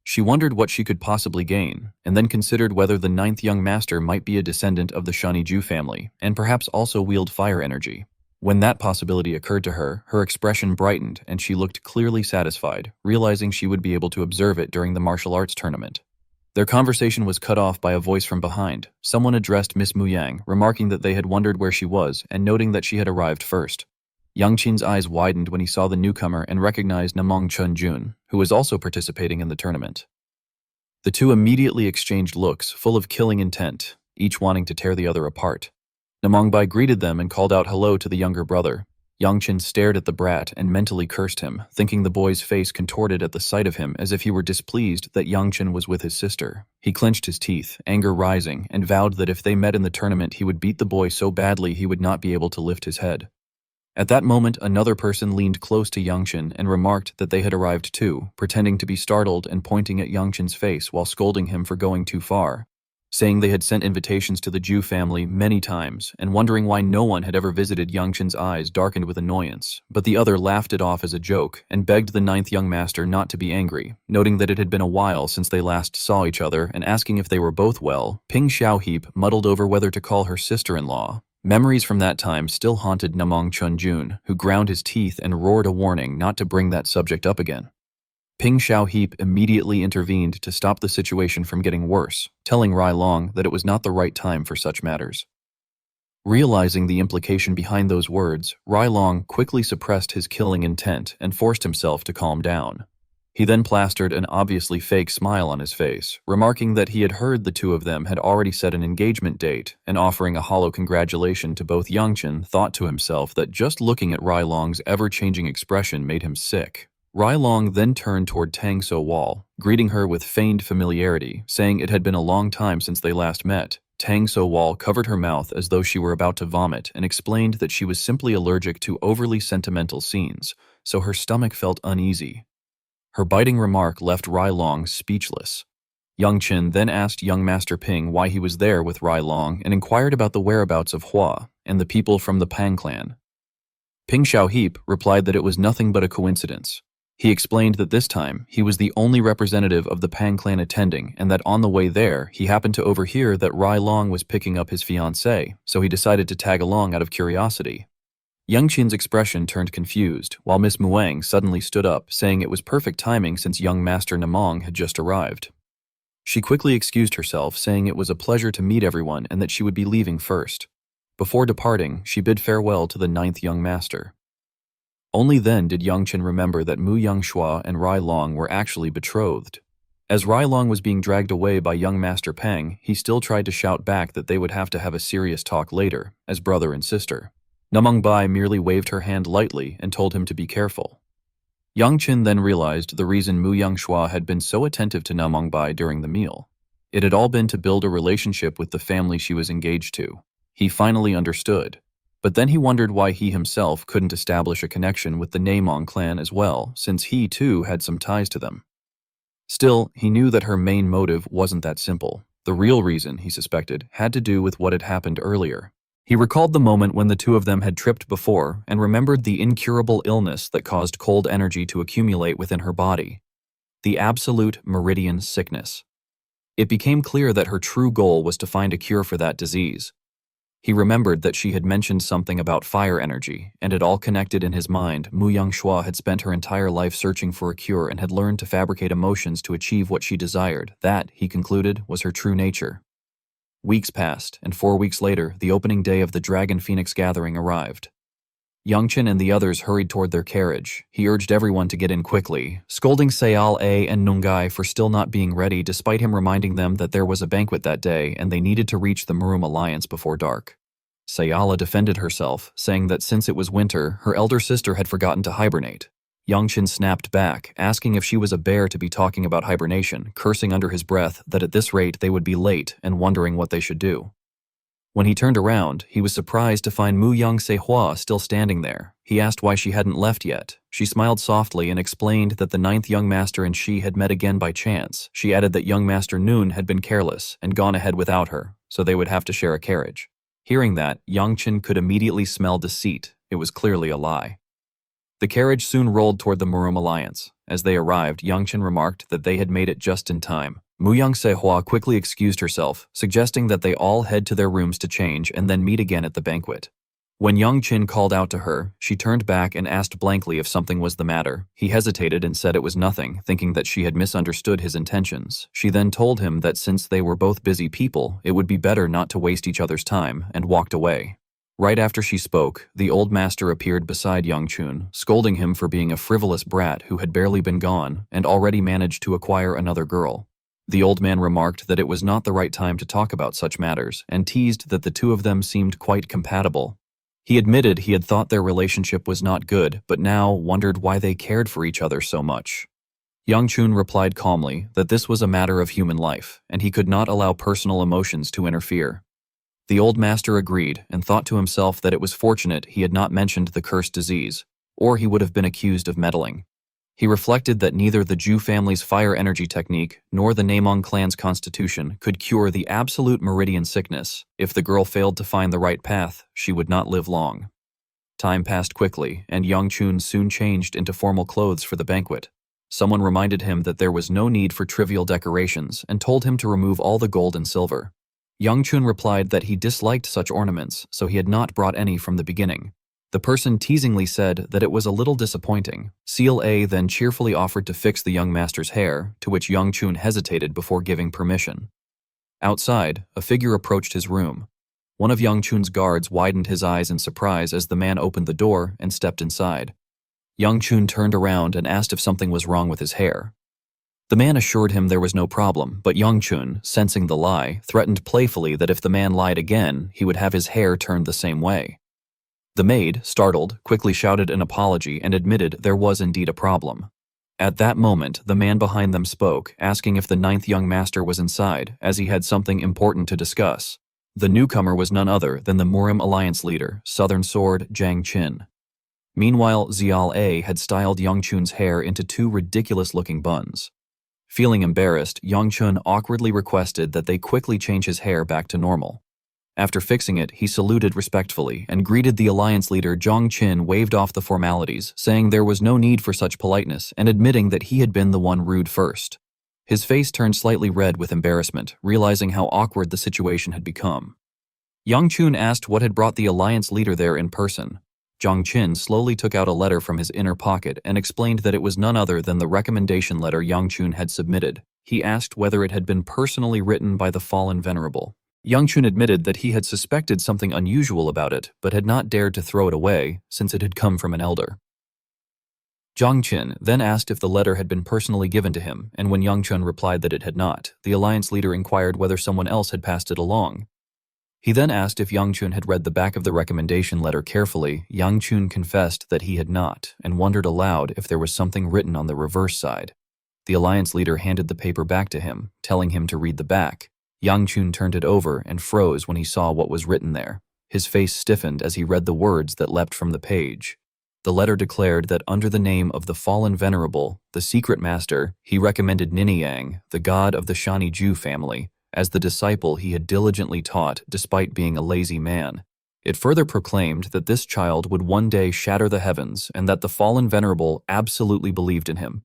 She wondered what she could possibly gain, and then considered whether the ninth young master might be a descendant of the Shaniju family, and perhaps also wield fire energy. When that possibility occurred to her, her expression brightened and she looked clearly satisfied, realizing she would be able to observe it during the martial arts tournament. Their conversation was cut off by a voice from behind. Someone addressed Miss Muyang, remarking that they had wondered where she was and noting that she had arrived first. Yang Qin's eyes widened when he saw the newcomer and recognized Namong Chun-jun, who was also participating in the tournament. The two immediately exchanged looks, full of killing intent, each wanting to tear the other apart. Namongbai greeted them and called out hello to the younger brother. Yang Qin stared at the brat and mentally cursed him, thinking the boy's face contorted at the sight of him as if he were displeased that Yang Qin was with his sister. He clenched his teeth, anger rising, and vowed that if they met in the tournament he would beat the boy so badly he would not be able to lift his head. At that moment, another person leaned close to Yang Qin and remarked that they had arrived too, pretending to be startled and pointing at Yang Qin's face while scolding him for going too far, saying they had sent invitations to the Zhu family many times and wondering why no one had ever visited Yang Qin's eyes darkened with annoyance, but the other laughed it off as a joke and begged the ninth young master not to be angry, noting that it had been a while since they last saw each other and asking if they were both well. Ping Xiaoheap muddled over whether to call her sister-in-law. Memories from that time still haunted Namong Chun-jun, who ground his teeth and roared a warning not to bring that subject up again. Ping Xiaoheap immediately intervened to stop the situation from getting worse, telling Rai Long that it was not the right time for such matters. Realizing the implication behind those words, Rai Long quickly suppressed his killing intent and forced himself to calm down. He then plastered an obviously fake smile on his face, remarking that he had heard the two of them had already set an engagement date, and offering a hollow congratulation to both. Yang Qin thought to himself that just looking at Rai Long's ever-changing expression made him sick. Rai Long then turned toward Tang So Wall, greeting her with feigned familiarity, saying it had been a long time since they last met. Tang So Wall covered her mouth as though she were about to vomit and explained that she was simply allergic to overly sentimental scenes, so her stomach felt uneasy. Her biting remark left Rai Long speechless. Yang Qin then asked young Master Ping why he was there with Rai Long and inquired about the whereabouts of Hua and the people from the Pang clan. Ping Xiaoheap replied that it was nothing but a coincidence. He explained that this time, he was the only representative of the Pang clan attending and that on the way there, he happened to overhear that Rai Long was picking up his fiancée, so he decided to tag along out of curiosity. Yang Qin's expression turned confused, while Miss Muang suddenly stood up, saying it was perfect timing since young Master Namong had just arrived. She quickly excused herself, saying it was a pleasure to meet everyone and that she would be leaving first. Before departing, she bid farewell to the ninth young master. Only then did Yang Qin remember that Mu Yangshua and Rai Long were actually betrothed. As Rai Long was being dragged away by young Master Peng, he still tried to shout back that they would have to have a serious talk later, as brother and sister. Namong Bai merely waved her hand lightly and told him to be careful. Yang Qin then realized the reason Mu Yangshua had been so attentive to Namong Bai during the meal. It had all been to build a relationship with the family she was engaged to. He finally understood. But then he wondered why he himself couldn't establish a connection with the Namong clan as well, since he too had some ties to them. Still, he knew that her main motive wasn't that simple. The real reason, he suspected, had to do with what had happened earlier. He recalled the moment when the two of them had tripped before and remembered the incurable illness that caused cold energy to accumulate within her body. The absolute meridian sickness. It became clear that her true goal was to find a cure for that disease. He remembered that she had mentioned something about fire energy, and it all connected in his mind. Mu Yangshua had spent her entire life searching for a cure and had learned to fabricate emotions to achieve what she desired. That, he concluded, was her true nature. Weeks passed, and 4 weeks later, the opening day of the Dragon Phoenix Gathering arrived. Yongchen and the others hurried toward their carriage. He urged everyone to get in quickly, scolding Seal-A and Nungai for still not being ready despite him reminding them that there was a banquet that day and they needed to reach the Murum Alliance before dark. Sayala defended herself, saying that since it was winter, her elder sister had forgotten to hibernate. Yongchen snapped back, asking if she was a bear to be talking about hibernation, cursing under his breath that at this rate they would be late and wondering what they should do. When he turned around, he was surprised to find Mu Young Sehua still standing there. He asked why she hadn't left yet. She smiled softly and explained that the 9th young master and she had met again by chance. She added that young master Noon had been careless and gone ahead without her, so they would have to share a carriage. Hearing that, Yongchen could immediately smell deceit. It was clearly a lie. The carriage soon rolled toward the Murum Alliance. As they arrived, Yongchen remarked that they had made it just in time. Mu Young Sehua quickly excused herself, suggesting that they all head to their rooms to change and then meet again at the banquet. When Yongchen called out to her, she turned back and asked blankly if something was the matter. He hesitated and said it was nothing, thinking that she had misunderstood his intentions. She then told him that since they were both busy people, it would be better not to waste each other's time, and walked away. Right after she spoke, the old master appeared beside Yongchen, scolding him for being a frivolous brat who had barely been gone and already managed to acquire another girl. The old man remarked that it was not the right time to talk about such matters and teased that the two of them seemed quite compatible. He admitted he had thought their relationship was not good, but now wondered why they cared for each other so much. Yongchen replied calmly that this was a matter of human life, and he could not allow personal emotions to interfere. The old master agreed and thought to himself that it was fortunate he had not mentioned the cursed disease, or he would have been accused of meddling. He reflected that neither the Zhu family's fire energy technique nor the Namong clan's constitution could cure the absolute meridian sickness. If the girl failed to find the right path, she would not live long. Time passed quickly, and Yongchen soon changed into formal clothes for the banquet. Someone reminded him that there was no need for trivial decorations and told him to remove all the gold and silver. Yongchen replied that he disliked such ornaments, so he had not brought any from the beginning. The person teasingly said that it was a little disappointing. Seal-A then cheerfully offered to fix the young master's hair, to which Yongchen hesitated before giving permission. Outside, a figure approached his room. One of Yongchen's guards widened his eyes in surprise as the man opened the door and stepped inside. Yongchen turned around and asked if something was wrong with his hair. The man assured him there was no problem, but Yongchen, sensing the lie, threatened playfully that if the man lied again, he would have his hair turned the same way. The maid, startled, quickly shouted an apology and admitted there was indeed a problem. At that moment, the man behind them spoke, asking if the 9th young master was inside, as he had something important to discuss. The newcomer was none other than the Murum Alliance leader, Southern Sword Jiang Qin. Meanwhile, Xiao-A had styled Yongchen's hair into 2 ridiculous-looking buns. Feeling embarrassed, Yongchen awkwardly requested that they quickly change his hair back to normal. After fixing it, he saluted respectfully and greeted the alliance leader. Jiang Qin waved off the formalities, saying there was no need for such politeness and admitting that he had been the one rude first. His face turned slightly red with embarrassment, realizing how awkward the situation had become. Yongchen asked what had brought the alliance leader there in person. Jiang Qin slowly took out a letter from his inner pocket and explained that it was none other than the recommendation letter Yongchen had submitted. He asked whether it had been personally written by the fallen venerable. Yongchen admitted that he had suspected something unusual about it, but had not dared to throw it away, since it had come from an elder. Jiang Qin then asked if the letter had been personally given to him, and when Yongchen replied that it had not, the alliance leader inquired whether someone else had passed it along. He then asked if Yongchen had read the back of the recommendation letter carefully. Yongchen confessed that he had not, and wondered aloud if there was something written on the reverse side. The alliance leader handed the paper back to him, telling him to read the back. Yongchen turned it over and froze when he saw what was written there. His face stiffened as he read the words that leapt from the page. The letter declared that under the name of the fallen venerable, the secret master, he recommended Niniang, the god of the Shani Zhu family, as the disciple he had diligently taught despite being a lazy man. It further proclaimed that this child would one day shatter the heavens and that the fallen venerable absolutely believed in him.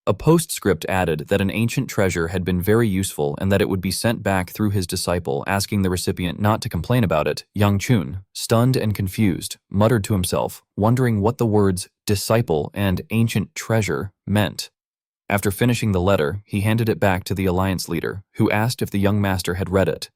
A postscript added that an ancient treasure had been very useful and that it would be sent back through his disciple, asking the recipient not to complain about it. Yongchen, stunned and confused, muttered to himself, wondering what the words disciple and ancient treasure meant. After finishing the letter, he handed it back to the alliance leader, who asked if the young master had read it.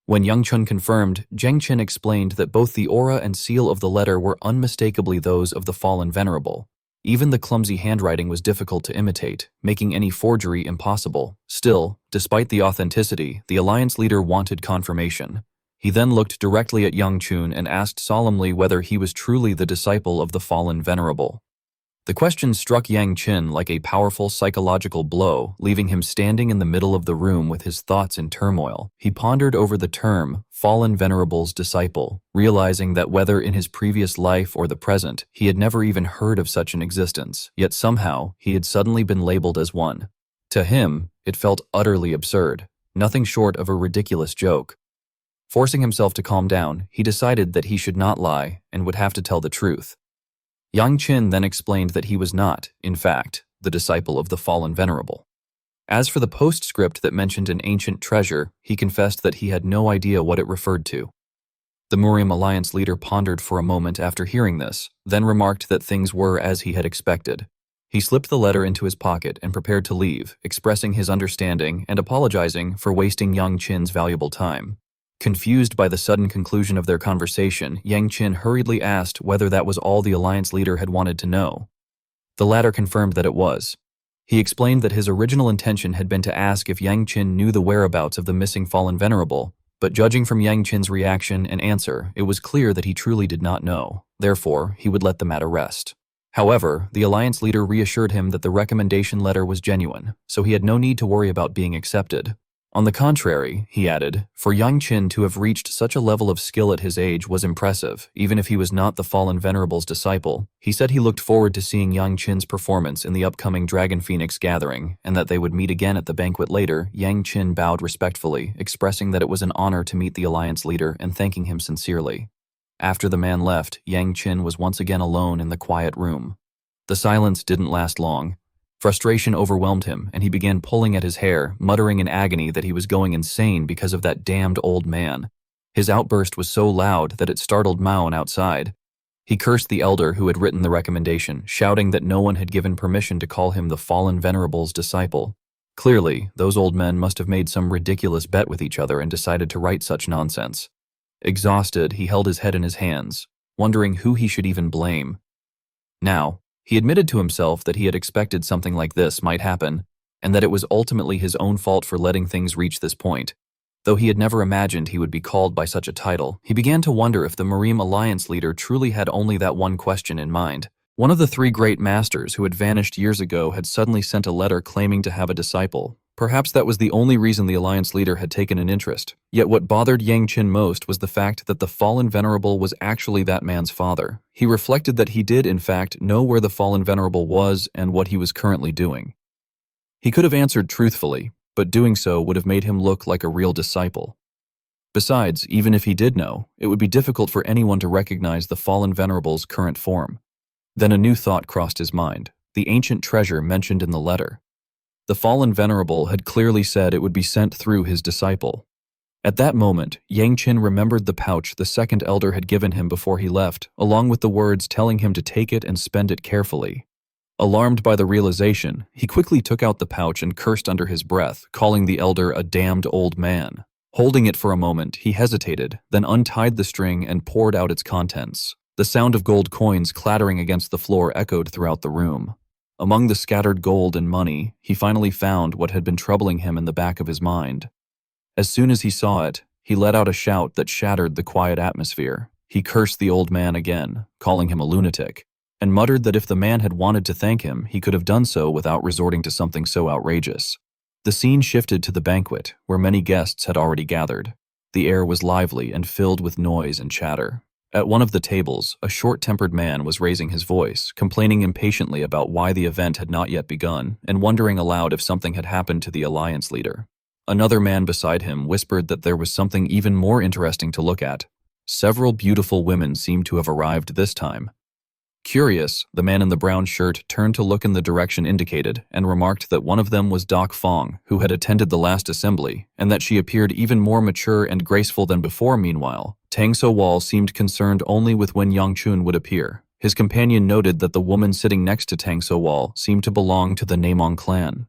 When Yang Chun confirmed, Zheng Qin explained that both the aura and seal of the letter were unmistakably those of the fallen venerable. Even the clumsy handwriting was difficult to imitate, making any forgery impossible. Still, despite the authenticity, the alliance leader wanted confirmation. He then looked directly at Yang Chun and asked solemnly whether he was truly the disciple of the fallen venerable. The question struck Yang Qin like a powerful psychological blow, leaving him standing in the middle of the room with his thoughts in turmoil. He pondered over the term, fallen venerable's disciple, realizing that whether in his previous life or the present, he had never even heard of such an existence, yet somehow he had suddenly been labeled as one. To him, it felt utterly absurd, nothing short of a ridiculous joke. Forcing himself to calm down, he decided that he should not lie and would have to tell the truth. Yang Qin then explained that he was not, in fact, the disciple of the fallen venerable. As for the postscript that mentioned an ancient treasure, he confessed that he had no idea what it referred to. The Murium Alliance leader pondered for a moment after hearing this, then remarked that things were as he had expected. He slipped the letter into his pocket and prepared to leave, expressing his understanding and apologizing for wasting Yang Qin's valuable time. Confused by the sudden conclusion of their conversation, Yang Qin hurriedly asked whether that was all the alliance leader had wanted to know. The latter confirmed that it was. He explained that his original intention had been to ask if Yang Qin knew the whereabouts of the missing fallen venerable, but judging from Yang Qin's reaction and answer, it was clear that he truly did not know. Therefore, he would let the matter rest. However, the alliance leader reassured him that the recommendation letter was genuine, so he had no need to worry about being accepted. On the contrary, he added, for Yang Qin to have reached such a level of skill at his age was impressive, even if he was not the fallen venerable's disciple. He said he looked forward to seeing Yang Qin's performance in the upcoming Dragon Phoenix gathering, and that they would meet again at the banquet later. Yang Qin bowed respectfully, expressing that it was an honor to meet the alliance leader and thanking him sincerely. After the man left, Yang Qin was once again alone in the quiet room. The silence didn't last long. Frustration overwhelmed him, and he began pulling at his hair, muttering in agony that he was going insane because of that damned old man. His outburst was so loud that it startled Maon outside. He cursed the elder who had written the recommendation, shouting that no one had given permission to call him the fallen venerable's disciple. Clearly, those old men must have made some ridiculous bet with each other and decided to write such nonsense. Exhausted, he held his head in his hands, wondering who he should even blame. Now, he admitted to himself that he had expected something like this might happen, and that it was ultimately his own fault for letting things reach this point. Though he had never imagined he would be called by such a title, he began to wonder if the Murium Alliance leader truly had only that one question in mind. One of the three great masters who had vanished years ago had suddenly sent a letter claiming to have a disciple. Perhaps that was the only reason the alliance leader had taken an interest. Yet what bothered Yang Qin most was the fact that the fallen venerable was actually that man's father. He reflected that he did, in fact, know where the fallen venerable was and what he was currently doing. He could have answered truthfully, but doing so would have made him look like a real disciple. Besides, even if he did know, it would be difficult for anyone to recognize the fallen venerable's current form. Then a new thought crossed his mind, the ancient treasure mentioned in the letter. The fallen venerable had clearly said it would be sent through his disciple. At that moment, Yang Qin remembered the pouch the second elder had given him before he left, along with the words telling him to take it and spend it carefully. Alarmed by the realization, he quickly took out the pouch and cursed under his breath, calling the elder a damned old man. Holding it for a moment, he hesitated, then untied the string and poured out its contents. The sound of gold coins clattering against the floor echoed throughout the room. Among the scattered gold and money, he finally found what had been troubling him in the back of his mind. As soon as he saw it, he let out a shout that shattered the quiet atmosphere. He cursed the old man again, calling him a lunatic, and muttered that if the man had wanted to thank him, he could have done so without resorting to something so outrageous. The scene shifted to the banquet, where many guests had already gathered. The air was lively and filled with noise and chatter. At one of the tables, a short-tempered man was raising his voice, complaining impatiently about why the event had not yet begun, and wondering aloud if something had happened to the alliance leader. Another man beside him whispered that there was something even more interesting to look at. Several beautiful women seemed to have arrived this time. Curious, the man in the brown shirt turned to look in the direction indicated and remarked that one of them was Doc Fong, who had attended the last assembly, and that she appeared even more mature and graceful than before. Meanwhile, Tang So Wal seemed concerned only with when Yang Chun would appear. His companion noted that the woman sitting next to Tang So Wal seemed to belong to the Namong clan.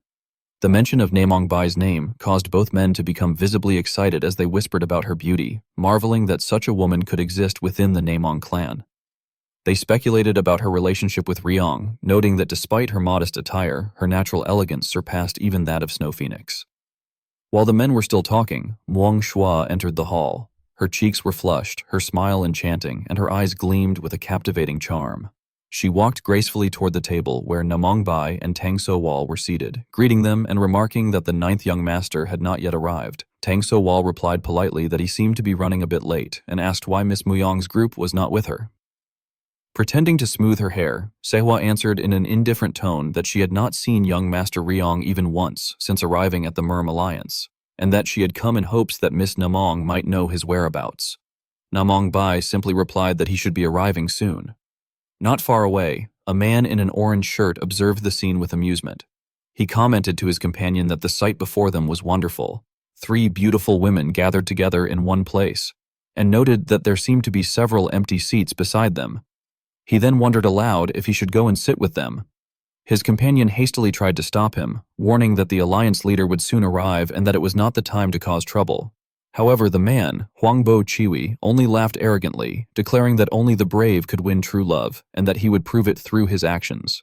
The mention of Namongbai's name caused both men to become visibly excited as they whispered about her beauty, marveling that such a woman could exist within the Namong clan. They speculated about her relationship with Ryong, noting that despite her modest attire, her natural elegance surpassed even that of Snow Phoenix. While the men were still talking, Muang Shua entered the hall. Her cheeks were flushed, her smile enchanting, and her eyes gleamed with a captivating charm. She walked gracefully toward the table where Namongbai and Tang So-wal were seated, greeting them and remarking that the 9th young master had not yet arrived. Tang So-wal replied politely that he seemed to be running a bit late and asked why Miss Muyong's group was not with her. Pretending to smooth her hair, Sehwa answered in an indifferent tone that she had not seen young Master Ryong even once since arriving at the Merm Alliance, and that she had come in hopes that Miss Namong might know his whereabouts. Namong Bai simply replied that he should be arriving soon. Not far away, a man in an orange shirt observed the scene with amusement. He commented to his companion that the sight before them was wonderful. 3 beautiful women gathered together in one place, and noted that there seemed to be several empty seats beside them. He then wondered aloud if he should go and sit with them. His companion hastily tried to stop him, warning that the alliance leader would soon arrive and that it was not the time to cause trouble. However, the man, Huangbo Chiwi, only laughed arrogantly, declaring that only the brave could win true love and that he would prove it through his actions.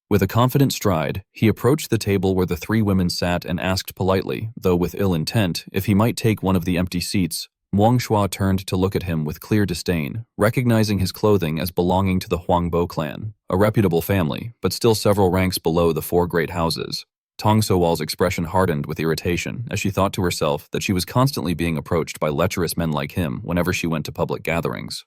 With a confident stride, he approached the table where the 3 women sat and asked politely, though with ill intent, if he might take one of the empty seats. Muang Shua turned to look at him with clear disdain, recognizing his clothing as belonging to the Huangbo clan, a reputable family, but still several ranks below the 4 great houses. Tang So-wal's expression hardened with irritation as she thought to herself that she was constantly being approached by lecherous men like him whenever she went to public gatherings.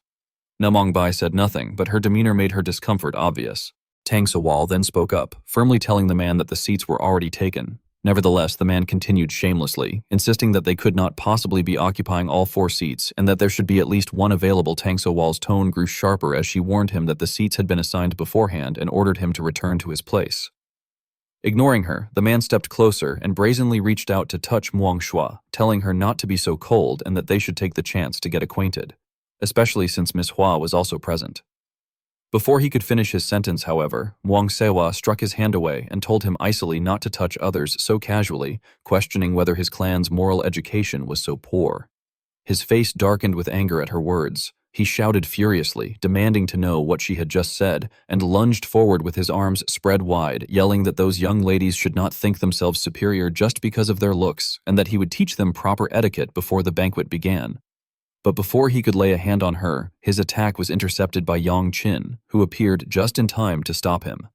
Namong Bai said nothing, but her demeanor made her discomfort obvious. Tang So-wal then spoke up, firmly telling the man that the seats were already taken. Nevertheless, the man continued shamelessly, insisting that they could not possibly be occupying all 4 seats and that there should be at least one available. Tang So-wal's tone grew sharper as she warned him that the seats had been assigned beforehand and ordered him to return to his place. Ignoring her, the man stepped closer and brazenly reached out to touch Muang Shua, telling her not to be so cold and that they should take the chance to get acquainted, especially since Miss Hua was also present. Before he could finish his sentence, however, Muang Sewa struck his hand away and told him icily not to touch others so casually, questioning whether his clan's moral education was so poor. His face darkened with anger at her words. He shouted furiously, demanding to know what she had just said, and lunged forward with his arms spread wide, yelling that those young ladies should not think themselves superior just because of their looks, and that he would teach them proper etiquette before the banquet began. But before he could lay a hand on her, his attack was intercepted by Yang Qin, who appeared just in time to stop him.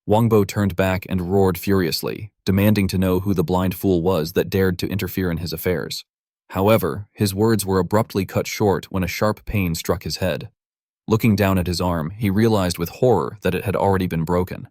Wangbo turned back and roared furiously, demanding to know who the blind fool was that dared to interfere in his affairs. However, his words were abruptly cut short when a sharp pain struck his head. Looking down at his arm, he realized with horror that it had already been broken.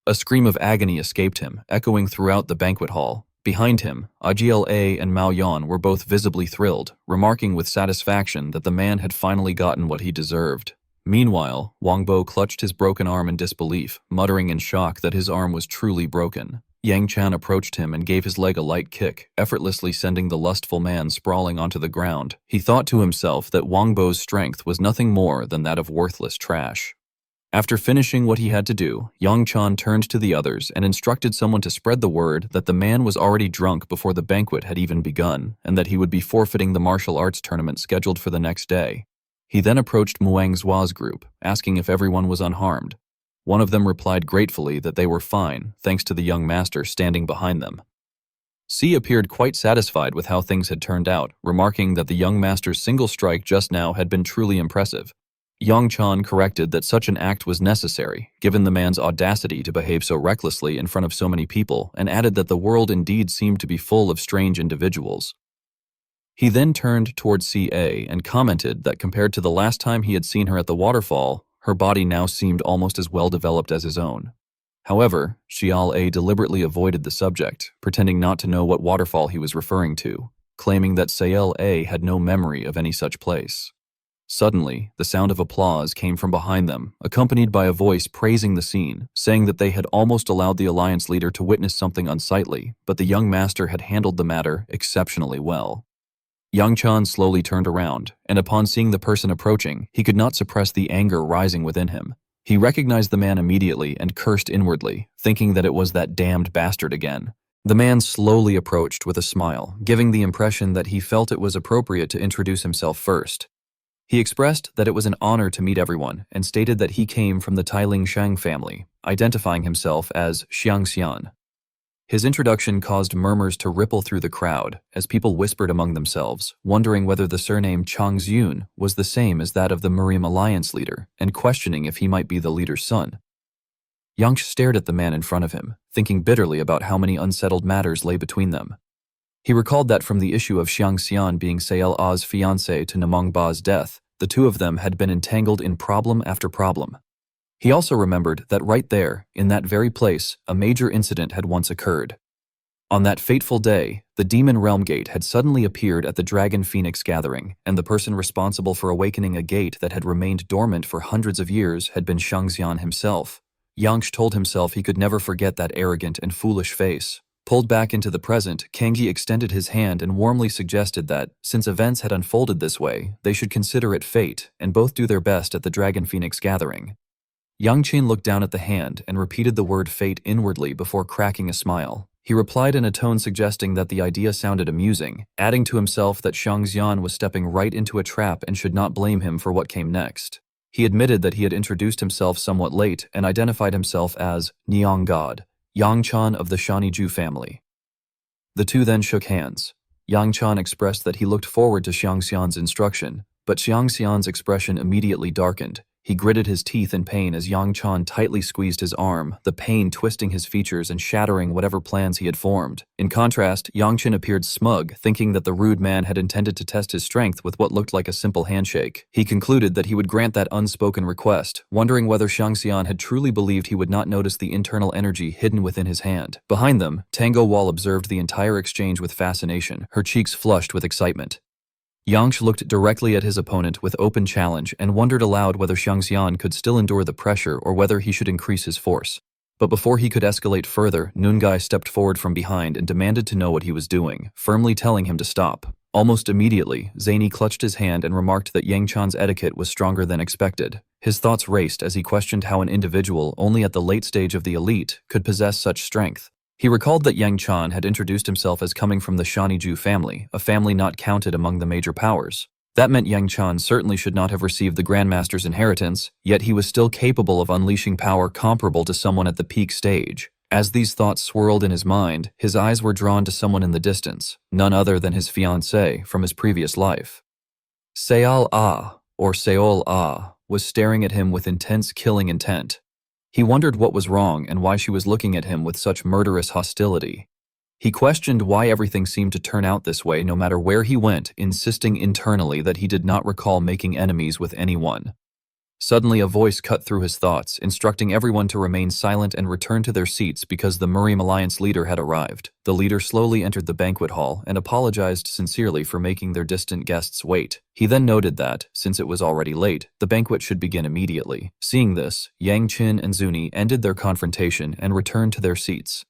A scream of agony escaped him, echoing throughout the banquet hall. Behind him, Agla and Mao Yan were both visibly thrilled, remarking with satisfaction that the man had finally gotten what he deserved. Meanwhile, Wangbo clutched his broken arm in disbelief, muttering in shock that his arm was truly broken. Yang Chan approached him and gave his leg a light kick, effortlessly sending the lustful man sprawling onto the ground. He thought to himself that Wangbo's strength was nothing more than that of worthless trash. After finishing what he had to do, Yang Chan turned to the others and instructed someone to spread the word that the man was already drunk before the banquet had even begun, and that he would be forfeiting the martial arts tournament scheduled for the next day. He then approached Muang Zhua's group, asking if everyone was unharmed. One of them replied gratefully that they were fine, thanks to the young master standing behind them. C appeared quite satisfied with how things had turned out, remarking that the young master's single strike just now had been truly impressive. Yang Chan corrected that such an act was necessary, given the man's audacity to behave so recklessly in front of so many people, and added that the world indeed seemed to be full of strange individuals. He then turned toward CA and commented that compared to the last time he had seen her at the waterfall, her body now seemed almost as well developed as his own. However, Xiao A deliberately avoided the subject, pretending not to know what waterfall he was referring to, claiming that Sael A had no memory of any such place. Suddenly, the sound of applause came from behind them, accompanied by a voice praising the scene, saying that they had almost allowed the alliance leader to witness something unsightly, but the young master had handled the matter exceptionally well. Yang Chan slowly turned around, and upon seeing the person approaching, he could not suppress the anger rising within him. He recognized the man immediately and cursed inwardly, thinking that it was that damned bastard again. The man slowly approached with a smile, giving the impression that he felt it was appropriate to introduce himself first. He expressed that it was an honor to meet everyone and stated that he came from the Tailing Shang family, identifying himself as Xiang Xian. His introduction caused murmurs to ripple through the crowd as people whispered among themselves, wondering whether the surname Chang Zyun was the same as that of the Murim Alliance leader and questioning if he might be the leader's son. Yang stared at the man in front of him, thinking bitterly about how many unsettled matters lay between them. He recalled that from the issue of Xiang Xian being Sael A's fiancé to Namong Ba's death, the two of them had been entangled in problem after problem. He also remembered that right there, in that very place, a major incident had once occurred. On that fateful day, the Demon Realm Gate had suddenly appeared at the Dragon Phoenix gathering, and the person responsible for awakening a gate that had remained dormant for hundreds of years had been Shangxian himself. Yangsh told himself he could never forget that arrogant and foolish face. Pulled back into the present, Kangji extended his hand and warmly suggested that, since events had unfolded this way, they should consider it fate and both do their best at the Dragon Phoenix gathering. Yang Qin looked down at the hand and repeated the word fate inwardly before cracking a smile. He replied in a tone suggesting that the idea sounded amusing, adding to himself that Xiang Xian was stepping right into a trap and should not blame him for what came next. He admitted that he had introduced himself somewhat late and identified himself as Niang God, Yang Chan of the Shaniju family. The two then shook hands. Yang Chan expressed that he looked forward to Xiang Xian's instruction, but Xiang Xian's expression immediately darkened. He gritted his teeth in pain as Yang Chan tightly squeezed his arm, the pain twisting his features and shattering whatever plans he had formed. In contrast, Yang Chin appeared smug, thinking that the rude man had intended to test his strength with what looked like a simple handshake. He concluded that he would grant that unspoken request, wondering whether Xiang Xian had truly believed he would not notice the internal energy hidden within his hand. Behind them, Tango Wall observed the entire exchange with fascination, her cheeks flushed with excitement. Yangsh looked directly at his opponent with open challenge and wondered aloud whether Xiangxian could still endure the pressure or whether he should increase his force. But before he could escalate further, Nungai stepped forward from behind and demanded to know what he was doing, firmly telling him to stop. Almost immediately, Zany clutched his hand and remarked that Yang Chan's etiquette was stronger than expected. His thoughts raced as he questioned how an individual, only at the late stage of the elite, could possess such strength. He recalled that Yang Chan had introduced himself as coming from the Shaniju family, a family not counted among the major powers. That meant Yang Chan certainly should not have received the Grandmaster's inheritance, yet he was still capable of unleashing power comparable to someone at the peak stage. As these thoughts swirled in his mind, his eyes were drawn to someone in the distance, none other than his fiancée from his previous life. Seol Ah, or Seol Ah, was staring at him with intense killing intent. He wondered what was wrong and why she was looking at him with such murderous hostility. He questioned why everything seemed to turn out this way no matter where he went, insisting internally that he did not recall making enemies with anyone. Suddenly a voice cut through his thoughts, instructing everyone to remain silent and return to their seats because the Murim Alliance leader had arrived. The leader slowly entered the banquet hall and apologized sincerely for making their distant guests wait. He then noted that, since it was already late, the banquet should begin immediately. Seeing this, Yang Qin and Zuni ended their confrontation and returned to their seats.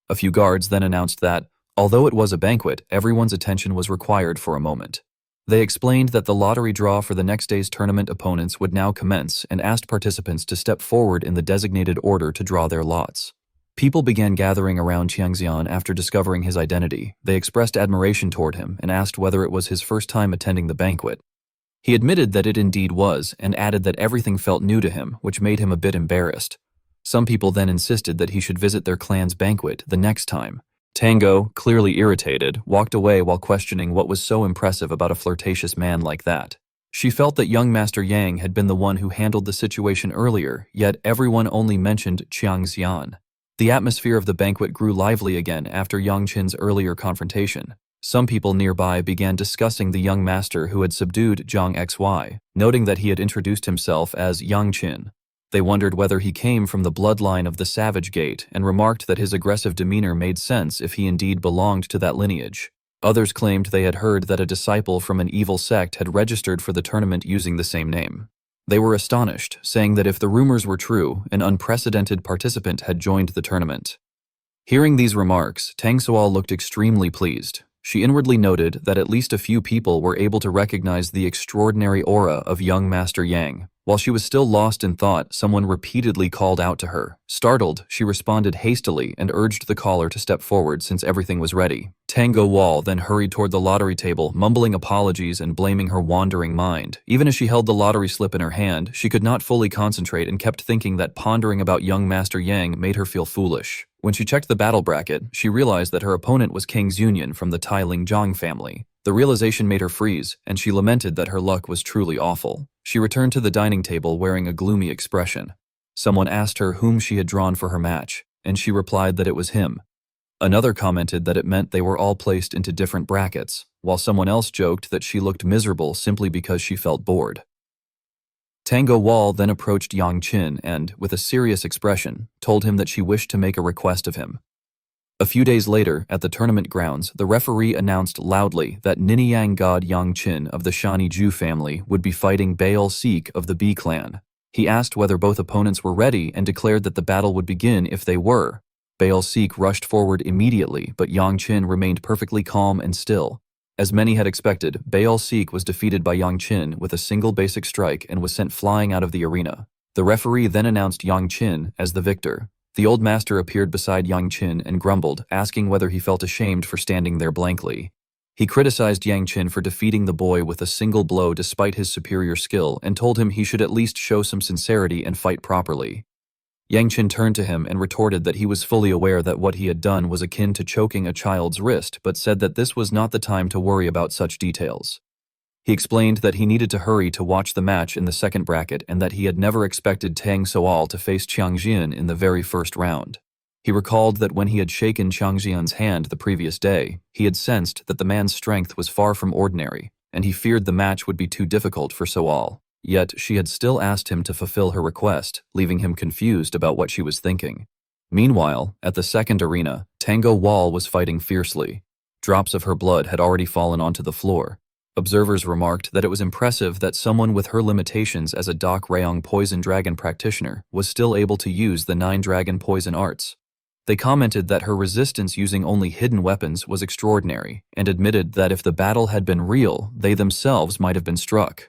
A few guards then announced that, although it was a banquet, everyone's attention was required for a moment. They explained that the lottery draw for the next day's tournament opponents would now commence and asked participants to step forward in the designated order to draw their lots. People began gathering around Xiangxian after discovering his identity. They expressed admiration toward him and asked whether it was his first time attending the banquet. He admitted that it indeed was and added that everything felt new to him, which made him a bit embarrassed. Some people then insisted that he should visit their clan's banquet the next time. Tango, clearly irritated, walked away while questioning what was so impressive about a flirtatious man like that. She felt that young Master Yang had been the one who handled the situation earlier, yet everyone only mentioned Xiangxian. The atmosphere of the banquet grew lively again after Yang Qin's earlier confrontation. Some people nearby began discussing the young master who had subdued Zhang XY, noting that he had introduced himself as Yang Qin. They wondered whether he came from the bloodline of the Savage Gate and remarked that his aggressive demeanor made sense if he indeed belonged to that lineage. Others claimed they had heard that a disciple from an evil sect had registered for the tournament using the same name. They were astonished, saying that if the rumors were true, an unprecedented participant had joined the tournament. Hearing these remarks, Tang Soal looked extremely pleased. She inwardly noted that at least a few people were able to recognize the extraordinary aura of young Master Yang. While she was still lost in thought, someone repeatedly called out to her. Startled, she responded hastily and urged the caller to step forward since everything was ready. Tango Wall then hurried toward the lottery table, mumbling apologies and blaming her wandering mind. Even as she held the lottery slip in her hand, she could not fully concentrate and kept thinking that pondering about young Master Yang made her feel foolish. When she checked the battle bracket, she realized that her opponent was King Zunyan from the Tai Lingjiang family. The realization made her freeze, and she lamented that her luck was truly awful. She returned to the dining table wearing a gloomy expression. Someone asked her whom she had drawn for her match, and she replied that it was him. Another commented that it meant they were all placed into different brackets, while someone else joked that she looked miserable simply because she felt bored. Tango Wall then approached Yang Qin and, with a serious expression, told him that she wished to make a request of him. A few days later, at the tournament grounds, the referee announced loudly that Niniang god Yang Qin of the Shani Ju family would be fighting Baal Sik of the B clan. He asked whether both opponents were ready and declared that the battle would begin if they were. Baal Sik rushed forward immediately, but Yang Qin remained perfectly calm and still. As many had expected, Baal Sik was defeated by Yang Qin with a single basic strike and was sent flying out of the arena. The referee then announced Yang Qin as the victor. The old master appeared beside Yang Qin and grumbled, asking whether he felt ashamed for standing there blankly. He criticized Yang Qin for defeating the boy with a single blow despite his superior skill and told him he should at least show some sincerity and fight properly. Yang Qin turned to him and retorted that he was fully aware that what he had done was akin to choking a child's wrist, but said that this was not the time to worry about such details. He explained that he needed to hurry to watch the match in the second bracket and that he had never expected Tang Soal to face Chiang Jian in the very first round. He recalled that when he had shaken Chiang Jian's hand the previous day, he had sensed that the man's strength was far from ordinary, and he feared the match would be too difficult for Soal. Yet she had still asked him to fulfill her request, leaving him confused about what she was thinking. Meanwhile, at the second arena, Tango Wall was fighting fiercely. Drops of her blood had already fallen onto the floor. Observers remarked that it was impressive that someone with her limitations as a Dak Rayong poison dragon practitioner was still able to use the 9 dragon poison arts. They commented that her resistance using only hidden weapons was extraordinary and admitted that if the battle had been real, they themselves might have been struck.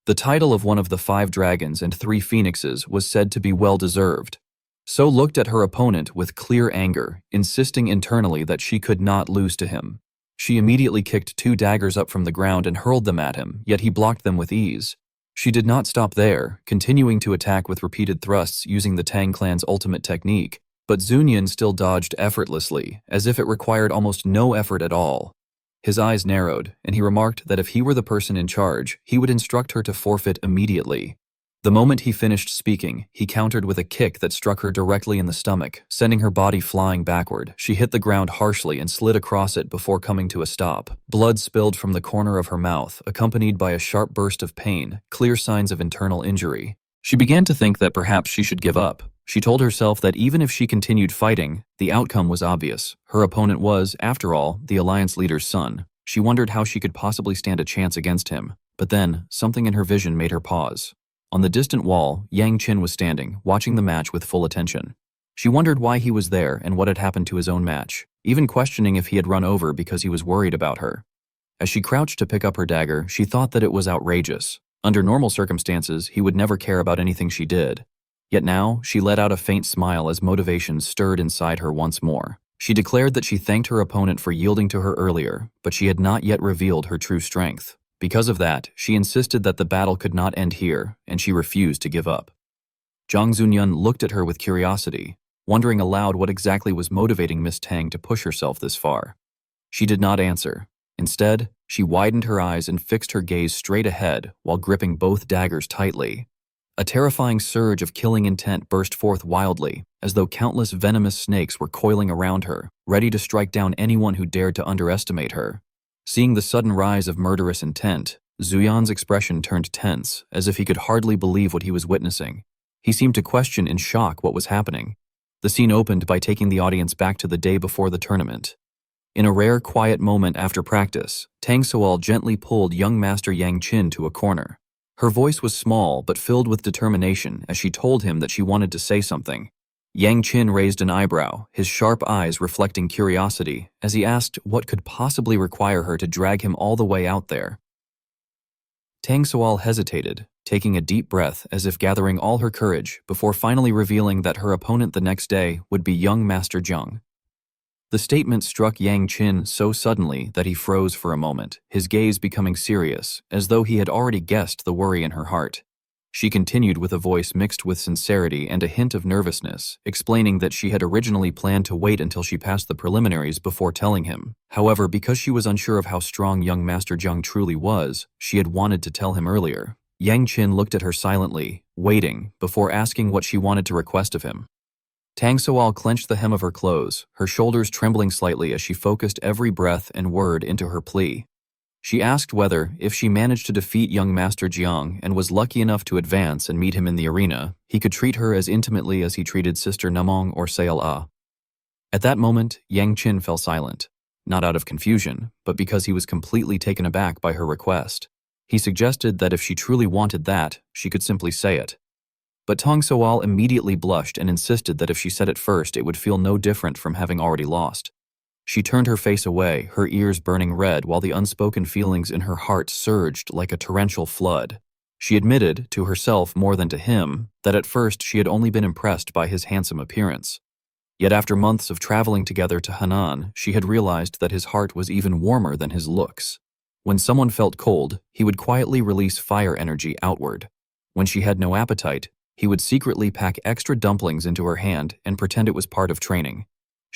The title of one of the 5 dragons and 3 phoenixes was said to be well-deserved. So looked at her opponent with clear anger, insisting internally that she could not lose to him. She immediately kicked 2 daggers up from the ground and hurled them at him, yet he blocked them with ease. She did not stop there, continuing to attack with repeated thrusts using the Tang clan's ultimate technique, but Zunyan still dodged effortlessly, as if it required almost no effort at all. His eyes narrowed, and he remarked that if he were the person in charge, he would instruct her to forfeit immediately. The moment he finished speaking, he countered with a kick that struck her directly in the stomach, sending her body flying backward. She hit the ground harshly and slid across it before coming to a stop. Blood spilled from the corner of her mouth, accompanied by a sharp burst of pain, clear signs of internal injury. She began to think that perhaps she should give up. She told herself that even if she continued fighting, the outcome was obvious. Her opponent was, after all, the Alliance leader's son. She wondered how she could possibly stand a chance against him. But then, something in her vision made her pause. On the distant wall, Yang Qin was standing, watching the match with full attention. She wondered why he was there and what had happened to his own match, even questioning if he had run over because he was worried about her. As she crouched to pick up her dagger, she thought that it was outrageous. Under normal circumstances, he would never care about anything she did. Yet now, she let out a faint smile as motivation stirred inside her once more. She declared that she thanked her opponent for yielding to her earlier, but she had not yet revealed her true strength. Because of that, she insisted that the battle could not end here, and she refused to give up. Zhang Zunyan looked at her with curiosity, wondering aloud what exactly was motivating Miss Tang to push herself this far. She did not answer. Instead, she widened her eyes and fixed her gaze straight ahead while gripping both daggers tightly. A terrifying surge of killing intent burst forth wildly, as though countless venomous snakes were coiling around her, ready to strike down anyone who dared to underestimate her. Seeing the sudden rise of murderous intent, Zuyan's expression turned tense, as if he could hardly believe what he was witnessing. He seemed to question in shock what was happening. The scene opened by taking the audience back to the day before the tournament. In a rare quiet moment after practice, Tang Soal gently pulled young Master Yang Qin to a corner. Her voice was small but filled with determination as she told him that she wanted to say something. Yang Qin raised an eyebrow, his sharp eyes reflecting curiosity, as he asked what could possibly require her to drag him all the way out there. Tang Soal hesitated, taking a deep breath as if gathering all her courage before finally revealing that her opponent the next day would be young Master Zheng. The statement struck Yang Qin so suddenly that he froze for a moment, his gaze becoming serious, as though he had already guessed the worry in her heart. She continued with a voice mixed with sincerity and a hint of nervousness, explaining that she had originally planned to wait until she passed the preliminaries before telling him. However, because she was unsure of how strong young Master Zheng truly was, she had wanted to tell him earlier. Yang Qin looked at her silently, waiting, before asking what she wanted to request of him. Tang Soal clenched the hem of her clothes, her shoulders trembling slightly as she focused every breath and word into her plea. She asked whether, if she managed to defeat young Master Jiang and was lucky enough to advance and meet him in the arena, he could treat her as intimately as he treated Sister Namong or Seala. At that moment, Yang Qin fell silent, not out of confusion, but because he was completely taken aback by her request. He suggested that if she truly wanted that, she could simply say it. But Tang Soal immediately blushed and insisted that if she said it first, it would feel no different from having already lost. She turned her face away, her ears burning red, while the unspoken feelings in her heart surged like a torrential flood. She admitted, to herself more than to him, that at first she had only been impressed by his handsome appearance. Yet after months of traveling together to Henan, she had realized that his heart was even warmer than his looks. When someone felt cold, he would quietly release fire energy outward. When she had no appetite, he would secretly pack extra dumplings into her hand and pretend it was part of training.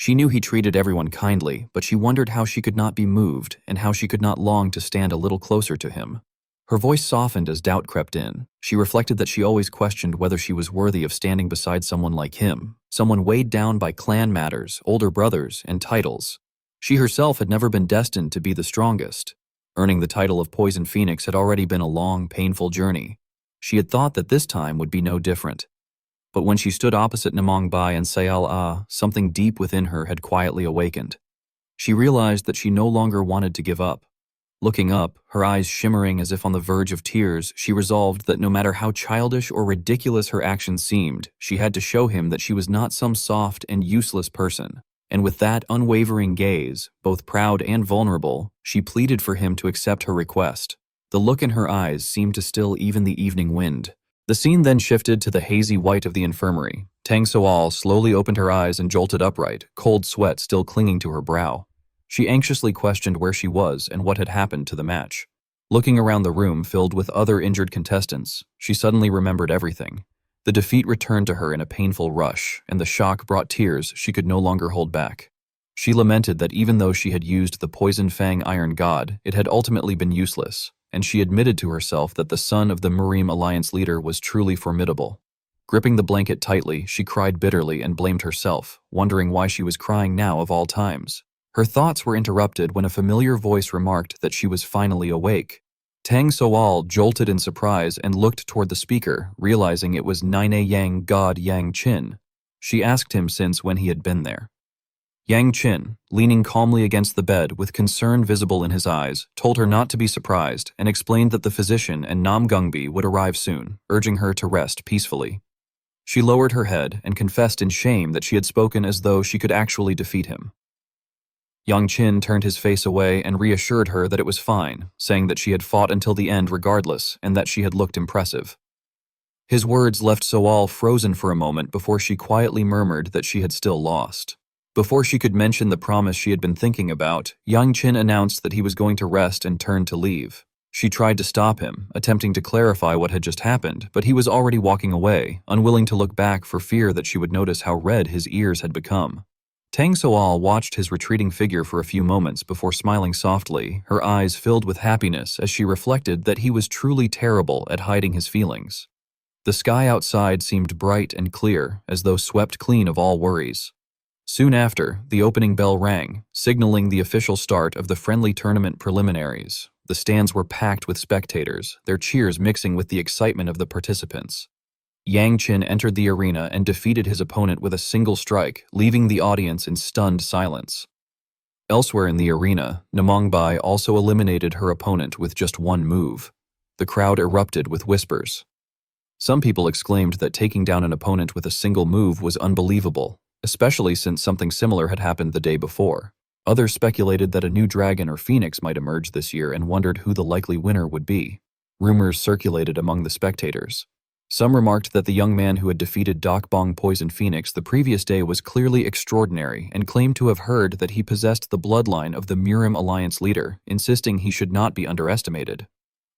She knew he treated everyone kindly, but she wondered how she could not be moved and how she could not long to stand a little closer to him. Her voice softened as doubt crept in. She reflected that she always questioned whether she was worthy of standing beside someone like him, someone weighed down by clan matters, older brothers, and titles. She herself had never been destined to be the strongest. Earning the title of Poison Phoenix had already been a long, painful journey. She had thought that this time would be no different. But when she stood opposite Namong Bai and Sayal Ah, something deep within her had quietly awakened. She realized that she no longer wanted to give up. Looking up, her eyes shimmering as if on the verge of tears, she resolved that no matter how childish or ridiculous her actions seemed, she had to show him that she was not some soft and useless person. And with that unwavering gaze, both proud and vulnerable, she pleaded for him to accept her request. The look in her eyes seemed to still even the evening wind. The scene then shifted to the hazy white of the infirmary. Tang Soal slowly opened her eyes and jolted upright, cold sweat still clinging to her brow. She anxiously questioned where she was and what had happened to the match. Looking around the room filled with other injured contestants, she suddenly remembered everything. The defeat returned to her in a painful rush, and the shock brought tears she could no longer hold back. She lamented that even though she had used the Poison Fang Iron God, it had ultimately been useless, and she admitted to herself that the son of the Murim Alliance leader was truly formidable. Gripping the blanket tightly, she cried bitterly and blamed herself, wondering why she was crying now of all times. Her thoughts were interrupted when a familiar voice remarked that she was finally awake. Tang Soal jolted in surprise and looked toward the speaker, realizing it was Nine Yang God Yang Qin. She asked him since when he had been there. Yang Qin, leaning calmly against the bed with concern visible in his eyes, told her not to be surprised and explained that the physician and Nam Gungbi would arrive soon, urging her to rest peacefully. She lowered her head and confessed in shame that she had spoken as though she could actually defeat him. Yang Qin turned his face away and reassured her that it was fine, saying that she had fought until the end regardless and that she had looked impressive. His words left Soal frozen for a moment before she quietly murmured that she had still lost. Before she could mention the promise she had been thinking about, Yang Qin announced that he was going to rest and turned to leave. She tried to stop him, attempting to clarify what had just happened, but he was already walking away, unwilling to look back for fear that she would notice how red his ears had become. Tang Soal watched his retreating figure for a few moments before smiling softly, her eyes filled with happiness as she reflected that he was truly terrible at hiding his feelings. The sky outside seemed bright and clear, as though swept clean of all worries. Soon after, the opening bell rang, signaling the official start of the friendly tournament preliminaries. The stands were packed with spectators, their cheers mixing with the excitement of the participants. Yang Qin entered the arena and defeated his opponent with a single strike, leaving the audience in stunned silence. Elsewhere in the arena, Namong Bai also eliminated her opponent with just one move. The crowd erupted with whispers. Some people exclaimed that taking down an opponent with a single move was unbelievable, especially since something similar had happened the day before. Others speculated that a new dragon or phoenix might emerge this year and wondered who the likely winner would be. Rumors circulated among the spectators. Some remarked that the young man who had defeated Doc Bong Poison Phoenix the previous day was clearly extraordinary and claimed to have heard that he possessed the bloodline of the Murim Alliance leader, insisting he should not be underestimated.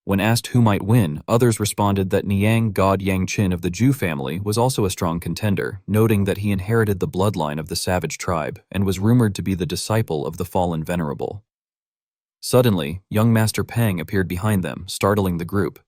When asked who might win, others responded that Niang god Yang Qin of the Zhu family was also a strong contender, noting that he inherited the bloodline of the savage tribe and was rumored to be the disciple of the fallen venerable. Suddenly, young Master Peng appeared behind them, startling the group.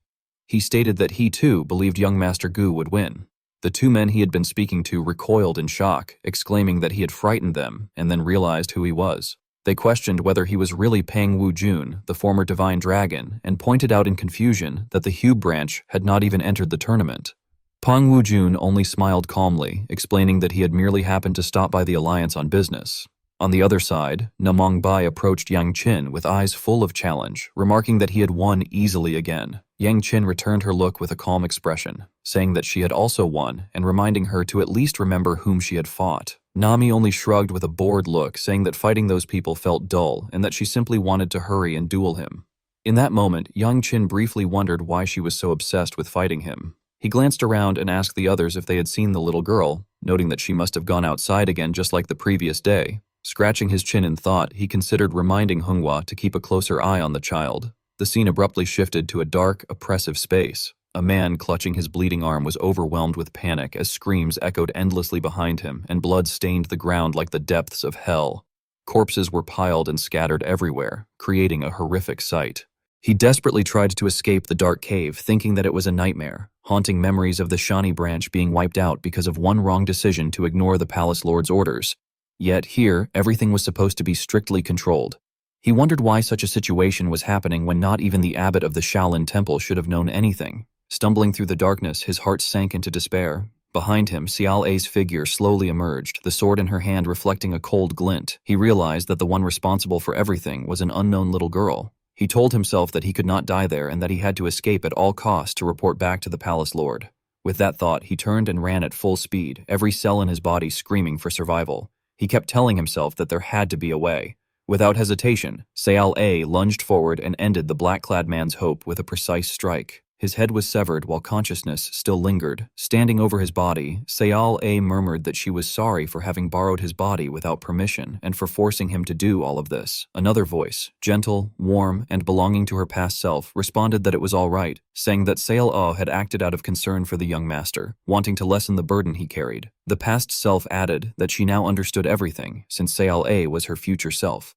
He stated that he too believed young Master Gu would win. The two men he had been speaking to recoiled in shock, exclaiming that he had frightened them, and then realized who he was. They questioned whether he was really Peng Wu-jun, the former divine dragon, and pointed out in confusion that the Hue branch had not even entered the tournament. Peng Wu-jun only smiled calmly, explaining that he had merely happened to stop by the alliance on business. On the other side, Namong Bai approached Yang Qin with eyes full of challenge, remarking that he had won easily again. Yang Qin returned her look with a calm expression, saying that she had also won and reminding her to at least remember whom she had fought. Nami only shrugged with a bored look, saying that fighting those people felt dull and that she simply wanted to hurry and duel him. In that moment, Yang Qin briefly wondered why she was so obsessed with fighting him. He glanced around and asked the others if they had seen the little girl, noting that she must have gone outside again just like the previous day. Scratching his chin in thought, he considered reminding Hunghua to keep a closer eye on the child. The scene abruptly shifted to a dark, oppressive space. A man clutching his bleeding arm was overwhelmed with panic as screams echoed endlessly behind him and blood stained the ground like the depths of hell. Corpses were piled and scattered everywhere, creating a horrific sight. He desperately tried to escape the dark cave, thinking that it was a nightmare, haunting memories of the Shani branch being wiped out because of one wrong decision to ignore the palace lord's orders. Yet here, everything was supposed to be strictly controlled. He wondered why such a situation was happening when not even the abbot of the Shaolin Temple should have known anything. Stumbling through the darkness, his heart sank into despair. Behind him, Xiao A's figure slowly emerged, the sword in her hand reflecting a cold glint. He realized that the one responsible for everything was an unknown little girl. He told himself that he could not die there and that he had to escape at all costs to report back to the palace lord. With that thought, he turned and ran at full speed, every cell in his body screaming for survival. He kept telling himself that there had to be a way. Without hesitation, Xiao A lunged forward and ended the black-clad man's hope with a precise strike. His head was severed while consciousness still lingered. Standing over his body, Xiao A murmured that she was sorry for having borrowed his body without permission and for forcing him to do all of this. Another voice, gentle, warm, and belonging to her past self, responded that it was all right, saying that Xiao A had acted out of concern for the young master, wanting to lessen the burden he carried. The past self added that she now understood everything, since Xiao A was her future self.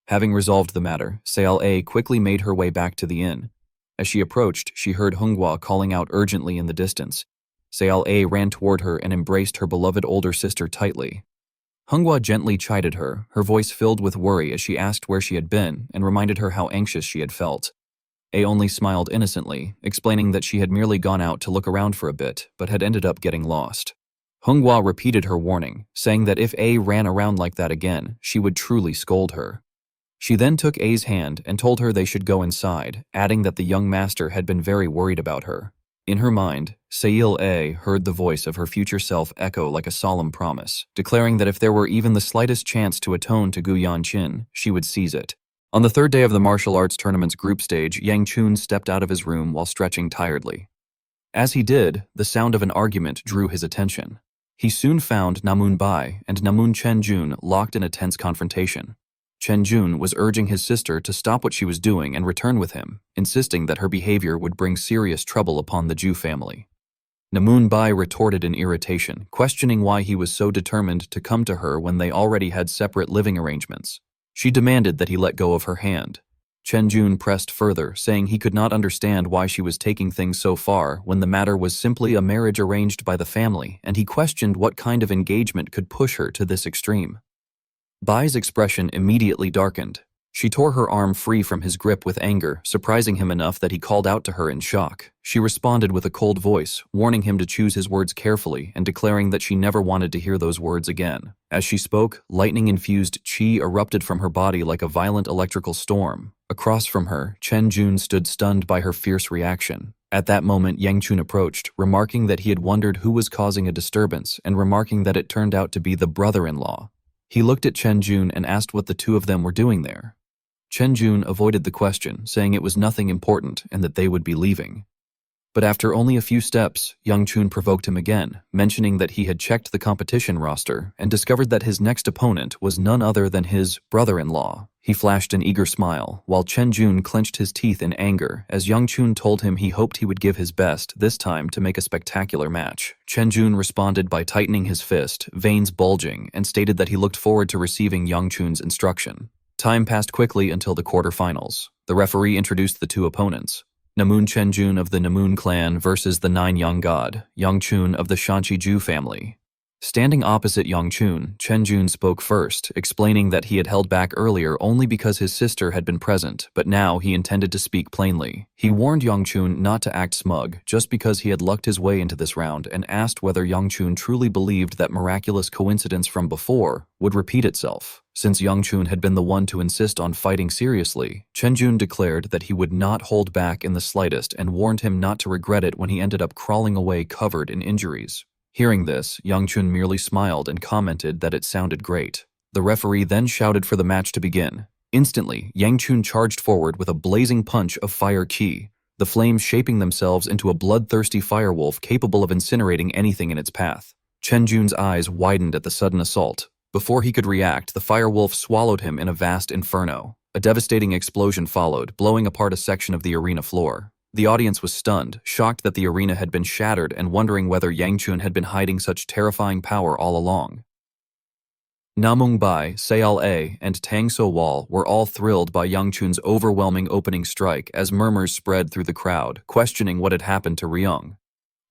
Having resolved the matter, Xiao A quickly made her way back to the inn. As she approached, she heard Hunghua calling out urgently in the distance. Xiao A ran toward her and embraced her beloved older sister tightly. Hunghua gently chided her, her voice filled with worry as she asked where she had been and reminded her how anxious she had felt. A only smiled innocently, explaining that she had merely gone out to look around for a bit, but had ended up getting lost. Hunghua repeated her warning, saying that if A ran around like that again, she would truly scold her. She then took A's hand and told her they should go inside, adding that the young master had been very worried about her. In her mind, Sail A heard the voice of her future self echo like a solemn promise, declaring that if there were even the slightest chance to atone to Gu Yanqin, she would seize it. On the third day of the martial arts tournament's group stage, Yang Chun stepped out of his room while stretching tiredly. As he did, the sound of an argument drew his attention. He soon found Namun Bai and Namun Chen Jun locked in a tense confrontation. Chen Jun was urging his sister to stop what she was doing and return with him, insisting that her behavior would bring serious trouble upon the Zhu family. Namun Bai retorted in irritation, questioning why he was so determined to come to her when they already had separate living arrangements. She demanded that he let go of her hand. Chen Jun pressed further, saying he could not understand why she was taking things so far when the matter was simply a marriage arranged by the family, and he questioned what kind of engagement could push her to this extreme. Bai's expression immediately darkened. She tore her arm free from his grip with anger, surprising him enough that he called out to her in shock. She responded with a cold voice, warning him to choose his words carefully and declaring that she never wanted to hear those words again. As she spoke, lightning-infused qi erupted from her body like a violent electrical storm. Across from her, Chen Jun stood stunned by her fierce reaction. At that moment, Yang Chun approached, remarking that he had wondered who was causing a disturbance and remarking that it turned out to be the brother-in-law. He looked at Chen Jun and asked what the two of them were doing there. Chen Jun avoided the question, saying it was nothing important and that they would be leaving. But after only a few steps, Yang Chun provoked him again, mentioning that he had checked the competition roster and discovered that his next opponent was none other than his brother-in-law. He flashed an eager smile, while Chen Jun clenched his teeth in anger as Yang Chun told him he hoped he would give his best this time to make a spectacular match. Chen Jun responded by tightening his fist, veins bulging, and stated that he looked forward to receiving Yang Chun's instruction. Time passed quickly until the quarterfinals. The referee introduced the two opponents. Namun Chen Jun of the Namun clan versus the Nine Young God, Yang Chun of the Shanqiju family. Standing opposite Yang Chun, Chen Jun spoke first, explaining that he had held back earlier only because his sister had been present, but now he intended to speak plainly. He warned Yang Chun not to act smug just because he had lucked his way into this round and asked whether Yang Chun truly believed that miraculous coincidence from before would repeat itself. Since Yang Chun had been the one to insist on fighting seriously, Chen Jun declared that he would not hold back in the slightest and warned him not to regret it when he ended up crawling away covered in injuries. Hearing this, Yang Chun merely smiled and commented that it sounded great. The referee then shouted for the match to begin. Instantly, Yang Chun charged forward with a blazing punch of fire qi, the flames shaping themselves into a bloodthirsty firewolf capable of incinerating anything in its path. Chen Jun's eyes widened at the sudden assault. Before he could react, the firewolf swallowed him in a vast inferno. A devastating explosion followed, blowing apart a section of the arena floor. The audience was stunned, shocked that the arena had been shattered and wondering whether Yang Chun had been hiding such terrifying power all along. Namung Bai, Seal A, and Tang So Wal were all thrilled by Yang Chun's overwhelming opening strike as murmurs spread through the crowd, questioning what had happened to Ryung.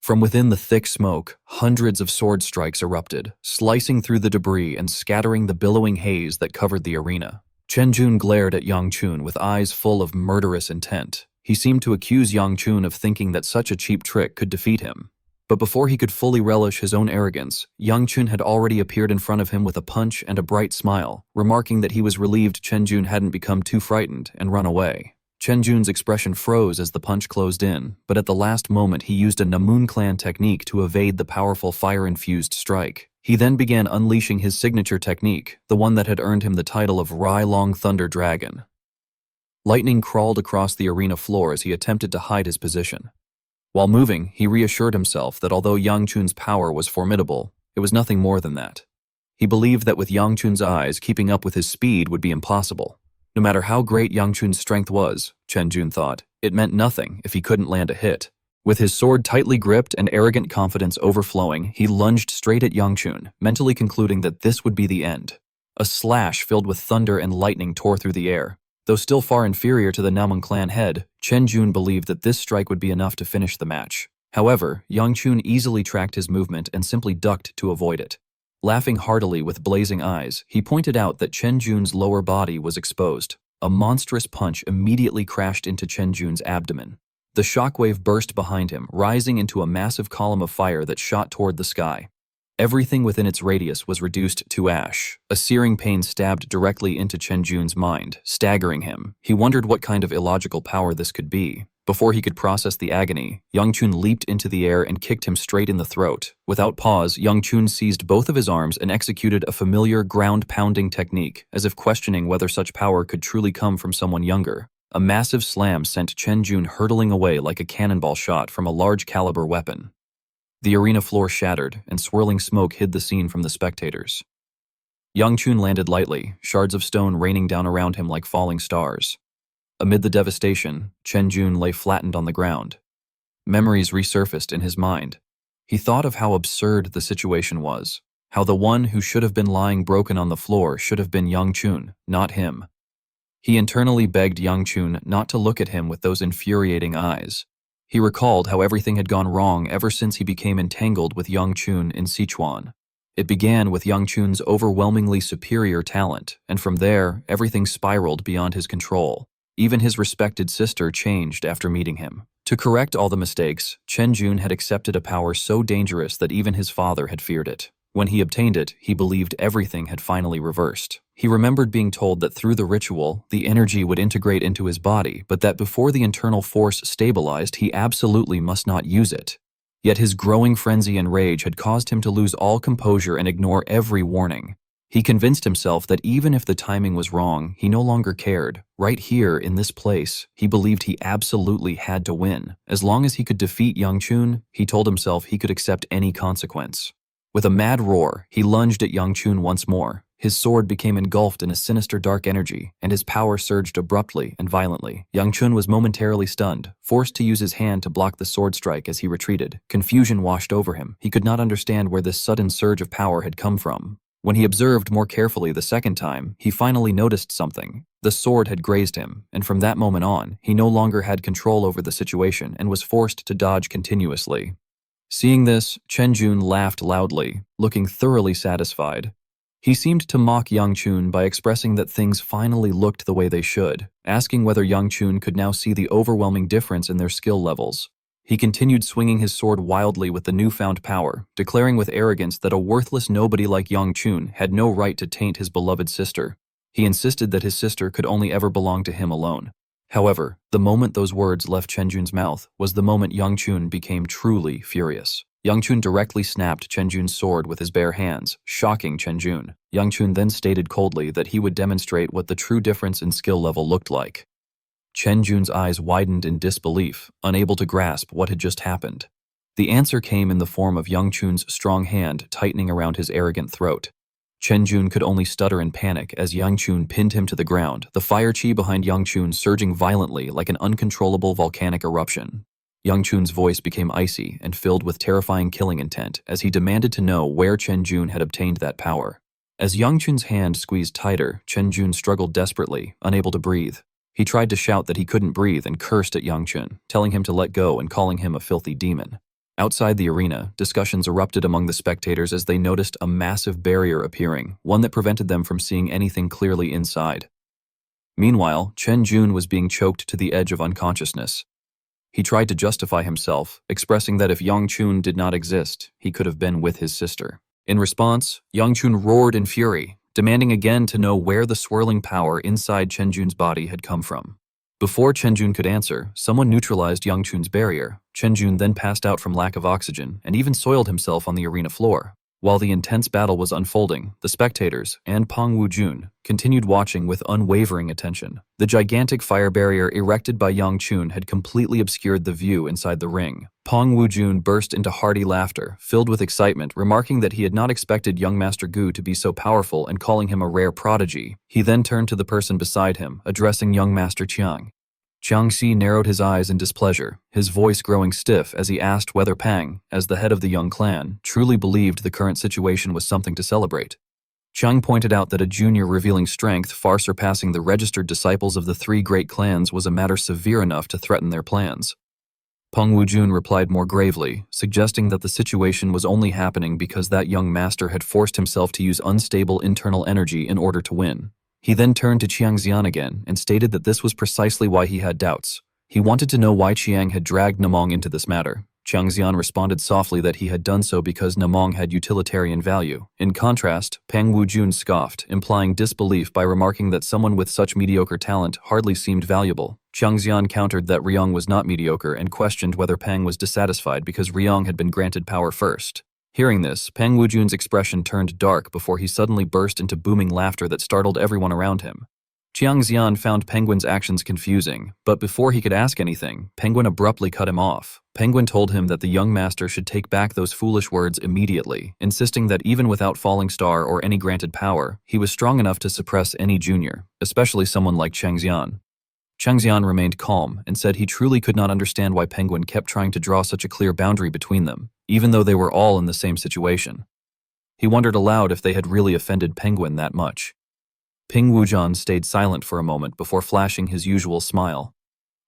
From within the thick smoke, hundreds of sword strikes erupted, slicing through the debris and scattering the billowing haze that covered the arena. Chen Jun glared at Yang Chun with eyes full of murderous intent. He seemed to accuse Yang Chun of thinking that such a cheap trick could defeat him. But before he could fully relish his own arrogance, Yang Chun had already appeared in front of him with a punch and a bright smile, remarking that he was relieved Chen Jun hadn't become too frightened and run away. Chen Jun's expression froze as the punch closed in, but at the last moment he used a Namun clan technique to evade the powerful fire-infused strike. He then began unleashing his signature technique, the one that had earned him the title of Rai Long Thunder Dragon. Lightning crawled across the arena floor as he attempted to hide his position. While moving, he reassured himself that although Yang Chun's power was formidable, it was nothing more than that. He believed that with Yang Chun's eyes, keeping up with his speed would be impossible. No matter how great Yang Chun's strength was, Chen Jun thought, it meant nothing if he couldn't land a hit. With his sword tightly gripped and arrogant confidence overflowing, he lunged straight at Yang Chun, mentally concluding that this would be the end. A slash filled with thunder and lightning tore through the air. Though still far inferior to the Namung clan head, Chen Jun believed that this strike would be enough to finish the match. However, Yang Chun easily tracked his movement and simply ducked to avoid it. Laughing heartily with blazing eyes, he pointed out that Chen Jun's lower body was exposed. A monstrous punch immediately crashed into Chen Jun's abdomen. The shockwave burst behind him, rising into a massive column of fire that shot toward the sky. Everything within its radius was reduced to ash. A searing pain stabbed directly into Chen Jun's mind, staggering him. He wondered what kind of illogical power this could be. Before he could process the agony, Yang Chun leaped into the air and kicked him straight in the throat. Without pause, Yang Chun seized both of his arms and executed a familiar ground-pounding technique, as if questioning whether such power could truly come from someone younger. A massive slam sent Chen Jun hurtling away like a cannonball shot from a large-caliber weapon. The arena floor shattered, and swirling smoke hid the scene from the spectators. Yang Chun landed lightly, shards of stone raining down around him like falling stars. Amid the devastation, Chen Jun lay flattened on the ground. Memories resurfaced in his mind. He thought of how absurd the situation was, how the one who should have been lying broken on the floor should have been Yang Chun, not him. He internally begged Yang Chun not to look at him with those infuriating eyes. He recalled how everything had gone wrong ever since he became entangled with Yang Chun in Sichuan. It began with Yang Chun's overwhelmingly superior talent, and from there, everything spiraled beyond his control. Even his respected sister changed after meeting him. To correct all the mistakes, Chen Jun had accepted a power so dangerous that even his father had feared it. When he obtained it, he believed everything had finally reversed. He remembered being told that through the ritual, the energy would integrate into his body, but that before the internal force stabilized, he absolutely must not use it. Yet his growing frenzy and rage had caused him to lose all composure and ignore every warning. He convinced himself that even if the timing was wrong, he no longer cared. Right here, in this place, he believed he absolutely had to win. As long as he could defeat Yang Chun, he told himself he could accept any consequence. With a mad roar, he lunged at Yang Chun once more. His sword became engulfed in a sinister dark energy, and his power surged abruptly and violently. Yang Chun was momentarily stunned, forced to use his hand to block the sword strike as he retreated. Confusion washed over him. He could not understand where this sudden surge of power had come from. When he observed more carefully the second time, he finally noticed something. The sword had grazed him, and from that moment on, he no longer had control over the situation and was forced to dodge continuously. Seeing this, Chen Jun laughed loudly, looking thoroughly satisfied. He seemed to mock Yang Chun by expressing that things finally looked the way they should, asking whether Yang Chun could now see the overwhelming difference in their skill levels. He continued swinging his sword wildly with the newfound power, declaring with arrogance that a worthless nobody like Yang Chun had no right to taint his beloved sister. He insisted that his sister could only ever belong to him alone. However, the moment those words left Chen Jun's mouth was the moment Yang Chun became truly furious. Yang Chun directly snapped Chen Jun's sword with his bare hands, shocking Chen Jun. Yang Chun then stated coldly that he would demonstrate what the true difference in skill level looked like. Chen Jun's eyes widened in disbelief, unable to grasp what had just happened. The answer came in the form of Yang Chun's strong hand tightening around his arrogant throat. Chen Jun could only stutter in panic as Yang Chun pinned him to the ground, the fire chi behind Yang Chun surging violently like an uncontrollable volcanic eruption. Yang Chun's voice became icy and filled with terrifying killing intent as he demanded to know where Chen Jun had obtained that power. As Yang Chun's hand squeezed tighter, Chen Jun struggled desperately, unable to breathe. He tried to shout that he couldn't breathe and cursed at Yang Chun, telling him to let go and calling him a filthy demon. Outside the arena, discussions erupted among the spectators as they noticed a massive barrier appearing, one that prevented them from seeing anything clearly inside. Meanwhile, Chen Jun was being choked to the edge of unconsciousness. He tried to justify himself, expressing that if Yang Chun did not exist, he could have been with his sister. In response, Yang Chun roared in fury, demanding again to know where the swirling power inside Chen Jun's body had come from. Before Chen Jun could answer, someone neutralized Yang Chun's barrier. Chen Jun then passed out from lack of oxygen and even soiled himself on the arena floor. While the intense battle was unfolding, the spectators, and Peng Wu-jun, continued watching with unwavering attention. The gigantic fire barrier erected by Yang Chun had completely obscured the view inside the ring. Peng Wu-jun burst into hearty laughter, filled with excitement, remarking that he had not expected young Master Gu to be so powerful and calling him a rare prodigy. He then turned to the person beside him, addressing young Master Chiang. Chiang Xi narrowed his eyes in displeasure, his voice growing stiff as he asked whether Pang, as the head of the young clan, truly believed the current situation was something to celebrate. Chiang pointed out that a junior revealing strength far surpassing the registered disciples of the three great clans was a matter severe enough to threaten their plans. Peng Wu-jun replied more gravely, suggesting that the situation was only happening because that young master had forced himself to use unstable internal energy in order to win. He then turned to Chiang Xian again and stated that this was precisely why he had doubts. He wanted to know why Chiang had dragged Namong into this matter. Chiang Xian responded softly that he had done so because Namong had utilitarian value. In contrast, Peng Wu-jun scoffed, implying disbelief by remarking that someone with such mediocre talent hardly seemed valuable. Chiang Xian countered that Ryong was not mediocre and questioned whether Peng was dissatisfied because Ryong had been granted power first. Hearing this, Peng Wu-jun's expression turned dark before he suddenly burst into booming laughter that startled everyone around him. Chiang Xian found Penguin's actions confusing, but before he could ask anything, Penguin abruptly cut him off. Penguin told him that the young master should take back those foolish words immediately, insisting that even without Falling Star or any granted power, he was strong enough to suppress any junior, especially someone like Chiang Xian. Chiang Xian remained calm and said he truly could not understand why Penguin kept trying to draw such a clear boundary between them, even though they were all in the same situation. He wondered aloud if they had really offended Penguin that much. Peng Wu-jun stayed silent for a moment before flashing his usual smile.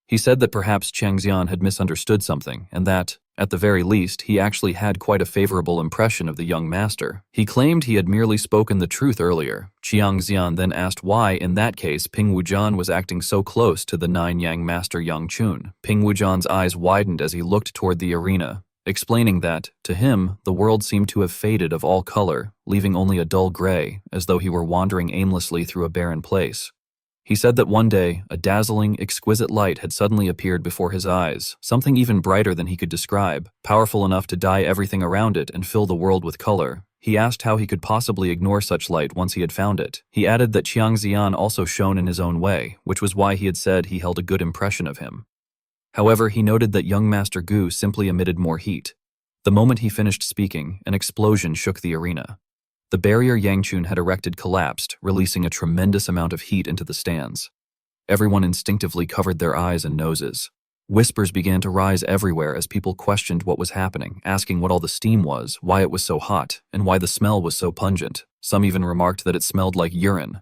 He said that perhaps Chiang Xian had misunderstood something, and that, at the very least, he actually had quite a favorable impression of the young master. He claimed he had merely spoken the truth earlier. Chiang Xian then asked why, in that case, Peng Wu-jun was acting so close to the nine-yang master Yang Chun. Peng Wu-jun's eyes widened as he looked toward the arena, explaining that, to him, the world seemed to have faded of all color, leaving only a dull gray, as though he were wandering aimlessly through a barren place. He said that one day, a dazzling, exquisite light had suddenly appeared before his eyes, something even brighter than he could describe, powerful enough to dye everything around it and fill the world with color. He asked how he could possibly ignore such light once he had found it. He added that Qiang Xian also shone in his own way, which was why he had said he held a good impression of him. However, he noted that young Master Gu simply emitted more heat. The moment he finished speaking, an explosion shook the arena. The barrier Yang Chun had erected collapsed, releasing a tremendous amount of heat into the stands. Everyone instinctively covered their eyes and noses. Whispers began to rise everywhere as people questioned what was happening, asking what all the steam was, why it was so hot, and why the smell was so pungent. Some even remarked that it smelled like urine.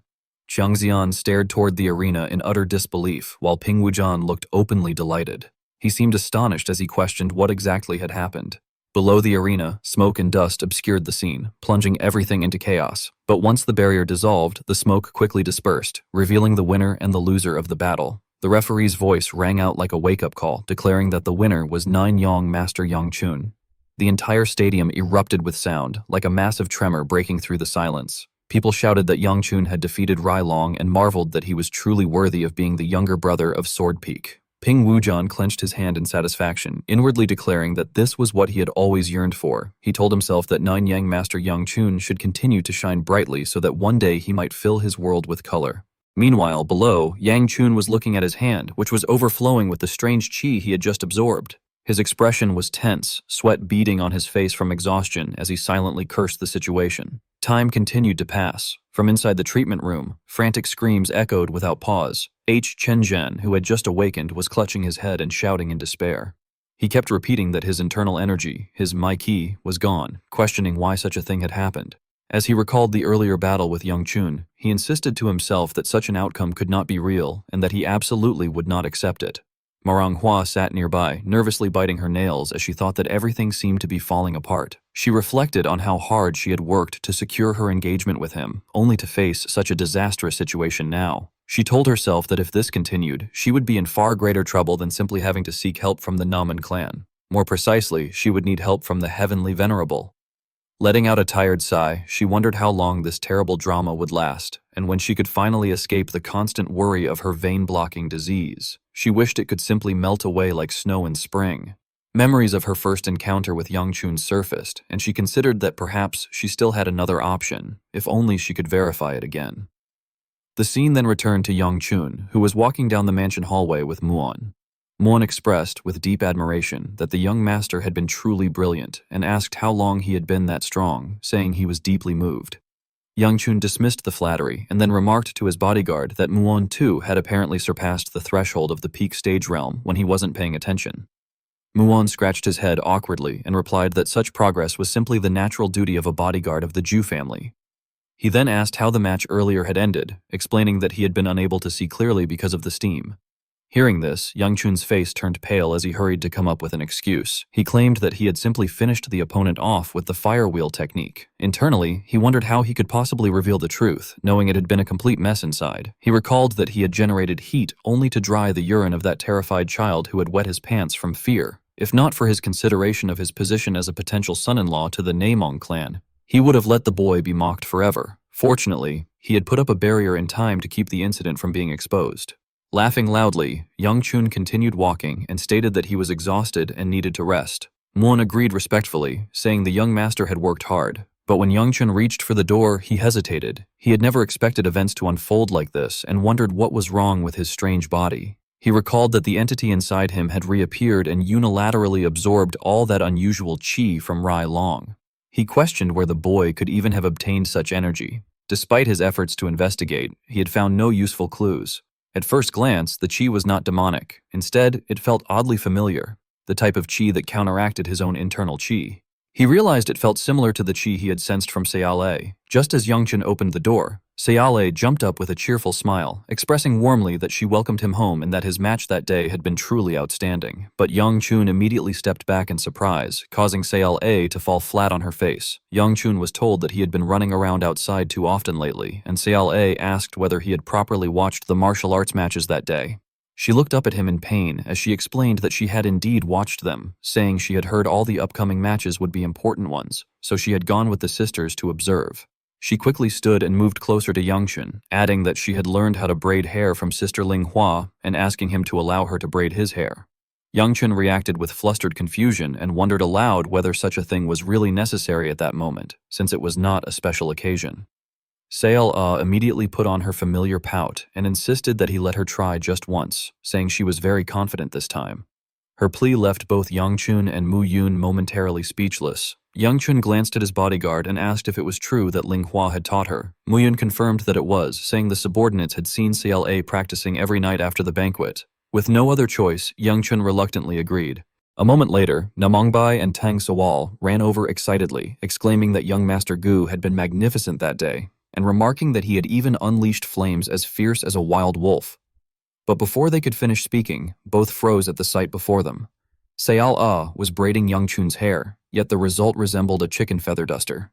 Qiang Xian stared toward the arena in utter disbelief, while Ping Wujian looked openly delighted. He seemed astonished as he questioned what exactly had happened. Below the arena, smoke and dust obscured the scene, plunging everything into chaos. But once the barrier dissolved, the smoke quickly dispersed, revealing the winner and the loser of the battle. The referee's voice rang out like a wake-up call, declaring that the winner was Nine-Yong Master Yang Chun. The entire stadium erupted with sound, like a massive tremor breaking through the silence. People shouted that Yang Chun had defeated Rai Long and marveled that he was truly worthy of being the younger brother of Sword Peak. Ping Wujian clenched his hand in satisfaction, inwardly declaring that this was what he had always yearned for. He told himself that Nine-Yang Master Yang Chun should continue to shine brightly so that one day he might fill his world with color. Meanwhile, below, Yang Chun was looking at his hand, which was overflowing with the strange qi he had just absorbed. His expression was tense, sweat beading on his face from exhaustion as he silently cursed the situation. Time continued to pass. From inside the treatment room, frantic screams echoed without pause. Chen Zhen, who had just awakened, was clutching his head and shouting in despair. He kept repeating that his internal energy, his mai qi, was gone, questioning why such a thing had happened. As he recalled the earlier battle with Yang Chun, he insisted to himself that such an outcome could not be real and that he absolutely would not accept it. Manhwa sat nearby, nervously biting her nails as she thought that everything seemed to be falling apart. She reflected on how hard she had worked to secure her engagement with him, only to face such a disastrous situation now. She told herself that if this continued, she would be in far greater trouble than simply having to seek help from the Namen clan. More precisely, she would need help from the Heavenly Venerable. Letting out a tired sigh, she wondered how long this terrible drama would last, and when she could finally escape the constant worry of her vein-blocking disease. She wished it could simply melt away like snow in spring. Memories of her first encounter with Yang Chun surfaced, and she considered that perhaps she still had another option, if only she could verify it again. The scene then returned to Yang Chun, who was walking down the mansion hallway with Muon. Muon expressed, with deep admiration, that the young master had been truly brilliant and asked how long he had been that strong, saying he was deeply moved. Yang Chun dismissed the flattery and then remarked to his bodyguard that Muon too had apparently surpassed the threshold of the peak stage realm when he wasn't paying attention. Muon scratched his head awkwardly and replied that such progress was simply the natural duty of a bodyguard of the Ju family. He then asked how the match earlier had ended, explaining that he had been unable to see clearly because of the steam. Hearing this, Yang Chun's face turned pale as he hurried to come up with an excuse. He claimed that he had simply finished the opponent off with the fire wheel technique. Internally, he wondered how he could possibly reveal the truth, knowing it had been a complete mess inside. He recalled that he had generated heat only to dry the urine of that terrified child who had wet his pants from fear. If not for his consideration of his position as a potential son-in-law to the Namong clan, he would have let the boy be mocked forever. Fortunately, he had put up a barrier in time to keep the incident from being exposed. Laughing loudly, Yang Chun continued walking and stated that he was exhausted and needed to rest. Muon agreed respectfully, saying the young master had worked hard. But when Yang Chun reached for the door, he hesitated. He had never expected events to unfold like this and wondered what was wrong with his strange body. He recalled that the entity inside him had reappeared and unilaterally absorbed all that unusual qi from Rai Long. He questioned where the boy could even have obtained such energy. Despite his efforts to investigate, he had found no useful clues. At first glance, the qi was not demonic. Instead, it felt oddly familiar, the type of qi that counteracted his own internal qi. He realized it felt similar to the qi he had sensed from Seale. Just as Yang Chun opened the door, Seale jumped up with a cheerful smile, expressing warmly that she welcomed him home and that his match that day had been truly outstanding. But Yang Chun immediately stepped back in surprise, causing Seale to fall flat on her face. Yang Chun was told that he had been running around outside too often lately, and Seale asked whether he had properly watched the martial arts matches that day. She looked up at him in pain as she explained that she had indeed watched them, saying she had heard all the upcoming matches would be important ones, so she had gone with the sisters to observe. She quickly stood and moved closer to Yang Chun, adding that she had learned how to braid hair from Sister Ling Hua and asking him to allow her to braid his hair. Yang Chun reacted with flustered confusion and wondered aloud whether such a thing was really necessary at that moment, since it was not a special occasion. Seol immediately put on her familiar pout and insisted that he let her try just once, saying she was very confident this time. Her plea left both Yang Chun and Mu Yun momentarily speechless. Yang Chun glanced at his bodyguard and asked if it was true that Ling Hua had taught her. Mu Yun confirmed that it was, saying the subordinates had seen CLA practicing every night after the banquet. With no other choice, Yang Chun reluctantly agreed. A moment later, Namongbai and Tang Sawal ran over excitedly, exclaiming that young Master Gu had been magnificent that day, and remarking that he had even unleashed flames as fierce as a wild wolf. But before they could finish speaking, both froze at the sight before them. Seol was braiding Yang Chun's hair, yet the result resembled a chicken feather duster.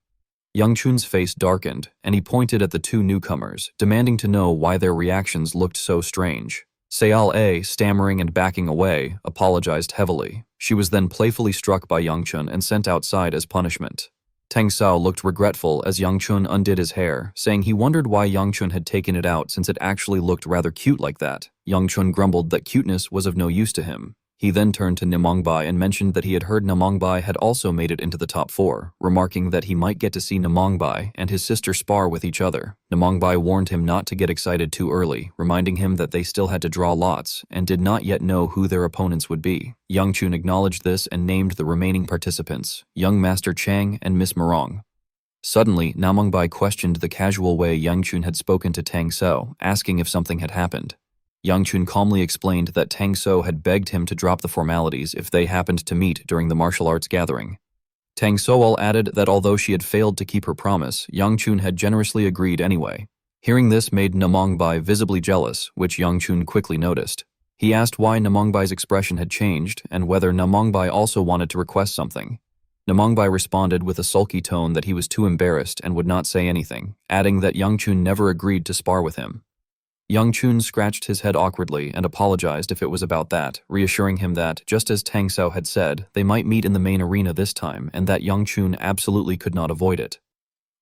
Yang Chun's face darkened, and he pointed at the two newcomers, demanding to know why their reactions looked so strange. Seol, stammering and backing away, apologized heavily. She was then playfully struck by Yang Chun and sent outside as punishment. Tang Sao looked regretful as Yang Chun undid his hair, saying he wondered why Yang Chun had taken it out since it actually looked rather cute like that. Yang Chun grumbled that cuteness was of no use to him. He then turned to Namongbai and mentioned that he had heard Namongbai had also made it into the top 4, remarking that he might get to see Namongbai and his sister spar with each other. Namongbai warned him not to get excited too early, reminding him that they still had to draw lots and did not yet know who their opponents would be. Yang Chun acknowledged this and named the remaining participants, young Master Chang and Miss Morong. Suddenly, Namongbai questioned the casual way Yang Chun had spoken to Tang So, asking if something had happened. Yang Chun calmly explained that Tang So had begged him to drop the formalities if they happened to meet during the martial arts gathering. Tang Soal added that although she had failed to keep her promise, Yang Chun had generously agreed anyway. Hearing this made Namongbai visibly jealous, which Yang Chun quickly noticed. He asked why Namongbai's expression had changed and whether Namongbai also wanted to request something. Namongbai responded with a sulky tone that he was too embarrassed and would not say anything, adding that Yang Chun never agreed to spar with him. Yang Chun scratched his head awkwardly and apologized if it was about that, reassuring him that, just as Tang Sao had said, they might meet in the main arena this time and that Yang Chun absolutely could not avoid it.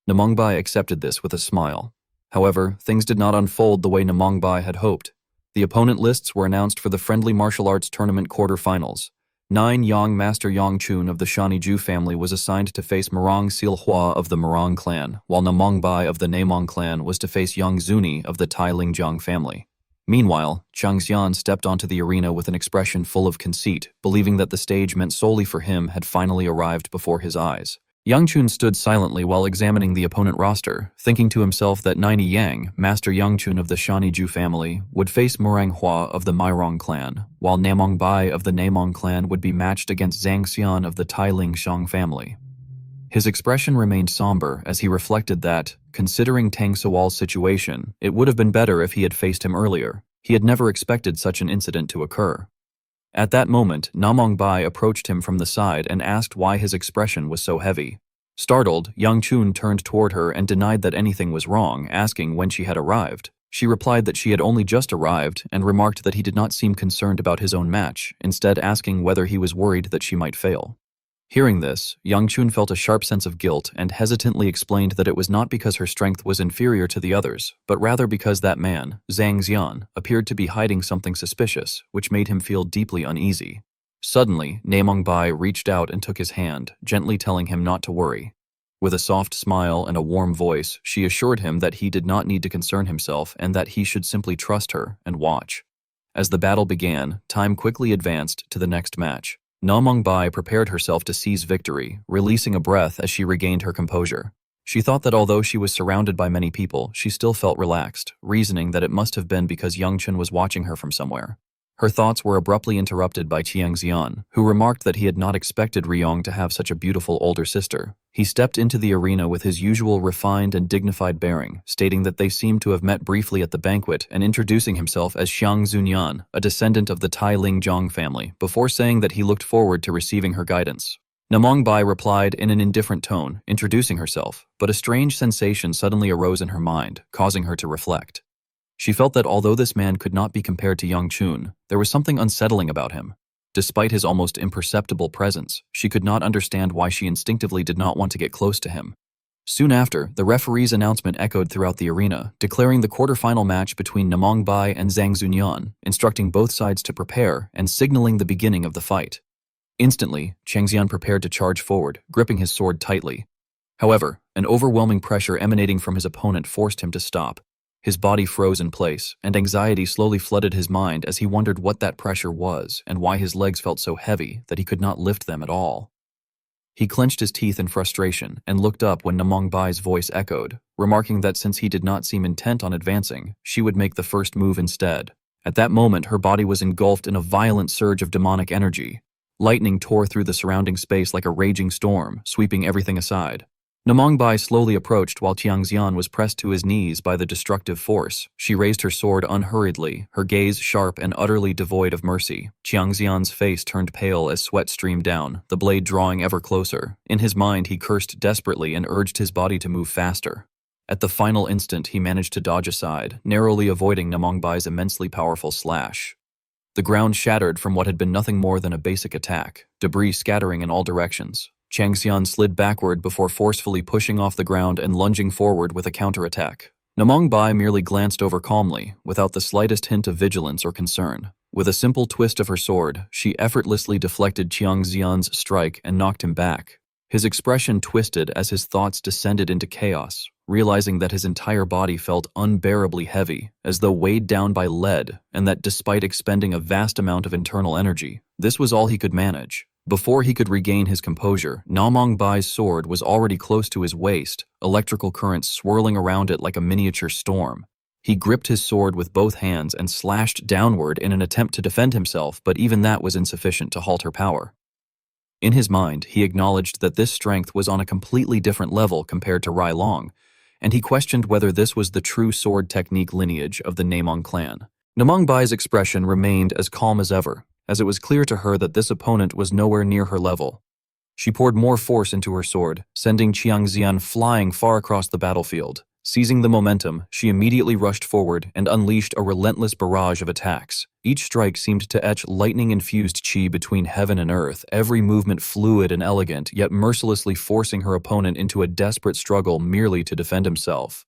Namongbai accepted this with a smile. However, things did not unfold the way Namongbai had hoped. The opponent lists were announced for the Friendly Martial Arts Tournament quarterfinals. 9 Young Master Yang Chun of the Shaniju family was assigned to face Morong Silhua of the Morong clan, while Namongbai of the Namong clan was to face Yang Zuni of the Tai Lingjiang family. Meanwhile, Chang Xian stepped onto the arena with an expression full of conceit, believing that the stage meant solely for him had finally arrived before his eyes. Yang Chun stood silently while examining the opponent roster, thinking to himself that Nini Yang, Master Yang Chun of the Shaniju family, would face Morang Hua of the Mairong clan, while Namong Bai of the Namong clan would be matched against Zhang Xian of the Tai Lingxiang family. His expression remained somber as he reflected that, considering Tang Sawal's situation, it would have been better if he had faced him earlier. He had never expected such an incident to occur. At that moment, Namong Bai approached him from the side and asked why his expression was so heavy. Startled, Yang Chun turned toward her and denied that anything was wrong, asking when she had arrived. She replied that she had only just arrived and remarked that he did not seem concerned about his own match, instead asking whether he was worried that she might fail. Hearing this, Yang Chun felt a sharp sense of guilt and hesitantly explained that it was not because her strength was inferior to the others, but rather because that man, Zhang Xian, appeared to be hiding something suspicious, which made him feel deeply uneasy. Suddenly, Namong Bai reached out and took his hand, gently telling him not to worry. With a soft smile and a warm voice, she assured him that he did not need to concern himself and that he should simply trust her and watch. As the battle began, time quickly advanced to the next match. Namong Bai prepared herself to seize victory, releasing a breath as she regained her composure. She thought that although she was surrounded by many people, she still felt relaxed, reasoning that it must have been because Yang Chun was watching her from somewhere. Her thoughts were abruptly interrupted by Chiang Xian, who remarked that he had not expected Ryong to have such a beautiful older sister. He stepped into the arena with his usual refined and dignified bearing, stating that they seemed to have met briefly at the banquet and introducing himself as Xiang Zunyan, a descendant of the Tai Lingjiang family, before saying that he looked forward to receiving her guidance. Namong Bai replied in an indifferent tone, introducing herself, but a strange sensation suddenly arose in her mind, causing her to reflect. She felt that although this man could not be compared to Yang Chun, there was something unsettling about him. Despite his almost imperceptible presence, she could not understand why she instinctively did not want to get close to him. Soon after, the referee's announcement echoed throughout the arena, declaring the quarterfinal match between Namongbai and Zhang Zunyan, instructing both sides to prepare and signaling the beginning of the fight. Instantly, Changxian prepared to charge forward, gripping his sword tightly. However, an overwhelming pressure emanating from his opponent forced him to stop. His body froze in place, and anxiety slowly flooded his mind as he wondered what that pressure was and why his legs felt so heavy that he could not lift them at all. He clenched his teeth in frustration and looked up when Namongbai's voice echoed, remarking that since he did not seem intent on advancing, she would make the first move instead. At that moment, her body was engulfed in a violent surge of demonic energy. Lightning tore through the surrounding space like a raging storm, sweeping everything aside. Namongbai slowly approached while Tiangxian was pressed to his knees by the destructive force. She raised her sword unhurriedly, her gaze sharp and utterly devoid of mercy. Tiangxian's face turned pale as sweat streamed down, the blade drawing ever closer. In his mind, he cursed desperately and urged his body to move faster. At the final instant, he managed to dodge aside, narrowly avoiding Namongbai's immensely powerful slash. The ground shattered from what had been nothing more than a basic attack, debris scattering in all directions. Changxian slid backward before forcefully pushing off the ground and lunging forward with a counterattack. Namongbai merely glanced over calmly, without the slightest hint of vigilance or concern. With a simple twist of her sword, she effortlessly deflected Changxian's strike and knocked him back. His expression twisted as his thoughts descended into chaos, realizing that his entire body felt unbearably heavy, as though weighed down by lead, and that despite expending a vast amount of internal energy, this was all he could manage. Before he could regain his composure, Namongbai's sword was already close to his waist, electrical currents swirling around it like a miniature storm. He gripped his sword with both hands and slashed downward in an attempt to defend himself, but even that was insufficient to halt her power. In his mind, he acknowledged that this strength was on a completely different level compared to Rai Long, and he questioned whether this was the true sword technique lineage of the Namong clan. Namongbai's expression remained as calm as ever, as it was clear to her that this opponent was nowhere near her level. She poured more force into her sword, sending Changxian flying far across the battlefield. Seizing the momentum, she immediately rushed forward and unleashed a relentless barrage of attacks. Each strike seemed to etch lightning-infused chi between heaven and earth, every movement fluid and elegant, yet mercilessly forcing her opponent into a desperate struggle merely to defend himself.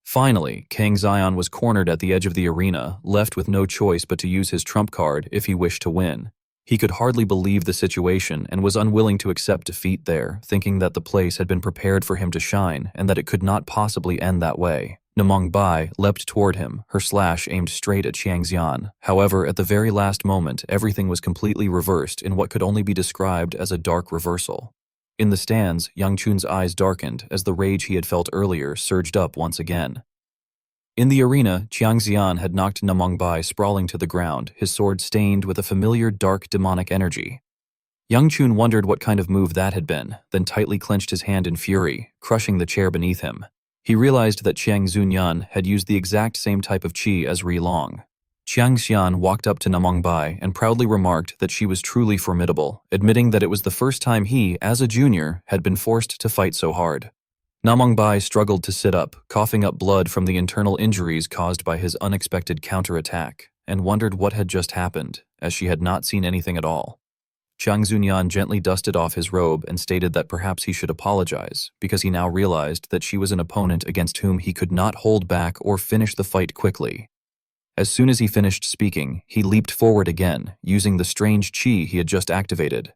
Finally, Kang Xian was cornered at the edge of the arena, left with no choice but to use his trump card if he wished to win. He could hardly believe the situation and was unwilling to accept defeat there, thinking that the place had been prepared for him to shine and that it could not possibly end that way. Namongbai leapt toward him, her slash aimed straight at Changxian. However, at the very last moment, everything was completely reversed in what could only be described as a dark reversal. In the stands, Yang Chun's eyes darkened as the rage he had felt earlier surged up once again. In the arena, Changxian had knocked Namongbai sprawling to the ground, his sword stained with a familiar dark demonic energy. Yang Chun wondered what kind of move that had been, then tightly clenched his hand in fury, crushing the chair beneath him. He realized that Chiang Zunyan had used the exact same type of chi as Ri Long. Changxian walked up to Namongbai and proudly remarked that she was truly formidable, admitting that it was the first time he, as a junior, had been forced to fight so hard. Namongbai struggled to sit up, coughing up blood from the internal injuries caused by his unexpected counterattack, and wondered what had just happened, as she had not seen anything at all. Chiang Zunyan gently dusted off his robe and stated that perhaps he should apologize, because he now realized that she was an opponent against whom he could not hold back or finish the fight quickly. As soon as he finished speaking, he leaped forward again, using the strange chi he had just activated.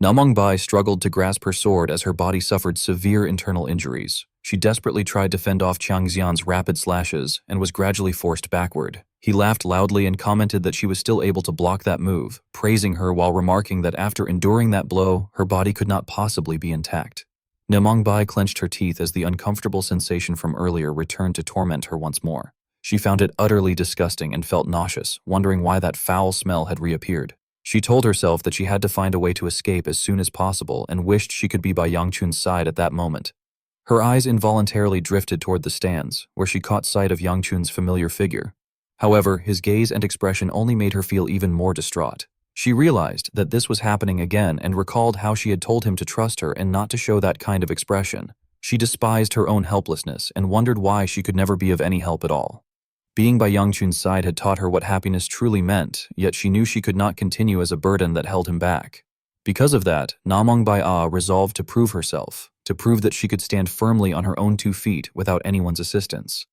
Namongbai struggled to grasp her sword as her body suffered severe internal injuries. She desperately tried to fend off Changxian's rapid slashes and was gradually forced backward. He laughed loudly and commented that she was still able to block that move, praising her while remarking that after enduring that blow, her body could not possibly be intact. Namongbai clenched her teeth as the uncomfortable sensation from earlier returned to torment her once more. She found it utterly disgusting and felt nauseous, wondering why that foul smell had reappeared. She told herself that she had to find a way to escape as soon as possible and wished she could be by Yang Chun's side at that moment. Her eyes involuntarily drifted toward the stands, where she caught sight of Yang Chun's familiar figure. However, his gaze and expression only made her feel even more distraught. She realized that this was happening again and recalled how she had told him to trust her and not to show that kind of expression. She despised her own helplessness and wondered why she could never be of any help at all. Being by Yang Chun's side had taught her what happiness truly meant, yet she knew she could not continue as a burden that held him back. Because of that, Namongbai resolved to prove herself. to prove that she could stand firmly on her own 2 feet without anyone's assistance.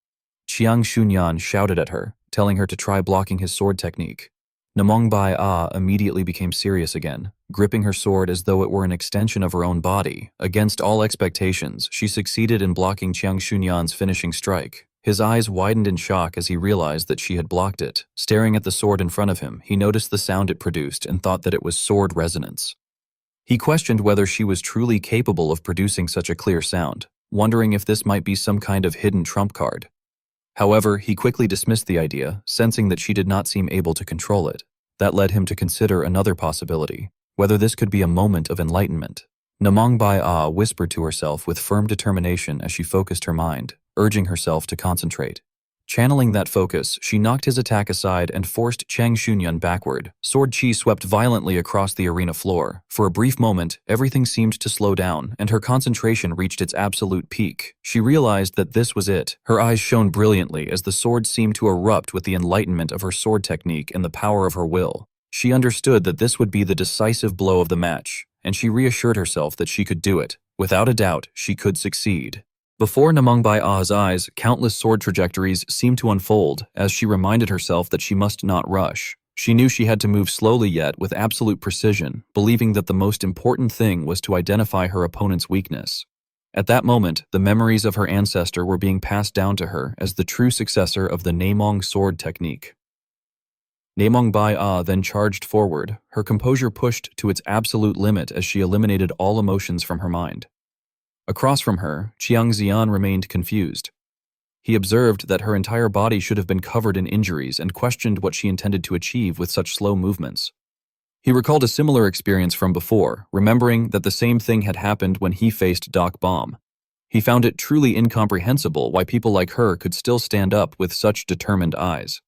Chiang Shunyan shouted at her, telling her to try blocking his sword technique. Namongbai Ah immediately became serious again, gripping her sword as though it were an extension of her own body. Against all expectations, she succeeded in blocking Chiang Shunyan's finishing strike. His eyes widened in shock as he realized that she had blocked it. Staring at the sword in front of him, he noticed the sound it produced and thought that it was sword resonance. He questioned whether she was truly capable of producing such a clear sound, wondering if this might be some kind of hidden trump card. However, he quickly dismissed the idea, sensing that she did not seem able to control it. That led him to consider another possibility, whether this could be a moment of enlightenment. Namongbai Ah whispered to herself with firm determination as she focused her mind, urging herself to concentrate. Channeling that focus, she knocked his attack aside and forced Chiang Shunyan backward. Sword chi swept violently across the arena floor. For a brief moment, everything seemed to slow down, and her concentration reached its absolute peak. She realized that this was it. Her eyes shone brilliantly as the sword seemed to erupt with the enlightenment of her sword technique and the power of her will. She understood that this would be the decisive blow of the match, and she reassured herself that she could do it. Without a doubt, she could succeed. Before Namongbai Ah's eyes, countless sword trajectories seemed to unfold as she reminded herself that she must not rush. She knew she had to move slowly yet with absolute precision, believing that the most important thing was to identify her opponent's weakness. At that moment, the memories of her ancestor were being passed down to her as the true successor of the Namong sword technique. Namongbai Ah then charged forward, her composure pushed to its absolute limit as she eliminated all emotions from her mind. Across from her, Chiang Xian remained confused. He observed that her entire body should have been covered in injuries and questioned what she intended to achieve with such slow movements. He recalled a similar experience from before, remembering that the same thing had happened when he faced Doc Bomb. He found it truly incomprehensible why people like her could still stand up with such determined eyes.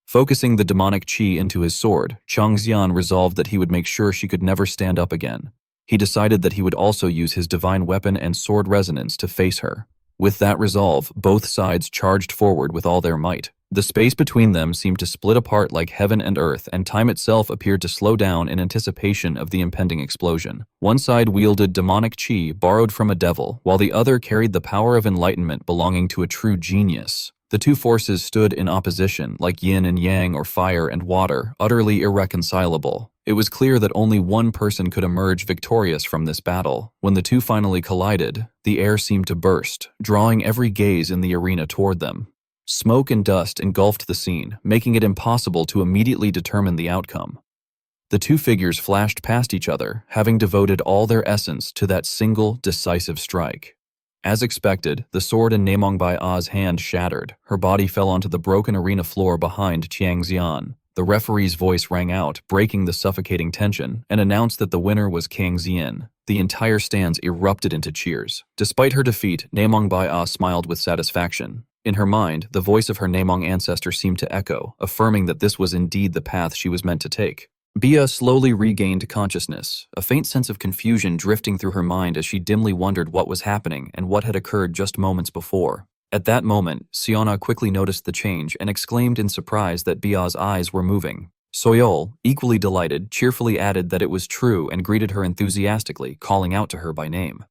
Focusing the demonic chi into his sword, Chiang Xian resolved that he would make sure she could never stand up again. He decided that he would also use his divine weapon and sword resonance to face her. With that resolve, both sides charged forward with all their might. The space between them seemed to split apart like heaven and earth, and time itself appeared to slow down in anticipation of the impending explosion. One side wielded demonic chi borrowed from a devil, while the other carried the power of enlightenment belonging to a true genius. The two forces stood in opposition, like yin and yang or fire and water, utterly irreconcilable. It was clear that only one person could emerge victorious from this battle. When the two finally collided, the air seemed to burst, drawing every gaze in the arena toward them. Smoke and dust engulfed the scene, making it impossible to immediately determine the outcome. The two figures flashed past each other, having devoted all their essence to that single, decisive strike. As expected, the sword in Namongbai Ah's hand shattered. Her body fell onto the broken arena floor behind Chiang Xian. The referee's voice rang out, breaking the suffocating tension, and announced that the winner was Chiang Xian. The entire stands erupted into cheers. Despite her defeat, Namongbai Ah smiled with satisfaction. In her mind, the voice of her Namong ancestor seemed to echo, affirming that this was indeed the path she was meant to take. Bia slowly regained consciousness, a faint sense of confusion drifting through her mind as she dimly wondered what was happening and what had occurred just moments before. At that moment, Siona quickly noticed the change and exclaimed in surprise that Bia's eyes were moving. Soyeol, equally delighted, cheerfully added that it was true and greeted her enthusiastically, calling out to her by name.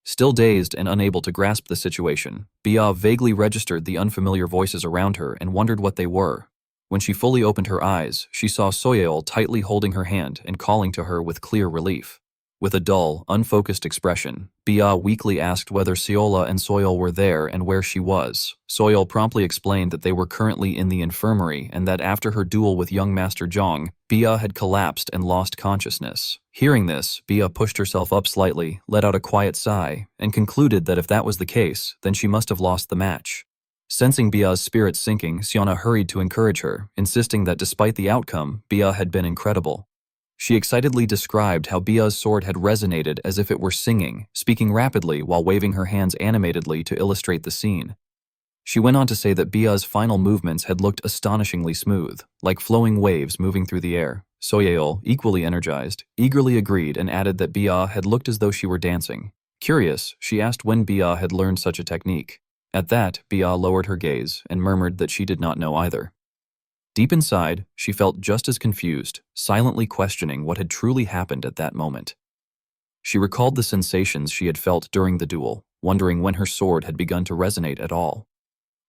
Still dazed and unable to grasp the situation, Bia vaguely registered the unfamiliar voices around her and wondered what they were. When she fully opened her eyes, she saw Soyeol tightly holding her hand and calling to her with clear relief. With a dull, unfocused expression, Bia weakly asked whether Seola and Soyeol were there and where she was. Soyeol promptly explained that they were currently in the infirmary and that after her duel with young Master Zhang, Bia had collapsed and lost consciousness. Hearing this, Bia pushed herself up slightly, let out a quiet sigh, and concluded that if that was the case, then she must have lost the match. Sensing Bia's spirits sinking, Siona hurried to encourage her, insisting that despite the outcome, Bia had been incredible. She excitedly described how Bia's sword had resonated as if it were singing, speaking rapidly while waving her hands animatedly to illustrate the scene. She went on to say that Bia's final movements had looked astonishingly smooth, like flowing waves moving through the air. Soyeol, equally energized, eagerly agreed and added that Bia had looked as though she were dancing. Curious, she asked when Bia had learned such a technique. At that, Bia lowered her gaze and murmured that she did not know either. Deep inside, she felt just as confused, silently questioning what had truly happened at that moment. She recalled the sensations she had felt during the duel, wondering when her sword had begun to resonate at all.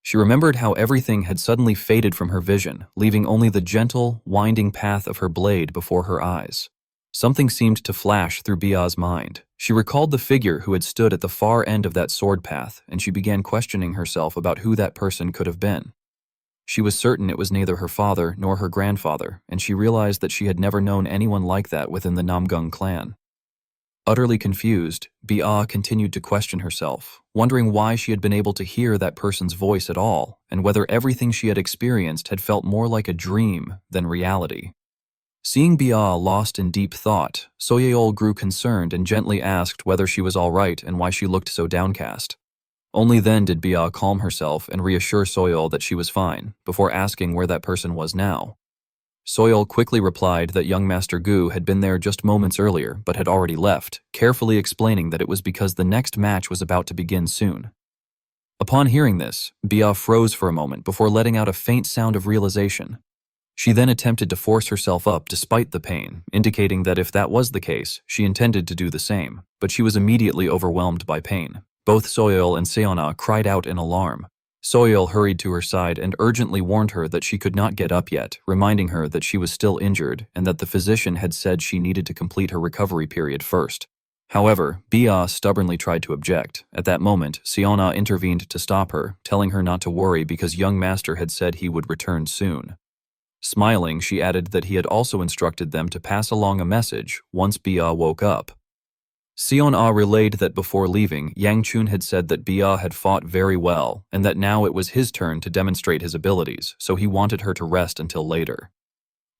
She remembered how everything had suddenly faded from her vision, leaving only the gentle, winding path of her blade before her eyes. Something seemed to flash through Bia's mind. She recalled the figure who had stood at the far end of that sword path, and she began questioning herself about who that person could have been. She was certain it was neither her father nor her grandfather, and she realized that she had never known anyone like that within the Namgung clan. Utterly confused, Bia continued to question herself, wondering why she had been able to hear that person's voice at all, and whether everything she had experienced had felt more like a dream than reality. Seeing Bia lost in deep thought, Soyeol grew concerned and gently asked whether she was all right and why she looked so downcast. Only then did Bia calm herself and reassure Soyeol that she was fine, before asking where that person was now. Soyeol quickly replied that young Master Gu had been there just moments earlier but had already left, carefully explaining that it was because the next match was about to begin soon. Upon hearing this, Bia froze for a moment before letting out a faint sound of realization. She then attempted to force herself up despite the pain, indicating that if that was the case, she intended to do the same, but she was immediately overwhelmed by pain. Both Soyeol and Seona cried out in alarm. Soyeol hurried to her side and urgently warned her that she could not get up yet, reminding her that she was still injured and that the physician had said she needed to complete her recovery period first. However, Bia stubbornly tried to object. At that moment, Seona intervened to stop her, telling her not to worry because young master had said he would return soon. Smiling, she added that he had also instructed them to pass along a message once Bia woke up. Seon-ah relayed that before leaving, Yang Chun had said that Bia had fought very well and that now it was his turn to demonstrate his abilities, so he wanted her to rest until later.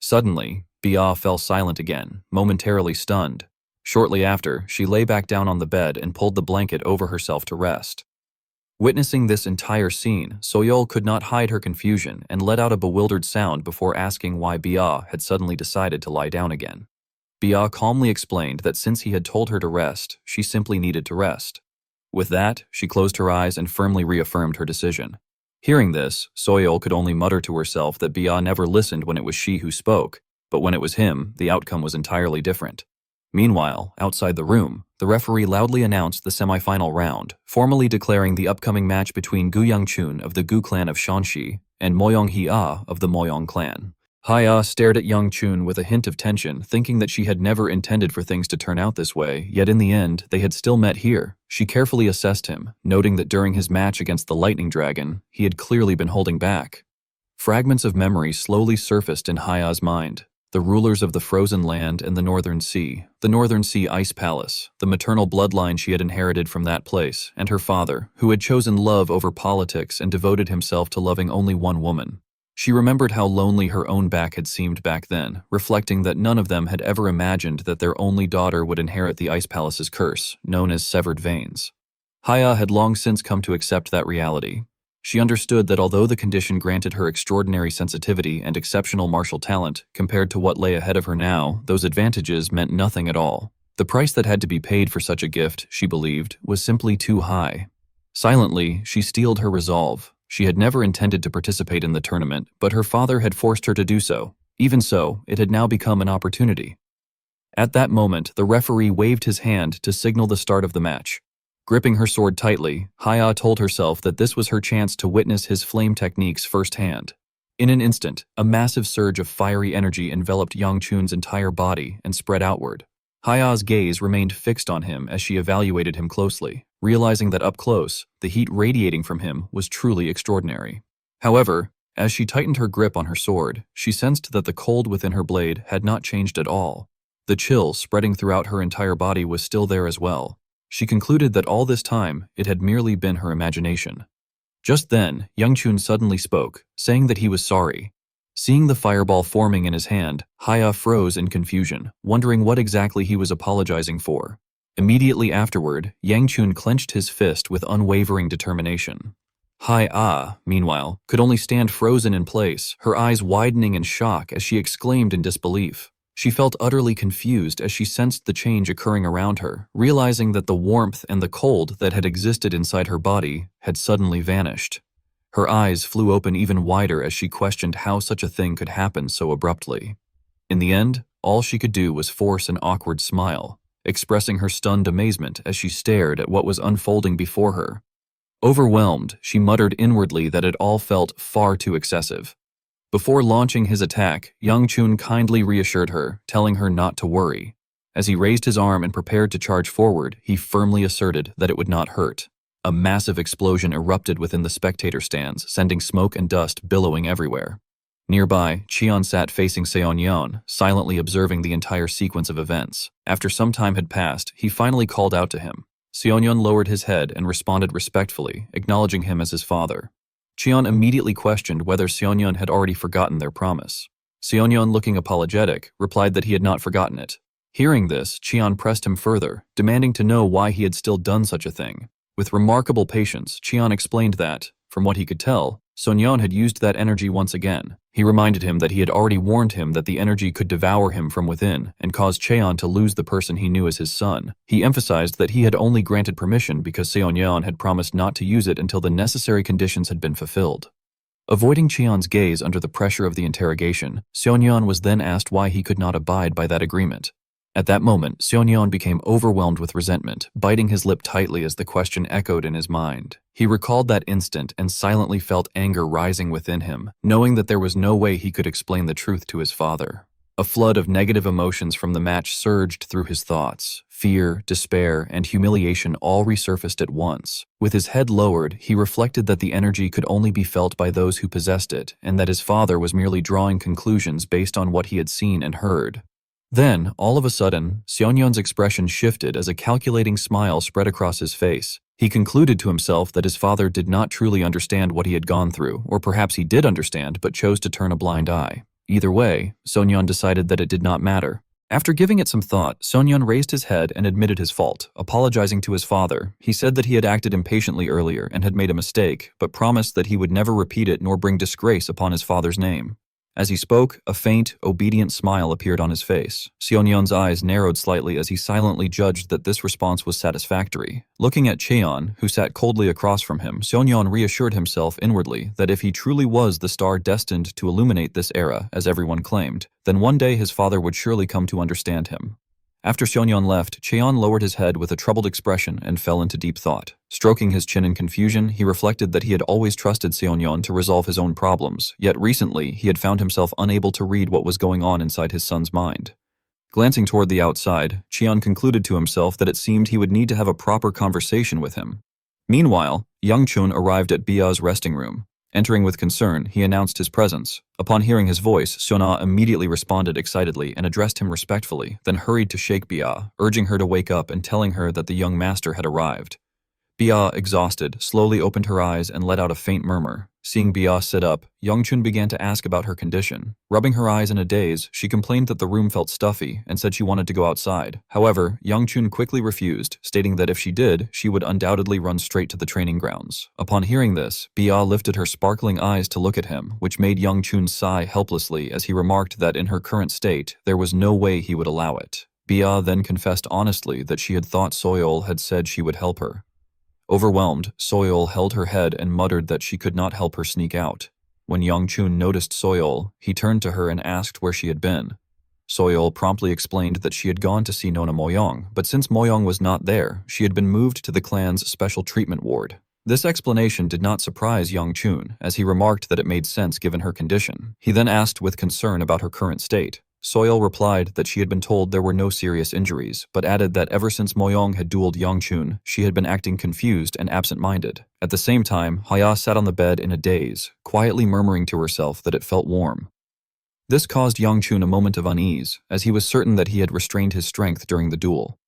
Suddenly, Bia fell silent again, momentarily stunned. Shortly after, she lay back down on the bed and pulled the blanket over herself to rest. Witnessing this entire scene, Soyeol could not hide her confusion and let out a bewildered sound before asking why Bia had suddenly decided to lie down again. Bia calmly explained that since he had told her to rest, she simply needed to rest. With that, she closed her eyes and firmly reaffirmed her decision. Hearing this, Soyeol could only mutter to herself that Bia never listened when it was she who spoke, but when it was him, the outcome was entirely different. Meanwhile, outside the room, the referee loudly announced the semi-final round, formally declaring the upcoming match between Gu Yangchun of the Gu clan of Shanxi and Moyong Hia of the Moyong clan. Hia stared at Yang Chun with a hint of tension, thinking that she had never intended for things to turn out this way, yet in the end, they had still met here. She carefully assessed him, noting that during his match against the Lightning Dragon, he had clearly been holding back. Fragments of memory slowly surfaced in Hia's mind. The rulers of the frozen land and the Northern Sea Ice Palace, the maternal bloodline she had inherited from that place, and her father, who had chosen love over politics and devoted himself to loving only one woman. She remembered how lonely her own back had seemed back then, reflecting that none of them had ever imagined that their only daughter would inherit the Ice Palace's curse, known as severed veins. Hia had long since come to accept that reality. She understood that although the condition granted her extraordinary sensitivity and exceptional martial talent, compared to what lay ahead of her now, those advantages meant nothing at all. The price that had to be paid for such a gift, she believed, was simply too high. Silently, she steeled her resolve. She had never intended to participate in the tournament, but her father had forced her to do so. Even so, it had now become an opportunity. At that moment, the referee waved his hand to signal the start of the match. Gripping her sword tightly, Hia told herself that this was her chance to witness his flame techniques firsthand. In an instant, a massive surge of fiery energy enveloped Yang Chun's entire body and spread outward. Hia's gaze remained fixed on him as she evaluated him closely, realizing that up close, the heat radiating from him was truly extraordinary. However, as she tightened her grip on her sword, she sensed that the cold within her blade had not changed at all. The chill spreading throughout her entire body was still there as well. She concluded that all this time, it had merely been her imagination. Just then, Yang Chun suddenly spoke, saying that he was sorry. Seeing the fireball forming in his hand, Hia froze in confusion, wondering what exactly he was apologizing for. Immediately afterward, Yang Chun clenched his fist with unwavering determination. Hia, meanwhile, could only stand frozen in place, her eyes widening in shock as she exclaimed in disbelief. She felt utterly confused as she sensed the change occurring around her, realizing that the warmth and the cold that had existed inside her body had suddenly vanished. Her eyes flew open even wider as she questioned how such a thing could happen so abruptly. In the end, all she could do was force an awkward smile. expressing her stunned amazement as she stared at what was unfolding before her. Overwhelmed, she muttered inwardly that it all felt far too excessive. Before launching his attack, Young Chun kindly reassured her, telling her not to worry. As he raised his arm and prepared to charge forward, he firmly asserted that it would not hurt. A massive explosion erupted within the spectator stands, sending smoke and dust billowing everywhere. Nearby, Cheon sat facing Seonyeon, silently observing the entire sequence of events. After some time had passed, he finally called out to him. Seonyeon lowered his head and responded respectfully, acknowledging him as his father. Cheon immediately questioned whether Seonyeon had already forgotten their promise. Seonyeon, looking apologetic, replied that he had not forgotten it. Hearing this, Cheon pressed him further, demanding to know why he had still done such a thing. With remarkable patience, Cheon explained that, from what he could tell, Seonyeon had used that energy once again. He reminded him that he had already warned him that the energy could devour him from within and cause Cheon to lose the person he knew as his son. He emphasized that he had only granted permission because Seonyeon had promised not to use it until the necessary conditions had been fulfilled. Avoiding Cheon's gaze under the pressure of the interrogation, Seonyeon was then asked why he could not abide by that agreement. At that moment, Seonyeon became overwhelmed with resentment, biting his lip tightly as the question echoed in his mind. He recalled that instant and silently felt anger rising within him, knowing that there was no way he could explain the truth to his father. A flood of negative emotions from the match surged through his thoughts. Fear, despair, and humiliation all resurfaced at once. With his head lowered, he reflected that the energy could only be felt by those who possessed it, and that his father was merely drawing conclusions based on what he had seen and heard. Then, all of a sudden, Seonyeon's expression shifted as a calculating smile spread across his face. He concluded to himself that his father did not truly understand what he had gone through, or perhaps he did understand but chose to turn a blind eye. Either way, Seonyeon decided that it did not matter. After giving it some thought, Seonyeon raised his head and admitted his fault, apologizing to his father. He said that he had acted impatiently earlier and had made a mistake, but promised that he would never repeat it nor bring disgrace upon his father's name. As he spoke, a faint, obedient smile appeared on his face. Seonyeon's eyes narrowed slightly as he silently judged that this response was satisfactory. Looking at Cheon, who sat coldly across from him, Seonyeon reassured himself inwardly that if he truly was the star destined to illuminate this era, as everyone claimed, then one day his father would surely come to understand him. After Seonyeon left, Cheon lowered his head with a troubled expression and fell into deep thought. Stroking his chin in confusion, he reflected that he had always trusted Seonyeon to resolve his own problems, yet recently he had found himself unable to read what was going on inside his son's mind. Glancing toward the outside, Cheon concluded to himself that it seemed he would need to have a proper conversation with him. Meanwhile, Young Chun arrived at Bia's resting room. Entering with concern, he announced his presence. Upon hearing his voice, Seona immediately responded excitedly and addressed him respectfully, then hurried to shake Bia, urging her to wake up and telling her that the young master had arrived. Bia, exhausted, slowly opened her eyes and let out a faint murmur. Seeing Bia sit up, Youngchun began to ask about her condition. Rubbing her eyes in a daze, she complained that the room felt stuffy and said she wanted to go outside. However, Youngchun quickly refused, stating that if she did, she would undoubtedly run straight to the training grounds. Upon hearing this, Bia lifted her sparkling eyes to look at him, which made Youngchun sigh helplessly as he remarked that in her current state, there was no way he would allow it. Bia then confessed honestly that she had thought Soyeol had said she would help her. Overwhelmed, Soyeol held her head and muttered that she could not help her sneak out. When Youngchun noticed Soyeol, he turned to her and asked where she had been. Soyeol promptly explained that she had gone to see Nona Moyong, but since Moyong was not there, she had been moved to the clan's special treatment ward. This explanation did not surprise Youngchun, as he remarked that it made sense given her condition. He then asked with concern about her current state. Soyeol replied that she had been told there were no serious injuries, but added that ever since Moyong had dueled Youngchun, she had been acting confused and absent-minded. At the same time, Haya sat on the bed in a daze, quietly murmuring to herself that it felt warm. This caused Youngchun a moment of unease, as he was certain that he had restrained his strength during the duel.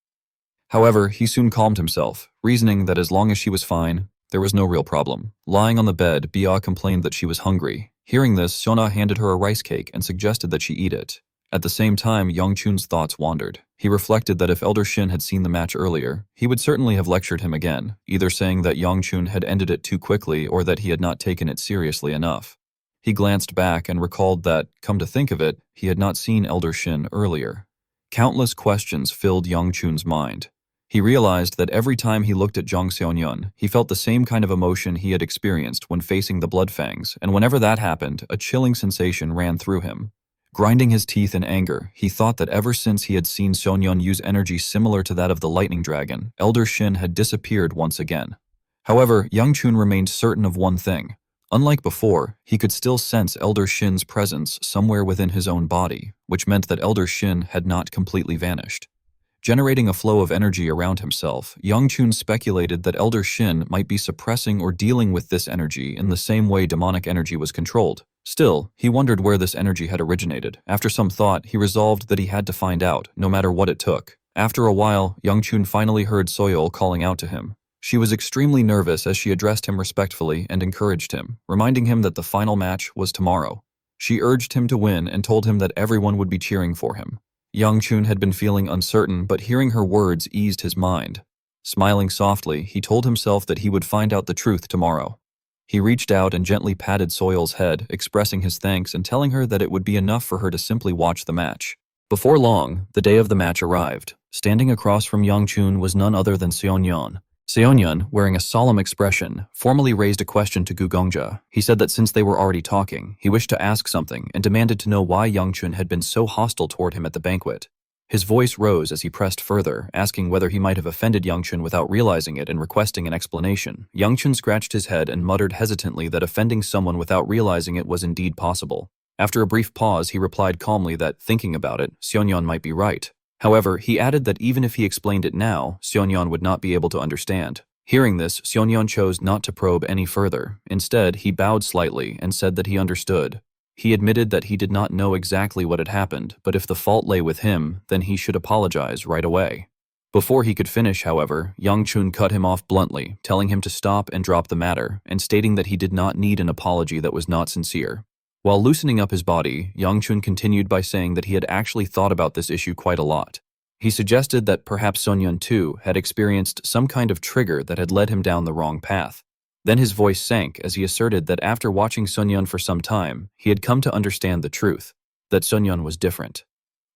However, he soon calmed himself, reasoning that as long as she was fine, there was no real problem. Lying on the bed, Bia complained that she was hungry. Hearing this, Sona handed her a rice cake and suggested that she eat it. At the same time, Youngchun's thoughts wandered. He reflected that if Elder Shin had seen the match earlier, he would certainly have lectured him again, either saying that Youngchun had ended it too quickly or that he had not taken it seriously enough. He glanced back and recalled that, come to think of it, he had not seen Elder Shin earlier. Countless questions filled Youngchun's mind. He realized that every time he looked at Jong Seonyeon, he felt the same kind of emotion he had experienced when facing the Bloodfangs, and whenever that happened, a chilling sensation ran through him. Grinding his teeth in anger, he thought that ever since he had seen Seonyeon use energy similar to that of the lightning dragon, Elder Shin had disappeared once again. However, Young Chun remained certain of one thing. Unlike before, he could still sense Elder Shin's presence somewhere within his own body, which meant that Elder Shin had not completely vanished. Generating a flow of energy around himself, Young Chun speculated that Elder Shin might be suppressing or dealing with this energy in the same way demonic energy was controlled. Still, he wondered where this energy had originated. After some thought, he resolved that he had to find out, no matter what it took. After a while, Young Chun finally heard Soyeol calling out to him. She was extremely nervous as she addressed him respectfully and encouraged him, reminding him that the final match was tomorrow. She urged him to win and told him that everyone would be cheering for him. Young Chun had been feeling uncertain, but hearing her words eased his mind. Smiling softly, he told himself that he would find out the truth tomorrow. He reached out and gently patted Soyeol's head, expressing his thanks and telling her that it would be enough for her to simply watch the match. Before long, the day of the match arrived. Standing across from Young Chun was none other than Seonyeon. Seonyeon, wearing a solemn expression, formally raised a question to Gu Gongja. He said that since they were already talking, he wished to ask something and demanded to know why Young Chun had been so hostile toward him at the banquet. His voice rose as he pressed further, asking whether he might have offended Young Chun without realizing it and requesting an explanation. Young Chun scratched his head and muttered hesitantly that offending someone without realizing it was indeed possible. After a brief pause, he replied calmly that, thinking about it, Seonyeon might be right. However, he added that even if he explained it now, Seonyeon would not be able to understand. Hearing this, Seonyeon chose not to probe any further. Instead, he bowed slightly and said that he understood. He admitted that he did not know exactly what had happened, but if the fault lay with him, then he should apologize right away. Before he could finish, however, Young Chun cut him off bluntly, telling him to stop and drop the matter, and stating that he did not need an apology that was not sincere. While loosening up his body, Young Chun continued by saying that he had actually thought about this issue quite a lot. He suggested that perhaps Seonyeon too had experienced some kind of trigger that had led him down the wrong path. Then his voice sank as he asserted that after watching Seonyeon for some time, he had come to understand the truth, that Seonyeon was different.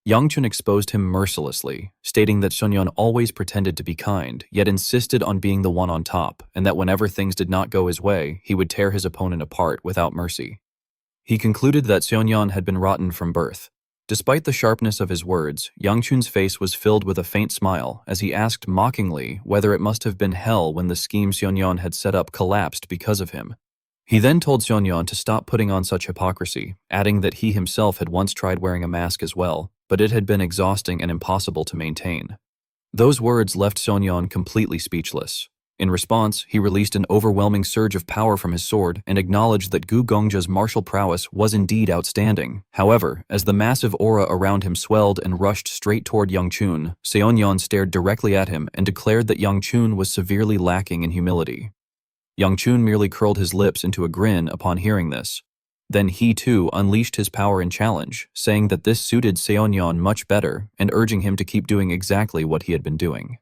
Young Chun exposed him mercilessly, stating that Seonyeon always pretended to be kind, yet insisted on being the one on top, and that whenever things did not go his way, he would tear his opponent apart without mercy. He concluded that Seonyeon had been rotten from birth. Despite the sharpness of his words, Young Chun's face was filled with a faint smile as he asked mockingly whether it must have been hell when the scheme Seonyeon had set up collapsed because of him. He then told Seonyeon to stop putting on such hypocrisy, adding that he himself had once tried wearing a mask as well, but it had been exhausting and impossible to maintain. Those words left Seonyeon completely speechless. In response, he released an overwhelming surge of power from his sword and acknowledged that Gu Gongja's martial prowess was indeed outstanding. However, as the massive aura around him swelled and rushed straight toward Young Chun, Seonyeon stared directly at him and declared that Young Chun was severely lacking in humility. Young Chun merely curled his lips into a grin upon hearing this. Then he too unleashed his power and challenge, saying that this suited Seonyeon much better and urging him to keep doing exactly what he had been doing.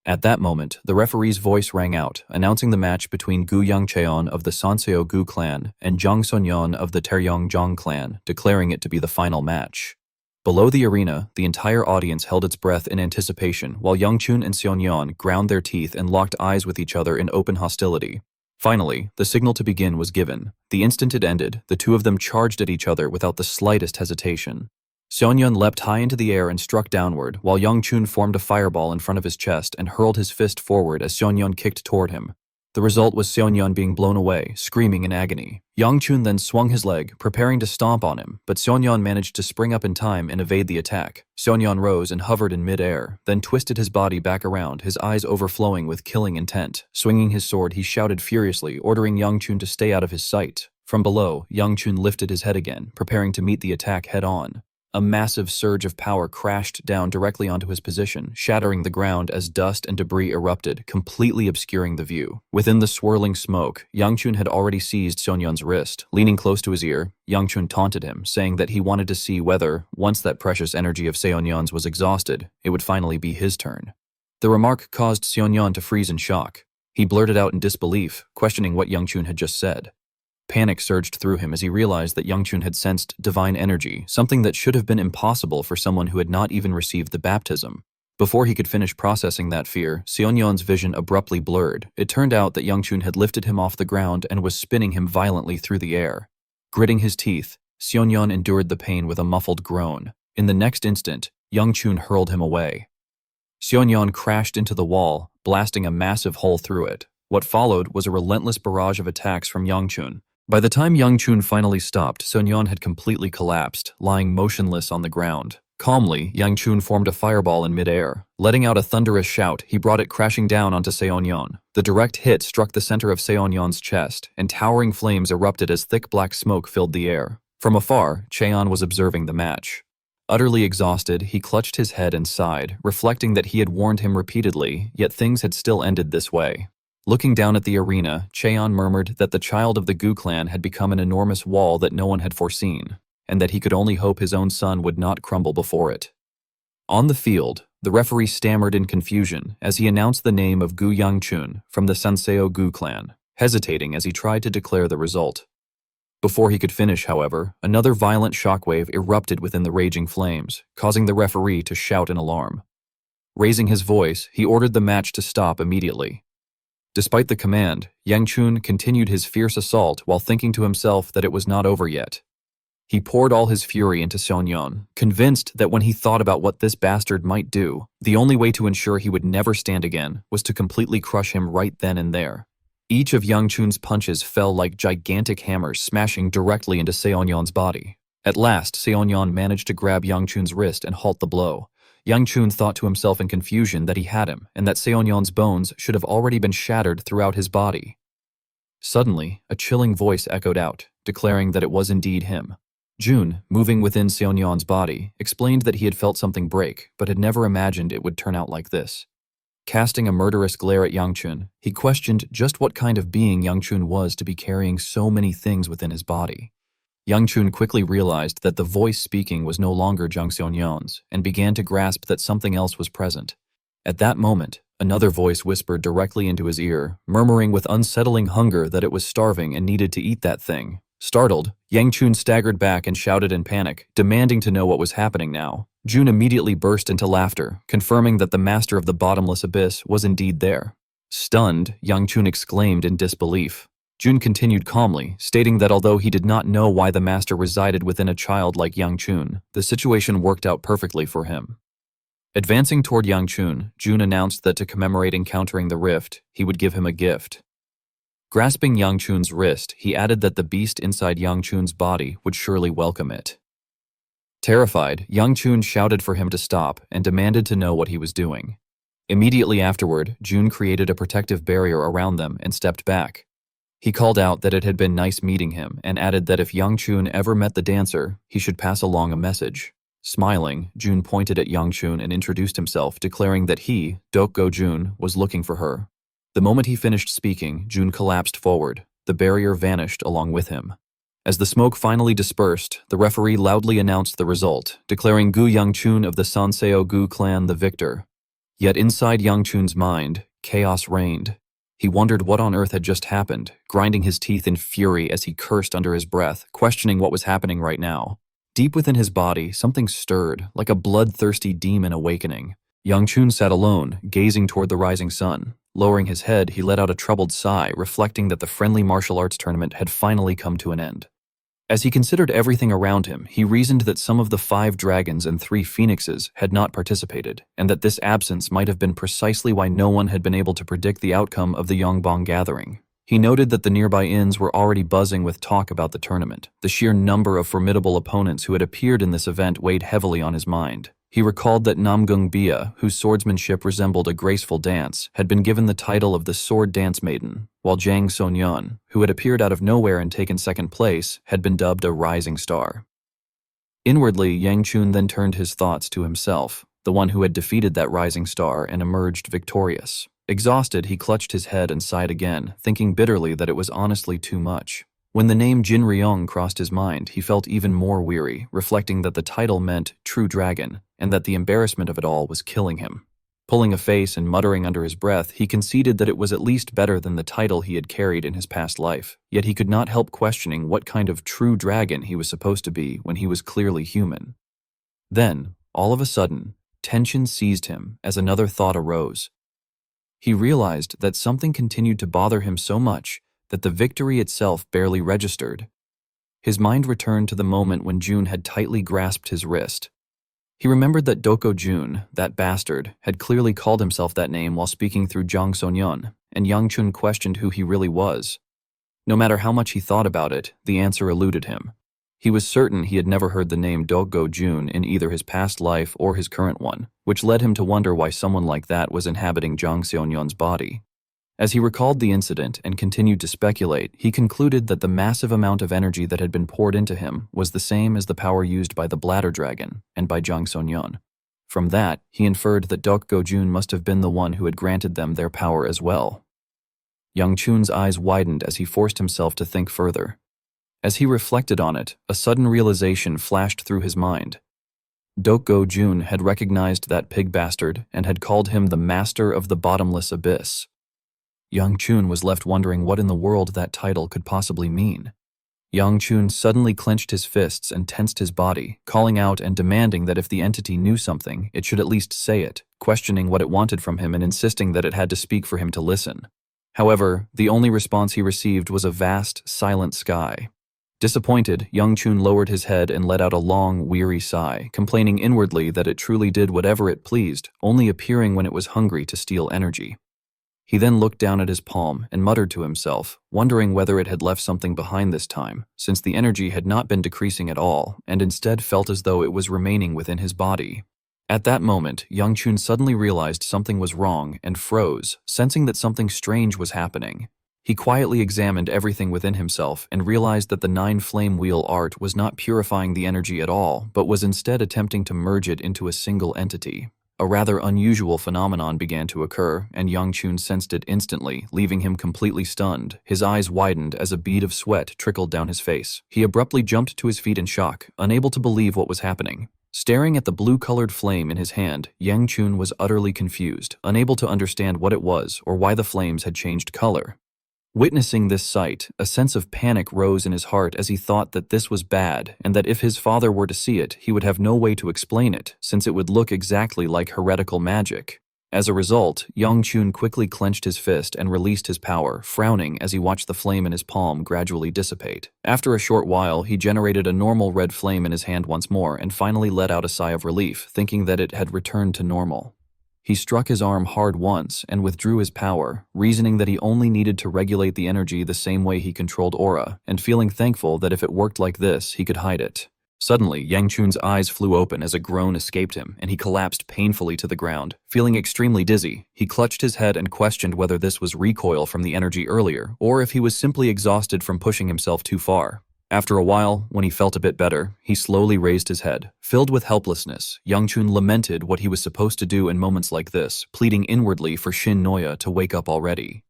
At that moment, the referee's voice rang out, announcing the match between Gu Yangcheon of the Sanseo Gu clan and Jang Sonyeon of the Taryong clan, declaring it to be the final match. Below the arena, the entire audience held its breath in anticipation while Young Chun and Seonyeon ground their teeth and locked eyes with each other in open hostility. Finally, the signal to begin was given. The instant it ended, the two of them charged at each other without the slightest hesitation. Seonyeon leapt high into the air and struck downward, while Young Chun formed a fireball in front of his chest and hurled his fist forward as Seonyeon kicked toward him. The result was Seonyeon being blown away, screaming in agony. Young Chun then swung his leg, preparing to stomp on him, but Seonyeon managed to spring up in time and evade the attack. Seonyeon rose and hovered in mid-air, then twisted his body back around, his eyes overflowing with killing intent. Swinging his sword, he shouted furiously, ordering Young Chun to stay out of his sight. From below, Young Chun lifted his head again, preparing to meet the attack head-on. A massive surge of power crashed down directly onto his position, shattering the ground as dust and debris erupted, completely obscuring the view. Within the swirling smoke, Young Chun had already seized Seonyeon's wrist. Leaning close to his ear, Young Chun taunted him, saying that he wanted to see whether, once that precious energy of Seonyeon's was exhausted, it would finally be his turn. The remark caused Seonyeon to freeze in shock. He blurted out in disbelief, questioning what Young Chun had just said. Panic surged through him as he realized that Young Chun had sensed divine energy, something that should have been impossible for someone who had not even received the baptism. Before he could finish processing that fear, Seonyeon's vision abruptly blurred. It turned out that Young Chun had lifted him off the ground and was spinning him violently through the air. Gritting his teeth, Seonyeon endured the pain with a muffled groan. In the next instant, Young Chun hurled him away. Seonyeon crashed into the wall, blasting a massive hole through it. What followed was a relentless barrage of attacks from Young Chun. By the time Young Chun finally stopped, Seonyeon had completely collapsed, lying motionless on the ground. Calmly, Young Chun formed a fireball in midair. Letting out a thunderous shout, he brought it crashing down onto Seonyeon. The direct hit struck the center of Seonyeon's chest, and towering flames erupted as thick black smoke filled the air. From afar, Cheon was observing the match. Utterly exhausted, he clutched his head and sighed, reflecting that he had warned him repeatedly, yet things had still ended this way. Looking down at the arena, Cheon murmured that the child of the Gu clan had become an enormous wall that no one had foreseen, and that he could only hope his own son would not crumble before it. On the field, the referee stammered in confusion as he announced the name of Gu Yang-chun from the Sanseo Gu clan, hesitating as he tried to declare the result. Before he could finish, however, another violent shockwave erupted within the raging flames, causing the referee to shout in alarm. Raising his voice, he ordered the match to stop immediately. Despite the command, Yang Chun continued his fierce assault while thinking to himself that it was not over yet. He poured all his fury into Seonyeon, convinced that when he thought about what this bastard might do, the only way to ensure he would never stand again was to completely crush him right then and there. Each of Yang Chun's punches fell like gigantic hammers, smashing directly into Seonyeon's body. At last, Seonyeon managed to grab Yang Chun's wrist and halt the blow. Yang Chun thought to himself in confusion that he had him, and that Seonyeon's bones should have already been shattered throughout his body. Suddenly, a chilling voice echoed out, declaring that it was indeed him. Jun, moving within Seonyeon's body, explained that he had felt something break, but had never imagined it would turn out like this. Casting a murderous glare at Yang Chun, he questioned just what kind of being Yang Chun was to be carrying so many things within his body. Yang Chun quickly realized that the voice speaking was no longer Jang Seonyeon's, and began to grasp that something else was present. At that moment, another voice whispered directly into his ear, murmuring with unsettling hunger that it was starving and needed to eat that thing. Startled, Yang Chun staggered back and shouted in panic, demanding to know what was happening now. Jun immediately burst into laughter, confirming that the master of the bottomless abyss was indeed there. Stunned, Yang Chun exclaimed in disbelief. Jun continued calmly, stating that although he did not know why the master resided within a child like Yang Chun, the situation worked out perfectly for him. Advancing toward Yang Chun, Jun announced that to commemorate encountering the rift, he would give him a gift. Grasping Yang Chun's wrist, he added that the beast inside Yang Chun's body would surely welcome it. Terrified, Yang Chun shouted for him to stop and demanded to know what he was doing. Immediately afterward, Jun created a protective barrier around them and stepped back. He called out that it had been nice meeting him and added that if Yang Chun ever met the dancer, he should pass along a message. Smiling, Jun pointed at Yang Chun and introduced himself, declaring that he, Dokgo Jun, was looking for her. The moment he finished speaking, Jun collapsed forward. The barrier vanished along with him. As the smoke finally dispersed, the referee loudly announced the result, declaring Gu Yang Chun of the Sanseo Gu clan the victor. Yet inside Yang Chun's mind, chaos reigned. He wondered what on earth had just happened, grinding his teeth in fury as he cursed under his breath, questioning what was happening right now. Deep within his body, something stirred, like a bloodthirsty demon awakening. Yang Chun sat alone, gazing toward the rising sun. Lowering his head, he let out a troubled sigh, reflecting that the friendly martial arts tournament had finally come to an end. As he considered everything around him, he reasoned that some of the 5 dragons and 3 phoenixes had not participated, and that this absence might have been precisely why no one had been able to predict the outcome of the Yongbang gathering. He noted that the nearby inns were already buzzing with talk about the tournament. The sheer number of formidable opponents who had appeared in this event weighed heavily on his mind. He recalled that Namgung Bia, whose swordsmanship resembled a graceful dance, had been given the title of the Sword Dance Maiden, while Jang Sonyeon, who had appeared out of nowhere and taken second place, had been dubbed a rising star. Inwardly, Yang Chun then turned his thoughts to himself, the one who had defeated that rising star and emerged victorious. Exhausted, he clutched his head and sighed again, thinking bitterly that it was honestly too much. When the name Jin Ryong crossed his mind, he felt even more weary, reflecting that the title meant True Dragon, and that the embarrassment of it all was killing him. Pulling a face and muttering under his breath, he conceded that it was at least better than the title he had carried in his past life, yet he could not help questioning what kind of true dragon he was supposed to be when he was clearly human. Then, all of a sudden, tension seized him as another thought arose. He realized that something continued to bother him so much that the victory itself barely registered. His mind returned to the moment when Jun had tightly grasped his wrist. He remembered that Doko Jun, that bastard, had clearly called himself that name while speaking through Jang Sonyeon, and Yang Chun questioned who he really was. No matter how much he thought about it, the answer eluded him. He was certain he had never heard the name Doko Jun in either his past life or his current one, which led him to wonder why someone like that was inhabiting Jang Seonyeon's body. As he recalled the incident and continued to speculate, he concluded that the massive amount of energy that had been poured into him was the same as the power used by the bladder dragon and by Jang Sonyeon. From that, he inferred that Doko Jun must have been the one who had granted them their power as well. Young Chun's eyes widened as he forced himself to think further. As he reflected on it, a sudden realization flashed through his mind. Doko Jun had recognized that pig bastard and had called him the master of the bottomless abyss. Young Chun was left wondering what in the world that title could possibly mean. Young Chun suddenly clenched his fists and tensed his body, calling out and demanding that if the entity knew something, it should at least say it, questioning what it wanted from him and insisting that it had to speak for him to listen. However, the only response he received was a vast, silent sky. Disappointed, Young Chun lowered his head and let out a long, weary sigh, complaining inwardly that it truly did whatever it pleased, only appearing when it was hungry to steal energy. He then looked down at his palm and muttered to himself, wondering whether it had left something behind this time, since the energy had not been decreasing at all, and instead felt as though it was remaining within his body. At that moment, Young Chun suddenly realized something was wrong and froze, sensing that something strange was happening. He quietly examined everything within himself and realized that the 9-flame wheel art was not purifying the energy at all, but was instead attempting to merge it into a single entity. A rather unusual phenomenon began to occur, and Young Chun sensed it instantly, leaving him completely stunned. His eyes widened as a bead of sweat trickled down his face. He abruptly jumped to his feet in shock, unable to believe what was happening. Staring at the blue-colored flame in his hand, Yang Chun was utterly confused, unable to understand what it was or why the flames had changed color. Witnessing this sight, a sense of panic rose in his heart as he thought that this was bad and that if his father were to see it, he would have no way to explain it, since it would look exactly like heretical magic. As a result, Young Chun quickly clenched his fist and released his power, frowning as he watched the flame in his palm gradually dissipate. After a short while, he generated a normal red flame in his hand once more and finally let out a sigh of relief, thinking that it had returned to normal. He struck his arm hard once and withdrew his power, reasoning that he only needed to regulate the energy the same way he controlled aura, and feeling thankful that if it worked like this, he could hide it. Suddenly, Yang Chun's eyes flew open as a groan escaped him, and he collapsed painfully to the ground. Feeling extremely dizzy, he clutched his head and questioned whether this was recoil from the energy earlier, or if he was simply exhausted from pushing himself too far. After a while, when he felt a bit better, he slowly raised his head. Filled with helplessness, Young Chun lamented what he was supposed to do in moments like this, pleading inwardly for Shin Noya to wake up already.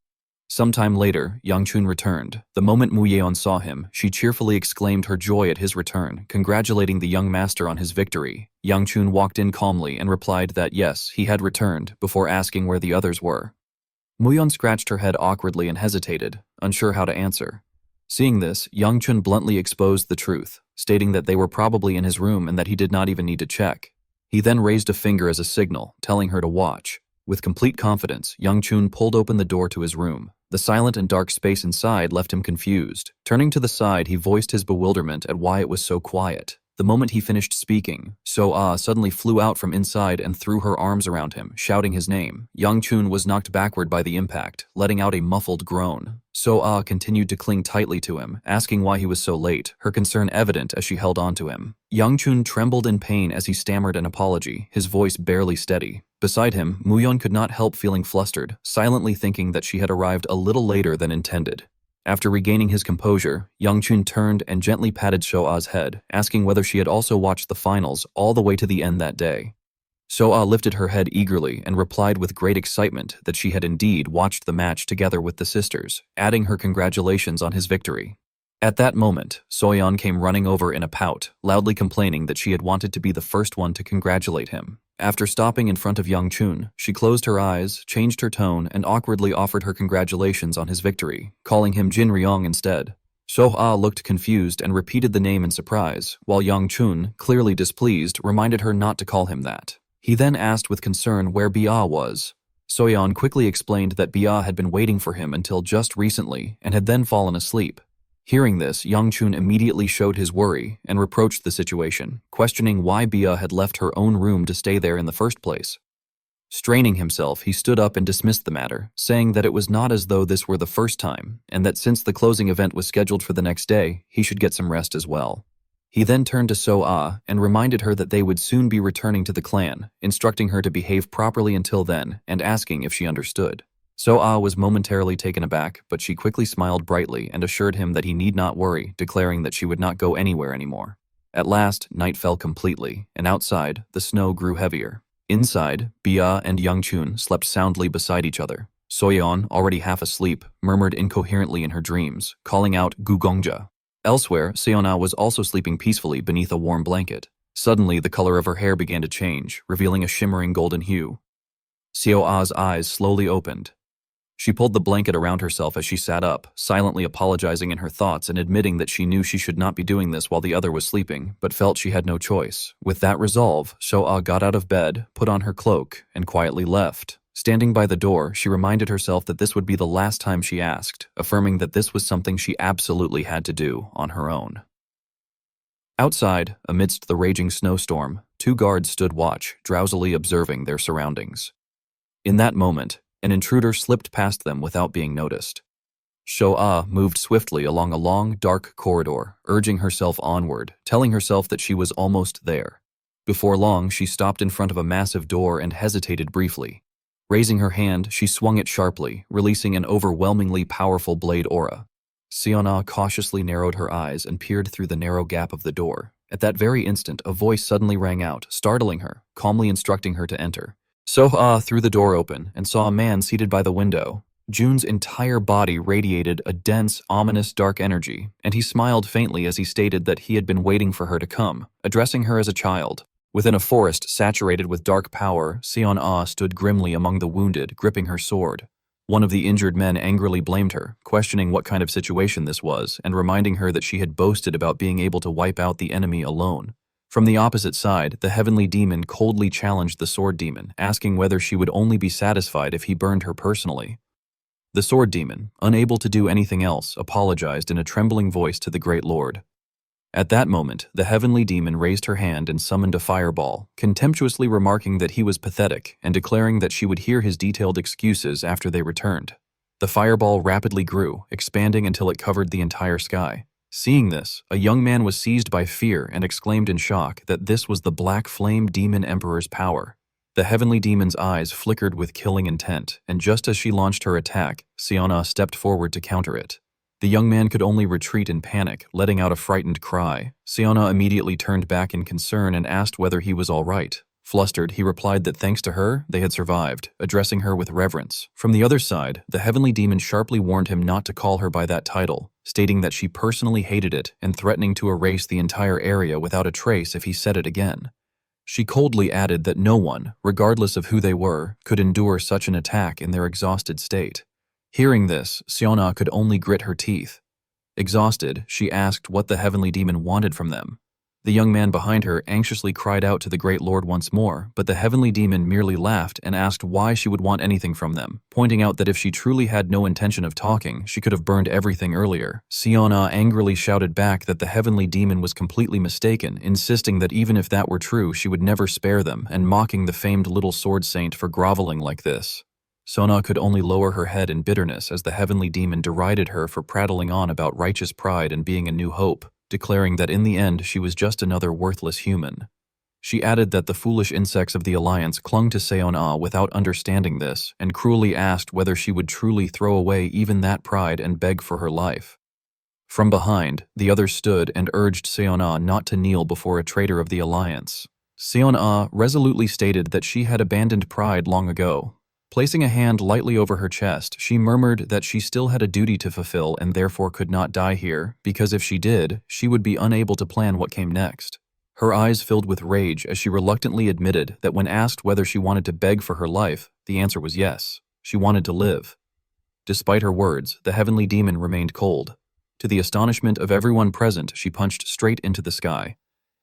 Sometime later, Young Chun returned. The moment Mu Yeon saw him, she cheerfully exclaimed her joy at his return, congratulating the young master on his victory. Young Chun walked in calmly and replied that yes, he had returned, before asking where the others were. Mu Yeon scratched her head awkwardly and hesitated, unsure how to answer. Seeing this, Young Chun bluntly exposed the truth, stating that they were probably in his room and that he did not even need to check. He then raised a finger as a signal, telling her to watch. With complete confidence, Young Chun pulled open the door to his room. The silent and dark space inside left him confused. Turning to the side, he voiced his bewilderment at why it was so quiet. The moment he finished speaking, So-ah suddenly flew out from inside and threw her arms around him, shouting his name. Young Chun was knocked backward by the impact, letting out a muffled groan. So-ah continued to cling tightly to him, asking why he was so late, her concern evident as she held on to him. Young Chun trembled in pain as he stammered an apology, his voice barely steady. Beside him, Mu Yeon could not help feeling flustered, silently thinking that she had arrived a little later than intended. After regaining his composure, Young Chun turned and gently patted So-ah's head, asking whether she had also watched the finals all the way to the end that day. So-ah lifted her head eagerly and replied with great excitement that she had indeed watched the match together with the sisters, adding her congratulations on his victory. At that moment, So-yeon came running over in a pout, loudly complaining that she had wanted to be the first one to congratulate him. After stopping in front of Young Chun, she closed her eyes, changed her tone, and awkwardly offered her congratulations on his victory, calling him Jin Ryong instead. So-ah looked confused and repeated the name in surprise, while Young Chun, clearly displeased, reminded her not to call him that. He then asked with concern where Bia was. So-yeon quickly explained that Bia had been waiting for him until just recently and had then fallen asleep. Hearing this, Yangchun immediately showed his worry and reproached the situation, questioning why Bia had left her own room to stay there in the first place. Straining himself, he stood up and dismissed the matter, saying that it was not as though this were the first time, and that since the closing event was scheduled for the next day, he should get some rest as well. He then turned to So-ah and reminded her that they would soon be returning to the clan, instructing her to behave properly until then and asking if she understood. So-ah was momentarily taken aback, but she quickly smiled brightly and assured him that he need not worry, declaring that she would not go anywhere anymore. At last, night fell completely, and outside, the snow grew heavier. Inside, Bia and Yangchun slept soundly beside each other. Soyeon, already half asleep, murmured incoherently in her dreams, calling out Gugongja. Elsewhere, Seona was also sleeping peacefully beneath a warm blanket. Suddenly, the color of her hair began to change, revealing a shimmering golden hue. Seo-ah's eyes slowly opened. She pulled the blanket around herself as she sat up, silently apologizing in her thoughts and admitting that she knew she should not be doing this while the other was sleeping, but felt she had no choice. With that resolve, Seo-ah got out of bed, put on her cloak, and quietly left. Standing by the door, she reminded herself that this would be the last time she asked, affirming that this was something she absolutely had to do on her own. Outside, amidst the raging snowstorm, 2 guards stood watch, drowsily observing their surroundings. In that moment, an intruder slipped past them without being noticed. Seo-ah moved swiftly along a long, dark corridor, urging herself onward, telling herself that she was almost there. Before long, she stopped in front of a massive door and hesitated briefly. Raising her hand, she swung it sharply, releasing an overwhelmingly powerful blade aura. Seona cautiously narrowed her eyes and peered through the narrow gap of the door. At that very instant, a voice suddenly rang out, startling her, calmly instructing her to enter. So-ah threw the door open and saw a man seated by the window. Jun's entire body radiated a dense, ominous dark energy, and he smiled faintly as he stated that he had been waiting for her to come, addressing her as a child. Within a forest saturated with dark power, Seon-ah stood grimly among the wounded, gripping her sword. One of the injured men angrily blamed her, questioning what kind of situation this was, and reminding her that she had boasted about being able to wipe out the enemy alone. From the opposite side, the heavenly demon coldly challenged the sword demon, asking whether she would only be satisfied if he burned her personally. The sword demon, unable to do anything else, apologized in a trembling voice to the great lord. At that moment, the heavenly demon raised her hand and summoned a fireball, contemptuously remarking that he was pathetic and declaring that she would hear his detailed excuses after they returned. The fireball rapidly grew, expanding until it covered the entire sky. Seeing this, a young man was seized by fear and exclaimed in shock that this was the Black Flame Demon Emperor's power. The heavenly demon's eyes flickered with killing intent, and just as she launched her attack, Seona stepped forward to counter it. The young man could only retreat in panic, letting out a frightened cry. Seona immediately turned back in concern and asked whether he was all right. Flustered, he replied that thanks to her, they had survived, addressing her with reverence. From the other side, the heavenly demon sharply warned him not to call her by that title, stating that she personally hated it and threatening to erase the entire area without a trace if he said it again. She coldly added that no one, regardless of who they were, could endure such an attack in their exhausted state. Hearing this, Seona could only grit her teeth. Exhausted, she asked what the heavenly demon wanted from them. The young man behind her anxiously cried out to the great lord once more, but the heavenly demon merely laughed and asked why she would want anything from them, pointing out that if she truly had no intention of talking, she could have burned everything earlier. Seona angrily shouted back that the heavenly demon was completely mistaken, insisting that even if that were true, she would never spare them, and mocking the famed little sword saint for groveling like this. Sona could only lower her head in bitterness as the heavenly demon derided her for prattling on about righteous pride and being a new hope, declaring that in the end she was just another worthless human. She added that the foolish insects of the Alliance clung to Seon-ah without understanding this, and cruelly asked whether she would truly throw away even that pride and beg for her life. From behind, the others stood and urged Seon-ah not to kneel before a traitor of the Alliance. Seon-ah resolutely stated that she had abandoned pride long ago. Placing a hand lightly over her chest, she murmured that she still had a duty to fulfill and therefore could not die here, because if she did, she would be unable to plan what came next. Her eyes filled with rage as she reluctantly admitted that when asked whether she wanted to beg for her life, the answer was yes. She wanted to live. Despite her words, the heavenly demon remained cold. To the astonishment of everyone present, she punched straight into the sky.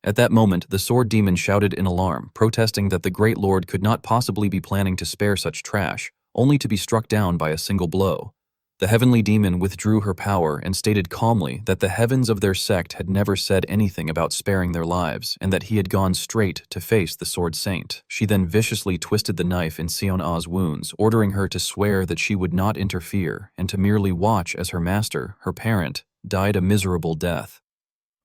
At that moment, the sword demon shouted in alarm, protesting that the great lord could not possibly be planning to spare such trash, only to be struck down by a single blow. The heavenly demon withdrew her power and stated calmly that the heavens of their sect had never said anything about sparing their lives and that he had gone straight to face the Sword Saint. She then viciously twisted the knife in Sion-Ah's wounds, ordering her to swear that she would not interfere and to merely watch as her master, her parent, died a miserable death.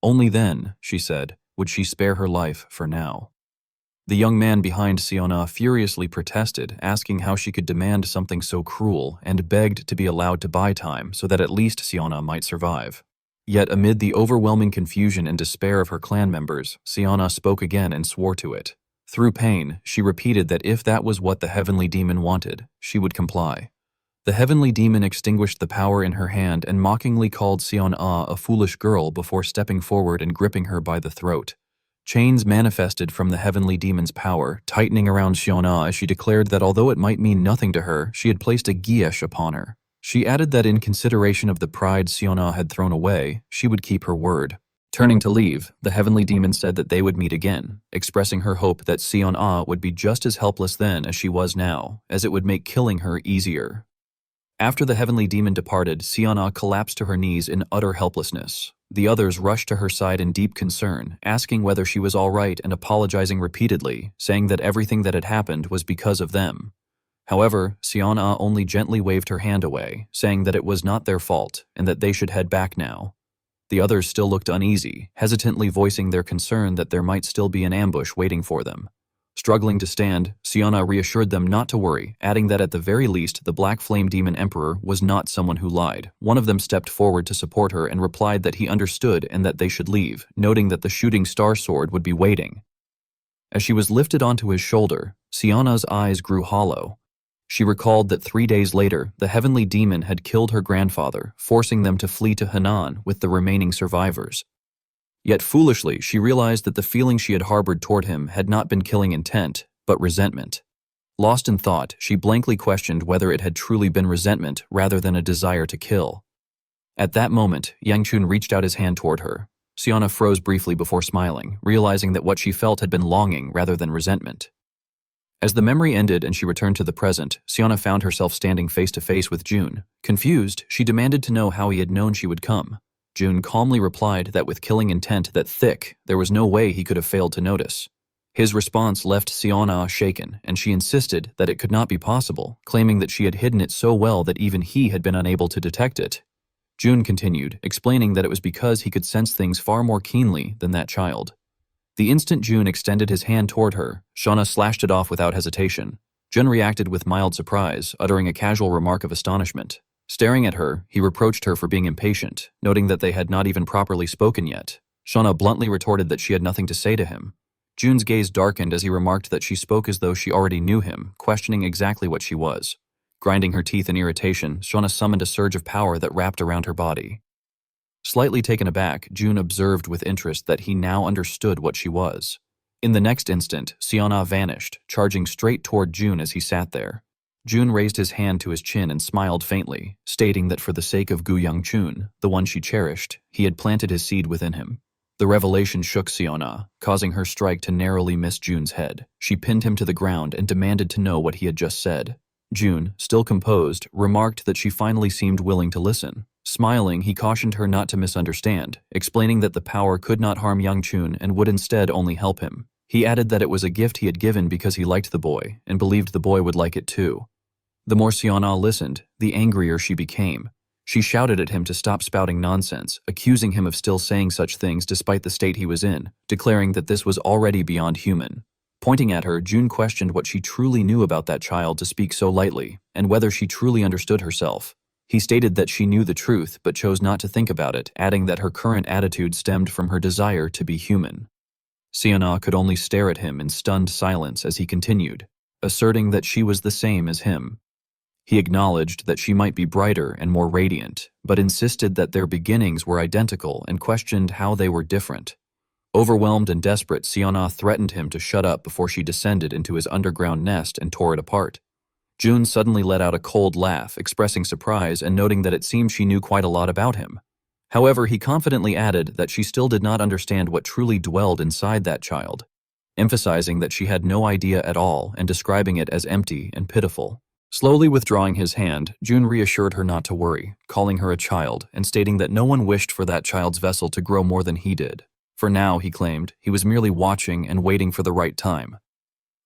Only then, she said, would she spare her life for now. The young man behind Sion-Ah furiously protested, asking how she could demand something so cruel, and begged to be allowed to buy time so that at least Sion-Ah might survive. Yet amid the overwhelming confusion and despair of her clan members, Sion-Ah spoke again and swore to it. Through pain, she repeated that if that was what the heavenly demon wanted, she would comply. The heavenly demon extinguished the power in her hand and mockingly called Sion-Ah a foolish girl before stepping forward and gripping her by the throat. Chains manifested from the heavenly demon's power, tightening around Sion-Ah as she declared that although it might mean nothing to her, she had placed a geash upon her. She added that in consideration of the pride Sion-Ah had thrown away, she would keep her word. Turning to leave, the heavenly demon said that they would meet again, expressing her hope that Sion-Ah would be just as helpless then as she was now, as it would make killing her easier. After the heavenly demon departed, Sion-Ah collapsed to her knees in utter helplessness. The others rushed to her side in deep concern, asking whether she was all right and apologizing repeatedly, saying that everything that had happened was because of them. However, Sion-Ah only gently waved her hand away, saying that it was not their fault and that they should head back now. The others still looked uneasy, hesitantly voicing their concern that there might still be an ambush waiting for them. Struggling to stand, Sion-Ah reassured them not to worry, adding that at the very least the Black Flame Demon Emperor was not someone who lied. One of them stepped forward to support her and replied that he understood and that they should leave, noting that the shooting star sword would be waiting. As she was lifted onto his shoulder, Sion-Ah's eyes grew hollow. She recalled that 3 days later, the heavenly demon had killed her grandfather, forcing them to flee to Henan with the remaining survivors. Yet foolishly, she realized that the feeling she had harbored toward him had not been killing intent, but resentment. Lost in thought, she blankly questioned whether it had truly been resentment rather than a desire to kill. At that moment, Yang Chun reached out his hand toward her. Sion-Ah froze briefly before smiling, realizing that what she felt had been longing rather than resentment. As the memory ended and she returned to the present, Sion-Ah found herself standing face to face with June. Confused, she demanded to know how he had known she would come. June calmly replied that with killing intent that thick, there was no way he could have failed to notice. His response left Sion-Ah shaken, and she insisted that it could not be possible, claiming that she had hidden it so well that even he had been unable to detect it. June continued, explaining that it was because he could sense things far more keenly than that child. The instant June extended his hand toward her, Shauna slashed it off without hesitation. June reacted with mild surprise, uttering a casual remark of astonishment. Staring at her, he reproached her for being impatient, noting that they had not even properly spoken yet. Shauna bluntly retorted that she had nothing to say to him. June's gaze darkened as he remarked that she spoke as though she already knew him, questioning exactly what she was. Grinding her teeth in irritation, Shauna summoned a surge of power that wrapped around her body. Slightly taken aback, June observed with interest that he now understood what she was. In the next instant, Sion-Ah vanished, charging straight toward June as he sat there. June raised his hand to his chin and smiled faintly, stating that for the sake of Gu Yangchun, the one she cherished, he had planted his seed within him. The revelation shook Sion-Ah, causing her strike to narrowly miss June's head. She pinned him to the ground and demanded to know what he had just said. June, still composed, remarked that she finally seemed willing to listen. Smiling, he cautioned her not to misunderstand, explaining that the power could not harm Yangchun and would instead only help him. He added that it was a gift he had given because he liked the boy, and believed the boy would like it too. The more Sion-Ah listened, the angrier she became. She shouted at him to stop spouting nonsense, accusing him of still saying such things despite the state he was in, declaring that this was already beyond human. Pointing at her, June questioned what she truly knew about that child to speak so lightly, and whether she truly understood herself. He stated that she knew the truth but chose not to think about it, adding that her current attitude stemmed from her desire to be human. Sion-Ah could only stare at him in stunned silence as he continued, asserting that she was the same as him. He acknowledged that she might be brighter and more radiant, but insisted that their beginnings were identical and questioned how they were different. Overwhelmed and desperate, Sion-Ah threatened him to shut up before she descended into his underground nest and tore it apart. June suddenly let out a cold laugh, expressing surprise and noting that it seemed she knew quite a lot about him. However, he confidently added that she still did not understand what truly dwelled inside that child, emphasizing that she had no idea at all and describing it as empty and pitiful. Slowly withdrawing his hand, Jun reassured her not to worry, calling her a child and stating that no one wished for that child's vessel to grow more than he did. For now, he claimed, he was merely watching and waiting for the right time.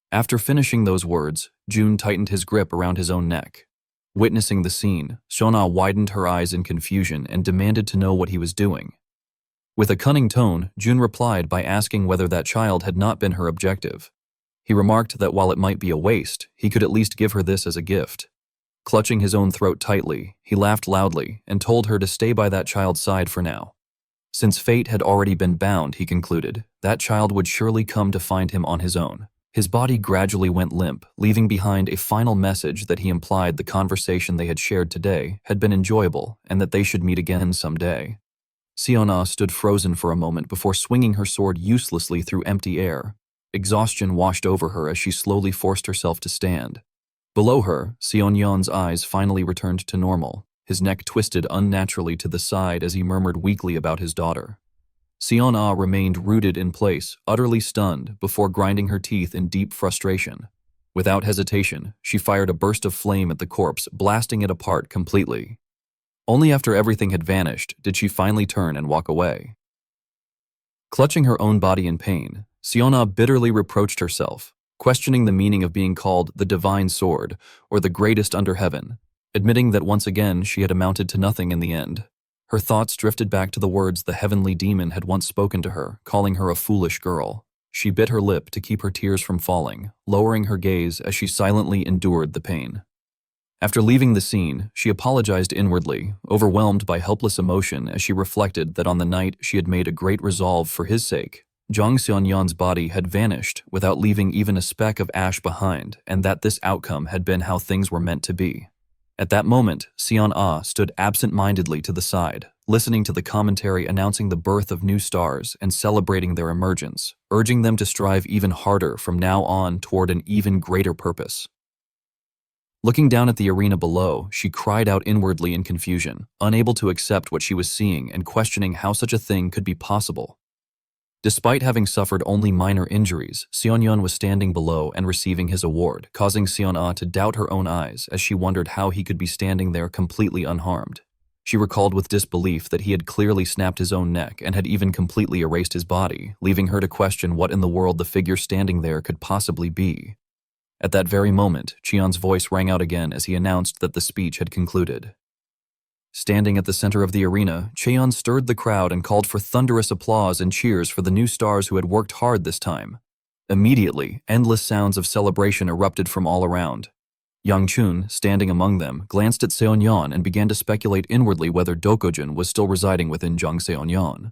After finishing those words, Jun tightened his grip around his own neck. Witnessing the scene, Shona widened her eyes in confusion and demanded to know what he was doing. With a cunning tone, Jun replied by asking whether that child had not been her objective. He remarked that while it might be a waste, he could at least give her this as a gift. Clutching his own throat tightly, he laughed loudly and told her to stay by that child's side for now. Since fate had already been bound, he concluded, that child would surely come to find him on his own. His body gradually went limp, leaving behind a final message that he implied the conversation they had shared today had been enjoyable and that they should meet again someday. Siona stood frozen for a moment before swinging her sword uselessly through empty air. Exhaustion washed over her as she slowly forced herself to stand. Below her, Seonyeon's eyes finally returned to normal, his neck twisted unnaturally to the side as he murmured weakly about his daughter. Seon-ah remained rooted in place, utterly stunned, before grinding her teeth in deep frustration. Without hesitation, she fired a burst of flame at the corpse, blasting it apart completely. Only after everything had vanished did she finally turn and walk away. Clutching her own body in pain, Seon-ah bitterly reproached herself, questioning the meaning of being called the Divine Sword, or the greatest under heaven, admitting that once again she had amounted to nothing in the end. Her thoughts drifted back to the words the heavenly demon had once spoken to her, calling her a foolish girl. She bit her lip to keep her tears from falling, lowering her gaze as she silently endured the pain. After leaving the scene, she apologized inwardly, overwhelmed by helpless emotion as she reflected that on the night she had made a great resolve for his sake. Jang Seon-yeon's body had vanished without leaving even a speck of ash behind, and that this outcome had been how things were meant to be. At that moment, Seon-ah stood absent-mindedly to the side, listening to the commentary announcing the birth of new stars and celebrating their emergence, urging them to strive even harder from now on toward an even greater purpose. Looking down at the arena below, she cried out inwardly in confusion, unable to accept what she was seeing and questioning how such a thing could be possible. Despite having suffered only minor injuries, Seon-yeon was standing below and receiving his award, causing Seon-ah to doubt her own eyes as she wondered how he could be standing there completely unharmed. She recalled with disbelief that he had clearly snapped his own neck and had even completely erased his body, leaving her to question what in the world the figure standing there could possibly be. At that very moment, Cheon's voice rang out again as he announced that the speech had concluded. Standing at the center of the arena, Cheon stirred the crowd and called for thunderous applause and cheers for the new stars who had worked hard this time. Immediately, endless sounds of celebration erupted from all around. Yang Chun, standing among them, glanced at Seon-yeon and began to speculate inwardly whether Dokojun was still residing within Jang Seon-yeon.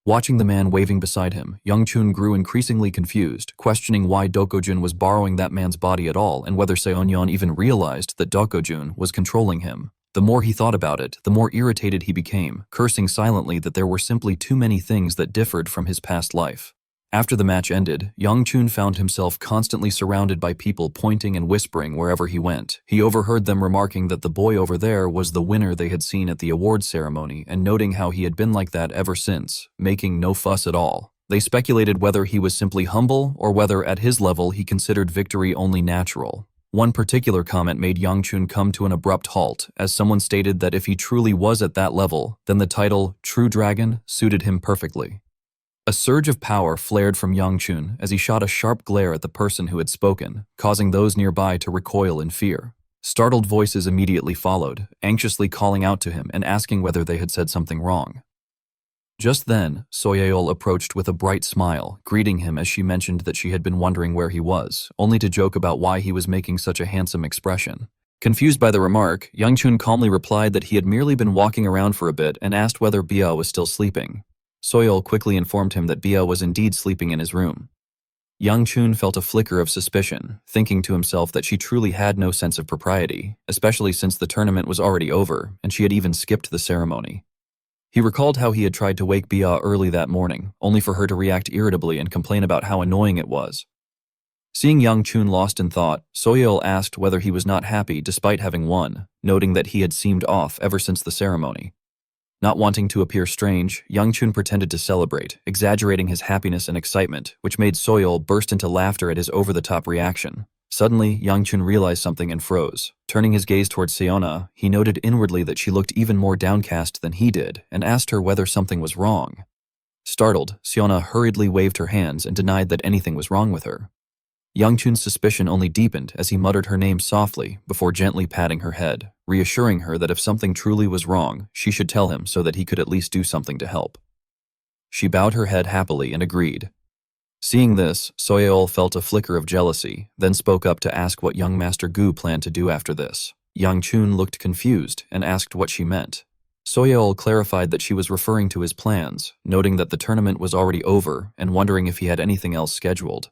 Watching the man waving beside him, Yang Chun grew increasingly confused, questioning why Dokojun was borrowing that man's body at all and whether Seon-yeon even realized that Dokojun was controlling him. The more he thought about it, the more irritated he became, cursing silently that there were simply too many things that differed from his past life. After the match ended, Yang Chun found himself constantly surrounded by people pointing and whispering wherever he went. He overheard them remarking that the boy over there was the winner they had seen at the awards ceremony and noting how he had been like that ever since, making no fuss at all. They speculated whether he was simply humble or whether at his level he considered victory only natural. One particular comment made Yang Chun come to an abrupt halt as someone stated that if he truly was at that level, then the title True Dragon suited him perfectly. A surge of power flared from Yang Chun as he shot a sharp glare at the person who had spoken, causing those nearby to recoil in fear. Startled voices immediately followed, anxiously calling out to him and asking whether they had said something wrong. Just then, Soyeol approached with a bright smile, greeting him as she mentioned that she had been wondering where he was, only to joke about why he was making such a handsome expression. Confused by the remark, Yang Chun calmly replied that he had merely been walking around for a bit and asked whether Bia was still sleeping. Soyeol quickly informed him that Bia was indeed sleeping in his room. Yang Chun felt a flicker of suspicion, thinking to himself that she truly had no sense of propriety, especially since the tournament was already over and she had even skipped the ceremony. He recalled how he had tried to wake Bia early that morning, only for her to react irritably and complain about how annoying it was. Seeing Yang Chun lost in thought, Soyeol asked whether he was not happy despite having won, noting that he had seemed off ever since the ceremony. Not wanting to appear strange, Yang Chun pretended to celebrate, exaggerating his happiness and excitement, which made Soyeol burst into laughter at his over-the-top reaction. Suddenly, Yang Chun realized something and froze. Turning his gaze towards Seona, he noted inwardly that she looked even more downcast than he did and asked her whether something was wrong. Startled, Seona hurriedly waved her hands and denied that anything was wrong with her. Yang Chun's suspicion only deepened as he muttered her name softly before gently patting her head, reassuring her that if something truly was wrong, she should tell him so that he could at least do something to help. She bowed her head happily and agreed. Seeing this, Soyeol felt a flicker of jealousy, then spoke up to ask what young Master Gu planned to do after this. Yang Chun looked confused and asked what she meant. Soyeol clarified that she was referring to his plans, noting that the tournament was already over and wondering if he had anything else scheduled.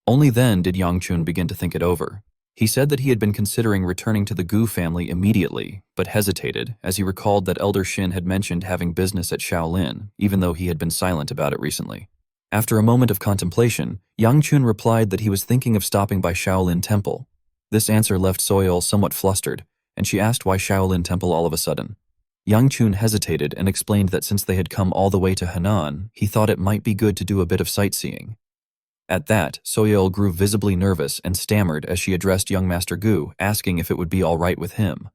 Only then did Yang Chun begin to think it over. He said that he had been considering returning to the Gu family immediately, but hesitated as he recalled that Elder Shin had mentioned having business at Shaolin, even though he had been silent about it recently. After a moment of contemplation, Yang Chun replied that he was thinking of stopping by Shaolin Temple. This answer left Soyeol somewhat flustered, and she asked why Shaolin Temple all of a sudden. Yang Chun hesitated and explained that since they had come all the way to Henan, he thought it might be good to do a bit of sightseeing. At that, Soyeol grew visibly nervous and stammered as she addressed young Master Gu, asking if it would be all right with him.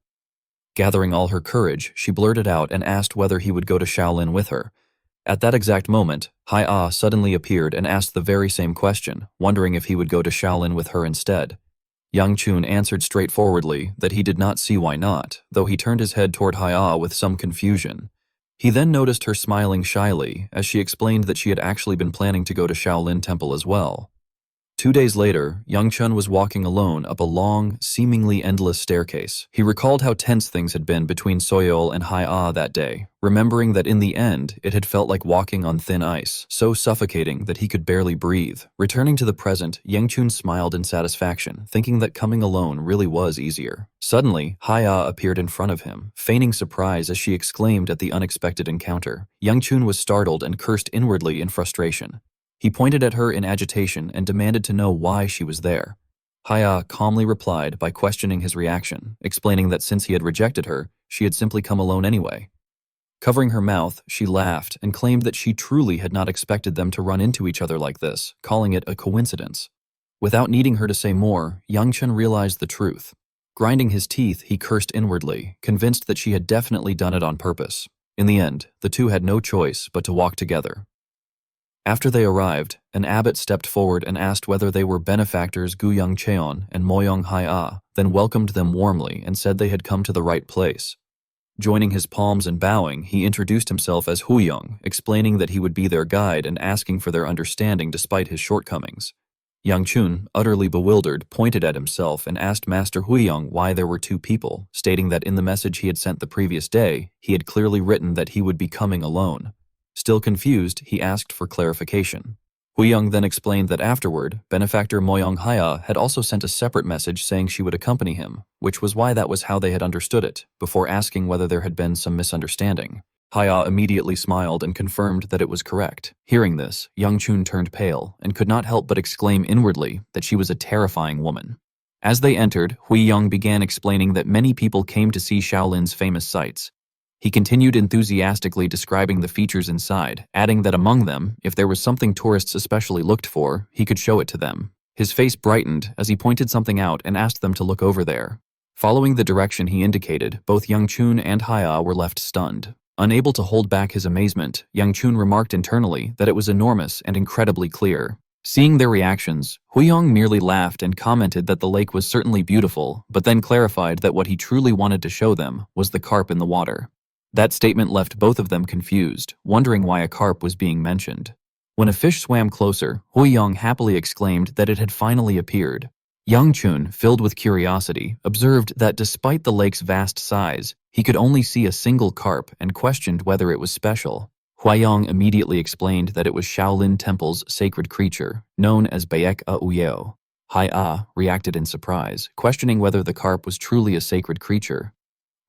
Gathering all her courage, she blurted out and asked whether he would go to Shaolin with her. At that exact moment, Hai-Ah suddenly appeared and asked the very same question, wondering if he would go to Shaolin with her instead. Yang Chun answered straightforwardly that he did not see why not, though he turned his head toward Hai-Ah with some confusion. He then noticed her smiling shyly as she explained that she had actually been planning to go to Shaolin Temple as well. 2 days later, Yang Chun was walking alone up a long, seemingly endless staircase. He recalled how tense things had been between Soyeol and Hai-Ah that day, remembering that in the end, it had felt like walking on thin ice, so suffocating that he could barely breathe. Returning to the present, Yang Chun smiled in satisfaction, thinking that coming alone really was easier. Suddenly, Hai-Ah appeared in front of him, feigning surprise as she exclaimed at the unexpected encounter. Yang Chun was startled and cursed inwardly in frustration. He pointed at her in agitation and demanded to know why she was there. Hai-Ah calmly replied by questioning his reaction, explaining that since he had rejected her, she had simply come alone anyway. Covering her mouth, she laughed and claimed that she truly had not expected them to run into each other like this, calling it a coincidence. Without needing her to say more, Yang Chun realized the truth. Grinding his teeth, he cursed inwardly, convinced that she had definitely done it on purpose. In the end, the two had no choice but to walk together. After they arrived, an abbot stepped forward and asked whether they were benefactors Guyang Cheon and Moyong Hai-Ah, then welcomed them warmly and said they had come to the right place. Joining his palms and bowing, he introduced himself as Huyong, explaining that he would be their guide and asking for their understanding despite his shortcomings. Yang Chun, utterly bewildered, pointed at himself and asked Master Huyong why there were two people, stating that in the message he had sent the previous day, he had clearly written that he would be coming alone. Still confused, he asked for clarification. Huyong then explained that afterward, benefactor Moyong Haya had also sent a separate message saying she would accompany him, which was why that was how they had understood it, before asking whether there had been some misunderstanding. Haya immediately smiled and confirmed that it was correct. Hearing this, Yang Chun turned pale and could not help but exclaim inwardly that she was a terrifying woman. As they entered, Huyong began explaining that many people came to see Shaolin's famous sites. He continued enthusiastically describing the features inside, adding that among them, if there was something tourists especially looked for, he could show it to them. His face brightened as he pointed something out and asked them to look over there. Following the direction he indicated, both Yang Chun and Haya were left stunned. Unable to hold back his amazement, Yang Chun remarked internally that it was enormous and incredibly clear. Seeing their reactions, Huyong merely laughed and commented that the lake was certainly beautiful, but then clarified that what he truly wanted to show them was the carp in the water. That statement left both of them confused, wondering why a carp was being mentioned. When a fish swam closer, Huyong happily exclaimed that it had finally appeared. Yang Chun, filled with curiosity, observed that despite the lake's vast size, he could only see a single carp and questioned whether it was special. Huyong immediately explained that it was Shaolin Temple's sacred creature, known as Baek A Uyeo. Hai-Ah reacted in surprise, questioning whether the carp was truly a sacred creature.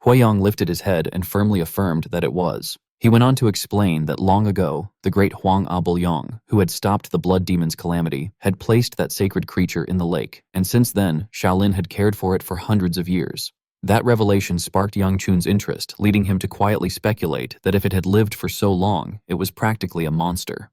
Huyong lifted his head and firmly affirmed that it was. He went on to explain that long ago, the great Huang Abulyong, who had stopped the blood demon's calamity, had placed that sacred creature in the lake, and since then, Shaolin had cared for it for hundreds of years. That revelation sparked Yang Chun's interest, leading him to quietly speculate that if it had lived for so long, it was practically a monster.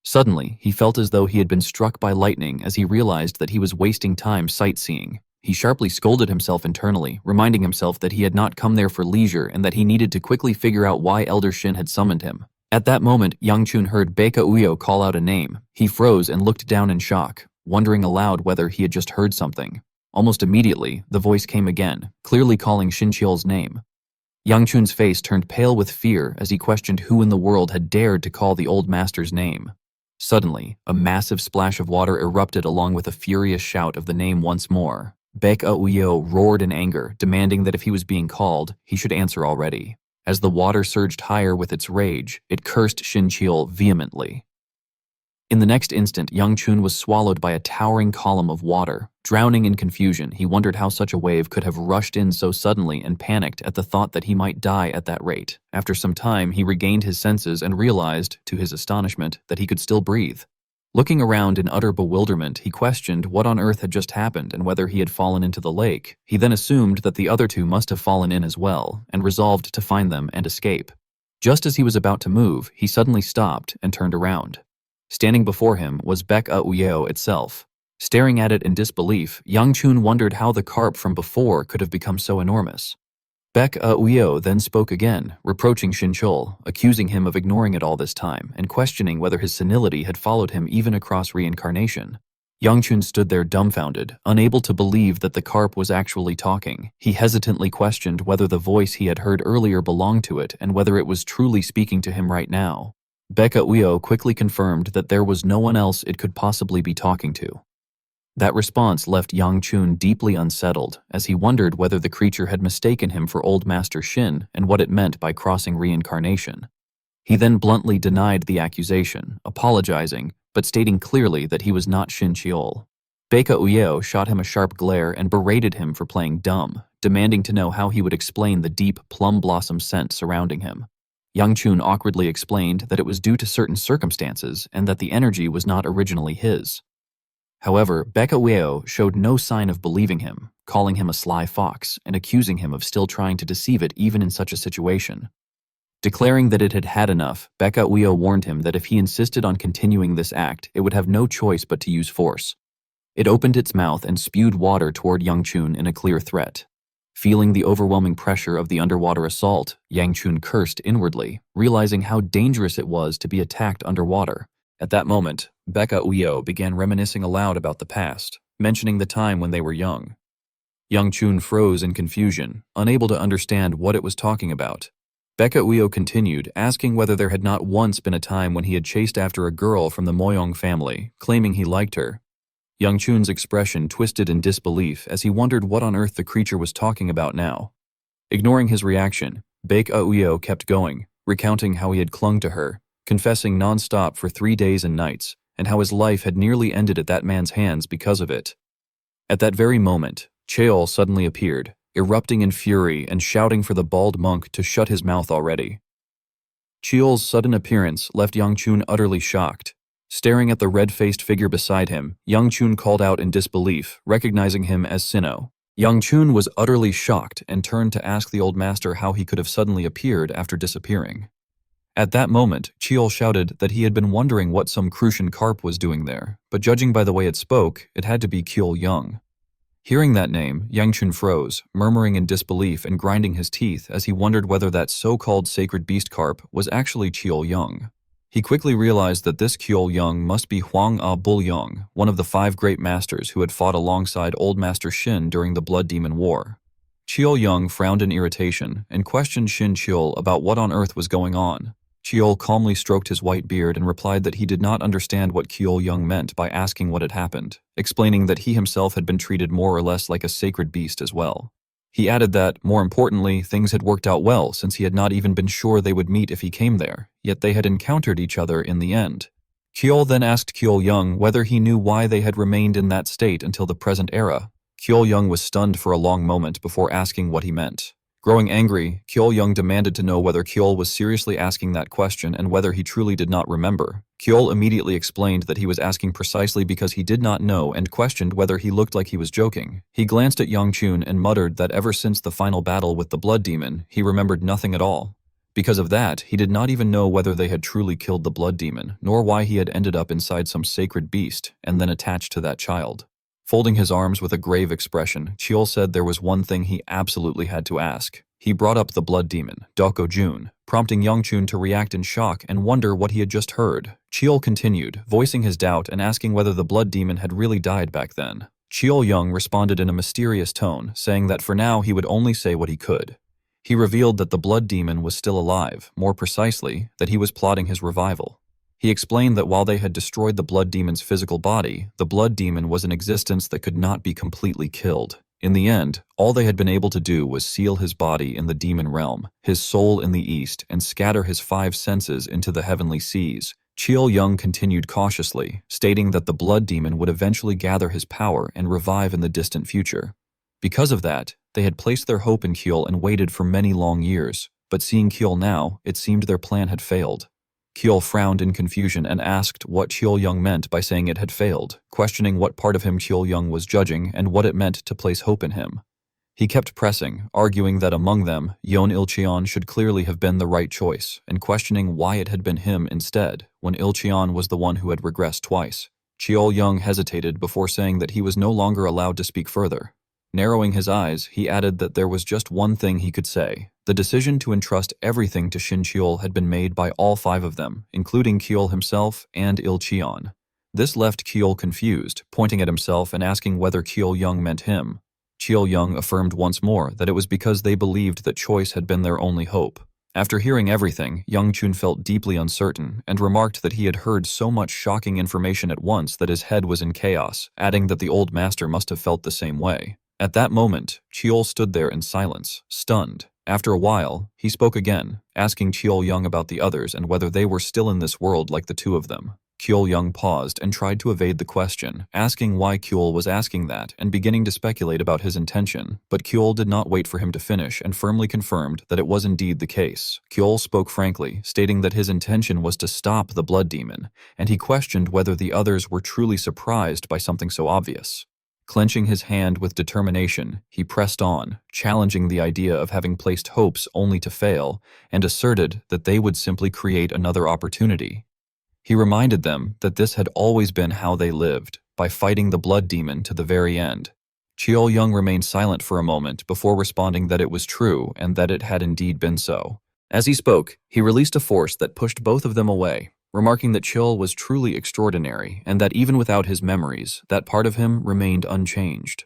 Suddenly, he felt as though he had been struck by lightning as he realized that he was wasting time sightseeing. He sharply scolded himself internally, reminding himself that he had not come there for leisure and that he needed to quickly figure out why Elder Shin had summoned him. At that moment, Yang Chun heard Baeka Uyo call out a name. He froze and looked down in shock, wondering aloud whether he had just heard something. Almost immediately, the voice came again, clearly calling Shin Chiol's name. Yang Chun's face turned pale with fear as he questioned who in the world had dared to call the old master's name. Suddenly, a massive splash of water erupted along with a furious shout of the name once more. Baeka Uyo roared in anger, demanding that if he was being called, he should answer already. As the water surged higher with its rage, it cursed Shin Chiol vehemently. In the next instant, Yang Chun was swallowed by a towering column of water. Drowning in confusion, he wondered how such a wave could have rushed in so suddenly and panicked at the thought that he might die at that rate. After some time, he regained his senses and realized, to his astonishment, that he could still breathe. Looking around in utter bewilderment, he questioned what on earth had just happened and whether he had fallen into the lake. He then assumed that the other two must have fallen in as well, and resolved to find them and escape. Just as he was about to move, he suddenly stopped and turned around. Standing before him was Baeka Uyo itself. Staring at it in disbelief, Yang Chun wondered how the carp from before could have become so enormous. Baeka Uyo then spoke again, reproaching Shin Chiol, accusing him of ignoring it all this time, and questioning whether his senility had followed him even across reincarnation. Yang Chun stood there dumbfounded, unable to believe that the carp was actually talking. He hesitantly questioned whether the voice he had heard earlier belonged to it and whether it was truly speaking to him right now. Baeka Uyo quickly confirmed that there was no one else it could possibly be talking to. That response left Yang Chun deeply unsettled, as he wondered whether the creature had mistaken him for Old Master Shin and what it meant by crossing reincarnation. He then bluntly denied the accusation, apologizing, but stating clearly that he was not Shin Chiol. Baeka Uyo shot him a sharp glare and berated him for playing dumb, demanding to know how he would explain the deep plum blossom scent surrounding him. Yang Chun awkwardly explained that it was due to certain circumstances and that the energy was not originally his. However, Baeka Uyo showed no sign of believing him, calling him a sly fox and accusing him of still trying to deceive it even in such a situation. Declaring that it had had enough, Baeka Uyo warned him that if he insisted on continuing this act, it would have no choice but to use force. It opened its mouth and spewed water toward Yang Chun in a clear threat. Feeling the overwhelming pressure of the underwater assault, Yang Chun cursed inwardly, realizing how dangerous it was to be attacked underwater. At that moment, Baeka Uyo began reminiscing aloud about the past, mentioning the time when they were young. Yang Chun froze in confusion, unable to understand what it was talking about. Baeka Uyo continued, asking whether there had not once been a time when he had chased after a girl from the Moyong family, claiming he liked her. Yang Chun's expression twisted in disbelief as he wondered what on earth the creature was talking about now. Ignoring his reaction, Baeka Uyo kept going, recounting how he had clung to her, confessing non-stop for 3 days and nights, and how his life had nearly ended at that man's hands because of it. At that very moment, Cheol suddenly appeared, erupting in fury and shouting for the bald monk to shut his mouth already. Cheol's sudden appearance left Yang Chun utterly shocked. Staring at the red-faced figure beside him, Yang Chun called out in disbelief, recognizing him as Sinnoh. Yang Chun was utterly shocked and turned to ask the old master how he could have suddenly appeared after disappearing. At that moment, Cheol shouted that he had been wondering what some Crucian carp was doing there, but judging by the way it spoke, it had to be Cheol Young. Hearing that name, Yang Chun froze, murmuring in disbelief and grinding his teeth as he wondered whether that so-called sacred beast carp was actually Cheol Young. He quickly realized that this Cheol Young must be Huang A Bul Young, one of the 5 great masters who had fought alongside Old Master Shin during the Blood Demon War. Cheol Young frowned in irritation and questioned Shin Chiol about what on earth was going on. Cheol calmly stroked his white beard and replied that he did not understand what Cheol Young meant by asking what had happened, explaining that he himself had been treated more or less like a sacred beast as well. He added that, more importantly, things had worked out well since he had not even been sure they would meet if he came there, yet they had encountered each other in the end. Cheol then asked Cheol Young whether he knew why they had remained in that state until the present era. Cheol Young was stunned for a long moment before asking what he meant. Growing angry, Cheol Young demanded to know whether Cheol was seriously asking that question and whether he truly did not remember. Cheol immediately explained that he was asking precisely because he did not know and questioned whether he looked like he was joking. He glanced at Yang Chun and muttered that ever since the final battle with the blood demon, he remembered nothing at all. Because of that, he did not even know whether they had truly killed the blood demon, nor why he had ended up inside some sacred beast and then attached to that child. Folding his arms with a grave expression, Chiol said there was one thing he absolutely had to ask. He brought up the blood demon, Doko Jun, prompting Youngchun to react in shock and wonder what he had just heard. Chiol continued, voicing his doubt and asking whether the blood demon had really died back then. Chiol Young responded in a mysterious tone, saying that for now he would only say what he could. He revealed that the blood demon was still alive, more precisely, that he was plotting his revival. He explained that while they had destroyed the blood demon's physical body, the blood demon was an existence that could not be completely killed. In the end, all they had been able to do was seal his body in the demon realm, his soul in the east, and scatter his 5 senses into the heavenly seas. Chiol Young continued cautiously, stating that the blood demon would eventually gather his power and revive in the distant future. Because of that, they had placed their hope in Chiol and waited for many long years, but seeing Chiol now, it seemed their plan had failed. Chiol frowned in confusion and asked what Chiol Young meant by saying it had failed, questioning what part of him Chiol Young was judging and what it meant to place hope in him. He kept pressing, arguing that among them, Yon Ilcheon should clearly have been the right choice, and questioning why it had been him instead, when Ilcheon was the one who had regressed twice. Chiol Young hesitated before saying that he was no longer allowed to speak further. Narrowing his eyes, he added that there was just one thing he could say. The decision to entrust everything to Shin Chiol had been made by all 5 of them, including Chiol himself and Ilcheon. This left Chiol confused, pointing at himself and asking whether Chiol Young meant him. Chiol Young affirmed once more that it was because they believed that choice had been their only hope. After hearing everything, Youngchun felt deeply uncertain and remarked that he had heard so much shocking information at once that his head was in chaos, adding that the old master must have felt the same way. At that moment, Chiol stood there in silence, stunned. After a while, he spoke again, asking Chiol Young about the others and whether they were still in this world like the 2 of them. Chiol Young paused and tried to evade the question, asking why Chiol was asking that and beginning to speculate about his intention, but Chiol did not wait for him to finish and firmly confirmed that it was indeed the case. Chiol spoke frankly, stating that his intention was to stop the blood demon, and he questioned whether the others were truly surprised by something so obvious. Clenching his hand with determination, he pressed on, challenging the idea of having placed hopes only to fail, and asserted that they would simply create another opportunity. He reminded them that this had always been how they lived, by fighting the blood demon to the very end. Chiol Young remained silent for a moment before responding that it was true and that it had indeed been so. As he spoke, he released a force that pushed both of them away, remarking that Chiol was truly extraordinary and that even without his memories, that part of him remained unchanged.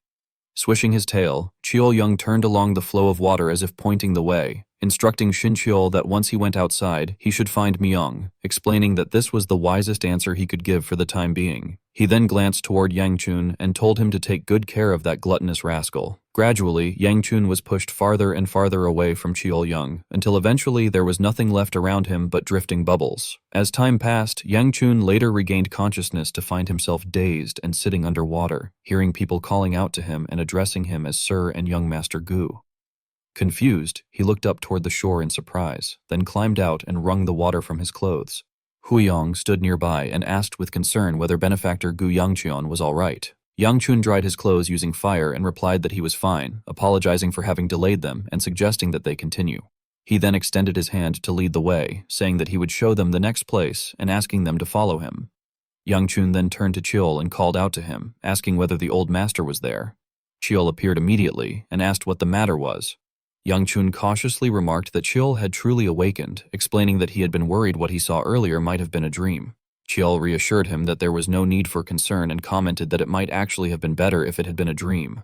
Swishing his tail, Chiol Young turned along the flow of water as if pointing the way, instructing Shin Chiol that once he went outside, he should find Myung, explaining that this was the wisest answer he could give for the time being. He then glanced toward Yangchun and told him to take good care of that gluttonous rascal. Gradually, Yangchun was pushed farther and farther away from Chiol Young, until eventually there was nothing left around him but drifting bubbles. As time passed, Yangchun later regained consciousness to find himself dazed and sitting underwater, hearing people calling out to him and addressing him as Sir and Young Master Gu. Confused, he looked up toward the shore in surprise, then climbed out and wrung the water from his clothes. Huyong stood nearby and asked with concern whether benefactor Gu Yangcheon was all right. Yangchun dried his clothes using fire and replied that he was fine, apologizing for having delayed them and suggesting that they continue. He then extended his hand to lead the way, saying that he would show them the next place and asking them to follow him. Yangchun then turned to Chiol and called out to him, asking whether the old master was there. Chiol appeared immediately and asked what the matter was. Yangchun cautiously remarked that Chiol had truly awakened, explaining that he had been worried what he saw earlier might have been a dream. Chiol reassured him that there was no need for concern and commented that it might actually have been better if it had been a dream.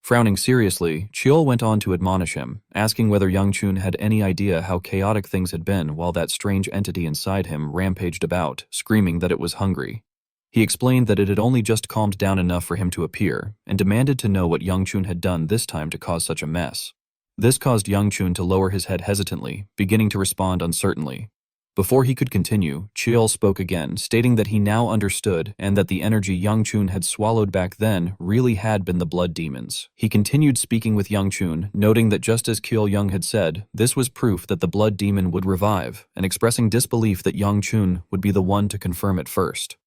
Frowning seriously, Chiol went on to admonish him, asking whether Yangchun had any idea how chaotic things had been while that strange entity inside him rampaged about, screaming that it was hungry. He explained that it had only just calmed down enough for him to appear, and demanded to know what Yangchun had done this time to cause such a mess. This caused Yangchun to lower his head hesitantly, beginning to respond uncertainly. Before he could continue, Chiol spoke again, stating that he now understood and that the energy Yangchun had swallowed back then really had been the blood demons. He continued speaking with Yangchun, noting that just as Chiol Young had said, this was proof that the blood demon would revive, and expressing disbelief that Yangchun would be the one to confirm it first.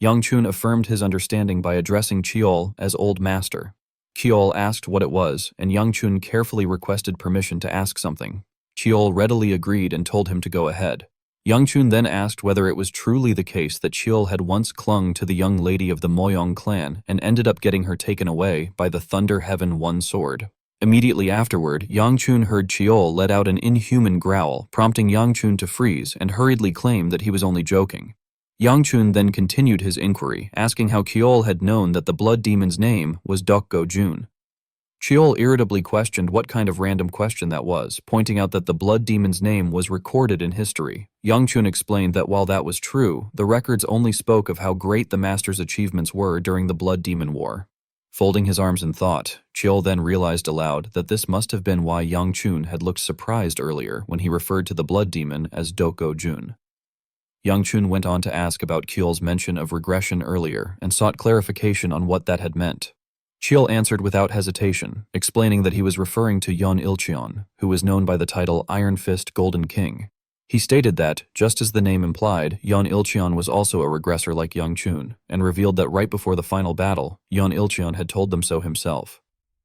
Yangchun affirmed his understanding by addressing Chiol as Old Master. Chiol asked what it was, and Yangchun carefully requested permission to ask something. Cheol readily agreed and told him to go ahead. Youngchun then asked whether it was truly the case that Cheol had once clung to the young lady of the Moyong clan and ended up getting her taken away by the Thunder Heaven One Sword. Immediately afterward, Youngchun heard Cheol let out an inhuman growl, prompting Youngchun to freeze and hurriedly claim that he was only joking. Youngchun then continued his inquiry, asking how Cheol had known that the blood demon's name was Dokgo Jun. Cheol irritably questioned what kind of random question that was, pointing out that the blood demon's name was recorded in history. Youngchun explained that while that was true, the records only spoke of how great the master's achievements were during the Blood Demon War. Folding his arms in thought, Cheol then realized aloud that this must have been why Youngchun had looked surprised earlier when he referred to the blood demon as Dokgo Jun. Youngchun went on to ask about Cheol's mention of regression earlier and sought clarification on what that had meant. Cheol answered without hesitation, explaining that he was referring to Yeon Il-cheon, who was known by the title Iron Fist Golden King. He stated that, just as the name implied, Yeon Il-cheon was also a regressor like Youngchun, and revealed that right before the final battle, Yeon Il-cheon had told them so himself.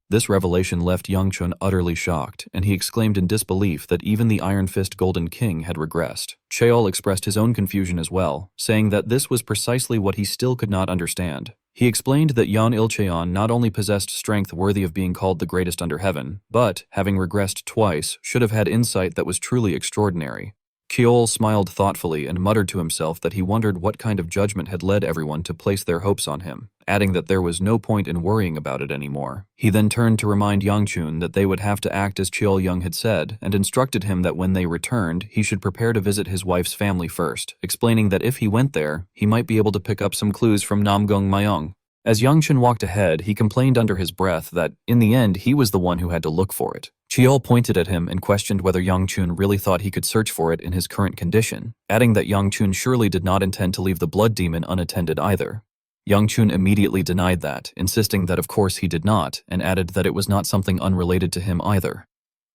This revelation left Youngchun utterly shocked, and he exclaimed in disbelief that even the Iron Fist Golden King had regressed. Cheol expressed his own confusion as well, saying that this was precisely what he still could not understand. He explained that Yeon Il-cheon not only possessed strength worthy of being called the greatest under heaven, but, having regressed twice, should have had insight that was truly extraordinary. Cheol smiled thoughtfully and muttered to himself that he wondered what kind of judgment had led everyone to place their hopes on him, adding that there was no point in worrying about it anymore. He then turned to remind Youngchun that they would have to act as Cheol Young had said, and instructed him that when they returned, he should prepare to visit his wife's family first, explaining that if he went there, he might be able to pick up some clues from Namgung Mayong. As Youngchun walked ahead, he complained under his breath that, in the end, he was the one who had to look for it. Cheol pointed at him and questioned whether Youngchun really thought he could search for it in his current condition, adding that Youngchun surely did not intend to leave the blood demon unattended either. Youngchun immediately denied that, insisting that of course he did not, and added that it was not something unrelated to him either.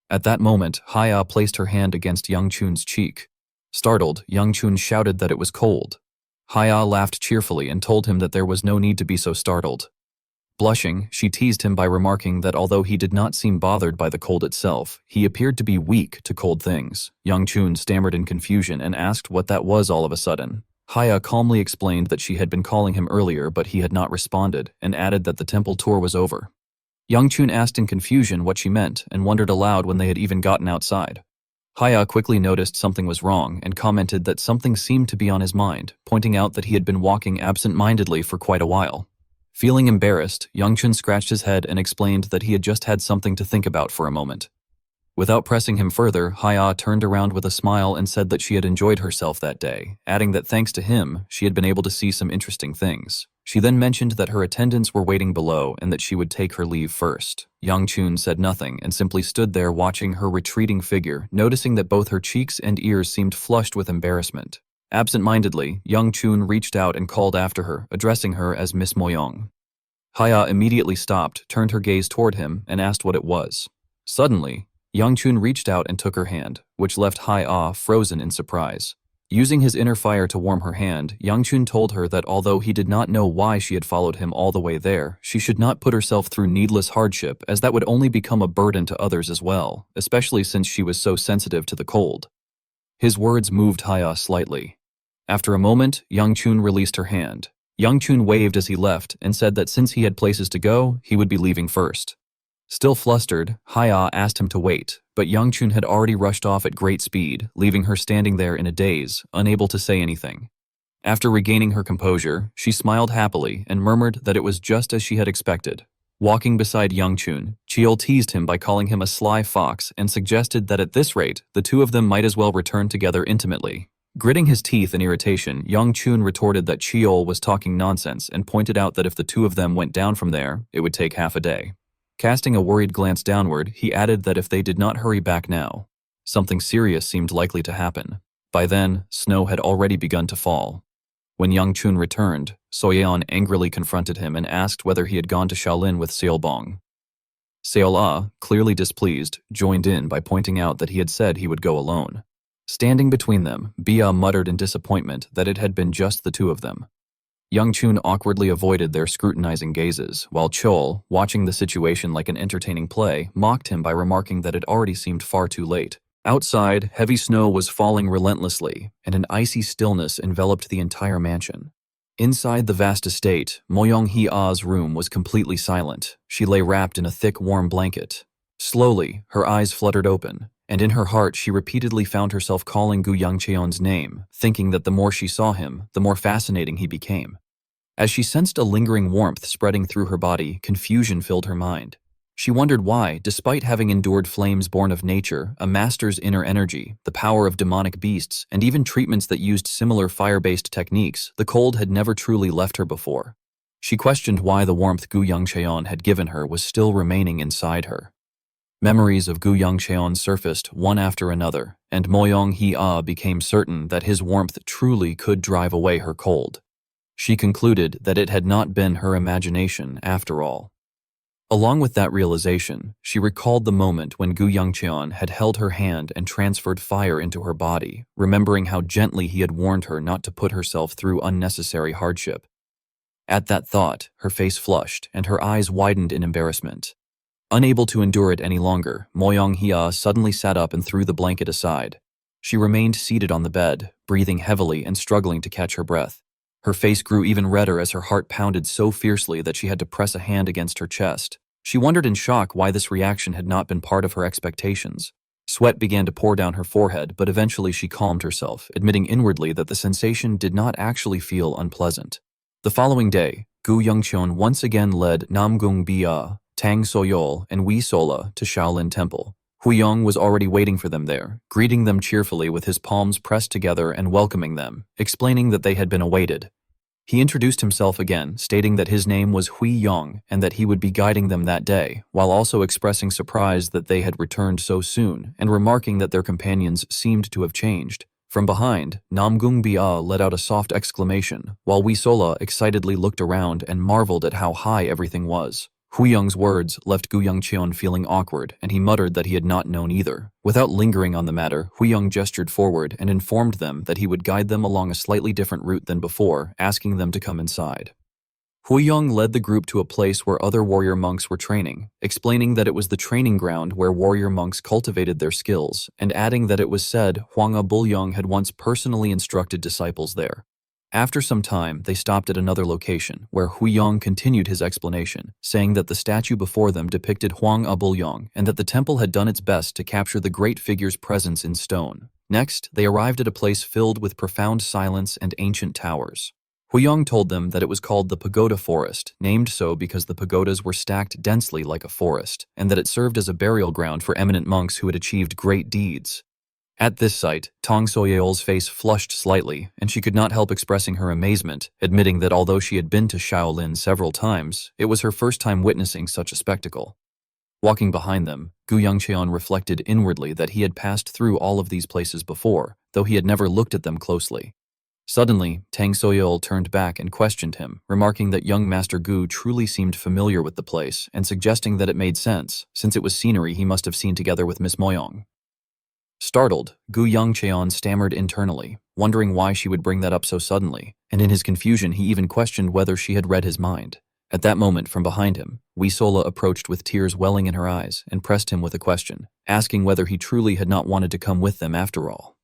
At that moment, Haya placed her hand against Youngchun's cheek. Startled, Youngchun shouted that it was cold. Haya laughed cheerfully and told him that there was no need to be so startled. Blushing, she teased him by remarking that although he did not seem bothered by the cold itself, he appeared to be weak to cold things. Youngchun stammered in confusion and asked what that was all of a sudden. Haya calmly explained that she had been calling him earlier but he had not responded, and added that the temple tour was over. Youngchun asked in confusion what she meant and wondered aloud when they had even gotten outside. Haya quickly noticed something was wrong and commented that something seemed to be on his mind, pointing out that he had been walking absent-mindedly for quite a while. Feeling embarrassed, Youngchun scratched his head and explained that he had just had something to think about for a moment. Without pressing him further, Haya turned around with a smile and said that she had enjoyed herself that day, adding that thanks to him, she had been able to see some interesting things. She then mentioned that her attendants were waiting below and that she would take her leave first. Youngchun said nothing and simply stood there watching her retreating figure, noticing that both her cheeks and ears seemed flushed with embarrassment. Absent-mindedly, Youngchun reached out and called after her, addressing her as Miss Moyong. Haya immediately stopped, turned her gaze toward him, and asked what it was. Suddenly, Youngchun reached out and took her hand, which left Haya frozen in surprise. Using his inner fire to warm her hand, Youngchun told her that although he did not know why she had followed him all the way there, she should not put herself through needless hardship, as that would only become a burden to others as well, especially since she was so sensitive to the cold. His words moved Haya slightly. After a moment, Youngchun released her hand. Youngchun waved as he left and said that since he had places to go, he would be leaving first. Still flustered, Haya asked him to wait, but Youngchun had already rushed off at great speed, leaving her standing there in a daze, unable to say anything. After regaining her composure, she smiled happily and murmured that it was just as she had expected. Walking beside Youngchun, Cheol teased him by calling him a sly fox and suggested that at this rate, the two of them might as well return together intimately. Gritting his teeth in irritation, Youngchun retorted that Cheol was talking nonsense and pointed out that if the two of them went down from there, it would take half a day. Casting a worried glance downward, he added that if they did not hurry back now, something serious seemed likely to happen. By then, snow had already begun to fall. When Youngchun returned, Soyeon angrily confronted him and asked whether he had gone to Shaolin with Seolbong. Seola, clearly displeased, joined in by pointing out that he had said he would go alone. Standing between them, Bia muttered in disappointment that it had been just the two of them. Youngchun awkwardly avoided their scrutinizing gazes, while Chol, watching the situation like an entertaining play, mocked him by remarking that it already seemed far too late. Outside, heavy snow was falling relentlessly, and an icy stillness enveloped the entire mansion. Inside the vast estate, Moyong Hee-ah's room was completely silent. She lay wrapped in a thick, warm blanket. Slowly, her eyes fluttered open, and in her heart she repeatedly found herself calling Gu Yangcheon's name, thinking that the more she saw him, the more fascinating he became. As she sensed a lingering warmth spreading through her body, confusion filled her mind. She wondered why, despite having endured flames born of nature, a master's inner energy, the power of demonic beasts, and even treatments that used similar fire-based techniques, the cold had never truly left her before. She questioned why the warmth Gu Yangcheon had given her was still remaining inside her. Memories of Gu Yangcheon surfaced one after another, and Moyong Hee-ah became certain that his warmth truly could drive away her cold. She concluded that it had not been her imagination after all. Along with that realization, she recalled the moment when Gu Yangcheon had held her hand and transferred fire into her body, remembering how gently he had warned her not to put herself through unnecessary hardship. At that thought, her face flushed and her eyes widened in embarrassment. Unable to endure it any longer, Moyong Hee-ah suddenly sat up and threw the blanket aside. She remained seated on the bed, breathing heavily and struggling to catch her breath. Her face grew even redder as her heart pounded so fiercely that she had to press a hand against her chest. She wondered in shock why this reaction had not been part of her expectations. Sweat began to pour down her forehead, but eventually she calmed herself, admitting inwardly that the sensation did not actually feel unpleasant. The following day, Gu Yangcheon once again led Namgung Bia, Tang Soyol, and Wei Sola to Shaolin Temple. Huyong was already waiting for them there, greeting them cheerfully with his palms pressed together and welcoming them, explaining that they had been awaited. He introduced himself again, stating that his name was Hui Yong and that he would be guiding them that day, while also expressing surprise that they had returned so soon and remarking that their companions seemed to have changed. From behind, Namgung Bia let out a soft exclamation, while Wei Sola excitedly looked around and marveled at how high everything was. Huyong's words left Gu Yangcheon feeling awkward, and he muttered that he had not known either. Without lingering on the matter, Huyong gestured forward and informed them that he would guide them along a slightly different route than before, asking them to come inside. Huyong led the group to a place where other warrior monks were training, explaining that it was the training ground where warrior monks cultivated their skills, and adding that it was said Hwanga Bulyong had once personally instructed disciples there. After some time, they stopped at another location, where Huyong continued his explanation, saying that the statue before them depicted Hwang Abulyong and that the temple had done its best to capture the great figure's presence in stone. Next, they arrived at a place filled with profound silence and ancient towers. Huyong told them that it was called the Pagoda Forest, named so because the pagodas were stacked densely like a forest, and that it served as a burial ground for eminent monks who had achieved great deeds. At this sight, Tang Soyeol's face flushed slightly, and she could not help expressing her amazement, admitting that although she had been to Shaolin several times, it was her first time witnessing such a spectacle. Walking behind them, Gu Yangcheon reflected inwardly that he had passed through all of these places before, though he had never looked at them closely. Suddenly, Tang Soyeol turned back and questioned him, remarking that young Master Gu truly seemed familiar with the place and suggesting that it made sense, since it was scenery he must have seen together with Miss Moyong. Startled, Gu Yangcheon stammered internally, wondering why she would bring that up so suddenly, and in his confusion he even questioned whether she had read his mind. At that moment, from behind him, Wei Sola approached with tears welling in her eyes and pressed him with a question, asking whether he truly had not wanted to come with them after all.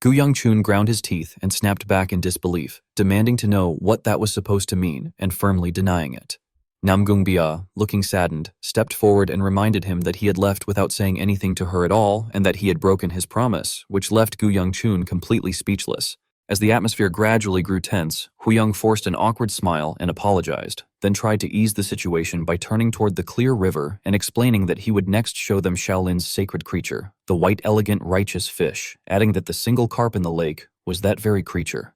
Gu Yangchun ground his teeth and snapped back in disbelief, demanding to know what that was supposed to mean and firmly denying it. Namgung Bia, looking saddened, stepped forward and reminded him that he had left without saying anything to her at all and that he had broken his promise, which left Gu Yangchun completely speechless. As the atmosphere gradually grew tense, Huyong forced an awkward smile and apologized, then tried to ease the situation by turning toward the clear river and explaining that he would next show them Shaolin's sacred creature, the white elegant righteous fish, adding that the single carp in the lake was that very creature.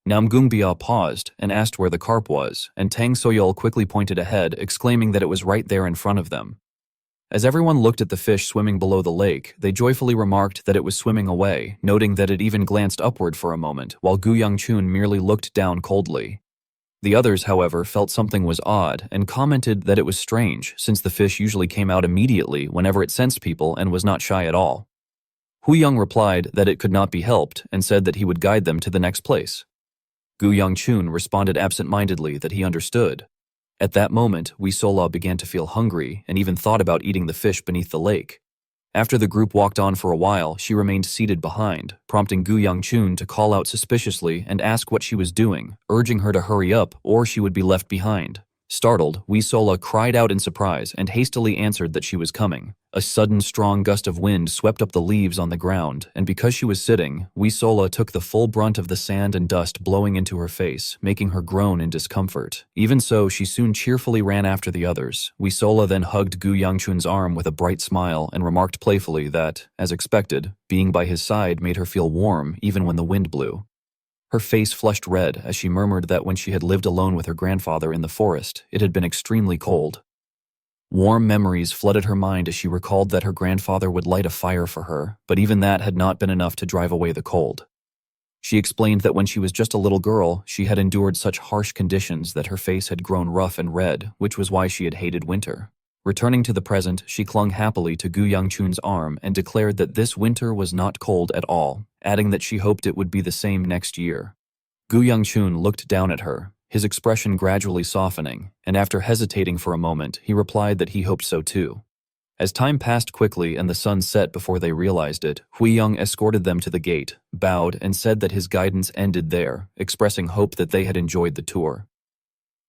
Namgung Bia paused and asked where the carp was, and Tang Soyol quickly pointed ahead, exclaiming that it was right there in front of them. As everyone looked at the fish swimming below the lake, they joyfully remarked that it was swimming away, noting that it even glanced upward for a moment, while Gu Yangchun merely looked down coldly. The others, however, felt something was odd and commented that it was strange, since the fish usually came out immediately whenever it sensed people and was not shy at all. Huyong replied that it could not be helped and said that he would guide them to the next place. Gu Yangchun responded absent-mindedly that he understood. At that moment, Wei Sola began to feel hungry and even thought about eating the fish beneath the lake. After the group walked on for a while, she remained seated behind, prompting Gu Yangchun to call out suspiciously and ask what she was doing, urging her to hurry up or she would be left behind. Startled, Wee Sola cried out in surprise and hastily answered that she was coming. A sudden strong gust of wind swept up the leaves on the ground, and because she was sitting, Wee Sola took the full brunt of the sand and dust blowing into her face, making her groan in discomfort. Even so, she soon cheerfully ran after the others. Wee Sola then hugged Gu Yangchun's arm with a bright smile and remarked playfully that, as expected, being by his side made her feel warm even when the wind blew. Her face flushed red as she murmured that when she had lived alone with her grandfather in the forest, it had been extremely cold. Warm memories flooded her mind as she recalled that her grandfather would light a fire for her, but even that had not been enough to drive away the cold. She explained that when she was just a little girl, she had endured such harsh conditions that her face had grown rough and red, which was why she had hated winter. Returning to the present, she clung happily to Gu Yangchun's arm and declared that this winter was not cold at all, adding that she hoped it would be the same next year. Gu Yangchun looked down at her, his expression gradually softening, and after hesitating for a moment, he replied that he hoped so too. As time passed quickly and the sun set before they realized it, Hui Young escorted them to the gate, bowed, and said that his guidance ended there, expressing hope that they had enjoyed the tour.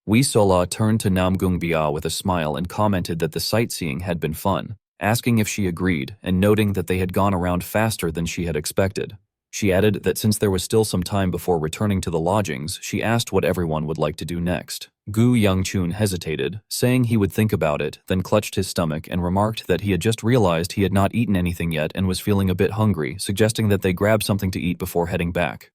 Wee Sola turned to Namgung Bia with a smile and commented that the sightseeing had been fun, asking if she agreed and noting that they had gone around faster than she had expected. She added that since there was still some time before returning to the lodgings, she asked what everyone would like to do next. Gu Yangchun hesitated, saying he would think about it, then clutched his stomach and remarked that he had just realized he had not eaten anything yet and was feeling a bit hungry, suggesting that they grab something to eat before heading back.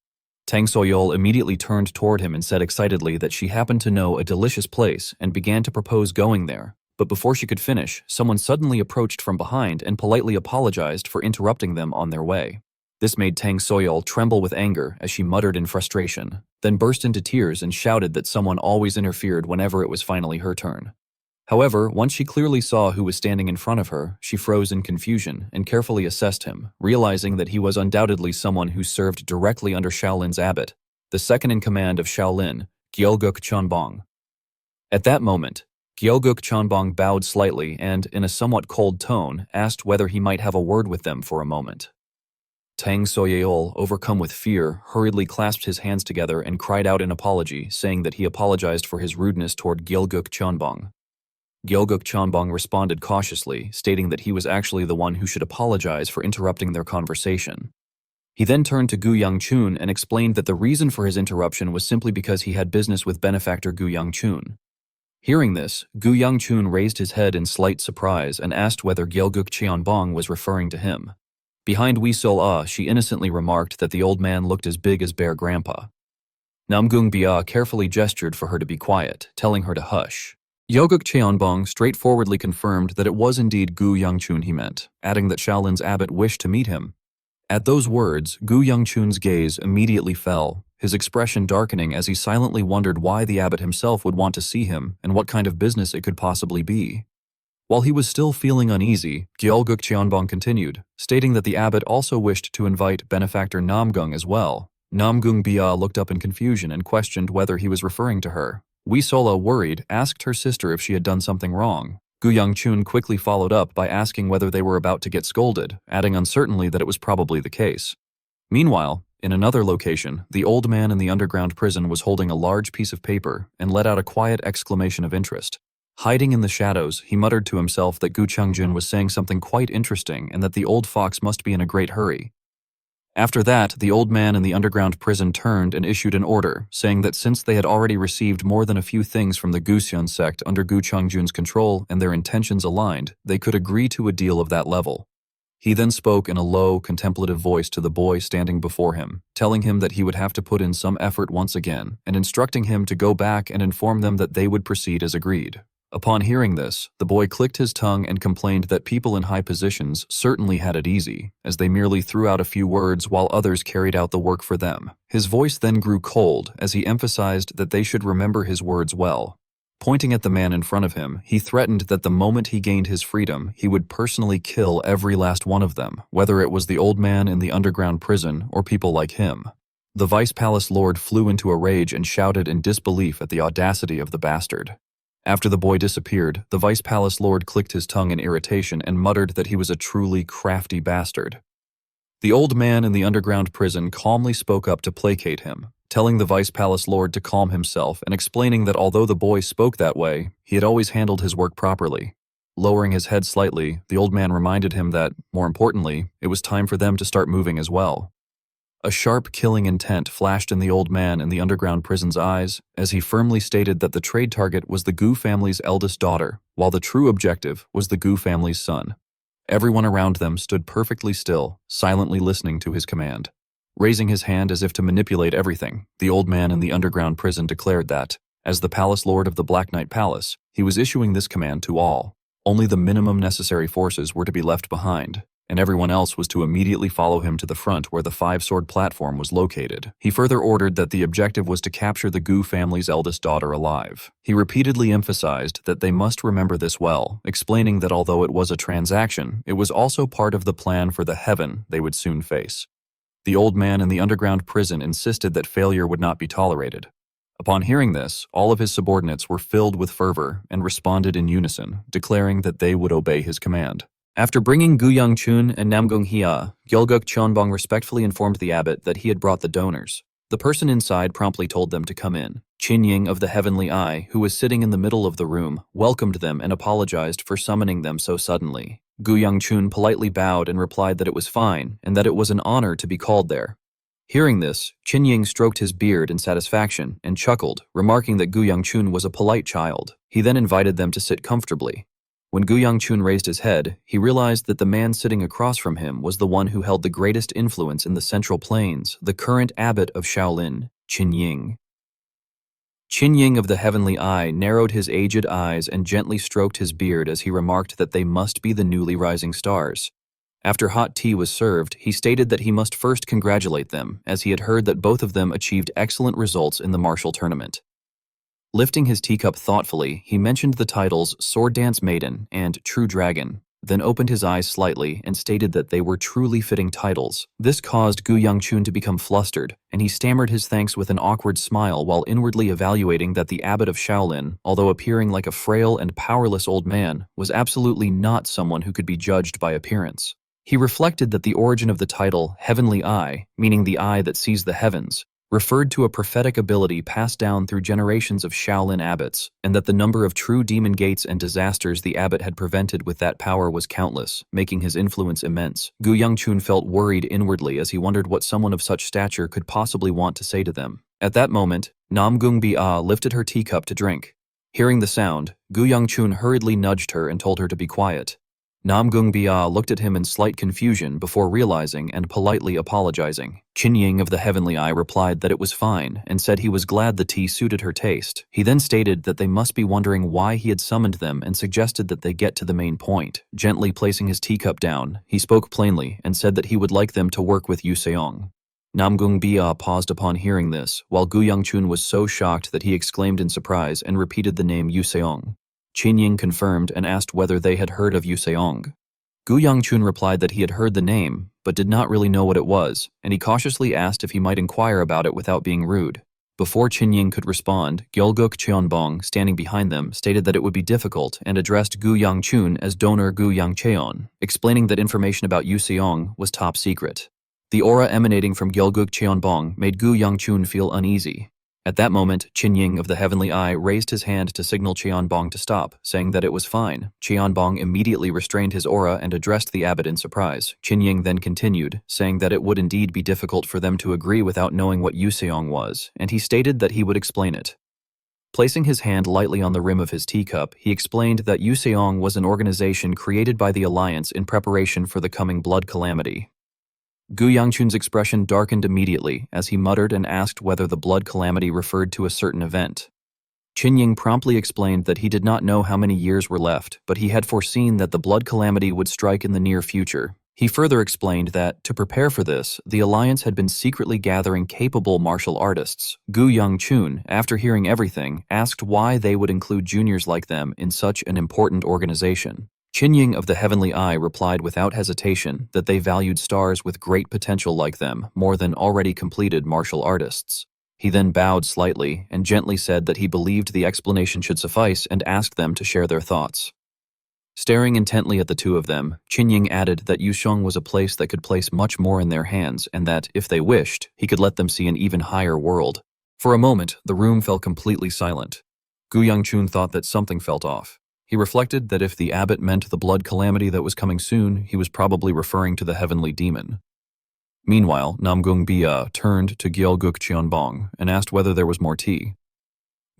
Tang Soyol immediately turned toward him and said excitedly that she happened to know a delicious place and began to propose going there. But before she could finish, someone suddenly approached from behind and politely apologized for interrupting them on their way. This made Tang Soyol tremble with anger as she muttered in frustration, then burst into tears and shouted that someone always interfered whenever it was finally her turn. However, once she clearly saw who was standing in front of her, she froze in confusion and carefully assessed him, realizing that he was undoubtedly someone who served directly under Shaolin's abbot, the second in command of Shaolin, Gyalguk Chanbong. At that moment, Gyalguk Chanbong bowed slightly and, in a somewhat cold tone, asked whether he might have a word with them for a moment. Tang Soyeol, overcome with fear, hurriedly clasped his hands together and cried out in apology, saying that he apologized for his rudeness toward Gyalguk Chanbong. Gyalguk Chanbong responded cautiously, stating that he was actually the one who should apologize for interrupting their conversation. He then turned to Gu Yangchun and explained that the reason for his interruption was simply because he had business with benefactor Gu Yangchun. Hearing this, Gu Yangchun raised his head in slight surprise and asked whether Gyalguk Chanbong was referring to him. Behind Wee Sol-ah, she innocently remarked that the old man looked as big as Bear Grandpa. Namgung Bia carefully gestured for her to be quiet, telling her to hush. Gyalguk Cheonbong straightforwardly confirmed that it was indeed Gu Yangchun he meant, adding that Shaolin's abbot wished to meet him. At those words, Gu Yangchun's gaze immediately fell, his expression darkening as he silently wondered why the abbot himself would want to see him and what kind of business it could possibly be. While he was still feeling uneasy, Gyalguk Cheonbong continued, stating that the abbot also wished to invite benefactor Namgung as well. Namgung Bia looked up in confusion and questioned whether he was referring to her. Wee Sola, worried, asked her sister if she had done something wrong. Gu Yangchun quickly followed up by asking whether they were about to get scolded, adding uncertainly that it was probably the case. Meanwhile, in another location, the old man in the underground prison was holding a large piece of paper and let out a quiet exclamation of interest. Hiding in the shadows, he muttered to himself that Gu Changjun was saying something quite interesting and that the old fox must be in a great hurry. After that, the old man in the underground prison turned and issued an order, saying that since they had already received more than a few things from the Guxian sect under Gu Changjun's control and their intentions aligned, they could agree to a deal of that level. He then spoke in a low, contemplative voice to the boy standing before him, telling him that he would have to put in some effort once again, and instructing him to go back and inform them that they would proceed as agreed. Upon hearing this, the boy clicked his tongue and complained that people in high positions certainly had it easy, as they merely threw out a few words while others carried out the work for them. His voice then grew cold as he emphasized that they should remember his words well. Pointing at the man in front of him, he threatened that the moment he gained his freedom, he would personally kill every last one of them, whether it was the old man in the underground prison or people like him. The Vice Palace Lord flew into a rage and shouted in disbelief at the audacity of the bastard. After the boy disappeared, the Vice Palace Lord clicked his tongue in irritation and muttered that he was a truly crafty bastard. The old man in the underground prison calmly spoke up to placate him, telling the Vice Palace Lord to calm himself and explaining that although the boy spoke that way, he had always handled his work properly. Lowering his head slightly, the old man reminded him that, more importantly, it was time for them to start moving as well. A sharp, killing intent flashed in the old man in the underground prison's eyes as he firmly stated that the trade target was the Gu family's eldest daughter, while the true objective was the Gu family's son. Everyone around them stood perfectly still, silently listening to his command. Raising his hand as if to manipulate everything, the old man in the underground prison declared that, as the Palace Lord of the Black Knight Palace, he was issuing this command to all. Only the minimum necessary forces were to be left behind, and everyone else was to immediately follow him to the front where the five-sword platform was located. He further ordered that the objective was to capture the Gu family's eldest daughter alive. He repeatedly emphasized that they must remember this well, explaining that although it was a transaction, it was also part of the plan for the heaven they would soon face. The old man in the underground prison insisted that failure would not be tolerated. Upon hearing this, all of his subordinates were filled with fervor and responded in unison, declaring that they would obey his command. After bringing Gu Yangchun and Namgung Hia, Gyulguk Cheonbong respectfully informed the abbot that he had brought the donors. The person inside promptly told them to come in. Qin Ying of the Heavenly Eye, who was sitting in the middle of the room, welcomed them and apologized for summoning them so suddenly. Gu Yangchun politely bowed and replied that it was fine and that it was an honor to be called there. Hearing this, Qin Ying stroked his beard in satisfaction and chuckled, remarking that Gu Yangchun was a polite child. He then invited them to sit comfortably. When Gu Yangchun raised his head, he realized that the man sitting across from him was the one who held the greatest influence in the Central Plains, the current abbot of Shaolin, Qin Ying. Qin Ying of the Heavenly Eye narrowed his aged eyes and gently stroked his beard as he remarked that they must be the newly rising stars. After hot tea was served, he stated that he must first congratulate them, as he had heard that both of them achieved excellent results in the martial tournament. Lifting his teacup thoughtfully, he mentioned the titles Sword Dance Maiden and True Dragon, then opened his eyes slightly and stated that they were truly fitting titles. This caused Gu Yangchun to become flustered, and he stammered his thanks with an awkward smile while inwardly evaluating that the abbot of Shaolin, although appearing like a frail and powerless old man, was absolutely not someone who could be judged by appearance. He reflected that the origin of the title Heavenly Eye, meaning the eye that sees the heavens, referred to a prophetic ability passed down through generations of Shaolin abbots, and that the number of true demon gates and disasters the abbot had prevented with that power was countless, making his influence immense. Gu Yangchun felt worried inwardly as he wondered what someone of such stature could possibly want to say to them. At that moment, Namgung Bia lifted her teacup to drink. Hearing the sound, Gu Yangchun hurriedly nudged her and told her to be quiet. Namgung Bia looked at him in slight confusion before realizing and politely apologizing. Qin Ying of the Heavenly Eye replied that it was fine and said he was glad the tea suited her taste. He then stated that they must be wondering why he had summoned them and suggested that they get to the main point. Gently placing his teacup down, he spoke plainly and said that he would like them to work with Yu Seong. Namgung Bia paused upon hearing this, while Gu Yangchun was so shocked that he exclaimed in surprise and repeated the name Yu Seong. Qin Ying confirmed and asked whether they had heard of Yu Seong. Gu Yangchun replied that he had heard the name, but did not really know what it was, and he cautiously asked if he might inquire about it without being rude. Before Qin Ying could respond, Gyulguk Cheonbong, standing behind them, stated that it would be difficult and addressed Gu Yangchun as donor Gu Yangcheon, explaining that information about Yu Seong was top secret. The aura emanating from Gyulguk Cheonbong made Gu Yangchun feel uneasy. At that moment, Qin Ying of the Heavenly Eye raised his hand to signal Cheonbong to stop, saying that it was fine. Cheonbong immediately restrained his aura and addressed the abbot in surprise. Qin Ying then continued, saying that it would indeed be difficult for them to agree without knowing what Yu Seong was, and he stated that he would explain it. Placing his hand lightly on the rim of his teacup, he explained that Yu Seong was an organization created by the Alliance in preparation for the coming blood calamity. Gu Yangchun's expression darkened immediately as he muttered and asked whether the blood calamity referred to a certain event. Qin Ying promptly explained that he did not know how many years were left, but he had foreseen that the blood calamity would strike in the near future. He further explained that, to prepare for this, the Alliance had been secretly gathering capable martial artists. Gu Yangchun, after hearing everything, asked why they would include juniors like them in such an important organization. Qin Ying of the Heavenly Eye replied without hesitation that they valued stars with great potential like them more than already completed martial artists. He then bowed slightly and gently said that he believed the explanation should suffice and asked them to share their thoughts. Staring intently at the two of them, Qinying added that Yuxiong was a place that could place much more in their hands and that, if they wished, he could let them see an even higher world. For a moment, the room fell completely silent. Gu Yangchun thought that something felt off. He reflected that if the abbot meant the blood calamity that was coming soon, he was probably referring to the heavenly demon. Meanwhile, Namgung Bia turned to Gyalguk Cheonbong and asked whether there was more tea.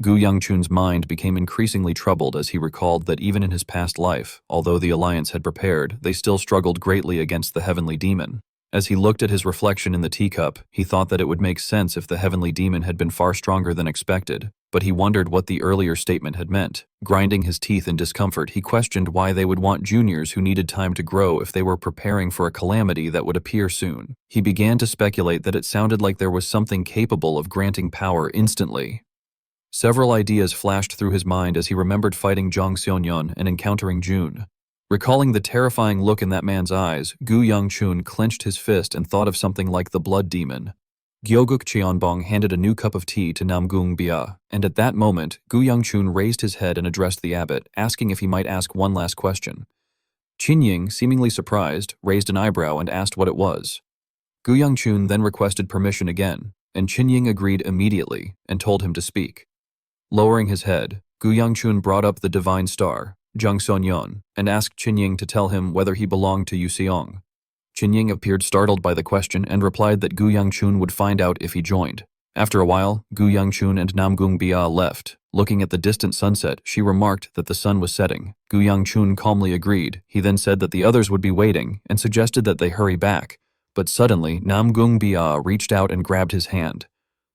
Gu Yangchun's mind became increasingly troubled as he recalled that even in his past life, although the alliance had prepared, they still struggled greatly against the heavenly demon. As he looked at his reflection in the teacup, he thought that it would make sense if the heavenly demon had been far stronger than expected, but he wondered what the earlier statement had meant. Grinding his teeth in discomfort, he questioned why they would want juniors who needed time to grow if they were preparing for a calamity that would appear soon. He began to speculate that it sounded like there was something capable of granting power instantly. Several ideas flashed through his mind as he remembered fighting Zhang Xiaoyan and encountering Jun. Recalling the terrifying look in that man's eyes, Gu Yangchun clenched his fist and thought of something like the blood demon. Gyoguk Cheonbong handed a new cup of tea to Namgung Bia, and at that moment, Gu Yangchun raised his head and addressed the abbot, asking if he might ask one last question. Qinying, seemingly surprised, raised an eyebrow and asked what it was. Gu Yangchun then requested permission again, and Qinying agreed immediately and told him to speak. Lowering his head, Gu Yangchun brought up the divine star, Zhang Sonyon, and asked Qinying to tell him whether he belonged to Yuxiong. Qinying appeared startled by the question and replied that Gu Yangchun would find out if he joined. After a while, Gu Yangchun and Namgung Bia left. Looking at the distant sunset, she remarked that the sun was setting. Gu Yangchun calmly agreed. He then said that the others would be waiting and suggested that they hurry back. But suddenly, Namgung Bia reached out and grabbed his hand.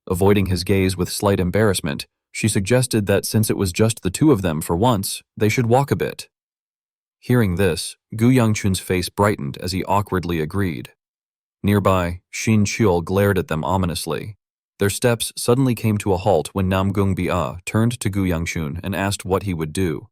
Avoiding his gaze with slight embarrassment, she suggested that since it was just the two of them for once, they should walk a bit. Hearing this, Gu Yangchun's face brightened as he awkwardly agreed. Nearby, Xin Qiul glared at them ominously. Their steps suddenly came to a halt when Namgung Bia turned to Gu Yangchun and asked what he would do.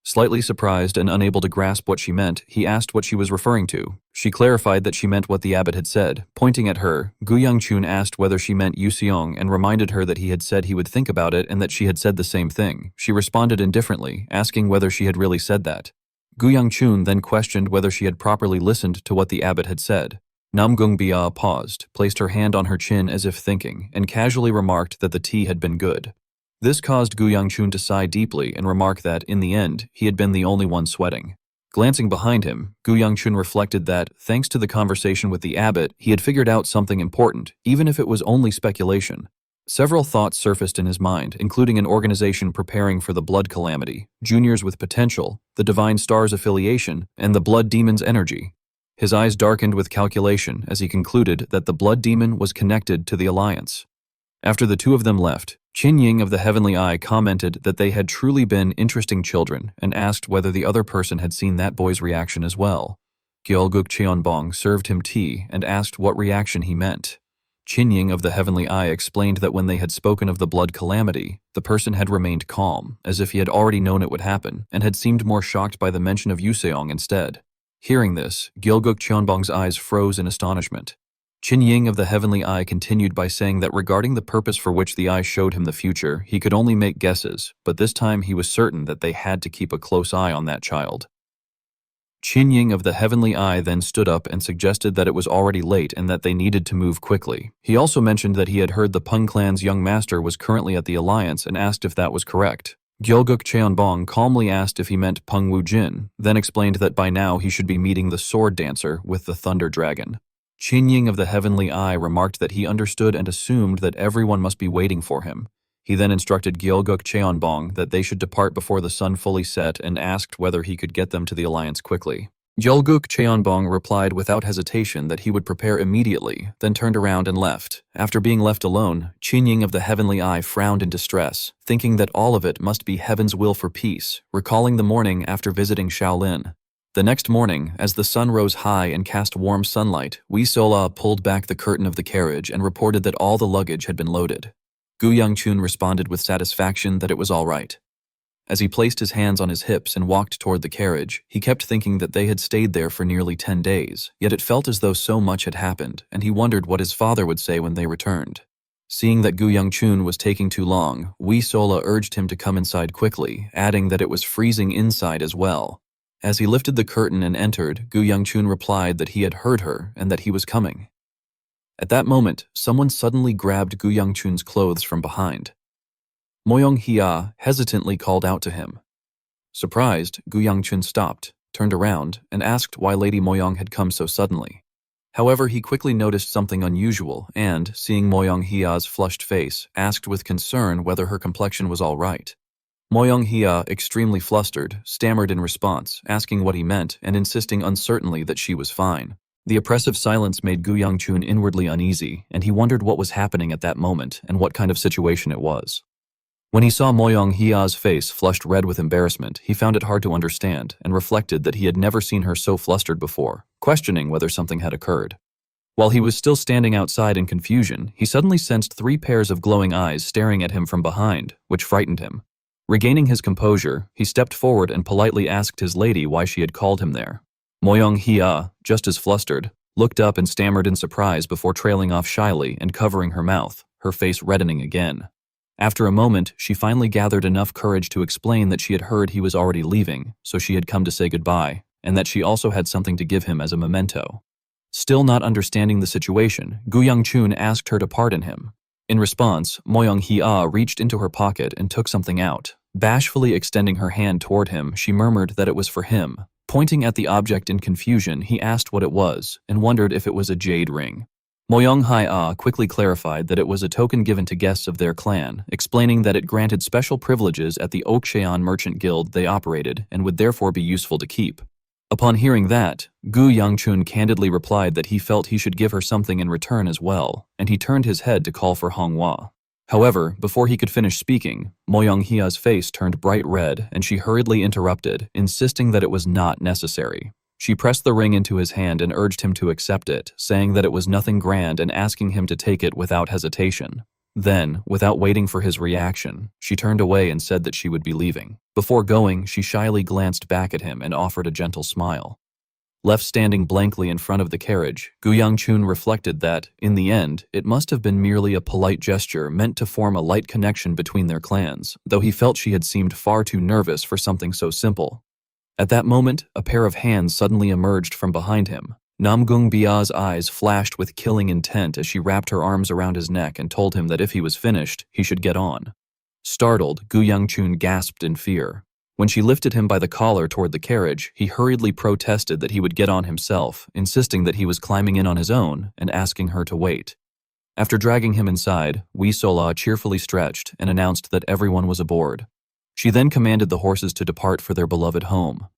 Slightly surprised and unable to grasp what she meant, he asked what she was referring to. She clarified that she meant what the abbot had said. Pointing at her, Gu Yangchun asked whether she meant Yuxiong and reminded her that he had said he would think about it and that she had said the same thing. She responded indifferently, asking whether she had really said that. Gu Yangchun then questioned whether she had properly listened to what the abbot had said. Namgung Bia paused, placed her hand on her chin as if thinking, and casually remarked that the tea had been good. This caused Gu Yangchun to sigh deeply and remark that, in the end, he had been the only one sweating. Glancing behind him, Gu Yangchun reflected that, thanks to the conversation with the abbot, he had figured out something important, even if it was only speculation. Several thoughts surfaced in his mind, including an organization preparing for the blood calamity, juniors with potential, the divine star's affiliation, and the blood demon's energy. His eyes darkened with calculation as he concluded that the blood demon was connected to the alliance. After the two of them left, Qinying of the Heavenly Eye commented that they had truly been interesting children and asked whether the other person had seen that boy's reaction as well. Gyalguk Cheonbong served him tea and asked what reaction he meant. Qinying of the Heavenly Eye explained that when they had spoken of the blood calamity, the person had remained calm, as if he had already known it would happen, and had seemed more shocked by the mention of Yuseong instead. Hearing this, Gyalguk Cheonbong's eyes froze in astonishment. Qinying of the Heavenly Eye continued by saying that regarding the purpose for which the eye showed him the future, he could only make guesses, but this time he was certain that they had to keep a close eye on that child. Qinying of the Heavenly Eye then stood up and suggested that it was already late and that they needed to move quickly. He also mentioned that he had heard the Peng clan's young master was currently at the Alliance and asked if that was correct. Gyalguk Cheonbong calmly asked if he meant Peng Wujin, then explained that by now he should be meeting the sword dancer with the Thunder Dragon. Qinying of the Heavenly Eye remarked that he understood and assumed that everyone must be waiting for him. He then instructed Gyalguk Cheonbong that they should depart before the sun fully set and asked whether he could get them to the Alliance quickly. Gyalguk Cheonbong replied without hesitation that he would prepare immediately, then turned around and left. After being left alone, Qinying of the Heavenly Eye frowned in distress, thinking that all of it must be heaven's will for peace, recalling the morning after visiting Shaolin. The next morning, as the sun rose high and cast warm sunlight, Wei Sola pulled back the curtain of the carriage and reported that all the luggage had been loaded. Gu Yangchun responded with satisfaction that it was all right. As he placed his hands on his hips and walked toward the carriage, he kept thinking that they had stayed there for nearly 10 days, yet it felt as though so much had happened, and he wondered what his father would say when they returned. Seeing that Gu Yongchun was taking too long, Wee Sola urged him to come inside quickly, adding that it was freezing inside as well. As he lifted the curtain and entered, Gu Yongchun replied that he had heard her and that he was coming. At that moment, someone suddenly grabbed Gu Yongchun's clothes from behind. Moyong Hia hesitantly called out to him. Surprised, Gu Yongchun stopped, turned around, and asked why Lady Moyong had come so suddenly. However, he quickly noticed something unusual and, seeing Moyong Hia's flushed face, asked with concern whether her complexion was all right. Moyong Hia, extremely flustered, stammered in response, asking what he meant and insisting uncertainly that she was fine. The oppressive silence made Gu Yongchun inwardly uneasy, and he wondered what was happening at that moment and what kind of situation it was. When he saw Moyong Hia's face flushed red with embarrassment, he found it hard to understand and reflected that he had never seen her so flustered before, questioning whether something had occurred. While he was still standing outside in confusion, he suddenly sensed 3 pairs of glowing eyes staring at him from behind, which frightened him. Regaining his composure, he stepped forward and politely asked his lady why she had called him there. Moyong Hia, just as flustered, looked up and stammered in surprise before trailing off shyly and covering her mouth, her face reddening again. After a moment, she finally gathered enough courage to explain that she had heard he was already leaving, so she had come to say goodbye, and that she also had something to give him as a memento. Still not understanding the situation, Gu Yongchun asked her to pardon him. In response, Moyong Hia reached into her pocket and took something out. Bashfully extending her hand toward him, she murmured that it was for him. Pointing at the object in confusion, he asked what it was and wondered if it was a jade ring. Moyong Hia quickly clarified that it was a token given to guests of their clan, explaining that it granted special privileges at the Oakshayan merchant guild they operated and would therefore be useful to keep. Upon hearing that, Gu Yongchun candidly replied that he felt he should give her something in return as well, and he turned his head to call for Manhwa. However, before he could finish speaking, Moyong Hia's face turned bright red and she hurriedly interrupted, insisting that it was not necessary. She pressed the ring into his hand and urged him to accept it, saying that it was nothing grand and asking him to take it without hesitation. Then, without waiting for his reaction, she turned away and said that she would be leaving. Before going, she shyly glanced back at him and offered a gentle smile. Left standing blankly in front of the carriage, Gu Yongchun reflected that, in the end, it must have been merely a polite gesture meant to form a light connection between their clans, though he felt she had seemed far too nervous for something so simple. At that moment, a pair of hands suddenly emerged from behind him. Namgung Bia's eyes flashed with killing intent as she wrapped her arms around his neck and told him that if he was finished, he should get on. Startled, Gu Yongchun gasped in fear. When she lifted him by the collar toward the carriage, he hurriedly protested that he would get on himself, insisting that he was climbing in on his own and asking her to wait. After dragging him inside, Wee Sola cheerfully stretched and announced that everyone was aboard. She then commanded the horses to depart for their beloved home.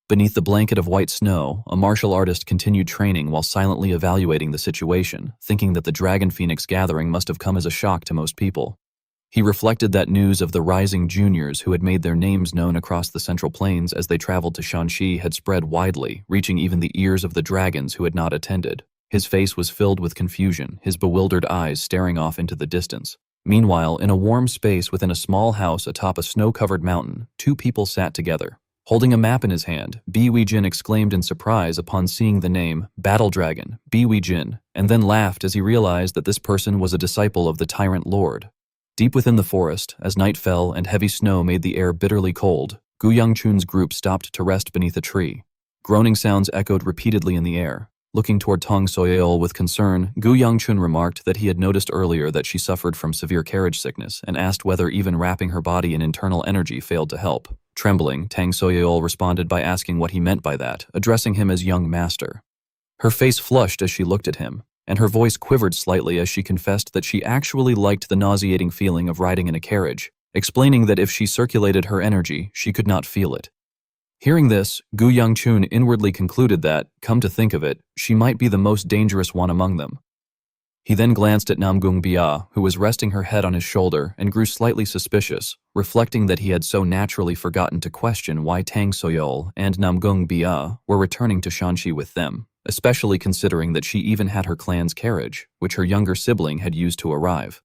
Beneath the blanket of white snow, a martial artist continued training while silently evaluating the situation, thinking that the Dragon Phoenix gathering must have come as a shock to most people. He reflected that news of the rising juniors who had made their names known across the Central Plains as they traveled to Shanxi had spread widely, reaching even the ears of the dragons who had not attended. His face was filled with confusion, his bewildered eyes staring off into the distance. Meanwhile, in a warm space within a small house atop a snow-covered mountain, 2 people sat together. Holding a map in his hand, Bi Weijin exclaimed in surprise upon seeing the name Battle Dragon, Bi Weijin, and then laughed as he realized that this person was a disciple of the Tyrant Lord. Deep within the forest, as night fell and heavy snow made the air bitterly cold, Gu Yongchun's group stopped to rest beneath a tree. Groaning sounds echoed repeatedly in the air. Looking toward Tong Soyeol with concern, Gu Yongchun remarked that he had noticed earlier that she suffered from severe carriage sickness and asked whether even wrapping her body in internal energy failed to help. Trembling, Tang Soyeol responded by asking what he meant by that, addressing him as young master. Her face flushed as she looked at him, and her voice quivered slightly as she confessed that she actually liked the nauseating feeling of riding in a carriage, explaining that if she circulated her energy, she could not feel it. Hearing this, Gu Yongchun inwardly concluded that, come to think of it, she might be the most dangerous one among them. He then glanced at Namgung Bia, who was resting her head on his shoulder, and grew slightly suspicious, reflecting that he had so naturally forgotten to question why Tang Soyeol and Namgung Bia were returning to Shanxi with them, especially considering that she even had her clan's carriage, which her younger sibling had used to arrive.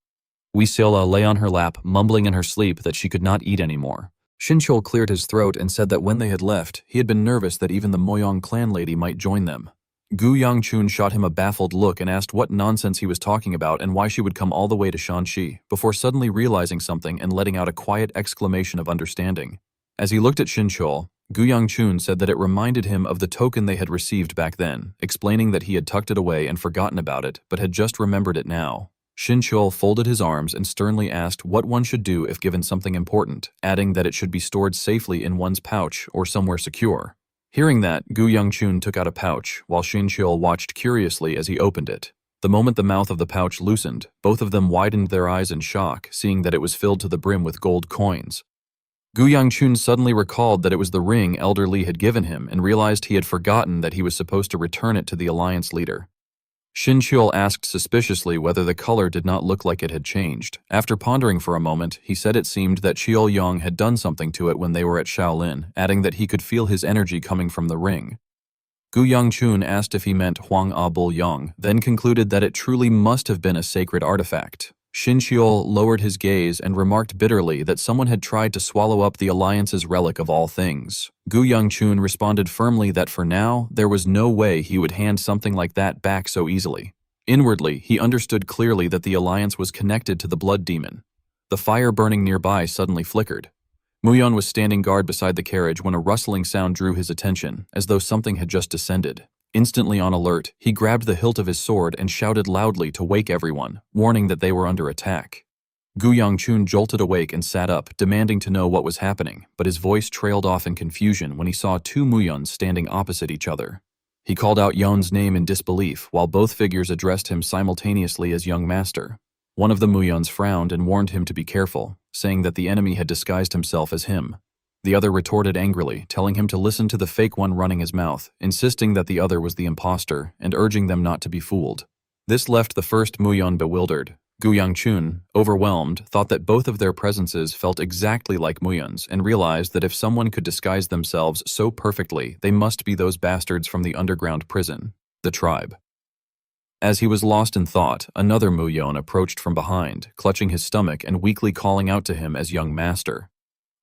Wee Sola lay on her lap, mumbling in her sleep that she could not eat anymore. Shinchol cleared his throat and said that when they had left, he had been nervous that even the Moyong clan lady might join them. Gu Yangchun shot him a baffled look and asked what nonsense he was talking about and why she would come all the way to Shanxi, before suddenly realizing something and letting out a quiet exclamation of understanding. As he looked at Xinqiu, Gu Yangchun said that it reminded him of the token they had received back then, explaining that he had tucked it away and forgotten about it, but had just remembered it now. Xinqiu folded his arms and sternly asked what one should do if given something important, adding that it should be stored safely in one's pouch or somewhere secure. Hearing that, Gu Yangchun took out a pouch, while Xinqiu watched curiously as he opened it. The moment the mouth of the pouch loosened, both of them widened their eyes in shock, seeing that it was filled to the brim with gold coins. Gu Yangchun suddenly recalled that it was the ring Elder Li had given him and realized he had forgotten that he was supposed to return it to the alliance leader. Xinqiu asked suspiciously whether the color did not look like it had changed. After pondering for a moment, he said it seemed that Qiu Yang had done something to it when they were at Shaolin, adding that he could feel his energy coming from the ring. Gu Yangchun asked if he meant Huang Abul Yang, then concluded that it truly must have been a sacred artifact. Xinqiu lowered his gaze and remarked bitterly that someone had tried to swallow up the alliance's relic of all things. Gu Yangchun responded firmly that for now, there was no way he would hand something like that back so easily. Inwardly, he understood clearly that the alliance was connected to the blood demon. The fire burning nearby suddenly flickered. Muyon was standing guard beside the carriage when a rustling sound drew his attention, as though something had just descended. Instantly on alert, he grabbed the hilt of his sword and shouted loudly to wake everyone, warning that they were under attack. Gu Yangchun jolted awake and sat up, demanding to know what was happening, but his voice trailed off in confusion when he saw two Muyons standing opposite each other. He called out Yon's name in disbelief, while both figures addressed him simultaneously as young master. One of the Muyons frowned and warned him to be careful, saying that the enemy had disguised himself as him. The other retorted angrily, telling him to listen to the fake one running his mouth, insisting that the other was the imposter, and urging them not to be fooled. This left the first Muyon bewildered. Gu Yangchun, overwhelmed, thought that both of their presences felt exactly like Muyon's, and realized that if someone could disguise themselves so perfectly, they must be those bastards from the underground prison, the tribe. As he was lost in thought, another Muyon approached from behind, clutching his stomach and weakly calling out to him as young master.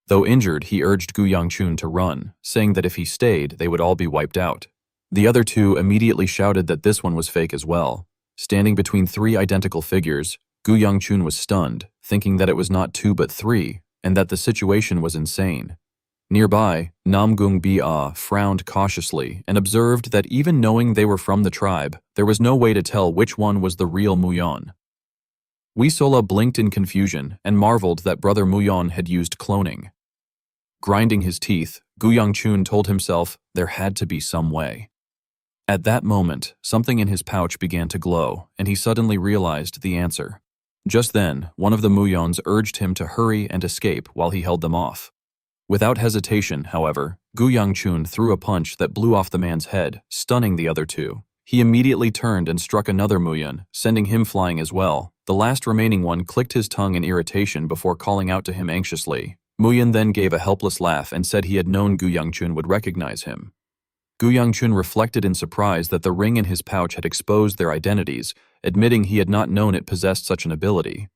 Though injured, he urged Gu Yangchun to run, saying that if he stayed, they would all be wiped out. The other two immediately shouted that this one was fake as well. Standing between three identical figures, Gu Yangchun was stunned, thinking that it was not two but three, and that the situation was insane. Nearby, Namgung Ba frowned cautiously and observed that even knowing they were from the tribe, there was no way to tell which one was the real Muyon. Wisola blinked in confusion and marveled that Brother Muyon had used cloning. Grinding his teeth, Gu Yangchun told himself there had to be some way. At that moment, something in his pouch began to glow, and he suddenly realized the answer. Just then, one of the Muyons urged him to hurry and escape while he held them off. Without hesitation, however, Gu Yangchun threw a punch that blew off the man's head, stunning the other two. He immediately turned and struck another Muyon, sending him flying as well. The last remaining one clicked his tongue in irritation before calling out to him anxiously. Muyon then gave a helpless laugh and said he had known Gu Yangchun would recognize him. Gu Yangchun reflected in surprise that the ring in his pouch had exposed their identities, admitting he had not known it possessed such an ability.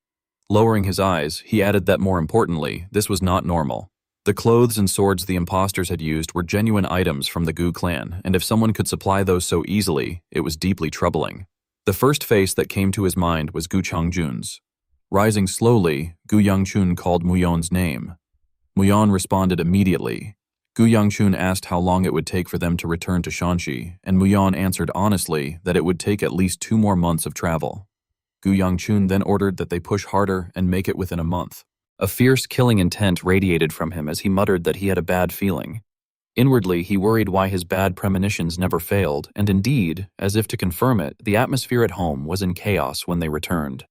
Lowering his eyes, he added that more importantly, this was not normal. The clothes and swords the imposters had used were genuine items from the Gu clan, and if someone could supply those so easily, it was deeply troubling. The first face that came to his mind was Gu Changjun's. Rising slowly, Gu Yangchun called Muyon's name. Muyon responded immediately. Gu Yangchun asked how long it would take for them to return to Shanxi, and Muyon answered honestly that it would take at least 2 more months of travel. Gu Yangchun then ordered that they push harder and make it within a month. A fierce killing intent radiated from him as he muttered that he had a bad feeling. Inwardly, he worried why his bad premonitions never failed, and indeed, as if to confirm it, the atmosphere at home was in chaos when they returned.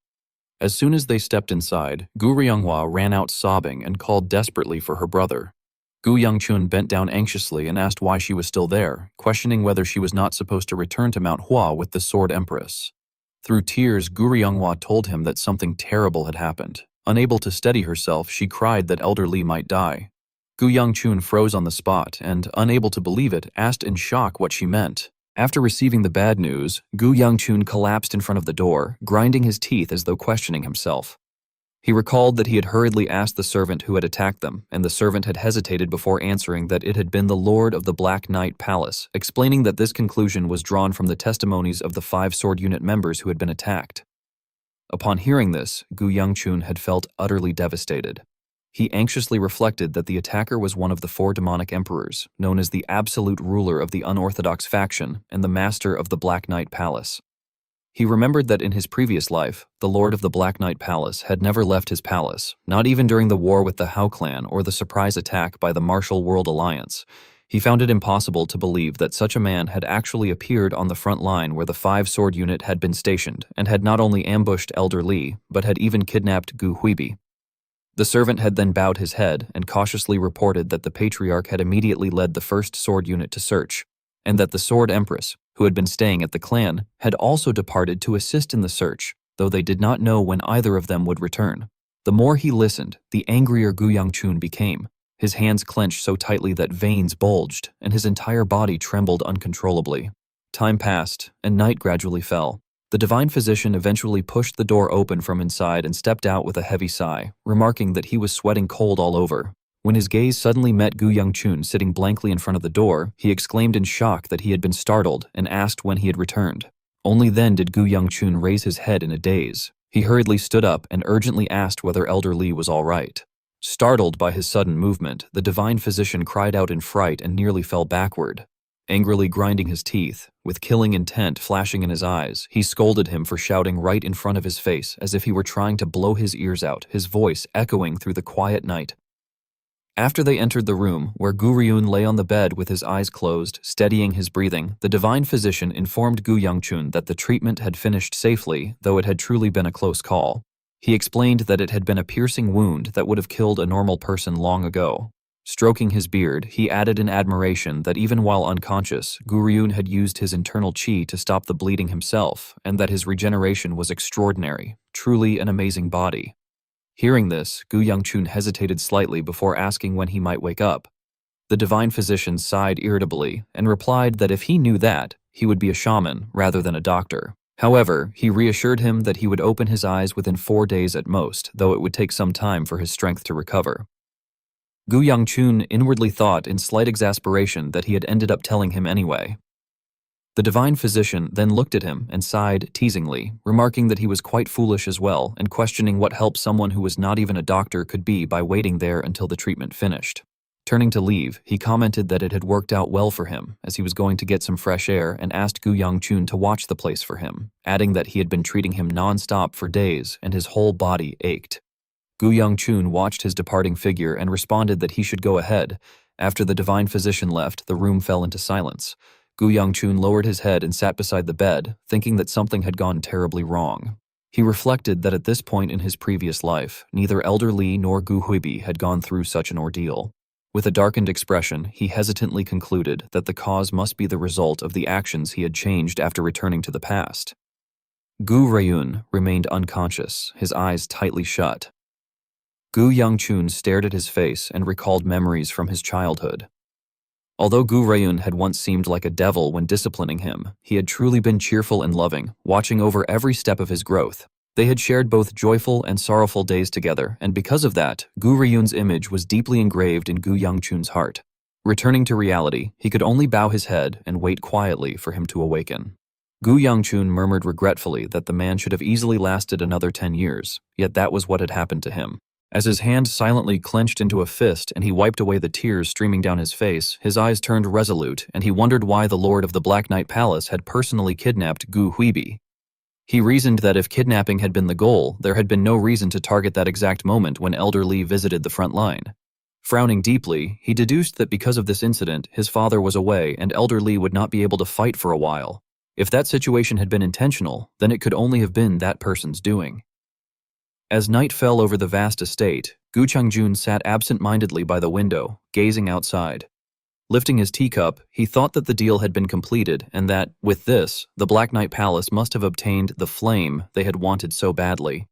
As soon as they stepped inside, Gu Ryonghua ran out sobbing and called desperately for her brother. Gu Yangchun bent down anxiously and asked why she was still there, questioning whether she was not supposed to return to Mount Hua with the Sword Empress. Through tears, Gu Ryonghua told him that something terrible had happened. Unable to steady herself, she cried that Elder Li might die. Gu Yangchun froze on the spot and, unable to believe it, asked in shock what she meant. After receiving the bad news, Gu Yangchun collapsed in front of the door, grinding his teeth as though questioning himself. He recalled that he had hurriedly asked the servant who had attacked them, and the servant had hesitated before answering that it had been the Lord of the Black Knight Palace, explaining that this conclusion was drawn from the testimonies of the 5 sword unit members who had been attacked. Upon hearing this, Gu Yangchun had felt utterly devastated. He anxiously reflected that the attacker was one of the 4 demonic emperors, known as the absolute ruler of the unorthodox faction and the master of the Black Knight Palace. He remembered that in his previous life, the Lord of the Black Knight Palace had never left his palace, not even during the war with the Hao clan or the surprise attack by the Martial World Alliance. He found it impossible to believe that such a man had actually appeared on the front line where the 5 sword unit had been stationed and had not only ambushed Elder Li, but had even kidnapped Gu Huibi. The servant had then bowed his head and cautiously reported that the patriarch had immediately led the 1st sword unit to search, and that the Sword Empress, who had been staying at the clan, had also departed to assist in the search, though they did not know when either of them would return. The more he listened, the angrier Gu Yangchun became. His hands clenched so tightly that veins bulged, and his entire body trembled uncontrollably. Time passed, and night gradually fell. The divine physician eventually pushed the door open from inside and stepped out with a heavy sigh, remarking that he was sweating cold all over. When his gaze suddenly met Gu Yangchun sitting blankly in front of the door, he exclaimed in shock that he had been startled and asked when he had returned. Only then did Gu Yangchun raise his head in a daze. He hurriedly stood up and urgently asked whether Elder Li was all right. Startled by his sudden movement, the divine physician cried out in fright and nearly fell backward. Angrily grinding his teeth, with killing intent flashing in his eyes, he scolded him for shouting right in front of his face as if he were trying to blow his ears out, his voice echoing through the quiet night. After they entered the room, where Gu Ryun lay on the bed with his eyes closed, steadying his breathing, the divine physician informed Gu Yangchun that the treatment had finished safely, though it had truly been a close call. He explained that it had been a piercing wound that would have killed a normal person long ago. Stroking his beard, he added in admiration that even while unconscious, Gu Ryun had used his internal qi to stop the bleeding himself, and that his regeneration was extraordinary, truly an amazing body. Hearing this, Gu Yangchun hesitated slightly before asking when he might wake up. The divine physician sighed irritably and replied that if he knew that, he would be a shaman rather than a doctor. However, he reassured him that he would open his eyes within 4 days at most, though it would take some time for his strength to recover. Gu Yangchun inwardly thought in slight exasperation that he had ended up telling him anyway. The divine physician then looked at him and sighed teasingly, remarking that he was quite foolish as well and questioning what help someone who was not even a doctor could be by waiting there until the treatment finished. Turning to leave, he commented that it had worked out well for him, as he was going to get some fresh air and asked Gu Yangchun to watch the place for him, adding that he had been treating him non-stop for days and his whole body ached. Gu Yangchun watched his departing figure and responded that he should go ahead. After the divine physician left, the room fell into silence. Gu Yangchun lowered his head and sat beside the bed, thinking that something had gone terribly wrong. He reflected that at this point in his previous life, neither Elder Li nor Gu Huibi had gone through such an ordeal. With a darkened expression, he hesitantly concluded that the cause must be the result of the actions he had changed after returning to the past. Gu Ryun remained unconscious, his eyes tightly shut. Gu Yangchun stared at his face and recalled memories from his childhood. Although Gu Ryun had once seemed like a devil when disciplining him, he had truly been cheerful and loving, watching over every step of his growth. They had shared both joyful and sorrowful days together, and because of that, Gu Ryun's image was deeply engraved in Gu Yangchun's heart. Returning to reality, he could only bow his head and wait quietly for him to awaken. Gu Yangchun murmured regretfully that the man should have easily lasted another 10 years, yet that was what had happened to him. As his hand silently clenched into a fist and he wiped away the tears streaming down his face, his eyes turned resolute and he wondered why the Lord of the Black Knight Palace had personally kidnapped Gu Huibi. He reasoned that if kidnapping had been the goal, there had been no reason to target that exact moment when Elder Li visited the front line. Frowning deeply, he deduced that because of this incident, his father was away and Elder Li would not be able to fight for a while. If that situation had been intentional, then it could only have been that person's doing. As night fell over the vast estate, Gu Changjun sat absent-mindedly by the window, gazing outside. Lifting his teacup, he thought that the deal had been completed and that, with this, the Black Knight Palace must have obtained the flame they had wanted so badly.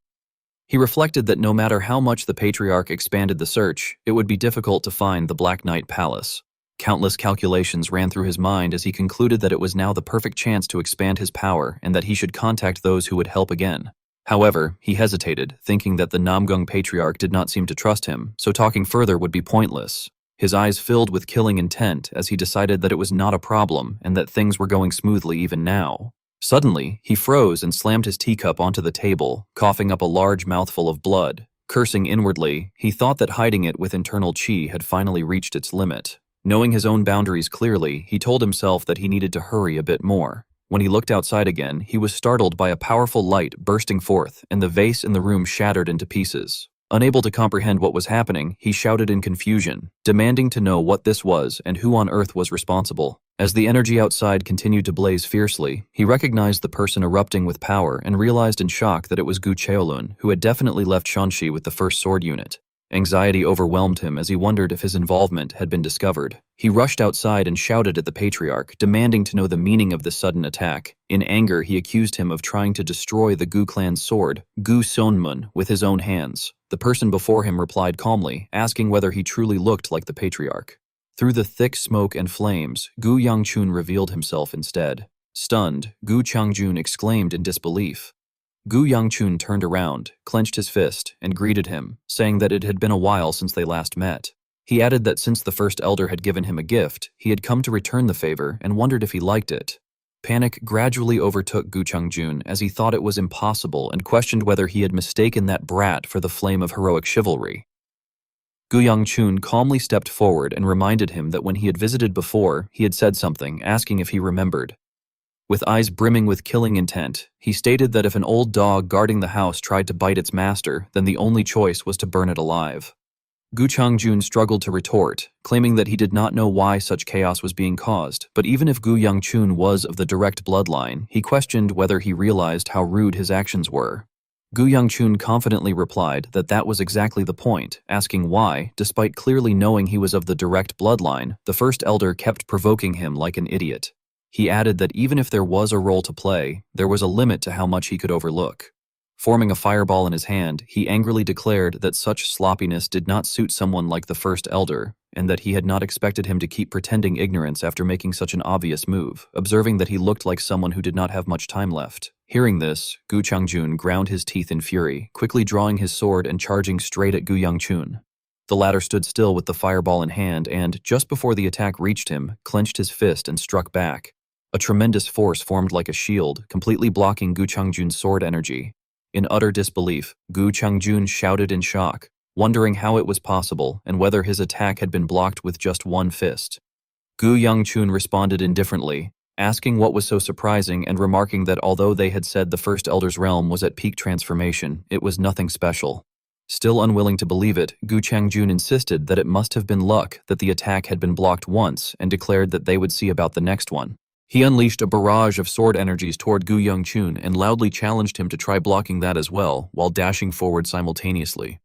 He reflected that no matter how much the Patriarch expanded the search, it would be difficult to find the Black Knight Palace. Countless calculations ran through his mind as he concluded that it was now the perfect chance to expand his power and that he should contact those who would help again. However, he hesitated, thinking that the Namgung patriarch did not seem to trust him, so talking further would be pointless. His eyes filled with killing intent as he decided that it was not a problem and that things were going smoothly even now. Suddenly, he froze and slammed his teacup onto the table, coughing up a large mouthful of blood. Cursing inwardly, he thought that hiding it with internal chi had finally reached its limit. Knowing his own boundaries clearly, he told himself that he needed to hurry a bit more. When he looked outside again, he was startled by a powerful light bursting forth, and the vase in the room shattered into pieces. Unable to comprehend what was happening, he shouted in confusion, demanding to know what this was and who on earth was responsible. As the energy outside continued to blaze fiercely, he recognized the person erupting with power and realized in shock that it was Gu Cheolun, who had definitely left Shanxi with the first sword unit. Anxiety overwhelmed him as he wondered if his involvement had been discovered. He rushed outside and shouted at the patriarch, demanding to know the meaning of the sudden attack. In anger, he accused him of trying to destroy the Gu clan's sword, Gu Sonmun, with his own hands. The person before him replied calmly, asking whether he truly looked like the patriarch. Through the thick smoke and flames, Gu Yangchun revealed himself instead. Stunned, Gu Changjun exclaimed in disbelief. Gu Yangchun turned around, clenched his fist, and greeted him, saying that it had been a while since they last met. He added that since the first elder had given him a gift, he had come to return the favor and wondered if he liked it. Panic gradually overtook Gu Changjun as he thought it was impossible and questioned whether he had mistaken that brat for the flame of heroic chivalry. Gu Yangchun calmly stepped forward and reminded him that when he had visited before, he had said something, asking if he remembered. With eyes brimming with killing intent, he stated that if an old dog guarding the house tried to bite its master, then the only choice was to burn it alive. Gu Changjun struggled to retort, claiming that he did not know why such chaos was being caused, but even if Gu Yangchun was of the direct bloodline, he questioned whether he realized how rude his actions were. Gu Yangchun confidently replied that that was exactly the point, asking why, despite clearly knowing he was of the direct bloodline, the first elder kept provoking him like an idiot. He added that even if there was a role to play, there was a limit to how much he could overlook. Forming a fireball in his hand, he angrily declared that such sloppiness did not suit someone like the first elder, and that he had not expected him to keep pretending ignorance after making such an obvious move, observing that he looked like someone who did not have much time left. Hearing this, Gu Changjun ground his teeth in fury, quickly drawing his sword and charging straight at Gu Yangchun. The latter stood still with the fireball in hand and, just before the attack reached him, clenched his fist and struck back. A tremendous force formed like a shield, completely blocking Gu Changjun's sword energy. In utter disbelief, Gu Changjun shouted in shock, wondering how it was possible and whether his attack had been blocked with just one fist. Gu Yangchun responded indifferently, asking what was so surprising and remarking that although they had said the first elder's realm was at peak transformation, it was nothing special. Still unwilling to believe it, Gu Changjun insisted that it must have been luck that the attack had been blocked once and declared that they would see about the next one. He unleashed a barrage of sword energies toward Gu Yangchun and loudly challenged him to try blocking that as well, while dashing forward simultaneously.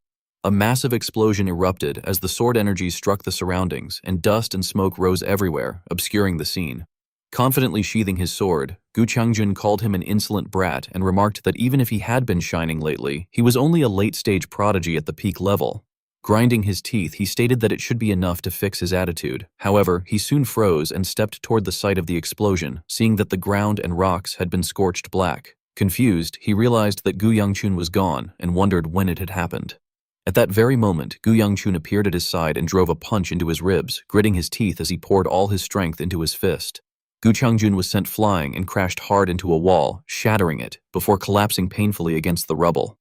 A massive explosion erupted as the sword energies struck the surroundings, and dust and smoke rose everywhere, obscuring the scene. Confidently sheathing his sword, Gu Changjun called him an insolent brat and remarked that even if he had been shining lately, he was only a late-stage prodigy at the peak level. Grinding his teeth, he stated that it should be enough to fix his attitude. However, he soon froze and stepped toward the site of the explosion, seeing that the ground and rocks had been scorched black. Confused, he realized that Gu Yangchun was gone and wondered when it had happened. At that very moment, Gu Yangchun appeared at his side and drove a punch into his ribs, gritting his teeth as he poured all his strength into his fist. Gu Changjun was sent flying and crashed hard into a wall, shattering it, before collapsing painfully against the rubble.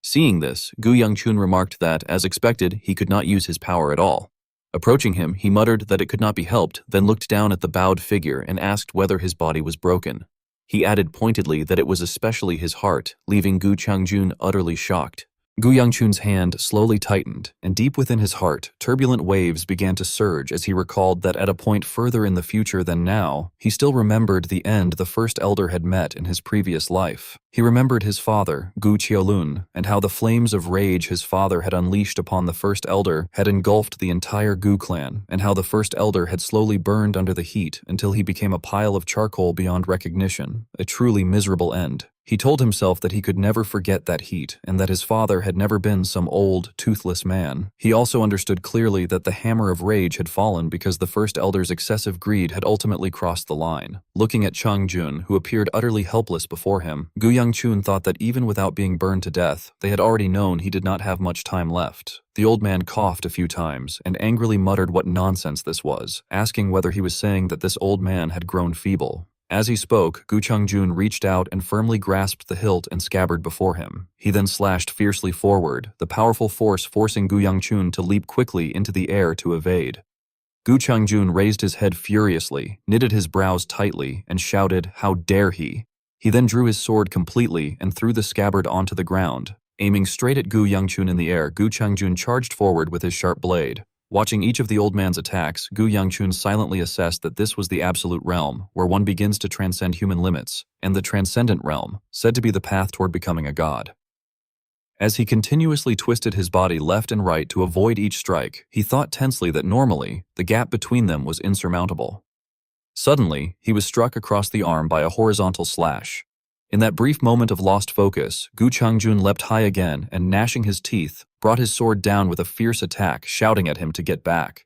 Seeing this, Gu Yangchun remarked that, as expected, he could not use his power at all. Approaching him, he muttered that it could not be helped, then looked down at the bowed figure and asked whether his body was broken. He added pointedly that it was especially his heart, leaving Gu Changjun utterly shocked. Gu Yangchun's hand slowly tightened, and deep within his heart, turbulent waves began to surge as he recalled that at a point further in the future than now, he still remembered the end the first elder had met in his previous life. He remembered his father, Gu Cheolun, and how the flames of rage his father had unleashed upon the first elder had engulfed the entire Gu clan, and how the first elder had slowly burned under the heat until he became a pile of charcoal beyond recognition, a truly miserable end. He told himself that he could never forget that heat and that his father had never been some old, toothless man. He also understood clearly that the hammer of rage had fallen because the first elder's excessive greed had ultimately crossed the line. Looking at Chang-jun, who appeared utterly helpless before him, Gu Yang-chun thought that even without being burned to death, they had already known he did not have much time left. The old man coughed a few times and angrily muttered what nonsense this was, asking whether he was saying that this old man had grown feeble. As he spoke, Gu Chang-jun reached out and firmly grasped the hilt and scabbard before him. He then slashed fiercely forward, the powerful force forcing Gu Yang-chun to leap quickly into the air to evade. Gu Chang-jun raised his head furiously, knitted his brows tightly, and shouted, "How dare he!" He then drew his sword completely and threw the scabbard onto the ground. Aiming straight at Gu Yang-chun in the air, Gu Chang-jun charged forward with his sharp blade. Watching each of the old man's attacks, Gu Yang-chun silently assessed that this was the absolute realm, where one begins to transcend human limits, and the transcendent realm, said to be the path toward becoming a god. As he continuously twisted his body left and right to avoid each strike, he thought tensely that normally, the gap between them was insurmountable. Suddenly, he was struck across the arm by a horizontal slash. In that brief moment of lost focus, Gu Chang-jun leapt high again and, gnashing his teeth, brought his sword down with a fierce attack, shouting at him to get back.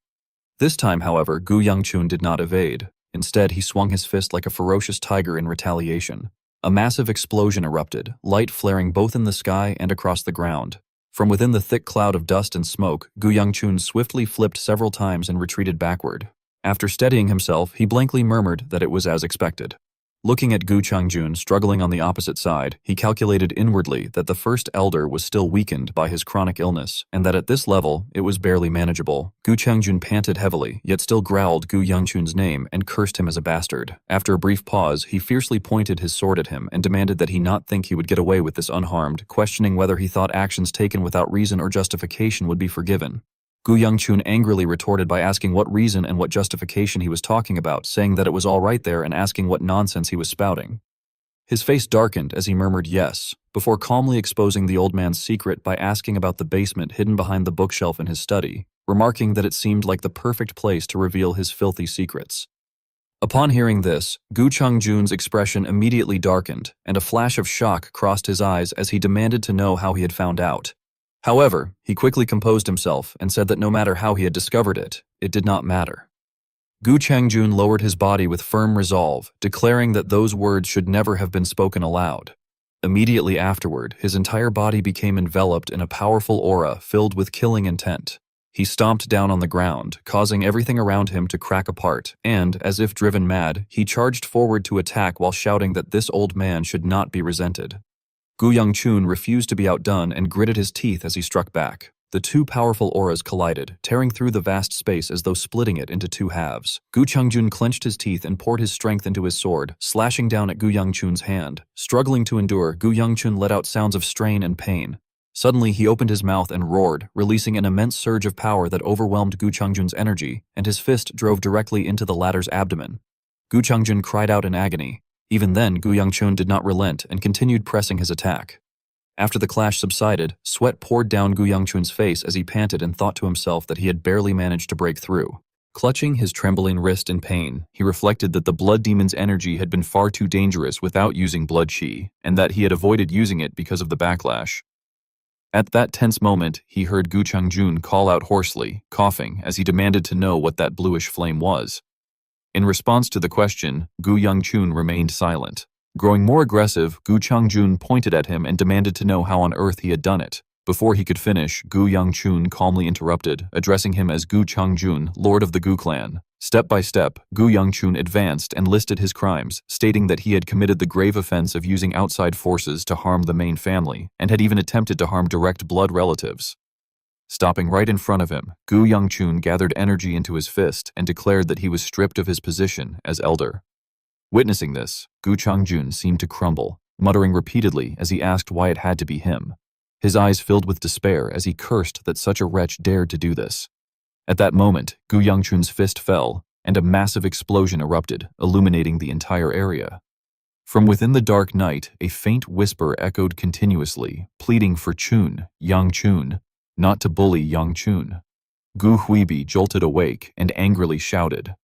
This time, however, Gu Yang-chun did not evade. Instead, he swung his fist like a ferocious tiger in retaliation. A massive explosion erupted, light flaring both in the sky and across the ground. From within the thick cloud of dust and smoke, Gu Yang-chun swiftly flipped several times and retreated backward. After steadying himself, he blankly murmured that it was as expected. Looking at Gu Chang-jun struggling on the opposite side, he calculated inwardly that the first elder was still weakened by his chronic illness, and that at this level, it was barely manageable. Gu Chang-jun panted heavily, yet still growled Gu Yang-chun's name and cursed him as a bastard. After a brief pause, he fiercely pointed his sword at him and demanded that he not think he would get away with this unharmed, questioning whether he thought actions taken without reason or justification would be forgiven. Gu Yang-chun angrily retorted by asking what reason and what justification he was talking about, saying that it was all right there and asking what nonsense he was spouting. His face darkened as he murmured yes, before calmly exposing the old man's secret by asking about the basement hidden behind the bookshelf in his study, remarking that it seemed like the perfect place to reveal his filthy secrets. Upon hearing this, Gu Chang-jun's expression immediately darkened, and a flash of shock crossed his eyes as he demanded to know how he had found out. However, he quickly composed himself and said that no matter how he had discovered it, it did not matter. Gu Chang-jun lowered his body with firm resolve, declaring that those words should never have been spoken aloud. Immediately afterward, his entire body became enveloped in a powerful aura filled with killing intent. He stomped down on the ground, causing everything around him to crack apart, and, as if driven mad, he charged forward to attack while shouting that this old man should not be resented. Gu Yang-chun refused to be outdone and gritted his teeth as he struck back. The two powerful auras collided, tearing through the vast space as though splitting it into two halves. Gu Chang-jun clenched his teeth and poured his strength into his sword, slashing down at Gu Yang-chun's hand. Struggling to endure, Gu Yang-chun let out sounds of strain and pain. Suddenly, he opened his mouth and roared, releasing an immense surge of power that overwhelmed Gu Chang-jun's energy, and his fist drove directly into the latter's abdomen. Gu Chang-jun cried out in agony. Even then, Gu Yang-chun did not relent and continued pressing his attack. After the clash subsided, sweat poured down Gu Yang-chun's face as he panted and thought to himself that he had barely managed to break through. Clutching his trembling wrist in pain, he reflected that the blood demon's energy had been far too dangerous without using blood chi, and that he had avoided using it because of the backlash. At that tense moment, he heard Gu Chang-jun call out hoarsely, coughing, as he demanded to know what that bluish flame was. In response to the question, Gu Yang-chun remained silent. Growing more aggressive, Gu Chang-jun pointed at him and demanded to know how on earth he had done it. Before he could finish, Gu Yang-chun calmly interrupted, addressing him as Gu Chang-jun, Lord of the Gu clan. Step by step, Gu Yang-chun advanced and listed his crimes, stating that he had committed the grave offense of using outside forces to harm the main family, and had even attempted to harm direct blood relatives. Stopping right in front of him, Gu Yang-chun gathered energy into his fist and declared that he was stripped of his position as elder. Witnessing this, Gu Chang-jun seemed to crumble, muttering repeatedly as he asked why it had to be him. His eyes filled with despair as he cursed that such a wretch dared to do this. At that moment, Gu Yang-chun's fist fell, and a massive explosion erupted, illuminating the entire area. From within the dark night, a faint whisper echoed continuously, pleading for Chun, Yang-chun, not to bully Yang-chun. Gu Huibi jolted awake and angrily shouted.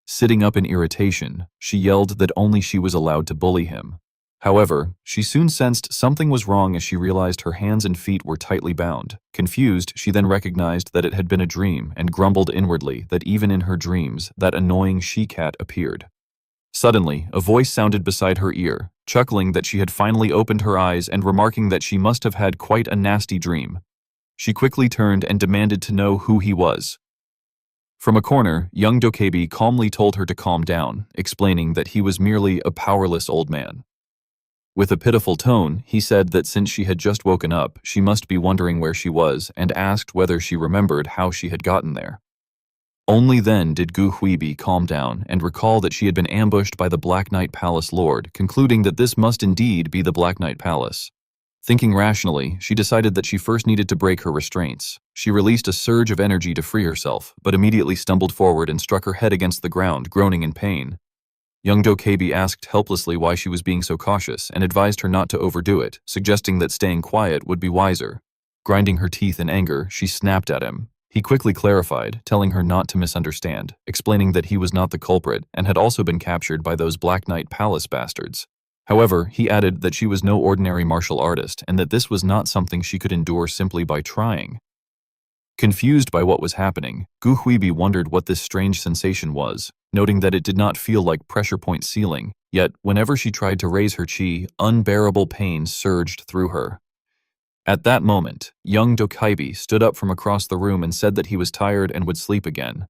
Sitting up in irritation, she yelled that only she was allowed to bully him. However, she soon sensed something was wrong as she realized her hands and feet were tightly bound. Confused, she then recognized that it had been a dream and grumbled inwardly that even in her dreams, that annoying she-cat appeared. Suddenly, a voice sounded beside her ear, chuckling that she had finally opened her eyes and remarking that she must have had quite a nasty dream. She quickly turned and demanded to know who he was. From a corner, young Dokebi calmly told her to calm down, explaining that he was merely a powerless old man. With a pitiful tone, he said that since she had just woken up, she must be wondering where she was and asked whether she remembered how she had gotten there. Only then did Gu Huibi calm down and recall that she had been ambushed by the Black Knight Palace Lord, concluding that this must indeed be the Black Knight Palace. Thinking rationally, she decided that she first needed to break her restraints. She released a surge of energy to free herself, but immediately stumbled forward and struck her head against the ground, groaning in pain. Young Dokebi asked helplessly why she was being so cautious and advised her not to overdo it, suggesting that staying quiet would be wiser. Grinding her teeth in anger, she snapped at him. He quickly clarified, telling her not to misunderstand, explaining that he was not the culprit and had also been captured by those Black Knight Palace bastards. However, he added that she was no ordinary martial artist and that this was not something she could endure simply by trying. Confused by what was happening, Gu Huibi wondered what this strange sensation was, noting that it did not feel like pressure point ceiling, yet whenever she tried to raise her chi, unbearable pain surged through her. At that moment, young Dokebi stood up from across the room and said that he was tired and would sleep again.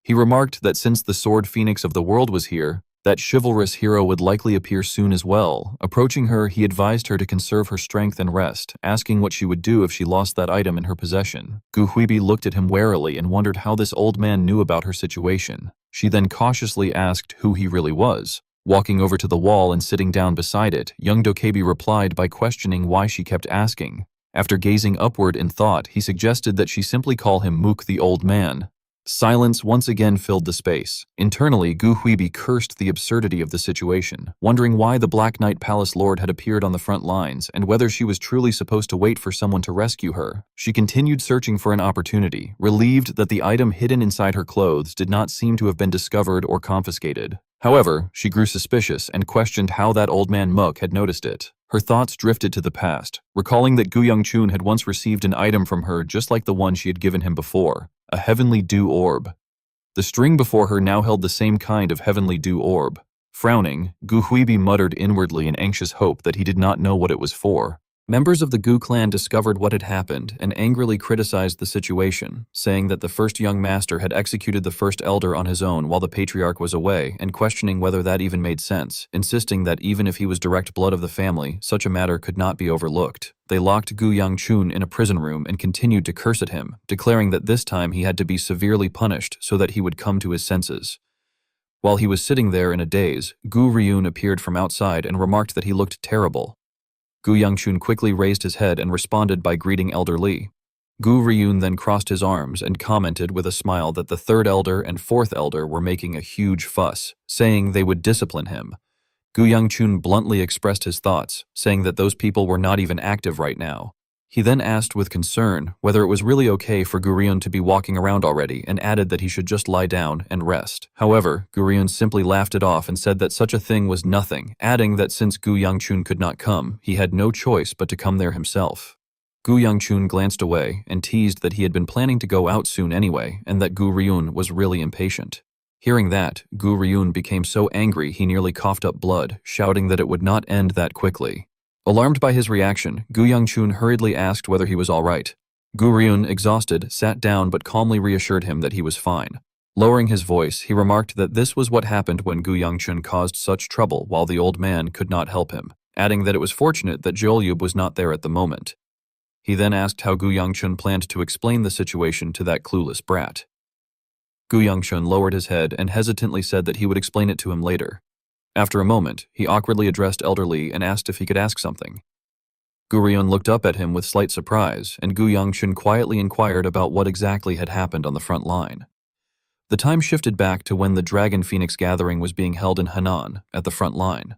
He remarked that since the Sword Phoenix of the world was here, that chivalrous hero would likely appear soon as well. Approaching her, he advised her to conserve her strength and rest, asking what she would do if she lost that item in her possession. Gu Huibi looked at him warily and wondered how this old man knew about her situation. She then cautiously asked who he really was. Walking over to the wall and sitting down beside it, young Dokebi replied by questioning why she kept asking. After gazing upward in thought, he suggested that she simply call him Mook the Old Man. Silence once again filled the space. Internally, Gu Huibi cursed the absurdity of the situation, wondering why the Black Knight Palace Lord had appeared on the front lines and whether she was truly supposed to wait for someone to rescue her. She continued searching for an opportunity, relieved that the item hidden inside her clothes did not seem to have been discovered or confiscated. However, she grew suspicious and questioned how that old man Mook had noticed it. Her thoughts drifted to the past, recalling that Gu Yongchun had once received an item from her just like the one she had given him before, a heavenly dew orb. The string before her now held the same kind of heavenly dew orb. Frowning, Gu Huibi muttered inwardly in anxious hope that he did not know what it was for. Members of the Gu clan discovered what had happened and angrily criticized the situation, saying that the first young master had executed the first elder on his own while the patriarch was away and questioning whether that even made sense, insisting that even if he was direct blood of the family, such a matter could not be overlooked. They locked Gu Yangchun in a prison room and continued to curse at him, declaring that this time he had to be severely punished so that he would come to his senses. While he was sitting there in a daze, Gu Ryun appeared from outside and remarked that he looked terrible. Gu Yangchun quickly raised his head and responded by greeting Elder Li. Gu Ryun then crossed his arms and commented with a smile that the third elder and fourth elder were making a huge fuss, saying they would discipline him. Gu Yangchun bluntly expressed his thoughts, saying that those people were not even active right now. He then asked with concern whether it was really okay for Gu Ryun to be walking around already and added that he should just lie down and rest. However, Gu Ryun simply laughed it off and said that such a thing was nothing, adding that since Gu Yangchun could not come, he had no choice but to come there himself. Gu Yangchun glanced away and teased that he had been planning to go out soon anyway and that Gu Ryun was really impatient. Hearing that, Gu Ryun became so angry he nearly coughed up blood, shouting that it would not end that quickly. Alarmed by his reaction, Gu Yangchun hurriedly asked whether he was all right. Gu Ryun, exhausted, sat down but calmly reassured him that he was fine. Lowering his voice, he remarked that this was what happened when Gu Yangchun caused such trouble while the old man could not help him, adding that it was fortunate that Jolyub was not there at the moment. He then asked how Gu Yangchun planned to explain the situation to that clueless brat. Gu Yangchun lowered his head and hesitantly said that he would explain it to him later. After a moment, he awkwardly addressed Elder Li and asked if he could ask something. Gu Ryun looked up at him with slight surprise, and Gu Yangchun quietly inquired about what exactly had happened on the front line. The time shifted back to when the Dragon Phoenix gathering was being held in Henan, at the front line.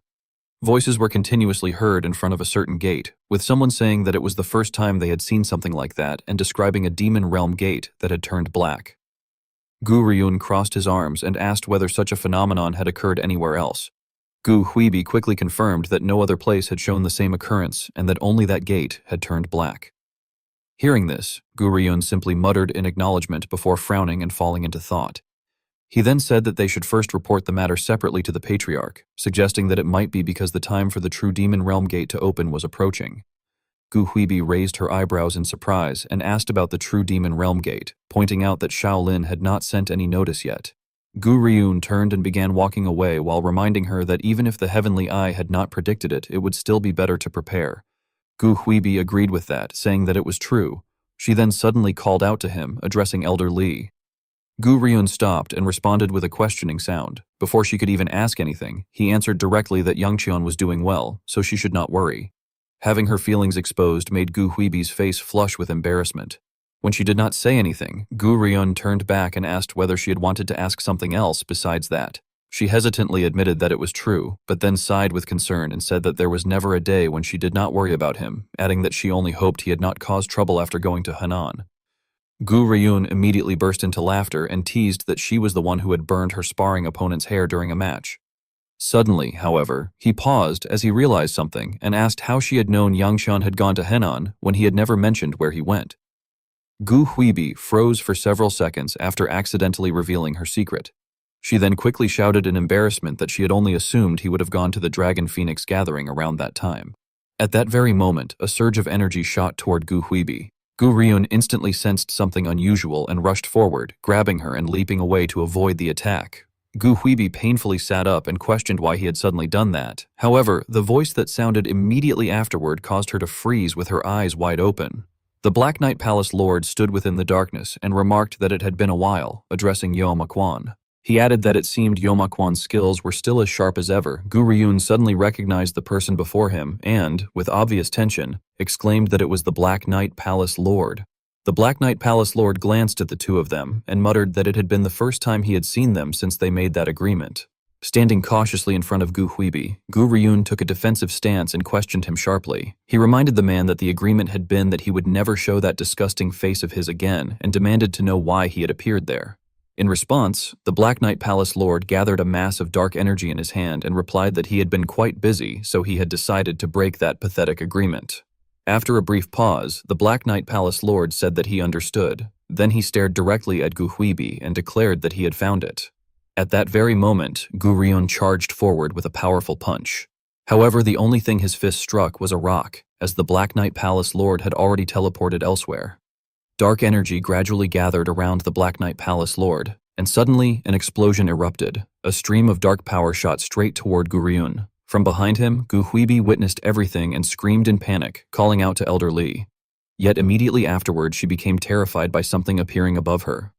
Voices were continuously heard in front of a certain gate, with someone saying that it was the first time they had seen something like that and describing a demon realm gate that had turned black. Gu Ryun crossed his arms and asked whether such a phenomenon had occurred anywhere else. Gu Huibi quickly confirmed that no other place had shown the same occurrence and that only that gate had turned black. Hearing this, Gu Ryun simply muttered in acknowledgement before frowning and falling into thought. He then said that they should first report the matter separately to the Patriarch, suggesting that it might be because the time for the true Demon Realm Gate to open was approaching. Gu Huibi raised her eyebrows in surprise and asked about the true Demon Realm Gate, pointing out that Shaolin had not sent any notice yet. Gu Ryun turned and began walking away while reminding her that even if the Heavenly Eye had not predicted it, it would still be better to prepare. Gu Huibi agreed with that, saying that it was true. She then suddenly called out to him, addressing Elder Li. Gu Ryun stopped and responded with a questioning sound. Before she could even ask anything, he answered directly that Yangqian was doing well, so she should not worry. Having her feelings exposed made Gu Huibi's face flush with embarrassment. When she did not say anything, Gu Ryun turned back and asked whether she had wanted to ask something else besides that. She hesitantly admitted that it was true, but then sighed with concern and said that there was never a day when she did not worry about him, adding that she only hoped he had not caused trouble after going to Henan. Gu Ryun immediately burst into laughter and teased that she was the one who had burned her sparring opponent's hair during a match. Suddenly, however, he paused as he realized something and asked how she had known Yangqian had gone to Henan when he had never mentioned where he went. Gu Huibi froze for several seconds after accidentally revealing her secret. She then quickly shouted in embarrassment that she had only assumed he would have gone to the Dragon Phoenix gathering around that time. At that very moment, a surge of energy shot toward Gu Huibi. Gu Ryun instantly sensed something unusual and rushed forward, grabbing her and leaping away to avoid the attack. Gu Huibi painfully sat up and questioned why he had suddenly done that. However, the voice that sounded immediately afterward caused her to freeze with her eyes wide open. The Black Knight Palace Lord stood within the darkness and remarked that it had been a while, addressing Yo Makwan. He added that it seemed Yo Makwan's skills were still as sharp as ever. Gu Ryun suddenly recognized the person before him and, with obvious tension, exclaimed that it was the Black Knight Palace Lord. The Black Knight Palace Lord glanced at the two of them and muttered that it had been the first time he had seen them since they made that agreement. Standing cautiously in front of Gu Huibi, Gu Ryun took a defensive stance and questioned him sharply. He reminded the man that the agreement had been that he would never show that disgusting face of his again and demanded to know why he had appeared there. In response, the Black Knight Palace Lord gathered a mass of dark energy in his hand and replied that he had been quite busy, so he had decided to break that pathetic agreement. After a brief pause, the Black Knight Palace Lord said that he understood. Then he stared directly at Gu Huibi and declared that he had found it. At that very moment, Gu Ryun charged forward with a powerful punch. However, the only thing his fist struck was a rock, as the Black Knight Palace Lord had already teleported elsewhere. Dark energy gradually gathered around the Black Knight Palace Lord, and suddenly an explosion erupted. A stream of dark power shot straight toward Gu Ryun. From behind him, Gu Huibi witnessed everything and screamed in panic, calling out to Elder Li. Yet immediately afterward, she became terrified by something appearing above her.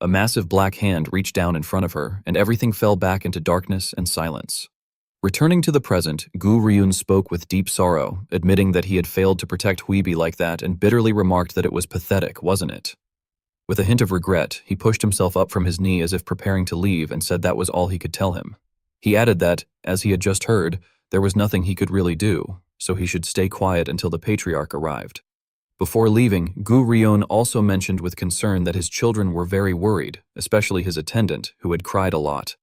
A massive black hand reached down in front of her, and everything fell back into darkness and silence. Returning to the present, Gu Ryun spoke with deep sorrow, admitting that he had failed to protect Huibi like that and bitterly remarked that it was pathetic, wasn't it? With a hint of regret, he pushed himself up from his knee as if preparing to leave and said that was all he could tell him. He added that, as he had just heard, there was nothing he could really do, so he should stay quiet until the Patriarch arrived. Before leaving, Gu Ryun also mentioned with concern that his children were very worried, especially his attendant, who had cried a lot.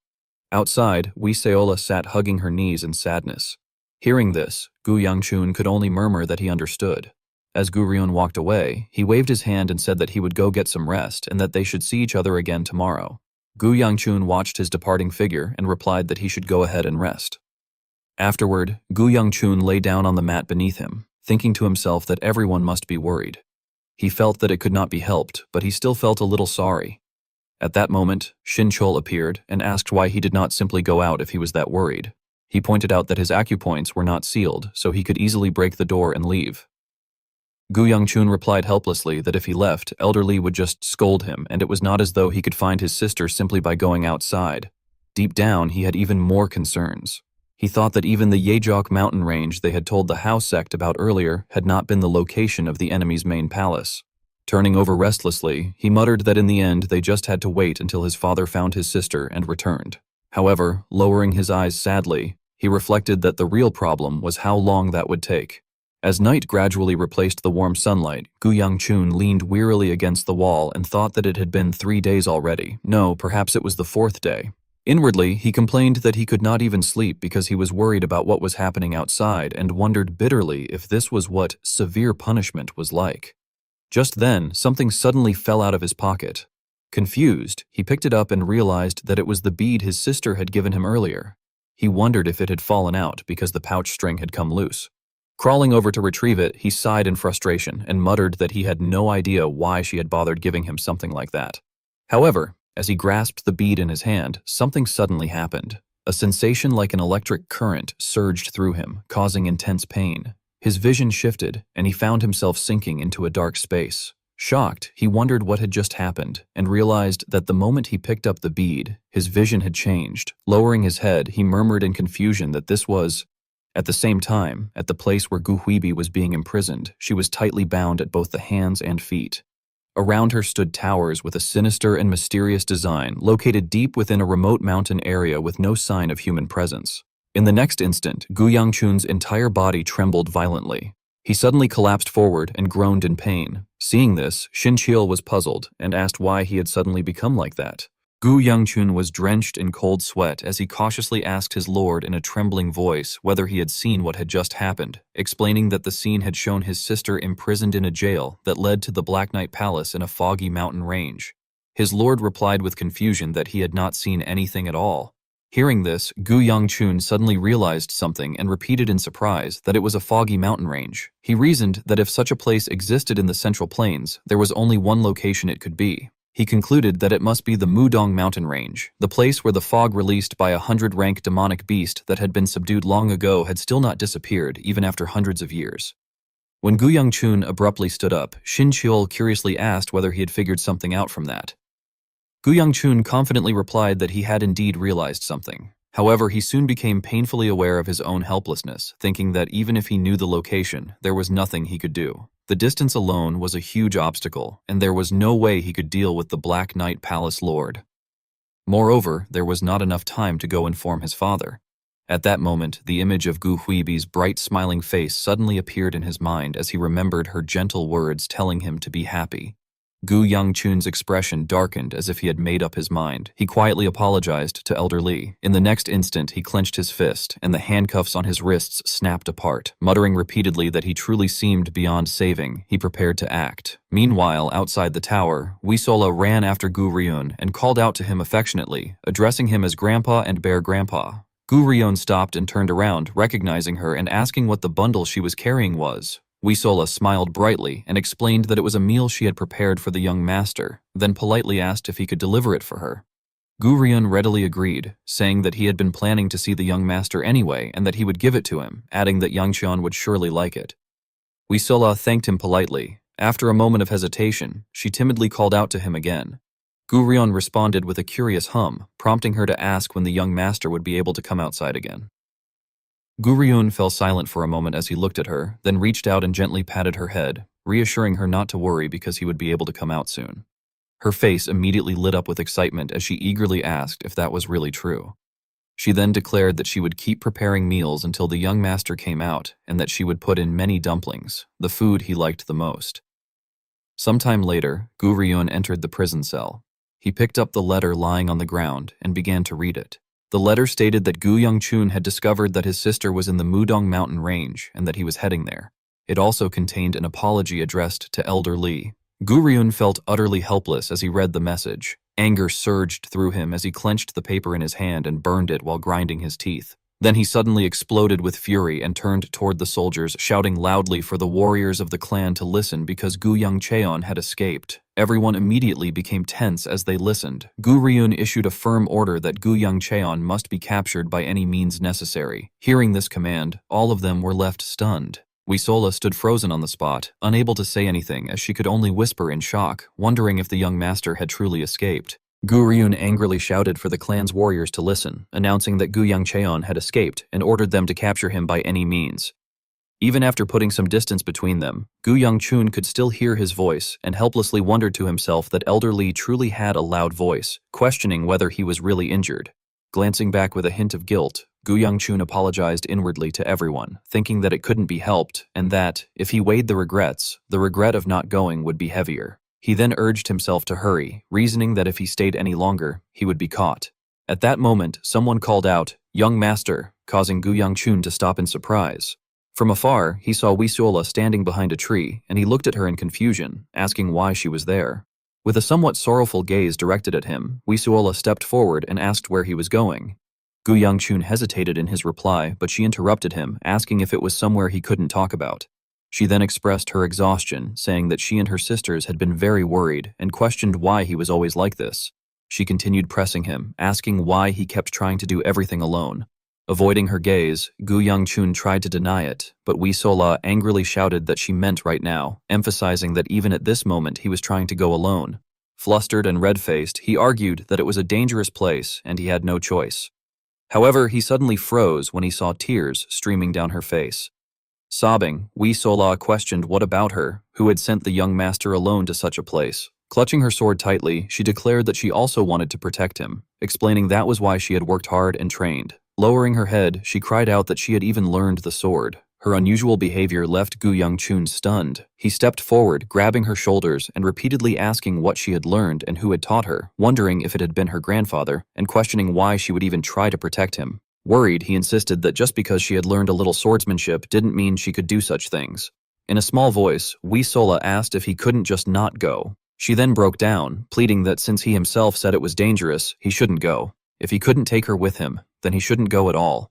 Outside, Wee Seola sat hugging her knees in sadness. Hearing this, Gu Yangchun could only murmur that he understood. As Gu Ryun walked away, he waved his hand and said that he would go get some rest and that they should see each other again tomorrow. Gu Yangchun watched his departing figure and replied that he should go ahead and rest. Afterward, Gu Yangchun lay down on the mat beneath him, thinking to himself that everyone must be worried. He felt that it could not be helped, but he still felt a little sorry. At that moment, Shin Chol appeared and asked why he did not simply go out if he was that worried. He pointed out that his acupoints were not sealed, so he could easily break the door and leave. Gu Yangchun replied helplessly that if he left, Elder Li would just scold him, and it was not as though he could find his sister simply by going outside. Deep down, he had even more concerns. He thought that even the Yejok mountain range they had told the Hao sect about earlier had not been the location of the enemy's main palace. Turning over restlessly, he muttered that in the end they just had to wait until his father found his sister and returned. However, lowering his eyes sadly, he reflected that the real problem was how long that would take. As night gradually replaced the warm sunlight, Gu Yangchun leaned wearily against the wall and thought that it had been 3 days already. No, perhaps it was the 4th day. Inwardly, he complained that he could not even sleep because he was worried about what was happening outside and wondered bitterly if this was what severe punishment was like. Just then, something suddenly fell out of his pocket. Confused, he picked it up and realized that it was the bead his sister had given him earlier. He wondered if it had fallen out because the pouch string had come loose. Crawling over to retrieve it, he sighed in frustration and muttered that he had no idea why she had bothered giving him something like that. However, as he grasped the bead in his hand, something suddenly happened. A sensation like an electric current surged through him, causing intense pain. His vision shifted, and he found himself sinking into a dark space. Shocked, he wondered what had just happened, and realized that the moment he picked up the bead, his vision had changed. Lowering his head, he murmured in confusion that this was... At the same time, at the place where Gu Huibi was being imprisoned, she was tightly bound at both the hands and feet. Around her stood towers with a sinister and mysterious design, located deep within a remote mountain area with no sign of human presence. In the next instant, Gu Yangchun's entire body trembled violently. He suddenly collapsed forward and groaned in pain. Seeing this, Xin Qiu was puzzled and asked why he had suddenly become like that. Gu Yangchun was drenched in cold sweat as he cautiously asked his lord in a trembling voice whether he had seen what had just happened, explaining that the scene had shown his sister imprisoned in a jail that led to the Black Knight Palace in a foggy mountain range. His lord replied with confusion that he had not seen anything at all. Hearing this, Gu Yangchun suddenly realized something and repeated in surprise that it was a foggy mountain range. He reasoned that if such a place existed in the Central Plains, there was only one location it could be. He concluded that it must be the Mudong mountain range, the place where the fog released by a 100-rank demonic beast that had been subdued long ago had still not disappeared even after hundreds of years. When Gu Yangchun abruptly stood up, Xin Qiu curiously asked whether he had figured something out from that. Gu Yangchun confidently replied that he had indeed realized something. However, he soon became painfully aware of his own helplessness, thinking that even if he knew the location, there was nothing he could do. The distance alone was a huge obstacle, and there was no way he could deal with the Black Knight Palace Lord. Moreover, there was not enough time to go inform his father. At that moment, the image of Gu Huibi's bright smiling face suddenly appeared in his mind as he remembered her gentle words telling him to be happy. Gu Yangchun's expression darkened as if he had made up his mind. He quietly apologized to Elder Li. In the next instant, he clenched his fist, and the handcuffs on his wrists snapped apart. Muttering repeatedly that he truly seemed beyond saving, he prepared to act. Meanwhile, outside the tower, Wisola ran after Gu Ryun and called out to him affectionately, addressing him as Grandpa and Bear Grandpa. Gu Ryun stopped and turned around, recognizing her and asking what the bundle she was carrying was. Wisola smiled brightly and explained that it was a meal she had prepared for the young master, then politely asked if he could deliver it for her. Gu Ryun readily agreed, saying that he had been planning to see the young master anyway and that he would give it to him, adding that Yangqian would surely like it. Wisola thanked him politely. After a moment of hesitation, she timidly called out to him again. Gu Ryun responded with a curious hum, prompting her to ask when the young master would be able to come outside again. Gu Ryun fell silent for a moment as he looked at her, then reached out and gently patted her head, reassuring her not to worry because he would be able to come out soon. Her face immediately lit up with excitement as she eagerly asked if that was really true. She then declared that she would keep preparing meals until the young master came out and that she would put in many dumplings, the food he liked the most. Sometime later, Gu Ryun entered the prison cell. He picked up the letter lying on the ground and began to read it. The letter stated that Gu Yangchun had discovered that his sister was in the Mudong mountain range and that he was heading there. It also contained an apology addressed to Elder Li. Gu Ryun felt utterly helpless as he read the message. Anger surged through him as he clenched the paper in his hand and burned it while grinding his teeth. Then he suddenly exploded with fury and turned toward the soldiers, shouting loudly for the warriors of the clan to listen because Gu Yangcheon had escaped. Everyone immediately became tense as they listened. Gu Ryun issued a firm order that Gu Yangcheon must be captured by any means necessary. Hearing this command, all of them were left stunned. Wisola stood frozen on the spot, unable to say anything as she could only whisper in shock, wondering if the young master had truly escaped. Gu Ryun angrily shouted for the clan's warriors to listen, announcing that Gu Yangcheon had escaped and ordered them to capture him by any means. Even after putting some distance between them, Gu Yangchun could still hear his voice and helplessly wondered to himself that Elder Li truly had a loud voice, questioning whether he was really injured. Glancing back with a hint of guilt, Gu Yangchun apologized inwardly to everyone, thinking that it couldn't be helped and that, if he weighed the regrets, the regret of not going would be heavier. He then urged himself to hurry, reasoning that if he stayed any longer, he would be caught. At that moment, someone called out, "Young master," causing Gu Yangchun to stop in surprise. From afar, he saw Wisuola standing behind a tree, and he looked at her in confusion, asking why she was there. With a somewhat sorrowful gaze directed at him, Wisuola stepped forward and asked where he was going. Gu Yangchun hesitated in his reply, but she interrupted him, asking if it was somewhere he couldn't talk about. She then expressed her exhaustion, saying that she and her sisters had been very worried and questioned why he was always like this. She continued pressing him, asking why he kept trying to do everything alone. Avoiding her gaze, Gu Yangchun tried to deny it, but Wisuola angrily shouted that she meant right now, emphasizing that even at this moment he was trying to go alone. Flustered and red-faced, he argued that it was a dangerous place and he had no choice. However, he suddenly froze when he saw tears streaming down her face. Sobbing, Wisuola questioned what about her, who had sent the young master alone to such a place. Clutching her sword tightly, she declared that she also wanted to protect him, explaining that was why she had worked hard and trained. Lowering her head, she cried out that she had even learned the sword. Her unusual behavior left Gu Yangchun stunned. He stepped forward, grabbing her shoulders and repeatedly asking what she had learned and who had taught her, wondering if it had been her grandfather, and questioning why she would even try to protect him. Worried, he insisted that just because she had learned a little swordsmanship didn't mean she could do such things. In a small voice, Wisuola asked if he couldn't just not go. She then broke down, pleading that since he himself said it was dangerous, he shouldn't go. If he couldn't take her with him, then he shouldn't go at all.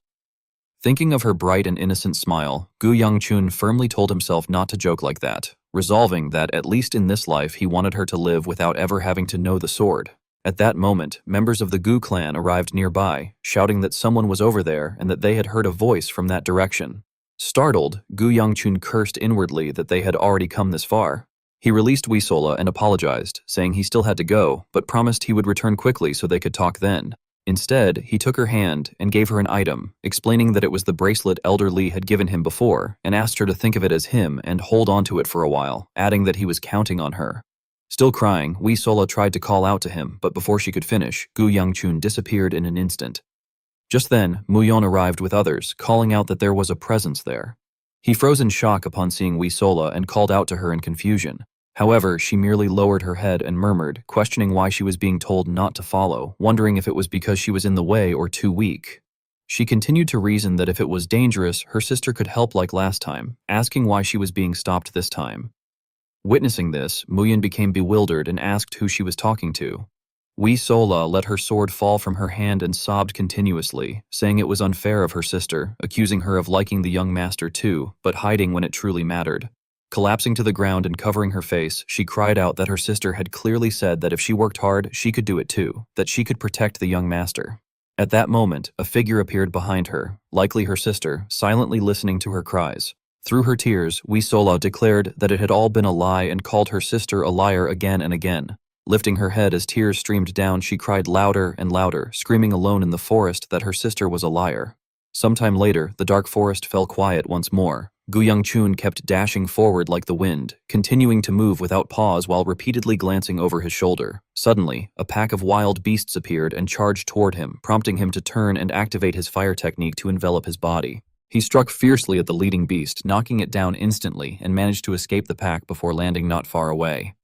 Thinking of her bright and innocent smile, Gu Yangchun firmly told himself not to joke like that, resolving that at least in this life he wanted her to live without ever having to know the sword. At that moment, members of the Gu clan arrived nearby, shouting that someone was over there and that they had heard a voice from that direction. Startled, Gu Yangchun cursed inwardly that they had already come this far. He released Wisuola and apologized, saying he still had to go, but promised he would return quickly so they could talk then. Instead, he took her hand and gave her an item, explaining that it was the bracelet Elder Li had given him before, and asked her to think of it as him and hold on to it for a while, adding that he was counting on her. Still crying, Wisuola tried to call out to him, but before she could finish, Gu Yangchun disappeared in an instant. Just then, Muyon arrived with others, calling out that there was a presence there. He froze in shock upon seeing Wisuola and called out to her in confusion. However, she merely lowered her head and murmured, questioning why she was being told not to follow, wondering if it was because she was in the way or too weak. She continued to reason that if it was dangerous, her sister could help like last time, asking why she was being stopped this time. Witnessing this, Muyon became bewildered and asked who she was talking to. Wisuola let her sword fall from her hand and sobbed continuously, saying it was unfair of her sister, accusing her of liking the young master too, but hiding when it truly mattered. Collapsing to the ground and covering her face, she cried out that her sister had clearly said that if she worked hard, she could do it too, that she could protect the young master. At that moment, a figure appeared behind her, likely her sister, silently listening to her cries. Through her tears, Wisuola declared that it had all been a lie and called her sister a liar again and again. Lifting her head as tears streamed down, she cried louder and louder, screaming alone in the forest that her sister was a liar. Sometime later, the dark forest fell quiet once more. Gu Yangchun kept dashing forward like the wind, continuing to move without pause while repeatedly glancing over his shoulder. Suddenly, a pack of wild beasts appeared and charged toward him, prompting him to turn and activate his fire technique to envelop his body. He struck fiercely at the leading beast, knocking it down instantly, and managed to escape the pack before landing not far away.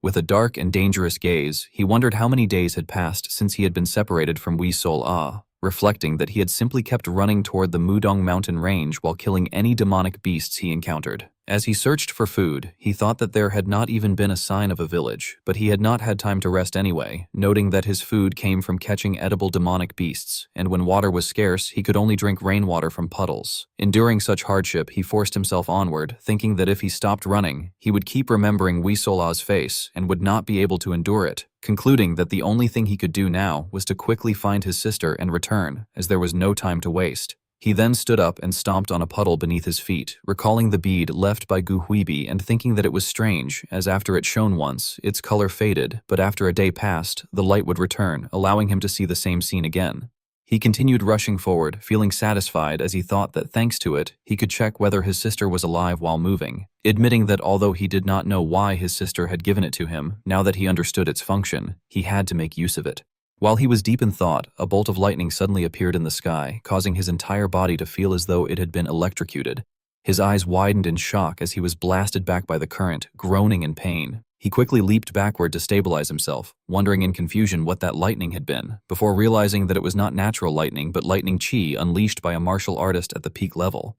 With a dark and dangerous gaze, he wondered how many days had passed since he had been separated from Wisuola, reflecting that he had simply kept running toward the Mudong mountain range while killing any demonic beasts he encountered. As he searched for food, he thought that there had not even been a sign of a village, but he had not had time to rest anyway, noting that his food came from catching edible demonic beasts, and when water was scarce, he could only drink rainwater from puddles. Enduring such hardship, he forced himself onward, thinking that if he stopped running, he would keep remembering Wisuola's face and would not be able to endure it, concluding that the only thing he could do now was to quickly find his sister and return, as there was no time to waste. He then stood up and stomped on a puddle beneath his feet, recalling the bead left by Gu Huibi and thinking that it was strange, as after it shone once, its color faded, but after a day passed, the light would return, allowing him to see the same scene again. He continued rushing forward, feeling satisfied as he thought that thanks to it, he could check whether his sister was alive while moving, admitting that although he did not know why his sister had given it to him, now that he understood its function, he had to make use of it. While he was deep in thought, a bolt of lightning suddenly appeared in the sky, causing his entire body to feel as though it had been electrocuted. His eyes widened in shock as he was blasted back by the current, groaning in pain. He quickly leaped backward to stabilize himself, wondering in confusion what that lightning had been, before realizing that it was not natural lightning but lightning chi unleashed by a martial artist at the peak level.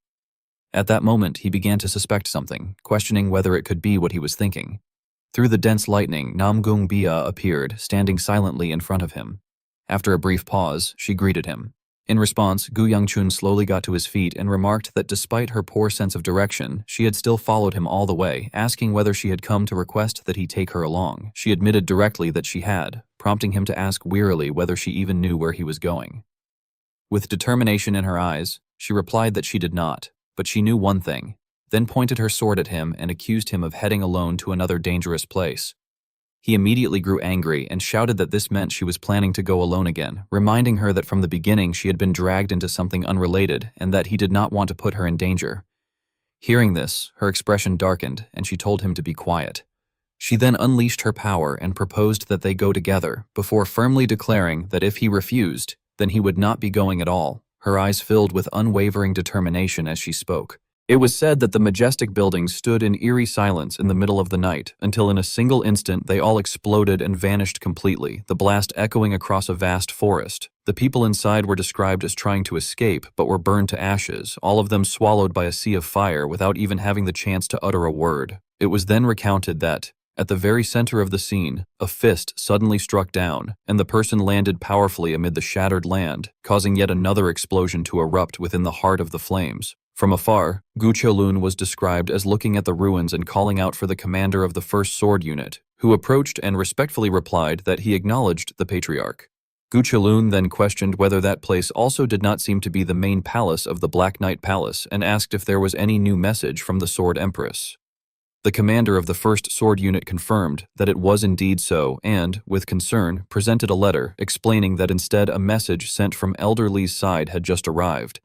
At that moment, he began to suspect something, questioning whether it could be what he was thinking. Through the dense lightning, Namgung Bia appeared, standing silently in front of him. After a brief pause, she greeted him. In response, Gu Yangchun slowly got to his feet and remarked that despite her poor sense of direction, she had still followed him all the way, asking whether she had come to request that he take her along. She admitted directly that she had, prompting him to ask wearily whether she even knew where he was going. With determination in her eyes, she replied that she did not, but she knew one thing, then pointed her sword at him and accused him of heading alone to another dangerous place. He immediately grew angry and shouted that this meant she was planning to go alone again, reminding her that from the beginning she had been dragged into something unrelated and that he did not want to put her in danger. Hearing this, her expression darkened and she told him to be quiet. She then unleashed her power and proposed that they go together, before firmly declaring that if he refused, then he would not be going at all, her eyes filled with unwavering determination as she spoke. It was said that the majestic buildings stood in eerie silence in the middle of the night, until in a single instant they all exploded and vanished completely, the blast echoing across a vast forest. The people inside were described as trying to escape, but were burned to ashes, all of them swallowed by a sea of fire without even having the chance to utter a word. It was then recounted that, at the very center of the scene, a fist suddenly struck down, and the person landed powerfully amid the shattered land, causing yet another explosion to erupt within the heart of the flames. From afar, Gu Qiulun was described as looking at the ruins and calling out for the commander of the first sword unit, who approached and respectfully replied that he acknowledged the patriarch. Gu Qiulun then questioned whether that place also did not seem to be the main palace of the Black Knight Palace and asked if there was any new message from the Sword Empress. The commander of the first sword unit confirmed that it was indeed so and, with concern, presented a letter explaining that instead a message sent from Elder Li's side had just arrived.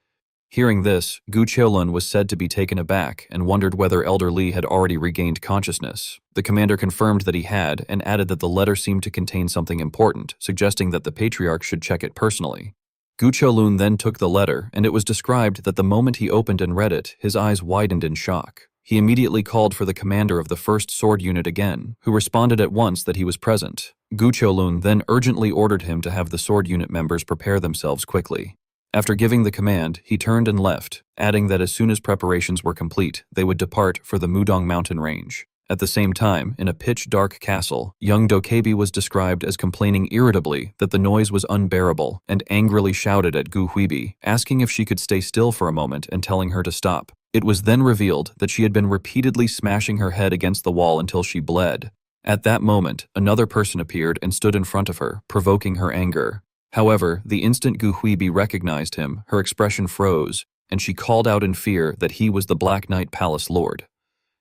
Hearing this, Gu Qiulun was said to be taken aback and wondered whether Elder Li had already regained consciousness. The commander confirmed that he had and added that the letter seemed to contain something important, suggesting that the patriarch should check it personally. Gu Qiulun then took the letter, and it was described that the moment he opened and read it, his eyes widened in shock. He immediately called for the commander of the first sword unit again, who responded at once that he was present. Gu Qiulun then urgently ordered him to have the sword unit members prepare themselves quickly. After giving the command, he turned and left, adding that as soon as preparations were complete, they would depart for the Mudong mountain range. At the same time, in a pitch-dark castle, young Dokebi was described as complaining irritably that the noise was unbearable and angrily shouted at Gu Huibi, asking if she could stay still for a moment and telling her to stop. It was then revealed that she had been repeatedly smashing her head against the wall until she bled. At that moment, another person appeared and stood in front of her, provoking her anger. However, the instant Gu Huibi recognized him, her expression froze, and she called out in fear that he was the Black Knight Palace Lord.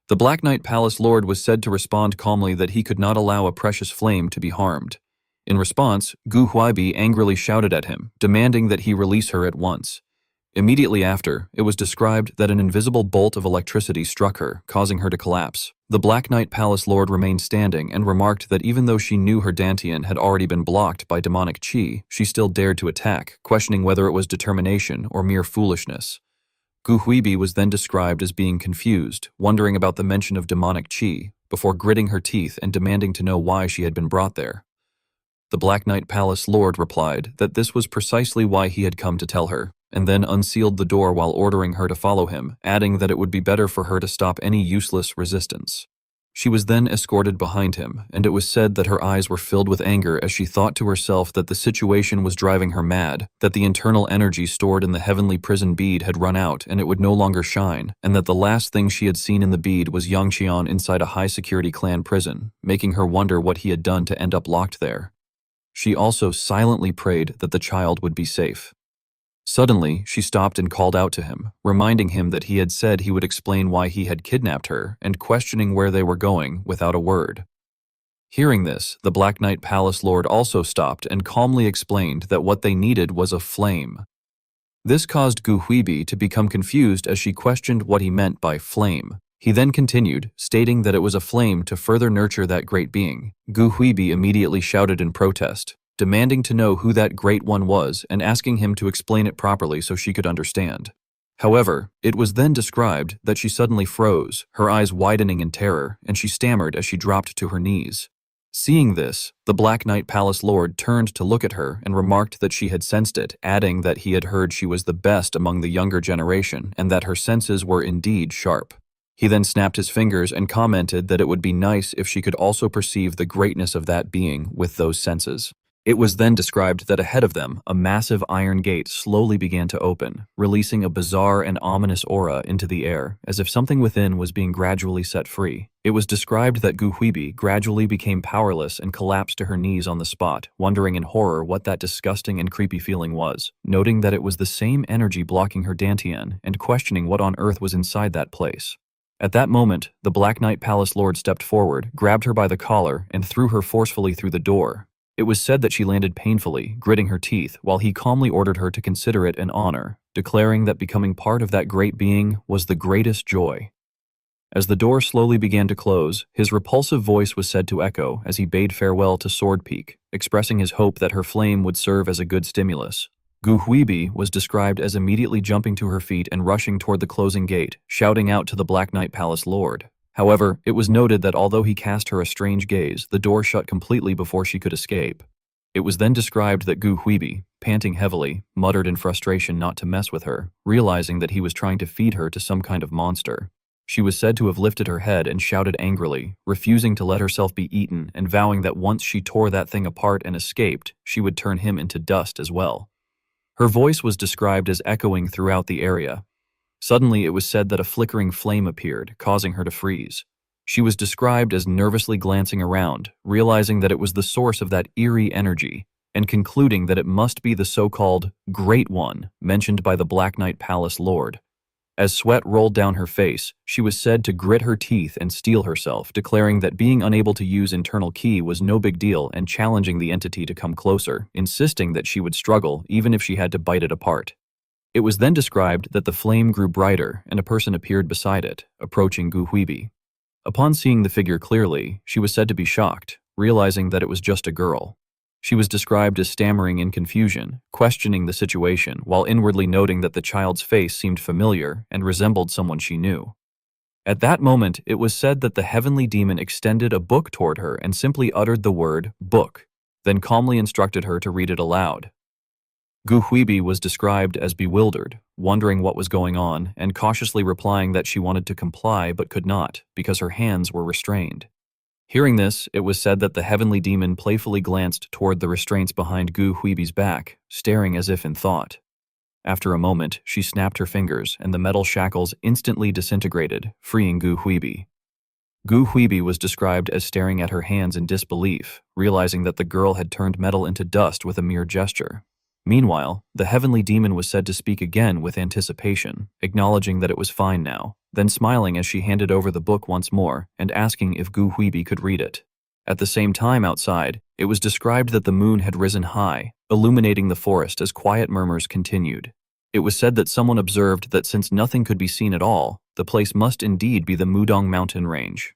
The Black Knight Palace Lord was said to respond calmly that he could not allow a precious flame to be harmed. In response, Gu Huibi angrily shouted at him, demanding that he release her at once. Immediately after, it was described that an invisible bolt of electricity struck her, causing her to collapse. The Black Knight Palace Lord remained standing and remarked that even though she knew her dantian had already been blocked by demonic chi, she still dared to attack, questioning whether it was determination or mere foolishness. Gu Huibi was then described as being confused, wondering about the mention of demonic chi, before gritting her teeth and demanding to know why she had been brought there. The Black Knight Palace Lord replied that this was precisely why he had come to tell her, and then unsealed the door while ordering her to follow him, adding that it would be better for her to stop any useless resistance. She was then escorted behind him, and it was said that her eyes were filled with anger as she thought to herself that the situation was driving her mad, that the internal energy stored in the heavenly prison bead had run out and it would no longer shine, and that the last thing she had seen in the bead was Yang Qian inside a high-security clan prison, making her wonder what he had done to end up locked there. She also silently prayed that the child would be safe. Suddenly, she stopped and called out to him, reminding him that he had said he would explain why he had kidnapped her and questioning where they were going without a word. Hearing this, the Black Knight Palace Lord also stopped and calmly explained that what they needed was a flame. This caused Gu Huibi to become confused as she questioned what he meant by flame. He then continued, stating that it was a flame to further nurture that great being. Gu Huibi immediately shouted in protest, demanding to know who that great one was and asking him to explain it properly so she could understand. However, it was then described that she suddenly froze, her eyes widening in terror, and she stammered as she dropped to her knees. Seeing this, the Black Knight Palace Lord turned to look at her and remarked that she had sensed it, adding that he had heard she was the best among the younger generation and that her senses were indeed sharp. He then snapped his fingers and commented that it would be nice if she could also perceive the greatness of that being with those senses. It was then described that ahead of them, a massive iron gate slowly began to open, releasing a bizarre and ominous aura into the air, as if something within was being gradually set free. It was described that Gu Huibi gradually became powerless and collapsed to her knees on the spot, wondering in horror what that disgusting and creepy feeling was, noting that it was the same energy blocking her dantian and questioning what on earth was inside that place. At that moment, the Black Knight Palace Lord stepped forward, grabbed her by the collar, and threw her forcefully through the door. It was said that she landed painfully, gritting her teeth, while he calmly ordered her to consider it an honor, declaring that becoming part of that great being was the greatest joy. As the door slowly began to close, his repulsive voice was said to echo as he bade farewell to Sword Peak, expressing his hope that her flame would serve as a good stimulus. Gu Huibi was described as immediately jumping to her feet and rushing toward the closing gate, shouting out to the Black Knight Palace Lord. However, it was noted that although he cast her a strange gaze, the door shut completely before she could escape. It was then described that Gu Huibi, panting heavily, muttered in frustration not to mess with her, realizing that he was trying to feed her to some kind of monster. She was said to have lifted her head and shouted angrily, refusing to let herself be eaten and vowing that once she tore that thing apart and escaped, she would turn him into dust as well. Her voice was described as echoing throughout the area. Suddenly, it was said that a flickering flame appeared, causing her to freeze. She was described as nervously glancing around, realizing that it was the source of that eerie energy, and concluding that it must be the so-called Great One mentioned by the Black Knight Palace Lord. As sweat rolled down her face, she was said to grit her teeth and steel herself, declaring that being unable to use internal ki was no big deal and challenging the entity to come closer, insisting that she would struggle even if she had to bite it apart. It was then described that the flame grew brighter and a person appeared beside it, approaching Gu Huibi. Upon seeing the figure clearly, she was said to be shocked, realizing that it was just a girl. She was described as stammering in confusion, questioning the situation while inwardly noting that the child's face seemed familiar and resembled someone she knew. At that moment, it was said that the heavenly demon extended a book toward her and simply uttered the word book, then calmly instructed her to read it aloud. Gu Huibi was described as bewildered, wondering what was going on, and cautiously replying that she wanted to comply but could not, because her hands were restrained. Hearing this, it was said that the heavenly demon playfully glanced toward the restraints behind Gu Huibi's back, staring as if in thought. After a moment, she snapped her fingers, and the metal shackles instantly disintegrated, freeing Gu Huibi. Gu Huibi was described as staring at her hands in disbelief, realizing that the girl had turned metal into dust with a mere gesture. Meanwhile, the heavenly demon was said to speak again with anticipation, acknowledging that it was fine now, then smiling as she handed over the book once more and asking if Gu Huibi could read it. At the same time outside, it was described that the moon had risen high, illuminating the forest as quiet murmurs continued. It was said that someone observed that since nothing could be seen at all, the place must indeed be the Mudong mountain range.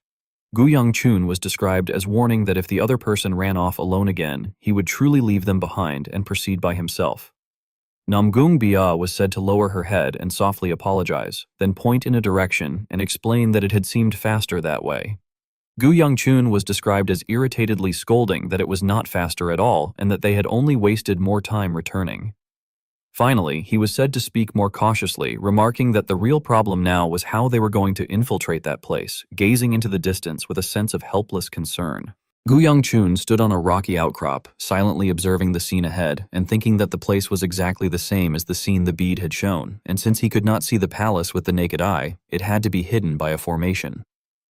Gu Yangchun was described as warning that if the other person ran off alone again, he would truly leave them behind and proceed by himself. Namgung Bia was said to lower her head and softly apologize, then point in a direction and explain that it had seemed faster that way. Gu Yangchun was described as irritatedly scolding that it was not faster at all and that they had only wasted more time returning. Finally, he was said to speak more cautiously, remarking that the real problem now was how they were going to infiltrate that place, gazing into the distance with a sense of helpless concern. Gu Yangchun stood on a rocky outcrop, silently observing the scene ahead and thinking that the place was exactly the same as the scene the bead had shown, and since he could not see the palace with the naked eye, it had to be hidden by a formation.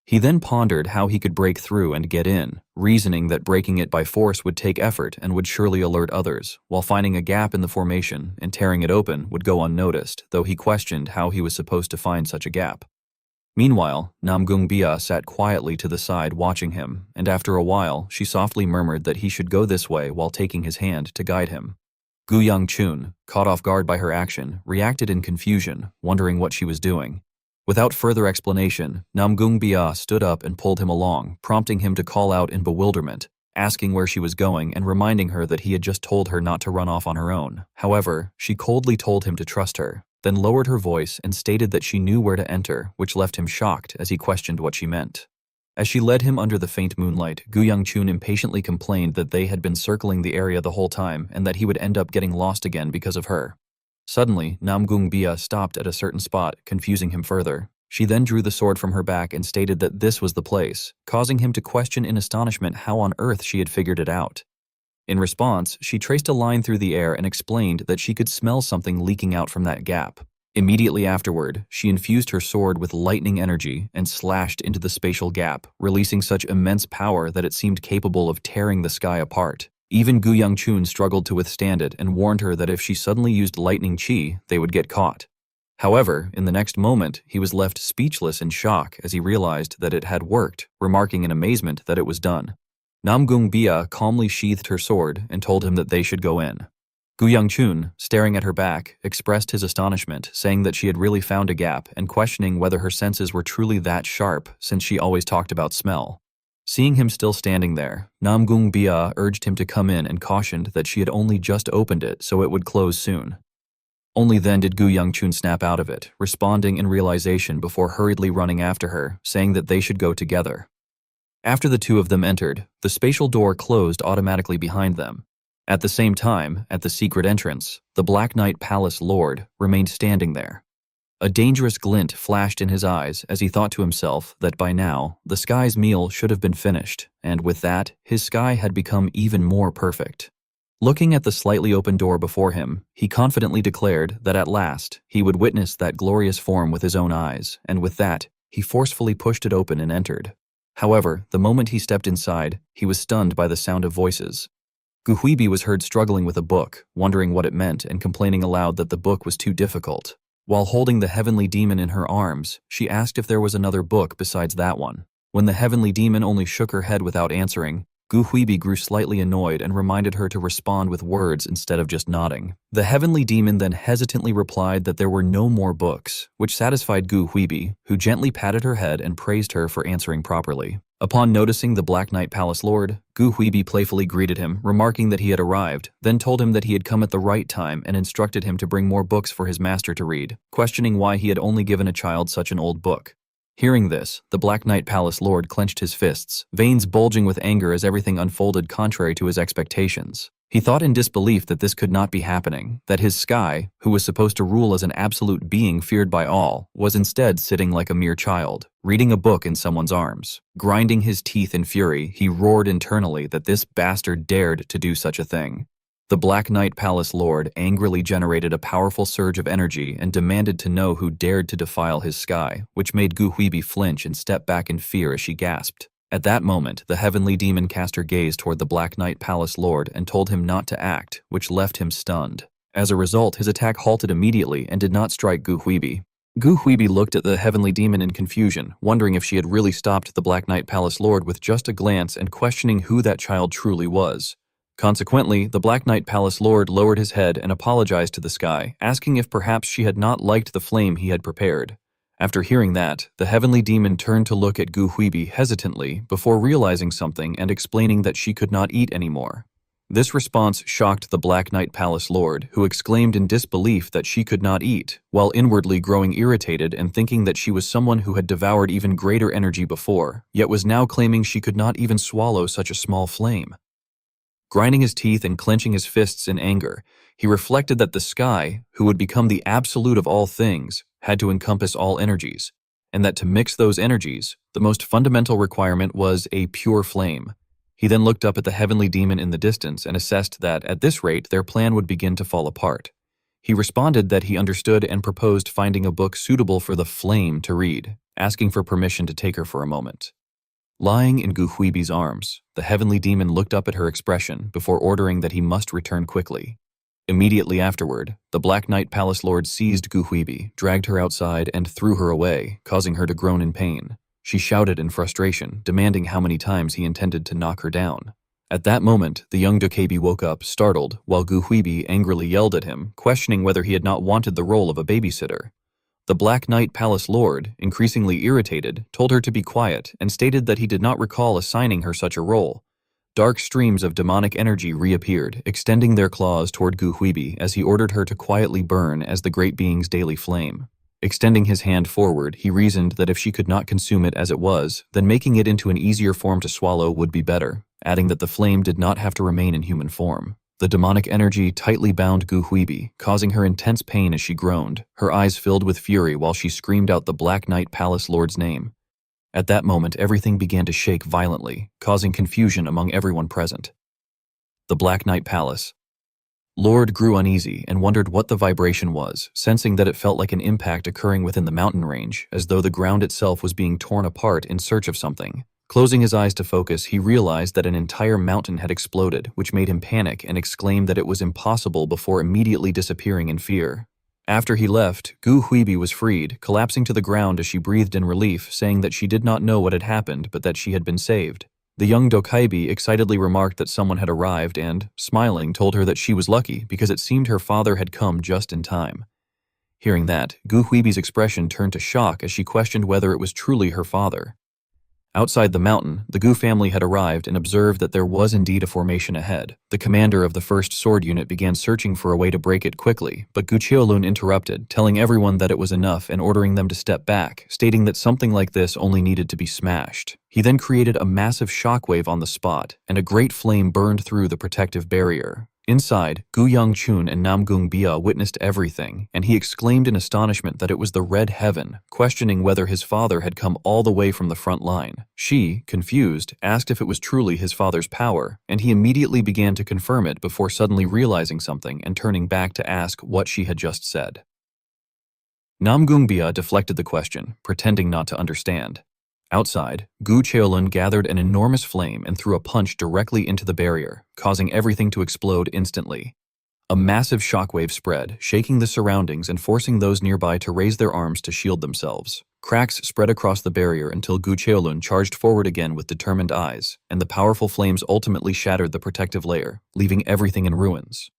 He then pondered how he could break through and get in, reasoning that breaking it by force would take effort and would surely alert others, while finding a gap in the formation and tearing it open would go unnoticed, though he questioned how he was supposed to find such a gap. Meanwhile, Namgung Bia sat quietly to the side watching him, and after a while, she softly murmured that he should go this way while taking his hand to guide him. Gu Yangchun, caught off guard by her action, reacted in confusion, wondering what she was doing. Without further explanation, Namgung Bia stood up and pulled him along, prompting him to call out in bewilderment, asking where she was going and reminding her that he had just told her not to run off on her own. However, she coldly told him to trust her, then lowered her voice and stated that she knew where to enter, which left him shocked as he questioned what she meant. As she led him under the faint moonlight, Gu Young-chun impatiently complained that they had been circling the area the whole time and that he would end up getting lost again because of her. Suddenly, Namgung-bia stopped at a certain spot, confusing him further. She then drew the sword from her back and stated that this was the place, causing him to question in astonishment how on earth she had figured it out. In response, she traced a line through the air and explained that she could smell something leaking out from that gap. Immediately afterward, she infused her sword with lightning energy and slashed into the spatial gap, releasing such immense power that it seemed capable of tearing the sky apart. Even Gu Young-chun struggled to withstand it and warned her that if she suddenly used lightning chi, they would get caught. However, in the next moment, he was left speechless in shock as he realized that it had worked, remarking in amazement that it was done. Namgung-bia calmly sheathed her sword and told him that they should go in. Gu Young-chun, staring at her back, expressed his astonishment, saying that she had really found a gap and questioning whether her senses were truly that sharp since she always talked about smell. Seeing him still standing there, Namgung-bia urged him to come in and cautioned that she had only just opened it so it would close soon. Only then did Gu Young-chun snap out of it, responding in realization before hurriedly running after her, saying that they should go together. After the two of them entered, the spatial door closed automatically behind them. At the same time, at the secret entrance, the Black Knight Palace Lord remained standing there. A dangerous glint flashed in his eyes as he thought to himself that by now, the sky's meal should have been finished, and with that, his sky had become even more perfect. Looking at the slightly open door before him, he confidently declared that at last, he would witness that glorious form with his own eyes, and with that, he forcefully pushed it open and entered. However, the moment he stepped inside, he was stunned by the sound of voices. Gu Huibi was heard struggling with a book, wondering what it meant and complaining aloud that the book was too difficult. While holding the heavenly demon in her arms, she asked if there was another book besides that one. When the heavenly demon only shook her head without answering, Gu Huibi grew slightly annoyed and reminded her to respond with words instead of just nodding. The heavenly demon then hesitantly replied that there were no more books, which satisfied Gu Huibi, who gently patted her head and praised her for answering properly. Upon noticing the Black Knight Palace Lord, Gu Huibi playfully greeted him, remarking that he had arrived, then told him that he had come at the right time and instructed him to bring more books for his master to read, questioning why he had only given a child such an old book. Hearing this, the Black Knight Palace Lord clenched his fists, veins bulging with anger as everything unfolded contrary to his expectations. He thought in disbelief that this could not be happening, that his sky, who was supposed to rule as an absolute being feared by all, was instead sitting like a mere child, reading a book in someone's arms. Grinding his teeth in fury, he roared internally that this bastard dared to do such a thing. The Black Knight Palace Lord angrily generated a powerful surge of energy and demanded to know who dared to defile his sky, which made Gu Huibi flinch and step back in fear as she gasped. At that moment, the heavenly demon cast her gaze toward the Black Knight Palace Lord and told him not to act, which left him stunned. As a result, his attack halted immediately and did not strike Gu Huibi. Gu Huibi looked at the heavenly demon in confusion, wondering if she had really stopped the Black Knight Palace Lord with just a glance and questioning who that child truly was. Consequently, the Black Knight Palace Lord lowered his head and apologized to the sky, asking if perhaps she had not liked the flame he had prepared. After hearing that, the heavenly demon turned to look at Gu Huibi hesitantly before realizing something and explaining that she could not eat anymore. This response shocked the Black Knight Palace Lord, who exclaimed in disbelief that she could not eat, while inwardly growing irritated and thinking that she was someone who had devoured even greater energy before, yet was now claiming she could not even swallow such a small flame. Grinding his teeth and clenching his fists in anger, he reflected that the sky, who would become the absolute of all things, had to encompass all energies, and that to mix those energies, the most fundamental requirement was a pure flame. He then looked up at the heavenly demon in the distance and assessed that, at this rate, their plan would begin to fall apart. He responded that he understood and proposed finding a book suitable for the flame to read, asking for permission to take her for a moment. Lying in Gu Huibi's arms, the heavenly demon looked up at her expression before ordering that he must return quickly. Immediately afterward, the Black Knight Palace Lord seized Gu Huibi, dragged her outside, and threw her away, causing her to groan in pain. She shouted in frustration, demanding how many times he intended to knock her down. At that moment, the young Dokebi woke up, startled, while Gu Huibi angrily yelled at him, questioning whether he had not wanted the role of a babysitter. The Black Knight Palace Lord, increasingly irritated, told her to be quiet and stated that he did not recall assigning her such a role. Dark streams of demonic energy reappeared, extending their claws toward Gu Huibi as he ordered her to quietly burn as the great being's daily flame. Extending his hand forward, he reasoned that if she could not consume it as it was, then making it into an easier form to swallow would be better, adding that the flame did not have to remain in human form. The demonic energy tightly bound Gu Huibi, causing her intense pain as she groaned, her eyes filled with fury while she screamed out the Black Knight Palace Lord's name. At that moment, everything began to shake violently, causing confusion among everyone present. The Black Knight Palace. Lord grew uneasy and wondered what the vibration was, sensing that it felt like an impact occurring within the mountain range, as though the ground itself was being torn apart in search of something. Closing his eyes to focus, he realized that an entire mountain had exploded, which made him panic and exclaim that it was impossible before immediately disappearing in fear. After he left, Gu Huibi was freed, collapsing to the ground as she breathed in relief, saying that she did not know what had happened but that she had been saved. The young Dokaibi excitedly remarked that someone had arrived and, smiling, told her that she was lucky because it seemed her father had come just in time. Hearing that, Gu Huibi's expression turned to shock as she questioned whether it was truly her father. Outside the mountain, the Gu family had arrived and observed that there was indeed a formation ahead. The commander of the first sword unit began searching for a way to break it quickly, but Gu Qiulun interrupted, telling everyone that it was enough and ordering them to step back, stating that something like this only needed to be smashed. He then created a massive shockwave on the spot, and a great flame burned through the protective barrier. Inside, Gu Yangchun and Namgung Bia witnessed everything, and he exclaimed in astonishment that it was the Red Heaven, questioning whether his father had come all the way from the front line. She, confused, asked if it was truly his father's power, and he immediately began to confirm it before suddenly realizing something and turning back to ask what she had just said. Namgung Bia deflected the question, pretending not to understand. Outside, Gu Qiulun gathered an enormous flame and threw a punch directly into the barrier, causing everything to explode instantly. A massive shockwave spread, shaking the surroundings and forcing those nearby to raise their arms to shield themselves. Cracks spread across the barrier until Gu Qiulun charged forward again with determined eyes, and the powerful flames ultimately shattered the protective layer, leaving everything in ruins.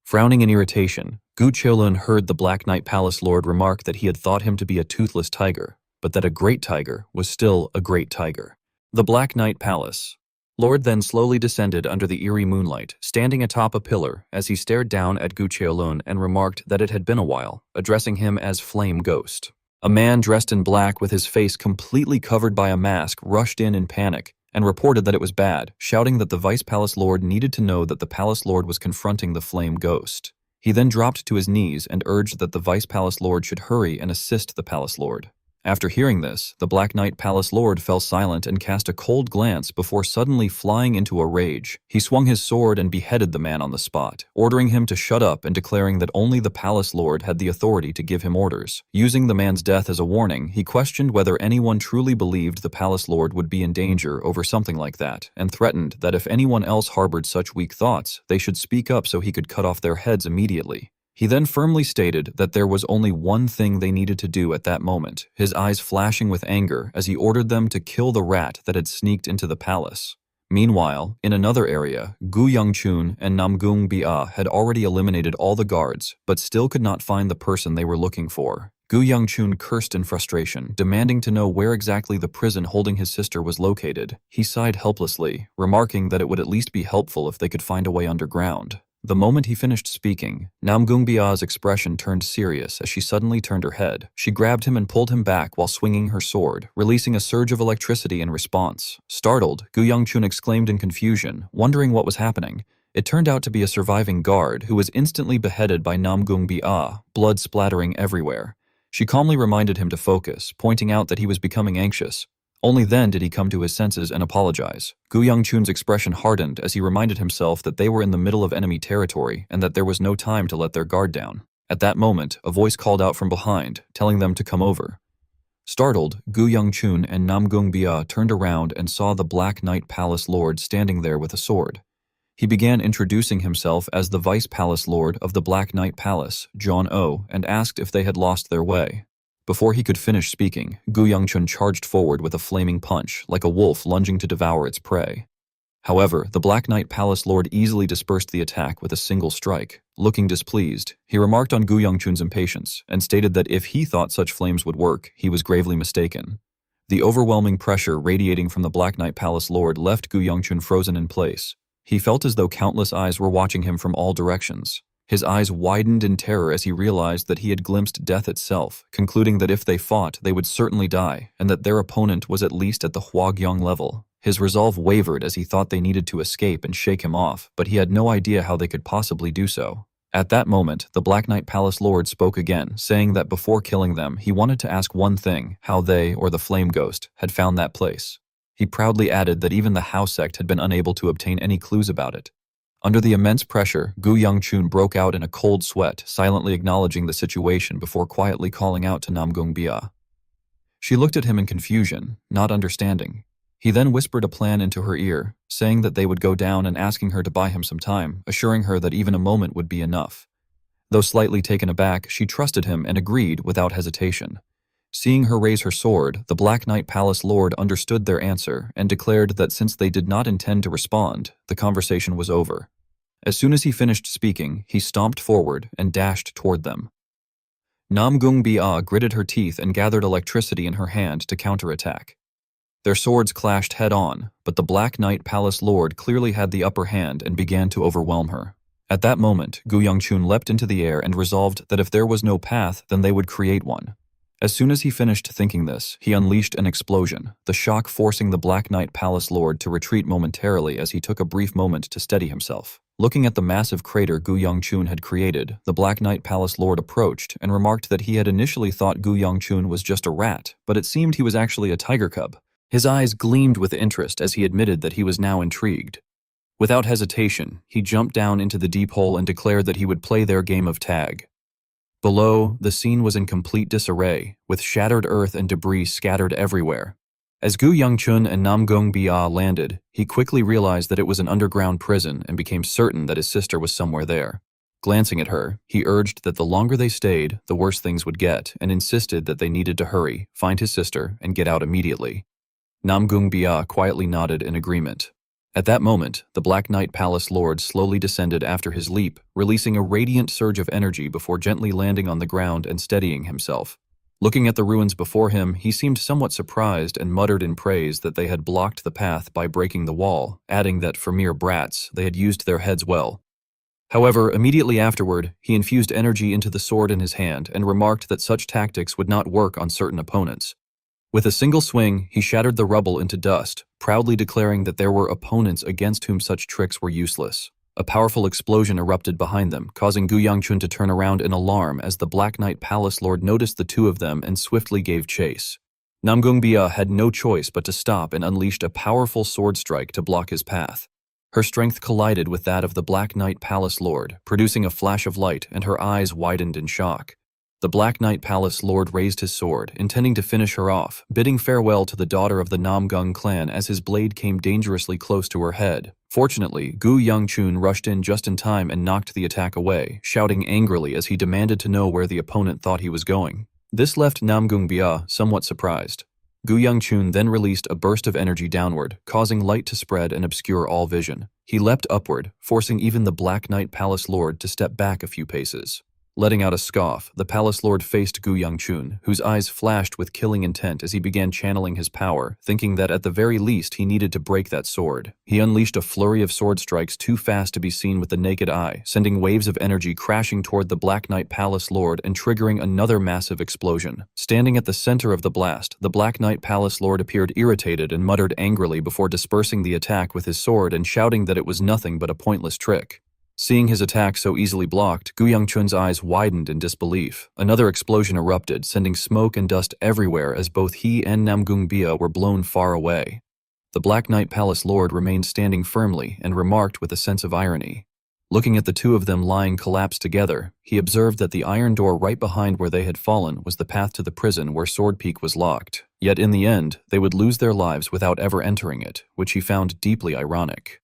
Frowning in irritation, Gu Qiulun heard the Black Knight Palace Lord remark that he had thought him to be a toothless tiger, but that a great tiger was still a great tiger. The Black Knight Palace. Lord then slowly descended under the eerie moonlight, standing atop a pillar as he stared down at Gu Qiulun and remarked that it had been a while, addressing him as Flame Ghost. A man dressed in black with his face completely covered by a mask rushed in panic and reported that it was bad, shouting that the Vice Palace Lord needed to know that the Palace Lord was confronting the Flame Ghost. He then dropped to his knees and urged that the Vice Palace Lord should hurry and assist the Palace Lord. After hearing this, the Black Knight Palace Lord fell silent and cast a cold glance before suddenly flying into a rage. He swung his sword and beheaded the man on the spot, ordering him to shut up and declaring that only the Palace Lord had the authority to give him orders. Using the man's death as a warning, he questioned whether anyone truly believed the Palace Lord would be in danger over something like that, and threatened that if anyone else harbored such weak thoughts, they should speak up so he could cut off their heads immediately. He then firmly stated that there was only one thing they needed to do at that moment, his eyes flashing with anger as he ordered them to kill the rat that had sneaked into the palace. Meanwhile, in another area, Gu Yangchun and Namgung Bia had already eliminated all the guards, but still could not find the person they were looking for. Gu Yangchun cursed in frustration, demanding to know where exactly the prison holding his sister was located. He sighed helplessly, remarking that it would at least be helpful if they could find a way underground. The moment he finished speaking, Namgung Bia's expression turned serious as she suddenly turned her head. She grabbed him and pulled him back while swinging her sword, releasing a surge of electricity in response. Startled, Gu Yangchun exclaimed in confusion, wondering what was happening. It turned out to be a surviving guard who was instantly beheaded by Namgung Bia, blood splattering everywhere. She calmly reminded him to focus, pointing out that he was becoming anxious. Only then did he come to his senses and apologize. Gu Yangchun's expression hardened as he reminded himself that they were in the middle of enemy territory and that there was no time to let their guard down. At that moment, a voice called out from behind, telling them to come over. Startled, Gu Yangchun and Namgung Bia turned around and saw the Black Knight Palace Lord standing there with a sword. He began introducing himself as the Vice Palace Lord of the Black Knight Palace, John O, and asked if they had lost their way. Before he could finish speaking, Gu Yangchun charged forward with a flaming punch, like a wolf lunging to devour its prey. However, the Black Knight Palace Lord easily dispersed the attack with a single strike. Looking displeased, he remarked on Gu Yangchun's impatience and stated that if he thought such flames would work, he was gravely mistaken. The overwhelming pressure radiating from the Black Knight Palace Lord left Gu Yongchun frozen in place. He felt as though countless eyes were watching him from all directions. His eyes widened in terror as he realized that he had glimpsed death itself, concluding that if they fought, they would certainly die, and that their opponent was at least at the Huagyong level. His resolve wavered as he thought they needed to escape and shake him off, but he had no idea how they could possibly do so. At that moment, the Black Knight Palace Lord spoke again, saying that before killing them, he wanted to ask one thing, how they, or the Flame Ghost, had found that place. He proudly added that even the House sect had been unable to obtain any clues about it. Under the immense pressure, Gu Yongchun broke out in a cold sweat, silently acknowledging the situation before quietly calling out to Namgung Bia. She looked at him in confusion, not understanding. He then whispered a plan into her ear, saying that they would go down and asking her to buy him some time, assuring her that even a moment would be enough. Though slightly taken aback, she trusted him and agreed without hesitation. Seeing her raise her sword, the Black Knight Palace Lord understood their answer and declared that since they did not intend to respond, the conversation was over. As soon as he finished speaking, he stomped forward and dashed toward them. Namgung Bia gritted her teeth and gathered electricity in her hand to counterattack. Their swords clashed head-on, but the Black Knight Palace Lord clearly had the upper hand and began to overwhelm her. At that moment, Gu Yongchun leapt into the air and resolved that if there was no path, then they would create one. As soon as he finished thinking this, he unleashed an explosion, the shock forcing the Black Knight Palace Lord to retreat momentarily as he took a brief moment to steady himself. Looking at the massive crater Gu Yongchun had created, the Black Knight Palace Lord approached and remarked that he had initially thought Gu Yongchun was just a rat, but it seemed he was actually a tiger cub. His eyes gleamed with interest as he admitted that he was now intrigued. Without hesitation, he jumped down into the deep hole and declared that he would play their game of tag. Below, the scene was in complete disarray, with shattered earth and debris scattered everywhere. As Gu Yongchun and Namgung Bia landed, he quickly realized that it was an underground prison and became certain that his sister was somewhere there. Glancing at her, he urged that the longer they stayed, the worse things would get, and insisted that they needed to hurry, find his sister, and get out immediately. Namgung Bia quietly nodded in agreement. At that moment, the Black Knight Palace Lord slowly descended after his leap, releasing a radiant surge of energy before gently landing on the ground and steadying himself. Looking at the ruins before him, he seemed somewhat surprised and muttered in praise that they had blocked the path by breaking the wall, adding that for mere brats, they had used their heads well. However, immediately afterward, he infused energy into the sword in his hand and remarked that such tactics would not work on certain opponents. With a single swing, he shattered the rubble into dust, proudly declaring that there were opponents against whom such tricks were useless. A powerful explosion erupted behind them, causing Gu Yongchun to turn around in alarm as the Black Knight Palace Lord noticed the two of them and swiftly gave chase. Namgung Bia had no choice but to stop and unleashed a powerful sword strike to block his path. Her strength collided with that of the Black Knight Palace Lord, producing a flash of light, and her eyes widened in shock. The Black Knight Palace Lord raised his sword, intending to finish her off, bidding farewell to the daughter of the Namgung clan as his blade came dangerously close to her head. Fortunately, Gu Yongchun rushed in just in time and knocked the attack away, shouting angrily as he demanded to know where the opponent thought he was going. This left Namgung Bia somewhat surprised. Gu Yongchun then released a burst of energy downward, causing light to spread and obscure all vision. He leapt upward, forcing even the Black Knight Palace Lord to step back a few paces. Letting out a scoff, the Palace Lord faced Gu Yongchun, whose eyes flashed with killing intent as he began channeling his power, thinking that at the very least he needed to break that sword. He unleashed a flurry of sword strikes too fast to be seen with the naked eye, sending waves of energy crashing toward the Black Knight Palace Lord and triggering another massive explosion. Standing at the center of the blast, the Black Knight Palace Lord appeared irritated and muttered angrily before dispersing the attack with his sword and shouting that it was nothing but a pointless trick. Seeing his attack so easily blocked, Gu Yongchun's eyes widened in disbelief. Another explosion erupted, sending smoke and dust everywhere as both he and Namgung Bia were blown far away. The Black Knight Palace Lord remained standing firmly and remarked with a sense of irony. Looking at the two of them lying collapsed together, he observed that the iron door right behind where they had fallen was the path to the prison where Sword Peak was locked. Yet in the end, they would lose their lives without ever entering it, which he found deeply ironic.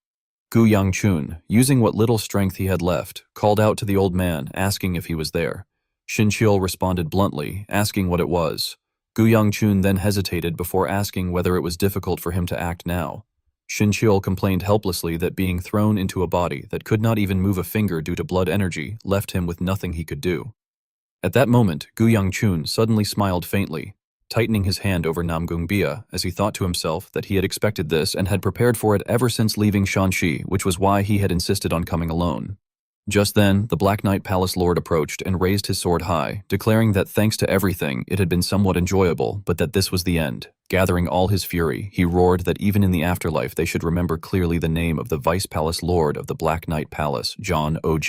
Gu Yongchun, using what little strength he had left, called out to the old man, asking if he was there. Xinqiu responded bluntly, asking what it was. Gu Yongchun then hesitated before asking whether it was difficult for him to act now. Xinqiu complained helplessly that being thrown into a body that could not even move a finger due to blood energy left him with nothing he could do. At that moment, Gu Yongchun suddenly smiled faintly. tightening his hand over Namgungbia as he thought to himself that he had expected this and had prepared for it ever since leaving Shanxi, which was why he had insisted on coming alone. Just then, the Black Knight Palace Lord approached and raised his sword high, declaring that thanks to everything, it had been somewhat enjoyable, but that this was the end. Gathering all his fury, he roared that even in the afterlife they should remember clearly the name of the Vice Palace Lord of the Black Knight Palace, John Og.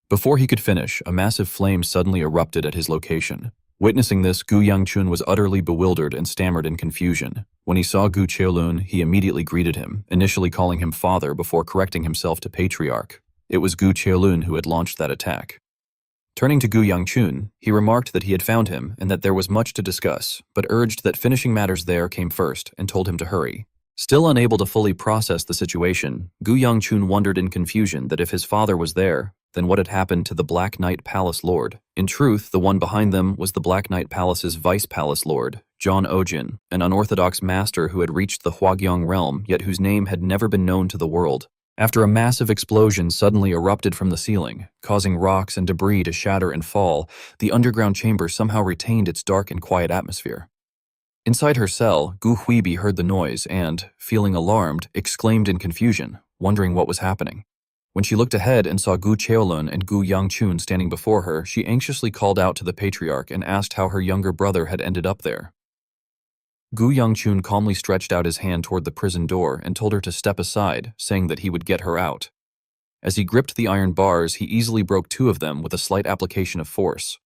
Before he could finish, a massive flame suddenly erupted at his location. Witnessing this, Gu Yangchun was utterly bewildered and stammered in confusion. When he saw Gu Qiulun, he immediately greeted him, initially calling him father before correcting himself to patriarch. It was Gu Qiulun who had launched that attack. Turning to Gu Yangchun, he remarked that he had found him and that there was much to discuss, but urged that finishing matters there came first and told him to hurry. Still unable to fully process the situation, Gu Yangchun wondered in confusion that if his father was there, then what had happened to the Black Knight Palace Lord? In truth, the one behind them was the Black Knight Palace's Vice Palace Lord, John Ojin, an unorthodox master who had reached the Huagyong realm, yet whose name had never been known to the world. After a massive explosion suddenly erupted from the ceiling, causing rocks and debris to shatter and fall, the underground chamber somehow retained its dark and quiet atmosphere. Inside her cell, Gu Huibi heard the noise and, feeling alarmed, exclaimed in confusion, wondering what was happening. When she looked ahead and saw Gu Qiulun and Gu Yangchun standing before her, she anxiously called out to the patriarch and asked how her younger brother had ended up there. Gu Yangchun calmly stretched out his hand toward the prison door and told her to step aside, saying that he would get her out. As he gripped the iron bars, he easily broke two of them with a slight application of force.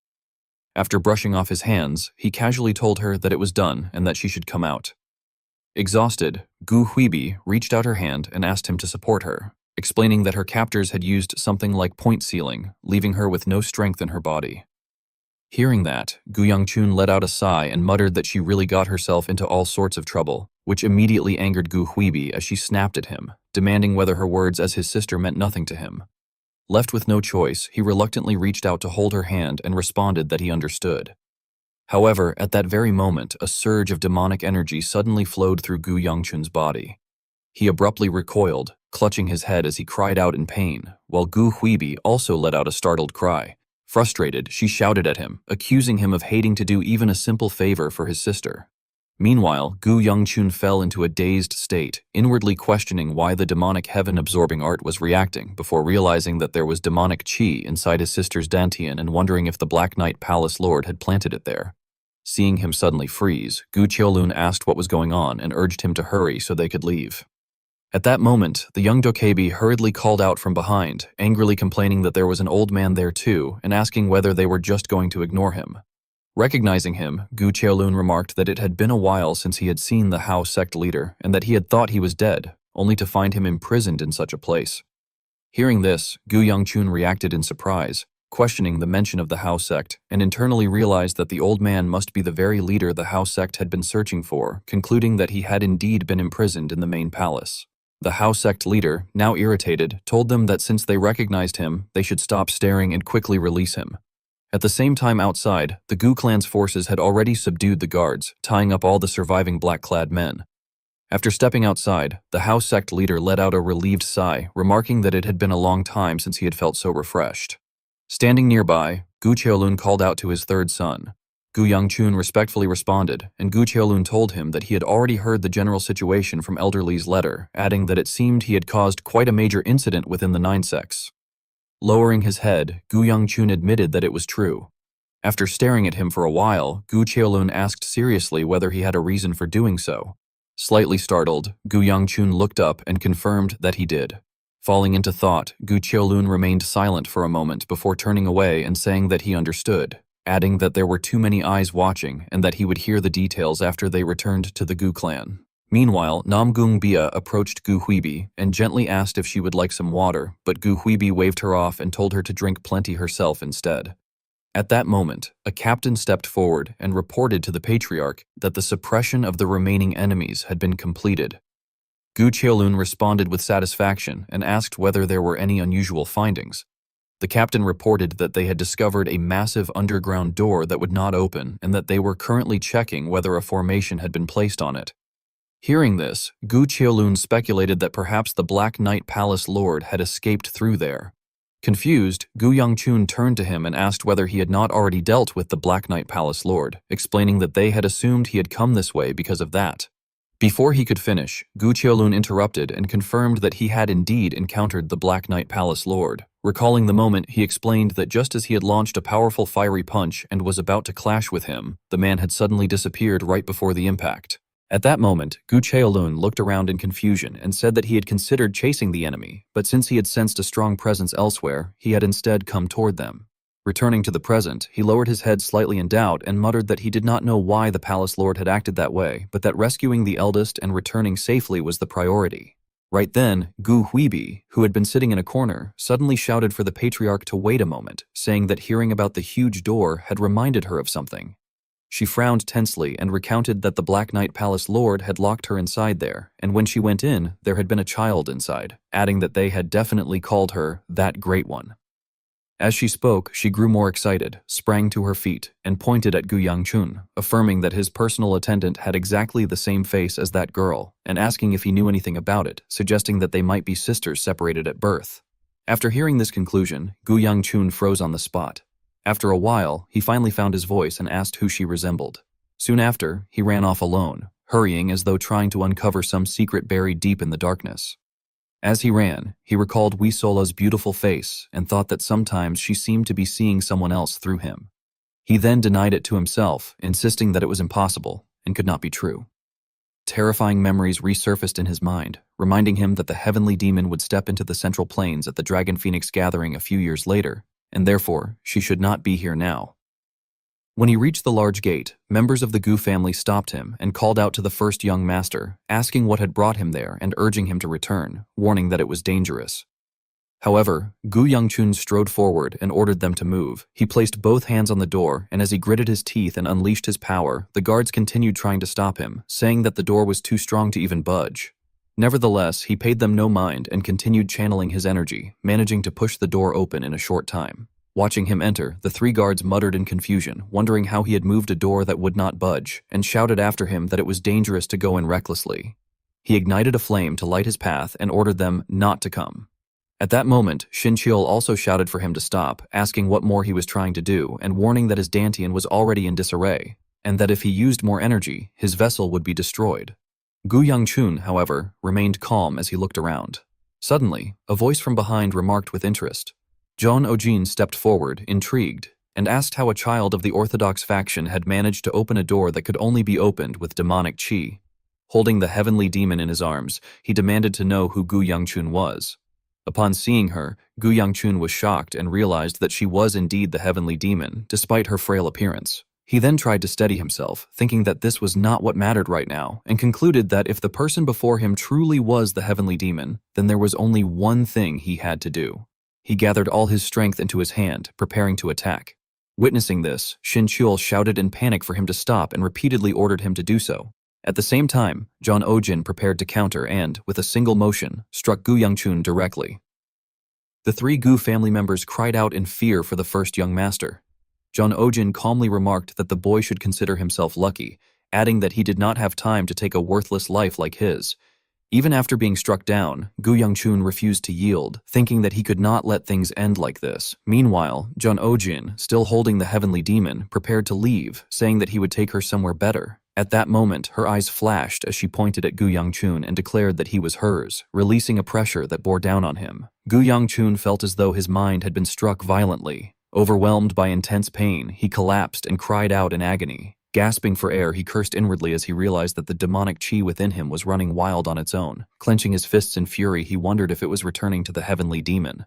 After brushing off his hands, he casually told her that it was done and that she should come out. Exhausted, Gu Huibi reached out her hand and asked him to support her, explaining that her captors had used something like point sealing, leaving her with no strength in her body. Hearing that, Gu Yangchun let out a sigh and muttered that she really got herself into all sorts of trouble, which immediately angered Gu Huibi as she snapped at him, demanding whether her words as his sister meant nothing to him. Left with no choice, he reluctantly reached out to hold her hand and responded that he understood. However, at that very moment, a surge of demonic energy suddenly flowed through Gu Yangchun's body. He abruptly recoiled, clutching his head as he cried out in pain, while Gu Huibi also let out a startled cry. Frustrated, she shouted at him, accusing him of hating to do even a simple favor for his sister. Meanwhile, Gu Yangchun fell into a dazed state, inwardly questioning why the demonic heaven-absorbing art was reacting before realizing that there was demonic qi inside his sister's dantian and wondering if the Black Knight Palace Lord had planted it there. Seeing him suddenly freeze, Gu Qiulun asked what was going on and urged him to hurry so they could leave. At that moment, the young Dokebi hurriedly called out from behind, angrily complaining that there was an old man there too and asking whether they were just going to ignore him. Recognizing him, Gu Qiulun remarked that it had been a while since he had seen the Hao sect leader and that he had thought he was dead, only to find him imprisoned in such a place. Hearing this, Gu Yangchun reacted in surprise, questioning the mention of the Hao sect, and internally realized that the old man must be the very leader the Hao sect had been searching for, concluding that he had indeed been imprisoned in the main palace. The Hao sect leader, now irritated, told them that since they recognized him, they should stop staring and quickly release him. At the same time outside, the Gu clan's forces had already subdued the guards, tying up all the surviving black-clad men. After stepping outside, the Hao sect leader let out a relieved sigh, remarking that it had been a long time since he had felt so refreshed. Standing nearby, Gu Qiulun called out to his third son. Gu Yangchun respectfully responded, and Gu Qiulun told him that he had already heard the general situation from Elder Li's letter, adding that it seemed he had caused quite a major incident within the nine sects. Lowering his head, Gu Yangchun admitted that it was true. After staring at him for a while, Gu Qiulun asked seriously whether he had a reason for doing so. Slightly startled, Gu Yangchun looked up and confirmed that he did. Falling into thought, Gu Qiulun remained silent for a moment before turning away and saying that he understood, adding that there were too many eyes watching and that he would hear the details after they returned to the Gu clan. Meanwhile, Namgungbia approached Gu Huibi and gently asked if she would like some water, but Gu Huibi waved her off and told her to drink plenty herself instead. At that moment, a captain stepped forward and reported to the patriarch that the suppression of the remaining enemies had been completed. Gu Qiulun responded with satisfaction and asked whether there were any unusual findings. The captain reported that they had discovered a massive underground door that would not open and that they were currently checking whether a formation had been placed on it. Hearing this, Gu Qiulun speculated that perhaps the Black Knight Palace Lord had escaped through there. Confused, Gu Yongchun turned to him and asked whether he had not already dealt with the Black Knight Palace Lord, explaining that they had assumed he had come this way because of that. Before he could finish, Gu Qiulun interrupted and confirmed that he had indeed encountered the Black Knight Palace Lord. Recalling the moment, he explained that just as he had launched a powerful fiery punch and was about to clash with him, the man had suddenly disappeared right before the impact. At that moment, Gu Qiulun looked around in confusion and said that he had considered chasing the enemy, but since he had sensed a strong presence elsewhere, he had instead come toward them. Returning to the present, he lowered his head slightly in doubt and muttered that he did not know why the palace lord had acted that way, but that rescuing the eldest and returning safely was the priority. Right then, Gu Huibi, who had been sitting in a corner, suddenly shouted for the patriarch to wait a moment, saying that hearing about the huge door had reminded her of something. She frowned tensely and recounted that the Black Knight Palace Lord had locked her inside there, and when she went in, there had been a child inside, adding that they had definitely called her that Great One. As she spoke, she grew more excited, sprang to her feet, and pointed at Gu Yongchun, affirming that his personal attendant had exactly the same face as that girl, and asking if he knew anything about it, suggesting that they might be sisters separated at birth. After hearing this conclusion, Gu Yongchun froze on the spot. After a while, he finally found his voice and asked who she resembled. Soon after, he ran off alone, hurrying as though trying to uncover some secret buried deep in the darkness. As he ran, he recalled Wee Sola's beautiful face and thought that sometimes she seemed to be seeing someone else through him. He then denied it to himself, insisting that it was impossible and could not be true. Terrifying memories resurfaced in his mind, reminding him that the heavenly demon would step into the Central Plains at the Dragon Phoenix gathering a few years later, and therefore she should not be here now. When he reached the large gate, members of the Gu family stopped him and called out to the first young master, asking what had brought him there and urging him to return, warning that it was dangerous. However, Gu Yongchun strode forward and ordered them to move. He placed both hands on the door, and as he gritted his teeth and unleashed his power, the guards continued trying to stop him, saying that the door was too strong to even budge. Nevertheless, he paid them no mind and continued channeling his energy, managing to push the door open in a short time. Watching him enter, the three guards muttered in confusion, wondering how he had moved a door that would not budge, and shouted after him that it was dangerous to go in recklessly. He ignited a flame to light his path and ordered them not to come. At that moment, Xinqiu also shouted for him to stop, asking what more he was trying to do and warning that his Dantian was already in disarray, and that if he used more energy, his vessel would be destroyed. Gu Yongchun, however, remained calm as he looked around. Suddenly, a voice from behind remarked with interest. John Ojin stepped forward, intrigued, and asked how a child of the Orthodox faction had managed to open a door that could only be opened with demonic qi. Holding the heavenly demon in his arms, he demanded to know who Gu Yongchun was. Upon seeing her, Gu Yongchun was shocked and realized that she was indeed the heavenly demon, despite her frail appearance. He then tried to steady himself, thinking that this was not what mattered right now, and concluded that if the person before him truly was the heavenly demon, then there was only one thing he had to do. He gathered all his strength into his hand, preparing to attack. Witnessing this, Xinqiu shouted in panic for him to stop and repeatedly ordered him to do so. At the same time, John Ojin prepared to counter and, with a single motion, struck Gu Yongchun directly. The three Gu family members cried out in fear for the first young master. John Ojin calmly remarked that the boy should consider himself lucky, adding that he did not have time to take a worthless life like his. Even after being struck down, Gu Yongchun refused to yield, thinking that he could not let things end like this. Meanwhile, John Ojin, still holding the heavenly demon, prepared to leave, saying that he would take her somewhere better. At that moment, her eyes flashed as she pointed at Gu Yongchun and declared that he was hers, releasing a pressure that bore down on him. Gu Yongchun felt as though his mind had been struck violently. Overwhelmed by intense pain, he collapsed and cried out in agony. Gasping for air, he cursed inwardly as he realized that the demonic qi within him was running wild on its own. Clenching his fists in fury, he wondered if it was returning to the heavenly demon.